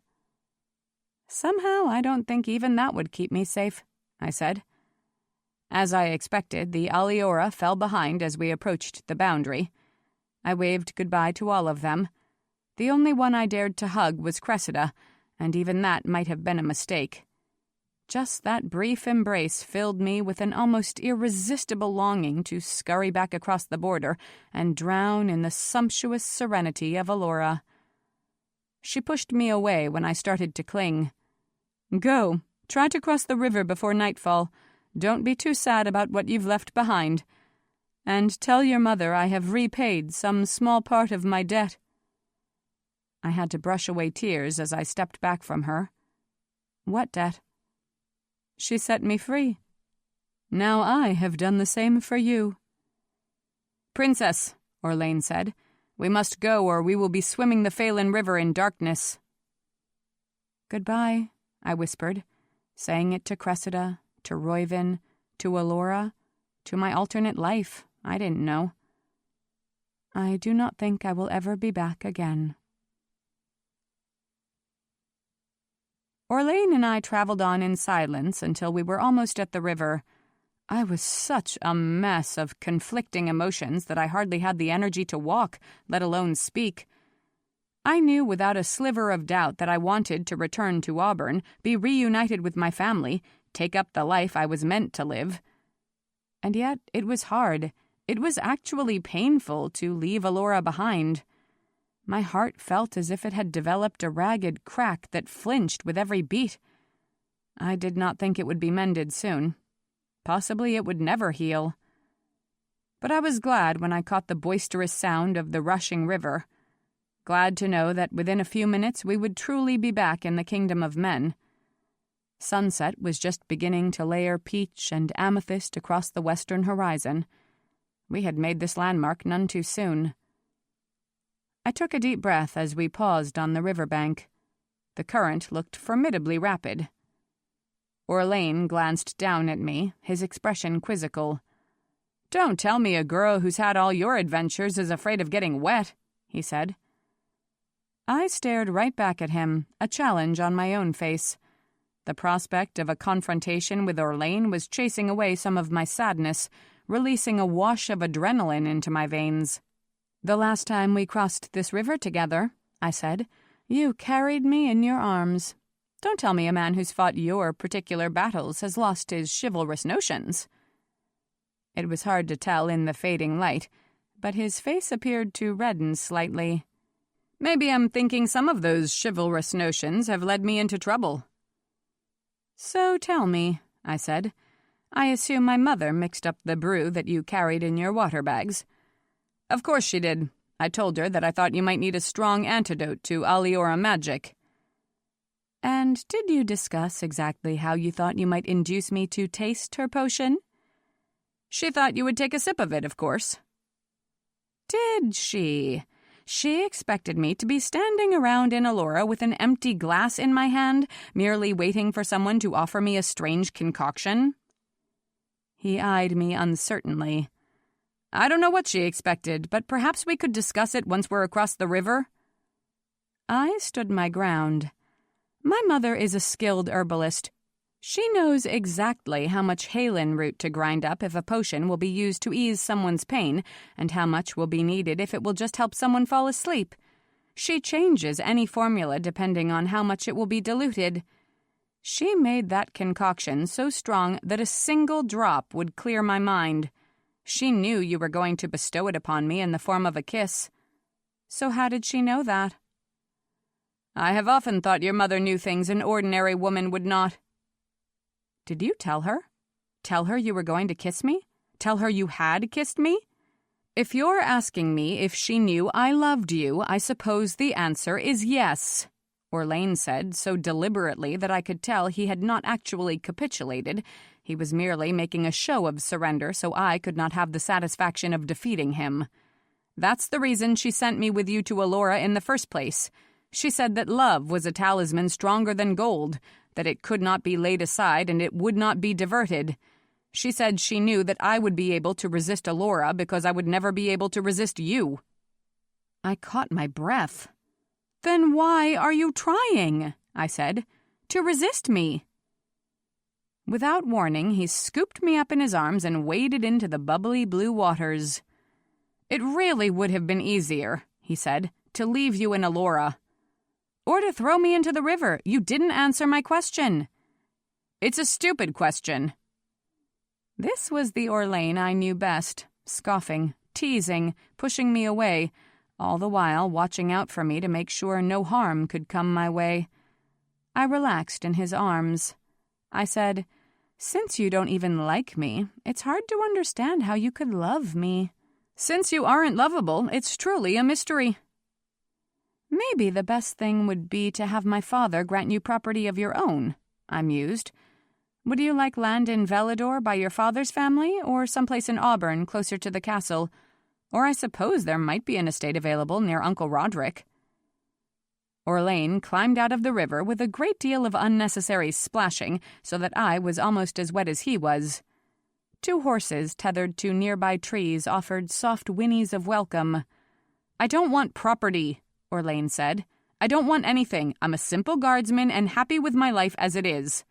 "Somehow I don't think even that would keep me safe," I said. As I expected, the Alora fell behind as we approached the boundary. I waved goodbye to all of them. The only one I dared to hug was Cressida, and even that might have been a mistake. Just that brief embrace filled me with an almost irresistible longing to scurry back across the border and drown in the sumptuous serenity of Alora. She pushed me away when I started to cling. "Go, try to cross the river before nightfall. Don't be too sad about what you've left behind. And tell your mother I have repaid some small part of my debt." I had to brush away tears as I stepped back from her. "What debt?" "She set me free. Now I have done the same for you." "Princess," Orlain said, "we must go or we will be swimming the Phelan River in darkness." "Goodbye," I whispered, saying it to Cressida, to Roiven, to Alora, to my alternate life. I didn't know. I do not think I will ever be back again. Orlain and I traveled on in silence until we were almost at the river. I was such a mess of conflicting emotions that I hardly had the energy to walk, let alone speak. I knew without a sliver of doubt that I wanted to return to Auburn, be reunited with my family, take up the life I was meant to live. And yet it was hard. It was actually painful to leave Alora behind. My heart felt as if it had developed a ragged crack that flinched with every beat. I did not think it would be mended soon. Possibly it would never heal. But I was glad when I caught the boisterous sound of the rushing river. Glad to know that within a few minutes we would truly be back in the kingdom of men. Sunset was just beginning to layer peach and amethyst across the western horizon. We had made this landmark none too soon. I took a deep breath as we paused on the riverbank. The current looked formidably rapid. Orlain glanced down at me, his expression quizzical. "Don't tell me a girl who's had all your adventures is afraid of getting wet," he said. I stared right back at him, a challenge on my own face. The prospect of a confrontation with Orlain was chasing away some of my sadness, releasing a wash of adrenaline into my veins. "The last time we crossed this river together," I said, "you carried me in your arms. Don't tell me a man who's fought your particular battles has lost his chivalrous notions." It was hard to tell in the fading light, but his face appeared to redden slightly. "Maybe I'm thinking some of those chivalrous notions have led me into trouble." "So tell me," I said. "I assume my mother mixed up the brew that you carried in your water bags." "Of course she did. I told her that I thought you might need a strong antidote to Alora magic." "And did you discuss exactly how you thought you might induce me to taste her potion?" "She thought you would take a sip of it, of course." "Did she? She expected me to be standing around in Alora with an empty glass in my hand, merely waiting for someone to offer me a strange concoction?" He eyed me uncertainly. "I don't know what she expected, but perhaps we could discuss it once we're across the river." I stood my ground. My mother is a skilled herbalist. She knows exactly how much halen root to grind up if a potion will be used to ease someone's pain, and how much will be needed if it will just help someone fall asleep. She changes any formula depending on how much it will be diluted. She made that concoction so strong that a single drop would clear my mind. She knew you were going to bestow it upon me in the form of a kiss. So how did she know that? "I have often thought your mother knew things an ordinary woman would not." "Did you tell her? Tell her you were going to kiss me? Tell her you had kissed me?" "If you're asking me if she knew I loved you, I suppose the answer is yes," Orlain said so deliberately that I could tell he had not actually capitulated. He was merely making a show of surrender so I could not have the satisfaction of defeating him. "That's the reason she sent me with you to Alora in the first place. She said that love was a talisman stronger than gold, that it could not be laid aside and it would not be diverted. She said she knew that I would be able to resist Alora because I would never be able to resist you." I caught my breath. "Then why are you trying," I said, "to resist me?" Without warning, he scooped me up in his arms and waded into the bubbly blue waters. "It really would have been easier," he said, "to leave you in Alora. Or to throw me into the river. You didn't answer my question." "It's a stupid question." This was the Orlain I knew best, scoffing, teasing, pushing me away, all the while watching out for me to make sure no harm could come my way. I relaxed in his arms. I said, "Since you don't even like me, it's hard to understand how you could love me." "Since you aren't lovable, it's truly a mystery." "Maybe the best thing would be to have my father grant you property of your own," I mused. "Would you like land in Velador by your father's family, or someplace in Auburn closer to the castle? Or I suppose there might be an estate available near Uncle Roderick." Orlain climbed out of the river with a great deal of unnecessary splashing, so that I was almost as wet as he was. 2 horses tethered to nearby trees offered soft whinnies of welcome. "I don't want property," Orlain said. "I don't want anything. I'm a simple guardsman and happy with my life as it is."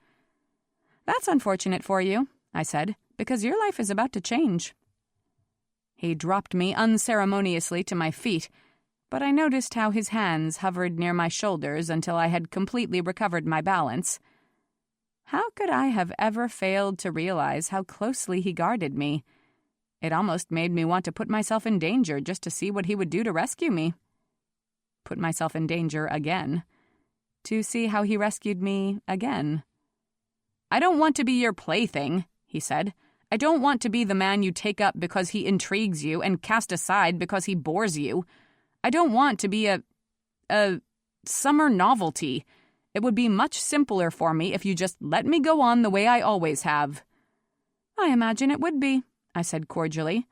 "That's unfortunate for you," I said, "because your life is about to change." He dropped me unceremoniously to my feet, but I noticed how his hands hovered near my shoulders until I had completely recovered my balance. How could I have ever failed to realize how closely he guarded me? It almost made me want to put myself in danger just to see what he would do to rescue me. Put myself in danger again. To see how he rescued me again. "I don't want to be your plaything," he said. "I don't want to be the man you take up because he intrigues you and cast aside because he bores you. I don't want to be a summer novelty. It would be much simpler for me if you just let me go on the way I always have." "I imagine it would be," I said cordially.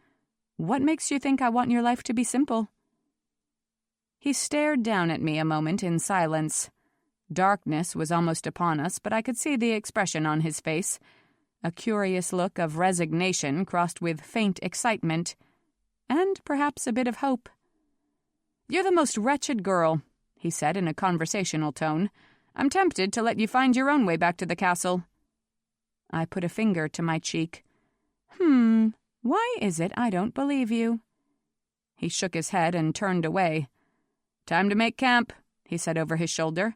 "What makes you think I want your life to be simple?" He stared down at me a moment in silence. Darkness was almost upon us, but I could see the expression on his face, a curious look of resignation crossed with faint excitement, and perhaps a bit of hope. "You're the most wretched girl," he said in a conversational tone. "I'm tempted to let you find your own way back to the castle." I put a finger to my cheek. Why is it I don't believe you?" He shook his head and turned away. "Time to make camp," he said over his shoulder.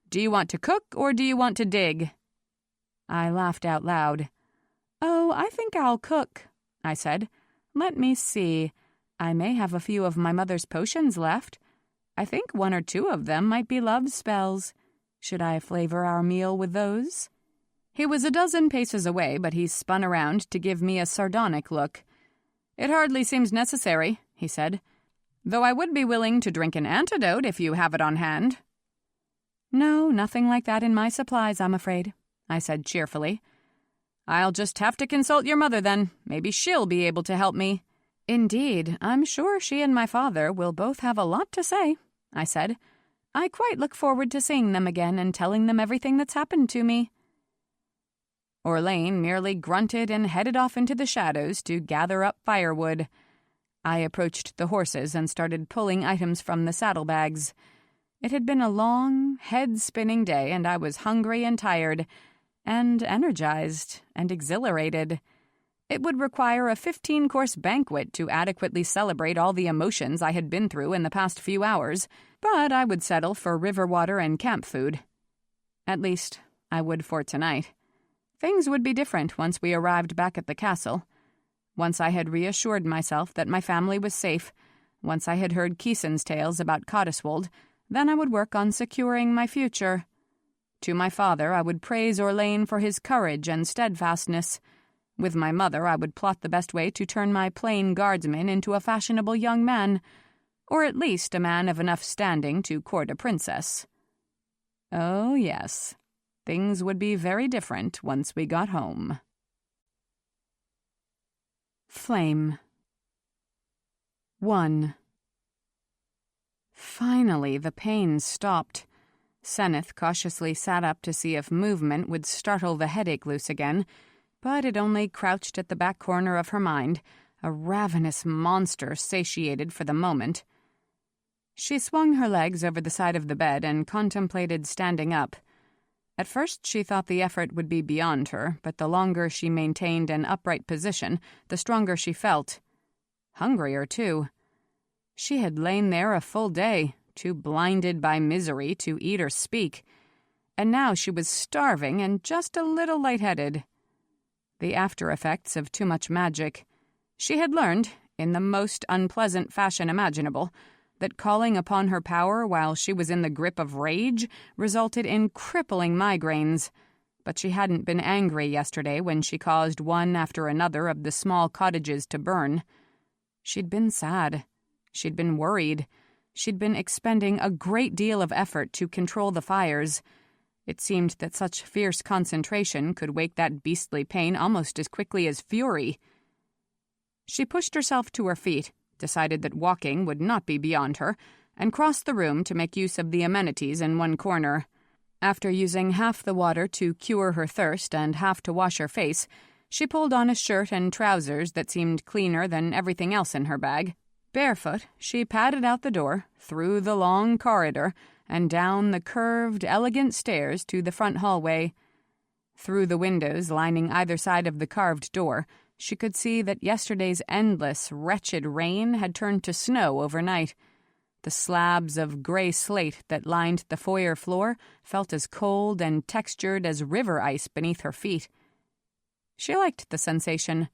"Do you want to cook or do you want to dig?" I laughed out loud. "Oh, I think I'll cook," I said. "Let me see. I may have a few of my mother's potions left. I think 1 or 2 of them might be love spells. Should I flavor our meal with those?" He was a dozen paces away, but he spun around to give me a sardonic look. "It hardly seems necessary," he said, "though I would be willing to drink an antidote if you have it on hand." "No, nothing like that in my supplies, I'm afraid," I said cheerfully. "I'll just have to consult your mother then. Maybe she'll be able to help me." "Indeed, I'm sure she and my father will both have a lot to say," I said. "I quite look forward to seeing them again and telling them everything that's happened to me." Orlain merely grunted and headed off into the shadows to gather up firewood. I approached the horses and started pulling items from the saddlebags. It had been a long, head-spinning day, and I was hungry and tired, and energized and exhilarated. It would require a 15-course banquet to adequately celebrate all the emotions I had been through in the past few hours, but I would settle for river water and camp food. At least, I would for tonight. Things would be different once we arrived back at the castle. Once I had reassured myself that my family was safe, once I had heard Keeson's tales about Cotteswold, then I would work on securing my future. To my father, I would praise Orlain for his courage and steadfastness. With my mother, I would plot the best way to turn my plain guardsman into a fashionable young man, or at least a man of enough standing to court a princess. Oh, yes. Things would be very different once we got home. Flame 1. Finally, the pain stopped. Senneth cautiously sat up to see if movement would startle the headache loose again, but it only crouched at the back corner of her mind, a ravenous monster satiated for the moment. She swung her legs over the side of the bed and contemplated standing up. At first she thought the effort would be beyond her, but the longer she maintained an upright position, the stronger she felt. Hungrier, too. She had lain there a full day, too blinded by misery to eat or speak, and now she was starving and just a little lightheaded. The after-effects of too much magic. She had learned, in the most unpleasant fashion imaginable, that calling upon her power while she was in the grip of rage resulted in crippling migraines. But she hadn't been angry yesterday when she caused one after another of the small cottages to burn. She'd been sad. She'd been worried. She'd been expending a great deal of effort to control the fires. It seemed that such fierce concentration could wake that beastly pain almost as quickly as fury. She pushed herself to her feet, decided that walking would not be beyond her, and crossed the room to make use of the amenities in one corner. After using half the water to cure her thirst and half to wash her face, she pulled on a shirt and trousers that seemed cleaner than everything else in her bag. Barefoot, she padded out the door, through the long corridor, and down the curved, elegant stairs to the front hallway. Through the windows lining either side of the carved door, she could see that yesterday's endless, wretched rain had turned to snow overnight. The slabs of gray slate that lined the foyer floor felt as cold and textured as river ice beneath her feet. She liked the sensation.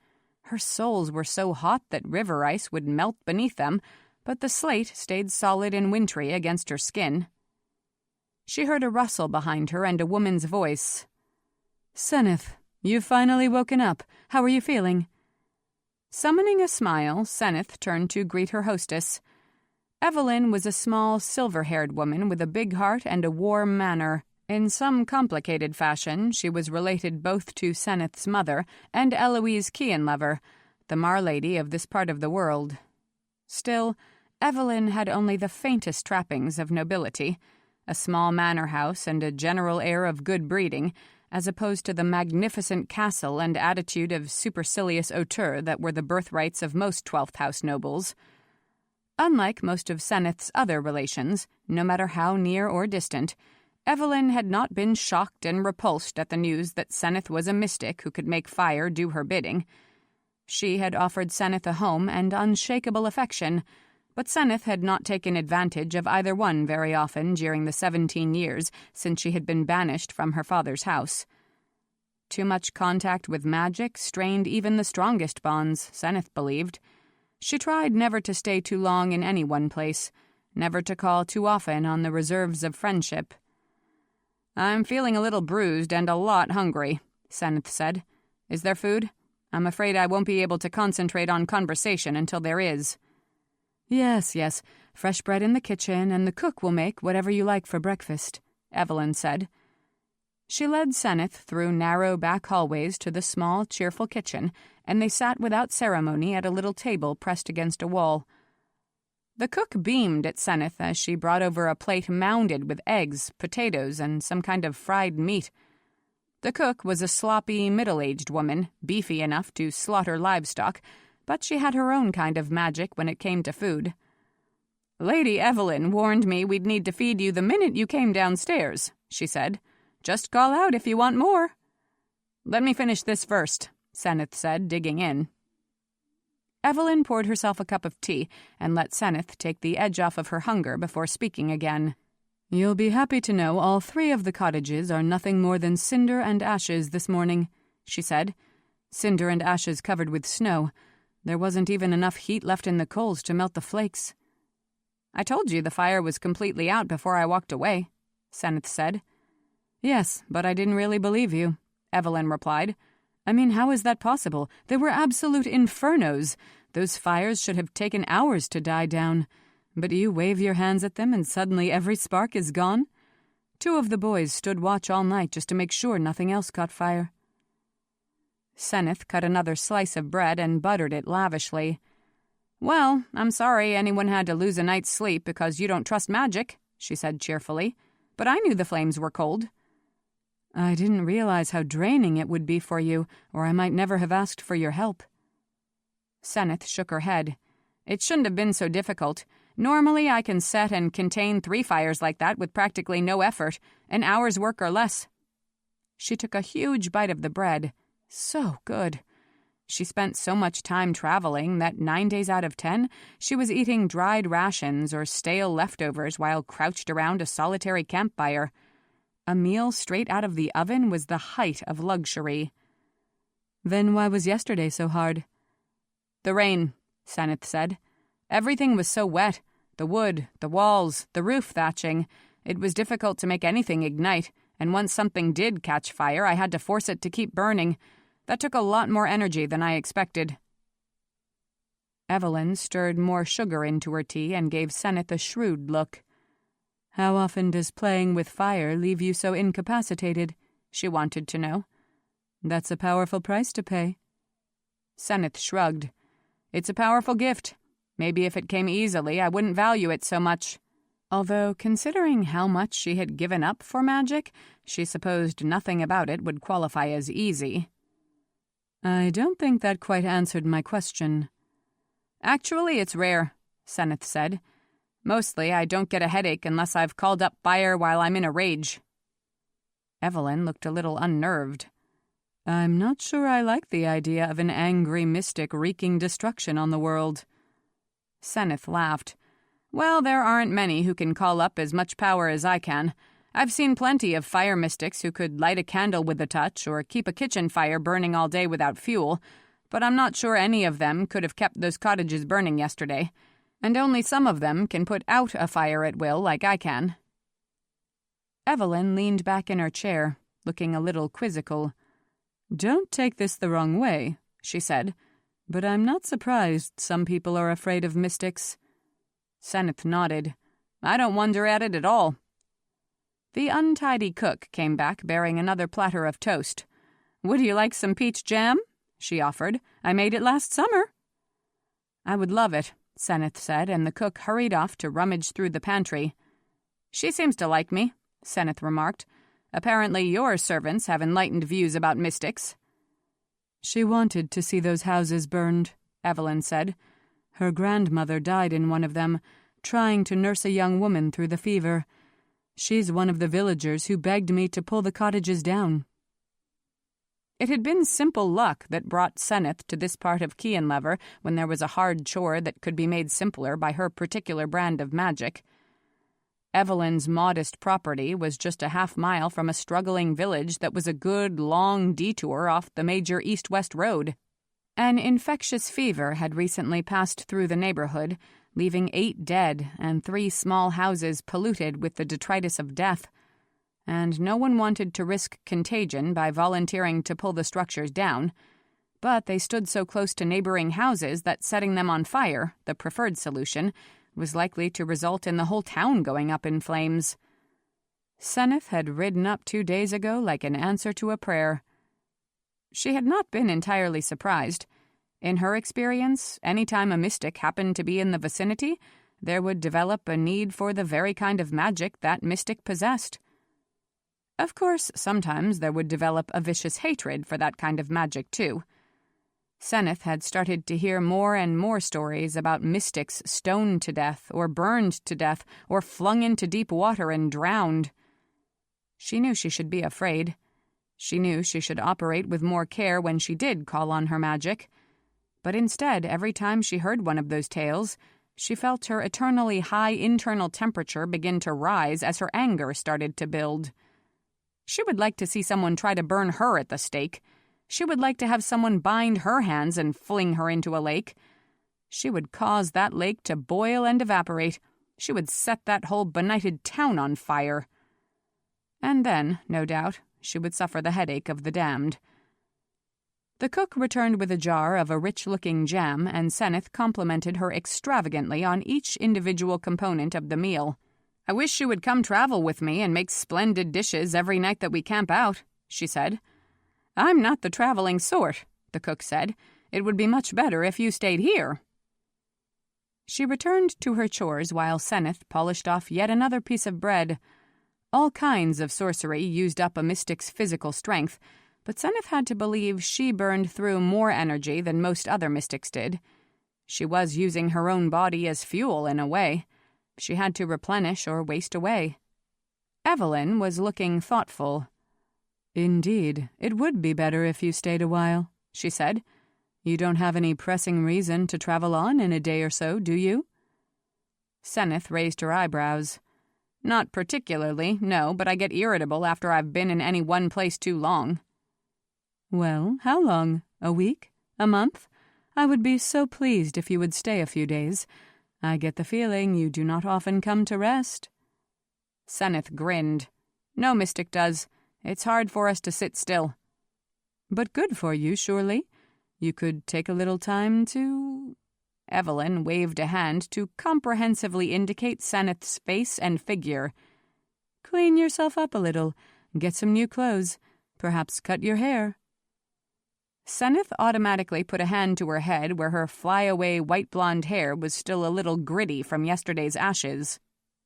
Her soles were so hot that river ice would melt beneath them, but the slate stayed solid and wintry against her skin. She heard a rustle behind her and a woman's voice. "Senneth, you've finally woken up. How are you feeling?" Summoning a smile, Senneth turned to greet her hostess. Evelyn was a small, silver-haired woman with a big heart and a warm manner, In some complicated fashion, she was related both to Senneth's mother and Eloise Kianlover, the Marlady of this part of the world. Still, Evelyn had only the faintest trappings of nobility, a small manor house and a general air of good breeding, as opposed to the magnificent castle and attitude of supercilious hauteur that were the birthrights of most 12th House nobles. Unlike most of Senneth's other relations, no matter how near or distant, Evelyn had not been shocked and repulsed at the news that Senneth was a mystic who could make fire do her bidding. She had offered Senneth a home and unshakable affection, but Senneth had not taken advantage of either one very often during the 17 years since she had been banished from her father's house. Too much contact with magic strained even the strongest bonds, Senneth believed. She tried never to stay too long in any one place, never to call too often on the reserves of friendship. "I'm feeling a little bruised and a lot hungry," Senneth said. "Is there food? I'm afraid I won't be able to concentrate on conversation until there is." Yes. Fresh bread in the kitchen, and the cook will make whatever you like for breakfast," Evelyn said. She led Senneth through narrow back hallways to the small, cheerful kitchen, and they sat without ceremony at a little table pressed against a wall. The cook beamed at Senneth as she brought over a plate mounded with eggs, potatoes, and some kind of fried meat. The cook was a sloppy, middle-aged woman, beefy enough to slaughter livestock, but she had her own kind of magic when it came to food. "Lady Evelyn warned me we'd need to feed you the minute you came downstairs," she said. "Just call out if you want more." "Let me finish this first," Senneth said, digging in. Evelyn poured herself a cup of tea and let Senneth take the edge off of her hunger before speaking again. "You'll be happy to know all 3 of the cottages are nothing more than cinder and ashes this morning," she said. "Cinder and ashes covered with snow. There wasn't even enough heat left in the coals to melt the flakes." "I told you the fire was completely out before I walked away," Senneth said. "Yes, but I didn't really believe you," Evelyn replied. "I mean, how is that possible? They were absolute infernos. Those fires should have taken hours to die down. But you wave your hands at them and suddenly every spark is gone? 2 of the boys stood watch all night just to make sure nothing else caught fire." Senneth cut another slice of bread and buttered it lavishly. "Well, I'm sorry anyone had to lose a night's sleep because you don't trust magic," she said cheerfully. "But I knew the flames were cold." "I didn't realize how draining it would be for you, or I might never have asked for your help." Senneth shook her head. "It shouldn't have been so difficult. Normally I can set and contain 3 fires like that with practically no effort, an hour's work or less." She took a huge bite of the bread. So good. She spent so much time traveling that 9 days out of 10, she was eating dried rations or stale leftovers while crouched around a solitary campfire. A meal straight out of the oven was the height of luxury. "Then why was yesterday so hard?" "The rain," Senneth said. "Everything was so wet. The wood, the walls, the roof thatching. It was difficult to make anything ignite, and once something did catch fire, I had to force it to keep burning. That took a lot more energy than I expected." Evelyn stirred more sugar into her tea and gave Senneth a shrewd look. "How often does playing with fire leave you so incapacitated?" she wanted to know. "That's a powerful price to pay." Senneth shrugged. "It's a powerful gift. Maybe if it came easily, I wouldn't value it so much." Although, considering how much she had given up for magic, she supposed nothing about it would qualify as easy. "I don't think that quite answered my question." "Actually, it's rare," Senneth said. "Mostly, I don't get a headache unless I've called up fire while I'm in a rage." Evelyn looked a little unnerved. "I'm not sure I like the idea of an angry mystic wreaking destruction on the world." Senneth laughed. "Well, there aren't many who can call up as much power as I can. I've seen plenty of fire mystics who could light a candle with a touch or keep a kitchen fire burning all day without fuel, but I'm not sure any of them could have kept those cottages burning yesterday, and only some of them can put out a fire at will like I can." Evelyn leaned back in her chair, looking a little quizzical. "Don't take this the wrong way," she said, "but I'm not surprised some people are afraid of mystics." Senneth nodded. "I don't wonder at it at all." The untidy cook came back bearing another platter of toast. "Would you like some peach jam?" she offered. "I made it last summer." "I would love it," Senneth said, and the cook hurried off to rummage through the pantry. "She seems to like me," Senneth remarked. "Apparently your servants have enlightened views about mystics." "She wanted to see those houses burned," Evelyn said. "Her grandmother died in one of them, trying to nurse a young woman through the fever. She's one of the villagers who begged me to pull the cottages down." It had been simple luck that brought Senneth to this part of Cianlever when there was a hard chore that could be made simpler by her particular brand of magic. Evelyn's modest property was just a half-mile from a struggling village that was a good, long detour off the major east-west road. An infectious fever had recently passed through the neighborhood, leaving 8 dead and 3 small houses polluted with the detritus of death, and no one wanted to risk contagion by volunteering to pull the structures down, but they stood so close to neighboring houses that setting them on fire, the preferred solution, was likely to result in the whole town going up in flames. Senneth had ridden up 2 days ago like an answer to a prayer. She had not been entirely surprised. In her experience, any time a mystic happened to be in the vicinity, there would develop a need for the very kind of magic that mystic possessed. Of course, sometimes there would develop a vicious hatred for that kind of magic, too. Senneth had started to hear more and more stories about mystics stoned to death, or burned to death, or flung into deep water and drowned. She knew she should be afraid. She knew she should operate with more care when she did call on her magic. But instead, every time she heard one of those tales, she felt her eternally high internal temperature begin to rise as her anger started to build. She would like to see someone try to burn her at the stake. She would like to have someone bind her hands and fling her into a lake. She would cause that lake to boil and evaporate. She would set that whole benighted town on fire. And then, no doubt, she would suffer the headache of the damned. The cook returned with a jar of a rich-looking jam, and Senneth complimented her extravagantly on each individual component of the meal. "I wish you would come travel with me and make splendid dishes every night that we camp out," she said. "I'm not the traveling sort," the cook said. "It would be much better if you stayed here." She returned to her chores while Senneth polished off yet another piece of bread. All kinds of sorcery used up a mystic's physical strength, but Senneth had to believe she burned through more energy than most other mystics did. She was using her own body as fuel in a way. She had to replenish or waste away. Evelyn was looking thoughtful. "Indeed, it would be better if you stayed a while," she said. "You don't have any pressing reason to travel on in a day or so, do you?" Senneth raised her eyebrows. "Not particularly, no, but I get irritable after I've been in any one place too long." "Well, how long? A week? A month? I would be so pleased if you would stay a few days. I get the feeling you do not often come to rest." Senneth grinned. "No mystic does. It's hard for us to sit still." "But good for you, surely. You could take a little time to—" Evelyn waved a hand to comprehensively indicate Senneth's face and figure. "Clean yourself up a little, get some new clothes, perhaps cut your hair." Senneth automatically put a hand to her head where her flyaway white-blonde hair was still a little gritty from yesterday's ashes.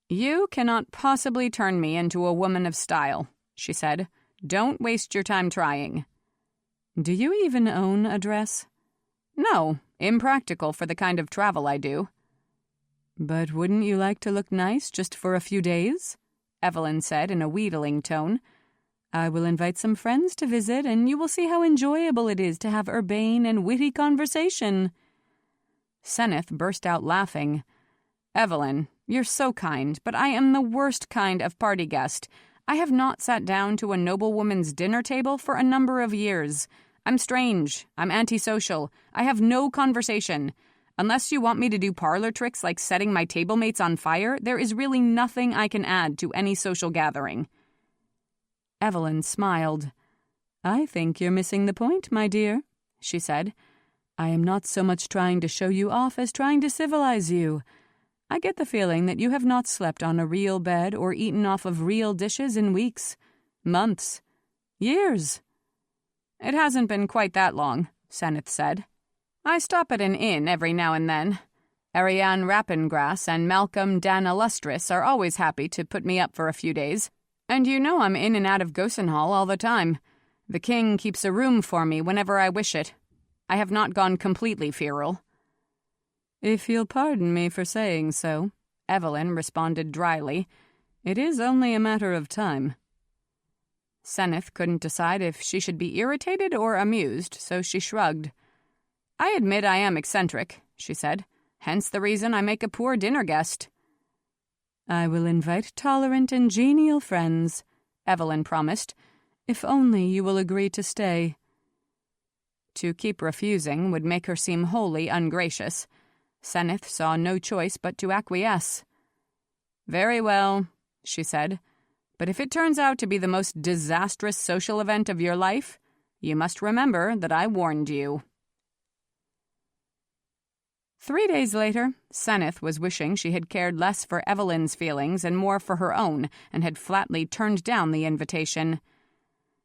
"You cannot possibly turn me into a woman of style," she said. "Don't waste your time trying." "Do you even own a dress?" "No, impractical for the kind of travel I do." "But wouldn't you like to look nice just for a few days?" Evelyn said in a wheedling tone. "I will invite some friends to visit, and you will see how enjoyable it is to have urbane and witty conversation." Senneth burst out laughing. "Evelyn, you're so kind, but I am the worst kind of party guest. I have not sat down to a noblewoman's dinner table for a number of years. I'm strange. I'm antisocial. I have no conversation. Unless you want me to do parlor tricks like setting my table mates on fire, there is really nothing I can add to any social gathering." Evelyn smiled. "I think you're missing the point, my dear," she said. "I am not so much trying to show you off as trying to civilize you. I get the feeling that you have not slept on a real bed or eaten off of real dishes in weeks, months, years." "It hasn't been quite that long," Senneth said. "I stop at an inn every now and then. Ariane Rappengrass and Malcolm Dan Illustris are always happy to put me up for a few days. And you know I'm in and out of Gosenhall all the time. The king keeps a room for me whenever I wish it. I have not gone completely feral." "If you'll pardon me for saying so," Evelyn responded dryly, "it is only a matter of time." Senneth couldn't decide if she should be irritated or amused, so she shrugged. "I admit I am eccentric," she said. "Hence the reason I make a poor dinner guest." "I will invite tolerant and genial friends," Evelyn promised, "if only you will agree to stay." To keep refusing would make her seem wholly ungracious. Senneth saw no choice but to acquiesce. "Very well," she said, "but if it turns out to be the most disastrous social event of your life, you must remember that I warned you." 3 days later, Senneth was wishing she had cared less for Evelyn's feelings and more for her own, and had flatly turned down the invitation.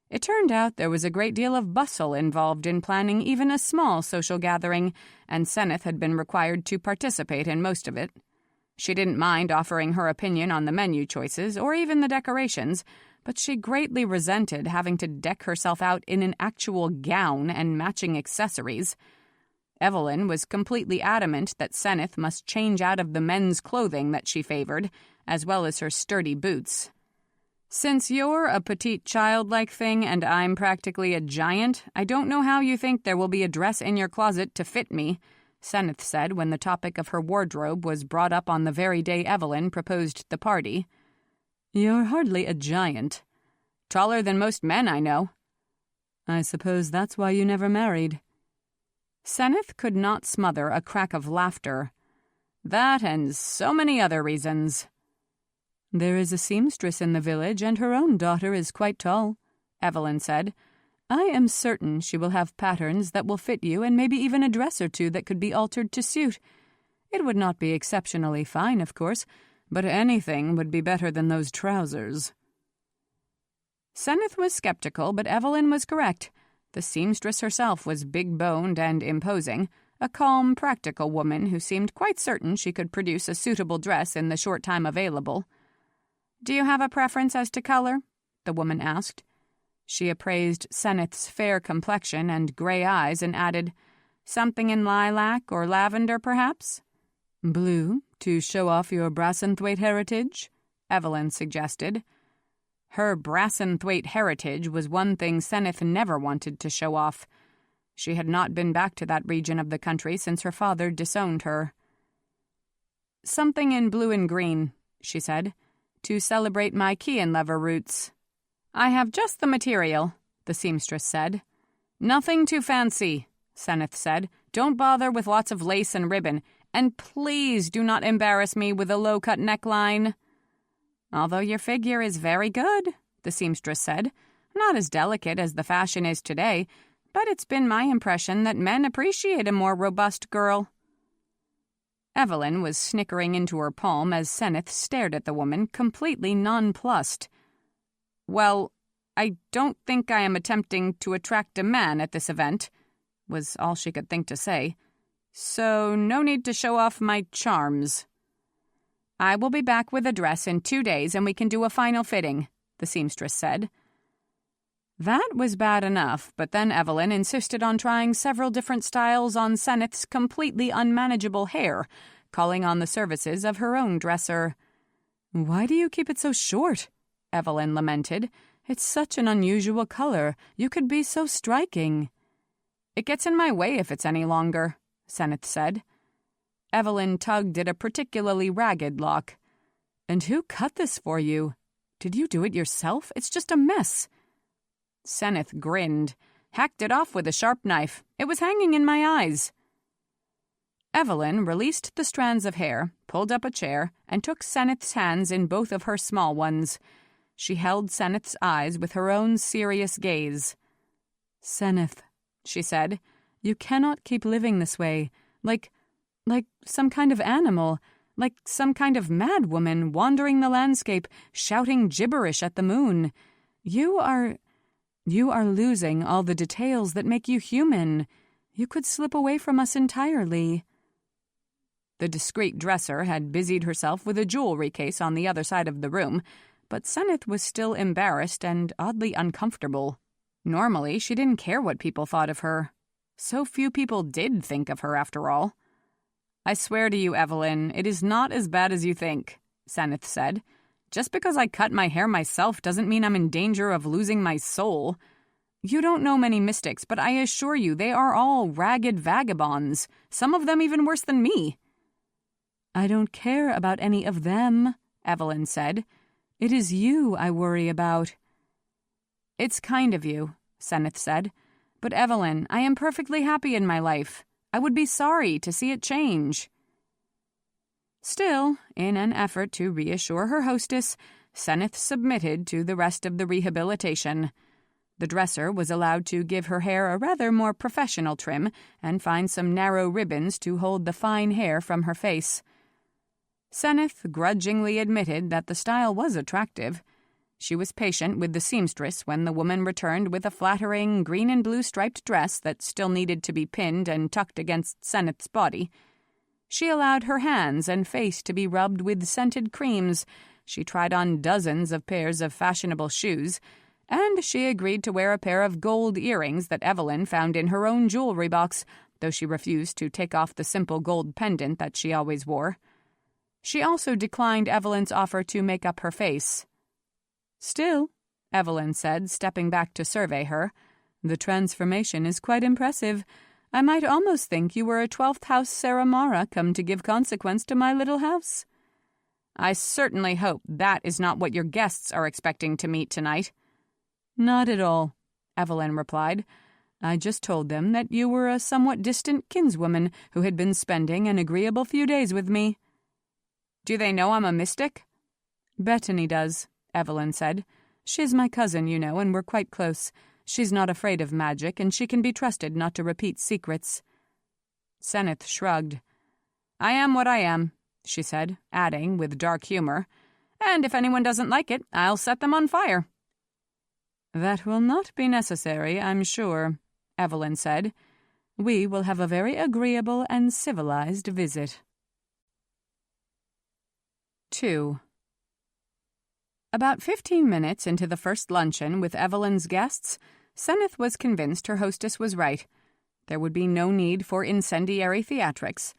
It turned out there was a great deal of bustle involved in planning even a small social gathering, and Senneth had been required to participate in most of it. She didn't mind offering her opinion on the menu choices or even the decorations, but she greatly resented having to deck herself out in an actual gown and matching accessories. Evelyn was completely adamant that Senneth must change out of the men's clothing that she favored, as well as her sturdy boots. "Since you're a petite childlike thing and I'm practically a giant, I don't know how you think there will be a dress in your closet to fit me," Senneth said when the topic of her wardrobe was brought up on the very day Evelyn proposed the party. "You're hardly a giant." "Taller than most men I know." "I suppose that's why you never married." Senneth could not smother a crack of laughter. "That and so many other reasons." "There is a seamstress in the village, and her own daughter is quite tall," Evelyn said. "I am certain she will have patterns that will fit you, and maybe even a dress or two that could be altered to suit. It would not be exceptionally fine, of course, but anything would be better than those trousers." Senneth was skeptical, but Evelyn was correct. The seamstress herself was big-boned and imposing, a calm, practical woman who seemed quite certain she could produce a suitable dress in the short time available. "Do you have a preference as to color?" the woman asked. She appraised Senneth's fair complexion and gray eyes and added, "Something in lilac or lavender, perhaps?" "Blue, to show off your Brasenthwaite heritage?" Evelyn suggested. Her Brasenthwaite heritage was one thing Senneth never wanted to show off. She had not been back to that region of the country since her father disowned her. "Something in blue and green," she said, "to celebrate my Kienlever roots." "I have just the material," the seamstress said. "Nothing too fancy," Senneth said. "Don't bother with lots of lace and ribbon, and please do not embarrass me with a low-cut neckline." "Although your figure is very good," the seamstress said. "Not as delicate as the fashion is today, but it's been my impression that men appreciate a more robust girl." Evelyn was snickering into her palm as Senneth stared at the woman, completely nonplussed. "Well, I don't think I am attempting to attract a man at this event," was all she could think to say. "So no need to show off my charms." "I will be back with a dress in 2 days and we can do a final fitting," the seamstress said. That was bad enough, but then Evelyn insisted on trying several different styles on Senneth's completely unmanageable hair, calling on the services of her own dresser. "Why do you keep it so short?" Evelyn lamented. "It's such an unusual color. You could be so striking." "It gets in my way if it's any longer," Senneth said. Evelyn tugged at a particularly ragged lock. "And who cut this for you? Did you do it yourself? It's just a mess." Senneth grinned. "Hacked it off with a sharp knife. It was hanging in my eyes." Evelyn released the strands of hair, pulled up a chair, and took Senneth's hands in both of her small ones. She held Senneth's eyes with her own serious gaze. "Senneth," she said, "you cannot keep living this way, like some kind of animal, like some kind of madwoman wandering the landscape, shouting gibberish at the moon. You are losing all the details that make you human. You could slip away from us entirely." The discreet dresser had busied herself with a jewelry case on the other side of the room, but Senneth was still embarrassed and oddly uncomfortable. Normally, she didn't care what people thought of her. So few people did think of her, after all. "I swear to you, Evelyn, it is not as bad as you think," Senneth said. "Just because I cut my hair myself doesn't mean I'm in danger of losing my soul. You don't know many mystics, but I assure you they are all ragged vagabonds, some of them even worse than me." "I don't care about any of them," Evelyn said. "It is you I worry about." "It's kind of you," Senneth said. "But Evelyn, I am perfectly happy in my life. I would be sorry to see it change." Still, in an effort to reassure her hostess, Senneth submitted to the rest of the rehabilitation. The dresser was allowed to give her hair a rather more professional trim and find some narrow ribbons to hold the fine hair from her face. Senneth grudgingly admitted that the style was attractive. She was patient with the seamstress when the woman returned with a flattering green and blue striped dress that still needed to be pinned and tucked against Senneth's body. She allowed her hands and face to be rubbed with scented creams. She tried on dozens of pairs of fashionable shoes, and she agreed to wear a pair of gold earrings that Evelyn found in her own jewelry box, though she refused to take off the simple gold pendant that she always wore. She also declined Evelyn's offer to make up her face. "Still," Evelyn said, stepping back to survey her, "the transformation is quite impressive. I might almost think you were a 12th house Saramara come to give consequence to my little house." "I certainly hope that is not what your guests are expecting to meet tonight." "Not at all," Evelyn replied. "I just told them that you were a somewhat distant kinswoman who had been spending an agreeable few days with me." "Do they know I'm a mystic?" "Bethany does," Evelyn said. "She's my cousin, you know, and we're quite close. She's not afraid of magic, and she can be trusted not to repeat secrets." Senneth shrugged. "I am what I am," she said, adding, with dark humor, "and if anyone doesn't like it, I'll set them on fire." "That will not be necessary, I'm sure," Evelyn said. "We will have a very agreeable and civilized visit." 2. About 15 minutes into the first luncheon with Evelyn's guests, Senneth was convinced her hostess was right. There would be no need for incendiary theatrics.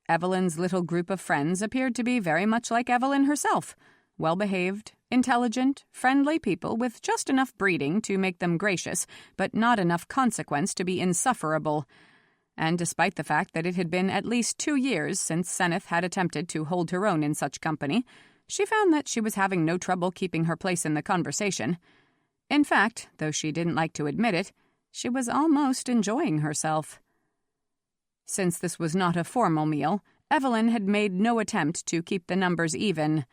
Evelyn's little group of friends appeared to be very much like Evelyn herself, well-behaved, intelligent, friendly people with just enough breeding to make them gracious, but not enough consequence to be insufferable. And despite the fact that it had been at least 2 years since Senneth had attempted to hold her own in such company, she found that she was having no trouble keeping her place in the conversation. In fact, though she didn't like to admit it, she was almost enjoying herself. Since this was not a formal meal, Evelyn had made no attempt to keep the numbers even.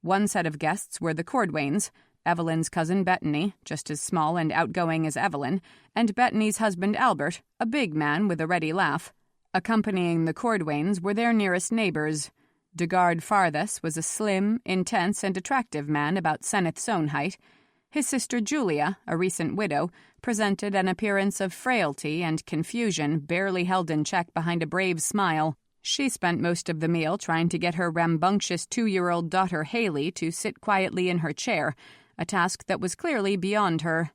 One set of guests were the Quatrains, Evelyn's cousin Bethany, just as small and outgoing as Evelyn, and Bethany's husband Albert, a big man with a ready laugh. Accompanying the Quatrains were their nearest neighbors. Dugard farthest was a slim, intense, and attractive man about Senneth's own height. His sister Julia, a recent widow, presented an appearance of frailty and confusion barely held in check behind a brave smile. She spent most of the meal trying to get her rambunctious 2-year-old daughter Haley to sit quietly in her chair, a task that was clearly beyond her.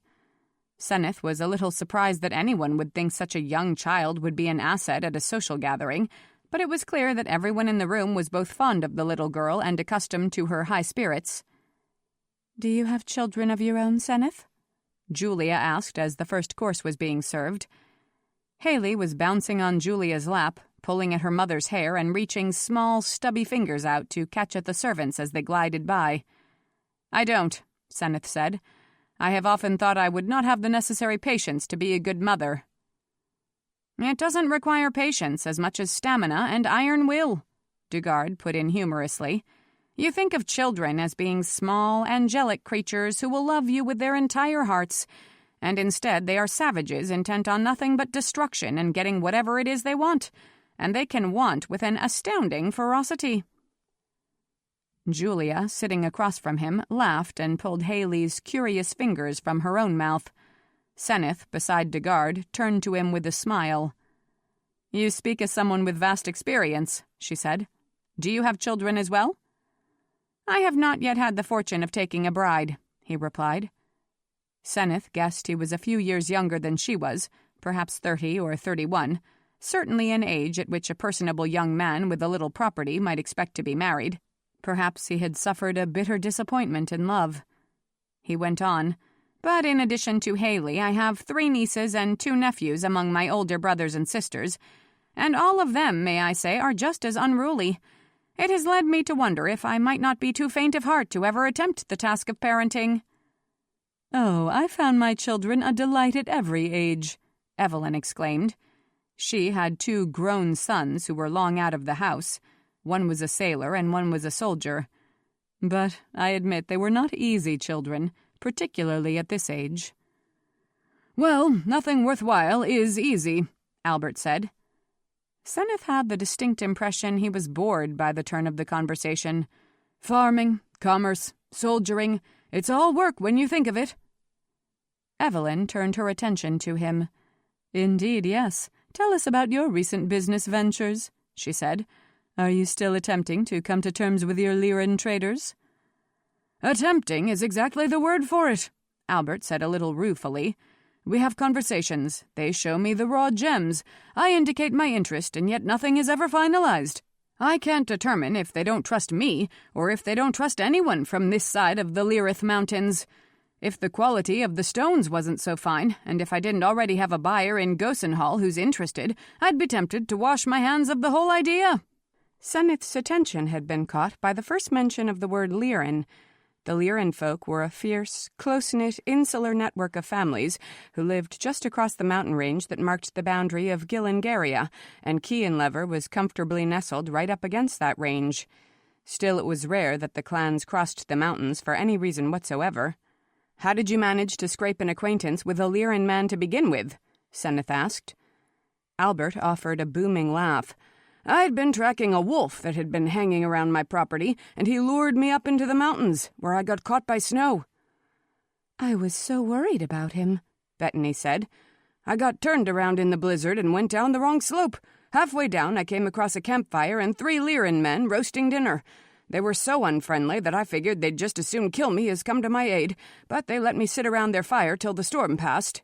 Senneth was a little surprised that anyone would think such a young child would be an asset at a social gathering, but it was clear that everyone in the room was both fond of the little girl and accustomed to her high spirits. "Do you have children of your own, Senneth?" Julia asked as the first course was being served. Haley was bouncing on Julia's lap, pulling at her mother's hair and reaching small, stubby fingers out to catch at the servants as they glided by. "I don't," Senneth said. "I have often thought I would not have the necessary patience to be a good mother." "It doesn't require patience as much as stamina and iron will," Dugard put in humorously. "You think of children as being small, angelic creatures who will love you with their entire hearts, and instead they are savages intent on nothing but destruction and getting whatever it is they want, and they can want with an astounding ferocity. Julia, sitting across from him, laughed and pulled Haley's curious fingers from her own mouth. Senneth, beside Degard, turned to him with a smile. "You speak as someone with vast experience," she said. "Do you have children as well?" "I have not yet had the fortune of taking a bride," he replied. Senneth guessed he was a few years younger than she was, perhaps 30 or 31, certainly an age at which a personable young man with a little property might expect to be married. Perhaps he had suffered a bitter disappointment in love. He went on, "But in addition to Haley, I have 3 nieces and 2 nephews among my older brothers and sisters, and all of them, may I say, are just as unruly. It has led me to wonder if I might not be too faint of heart to ever attempt the task of parenting." "Oh, I found my children a delight at every age," Evelyn exclaimed. She had 2 grown sons who were long out of the house. One was a sailor and one was a soldier. But I admit they were not easy children, particularly at this age. "Well, nothing worthwhile is easy," Albert said. Senneth had the distinct impression he was bored by the turn of the conversation. "Farming, commerce, soldiering, it's all work when you think of it." Evelyn turned her attention to him. "Indeed, yes. Tell us about your recent business ventures," she said. "Are you still attempting to come to terms with your Lyran traders?" "Attempting is exactly the word for it," Albert said a little ruefully. "We have conversations. They show me the raw gems. I indicate my interest, and yet nothing is ever finalized. I can't determine if they don't trust me, or if they don't trust anyone from this side of the Lyrith Mountains. If the quality of the stones wasn't so fine, and if I didn't already have a buyer in Gosenhall who's interested, I'd be tempted to wash my hands of the whole idea." Senneth's attention had been caught by the first mention of the word Lyran. The Lyran folk were a fierce, close-knit, insular network of families who lived just across the mountain range that marked the boundary of Gillingaria, and Cianlever was comfortably nestled right up against that range. Still, it was rare that the clans crossed the mountains for any reason whatsoever. "How did you manage to scrape an acquaintance with a Lyran man to begin with?" Senneth asked. Albert offered a booming laugh. "I'd been tracking a wolf that had been hanging around my property, and he lured me up into the mountains, where I got caught by snow." "I was so worried about him," Bettany said. "I got turned around in the blizzard and went down the wrong slope. Halfway down, I came across a campfire and 3 Lyran men roasting dinner. They were so unfriendly that I figured they'd just as soon kill me as come to my aid, but they let me sit around their fire till the storm passed."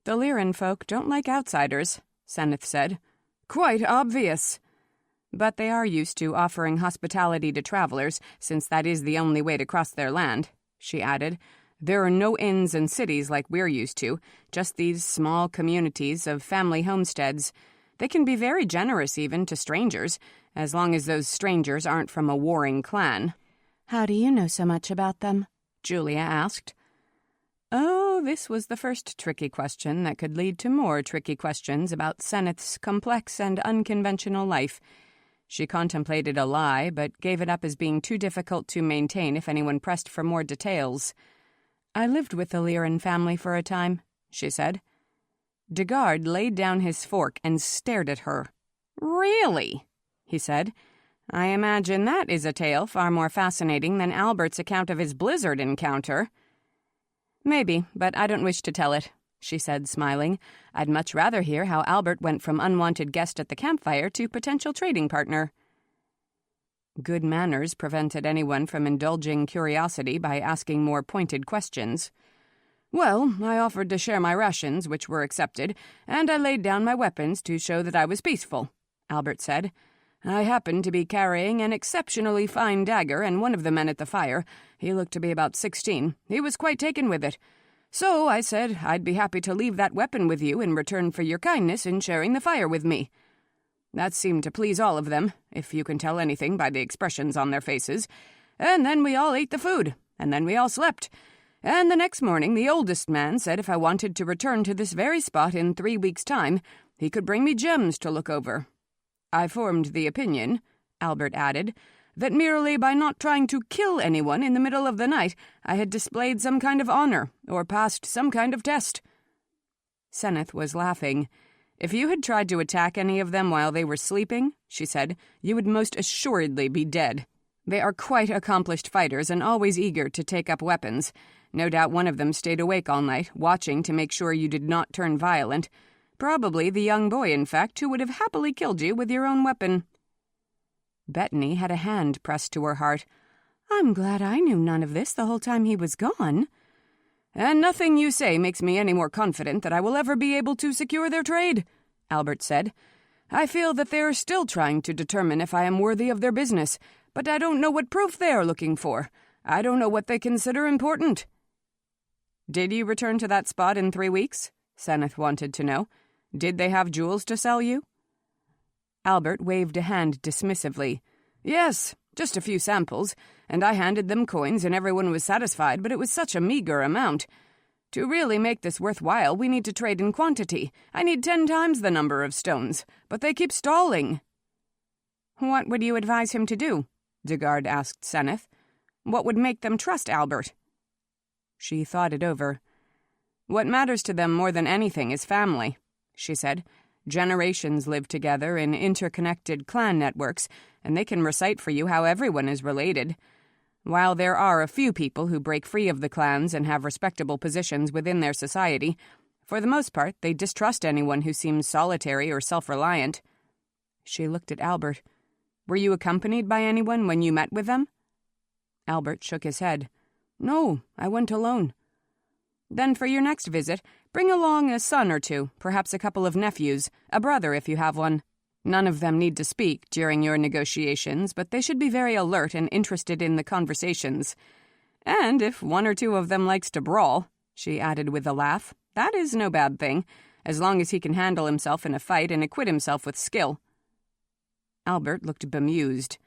"The Lyran folk don't like outsiders," Senneth said. "Quite obvious." "But they are used to offering hospitality to travelers, since that is the only way to cross their land," she added. "There are no inns and cities like we're used to, just these small communities of family homesteads. They can be very generous even to strangers, as long as those strangers aren't from a warring clan." "How do you know so much about them?" Julia asked. Oh, this was the first tricky question that could lead to more tricky questions about Senneth's complex and unconventional life. She contemplated a lie, but gave it up as being too difficult to maintain if anyone pressed for more details. "I lived with the Lyran family for a time," she said. Degard laid down his fork and stared at her. "Really?" he said. "I imagine that is a tale far more fascinating than Albert's account of his blizzard encounter." "Maybe, but I don't wish to tell it," she said, smiling. "I'd much rather hear how Albert went from unwanted guest at the campfire to potential trading partner." Good manners prevented anyone from indulging curiosity by asking more pointed questions. "Well, I offered to share my rations, which were accepted, and I laid down my weapons to show that I was peaceful," Albert said. "I happened to be carrying an exceptionally fine dagger, and one of the men at the fire, he looked to be about 16, he was quite taken with it. So I said I'd be happy to leave that weapon with you in return for your kindness in sharing the fire with me. That seemed to please all of them, if you can tell anything by the expressions on their faces. And then we all ate the food, and then we all slept. And the next morning the oldest man said if I wanted to return to this very spot in 3 weeks' time, he could bring me gems to look over. I formed the opinion," Albert added, "that merely by not trying to kill anyone in the middle of the night, I had displayed some kind of honor, or passed some kind of test." Senneth was laughing. "If you had tried to attack any of them while they were sleeping," she said, "you would most assuredly be dead. They are quite accomplished fighters and always eager to take up weapons. No doubt one of them stayed awake all night, watching to make sure you did not turn violent. Probably the young boy, in fact, who would have happily killed you with your own weapon." Bettany had a hand pressed to her heart. "I'm glad I knew none of this the whole time he was gone." "And nothing you say makes me any more confident that I will ever be able to secure their trade," Albert said. "I feel that they are still trying to determine if I am worthy of their business, but I don't know what proof they are looking for. I don't know what they consider important." "Did you return to that spot in 3 weeks?" Senneth wanted to know. "Did they have jewels to sell you?" Albert waved a hand dismissively. "Yes, just a few samples, and I handed them coins and everyone was satisfied, but it was such a meager amount. To really make this worthwhile, we need to trade in quantity. I need 10 times the number of stones, but they keep stalling." "What would you advise him to do?" Dugard asked Senneth. "What would make them trust Albert?" She thought it over. "What matters to them more than anything is family," she said. "Generations live together in interconnected clan networks, and they can recite for you how everyone is related. While there are a few people who break free of the clans and have respectable positions within their society, for the most part they distrust anyone who seems solitary or self-reliant." She looked at Albert. "Were you accompanied by anyone when you met with them?" Albert shook his head. "No, I went alone." "Then for your next visit, bring along a son or two, perhaps a couple of nephews, a brother if you have one. None of them need to speak during your negotiations, but they should be very alert and interested in the conversations. And if one or two of them likes to brawl," she added with a laugh, "that is no bad thing, as long as he can handle himself in a fight and acquit himself with skill." Albert looked bemused.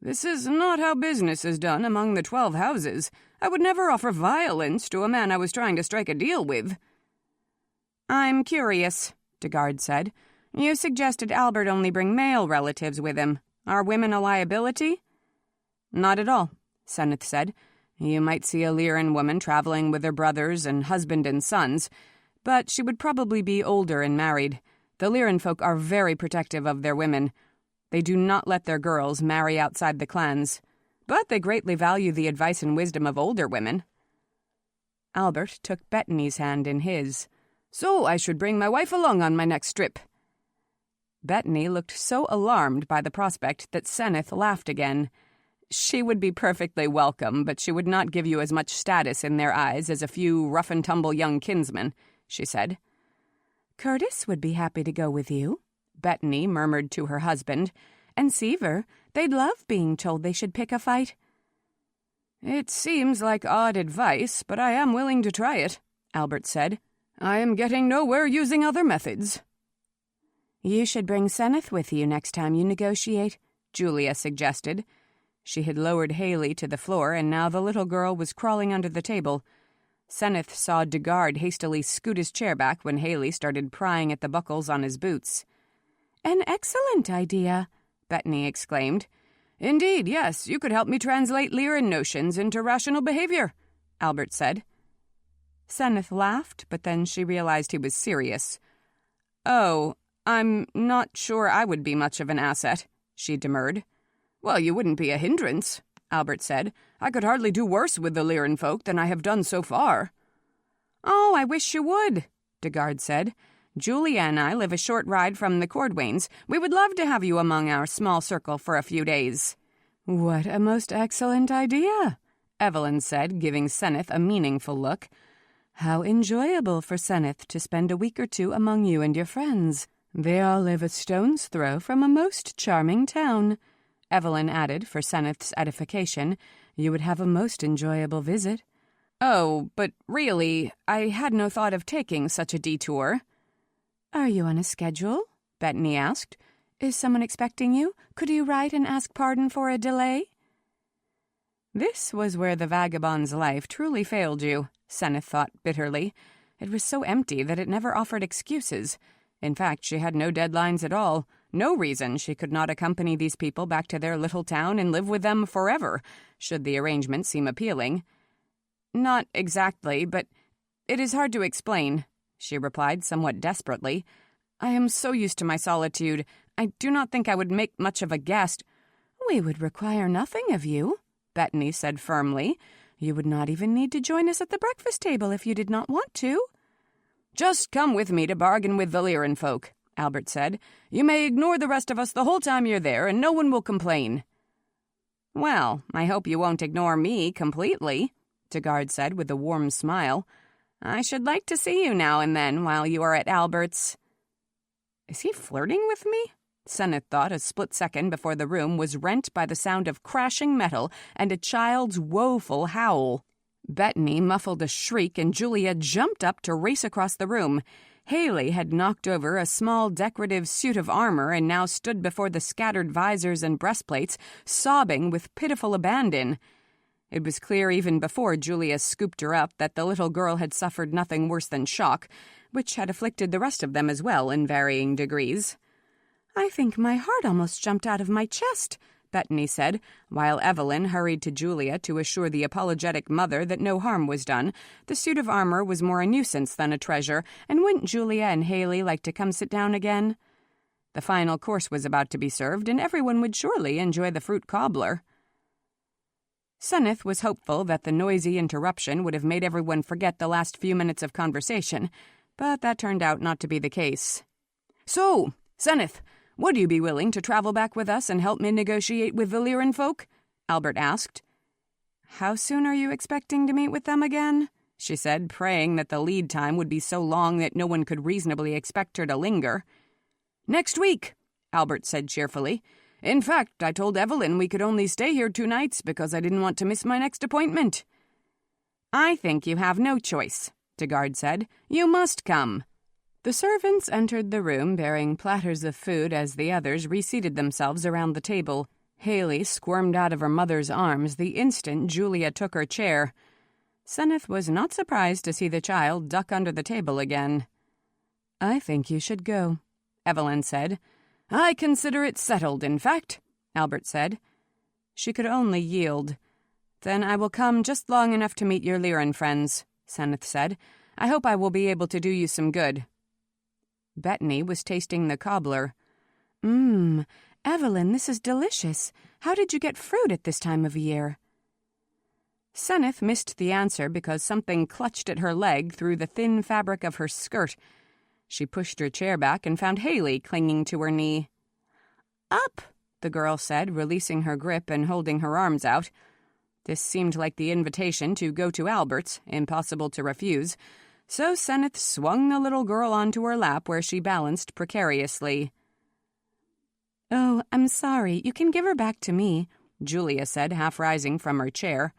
"This is not how business is done among the 12 houses. I would never offer violence to a man I was trying to strike a deal with." "I'm curious," Dugard said. "You suggested Albert only bring male relatives with him. Are women a liability?" "Not at all," Senneth said. "You might see a Lyran woman traveling with her brothers and husband and sons, but she would probably be older and married. The Lyran folk are very protective of their women. They do not let their girls marry outside the clans, but they greatly value the advice and wisdom of older women." Albert took Bettany's hand in his. "So I should bring my wife along on my next trip." Bettany looked so alarmed by the prospect that Senneth laughed again. "She would be perfectly welcome, but she would not give you as much status in their eyes as a few rough-and-tumble young kinsmen," she said. "Curtis would be happy to go with you," Bettany murmured to her husband. "And Seaver, they'd love being told they should pick a fight." "It seems like odd advice, but I am willing to try it," Albert said. "I am getting nowhere using other methods." "You should bring Senneth with you next time you negotiate," Julia suggested. She had lowered Haley to the floor, and now the little girl was crawling under the table. Senneth saw Dugard hastily scoot his chair back when Haley started prying at the buckles on his boots. "An excellent idea," Bettany exclaimed. "Indeed, yes, you could help me translate Lyran notions into rational behavior," Albert said. Senneth laughed, but then she realized he was serious. "Oh, I'm not sure I would be much of an asset," she demurred. "Well, you wouldn't be a hindrance," Albert said. "I could hardly do worse with the Lyran folk than I have done so far." "Oh, I wish you would," Dugard said. "Julia and I live a short ride from the Cordwains. We would love to have you among our small circle for a few days." "What a most excellent idea," Evelyn said, giving Senneth a meaningful look. "How enjoyable for Senneth to spend a week or two among you and your friends. They all live a stone's throw from a most charming town." Evelyn added, for Senneth's edification. "You would have a most enjoyable visit." "Oh, but really, I had no thought of taking such a detour." "Are you on a schedule?" Bettany asked. "Is someone expecting you? Could you write and ask pardon for a delay?" This was where the vagabond's life truly failed you, Senneth thought bitterly. It was so empty that it never offered excuses. In fact, she had no deadlines at all, no reason she could not accompany these people back to their little town and live with them forever, should the arrangement seem appealing. "Not exactly, but it is hard to explain," she replied somewhat desperately. "I am so used to my solitude. I do not think I would make much of a guest." "We would require nothing of you," Bettany said firmly. "You would not even need to join us at the breakfast table if you did not want to." "Just come with me to bargain with Valyrian folk," Albert said. "You may ignore the rest of us the whole time you're there, and no one will complain." "Well, I hope you won't ignore me completely," Tegard said with a warm smile. "I should like to see you now and then while you are at Albert's." Is he flirting with me? Senneth thought a split second before the room was rent by the sound of crashing metal and a child's woeful howl. Bettany muffled a shriek and Julia jumped up to race across the room. Haley had knocked over a small decorative suit of armor and now stood before the scattered visors and breastplates, sobbing with pitiful abandon. It was clear even before Julia scooped her up that the little girl had suffered nothing worse than shock, which had afflicted the rest of them as well in varying degrees. "I think my heart almost jumped out of my chest," Bettany said, while Evelyn hurried to Julia to assure the apologetic mother that no harm was done. The suit of armor was more a nuisance than a treasure, and wouldn't Julia and Haley like to come sit down again? The final course was about to be served, and everyone would surely enjoy the fruit cobbler. Senneth was hopeful that the noisy interruption would have made everyone forget the last few minutes of conversation, but that turned out not to be the case. "So, Senneth, would you be willing to travel back with us and help me negotiate with Valyrian folk?" Albert asked. "How soon are you expecting to meet with them again?" she said, praying that the lead time would be so long that no one could reasonably expect her to linger. "Next week," Albert said cheerfully. "In fact, I told Evelyn we could only stay here 2 nights because I didn't want to miss my next appointment." "I think you have no choice," Tegard said. "You must come." The servants entered the room bearing platters of food as the others reseated themselves around the table. Haley squirmed out of her mother's arms the instant Julia took her chair. Senneth was not surprised to see the child duck under the table again. "I think you should go," Evelyn said. "I consider it settled, in fact," Albert said. She could only yield. "Then I will come just long enough to meet your Lyran friends," Senneth said. "I hope I will be able to do you some good." Bettany was tasting the cobbler. Evelyn, this is delicious. How did you get fruit at this time of year?" Senneth missed the answer because something clutched at her leg through the thin fabric of her skirt. She pushed her chair back and found Haley clinging to her knee. "Up," the girl said, releasing her grip and holding her arms out. This seemed like the invitation to go to Albert's, impossible to refuse. So Senneth swung the little girl onto her lap where she balanced precariously. "Oh, I'm sorry. You can give her back to me," Julia said, half rising from her chair.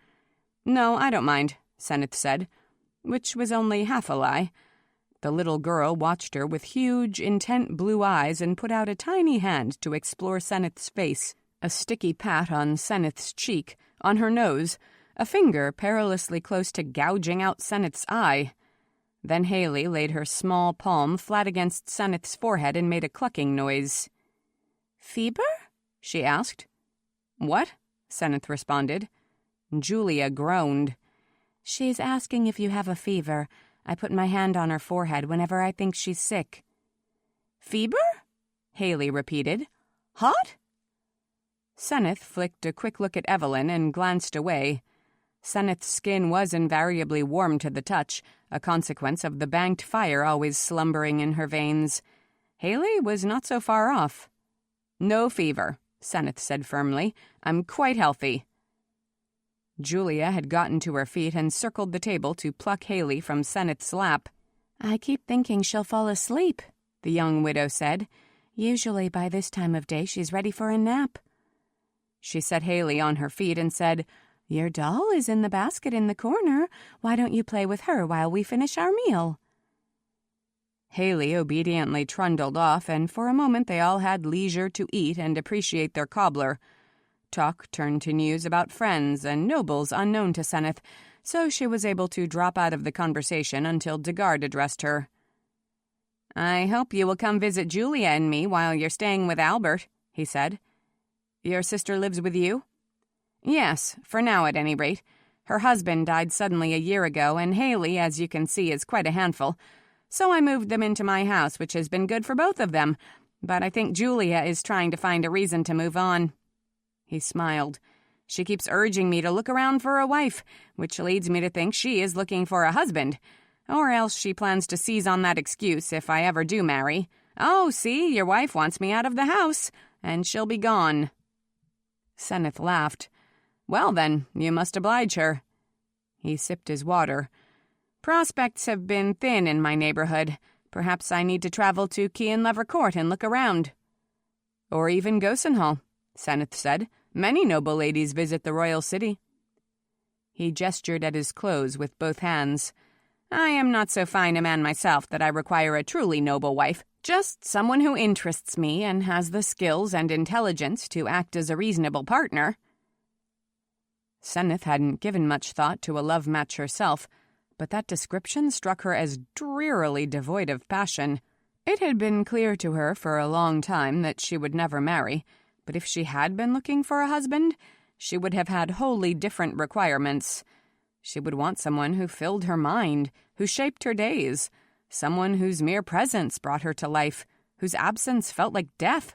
"No, I don't mind," Senneth said, which was only half a lie. The little girl watched her with huge, intent blue eyes and put out a tiny hand to explore Senneth's face, a sticky pat on Senneth's cheek, on her nose, a finger perilously close to gouging out Senneth's eye. Then Haley laid her small palm flat against Senneth's forehead and made a clucking noise. "Fever?" she asked. "What?" Senneth responded. Julia groaned. "She's asking if you have a fever. I put my hand on her forehead whenever I think she's sick." "Fever?" Haley repeated. "Hot?" Senneth flicked a quick look at Evelyn and glanced away. Senneth's skin was invariably warm to the touch, a consequence of the banked fire always slumbering in her veins. Haley was not so far off. "No fever," Senneth said firmly. "I'm quite healthy." Julia had gotten to her feet and circled the table to pluck Haley from Senneth's lap. "I keep thinking she'll fall asleep," the young widow said. "Usually by this time of day she's ready for a nap." She set Haley on her feet and said, "Your doll is in the basket in the corner. Why don't you play with her while we finish our meal?" Haley obediently trundled off, and for a moment they all had leisure to eat and appreciate their cobbler. Talk turned to news about friends and nobles unknown to Senneth, so she was able to drop out of the conversation until Tegard addressed her. "I hope you will come visit Julia and me while you're staying with Albert," he said. "Your sister lives with you?" "Yes, for now at any rate. Her husband died suddenly a year ago, and Haley, as you can see, is quite a handful. So I moved them into my house, which has been good for both of them, but I think Julia is trying to find a reason to move on." He smiled. "She keeps urging me to look around for a wife, which leads me to think she is looking for a husband. Or else she plans to seize on that excuse if I ever do marry. Oh, see, your wife wants me out of the house, and she'll be gone." Senneth laughed. "Well then, you must oblige her." He sipped his water. "Prospects have been thin in my neighborhood. Perhaps I need to travel to Cianlever Court and look around." "Or even Gosenhall," Senneth said. "Many noble ladies visit the royal city." He gestured at his clothes with both hands. "I am not so fine a man myself that I require a truly noble wife, just someone who interests me and has the skills and intelligence to act as a reasonable partner." Senneth hadn't given much thought to a love match herself, but that description struck her as drearily devoid of passion. It had been clear to her for a long time that she would never marry, but if she had been looking for a husband, she would have had wholly different requirements. She would want someone who filled her mind, who shaped her days, someone whose mere presence brought her to life, whose absence felt like death.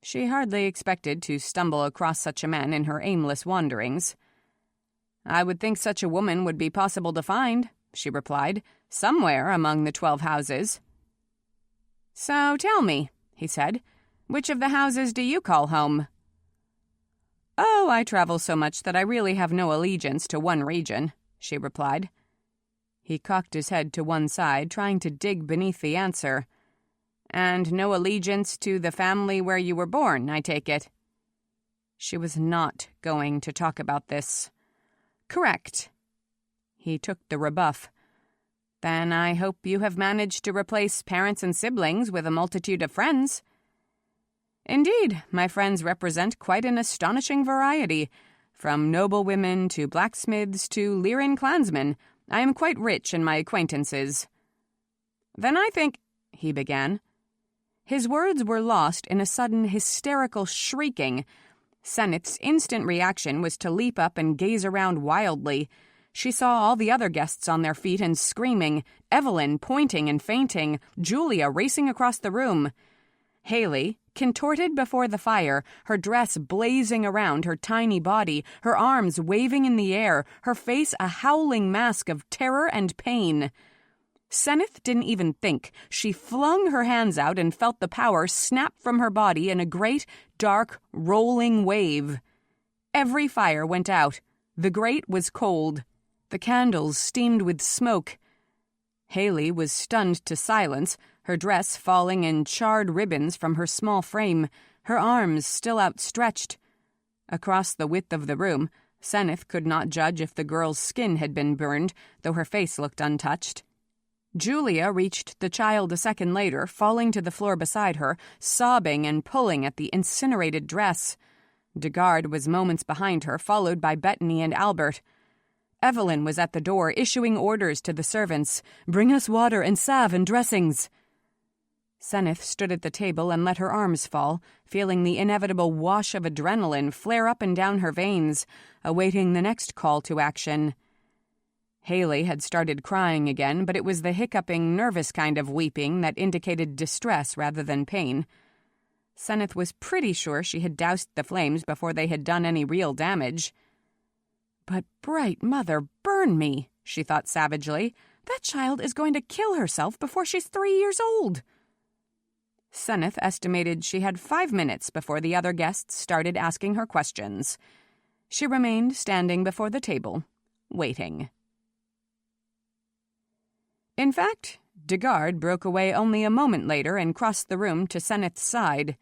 She hardly expected to stumble across such a man in her aimless wanderings. "I would think such a woman would be possible to find," she replied, "somewhere among the 12 houses." "So tell me," he said, "which of the houses do you call home?" "Oh, I travel so much that I really have no allegiance to one region," she replied. He cocked his head to one side, trying to dig beneath the answer. "And no allegiance to the family where you were born, I take it?" She was not going to talk about this. "Correct." He took the rebuff. "Then I hope you have managed to replace parents and siblings with a multitude of friends." "Indeed, my friends represent quite an astonishing variety. From noblewomen to blacksmiths to Lyran clansmen, I am quite rich in my acquaintances." "Then I think—" he began. His words were lost in a sudden hysterical shrieking. Senneth's instant reaction was to leap up and gaze around wildly. She saw all the other guests on their feet and screaming, Evelyn pointing and fainting, Julia racing across the room. Haley, contorted before the fire, her dress blazing around her tiny body, her arms waving in the air, her face a howling mask of terror and pain. Senneth didn't even think. She flung her hands out and felt the power snap from her body in a great, dark, rolling wave. Every fire went out. The grate was cold. The candles steamed with smoke. Haley was stunned to silence, her dress falling in charred ribbons from her small frame, her arms still outstretched. Across the width of the room, Senneth could not judge if the girl's skin had been burned, though her face looked untouched. Julia reached the child a second later, falling to the floor beside her, sobbing and pulling at the incinerated dress. Degard was moments behind her, followed by Bettany and Albert. Evelyn was at the door, issuing orders to the servants. "Bring us water and salve and dressings." Senneth stood at the table and let her arms fall, feeling the inevitable wash of adrenaline flare up and down her veins, awaiting the next call to action. Haley had started crying again, but it was the hiccuping, nervous kind of weeping that indicated distress rather than pain. Senneth was pretty sure she had doused the flames before they had done any real damage. "But bright mother, burn me," she thought savagely. "That child is going to kill herself before she's 3 years old." Senneth estimated she had 5 minutes before the other guests started asking her questions. She remained standing before the table, waiting. In fact, Degard broke away only a moment later and crossed the room to Senneth's side.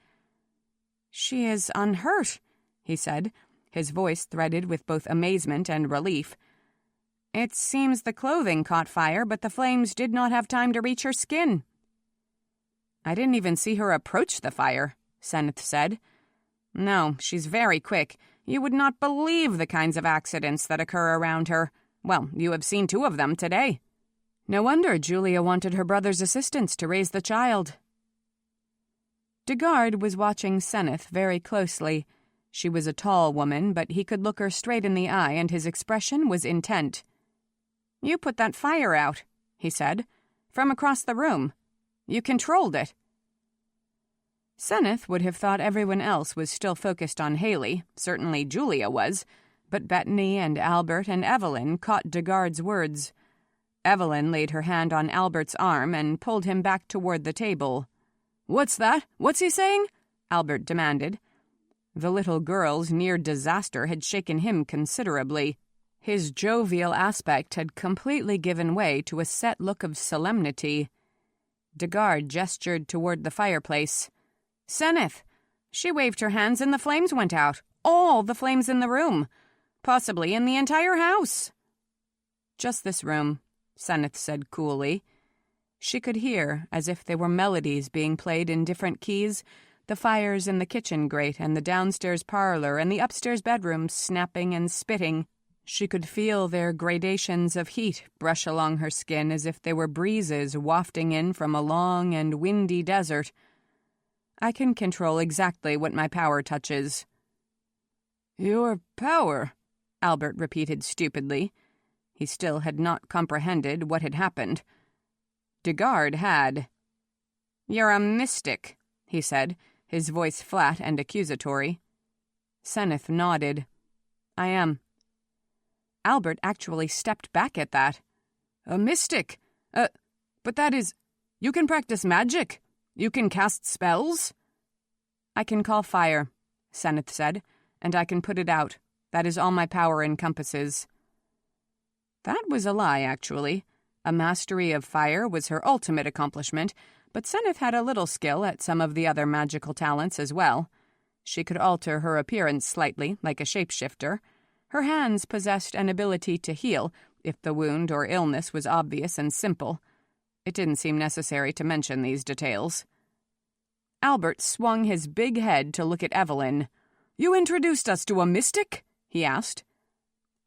"She is unhurt," he said, his voice threaded with both amazement and relief. "It seems the clothing caught fire, but the flames did not have time to reach her skin." "I didn't even see her approach the fire," Senneth said. "No, she's very quick. You would not believe the kinds of accidents that occur around her. Well, you have seen 2 of them today. No wonder Julia wanted her brother's assistance to raise the child." Degard was watching Senneth very closely. She was a tall woman, but he could look her straight in the eye, and his expression was intent. "You put that fire out," he said, "from across the room. You controlled it." Senneth would have thought everyone else was still focused on Haley, certainly Julia was, but Bettany and Albert and Evelyn caught Degard's words. Evelyn laid her hand on Albert's arm and pulled him back toward the table. "What's that? What's he saying?" Albert demanded. The little girl's near disaster had shaken him considerably. His jovial aspect had completely given way to a set look of solemnity. Degard gestured toward the fireplace. "Senneth!" She waved her hands and the flames went out. All the flames in the room. Possibly in the entire house. "Just this room," Senneth said coolly. She could hear, as if they were melodies being played in different keys, the fires in the kitchen grate and the downstairs parlor and the upstairs bedrooms snapping and spitting. She could feel their gradations of heat brush along her skin as if they were breezes wafting in from a long and windy desert. "I can control exactly what my power touches." "Your power?" Albert repeated stupidly. He still had not comprehended what had happened. Degard had. "You're a mystic," he said, his voice flat and accusatory. Senneth nodded. "I am." Albert actually stepped back at that. "A mystic? But that is... You can practice magic? You can cast spells?" "I can call fire," Senneth said, "and I can put it out. That is all my power encompasses." That was a lie, actually. A mastery of fire was her ultimate accomplishment, but Senneth had a little skill at some of the other magical talents as well. She could alter her appearance slightly, like a shapeshifter. Her hands possessed an ability to heal, if the wound or illness was obvious and simple. It didn't seem necessary to mention these details. Albert swung his big head to look at Evelyn. "You introduced us to a mystic?" he asked.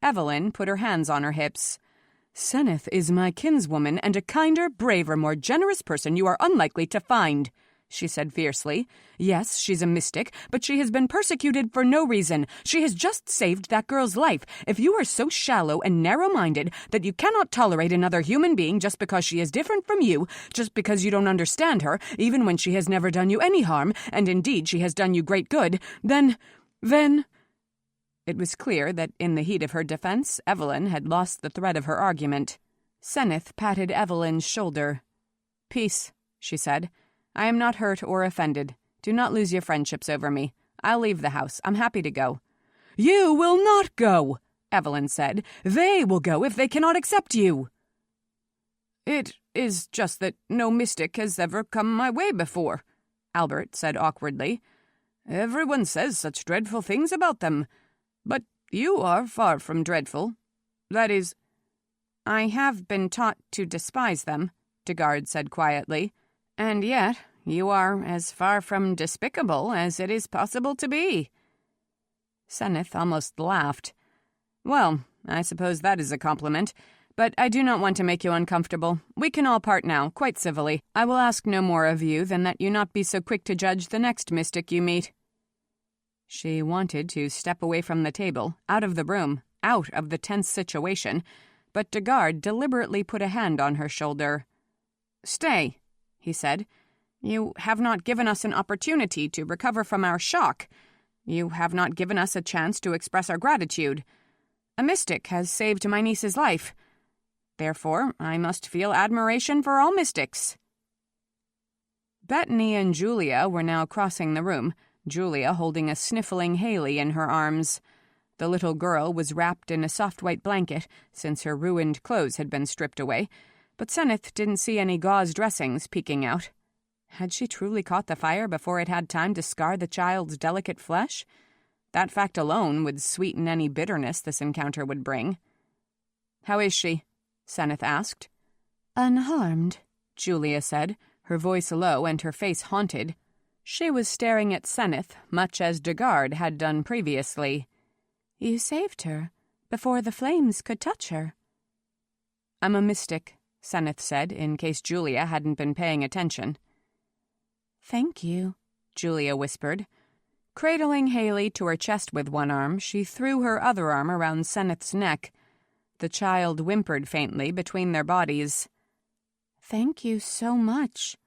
Evelyn put her hands on her hips. "Senneth is my kinswoman and a kinder, braver, more generous person you are unlikely to find," she said fiercely. "Yes, she's a mystic, but she has been persecuted for no reason. She has just saved that girl's life. If you are so shallow and narrow-minded that you cannot tolerate another human being just because she is different from you, just because you don't understand her, even when she has never done you any harm, and indeed she has done you great good, then... It was clear that in the heat of her defense, Evelyn had lost the thread of her argument. Senneth patted Evelyn's shoulder. "Peace," she said. "I am not hurt or offended. Do not lose your friendships over me. I'll leave the house. I'm happy to go." "You will not go," Evelyn said. "They will go if they cannot accept you." "It is just that no mystic has ever come my way before," Albert said awkwardly. "Everyone says such dreadful things about them. But you are far from dreadful. That is—" "I have been taught to despise them," Degard said quietly. "And yet you are as far from despicable as it is possible to be." Senneth almost laughed. "Well, I suppose that is a compliment. But I do not want to make you uncomfortable. We can all part now, quite civilly. I will ask no more of you than that you not be so quick to judge the next mystic you meet." She wanted to step away from the table, out of the room, out of the tense situation, but Degard deliberately put a hand on her shoulder. "Stay," he said. "You have not given us an opportunity to recover from our shock. You have not given us a chance to express our gratitude. A mystic has saved my niece's life. Therefore, I must feel admiration for all mystics." Bettany and Julia were now crossing the room, Julia holding a sniffling Haley in her arms. The little girl was wrapped in a soft white blanket, since her ruined clothes had been stripped away, but Senneth didn't see any gauze dressings peeking out. Had she truly caught the fire before it had time to scar the child's delicate flesh? That fact alone would sweeten any bitterness this encounter would bring. "How is she?" Senneth asked. "Unharmed," Julia said, her voice low and her face haunted. She was staring at Senneth, much as Degard had done previously. "You saved her, before the flames could touch her." "I'm a mystic," Senneth said, in case Julia hadn't been paying attention. "Thank you," Julia whispered. Cradling Haley to her chest with one arm, she threw her other arm around Senneth's neck. The child whimpered faintly between their bodies. "Thank you so much."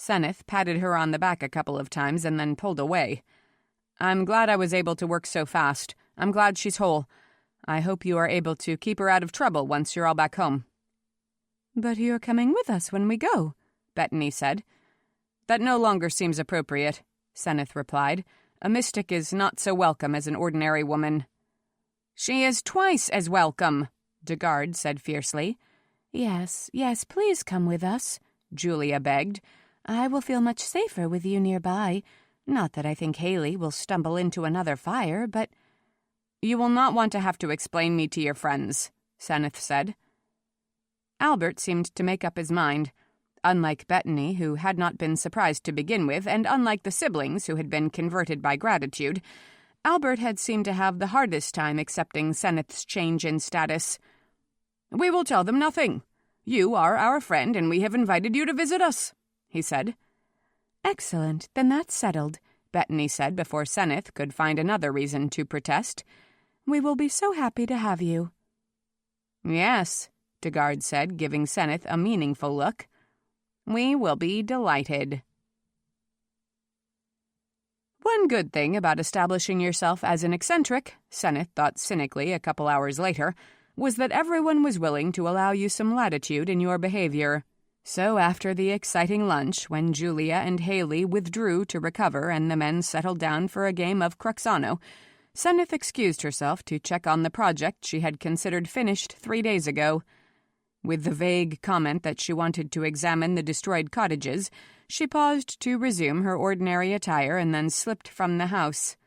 Senneth patted her on the back a couple of times and then pulled away. "I'm glad I was able to work so fast. I'm glad she's whole. I hope you are able to keep her out of trouble once you're all back home." "But you're coming with us when we go," Bettany said. "That no longer seems appropriate," Senneth replied. "A mystic is not so welcome as an ordinary woman." "She is twice as welcome," Degard said fiercely. Yes, please come with us," Julia begged. "I will feel much safer with you nearby. Not that I think Haley will stumble into another fire, but—" "You will not want to have to explain me to your friends," Senneth said. Albert seemed to make up his mind. Unlike Bettany, who had not been surprised to begin with, and unlike the siblings who had been converted by gratitude, Albert had seemed to have the hardest time accepting Senneth's change in status. "We will tell them nothing. You are our friend, and we have invited you to visit us," he said. "Excellent, then that's settled," Bettany said before Senneth could find another reason to protest. "We will be so happy to have you." "Yes," Degard said, giving Senneth a meaningful look. "We will be delighted." One good thing about establishing yourself as an eccentric, Senneth thought cynically a couple hours later, was that everyone was willing to allow you some latitude in your behavior. So after the exciting lunch, when Julia and Haley withdrew to recover and the men settled down for a game of Cruxano, Senneth excused herself to check on the project she had considered finished 3 days ago. With the vague comment that she wanted to examine the destroyed cottages, she paused to resume her ordinary attire and then slipped from the house.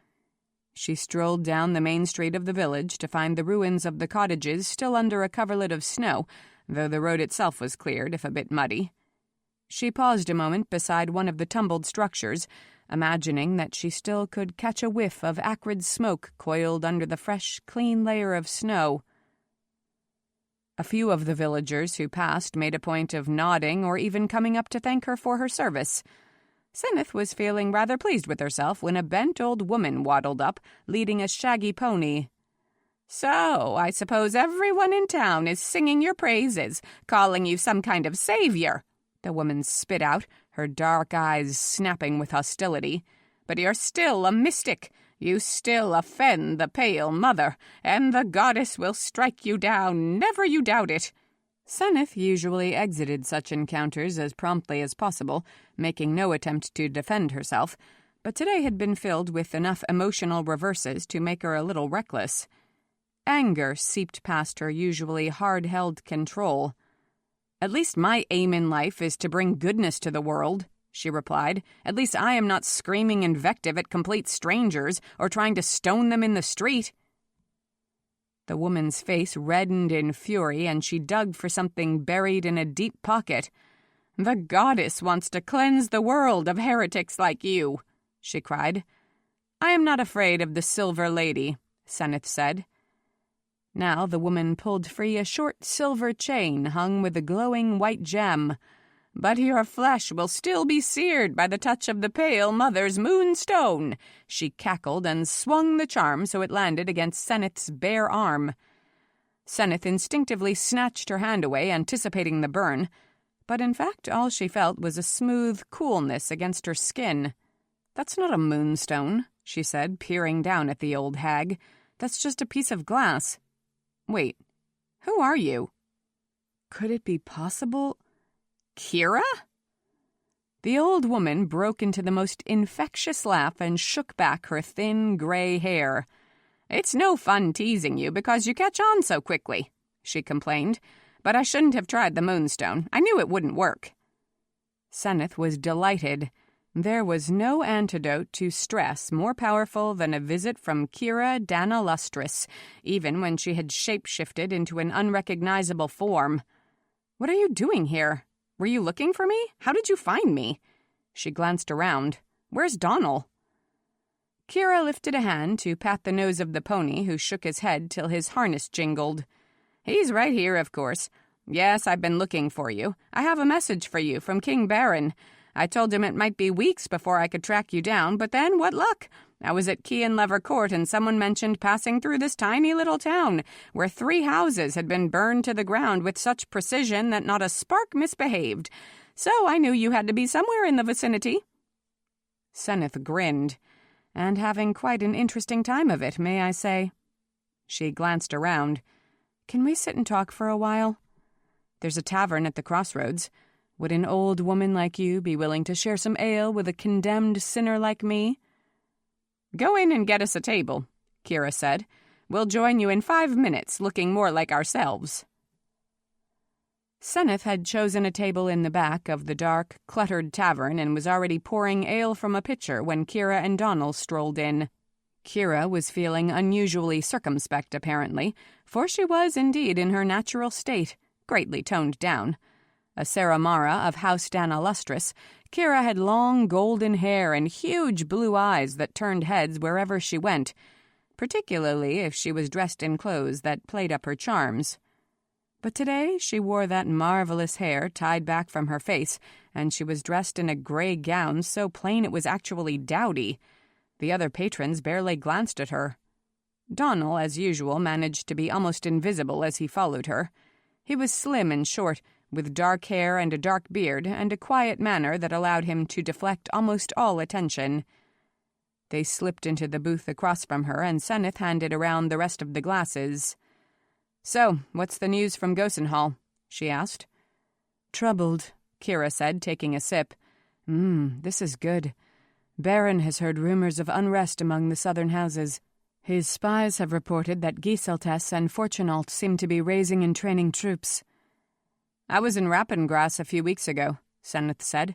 She strolled down the main street of the village to find the ruins of the cottages still under a coverlet of snow, though the road itself was cleared, if a bit muddy. She paused a moment beside one of the tumbled structures, imagining that she still could catch a whiff of acrid smoke coiled under the fresh, clean layer of snow. A few of the villagers who passed made a point of nodding or even coming up to thank her for her service. Senneth was feeling rather pleased with herself when a bent old woman waddled up, leading a shaggy pony. "So, I suppose everyone in town is singing your praises, calling you some kind of savior," the woman spit out, her dark eyes snapping with hostility. "But you're still a mystic. You still offend the Pale Mother, and the goddess will strike you down, never you doubt it." Senneth usually exited such encounters as promptly as possible, making no attempt to defend herself, but today had been filled with enough emotional reverses to make her a little reckless. Anger seeped past her usually hard-held control. "At least my aim in life is to bring goodness to the world," she replied. "At least I am not screaming invective at complete strangers or trying to stone them in the street." The woman's face reddened in fury, and she dug for something buried in a deep pocket. "The goddess wants to cleanse the world of heretics like you," she cried. "I am not afraid of the Silver Lady," Senneth said. Now the woman pulled free a short silver chain hung with a glowing white gem. "But your flesh will still be seared by the touch of the Pale Mother's moonstone," she cackled and swung the charm so it landed against Senneth's bare arm. Senneth instinctively snatched her hand away, anticipating the burn, but in fact all she felt was a smooth coolness against her skin. "That's not a moonstone," she said, peering down at the old hag. "That's just a piece of glass. Wait, who are you? Could it be possible? Kira?" The old woman broke into the most infectious laugh and shook back her thin gray hair. "It's no fun teasing you because you catch on so quickly," she complained. "But I shouldn't have tried the moonstone. I knew it wouldn't work." Senneth was delighted. There was no antidote to stress more powerful than a visit from Kira Dana Lustris, even when she had shape-shifted into an unrecognizable form. "What are you doing here? Were you looking for me? How did you find me?" She glanced around. "Where's Donnell?" Kira lifted a hand to pat the nose of the pony, who shook his head till his harness jingled. "He's right here, of course. Yes, I've been looking for you. I have a message for you from King Baron. I told him it might be weeks before I could track you down, but then, what luck! I was at Lever Court and someone mentioned passing through this tiny little town where 3 houses had been burned to the ground with such precision that not a spark misbehaved. so I knew you had to be somewhere in the vicinity." Senneth grinned, and having quite an interesting time of it, may I say. She glanced around. "Can we sit and talk for a while? There's a tavern at the crossroads. Would an old woman like you be willing to share some ale with a condemned sinner like me?" "Go in and get us a table," Kira said. "We'll join you in 5 minutes, looking more like ourselves." Senneth had chosen a table in the back of the dark, cluttered tavern and was already pouring ale from a pitcher when Kira and Donal strolled in. Kira was feeling unusually circumspect, apparently, for she was indeed in her natural state, greatly toned down. A Saramara of House Dan Illustris, Kira had long golden hair and huge blue eyes that turned heads wherever she went, particularly if she was dressed in clothes that played up her charms. But today she wore that marvelous hair tied back from her face, and she was dressed in a gray gown so plain it was actually dowdy. The other patrons barely glanced at her. Donal, as usual, managed to be almost invisible as he followed her. He was slim and short, with dark hair and a dark beard, and a quiet manner that allowed him to deflect almost all attention. They slipped into the booth across from her, and Senneth handed around the rest of the glasses. "So, what's the news from Gosenhall?" she asked. "Troubled," Kira said, taking a sip. This is good. Baron has heard rumors of unrest among the southern houses. His spies have reported that Giseltes and Fortunalt seem to be raising and training troops." "I was in Rappingrass a few weeks ago," Senneth said.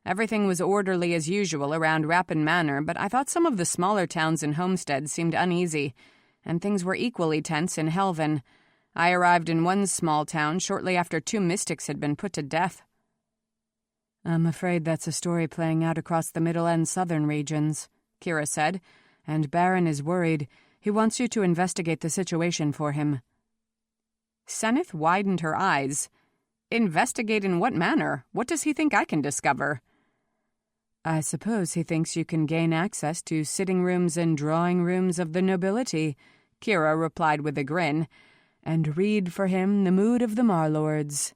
"Everything was orderly as usual around Rappin Manor, but I thought some of the smaller towns and homesteads seemed uneasy, and things were equally tense in Helven. I arrived in one small town shortly after 2 mystics had been put to death." "I'm afraid that's a story playing out across the middle and southern regions," Kira said, "and Baron is worried. He wants you to investigate the situation for him." Senneth widened her eyes. "Investigate in what manner? What does he think I can discover?" "I suppose he thinks you can gain access to sitting rooms and drawing rooms of the nobility," Kira replied with a grin, "and read for him the mood of the Marlords."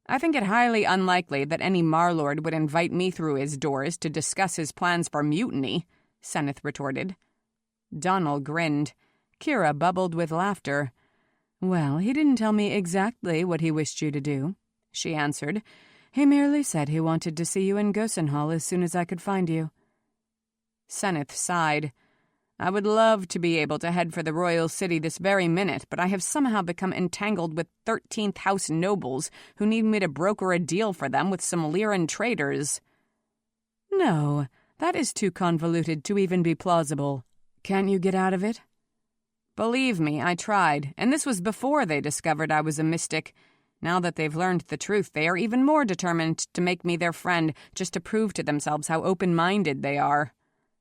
"I think it highly unlikely that any Marlord would invite me through his doors to discuss his plans for mutiny," Senneth retorted. Donal grinned. Kira bubbled with laughter. "Well, he didn't tell me exactly what he wished you to do," she answered. "He merely said he wanted to see you in Gosenhall as soon as I could find you." Senneth sighed. "I would love to be able to head for the royal city this very minute, but I have somehow become entangled with 13th House nobles who need me to broker a deal for them with some Lyran traders." "No, that is too convoluted to even be plausible. Can't you get out of it?" "Believe me, I tried, and this was before they discovered I was a mystic. Now that they've learned the truth, they are even more determined to make me their friend, just to prove to themselves how open-minded they are."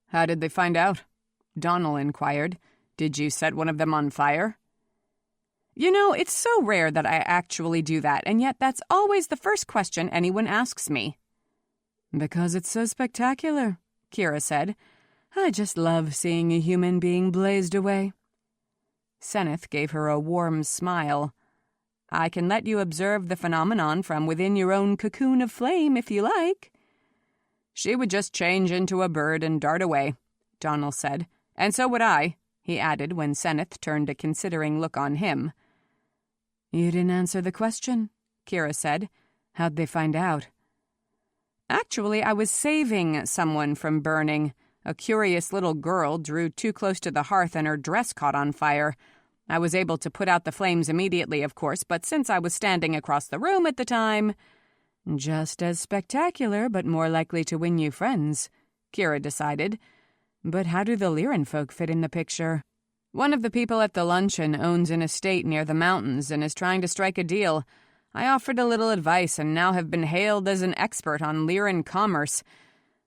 "How did they find out?" Donal inquired. "Did you set one of them on fire?" "You know, it's so rare that I actually do that, and yet that's always the first question anyone asks me." "Because it's so spectacular," Kira said. "I just love seeing a human being blazed away." Senneth gave her a warm smile. "I can let you observe the phenomenon from within your own cocoon of flame if you like." "She would just change into a bird and dart away," Donal said. "And so would I," he added when Senneth turned a considering look on him. "You didn't answer the question," Kira said. "How'd they find out?" "Actually, I was saving someone from burning. A curious little girl drew too close to the hearth and her dress caught on fire. I was able to put out the flames immediately, of course, but since I was standing across the room at the time—" "Just as spectacular, but more likely to win you friends," Kira decided. "But how do the Lyran folk fit in the picture?" "One of the people at the luncheon owns an estate near the mountains and is trying to strike a deal. I offered a little advice and now have been hailed as an expert on Lyran commerce.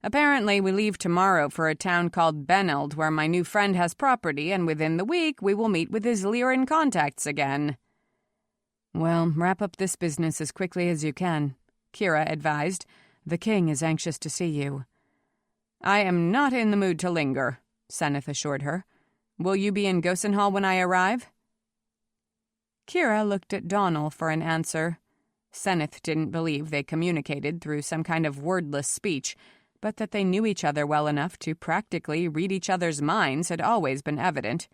Apparently, we leave tomorrow for a town called Beneld, where my new friend has property, and within the week we will meet with his Lyran contacts again." "Well, wrap up this business as quickly as you can," Kira advised. "The king is anxious to see you." "I am not in the mood to linger," Senneth assured her. "Will you be in Gosenhall when I arrive?" Kira looked at Donal for an answer. Senneth didn't believe they communicated through some kind of wordless speech, but that they knew each other well enough to practically read each other's minds had always been evident.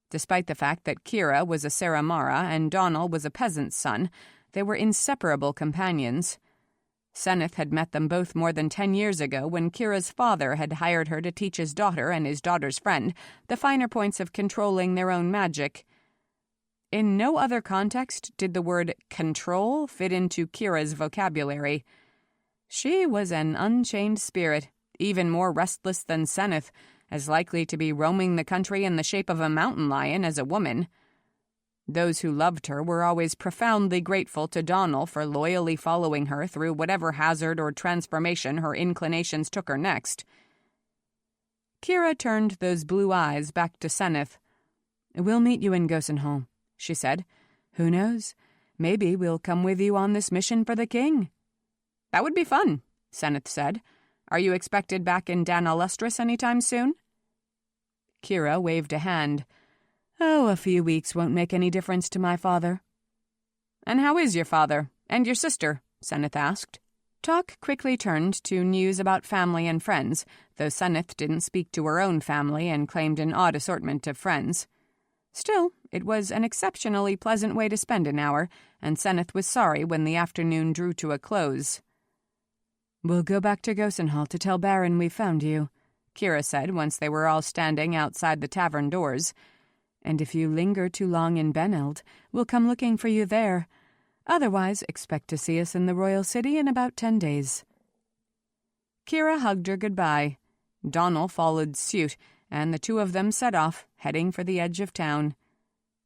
Despite the fact that Kira was a Saramara and Donal was a peasant's son, they were inseparable companions. Senneth had met them both more than 10 years ago when Kira's father had hired her to teach his daughter and his daughter's friend the finer points of controlling their own magic. In no other context did the word control fit into Kira's vocabulary. She was an unchained spirit, even more restless than Senneth, as likely to be roaming the country in the shape of a mountain lion as a woman. Those who loved her were always profoundly grateful to Donal for loyally following her through whatever hazard or transformation her inclinations took her next. Kira turned those blue eyes back to Senneth. "We'll meet you in Gosenhall," she said. "Who knows? Maybe we'll come with you on this mission for the king." "That would be fun," Senneth said. "Are you expected back in Dan Illustris any time soon?" Kira waved a hand. "Oh, a few weeks won't make any difference to my father." "And how is your father? And your sister?" Senneth asked. Talk quickly turned to news about family and friends, though Senneth didn't speak to her own family and claimed an odd assortment of friends. Still, it was an exceptionally pleasant way to spend an hour, and Senneth was sorry when the afternoon drew to a close. "We'll go back to Gosenhall to tell Baron we found you," Kira said once they were all standing outside the tavern doors. "And if you linger too long in Beneld, we'll come looking for you there. Otherwise, expect to see us in the royal city in about 10 days. Kira hugged her goodbye. Donal followed suit, and the two of them set off, heading for the edge of town.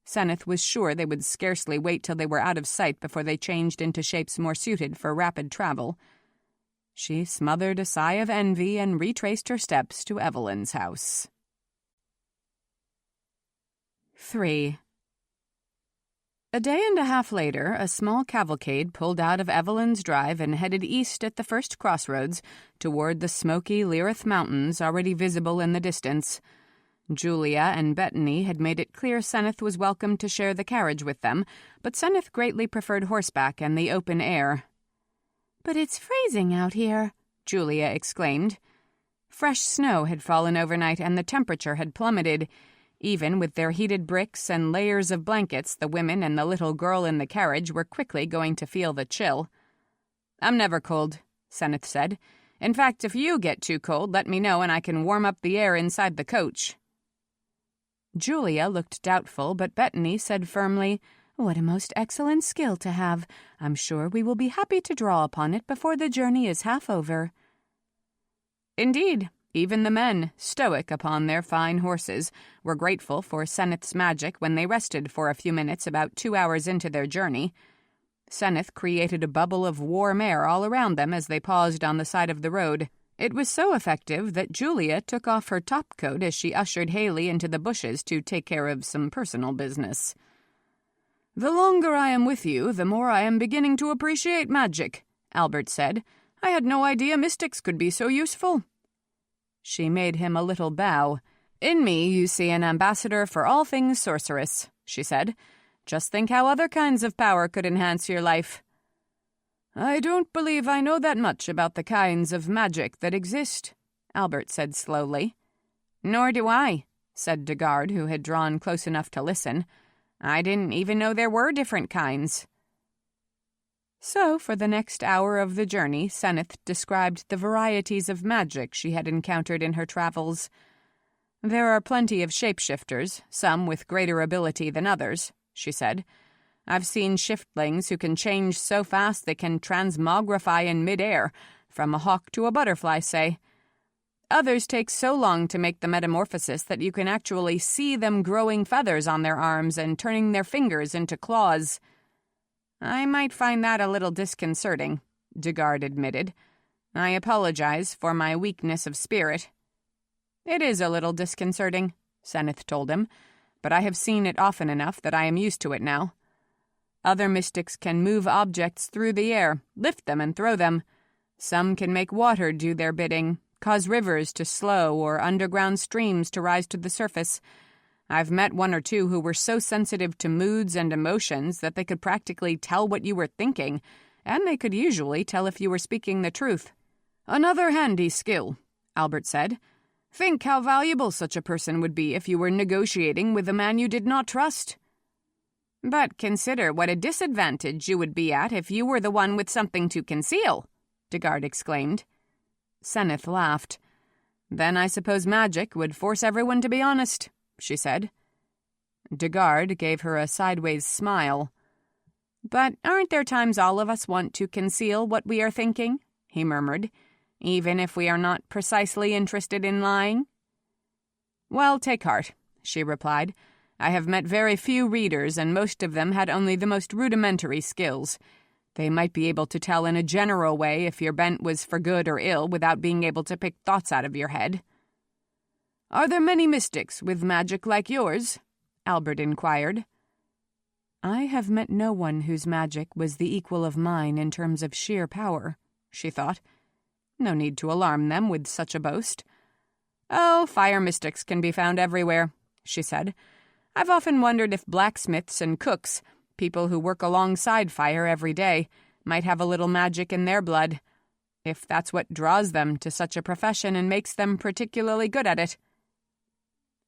Senneth was sure they would scarcely wait till they were out of sight before they changed into shapes more suited for rapid travel. She smothered a sigh of envy and retraced her steps to Evelyn's house. 3. A day and a half later, a small cavalcade pulled out of Evelyn's drive and headed east at the first crossroads toward the smoky Lirith Mountains already visible in the distance. Julia and Bettany had made it clear Senneth was welcome to share the carriage with them, but Senneth greatly preferred horseback and the open air. "But it's freezing out here," Julia exclaimed. Fresh snow had fallen overnight and the temperature had plummeted. Even with their heated bricks and layers of blankets, the women and the little girl in the carriage were quickly going to feel the chill. "I'm never cold," Senneth said. "In fact, if you get too cold, let me know and I can warm up the air inside the coach." Julia looked doubtful, but Bettany said firmly, "What a most excellent skill to have. I'm sure we will be happy to draw upon it before the journey is half over." Indeed, even the men, stoic upon their fine horses, were grateful for Senneth's magic when they rested for a few minutes about 2 hours into their journey. Senneth created a bubble of warm air all around them as they paused on the side of the road. It was so effective that Julia took off her topcoat as she ushered Haley into the bushes to take care of some personal business. "The longer I am with you, the more I am beginning to appreciate magic," Albert said. "I had no idea mystics could be so useful." She made him a little bow. "In me you see an ambassador for all things sorceress," she said. "Just think how other kinds of power could enhance your life." "I don't believe I know that much about the kinds of magic that exist," Albert said slowly. "Nor do I," said Degard, who had drawn close enough to listen. "I didn't even know there were different kinds." So, for the next hour of the journey, Senneth described the varieties of magic she had encountered in her travels. "There are plenty of shapeshifters, some with greater ability than others," she said. "I've seen shiftlings who can change so fast they can transmogrify in mid-air, from a hawk to a butterfly, say. Others take so long to make the metamorphosis that you can actually see them growing feathers on their arms and turning their fingers into claws." "I might find that a little disconcerting," Degard admitted. "I apologize for my weakness of spirit." "It is a little disconcerting," Senneth told him, "but I have seen it often enough that I am used to it now. Other mystics can move objects through the air, lift them and throw them. Some can make water do their bidding, cause rivers to slow or underground streams to rise to the surface. I've met one or two who were so sensitive to moods and emotions that they could practically tell what you were thinking, and they could usually tell if you were speaking the truth. Another handy skill, Albert said. Think how valuable such a person would be if you were negotiating with a man you did not trust. But consider what a disadvantage you would be at if you were the one with something to conceal, Degard exclaimed. Senneth laughed. Then I suppose magic would force everyone to be honest, she said. Degard gave her a sideways smile. But aren't there times all of us want to conceal what we are thinking? He murmured, even if we are not precisely interested in lying. Well, take heart, she replied. I have met very few readers, and most of them had only the most rudimentary skills. They might be able to tell in a general way if your bent was for good or ill without being able to pick thoughts out of your head. Are there many mystics with magic like yours? Albert inquired. I have met no one whose magic was the equal of mine in terms of sheer power, she thought. No need to alarm them with such a boast. Oh, fire mystics can be found everywhere, she said. I've often wondered if blacksmiths and cooks, people who work alongside fire every day, might have a little magic in their blood, if that's what draws them to such a profession and makes them particularly good at it.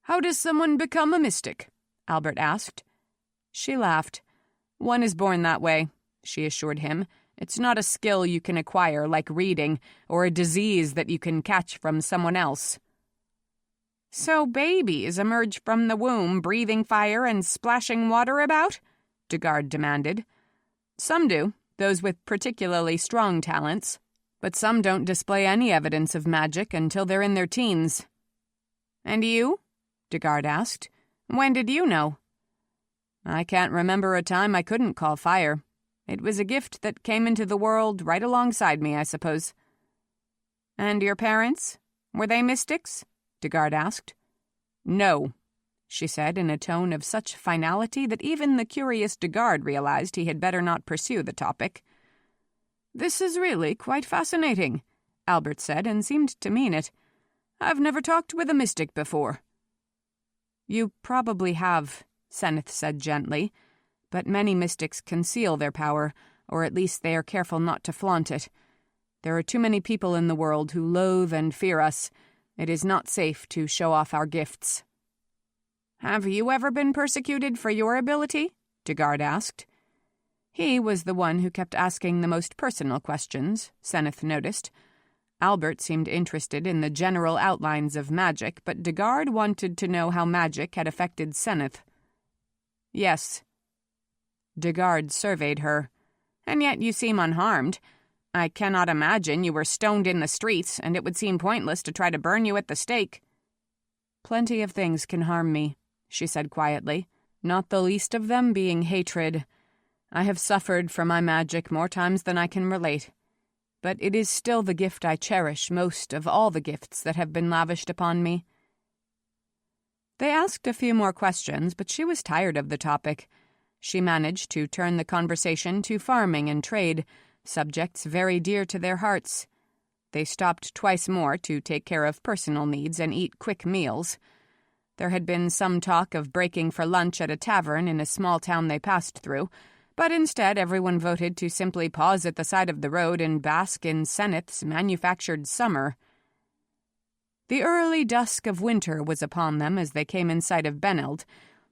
How does someone become a mystic? Albert asked. She laughed. One is born that way, she assured him. It's not a skill you can acquire like reading, or a disease that you can catch from someone else. So babies emerge from the womb breathing fire and splashing water about? Degard demanded. Some do, those with particularly strong talents, but some don't display any evidence of magic until they're in their teens. And you? Degard asked. When did you know? I can't remember a time I couldn't call fire. It was a gift that came into the world right alongside me, I suppose. And your parents? Were they mystics? Degard asked. No, she said in a tone of such finality that even the curious Degard realized he had better not pursue the topic. This is really quite fascinating, Albert said, and seemed to mean it. I've never talked with a mystic before. You probably have, Senneth said gently, but many mystics conceal their power, or at least they are careful not to flaunt it. There are too many people in the world who loathe and fear us. It is not safe to show off our gifts. Have you ever been persecuted for your ability? Degard asked. He was the one who kept asking the most personal questions, Senneth noticed. Albert seemed interested in the general outlines of magic, but Degard wanted to know how magic had affected Senneth. Yes. Degard surveyed her. And yet you seem unharmed. I cannot imagine you were stoned in the streets, and it would seem pointless to try to burn you at the stake. Plenty of things can harm me, she said quietly, not the least of them being hatred. I have suffered for my magic more times than I can relate, but it is still the gift I cherish most of all the gifts that have been lavished upon me. They asked a few more questions, but she was tired of the topic. She managed to turn the conversation to farming and trade, subjects very dear to their hearts. They stopped twice more to take care of personal needs and eat quick meals. There had been some talk of breaking for lunch at a tavern in a small town they passed through, but instead everyone voted to simply pause at the side of the road and bask in Senneth's manufactured summer. The early dusk of winter was upon them as they came in sight of Beneld.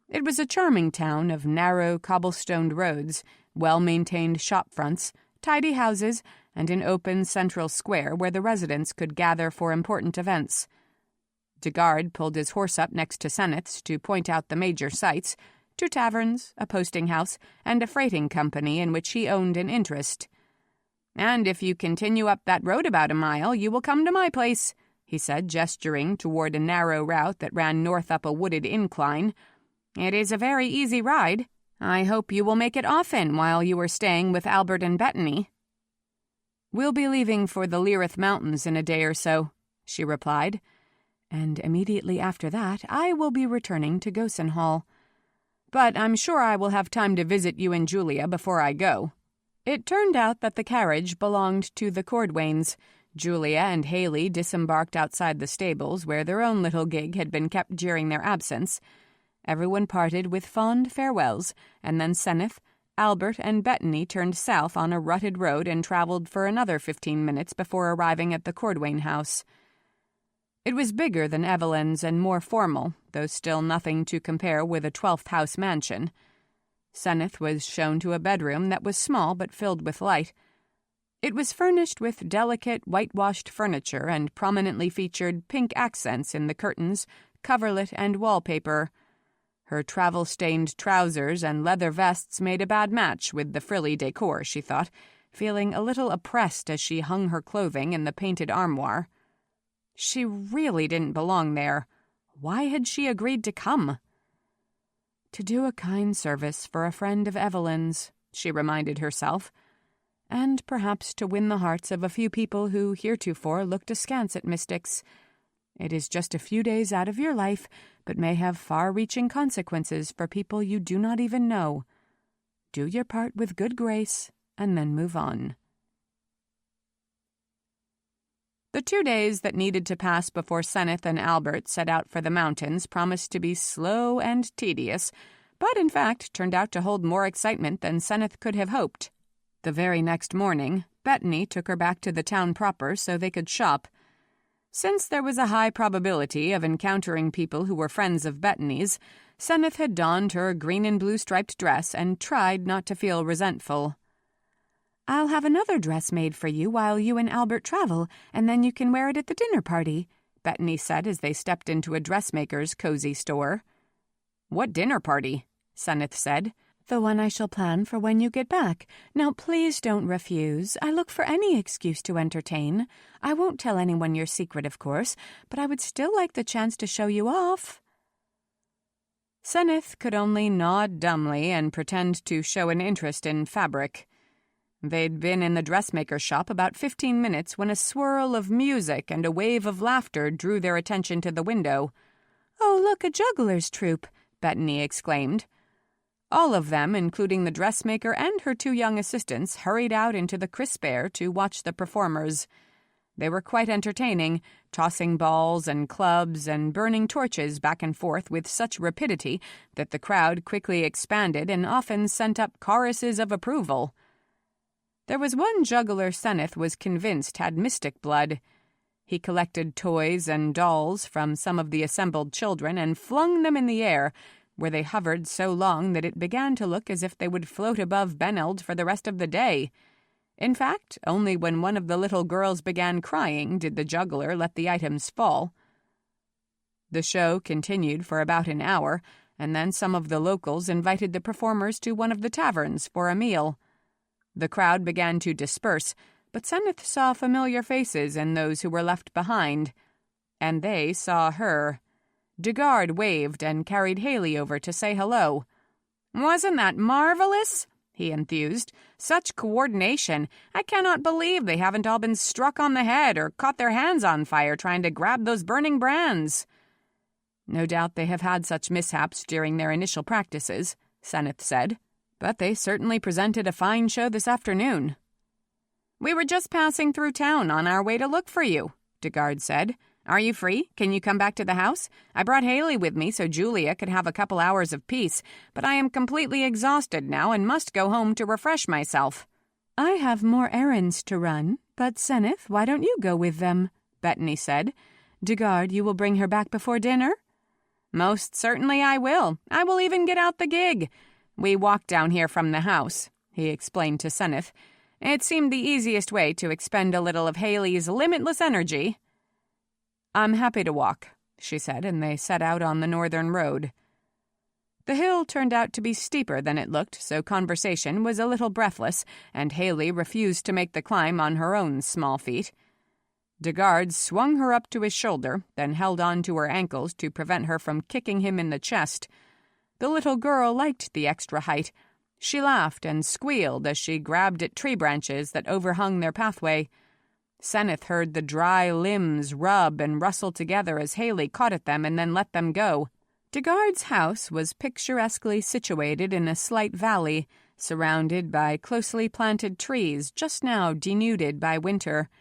It was a charming town of narrow, cobblestoned roads, well-maintained shop-fronts, tidy houses, and an open central square where the residents could gather for important events. Degard pulled his horse up next to Senneth's to point out the major sights, 2 taverns, a posting house, and a freighting company in which he owned an interest. And if you continue up that road about a mile, you will come to my place, he said, gesturing toward a narrow route that ran north up a wooded incline. It is a very easy ride. I hope you will make it often while you are staying with Albert and Bettany. We'll be leaving for the Lyrith Mountains in a day or so, she replied, and immediately after that I will be returning to Gosen Hall. But I'm sure I will have time to visit you and Julia before I go. It turned out that the carriage belonged to the Cordwains. Julia and Haley disembarked outside the stables where their own little gig had been kept during their absence, Everyone parted with fond farewells, and then Senneth, Albert, and Bettany turned south on a rutted road and traveled for another 15 minutes before arriving at the Quatrain house. It was bigger than Evelyn's and more formal, though still nothing to compare with a 12th house mansion. Senneth was shown to a bedroom that was small but filled with light. It was furnished with delicate, whitewashed furniture and prominently featured pink accents in the curtains, coverlet, and wallpaper. Her travel-stained trousers and leather vests made a bad match with the frilly decor, she thought, feeling a little oppressed as she hung her clothing in the painted armoire. She really didn't belong there. Why had she agreed to come? To do a kind service for a friend of Evelyn's, she reminded herself, and perhaps to win the hearts of a few people who heretofore looked askance at mystics. It is just a few days out of your life, but may have far-reaching consequences for people you do not even know. Do your part with good grace, and then move on. The 2 days that needed to pass before Senneth and Albert set out for the mountains promised to be slow and tedious, but in fact turned out to hold more excitement than Senneth could have hoped. The very next morning, Bettany took her back to the town proper so they could shop. Since there was a high probability of encountering people who were friends of Bettany's, Senneth had donned her green and blue striped dress and tried not to feel resentful. "I'll have another dress made for you while you and Albert travel, and then you can wear it at the dinner party," Bettany said as they stepped into a dressmaker's cozy store. "What dinner party?" Senneth said. "The one I shall plan for when you get back. Now please don't refuse. I look for any excuse to entertain. I won't tell anyone your secret, of course, but I would still like the chance to show you off." Senneth could only nod dumbly and pretend to show an interest in fabric. They'd been in the dressmaker's shop about 15 minutes when a swirl of music and a wave of laughter drew their attention to the window. "Oh, look, a juggler's troupe," Bettany exclaimed. All of them, including the dressmaker and her 2 young assistants, hurried out into the crisp air to watch the performers. They were quite entertaining, tossing balls and clubs and burning torches back and forth with such rapidity that the crowd quickly expanded and often sent up choruses of approval. There was one juggler Senneth was convinced had mystic blood. He collected toys and dolls from some of the assembled children and flung them in the air, where they hovered so long that it began to look as if they would float above Beneld for the rest of the day. In fact, only when one of the little girls began crying did the juggler let the items fall. The show continued for about an hour, and then some of the locals invited the performers to one of the taverns for a meal. The crowd began to disperse, but Senneth saw familiar faces in those who were left behind, and they saw her. Dugard waved and carried Haley over to say hello. "Wasn't that marvelous?" he enthused. "Such coordination. I cannot believe they haven't all been struck on the head or caught their hands on fire trying to grab those burning brands." "No doubt they have had such mishaps during their initial practices," Senneth said. "But they certainly presented a fine show this afternoon." "We were just passing through town on our way to look for you," Dugard said. "Are you free? Can you come back to the house? I brought Haley with me so Julia could have a couple hours of peace, but I am completely exhausted now and must go home to refresh myself." "I have more errands to run, but Senneth, why don't you go with them?" Bettany said. "Dugard, you will bring her back before dinner?" "Most certainly I will. I will even get out the gig. We walked down here from the house," he explained to Senneth. "It seemed the easiest way to expend a little of Haley's limitless energy." "I'm happy to walk," she said, and they set out on the northern road. The hill turned out to be steeper than it looked, so conversation was a little breathless, and Haley refused to make the climb on her own small feet. Dugard swung her up to his shoulder, then held on to her ankles to prevent her from kicking him in the chest. The little girl liked the extra height. She laughed and squealed as she grabbed at tree branches that overhung their pathway. Senneth heard the dry limbs rub and rustle together as Haley caught at them and then let them go. Dugard's house was picturesquely situated in a slight valley, surrounded by closely planted trees just now denuded by winter.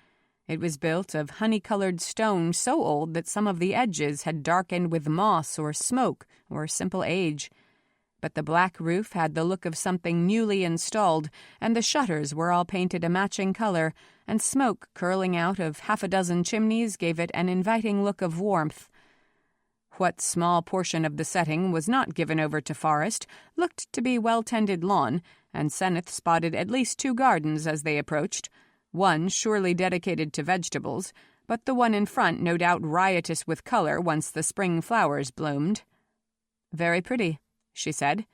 It was built of honey-colored stone so old that some of the edges had darkened with moss or smoke or simple age. But the black roof had the look of something newly installed, and the shutters were all painted a matching color, and smoke curling out of half a dozen chimneys gave it an inviting look of warmth. What small portion of the setting was not given over to forest looked to be well-tended lawn, and Senneth spotted at least 2 gardens as they approached, one surely dedicated to vegetables, but the one in front no doubt riotous with color once the spring flowers bloomed. "Very pretty," she said.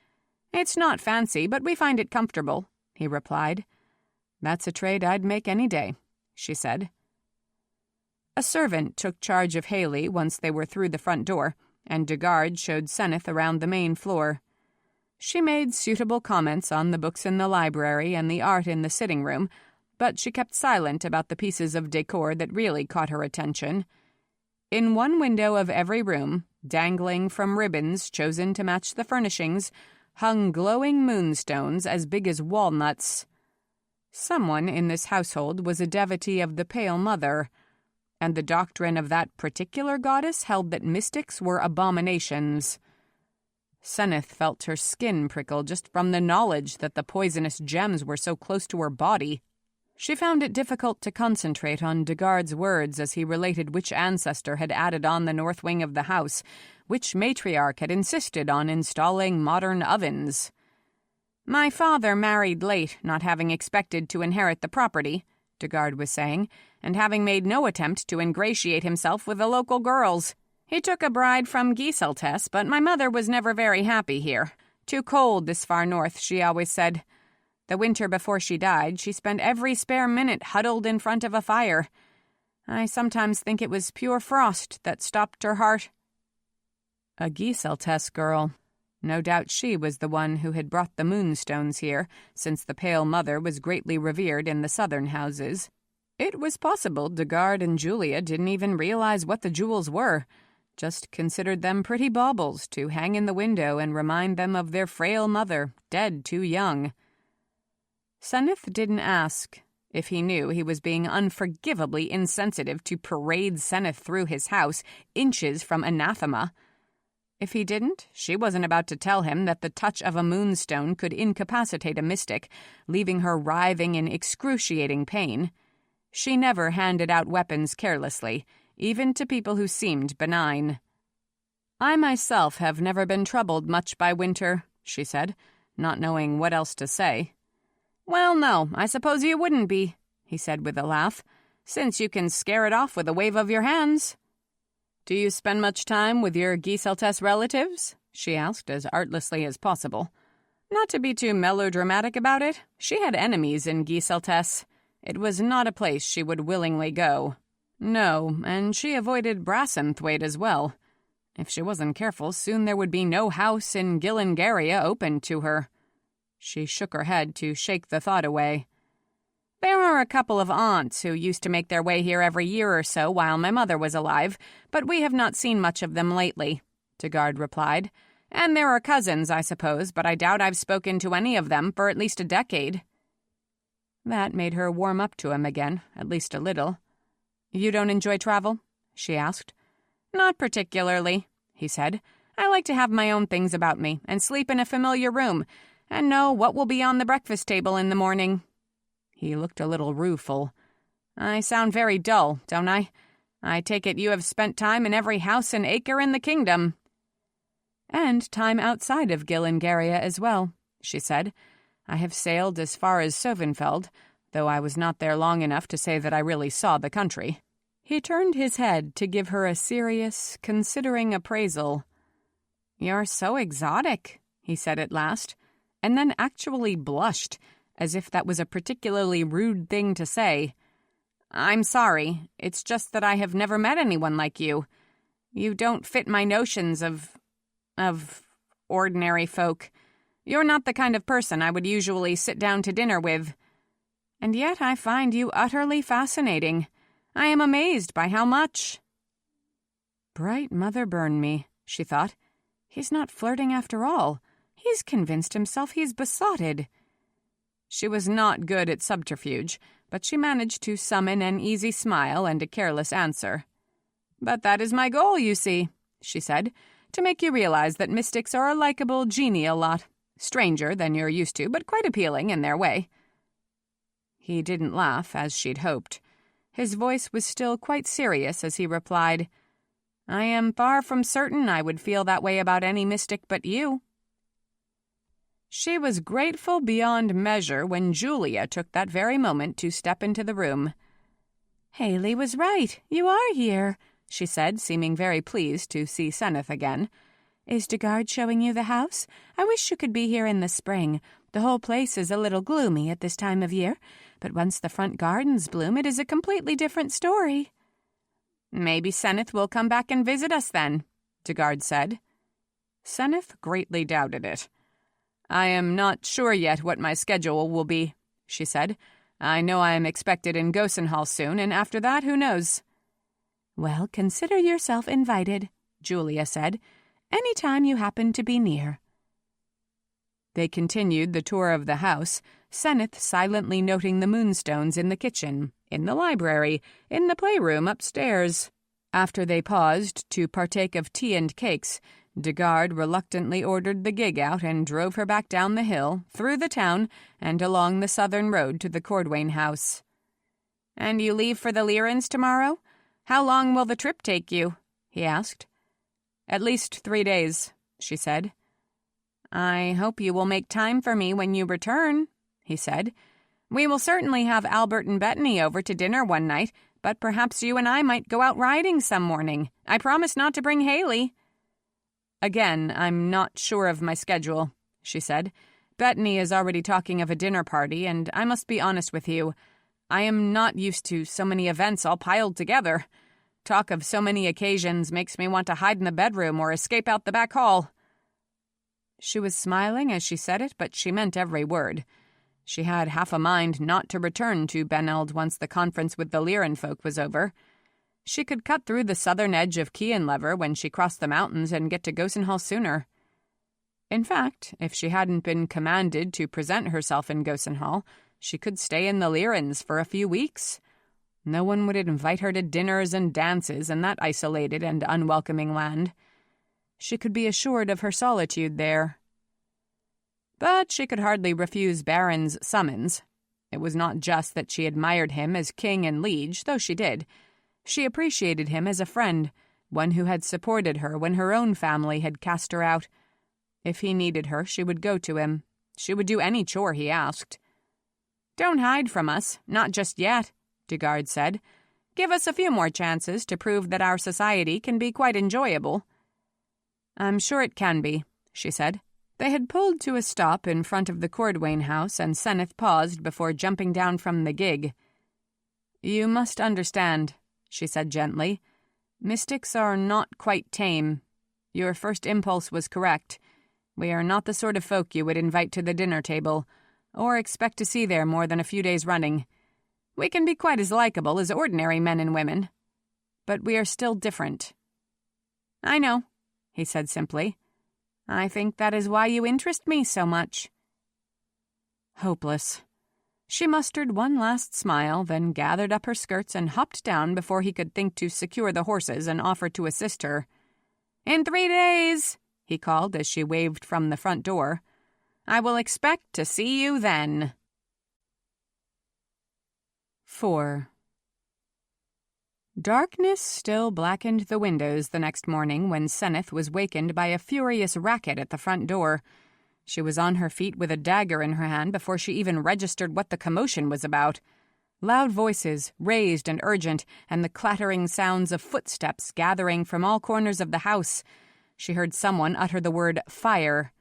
"It's not fancy, but we find it comfortable," he replied. "That's a trade I'd make any day," she said. A servant took charge of Haley once they were through the front door, and Dugard showed Senneth around the main floor. She made suitable comments on the books in the library and the art in the sitting room, but she kept silent about the pieces of decor that really caught her attention. In one window of every room, dangling from ribbons chosen to match the furnishings, hung glowing moonstones as big as walnuts. Someone in this household was a devotee of the Pale Mother, and the doctrine of that particular goddess held that mystics were abominations. Senneth felt her skin prickle just from the knowledge that the poisonous gems were so close to her body. She found it difficult to concentrate on Dugard's words as he related which ancestor had added on the north wing of the house, which matriarch had insisted on installing modern ovens. "My father married late, not having expected to inherit the property," Dugard was saying, "and having made no attempt to ingratiate himself with the local girls. He took a bride from Jalcie, but my mother was never very happy here. Too cold this far north, she always said. The winter before she died, she spent every spare minute huddled in front of a fire. I sometimes think it was pure frost that stopped her heart." A Jalcie girl. No doubt she was the one who had brought the moonstones here, since the Pale Mother was greatly revered in the southern houses. It was possible Dugard and Julia didn't even realize what the jewels were, just considered them pretty baubles to hang in the window and remind them of their frail mother, dead too young. Senneth didn't ask if he knew he was being unforgivably insensitive to parade Senneth through his house, inches from anathema. If he didn't, she wasn't about to tell him that the touch of a moonstone could incapacitate a mystic, leaving her writhing in excruciating pain. She never handed out weapons carelessly, even to people who seemed benign. "I myself have never been troubled much by winter," she said, not knowing what else to say. "Well, no, I suppose you wouldn't be," he said with a laugh, "since you can scare it off with a wave of your hands." "Do you spend much time with your Jalcie relatives?" she asked as artlessly as possible. Not to be too melodramatic about it, she had enemies in Jalcie. It was not a place she would willingly go. No, and she avoided Brassenthwaite as well. If she wasn't careful, soon there would be no house in Gillingaria open to her. She shook her head to shake the thought away. "There are a couple of aunts who used to make their way here every year or so while my mother was alive, but we have not seen much of them lately," Dugard replied. "And there are cousins, I suppose, but I doubt I've spoken to any of them for at least a decade." That made her warm up to him again, at least a little. "You don't enjoy travel?" she asked. "Not particularly," he said. "I like to have my own things about me and sleep in a familiar room and know what will be on the breakfast table in the morning." He looked a little rueful. "I sound very dull, don't I? I take it you have spent time in every house and acre in the kingdom." "And time outside of Gillingaria as well," she said. "I have sailed as far as Sovenfeld, though I was not there long enough to say that I really saw the country." He turned his head to give her a serious, considering appraisal. "You're so exotic," he said at last, and then actually blushed, as if that was a particularly rude thing to say. "I'm sorry. It's just that I have never met anyone like you. You don't fit my notions of ordinary folk. You're not the kind of person I would usually sit down to dinner with. And yet I find you utterly fascinating. I am amazed by how much." Bright mother burn me, she thought. He's not flirting after all. He's convinced himself he's besotted. She was not good at subterfuge, but she managed to summon an easy smile and a careless answer. "But that is my goal, you see," she said, "to make you realize that mystics are a likable, genial lot. Stranger than you're used to, but quite appealing in their way." He didn't laugh, as she'd hoped. His voice was still quite serious as he replied, "I am far from certain I would feel that way about any mystic but you." She was grateful beyond measure when Julia took that very moment to step into the room. "Haley was right. You are here," she said, seeming very pleased to see Senneth again. "Is Dugard showing you the house? I wish you could be here in the spring. The whole place is a little gloomy at this time of year, but once the front gardens bloom, it is a completely different story." "Maybe Senneth will come back and visit us then," Dugard said. Senneth greatly doubted it. "I am not sure yet what my schedule will be," she said. "I know I am expected in Gosenhall soon, and after that, who knows?" "Well, consider yourself invited," Julia said, "any time you happen to be near." They continued the tour of the house, Senneth silently noting the moonstones in the kitchen, in the library, in the playroom upstairs. After they paused to partake of tea and cakes, Dugard reluctantly ordered the gig out and drove her back down the hill, through the town, and along the southern road to the Quatrain house. "And you leave for the Lyrans tomorrow? How long will the trip take you?" he asked. "At least 3 days," she said. "I hope you will make time for me when you return," he said. "We will certainly have Albert and Bettany over to dinner one night, but perhaps you and I might go out riding some morning. I promise not to bring Haley." "Again, I'm not sure of my schedule," she said. "Bettany is already talking of a dinner party, and I must be honest with you. I am not used to so many events all piled together. Talk of so many occasions makes me want to hide in the bedroom or escape out the back hall." She was smiling as she said it, but she meant every word. She had half a mind not to return to Beneld once the conference with the Lyran folk was over. She could cut through the southern edge of Kianlever when she crossed the mountains and get to Gosenhall sooner. In fact, if she hadn't been commanded to present herself in Gosenhall, she could stay in the Lyrans for a few weeks. No one would invite her to dinners and dances in that isolated and unwelcoming land. She could be assured of her solitude there. But she could hardly refuse Baron's summons. It was not just that she admired him as king and liege, though she did. She appreciated him as a friend, one who had supported her when her own family had cast her out. If he needed her, she would go to him. She would do any chore he asked. "Don't hide from us, not just yet," Dugard said. "Give us a few more chances to prove that our society can be quite enjoyable." "I'm sure it can be," she said. They had pulled to a stop in front of the Quatrain house, and Senneth paused before jumping down from the gig. "You must understand," she said gently. "Mystics are not quite tame. Your first impulse was correct. We are not the sort of folk you would invite to the dinner table, or expect to see there more than a few days running. We can be quite as likable as ordinary men and women. But we are still different." "I know," he said simply. "I think that is why you interest me so much." Hopeless. She mustered one last smile, then gathered up her skirts and hopped down before he could think to secure the horses and offer to assist her. "In 3 days," he called as she waved from the front door. "I will expect to see you then." 4. Darkness still blackened the windows the next morning when Senneth was wakened by a furious racket at the front door. She was on her feet with a dagger in her hand before she even registered what the commotion was about. Loud voices, raised and urgent, and the clattering sounds of footsteps gathering from all corners of the house. She heard someone utter the word fire.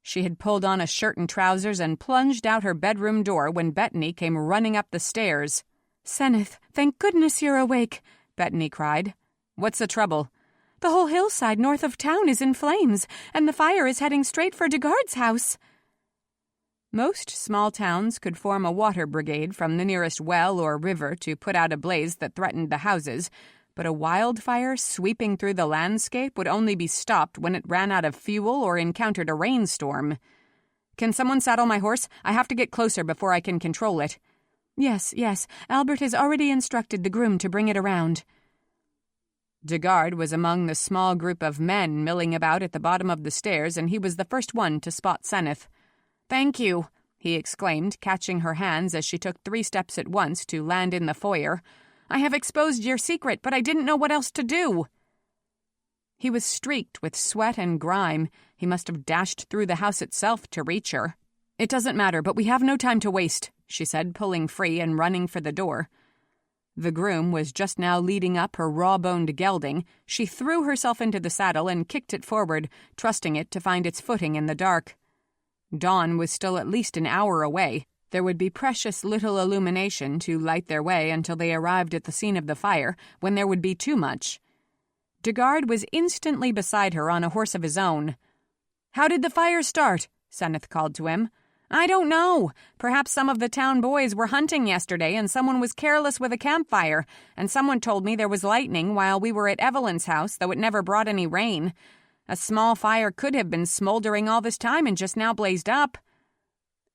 She had pulled on a shirt and trousers and plunged out her bedroom door when Bettany came running up the stairs. "Senneth, thank goodness you're awake," Bettany cried. "What's the trouble?" "The whole hillside north of town is in flames, and the fire is heading straight for Dugard's house." Most small towns could form a water brigade from the nearest well or river to put out a blaze that threatened the houses, but a wildfire sweeping through the landscape would only be stopped when it ran out of fuel or encountered a rainstorm. Can someone saddle my horse? I have to get closer before I can control it." Yes. Albert has already instructed the groom to bring it around." Dugard was among the small group of men milling about at the bottom of the stairs, and he was the first one to spot Senneth. "Thank you," he exclaimed, catching her hands as she took 3 steps at once to land in the foyer. "I have exposed your secret, but I didn't know what else to do." He was streaked with sweat and grime. He must have dashed through the house itself to reach her. "It doesn't matter, but we have no time to waste," she said, pulling free and running for the door. The groom was just now leading up her raw-boned gelding. She threw herself into the saddle and kicked it forward, trusting it to find its footing in the dark. Dawn was still at least an hour away. There would be precious little illumination to light their way until they arrived at the scene of the fire, when there would be too much. Dugard was instantly beside her on a horse of his own. "How did the fire start?" Senneth called to him. "I don't know. Perhaps some of the town boys were hunting yesterday and someone was careless with a campfire, and someone told me there was lightning while we were at Evelyn's house, though it never brought any rain. A small fire could have been smoldering all this time and just now blazed up."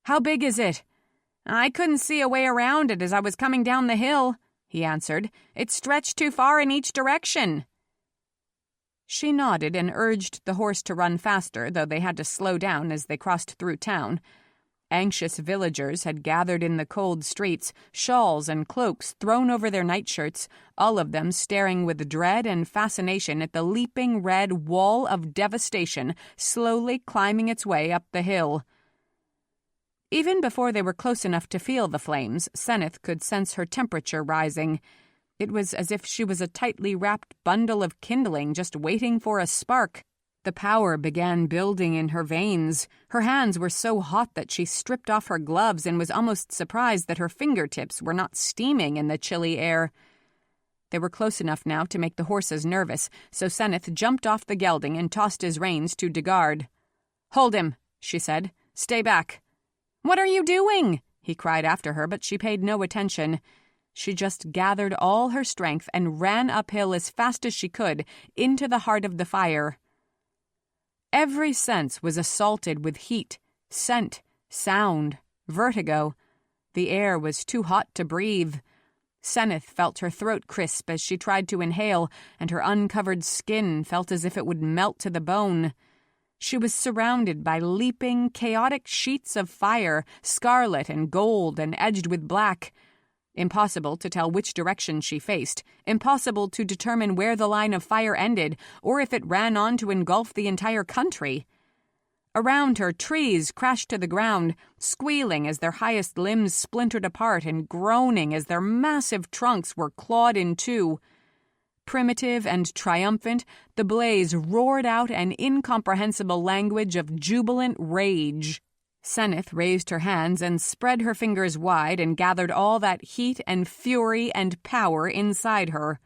"How big is it?" "I couldn't see a way around it as I was coming down the hill," he answered. "It stretched too far in each direction." She nodded and urged the horse to run faster, though they had to slow down as they crossed through town. Anxious villagers had gathered in the cold streets, shawls and cloaks thrown over their nightshirts, all of them staring with dread and fascination at the leaping red wall of devastation slowly climbing its way up the hill. Even before they were close enough to feel the flames, Senneth could sense her temperature rising. It was as if she was a tightly wrapped bundle of kindling just waiting for a spark. The power began building in her veins. Her hands were so hot that she stripped off her gloves and was almost surprised that her fingertips were not steaming in the chilly air. They were close enough now to make the horses nervous, so Senneth jumped off the gelding and tossed his reins to Dugard. "Hold him," she said. "Stay back." "What are you doing?" he cried after her, but she paid no attention. She just gathered all her strength and ran uphill as fast as she could into the heart of the fire. Every sense was assaulted with heat, scent, sound, vertigo. The air was too hot to breathe. Senneth felt her throat crisp as she tried to inhale, and her uncovered skin felt as if it would melt to the bone. She was surrounded by leaping, chaotic sheets of fire, scarlet and gold and edged with black. Impossible to tell which direction she faced, impossible to determine where the line of fire ended, or if it ran on to engulf the entire country. Around her, trees crashed to the ground, squealing as their highest limbs splintered apart and groaning as their massive trunks were clawed in two. Primitive and triumphant, the blaze roared out an incomprehensible language of jubilant rage. Senneth raised her hands and spread her fingers wide and gathered all that heat and fury and power inside her.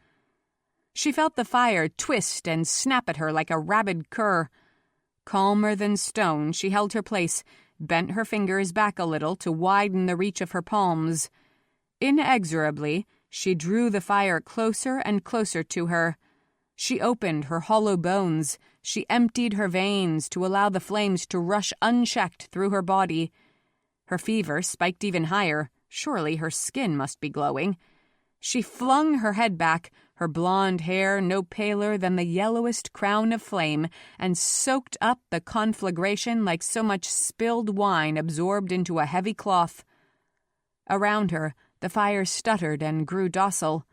She felt the fire twist and snap at her like a rabid cur. Calmer than stone, she held her place, bent her fingers back a little to widen the reach of her palms. Inexorably, she drew the fire closer and closer to her. She opened her hollow bones. She emptied her veins to allow the flames to rush unchecked through her body. Her fever spiked even higher. Surely her skin must be glowing. She flung her head back, her blonde hair no paler than the yellowest crown of flame, and soaked up the conflagration like so much spilled wine absorbed into a heavy cloth. Around her, the fire stuttered and grew docile.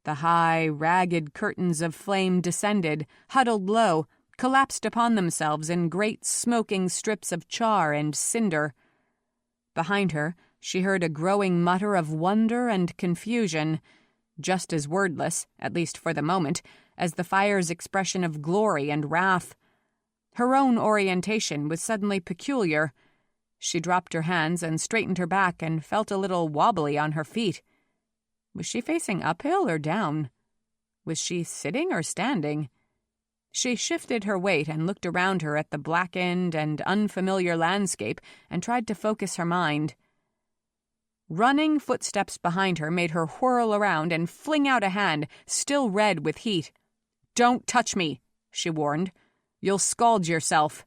The high, ragged curtains of flame descended, huddled low, collapsed upon themselves in great smoking strips of char and cinder. Behind her, she heard a growing mutter of wonder and confusion, just as wordless, at least for the moment, as the fire's expression of glory and wrath. Her own orientation was suddenly peculiar. She dropped her hands and straightened her back and felt a little wobbly on her feet. Was she facing uphill or down? Was she sitting or standing? She shifted her weight and looked around her at the blackened and unfamiliar landscape and tried to focus her mind. Running footsteps behind her made her whirl around and fling out a hand, still red with heat. "Don't touch me," she warned. "You'll scald yourself."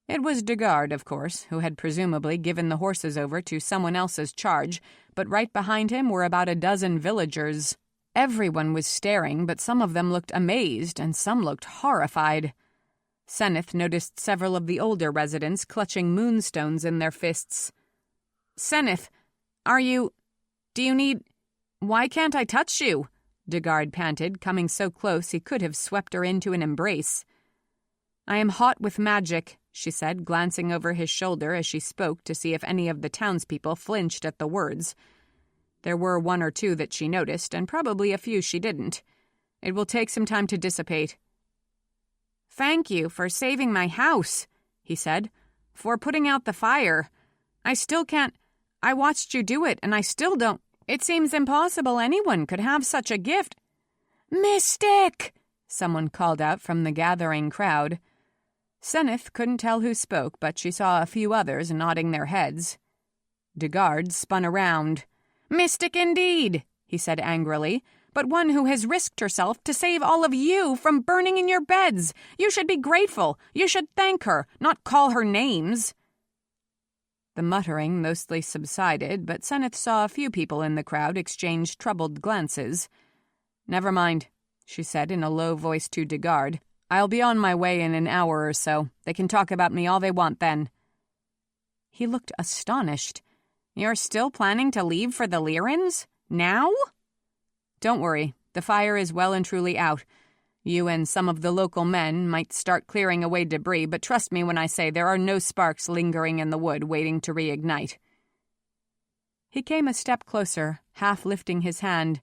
It was Dugard, of course, who had presumably given the horses over to someone else's charge, but right behind him were about a dozen villagers. Everyone was staring, but some of them looked amazed, and some looked horrified. Senneth noticed several of the older residents clutching moonstones in their fists. "Senneth, do you need... Why can't I touch you?" Dugard panted, coming so close he could have swept her into an embrace. "I am hot with magic," she said, glancing over his shoulder as she spoke to see if any of the townspeople flinched at the words. There were one or two that she noticed, and probably a few she didn't. "It will take some time to dissipate." "Thank you for saving my house," he said, "for putting out the fire. I still can't... I watched you do it, and I still don't... It seems impossible anyone could have such a gift." "Mystic!" someone called out from the gathering crowd. Senneth couldn't tell who spoke, but she saw a few others nodding their heads. Dugard spun around. "Mystic indeed," he said angrily, "but one who has risked herself to save all of you from burning in your beds. You should be grateful. You should thank her, not call her names." The muttering mostly subsided, but Senneth saw a few people in the crowd exchange troubled glances. "Never mind," she said in a low voice to Dugard. "I'll be on my way in an hour or so. They can talk about me all they want then." He looked astonished. "You're still planning to leave for the Lyrans? Now?" "Don't worry. The fire is well and truly out. You and some of the local men might start clearing away debris, but trust me when I say there are no sparks lingering in the wood waiting to reignite." He came a step closer, half lifting his hand.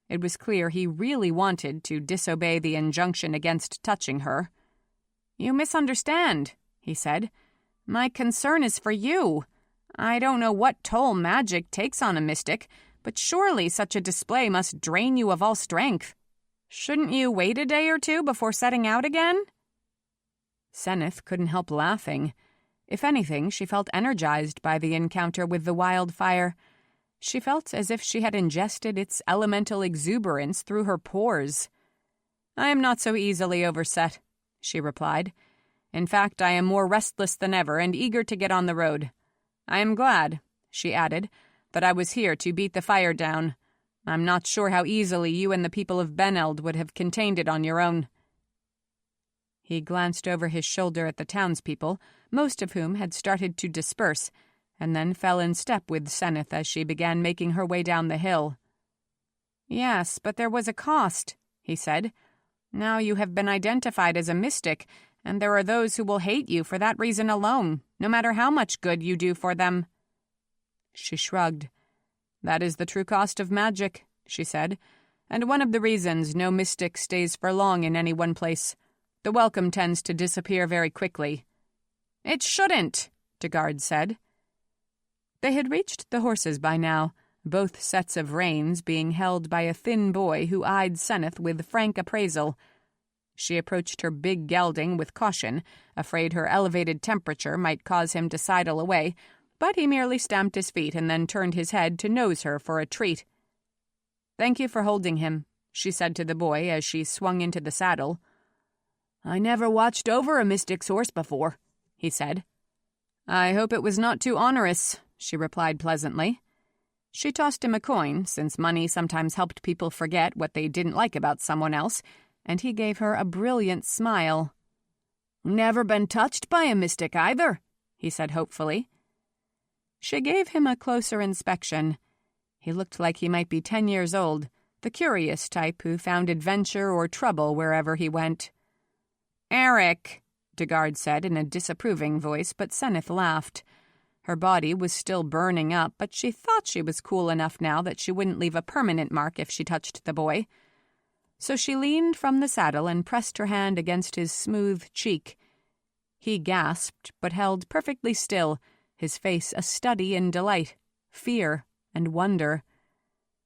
It was clear he really wanted to disobey the injunction against touching her. "You misunderstand," he said. "My concern is for you. I don't know what toll magic takes on a mystic, but surely such a display must drain you of all strength. Shouldn't you wait a day or two before setting out again?" Senneth couldn't help laughing. If anything, she felt energized by the encounter with the wildfire. She felt as if she had ingested its elemental exuberance through her pores. "I am not so easily overset," she replied. "In fact, I am more restless than ever and eager to get on the road. I am glad," she added, "that I was here to beat the fire down. I'm not sure how easily you and the people of Beneld would have contained it on your own." He glanced over his shoulder at the townspeople, most of whom had started to disperse, and then fell in step with Senneth as she began making her way down the hill. "Yes, but there was a cost," he said. "Now you have been identified as a mystic, and there are those who will hate you for that reason alone, no matter how much good you do for them." She shrugged. "That is the true cost of magic," she said, "and one of the reasons no mystic stays for long in any one place. The welcome tends to disappear very quickly." "It shouldn't," Dugard said. They had reached the horses by now, both sets of reins being held by a thin boy who eyed Senneth with frank appraisal. She approached her big gelding with caution, afraid her elevated temperature might cause him to sidle away, but he merely stamped his feet and then turned his head to nose her for a treat. "Thank you for holding him," she said to the boy as she swung into the saddle. "I never watched over a mystic's horse before," he said. "I hope it was not too onerous," she replied pleasantly. She tossed him a coin, since money sometimes helped people forget what they didn't like about someone else, and he gave her a brilliant smile. "Never been touched by a mystic either," he said hopefully. She gave him a closer inspection. He looked like he might be 10 years old, the curious type who found adventure or trouble wherever he went. "Eric," Dugard said in a disapproving voice, but Senneth laughed. Her body was still burning up, but she thought she was cool enough now that she wouldn't leave a permanent mark if she touched the boy. So she leaned from the saddle and pressed her hand against his smooth cheek. He gasped, but held perfectly still, his face a study in delight, fear, and wonder.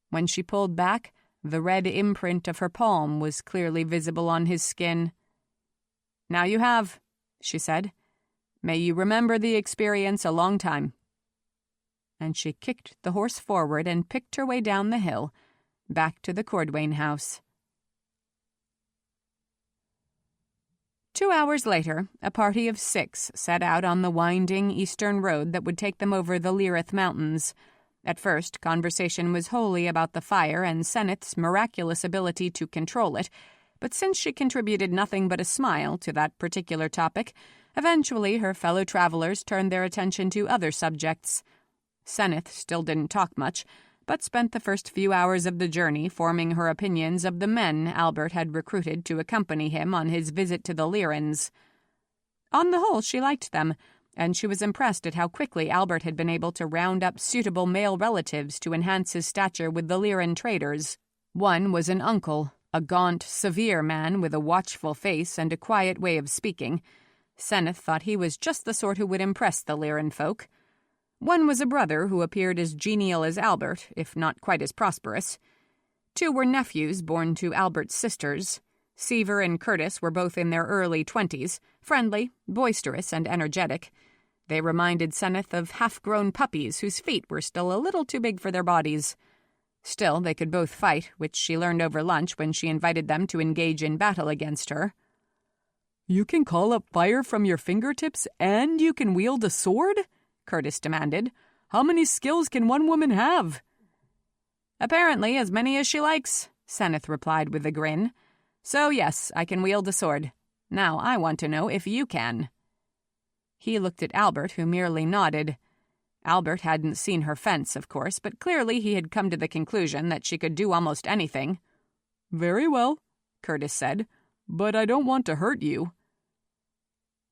When she pulled back, the red imprint of her palm was clearly visible on his skin. "Now you have," she said. "May you remember the experience a long time." And she kicked the horse forward and picked her way down the hill, back to the Quatrain house. 2 hours later, a party of 6 set out on the winding eastern road that would take them over the Lyrith Mountains. At first, conversation was wholly about the fire and Senneth's miraculous ability to control it, but since she contributed nothing but a smile to that particular topic, eventually her fellow travelers turned their attention to other subjects. Senneth still didn't talk much, but spent the first few hours of the journey forming her opinions of the men Albert had recruited to accompany him on his visit to the Lyrans. On the whole, she liked them, and she was impressed at how quickly Albert had been able to round up suitable male relatives to enhance his stature with the Lyran traders. One was an uncle, a gaunt, severe man with a watchful face and a quiet way of speaking. Senneth thought he was just the sort who would impress the Lyran folk. One was a brother who appeared as genial as Albert, if not quite as prosperous. 2 were nephews born to Albert's sisters. Seaver and Curtis were both in their early 20s, friendly, boisterous, and energetic. They reminded Senneth of half-grown puppies whose feet were still a little too big for their bodies. Still, they could both fight, which she learned over lunch when she invited them to engage in battle against her. "You can call up fire from your fingertips and you can wield a sword?" Curtis demanded. "How many skills can one woman have?" "Apparently as many as she likes," Senneth replied with a grin. "So yes, I can wield a sword. Now I want to know if you can." He looked at Albert, who merely nodded. Albert hadn't seen her fence, of course, but clearly he had come to the conclusion that she could do almost anything. "Very well," Curtis said, "but I don't want to hurt you."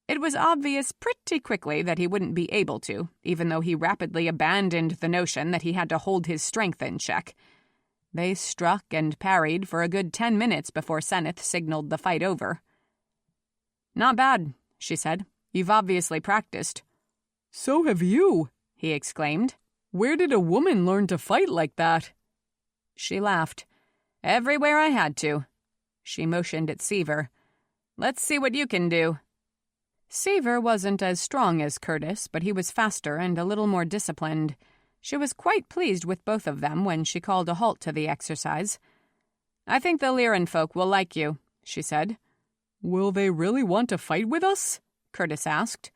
It was obvious pretty quickly that he wouldn't be able to, even though he rapidly abandoned the notion that he had to hold his strength in check. They struck and parried for a good 10 minutes before Senneth signaled the fight over. "Not bad," she said. "You've obviously practiced." "So have you," he exclaimed. "Where did a woman learn to fight like that?" She laughed. "Everywhere I had to." She motioned at Seaver. "Let's see what you can do." Seaver wasn't as strong as Curtis, but he was faster and a little more disciplined. She was quite pleased with both of them when she called a halt to the exercise. "I think the Lyran folk will like you," she said. "Will they really want to fight with us?" Curtis asked.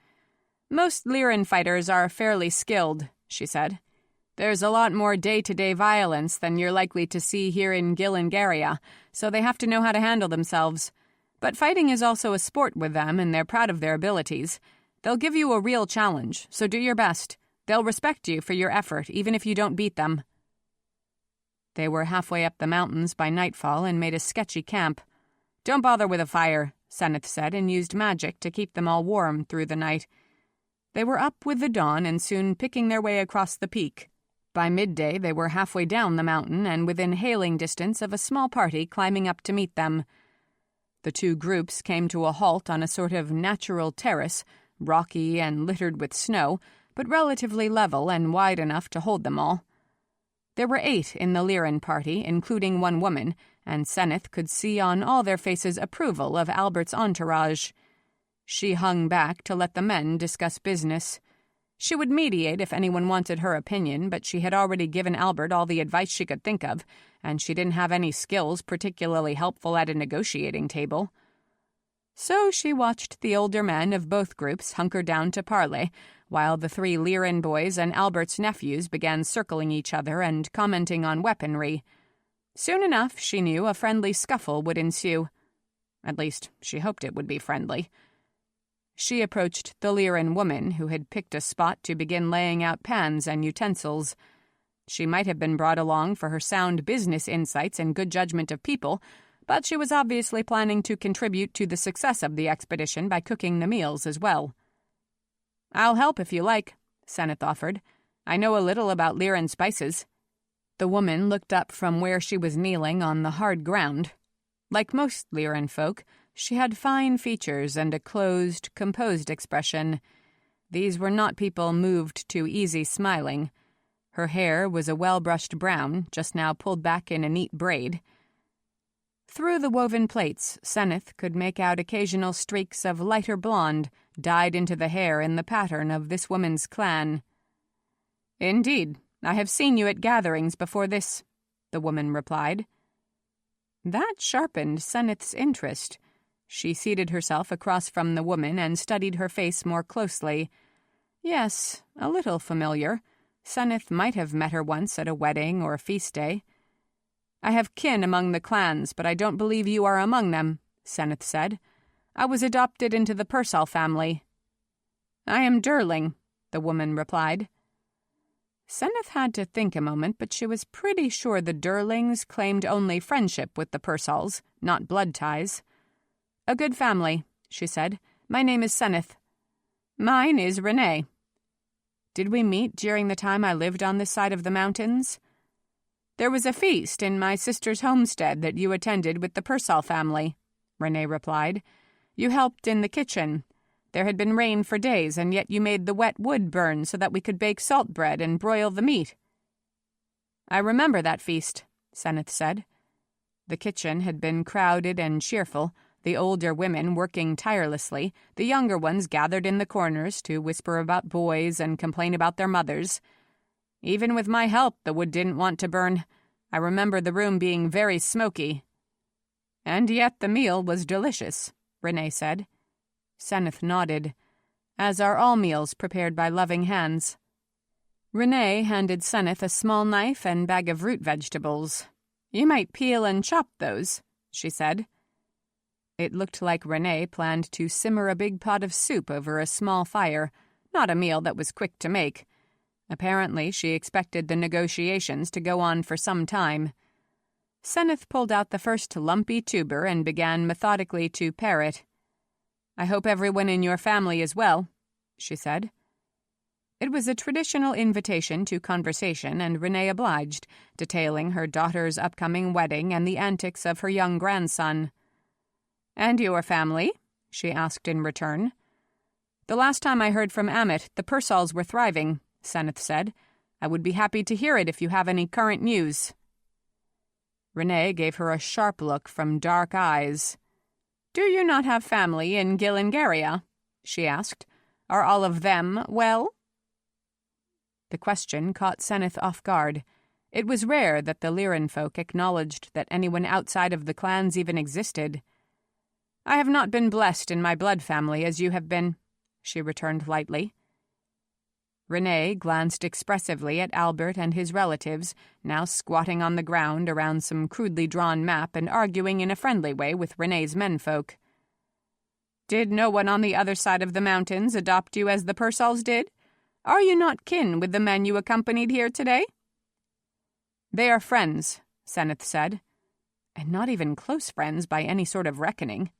"Most Lyran fighters are fairly skilled," she said. "There's a lot more day-to-day violence than you're likely to see here in Gillingaria, so they have to know how to handle themselves. But fighting is also a sport with them, and they're proud of their abilities. They'll give you a real challenge, so do your best. They'll respect you for your effort, even if you don't beat them." They were halfway up the mountains by nightfall and made a sketchy camp. "Don't bother with a fire," Senneth said, and used magic to keep them all warm through the night. They were up with the dawn and soon picking their way across the peak. By midday, they were halfway down the mountain and within hailing distance of a small party climbing up to meet them. The 2 groups came to a halt on a sort of natural terrace, rocky and littered with snow, but relatively level and wide enough to hold them all. There were 8 in the Lyran party, including 1 woman, and Senneth could see on all their faces approval of Albert's entourage. She hung back to let the men discuss business. She would mediate if anyone wanted her opinion, but she had already given Albert all the advice she could think of, and she didn't have any skills particularly helpful at a negotiating table. So she watched the older men of both groups hunker down to parley, while the 3 Lyran boys and Albert's nephews began circling each other and commenting on weaponry. Soon enough, she knew, a friendly scuffle would ensue. At least, she hoped it would be friendly. She approached the Lyran woman, who had picked a spot to begin laying out pans and utensils. She might have been brought along for her sound business insights and good judgment of people, but she was obviously planning to contribute to the success of the expedition by cooking the meals as well. "I'll help if you like," Senneth offered. "I know a little about Lyran spices." The woman looked up from where she was kneeling on the hard ground. Like most Lyran folk, she had fine features and a closed, composed expression. These were not people moved to easy smiling. Her hair was a well-brushed brown, just now pulled back in a neat braid. Through the woven plaits, Senneth could make out occasional streaks of lighter blonde dyed into the hair in the pattern of this woman's clan. "Indeed, I have seen you at gatherings before this," the woman replied. That sharpened Senneth's interest. She seated herself across from the woman and studied her face more closely. Yes, a little familiar. Senneth might have met her once at a wedding or a feast day. "I have kin among the clans, but I don't believe you are among them," Senneth said. "I was adopted into the Purcell family." "I am Durling," the woman replied. Senneth had to think a moment, but she was pretty sure the Durlings claimed only friendship with the Purcells, not blood ties. "A good family," she said. "My name is Senneth." "Mine is Renee." "Did we meet during the time I lived on this side of the mountains?" "There was a feast in my sister's homestead that you attended with the Purcell family," Renee replied. "You helped in the kitchen. There had been rain for days, and yet you made the wet wood burn so that we could bake salt bread and broil the meat." "I remember that feast," Senneth said. The kitchen had been crowded and cheerful, the older women working tirelessly, the younger ones gathered in the corners to whisper about boys and complain about their mothers. Even with my help, the wood didn't want to burn. I remember the room being very smoky. "And yet the meal was delicious," Renee said. Senneth nodded, as are all meals prepared by loving hands. Renee handed Senneth a small knife and bag of root vegetables. "You might peel and chop those," she said. It looked like Renee planned to simmer a big pot of soup over a small fire, not a meal that was quick to make. Apparently, she expected the negotiations to go on for some time. Senneth pulled out the first lumpy tuber and began methodically to pare it. "I hope everyone in your family is well," she said. It was a traditional invitation to conversation, and Renee obliged, detailing her daughter's upcoming wedding and the antics of her young grandson. "And your family?" she asked in return. "The last time I heard from Amit, the Purcells were thriving," Senneth said. "I would be happy to hear it if you have any current news." Renee gave her a sharp look from dark eyes. "Do you not have family in Gillingaria?" she asked. "Are all of them well?" The question caught Senneth off guard. It was rare that the Lyran folk acknowledged that anyone outside of the clans even existed. "I have not been blessed in my blood family as you have been," she returned lightly. Renee glanced expressively at Albert and his relatives, now squatting on the ground around some crudely drawn map and arguing in a friendly way with Renee's menfolk. "Did no one on the other side of the mountains adopt you as the Purcells did? Are you not kin with the men you accompanied here today?" "They are friends," Senneth said. "And not even close friends by any sort of reckoning."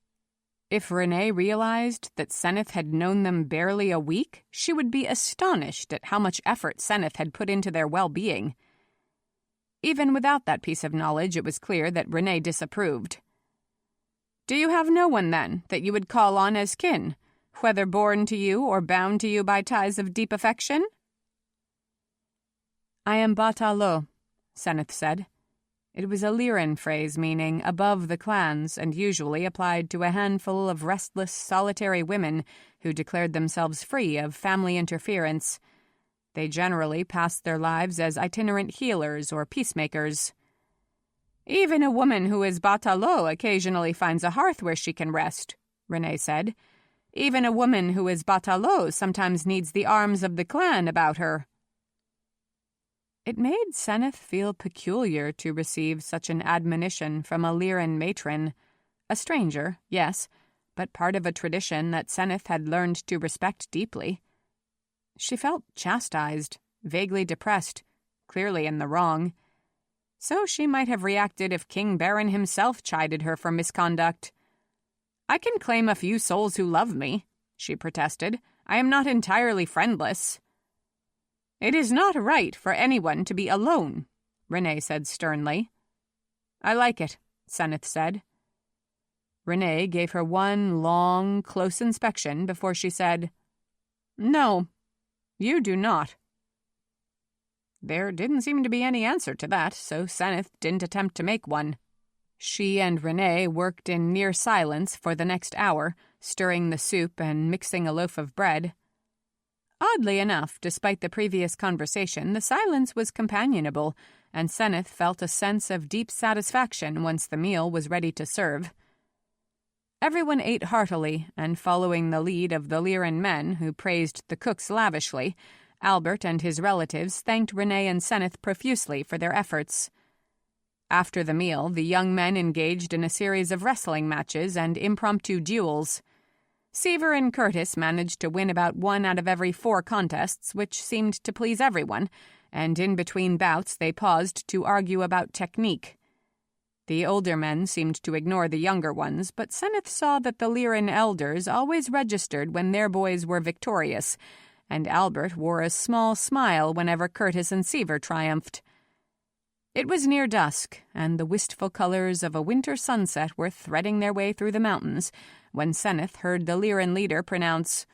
If Renee realized that Senneth had known them barely a week, she would be astonished at how much effort Senneth had put into their well-being. Even without that piece of knowledge, it was clear that Renee disapproved. "Do you have no one, then, that you would call on as kin, whether born to you or bound to you by ties of deep affection?" "I am Batalo," Senneth said. It was a Lyran phrase meaning above the clans and usually applied to a handful of restless, solitary women who declared themselves free of family interference. They generally passed their lives as itinerant healers or peacemakers. "Even a woman who is Batalo occasionally finds a hearth where she can rest," Renee said. "Even a woman who is Batalo sometimes needs the arms of the clan about her." It made Senneth feel peculiar to receive such an admonition from a Lyran matron. A stranger, yes, but part of a tradition that Senneth had learned to respect deeply. She felt chastised, vaguely depressed, clearly in the wrong. So she might have reacted if King Baron himself chided her for misconduct. "I can claim a few souls who love me," she protested. "I am not entirely friendless." "It is not right for anyone to be alone," Renee said sternly. "I like it," Senneth said. Renee gave her one long, close inspection before she said, "No, you do not." There didn't seem to be any answer to that, so Senneth didn't attempt to make one. She and Renee worked in near silence for the next hour, stirring the soup and mixing a loaf of bread. Oddly enough, despite the previous conversation, the silence was companionable, and Senneth felt a sense of deep satisfaction once the meal was ready to serve. Everyone ate heartily, and following the lead of the Lyran men, who praised the cooks lavishly, Albert and his relatives thanked Renee and Senneth profusely for their efforts. After the meal, the young men engaged in a series of wrestling matches and impromptu duels. Seaver and Curtis managed to win about 1 out of every 4 contests, which seemed to please everyone, and in between bouts they paused to argue about technique. The older men seemed to ignore the younger ones, but Senneth saw that the Lyran elders always registered when their boys were victorious, and Albert wore a small smile whenever Curtis and Seaver triumphed. It was near dusk, and the wistful colors of a winter sunset were threading their way through the mountains, when Senneth heard the Lyran leader pronounce,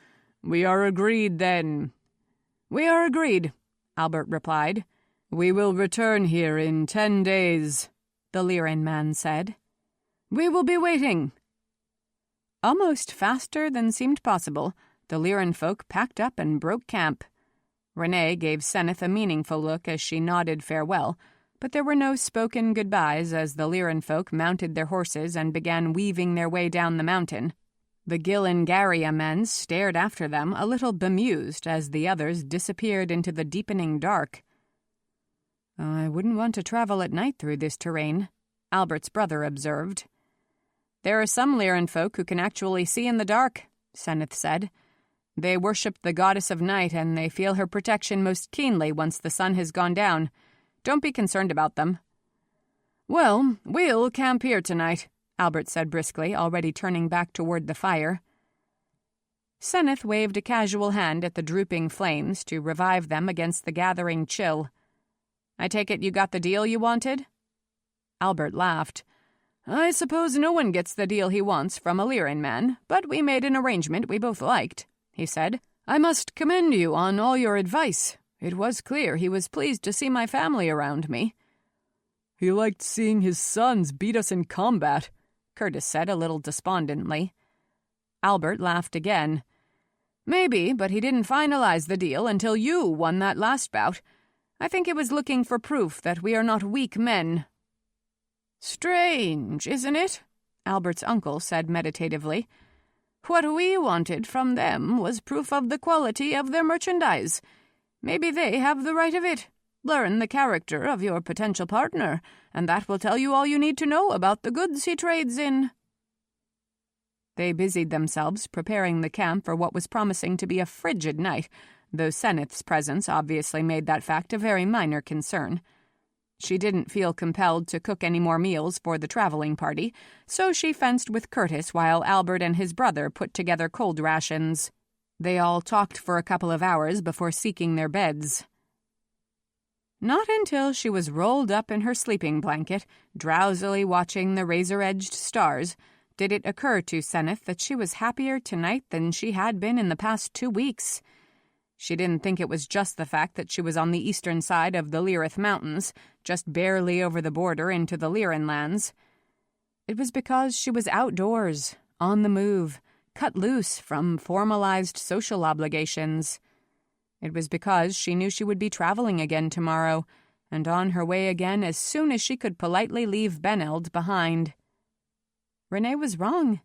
"We are agreed, then." "We are agreed," Albert replied. "We will return here in 10 days," the Lyran man said. "We will be waiting." Almost faster than seemed possible, the Lyran folk packed up and broke camp. Renee gave Senneth a meaningful look as she nodded farewell, but there were no spoken goodbyes as the Lyran folk mounted their horses and began weaving their way down the mountain. The Gillingaria men stared after them, a little bemused, as the others disappeared into the deepening dark. "I wouldn't want to travel at night through this terrain," Albert's brother observed. "There are some Lyran folk who can actually see in the dark," Senneth said. "They worship the goddess of night, and they feel her protection most keenly once the sun has gone down. Don't be concerned about them." "Well, we'll camp here tonight," Albert said briskly, already turning back toward the fire. Senneth waved a casual hand at the drooping flames to revive them against the gathering chill. "I take it you got the deal you wanted?" Albert laughed. "I suppose no one gets the deal he wants from a Lyran man, but we made an arrangement we both liked," he said. "I must commend you on all your advice. It was clear he was pleased to see my family around me." "He liked seeing his sons beat us in combat," Curtis said a little despondently. Albert laughed again. "Maybe, but he didn't finalize the deal until you won that last bout. I think he was looking for proof that we are not weak men." "Strange, isn't it?" Albert's uncle said meditatively. "What we wanted from them was proof of the quality of their merchandise. Maybe they have the right of it. Learn the character of your potential partner, and that will tell you all you need to know about the goods he trades in." They busied themselves preparing the camp for what was promising to be a frigid night, though Senneth's presence obviously made that fact a very minor concern. She didn't feel compelled to cook any more meals for the traveling party, so she fenced with Curtis while Albert and his brother put together cold rations. They all talked for a couple of hours before seeking their beds. Not until she was rolled up in her sleeping blanket, drowsily watching the razor-edged stars, did it occur to Senneth that she was happier tonight than she had been in the past 2 weeks. She didn't think it was just the fact that she was on the eastern side of the Lyrith Mountains, just barely over the border into the Lyran lands. It was because she was outdoors, on the move, cut loose from formalized social obligations. It was because she knew she would be traveling again tomorrow, and on her way again as soon as she could politely leave Beneld behind. Renee was wrong.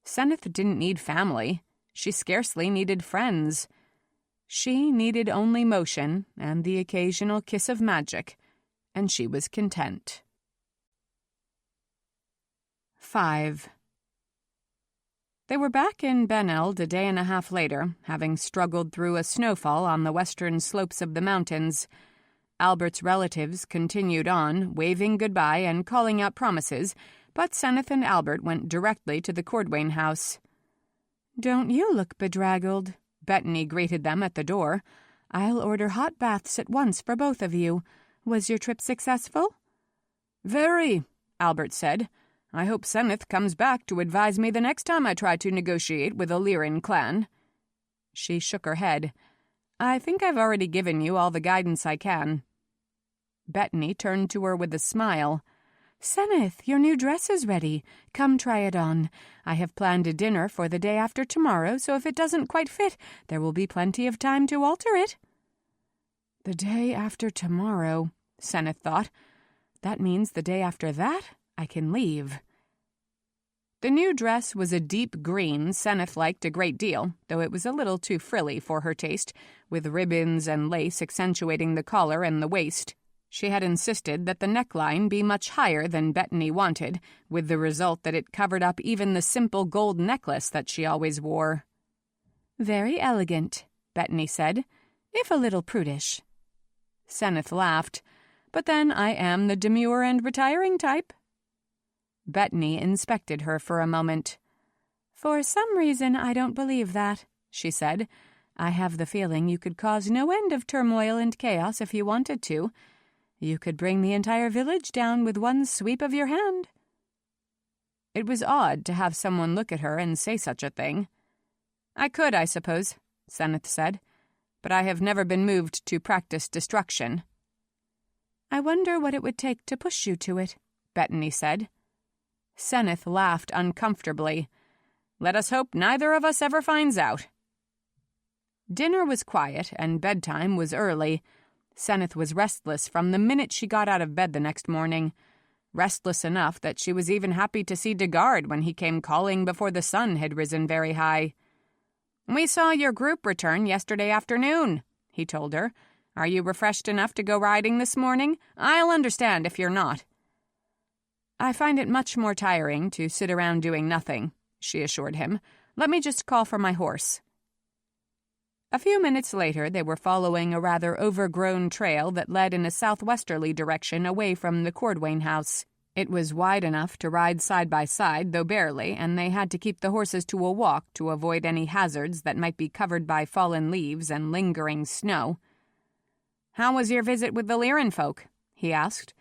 Senneth didn't need family. She scarcely needed friends. She needed only motion and the occasional kiss of magic, and she was content. 5. They were back in Beneld a day and a half later, having struggled through a snowfall on the western slopes of the mountains. Albert's relatives continued on, waving goodbye and calling out promises, but Senneth and Albert went directly to the Quatrain house. "Don't you look bedraggled?" Bettany greeted them at the door. "I'll order hot baths at once for both of you. Was your trip successful?" "Very," Albert said. "I hope Senneth comes back to advise me the next time I try to negotiate with a Lyran clan." She shook her head. "I think I've already given you all the guidance I can." Bettany turned to her with a smile. "Senneth, your new dress is ready. Come try it on. I have planned a dinner for the day after tomorrow, so if it doesn't quite fit, there will be plenty of time to alter it." "The day after tomorrow," Senneth thought. "That means the day after that, I can leave." The new dress was a deep green Senneth liked a great deal, though it was a little too frilly for her taste, with ribbons and lace accentuating the collar and the waist. She had insisted that the neckline be much higher than Bettany wanted, with the result that it covered up even the simple gold necklace that she always wore. "Very elegant," Bettany said, "if a little prudish." Senneth laughed. "But then I am the demure and retiring type." Bettany inspected her for a moment. "For some reason I don't believe that," she said. "I have the feeling you could cause no end of turmoil and chaos if you wanted to. You could bring the entire village down with one sweep of your hand." It was odd to have someone look at her and say such a thing. "I could, I suppose," Senneth said, "but I have never been moved to practice destruction." "I wonder what it would take to push you to it," Bettany said. Senneth laughed uncomfortably. "Let us hope neither of us ever finds out." Dinner was quiet, and bedtime was early. Senneth was restless from the minute she got out of bed the next morning. Restless enough that she was even happy to see Degard when he came calling before the sun had risen very high. "We saw your group return yesterday afternoon," he told her. "Are you refreshed enough to go riding this morning? I'll understand if you're not." "I find it much more tiring to sit around doing nothing," she assured him. "Let me just call for my horse." A few minutes later, they were following a rather overgrown trail that led in a southwesterly direction away from the Quatrain house. It was wide enough to ride side by side, though barely, and they had to keep the horses to a walk to avoid any hazards that might be covered by fallen leaves and lingering snow. "How was your visit with the Lyran folk?" he asked.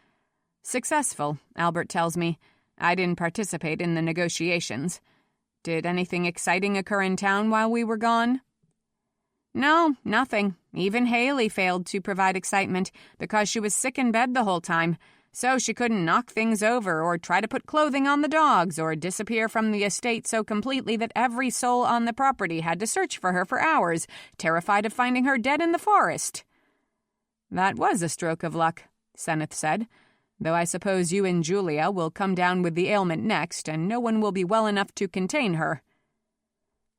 "Successful, Albert tells me. I didn't participate in the negotiations. Did anything exciting occur in town while we were gone?" "No, nothing. Even Haley failed to provide excitement because she was sick in bed the whole time, so she couldn't knock things over or try to put clothing on the dogs or disappear from the estate so completely that every soul on the property had to search for her for hours, terrified of finding her dead in the forest." "That was a stroke of luck," Senneth said, "though I suppose you and Julia will come down with the ailment next, and no one will be well enough to contain her."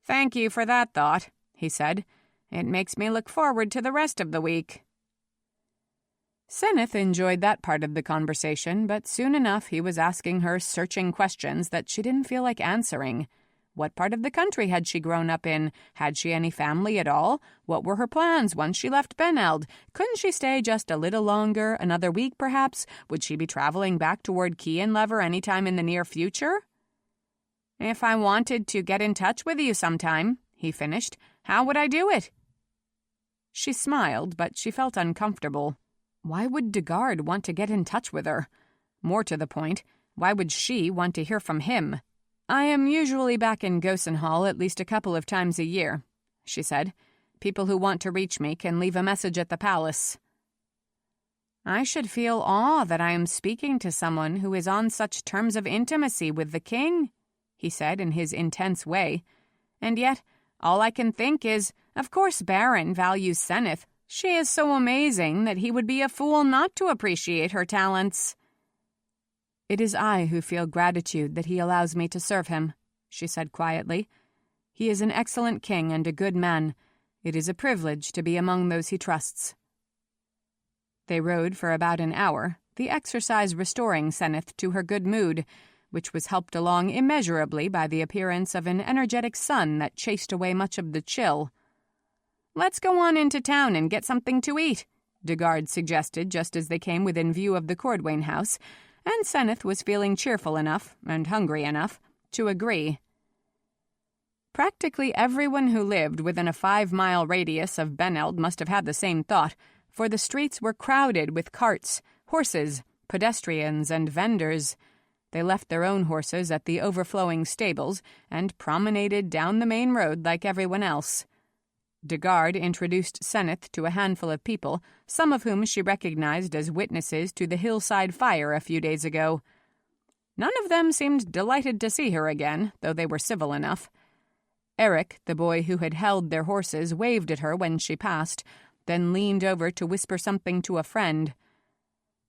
"Thank you for that thought," he said. "It makes me look forward to the rest of the week." Senneth enjoyed that part of the conversation, but soon enough he was asking her searching questions that she didn't feel like answering. What part of the country had she grown up in? Had she any family at all? What were her plans once she left Beneld? Couldn't she stay just a little longer, another week perhaps? Would she be traveling back toward Kienlever any time in the near future? "If I wanted to get in touch with you sometime," he finished, "how would I do it?" She smiled, but she felt uncomfortable. Why would Degard want to get in touch with her? More to the point, why would she want to hear from him? "I am usually back in Gosenhall at least a couple of times a year," she said. "People who want to reach me can leave a message at the palace." "I should feel awe that I am speaking to someone who is on such terms of intimacy with the king," he said in his intense way. "And yet, all I can think is, of course Baron values Senneth. She is so amazing that he would be a fool not to appreciate her talents." "It is I who feel gratitude that he allows me to serve him," she said quietly. "He is an excellent king and a good man. It is a privilege to be among those he trusts." They rode for about an hour, the exercise restoring Senneth to her good mood, which was helped along immeasurably by the appearance of an energetic sun that chased away much of the chill. "Let's go on into town and get something to eat," Degard suggested just as they came within view of the Quatrain house, and Senneth was feeling cheerful enough, and hungry enough, to agree. Practically everyone who lived within a 5-mile radius of Beneld must have had the same thought, for the streets were crowded with carts, horses, pedestrians, and vendors. They left their own horses at the overflowing stables and promenaded down the main road like everyone else. Degard introduced Senneth to a handful of people, some of whom she recognized as witnesses to the hillside fire a few days ago. None of them seemed delighted to see her again, though they were civil enough. Eric, the boy who had held their horses, waved at her when she passed, then leaned over to whisper something to a friend.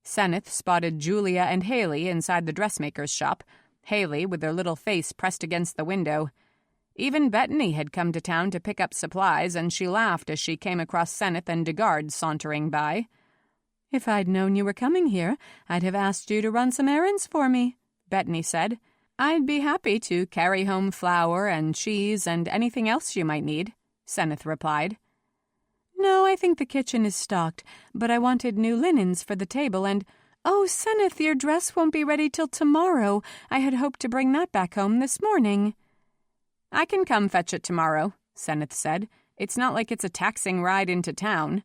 Senneth spotted Julia and Haley inside the dressmaker's shop. Haley with her little face pressed against the window. Even Bettany had come to town to pick up supplies, and she laughed as she came across Senneth and Degard sauntering by. "If I'd known you were coming here, I'd have asked you to run some errands for me," Bettany said. "I'd be happy to carry home flour and cheese and anything else you might need," Senneth replied. "No, I think the kitchen is stocked, but I wanted new linens for the table and— Oh, Senneth, your dress won't be ready till tomorrow. I had hoped to bring that back home this morning." "I can come fetch it tomorrow," Senneth said. "It's not like it's a taxing ride into town."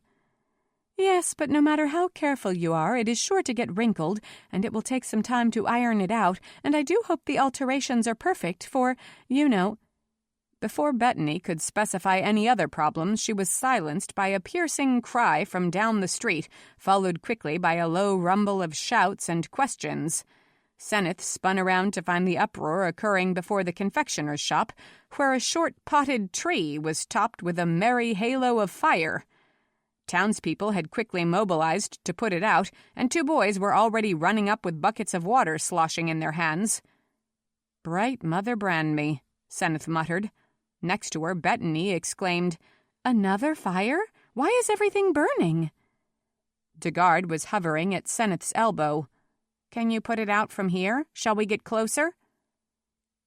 "Yes, but no matter how careful you are, it is sure to get wrinkled, and it will take some time to iron it out, and I do hope the alterations are perfect, for, you know—" Before Bettany could specify any other problems, she was silenced by a piercing cry from down the street, followed quickly by a low rumble of shouts and questions. Senneth spun around to find the uproar occurring before the confectioner's shop, where a short potted tree was topped with a merry halo of fire. Townspeople had quickly mobilized to put it out, and 2 boys were already running up with buckets of water sloshing in their hands. "Bright Mother brand me," Senneth muttered. Next to her, Bettany exclaimed, "Another fire? Why is everything burning?" Degard was hovering at Senneth's elbow. "Can you put it out from here? Shall we get closer?"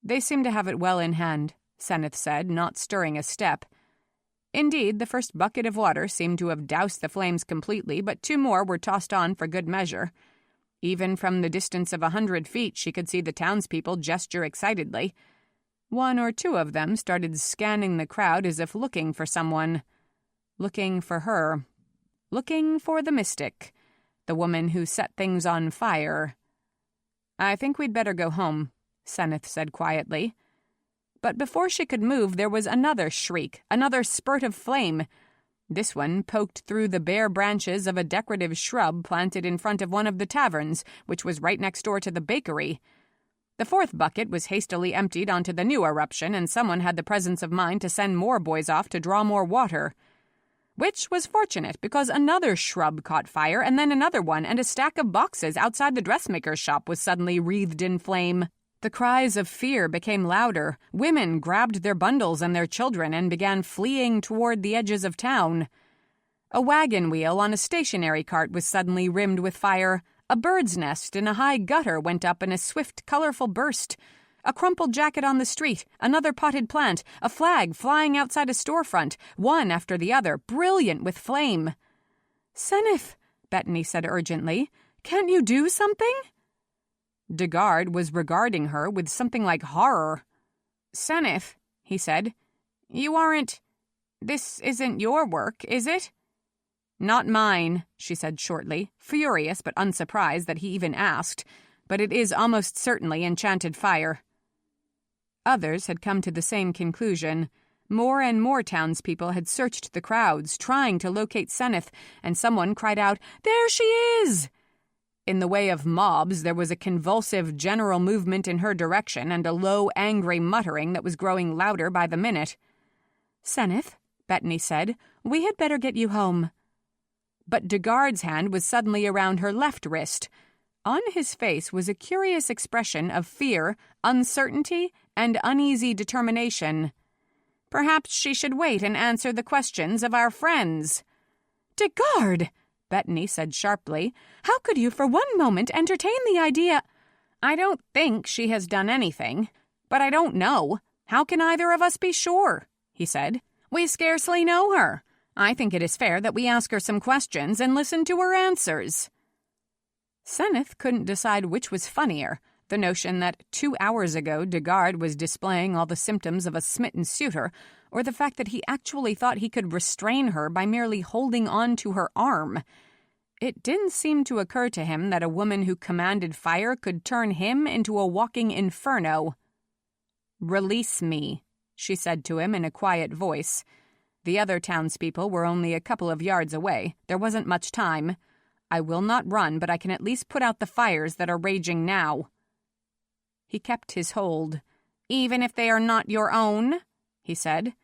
"They seem to have it well in hand," Senneth said, not stirring a step. Indeed, the first bucket of water seemed to have doused the flames completely, but 2 more were tossed on for good measure. Even from the distance of 100 feet, she could see the townspeople gesture excitedly. 1 or 2 of them started scanning the crowd as if looking for someone. Looking for her. Looking for the mystic. The woman who set things on fire. "I think we'd better go home," Senneth said quietly. But before she could move, there was another shriek, another spurt of flame. This one poked through the bare branches of a decorative shrub planted in front of one of the taverns, which was right next door to the bakery. The 4th bucket was hastily emptied onto the new eruption, and someone had the presence of mind to send more boys off to draw more water. Which was fortunate, because another shrub caught fire, and then another one, and a stack of boxes outside the dressmaker's shop was suddenly wreathed in flame. The cries of fear became louder. Women grabbed their bundles and their children and began fleeing toward the edges of town. A wagon wheel on a stationary cart was suddenly rimmed with fire. A bird's nest in a high gutter went up in a swift, colorful burst. A crumpled jacket on the street, another potted plant, a flag flying outside a storefront, one after the other, brilliant with flame. "Senneth," Bettany said urgently, "can't you do something?" Degard was regarding her with something like horror. "Senneth," he said, "you aren't— This isn't your work, is it?" "Not mine," she said shortly, furious but unsurprised that he even asked, "but it is almost certainly enchanted fire." Others had come to the same conclusion. More and more townspeople had searched the crowds, trying to locate Senneth, and someone cried out, "There she is!" In the way of mobs, there was a convulsive general movement in her direction and a low, angry muttering that was growing louder by the minute. "Senneth," Bettany said, "we had better get you home." But Degard's hand was suddenly around her left wrist. On his face was a curious expression of fear, uncertainty, and uneasy determination. Perhaps she should wait and answer the questions of our friends. "Degard!" Bettany said sharply. "How could you for one moment entertain the idea—" "I don't think she has done anything, but I don't know. How can either of us be sure?" he said. "We scarcely know her. I think it is fair that we ask her some questions and listen to her answers." Senneth couldn't decide which was funnier, the notion that 2 hours ago Degard was displaying all the symptoms of a smitten suitor, or the fact that he actually thought he could restrain her by merely holding on to her arm. It didn't seem to occur to him that a woman who commanded fire could turn him into a walking inferno. "Release me," she said to him in a quiet voice. The other townspeople were only a couple of yards away. There wasn't much time. "I will not run, but I can at least put out the fires that are raging now." He kept his hold. "Even if they are not your own?" he said.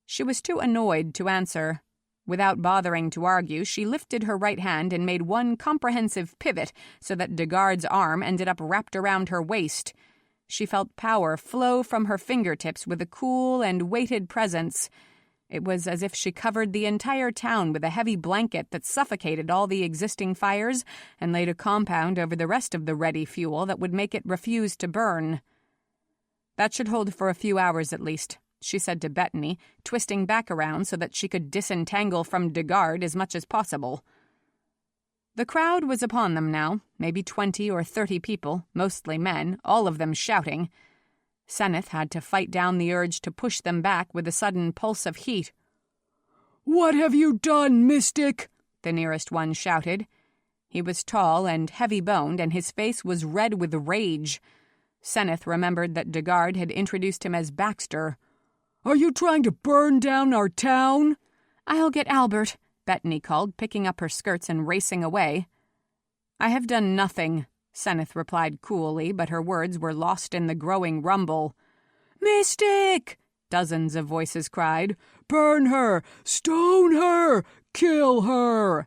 She was too annoyed to answer. Without bothering to argue, she lifted her right hand and made one comprehensive pivot so that Degard's arm ended up wrapped around her waist. She felt power flow from her fingertips with a cool and weighted presence. It was as if she covered the entire town with a heavy blanket that suffocated all the existing fires and laid a compound over the rest of the ready fuel that would make it refuse to burn. "That should hold for a few hours at least," she said to Bettany, twisting back around so that she could disentangle from Degard as much as possible. The crowd was upon them now, maybe 20 or 30 people, mostly men, all of them shouting. Senneth had to fight down the urge to push them back with a sudden pulse of heat. "What have you done, Mystic?" the nearest one shouted. He was tall and heavy-boned, and his face was red with rage. Senneth remembered that Degard had introduced him as Baxter. "Are you trying to burn down our town?" "I'll get Albert," Bettany called, picking up her skirts and racing away. "I have done nothing," Senneth replied coolly, but her words were lost in the growing rumble. "Mystic!" dozens of voices cried. "Burn her! Stone her! Kill her!"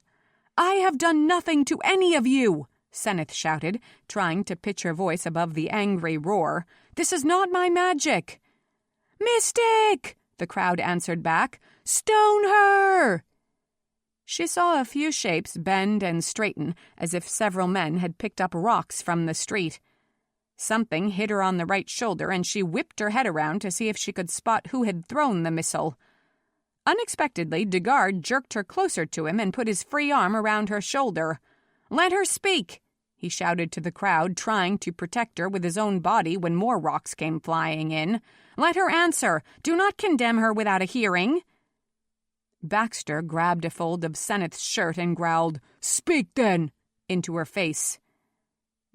"I have done nothing to any of you," Senneth shouted, trying to pitch her voice above the angry roar. "This is not my magic." "Mystic!" the crowd answered back. "Stone her!" She saw a few shapes bend and straighten, as if several men had picked up rocks from the street. Something hit her on the right shoulder, and she whipped her head around to see if she could spot who had thrown the missile. Unexpectedly, Degard jerked her closer to him and put his free arm around her shoulder. "Let her speak!" he shouted to the crowd, trying to protect her with his own body when more rocks came flying in. "Let her answer! Do not condemn her without a hearing!" Baxter grabbed a fold of Senneth's shirt and growled, "Speak, then!" into her face.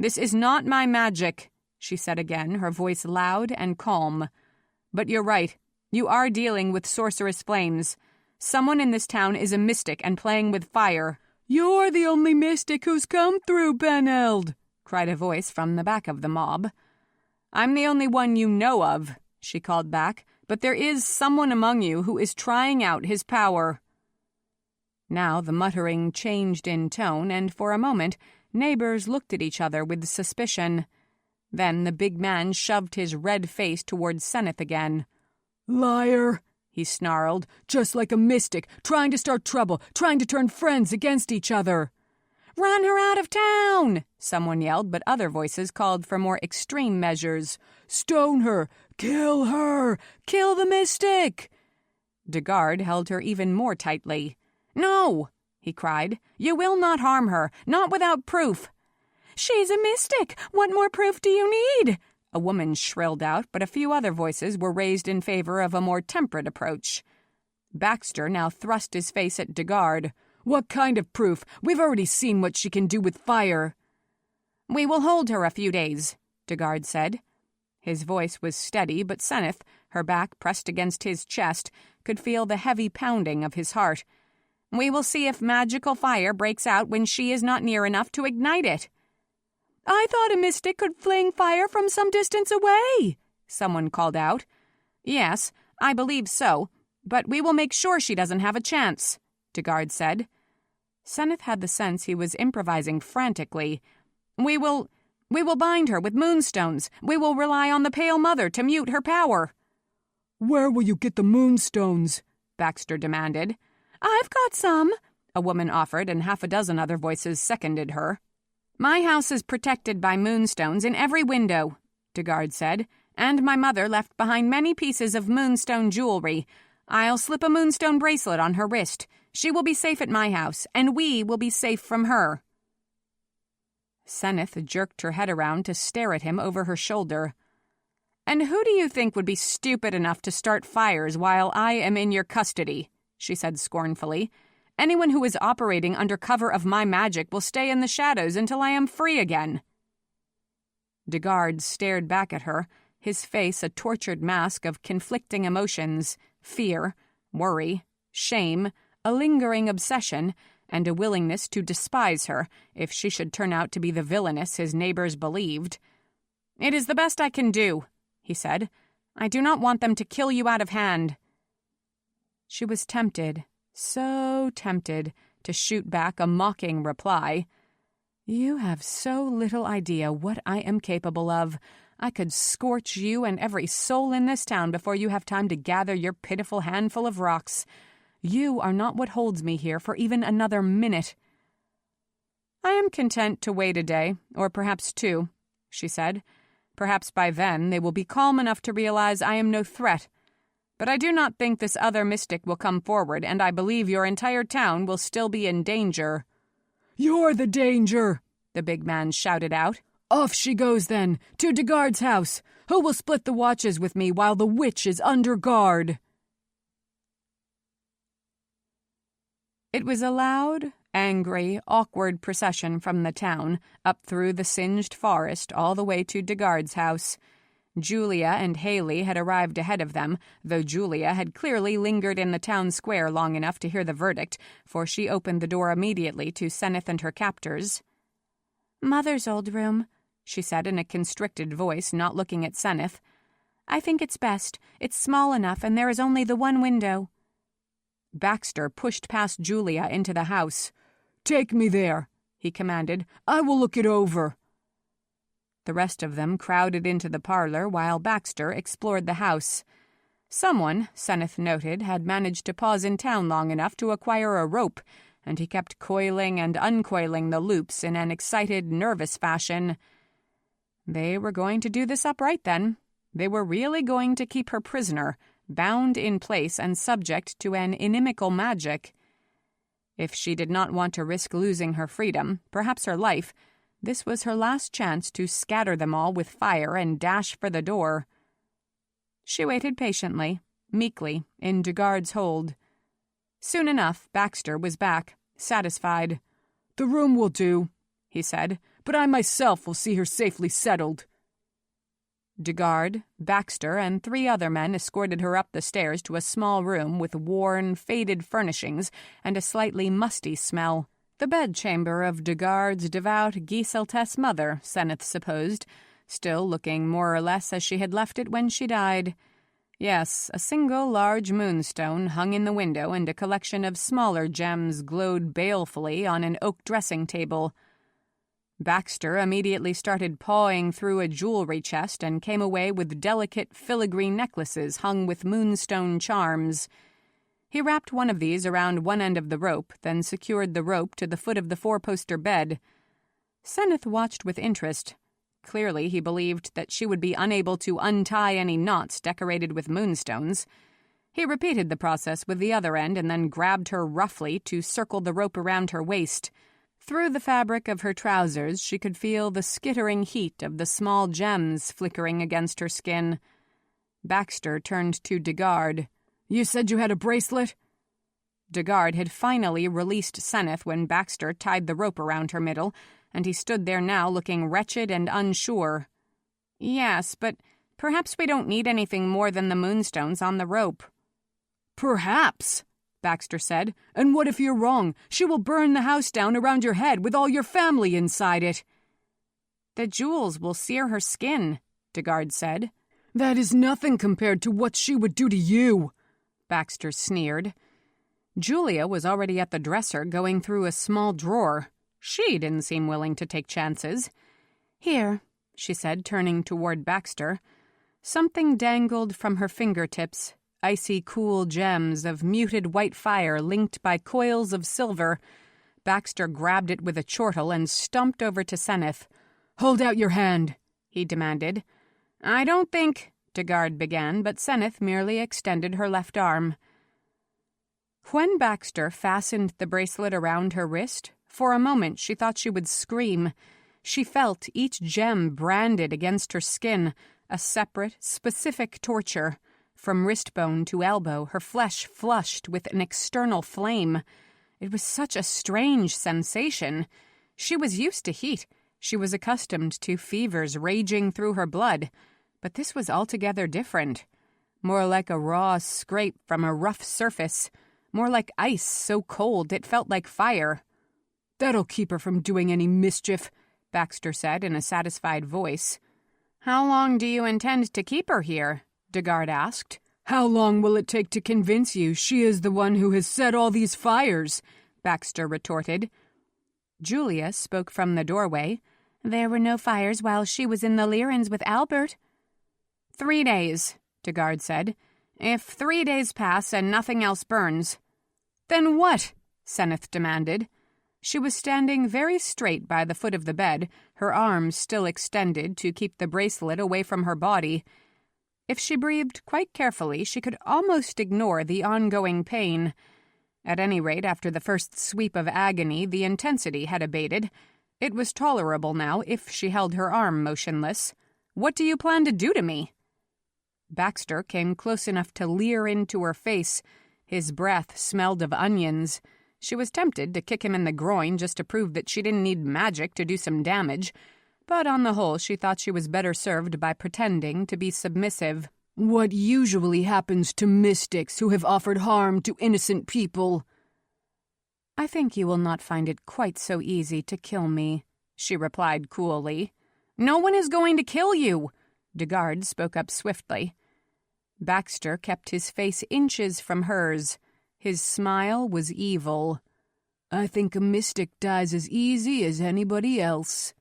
"This is not my magic," she said again, her voice loud and calm. "But you're right. You are dealing with sorceress flames. Someone in this town is a mystic and playing with fire." "You're the only mystic who's come through, Beneld!" cried a voice from the back of the mob. "I'm the only one you know of," she called back, "but there is someone among you who is trying out his power." Now the muttering changed in tone, and for a moment neighbors looked at each other with suspicion. Then the big man shoved his red face towards Senneth again. "Liar!" he snarled. "Just like a mystic, trying to start trouble, trying to turn friends against each other." "Run her out of town!" someone yelled, but other voices called for more extreme measures. "Stone her! Kill her! Kill the mystic!" Degard held her even more tightly. "No!" he cried. "You will not harm her, not without proof." "She's a mystic! What more proof do you need?" a woman shrilled out, but a few other voices were raised in favor of a more temperate approach. Baxter now thrust his face at Degard. "What kind of proof? We've already seen what she can do with fire." "We will hold her a few days," Degard said. His voice was steady, but Senneth, her back pressed against his chest, could feel the heavy pounding of his heart. "We will see if magical fire breaks out when she is not near enough to ignite it." "I thought a mystic could fling fire from some distance away," someone called out. "Yes, I believe so, but we will make sure she doesn't have a chance," Degard said. Senneth had the sense he was improvising frantically. We will bind her with moonstones. We will rely on the Pale Mother to mute her power." "Where will you get the moonstones?" Baxter demanded. "I've got some," a woman offered, and half a dozen other voices seconded her. "My house is protected by moonstones in every window," Degard said, "and my mother left behind many pieces of moonstone jewelry. I'll slip a moonstone bracelet on her wrist. She will be safe at my house, and we will be safe from her." Senneth jerked her head around to stare at him over her shoulder. "And who do you think would be stupid enough to start fires while I am in your custody?" she said scornfully. "Anyone who is operating under cover of my magic will stay in the shadows until I am free again." Degard stared back at her, his face a tortured mask of conflicting emotions, fear, worry, shame, a lingering obsession, and a willingness to despise her if she should turn out to be the villainess his neighbors believed. "It is the best I can do," he said. "I do not want them to kill you out of hand." She was tempted, so tempted, to shoot back a mocking reply. "You have so little idea what I am capable of. I could scorch you and every soul in this town before you have time to gather your pitiful handful of rocks. You are not what holds me here for even another minute." "I am content to wait a day, or perhaps 2, she said. "Perhaps by then they will be calm enough to realize I am no threat. But I do not think this other mystic will come forward, and I believe your entire town will still be in danger." "You're the danger!" the big man shouted out. "Off she goes, then, to Degard's house. Who will split the watches with me while the witch is under guard?" It was a loud, angry, awkward procession from the town, up through the singed forest, all the way to Degard's house. Julia and Haley had arrived ahead of them, though Julia had clearly lingered in the town square long enough to hear the verdict, for she opened the door immediately to Senneth and her captors. "Mother's old room," she said in a constricted voice, not looking at Senneth. "I think it's best. It's small enough, and there is only the one window." Baxter pushed past Julia into the house. "Take me there," he commanded. "I will look it over." The rest of them crowded into the parlor while Baxter explored the house. Someone, Senneth noted, had managed to pause in town long enough to acquire a rope, and he kept coiling and uncoiling the loops in an excited, nervous fashion. They were going to do this upright, then. They were really going to keep her prisoner, bound in place and subject to an inimical magic. If she did not want to risk losing her freedom, perhaps her life, this was her last chance to scatter them all with fire and dash for the door. She waited patiently, meekly, in Degard's hold. Soon enough, Baxter was back, satisfied. "The room will do," he said, "but I myself will see her safely settled." Degard, Baxter, and 3 other men escorted her up the stairs to a small room with worn, faded furnishings and a slightly musty smell. The bedchamber of Degard's devout Giseltess mother, Senneth supposed, still looking more or less as she had left it when she died. Yes, a single large moonstone hung in the window, and a collection of smaller gems glowed balefully on an oak dressing table. Baxter immediately started pawing through a jewelry chest and came away with delicate filigree necklaces hung with moonstone charms. He wrapped one of these around one end of the rope, then secured the rope to the foot of the 4-poster bed. Senneth watched with interest. Clearly he believed that she would be unable to untie any knots decorated with moonstones. He repeated the process with the other end and then grabbed her roughly to circle the rope around her waist. Through the fabric of her trousers she could feel the skittering heat of the small gems flickering against her skin. Baxter turned to Degard. "You said you had a bracelet?" Degard had finally released Senneth when Baxter tied the rope around her middle, and he stood there now looking wretched and unsure. "Yes, but perhaps we don't need anything more than the moonstones on the rope." "Perhaps," Baxter said. "And what if you're wrong? She will burn the house down around your head with all your family inside it." "The jewels will sear her skin," Degard said. "That is nothing compared to what she would do to you," Baxter sneered. Julia was already at the dresser going through a small drawer. She didn't seem willing to take chances. "Here," she said, turning toward Baxter. Something dangled from her fingertips, icy cool gems of muted white fire linked by coils of silver. Baxter grabbed it with a chortle and stumped over to Senneth. "Hold out your hand," he demanded. "I don't think," Degard began, but Senneth merely extended her left arm. When Baxter fastened the bracelet around her wrist, for a moment she thought she would scream. She felt each gem branded against her skin, a separate, specific torture. From wrist bone to elbow, her flesh flushed with an external flame. It was such a strange sensation. She was used to heat. She was accustomed to fevers raging through her blood. But this was altogether different. More like a raw scrape from a rough surface. More like ice so cold it felt like fire. "That'll keep her from doing any mischief," Baxter said in a satisfied voice. "How long do you intend to keep her here?" Degard asked. "How long will it take to convince you she is the one who has set all these fires?" Baxter retorted. Julia spoke from the doorway. There were no fires while she was in the Lyrans with Albert. 3 days, Degard said. If 3 days pass and nothing else burns. Then what? Senneth demanded. She was standing very straight by the foot of the bed, her arms still extended to keep the bracelet away from her body. If she breathed quite carefully, she could almost ignore the ongoing pain. At any rate, after the first sweep of agony, the intensity had abated. It was tolerable now if she held her arm motionless. What do you plan to do to me? Baxter came close enough to leer into her face. His breath smelled of onions. She was tempted to kick him in the groin just to prove that she didn't need magic to do some damage, but on the whole she thought she was better served by pretending to be submissive. What usually happens to mystics who have offered harm to innocent people? I think you will not find it quite so easy to kill me, she replied coolly. No one is going to kill you, Degard spoke up swiftly. Baxter kept his face inches from hers. His smile was evil. I think a mystic dies as easy as anybody else.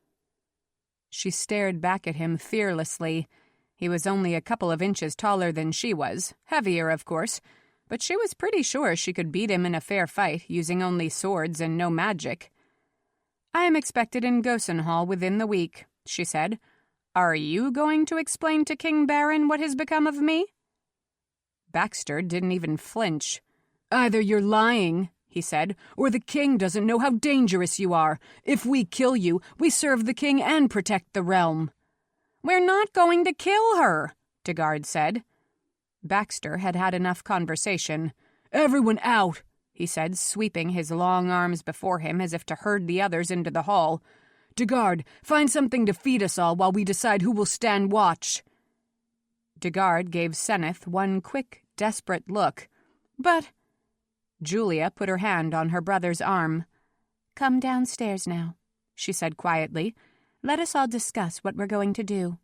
She stared back at him fearlessly. He was only a couple of inches taller than she was, heavier, of course, but she was pretty sure she could beat him in a fair fight, using only swords and no magic. I am expected in Gosenhall within the week, she said. Are you going to explain to King Baron what has become of me? Baxter didn't even flinch. Either you're lying, he said, or the king doesn't know how dangerous you are. If we kill you, we serve the king and protect the realm. We're not going to kill her, Degard said. Baxter had had enough conversation. Everyone out, he said, sweeping his long arms before him as if to herd the others into the hall. Degard, find something to feed us all while we decide who will stand watch. Degard gave Senneth one quick, desperate look. But Julia put her hand on her brother's arm. Come downstairs now, she said quietly. Let us all discuss what we're going to do.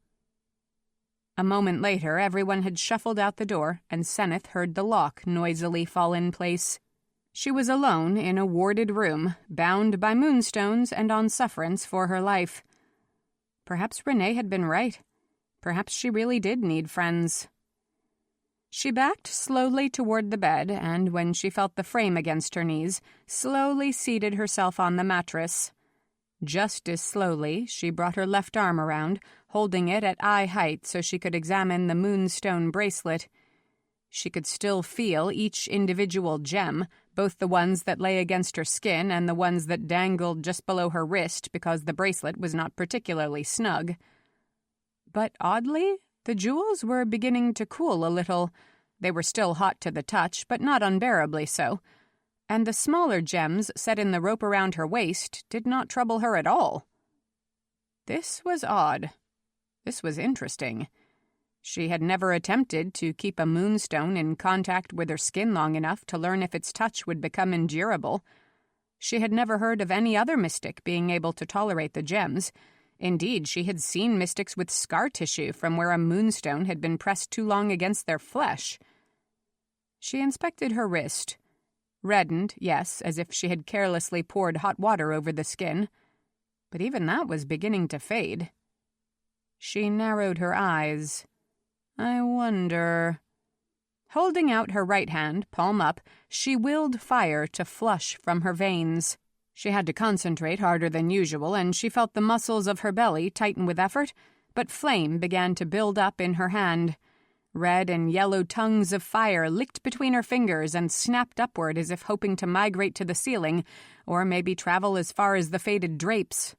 A moment later, everyone had shuffled out the door, and Senneth heard the lock noisily fall in place. She was alone in a warded room, bound by moonstones and on sufferance for her life. Perhaps Renee had been right. Perhaps she really did need friends. She backed slowly toward the bed, and when she felt the frame against her knees, slowly seated herself on the mattress. Just as slowly, she brought her left arm around, holding it at eye height so she could examine the moonstone bracelet. She could still feel each individual gem, both the ones that lay against her skin and the ones that dangled just below her wrist because the bracelet was not particularly snug. But oddly, the jewels were beginning to cool a little. They were still hot to the touch, but not unbearably so. And the smaller gems set in the rope around her waist did not trouble her at all. This was odd. This was interesting. She had never attempted to keep a moonstone in contact with her skin long enough to learn if its touch would become endurable. She had never heard of any other mystic being able to tolerate the gems. Indeed, she had seen mystics with scar tissue from where a moonstone had been pressed too long against their flesh. She inspected her wrist. Reddened, yes, as if she had carelessly poured hot water over the skin. But even that was beginning to fade. She narrowed her eyes. I wonder... Holding out her right hand, palm up, she willed fire to flush from her veins. She had to concentrate harder than usual, and she felt the muscles of her belly tighten with effort, but flame began to build up in her hand. Red and yellow tongues of fire licked between her fingers and snapped upward as if hoping to migrate to the ceiling, or maybe travel as far as the faded drapes.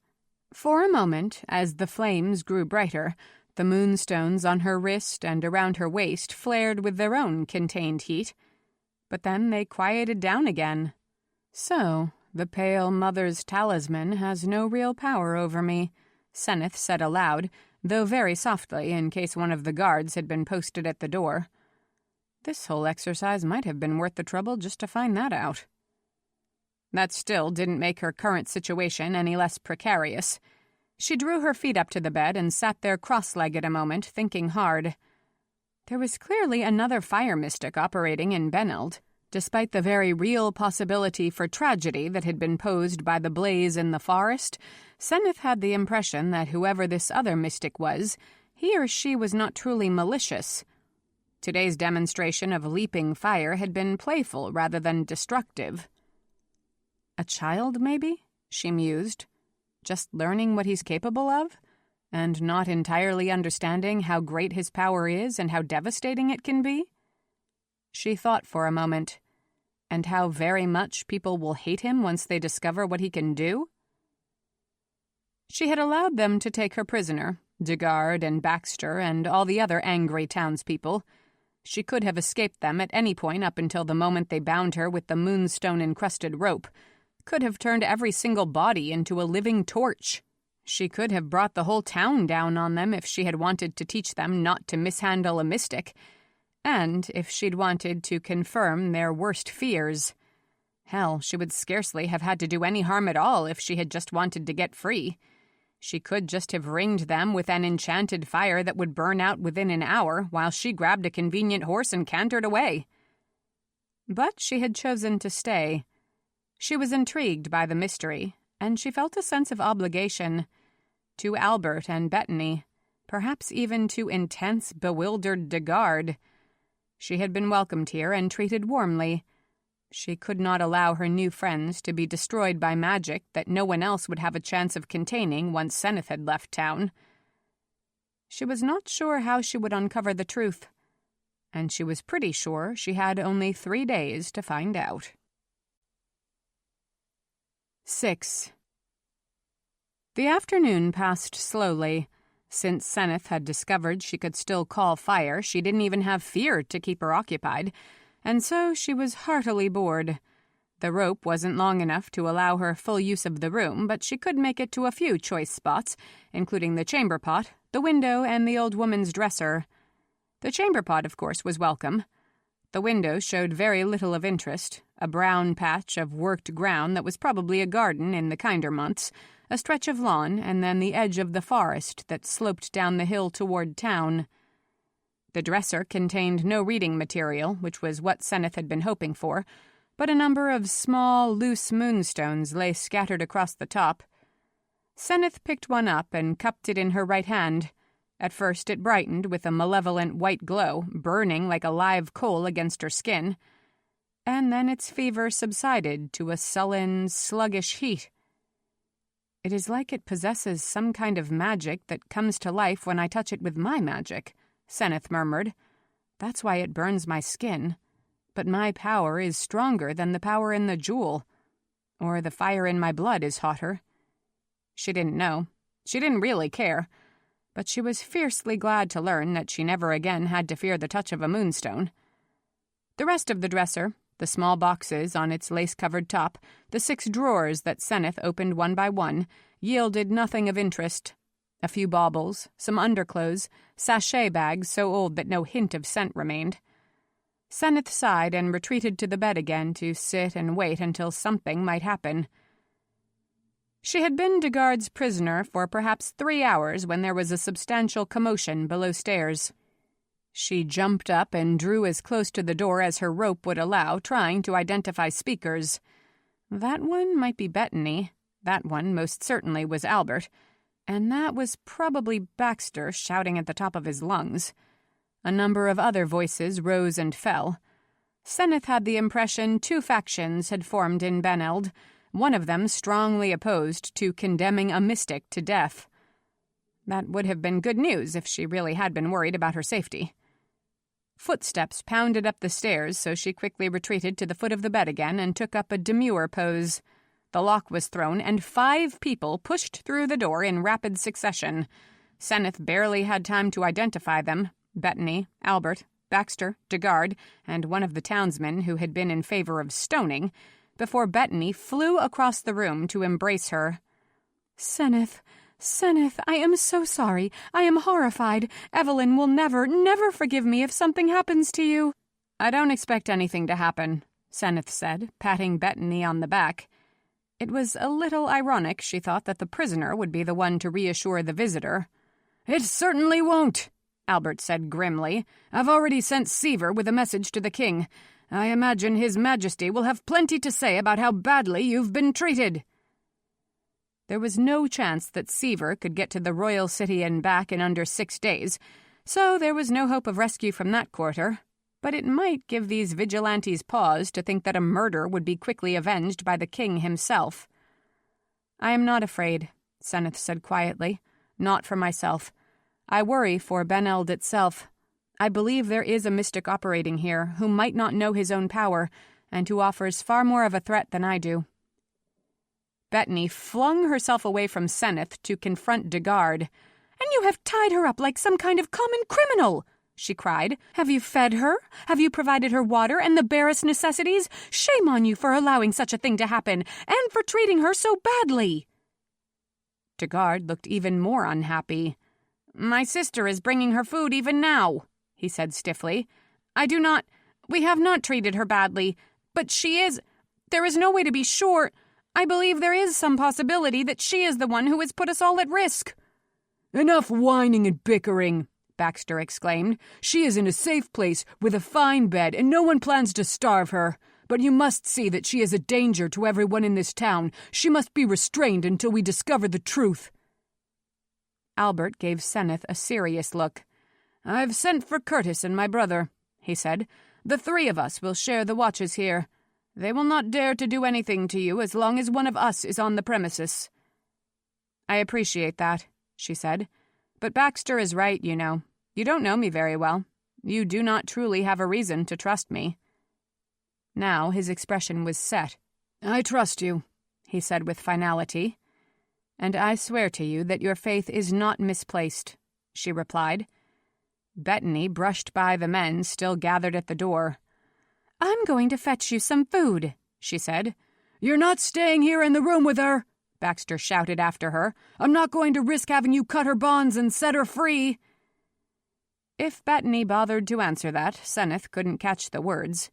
For a moment, as the flames grew brighter, the moonstones on her wrist and around her waist flared with their own contained heat. But then they quieted down again. So, the Pale Mother's talisman has no real power over me, Senneth said aloud, though very softly in case one of the guards had been posted at the door. This whole exercise might have been worth the trouble just to find that out. That still didn't make her current situation any less precarious. She drew her feet up to the bed and sat there cross-legged a moment, thinking hard. There was clearly another fire mystic operating in Beneld. Despite the very real possibility for tragedy that had been posed by the blaze in the forest, Senneth had the impression that whoever this other mystic was, he or she was not truly malicious. Today's demonstration of leaping fire had been playful rather than destructive. A child, maybe? She mused. Just learning what he's capable of? And not entirely understanding how great his power is and how devastating it can be? She thought for a moment. And how very much people will hate him once they discover what he can do? She had allowed them to take her prisoner, Degard and Baxter and all the other angry townspeople. She could have escaped them at any point up until the moment they bound her with the moonstone-encrusted rope, could have turned every single body into a living torch. She could have brought the whole town down on them if she had wanted to teach them not to mishandle a mystic, and if she'd wanted to confirm their worst fears. Hell, she would scarcely have had to do any harm at all if she had just wanted to get free. She could just have ringed them with an enchanted fire that would burn out within an hour while she grabbed a convenient horse and cantered away. But she had chosen to stay. She was intrigued by the mystery, and she felt a sense of obligation to Albert and Bettany, perhaps even to intense, bewildered Degard. She had been welcomed here and treated warmly. She could not allow her new friends to be destroyed by magic that no one else would have a chance of containing once Senneth had left town. She was not sure how she would uncover the truth, and she was pretty sure she had only 3 days to find out. 6. The afternoon passed slowly. Since Senneth had discovered she could still call fire, she didn't even have fear to keep her occupied, and so she was heartily bored. The rope wasn't long enough to allow her full use of the room, but she could make it to a few choice spots, including the chamber pot, the window, and the old woman's dresser. The chamber pot, of course, was welcome. The window showed very little of interest, a brown patch of worked ground that was probably a garden in the kinder months, a stretch of lawn, and then the edge of the forest that sloped down the hill toward town. The dresser contained no reading material, which was what Senneth had been hoping for, but a number of small, loose moonstones lay scattered across the top. Senneth picked one up and cupped it in her right hand. At first it brightened with a malevolent white glow, burning like a live coal against her skin. And then its fever subsided to a sullen, sluggish heat. "It is like it possesses some kind of magic that comes to life when I touch it with my magic," Senneth murmured. "That's why it burns my skin. But my power is stronger than the power in the jewel. Or the fire in my blood is hotter." She didn't know. She didn't really care. But she was fiercely glad to learn that she never again had to fear the touch of a moonstone. The rest of the dresser, the small boxes on its lace-covered top, the 6 drawers that Senneth opened one by one, yielded nothing of interest. A few baubles, some underclothes, sachet bags so old that no hint of scent remained. Senneth sighed and retreated to the bed again to sit and wait until something might happen. She had been Degard's prisoner for perhaps 3 hours when there was a substantial commotion below stairs. She jumped up and drew as close to the door as her rope would allow, trying to identify speakers. That one might be Bettany. That one most certainly was Albert. And that was probably Baxter shouting at the top of his lungs. A number of other voices rose and fell. Senneth had the impression 2 factions had formed in Beneld, one of them strongly opposed to condemning a mystic to death. That would have been good news if she really had been worried about her safety. Footsteps pounded up the stairs, so she quickly retreated to the foot of the bed again and took up a demure pose. The lock was thrown, and 5 people pushed through the door in rapid succession. Senneth barely had time to identify them: Bettany, Albert, Baxter, Degard, and one of the townsmen who had been in favor of stoning, before Bettany flew across the room to embrace her. "Senneth, Senneth, I am so sorry. I am horrified. Evelyn will never, never forgive me if something happens to you." "I don't expect anything to happen," Senneth said, patting Bettany on the back. It was a little ironic, she thought, that the prisoner would be the one to reassure the visitor. "It certainly won't," Albert said grimly. "I've already sent Seaver with a message to the king. I imagine His Majesty will have plenty to say about how badly you've been treated." There was no chance that Seaver could get to the royal city and back in under 6 days, so there was no hope of rescue from that quarter. But it might give these vigilantes pause to think that a murder would be quickly avenged by the king himself. "I am not afraid," Senneth said quietly. "Not for myself. I worry for Ben-Eld itself. I believe there is a mystic operating here who might not know his own power and who offers far more of a threat than I do." Bettany flung herself away from Senneth to confront Degard. "And you have tied her up like some kind of common criminal!" she cried. "Have you fed her? Have you provided her water and the barest necessities? Shame on you for allowing such a thing to happen, and for treating her so badly!" Degard looked even more unhappy. "My sister is bringing her food even now," he said stiffly. We have not treated her badly, but she is... There is no way to be sure. I believe there is some possibility that she is the one who has put us all at risk." "Enough whining and bickering," Baxter exclaimed. "She is in a safe place with a fine bed, and no one plans to starve her. But you must see that she is a danger to everyone in this town. She must be restrained until we discover the truth." Albert gave Senneth a serious look. "I've sent for Curtis and my brother," he said. "The 3 of us will share the watches here. They will not dare to do anything to you as long as one of us is on the premises." "I appreciate that," she said. "But Baxter is right, you know. You don't know me very well. You do not truly have a reason to trust me." Now his expression was set. "I trust you," he said with finality. "And I swear to you that your faith is not misplaced," she replied. Bettany brushed by the men still gathered at the door. "I'm going to fetch you some food," she said. "You're not staying here in the room with her," Baxter shouted after her. "I'm not going to risk having you cut her bonds and set her free." If Bettany bothered to answer that, Senneth couldn't catch the words.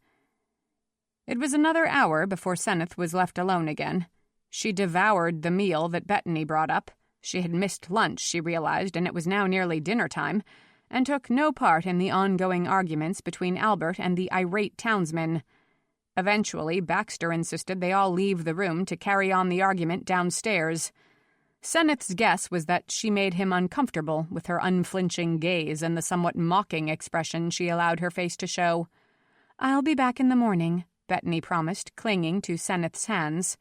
It was another hour before Senneth was left alone again. She devoured the meal that Bettany brought up. She had missed lunch, she realized, and it was now nearly dinner time, and took no part in the ongoing arguments between Albert and the irate townsmen. Eventually, Baxter insisted they all leave the room to carry on the argument downstairs. Senneth's guess was that she made him uncomfortable with her unflinching gaze and the somewhat mocking expression she allowed her face to show. "I'll be back in the morning," Bettany promised, clinging to Senneth's hands.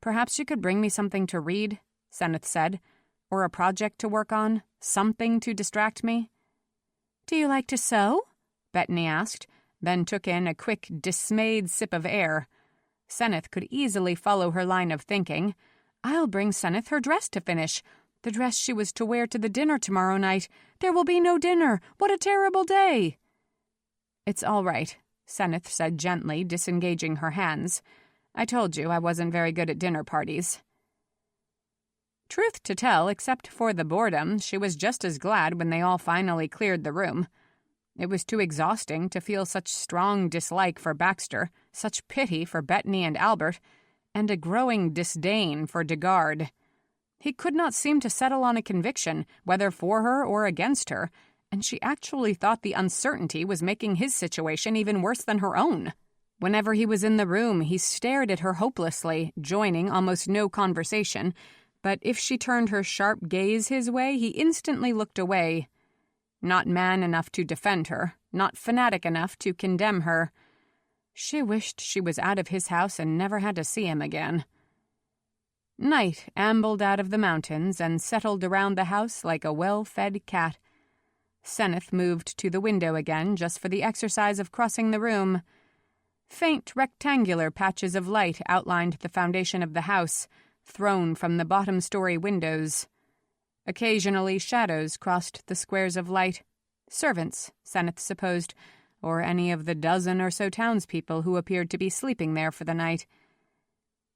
"Perhaps you could bring me something to read," Senneth said, "or a project to work on, something to distract me." "Do you like to sew?" Bettany asked, then took in a quick, dismayed sip of air. Senneth could easily follow her line of thinking. "I'll bring Senneth her dress to finish. The dress she was to wear to the dinner tomorrow night. There will be no dinner. What a terrible day!" "It's all right," Senneth said gently, disengaging her hands. "I told you I wasn't very good at dinner parties." Truth to tell, except for the boredom, she was just as glad when they all finally cleared the room. It was too exhausting to feel such strong dislike for Baxter, such pity for Bettany and Albert, and a growing disdain for Degard. He could not seem to settle on a conviction, whether for her or against her, and she actually thought the uncertainty was making his situation even worse than her own. Whenever he was in the room, he stared at her hopelessly, joining almost no conversation, but if she turned her sharp gaze his way, he instantly looked away. Not man enough to defend her, not fanatic enough to condemn her. She wished she was out of his house and never had to see him again. Night ambled out of the mountains and settled around the house like a well-fed cat. Senneth moved to the window again just for the exercise of crossing the room. Faint rectangular patches of light outlined the foundation of the house, thrown from the bottom-story windows. Occasionally shadows crossed the squares of light. Servants, Senneth supposed, or any of the dozen or so townspeople who appeared to be sleeping there for the night.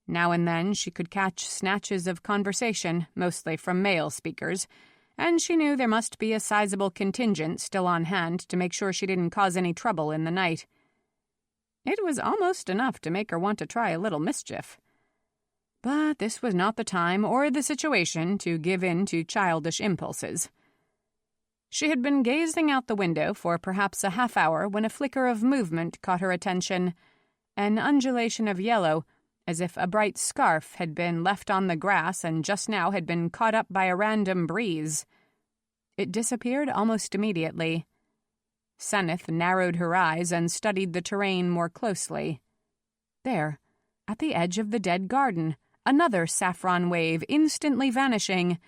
Now and then she could catch snatches of conversation, mostly from male speakers, and she knew there must be a sizable contingent still on hand to make sure she didn't cause any trouble in the night. It was almost enough to make her want to try a little mischief. But this was not the time or the situation to give in to childish impulses. She had been gazing out the window for perhaps a half-hour when a flicker of movement caught her attention, an undulation of yellow, as if a bright scarf had been left on the grass and just now had been caught up by a random breeze. It disappeared almost immediately. Senneth narrowed her eyes and studied the terrain more closely. There, at the edge of the dead garden, another saffron wave instantly vanishing,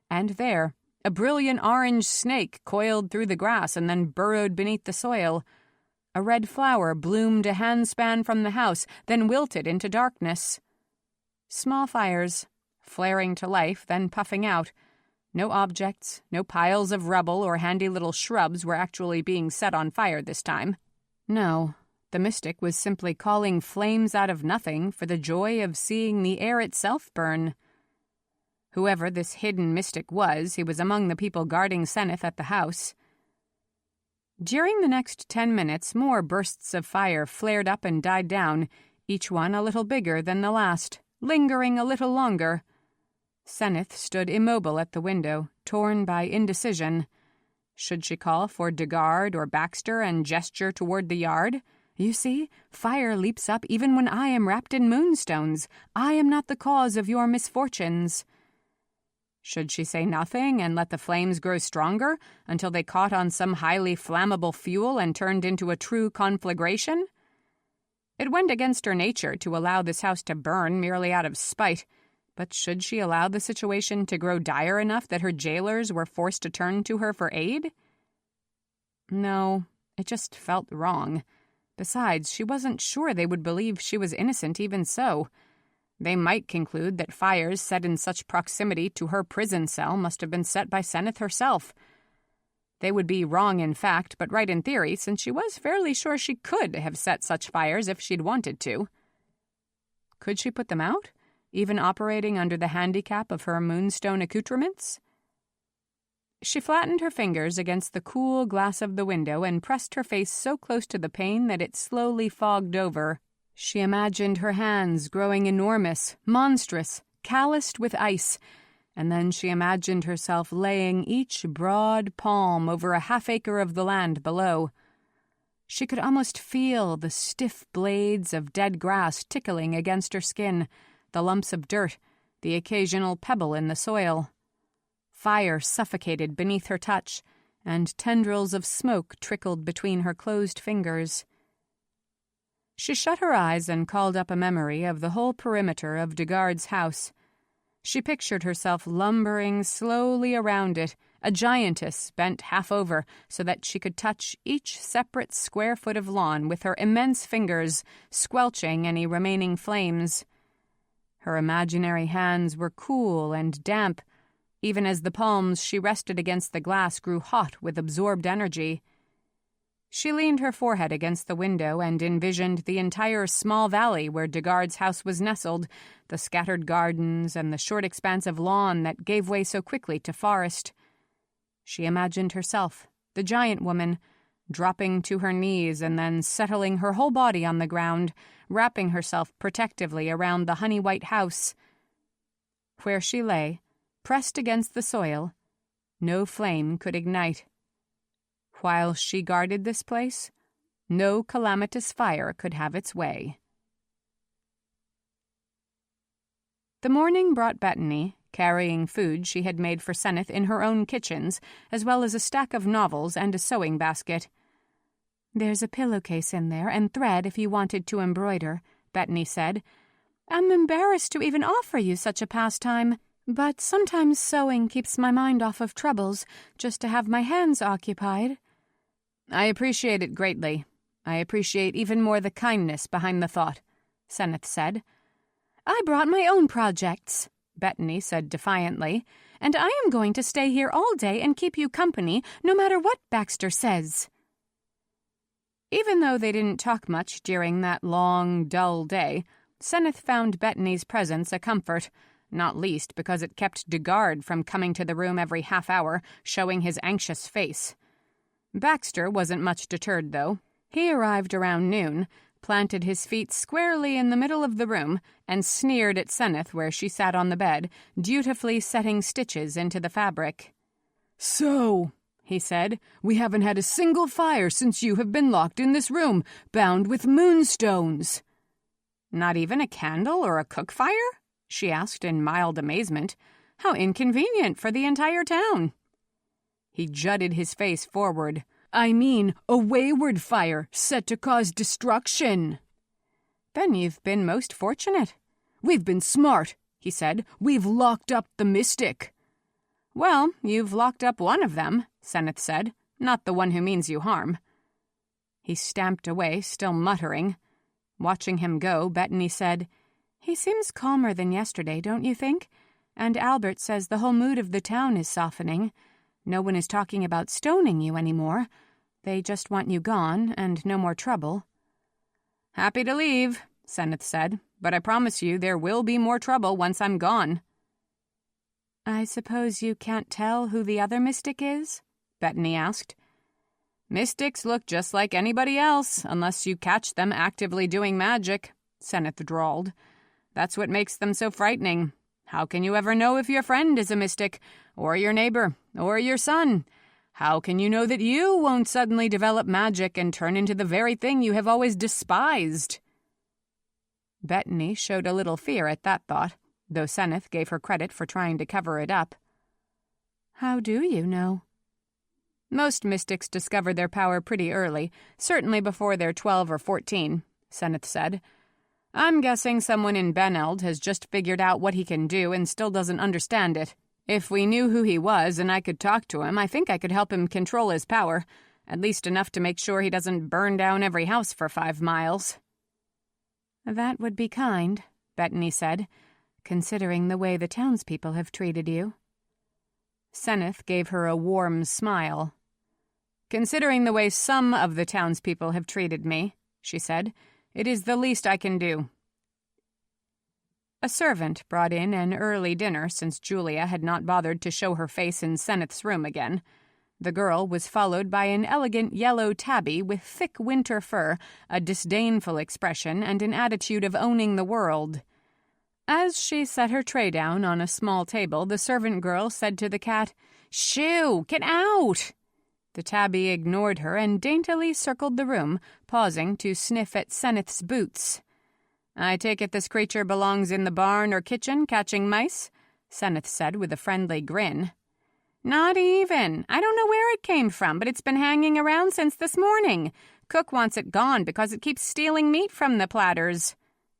and there, a brilliant orange snake coiled through the grass and then burrowed beneath the soil. A red flower bloomed a handspan from the house, then wilted into darkness. Small fires, flaring to life, then puffing out. No objects, no piles of rubble or handy little shrubs were actually being set on fire this time. No, the mystic was simply calling flames out of nothing for the joy of seeing the air itself burn. Whoever this hidden mystic was, he was among the people guarding Senneth at the house. During the next 10 minutes, more bursts of fire flared up and died down, each one a little bigger than the last, lingering a little longer. Senneth stood immobile at the window, torn by indecision. Should she call for Degard or Baxter and gesture toward the yard? You see, fire leaps up even when I am wrapped in moonstones. I am not the cause of your misfortunes. Should she say nothing and let the flames grow stronger until they caught on some highly flammable fuel and turned into a true conflagration? It went against her nature to allow this house to burn merely out of spite, but should she allow the situation to grow dire enough that her jailers were forced to turn to her for aid? No, it just felt wrong. Besides, she wasn't sure they would believe she was innocent even so. They might conclude that fires set in such proximity to her prison cell must have been set by Senneth herself. They would be wrong in fact, but right in theory, since she was fairly sure she could have set such fires if she'd wanted to. Could she put them out, even operating under the handicap of her moonstone accoutrements? She flattened her fingers against the cool glass of the window and pressed her face so close to the pane that it slowly fogged over. She imagined her hands growing enormous, monstrous, calloused with ice, and then she imagined herself laying each broad palm over a half-acre of the land below. She could almost feel the stiff blades of dead grass tickling against her skin, the lumps of dirt, the occasional pebble in the soil. Fire suffocated beneath her touch, and tendrils of smoke trickled between her closed fingers. She shut her eyes and called up a memory of the whole perimeter of Degard's house. She pictured herself lumbering slowly around it, a giantess bent half over so that she could touch each separate square foot of lawn with her immense fingers, squelching any remaining flames. Her imaginary hands were cool and damp, even as the palms she rested against the glass grew hot with absorbed energy. She leaned her forehead against the window and envisioned the entire small valley where Degard's house was nestled, the scattered gardens and the short expanse of lawn that gave way so quickly to forest. She imagined herself, the giant woman, dropping to her knees and then settling her whole body on the ground, wrapping herself protectively around the honey-white house. Where she lay, pressed against the soil, no flame could ignite. While she guarded this place, no calamitous fire could have its way. The morning brought Bethany, carrying food she had made for Senneth in her own kitchens, as well as a stack of novels and a sewing basket. "There's a pillowcase in there and thread if you wanted to embroider," Bethany said. "I'm embarrassed to even offer you such a pastime, but sometimes sewing keeps my mind off of troubles, just to have my hands occupied." "I appreciate it greatly. I appreciate even more the kindness behind the thought," Senneth said. "I brought my own projects," Bethany said defiantly, "and I am going to stay here all day and keep you company, no matter what Baxter says." Even though they didn't talk much during that long, dull day, Senneth found Bethany's presence a comfort, not least because it kept Degard from coming to the room every half hour, showing his anxious face. Baxter wasn't much deterred, though. He arrived around noon, planted his feet squarely in the middle of the room, and sneered at Senneth where she sat on the bed, dutifully setting stitches into the fabric. "So, he said. "We haven't had a single fire since you have been locked in this room, bound with moonstones." "Not even a candle or a cook fire?" she asked in mild amazement. "How inconvenient for the entire town." He jutted his face forward. "I mean a wayward fire set to cause destruction." "Then you've been most fortunate." "We've been smart," he said. "We've locked up the Mystic." "Well, you've locked up one of them," Senneth said. "Not the one who means you harm." He stamped away, still muttering. Watching him go, Bettany said, "He seems calmer than yesterday, don't you think? And Albert says the whole mood of the town is softening. No one is talking about stoning you anymore. They just want you gone, and no more trouble." "Happy to leave," Senneth said, "but I promise you there will be more trouble once I'm gone." "I suppose you can't tell who the other mystic is?" Bettany asked. "Mystics look just like anybody else, unless you catch them actively doing magic," Senneth drawled. "That's what makes them so frightening. How can you ever know if your friend is a mystic, or your neighbor, or your son? How can you know that you won't suddenly develop magic and turn into the very thing you have always despised?" Bettany showed a little fear at that thought, though Senneth gave her credit for trying to cover it up. "How do you know?" "Most mystics discover their power pretty early, certainly before they're 12 or 14, Senneth said. "I'm guessing someone in Beneld has just figured out what he can do and still doesn't understand it. If we knew who he was and I could talk to him, I think I could help him control his power, at least enough to make sure he doesn't burn down every house for 5 miles. "That would be kind," Bettany said, "considering the way the townspeople have treated you." Senneth gave her a warm smile. "Considering the way some of the townspeople have treated me," she said, "it is the least I can do." A servant brought in an early dinner since Julia had not bothered to show her face in Senneth's room again. The girl was followed by an elegant yellow tabby with thick winter fur, a disdainful expression, and an attitude of owning the world. As she set her tray down on a small table, the servant girl said to the cat, "Shoo! Get out!" The tabby ignored her and daintily circled the room, pausing to sniff at Senneth's boots. "I take it this creature belongs in the barn or kitchen catching mice?" Senneth said with a friendly grin. "Not even. I don't know where it came from, but it's been hanging around since this morning. Cook wants it gone because it keeps stealing meat from the platters."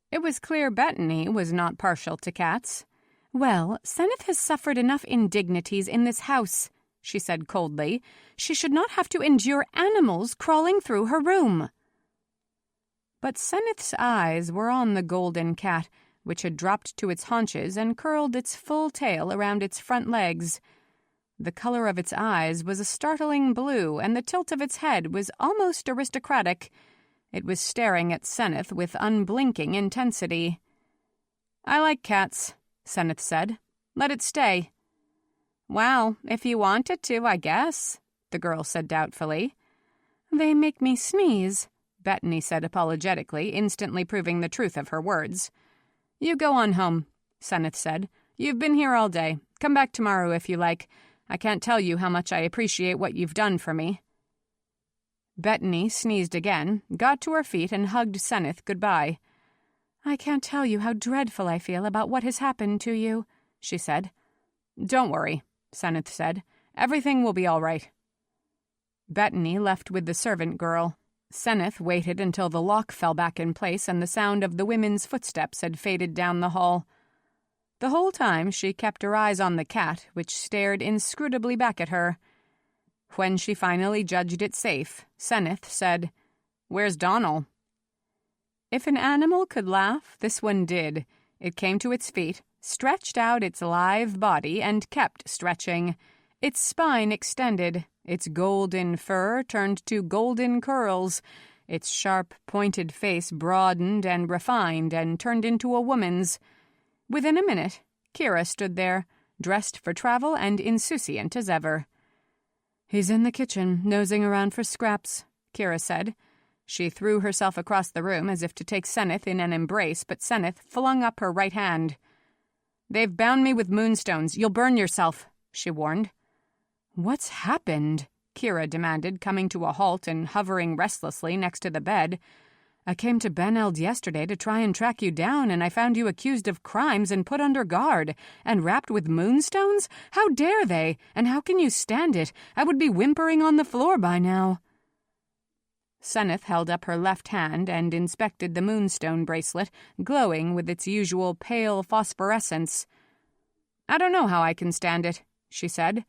It was clear Bettany was not partial to cats. "Well, Senneth has suffered enough indignities in this house," she said coldly. "She should not have to endure animals crawling through her room." But Senneth's eyes were on the golden cat, which had dropped to its haunches and curled its full tail around its front legs. The color of its eyes was a startling blue, and the tilt of its head was almost aristocratic. It was staring at Senneth with unblinking intensity. "I like cats," Senneth said. "Let it stay." "Well, if you wanted to, I guess," the girl said doubtfully. "They make me sneeze," Bettany said apologetically, instantly proving the truth of her words. "You go on home," Senneth said. "You've been here all day. Come back tomorrow if you like. I can't tell you how much I appreciate what you've done for me." Bettany sneezed again, got to her feet, and hugged Senneth goodbye. "I can't tell you how dreadful I feel about what has happened to you," she said. "Don't worry," Senneth said. "Everything will be all right." Bettany left with the servant girl. Senneth waited until the lock fell back in place and the sound of the women's footsteps had faded down the hall. The whole time she kept her eyes on the cat, which stared inscrutably back at her. When she finally judged it safe, Senneth said, "Where's Donnell?" If an animal could laugh, this one did. It came to its feet, stretched out its lithe body, and kept stretching. Its spine extended. Its golden fur turned to golden curls. Its sharp, pointed face broadened and refined and turned into a woman's. Within a minute, Kira stood there, dressed for travel and insouciant as ever. "He's in the kitchen, nosing around for scraps," Kira said. She threw herself across the room as if to take Senneth in an embrace, but Senneth flung up her right hand. "They've bound me with moonstones. You'll burn yourself," she warned. "What's happened?" Kira demanded, coming to a halt and hovering restlessly next to the bed. "I came to Ben Eld yesterday to try and track you down, and I found you accused of crimes and put under guard, and wrapped with moonstones? How dare they? And how can you stand it? I would be whimpering on the floor by now." Senneth held up her left hand and inspected the moonstone bracelet, glowing with its usual pale phosphorescence. "I don't know how I can stand it," she said.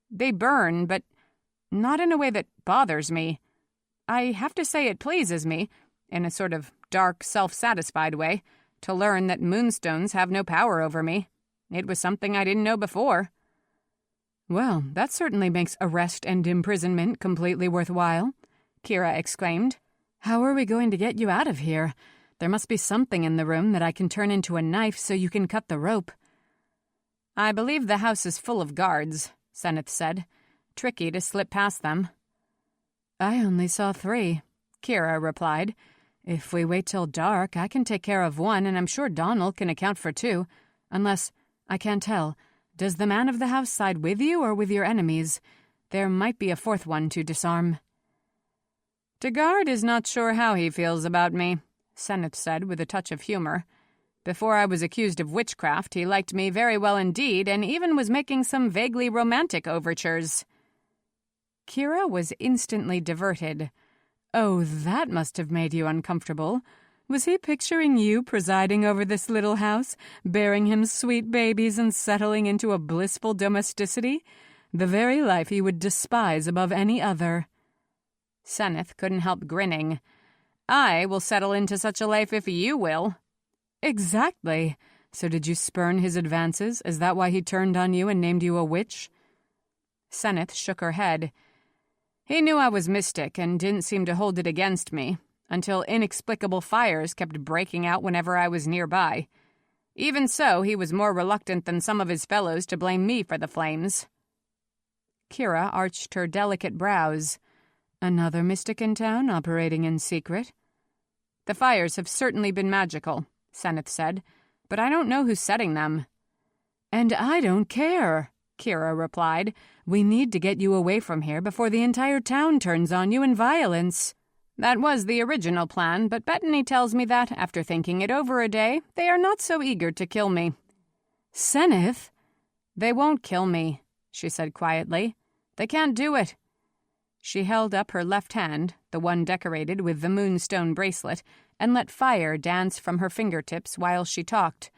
"They burn, but not in a way that bothers me. I have to say it pleases me, in a sort of dark, self-satisfied way, to learn that moonstones have no power over me. It was something I didn't know before." "Well, that certainly makes arrest and imprisonment completely worthwhile," Kira exclaimed. "How are we going to get you out of here? There must be something in the room that I can turn into a knife so you can cut the rope." "I believe the house is full of guards," Senneth said. "Tricky to slip past them." "I only saw 3, Kira replied. "If we wait till dark, I can take care of 1, and I'm sure Donald can account for 2. Unless, I can't tell. Does the man of the house side with you or with your enemies? There might be a 4th one to disarm." "Degard is not sure how he feels about me," Senneth said with a touch of humor. "Before I was accused of witchcraft, he liked me very well indeed, and even was making some vaguely romantic overtures." Kira was instantly diverted. "Oh, that must have made you uncomfortable. Was he picturing you presiding over this little house, bearing him sweet babies and settling into a blissful domesticity? The very life he would despise above any other." Senneth couldn't help grinning. "I will settle into such a life if you will." "Exactly. So did you spurn his advances? Is that why he turned on you and named you a witch?" Senneth shook her head. "He knew I was mystic and didn't seem to hold it against me, until inexplicable fires kept breaking out whenever I was nearby. Even so, he was more reluctant than some of his fellows to blame me for the flames." Kira arched her delicate brows. "Another mystic in town, operating in secret?" "The fires have certainly been magical," Senneth said, "but I don't know who's setting them." "And I don't care," Kira replied. "We need to get you away from here before the entire town turns on you in violence." "That was the original plan, but Bettany tells me that, after thinking it over a day, they are not so eager to kill me." "Senneth?" "They won't kill me," she said quietly. "They can't do it." She held up her left hand, the one decorated with the moonstone bracelet, and let fire dance from her fingertips while she talked.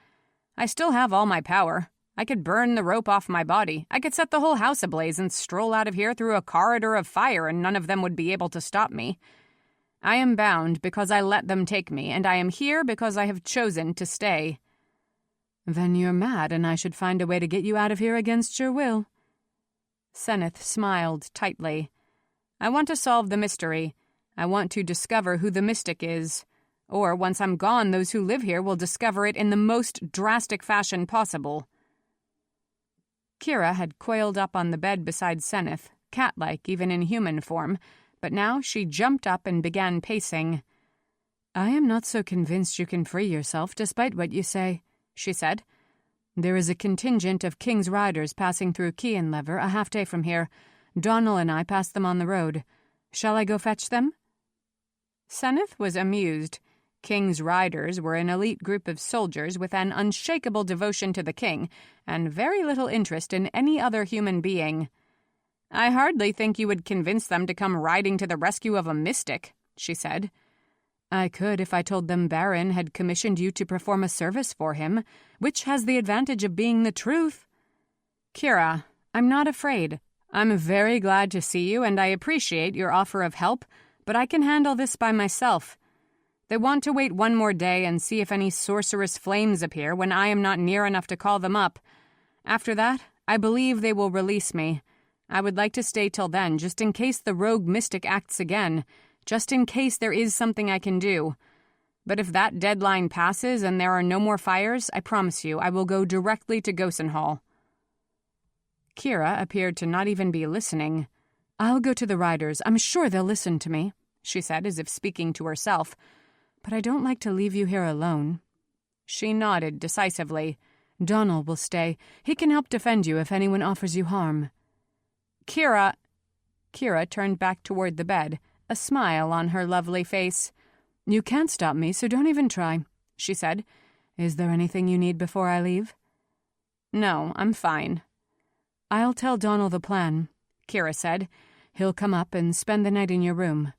"I still have all my power. I could burn the rope off my body. I could set the whole house ablaze and stroll out of here through a corridor of fire, and none of them would be able to stop me. I am bound because I let them take me, and I am here because I have chosen to stay." "Then you're mad, and I should find a way to get you out of here against your will." Senneth smiled tightly. "I want to solve the mystery. I want to discover who the mystic is. Or, once I'm gone, those who live here will discover it in the most drastic fashion possible." Kira had coiled up on the bed beside Senneth, cat-like even in human form, but now she jumped up and began pacing. "I am not so convinced you can free yourself, despite what you say," she said. "There is a contingent of King's riders passing through Kean-Lever a half-day from here. Donald and I passed them on the road. Shall I go fetch them?" Senneth was amused. King's riders were an elite group of soldiers with an unshakable devotion to the king, and very little interest in any other human being. "I hardly think you would convince them to come riding to the rescue of a mystic," she said. "I could if I told them Baron had commissioned you to perform a service for him, which has the advantage of being the truth." "Kira, I'm not afraid. I'm very glad to see you, and I appreciate your offer of help, but I can handle this by myself. They want to wait one more day and see if any sorcerous flames appear when I am not near enough to call them up. After that, I believe they will release me. I would like to stay till then, just in case the rogue mystic acts again, just in case there is something I can do. But if that deadline passes and there are no more fires, I promise you I will go directly to Gosenhall." Kira appeared to not even be listening. "I'll go to the riders. I'm sure they'll listen to me," she said, as if speaking to herself. "But I don't like to leave you here alone." She nodded decisively. "Donald will stay. He can help defend you if anyone offers you harm." "Kira..." Kira turned back toward the bed, a smile on her lovely face. "You can't stop me, so don't even try," she said. "Is there anything you need before I leave?" "No, I'm fine." "I'll tell Donal the plan," Kira said. "He'll come up and spend the night in your room."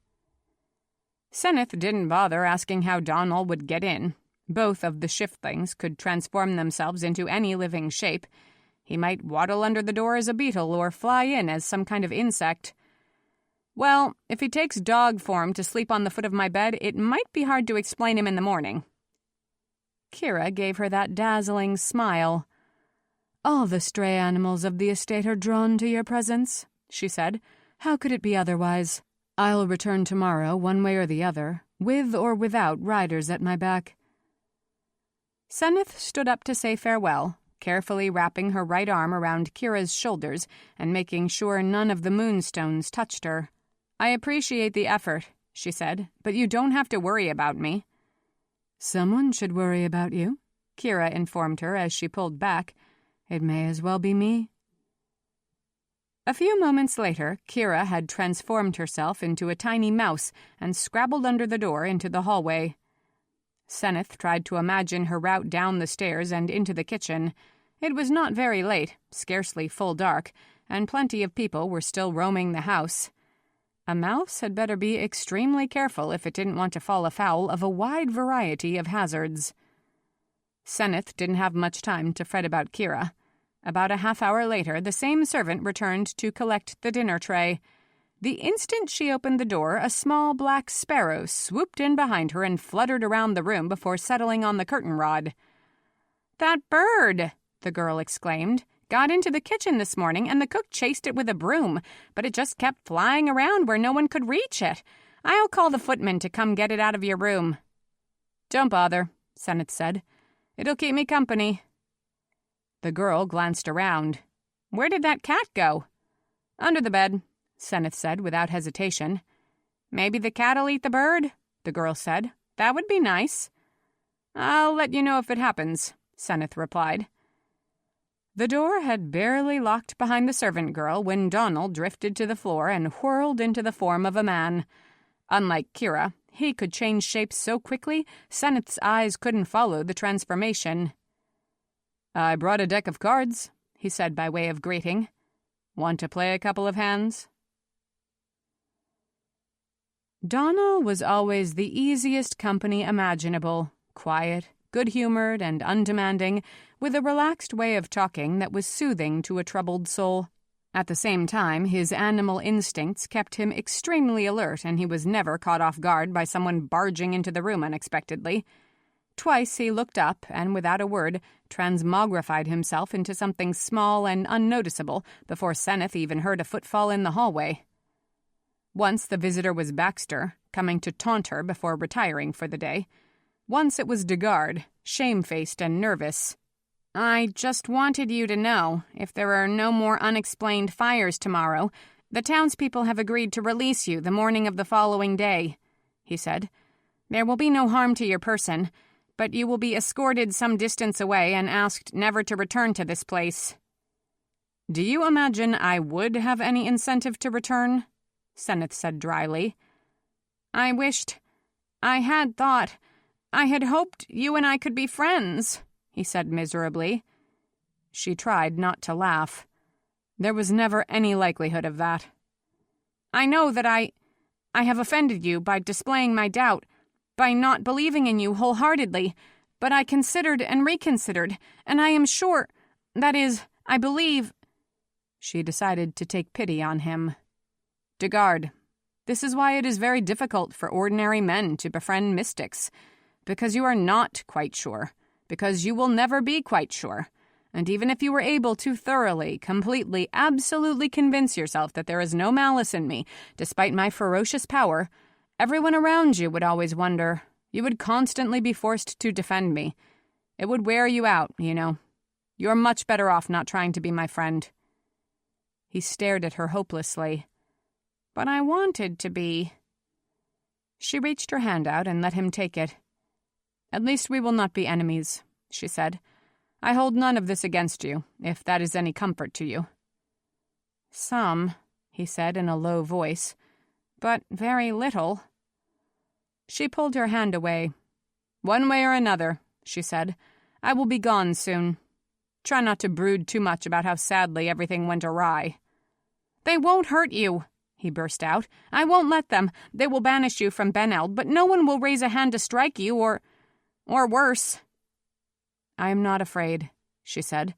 Senneth didn't bother asking how Donal would get in. Both of the shiftlings could transform themselves into any living shape. He might waddle under the door as a beetle or fly in as some kind of insect. Well, if he takes dog form to sleep on the foot of my bed, it might be hard to explain him in the morning. Kira gave her that dazzling smile. "All the stray animals of the estate are drawn to your presence," she said. "How could it be otherwise? I'll return tomorrow, one way or the other, with or without riders at my back." Senneth stood up to say farewell, carefully wrapping her right arm around Kira's shoulders and making sure none of the moonstones touched her. "I appreciate the effort," she said, "but you don't have to worry about me." "Someone should worry about you," Kira informed her as she pulled back. "It may as well be me." A few moments later, Kira had transformed herself into a tiny mouse and scrabbled under the door into the hallway. Senneth tried to imagine her route down the stairs and into the kitchen. It was not very late, scarcely full dark, and plenty of people were still roaming the house. A mouse had better be extremely careful if it didn't want to fall afoul of a wide variety of hazards. Senneth didn't have much time to fret about Kira. About a half-hour later, the same servant returned to collect the dinner tray. The instant she opened the door, a small black sparrow swooped in behind her and fluttered around the room before settling on the curtain rod. "That bird," the girl exclaimed, "got into the kitchen this morning, and the cook chased it with a broom, but it just kept flying around where no one could reach it. I'll call the footman to come get it out of your room." "Don't bother," Senneth said. "It'll keep me company." The girl glanced around. "Where did that cat go?" "Under the bed," Senneth said without hesitation. "Maybe the cat'll eat the bird," the girl said. "That would be nice." "I'll let you know if it happens," Senneth replied. The door had barely locked behind the servant girl when Donal drifted to the floor and whirled into the form of a man. Unlike Kira, he could change shapes so quickly, Senneth's eyes couldn't follow the transformation. "I brought a deck of cards," he said by way of greeting. "Want to play a couple of hands?" Donal was always the easiest company imaginable, quiet, good-humored, and undemanding, with a relaxed way of talking that was soothing to a troubled soul. At the same time, his animal instincts kept him extremely alert, and he was never caught off guard by someone barging into the room unexpectedly. Twice he looked up and, without a word, transmogrified himself into something small and unnoticeable before Senneth even heard a footfall in the hallway. Once the visitor was Baxter, coming to taunt her before retiring for the day. Once it was Degard, shamefaced and nervous. "I just wanted you to know, if there are no more unexplained fires tomorrow, the townspeople have agreed to release you the morning of the following day," he said. "There will be no harm to your person, but you will be escorted some distance away and asked never to return to this place." "Do you imagine I would have any incentive to return?" Senneth said dryly. I had hoped you and I could be friends," he said miserably. She tried not to laugh. There was never any likelihood of that. "I know that I have offended you by displaying my doubt, by not believing in you wholeheartedly, but I considered and reconsidered, and I am sure, that is, I believe—" She decided to take pity on him. "Degard, this is why it is very difficult for ordinary men to befriend mystics, because you are not quite sure, because you will never be quite sure, and even if you were able to thoroughly, completely, absolutely convince yourself that there is no malice in me, despite my ferocious power, everyone around you would always wonder. You would constantly be forced to defend me. It would wear you out, you know. You're much better off not trying to be my friend." He stared at her hopelessly. "But I wanted to be." She reached her hand out and let him take it. "At least we will not be enemies," she said. "I hold none of this against you, if that is any comfort to you." "Some," he said in a low voice. "But very little." She pulled her hand away. "One way or another," she said, "I will be gone soon. Try not to brood too much about how sadly everything went awry." "They won't hurt you," he burst out. "I won't let them. They will banish you from Beneld, but no one will raise a hand to strike you, or worse." "I am not afraid," she said.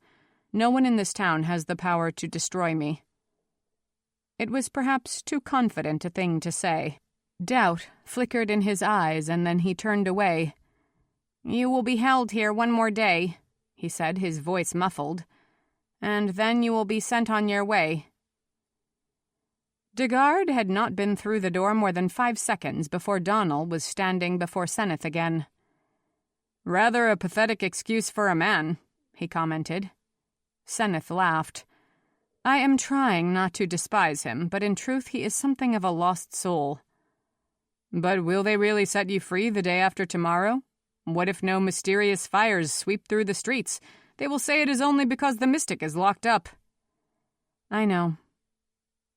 "No one in this town has the power to destroy me." It was perhaps too confident a thing to say. Doubt flickered in his eyes, and then he turned away. "You will be held here one more day," he said, his voice muffled, "and then you will be sent on your way." Degard had not been through the door more than 5 seconds before Donal was standing before Senneth again. "Rather a pathetic excuse for a man," he commented. Senneth laughed. "I am trying not to despise him, but in truth he is something of a lost soul." "But will they really set you free the day after tomorrow? What if no mysterious fires sweep through the streets? They will say it is only because the mystic is locked up." "I know."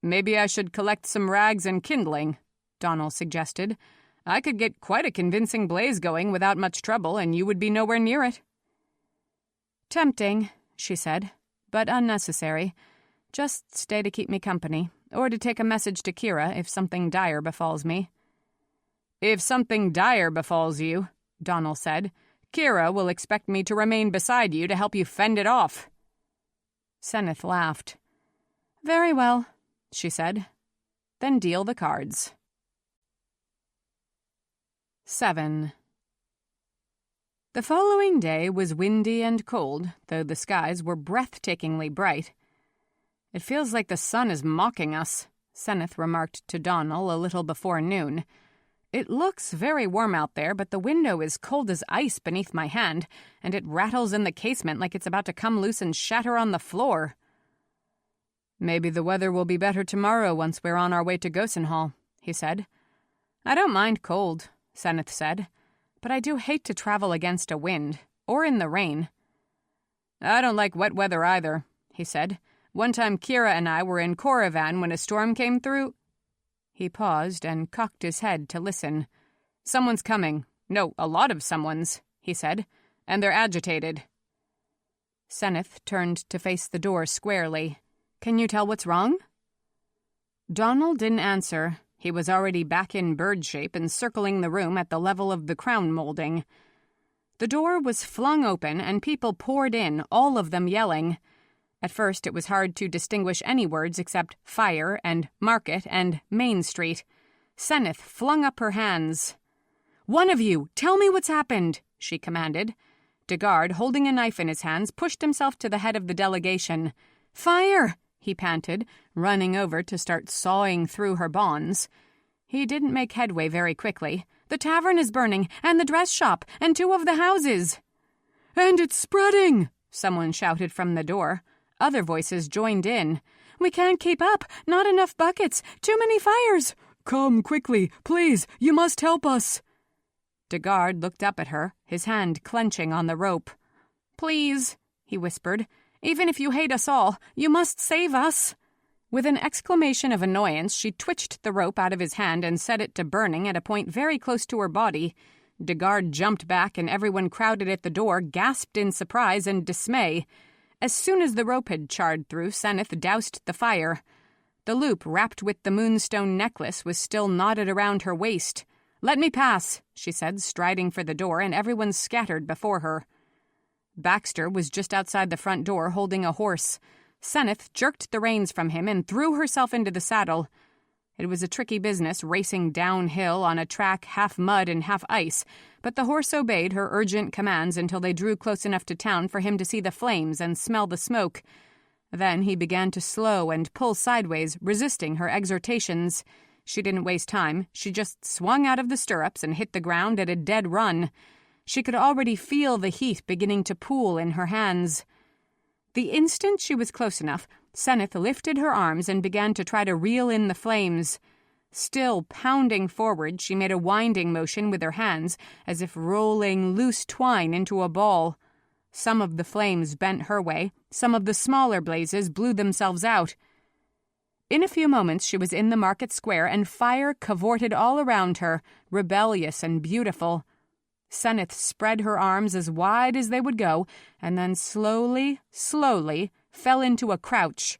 "Maybe I should collect some rags and kindling," Donal suggested. "I could get quite a convincing blaze going without much trouble, and you would be nowhere near it." "Tempting," she said, "but unnecessary. Just stay to keep me company, or to take a message to Kira if something dire befalls me." "If something dire befalls you," Donal said, "Kira will expect me to remain beside you to help you fend it off." Senneth laughed. "Very well," she said. "Then deal the cards." 7. The following day was windy and cold, though the skies were breathtakingly bright. "It feels like the sun is mocking us," Senneth remarked to Donal a little before noon. "It looks very warm out there, but the window is cold as ice beneath my hand, and it rattles in the casement like it's about to come loose and shatter on the floor." "Maybe the weather will be better tomorrow once we're on our way to Gosenhall," he said. "I don't mind cold," Senneth said, "but I do hate to travel against a wind, or in the rain." "I don't like wet weather either," he said. "One time Kira and I were in Koravan when a storm came through—" He paused and cocked his head to listen. "Someone's coming. No, a lot of someones," he said, "and they're agitated." Senneth turned to face the door squarely. "Can you tell what's wrong?" Donal didn't answer. He was already back in bird shape and circling the room at the level of the crown molding. The door was flung open and people poured in, all of them yelling. At first it was hard to distinguish any words except fire and market and Main Street. Senneth flung up her hands. "One of you, tell me what's happened," she commanded. Degard, holding a knife in his hands, pushed himself to the head of the delegation. "Fire!" he panted, running over to start sawing through her bonds. He didn't make headway very quickly. "The tavern is burning, and the dress shop, and 2 of the houses." "And it's spreading!" someone shouted from the door. Other voices joined in. "We can't keep up. Not enough buckets. Too many fires." "Come quickly, please. You must help us." Degard looked up at her, his hand clenching on the rope. "Please," he whispered. "Even if you hate us all, you must save us." With an exclamation of annoyance, she twitched the rope out of his hand and set it to burning at a point very close to her body. Degard jumped back, and everyone crowded at the door gasped in surprise and dismay. As soon as the rope had charred through, Senneth doused the fire. The loop wrapped with the moonstone necklace was still knotted around her waist. "Let me pass," she said, striding for the door, and everyone scattered before her. Baxter was just outside the front door holding a horse. Senneth jerked the reins from him and threw herself into the saddle. It was a tricky business racing downhill on a track half mud and half ice, but the horse obeyed her urgent commands until they drew close enough to town for him to see the flames and smell the smoke. Then he began to slow and pull sideways, resisting her exhortations. She didn't waste time. She just swung out of the stirrups and hit the ground at a dead run. She could already feel the heat beginning to pool in her hands. The instant she was close enough, Senneth lifted her arms and began to try to reel in the flames. Still pounding forward, she made a winding motion with her hands, as if rolling loose twine into a ball. Some of the flames bent her way, some of the smaller blazes blew themselves out. In a few moments she was in the market square, and fire cavorted all around her, rebellious and beautiful. Senneth spread her arms as wide as they would go, and then slowly fell into a crouch.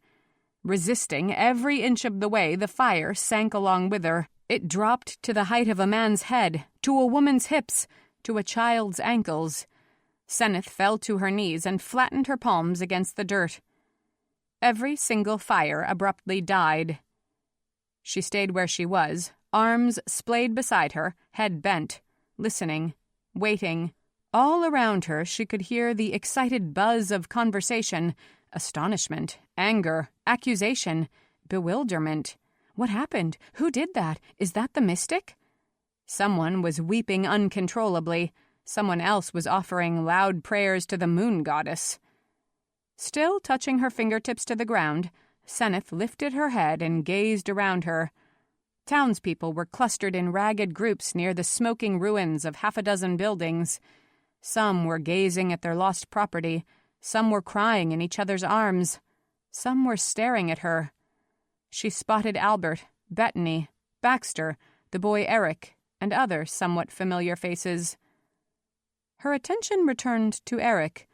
Resisting every inch of the way, the fire sank along with her. It dropped to the height of a man's head, to a woman's hips, to a child's ankles. Senneth fell to her knees and flattened her palms against the dirt. Every single fire abruptly died. She stayed where she was, arms splayed beside her, head bent, listening, waiting. All around her she could hear the excited buzz of conversation, astonishment, anger, accusation, bewilderment. What happened? Who did that? Is that the mystic? Someone was weeping uncontrollably. Someone else was offering loud prayers to the moon goddess. Still touching her fingertips to the ground, Senneth lifted her head and gazed around her. Townspeople were clustered in ragged groups near the smoking ruins of half a dozen buildings. Some were gazing at their lost property. Some were crying in each other's arms. Some were staring at her. She spotted Albert, Bettany, Baxter, the boy Eric, and other somewhat familiar faces. Her attention returned to Eric,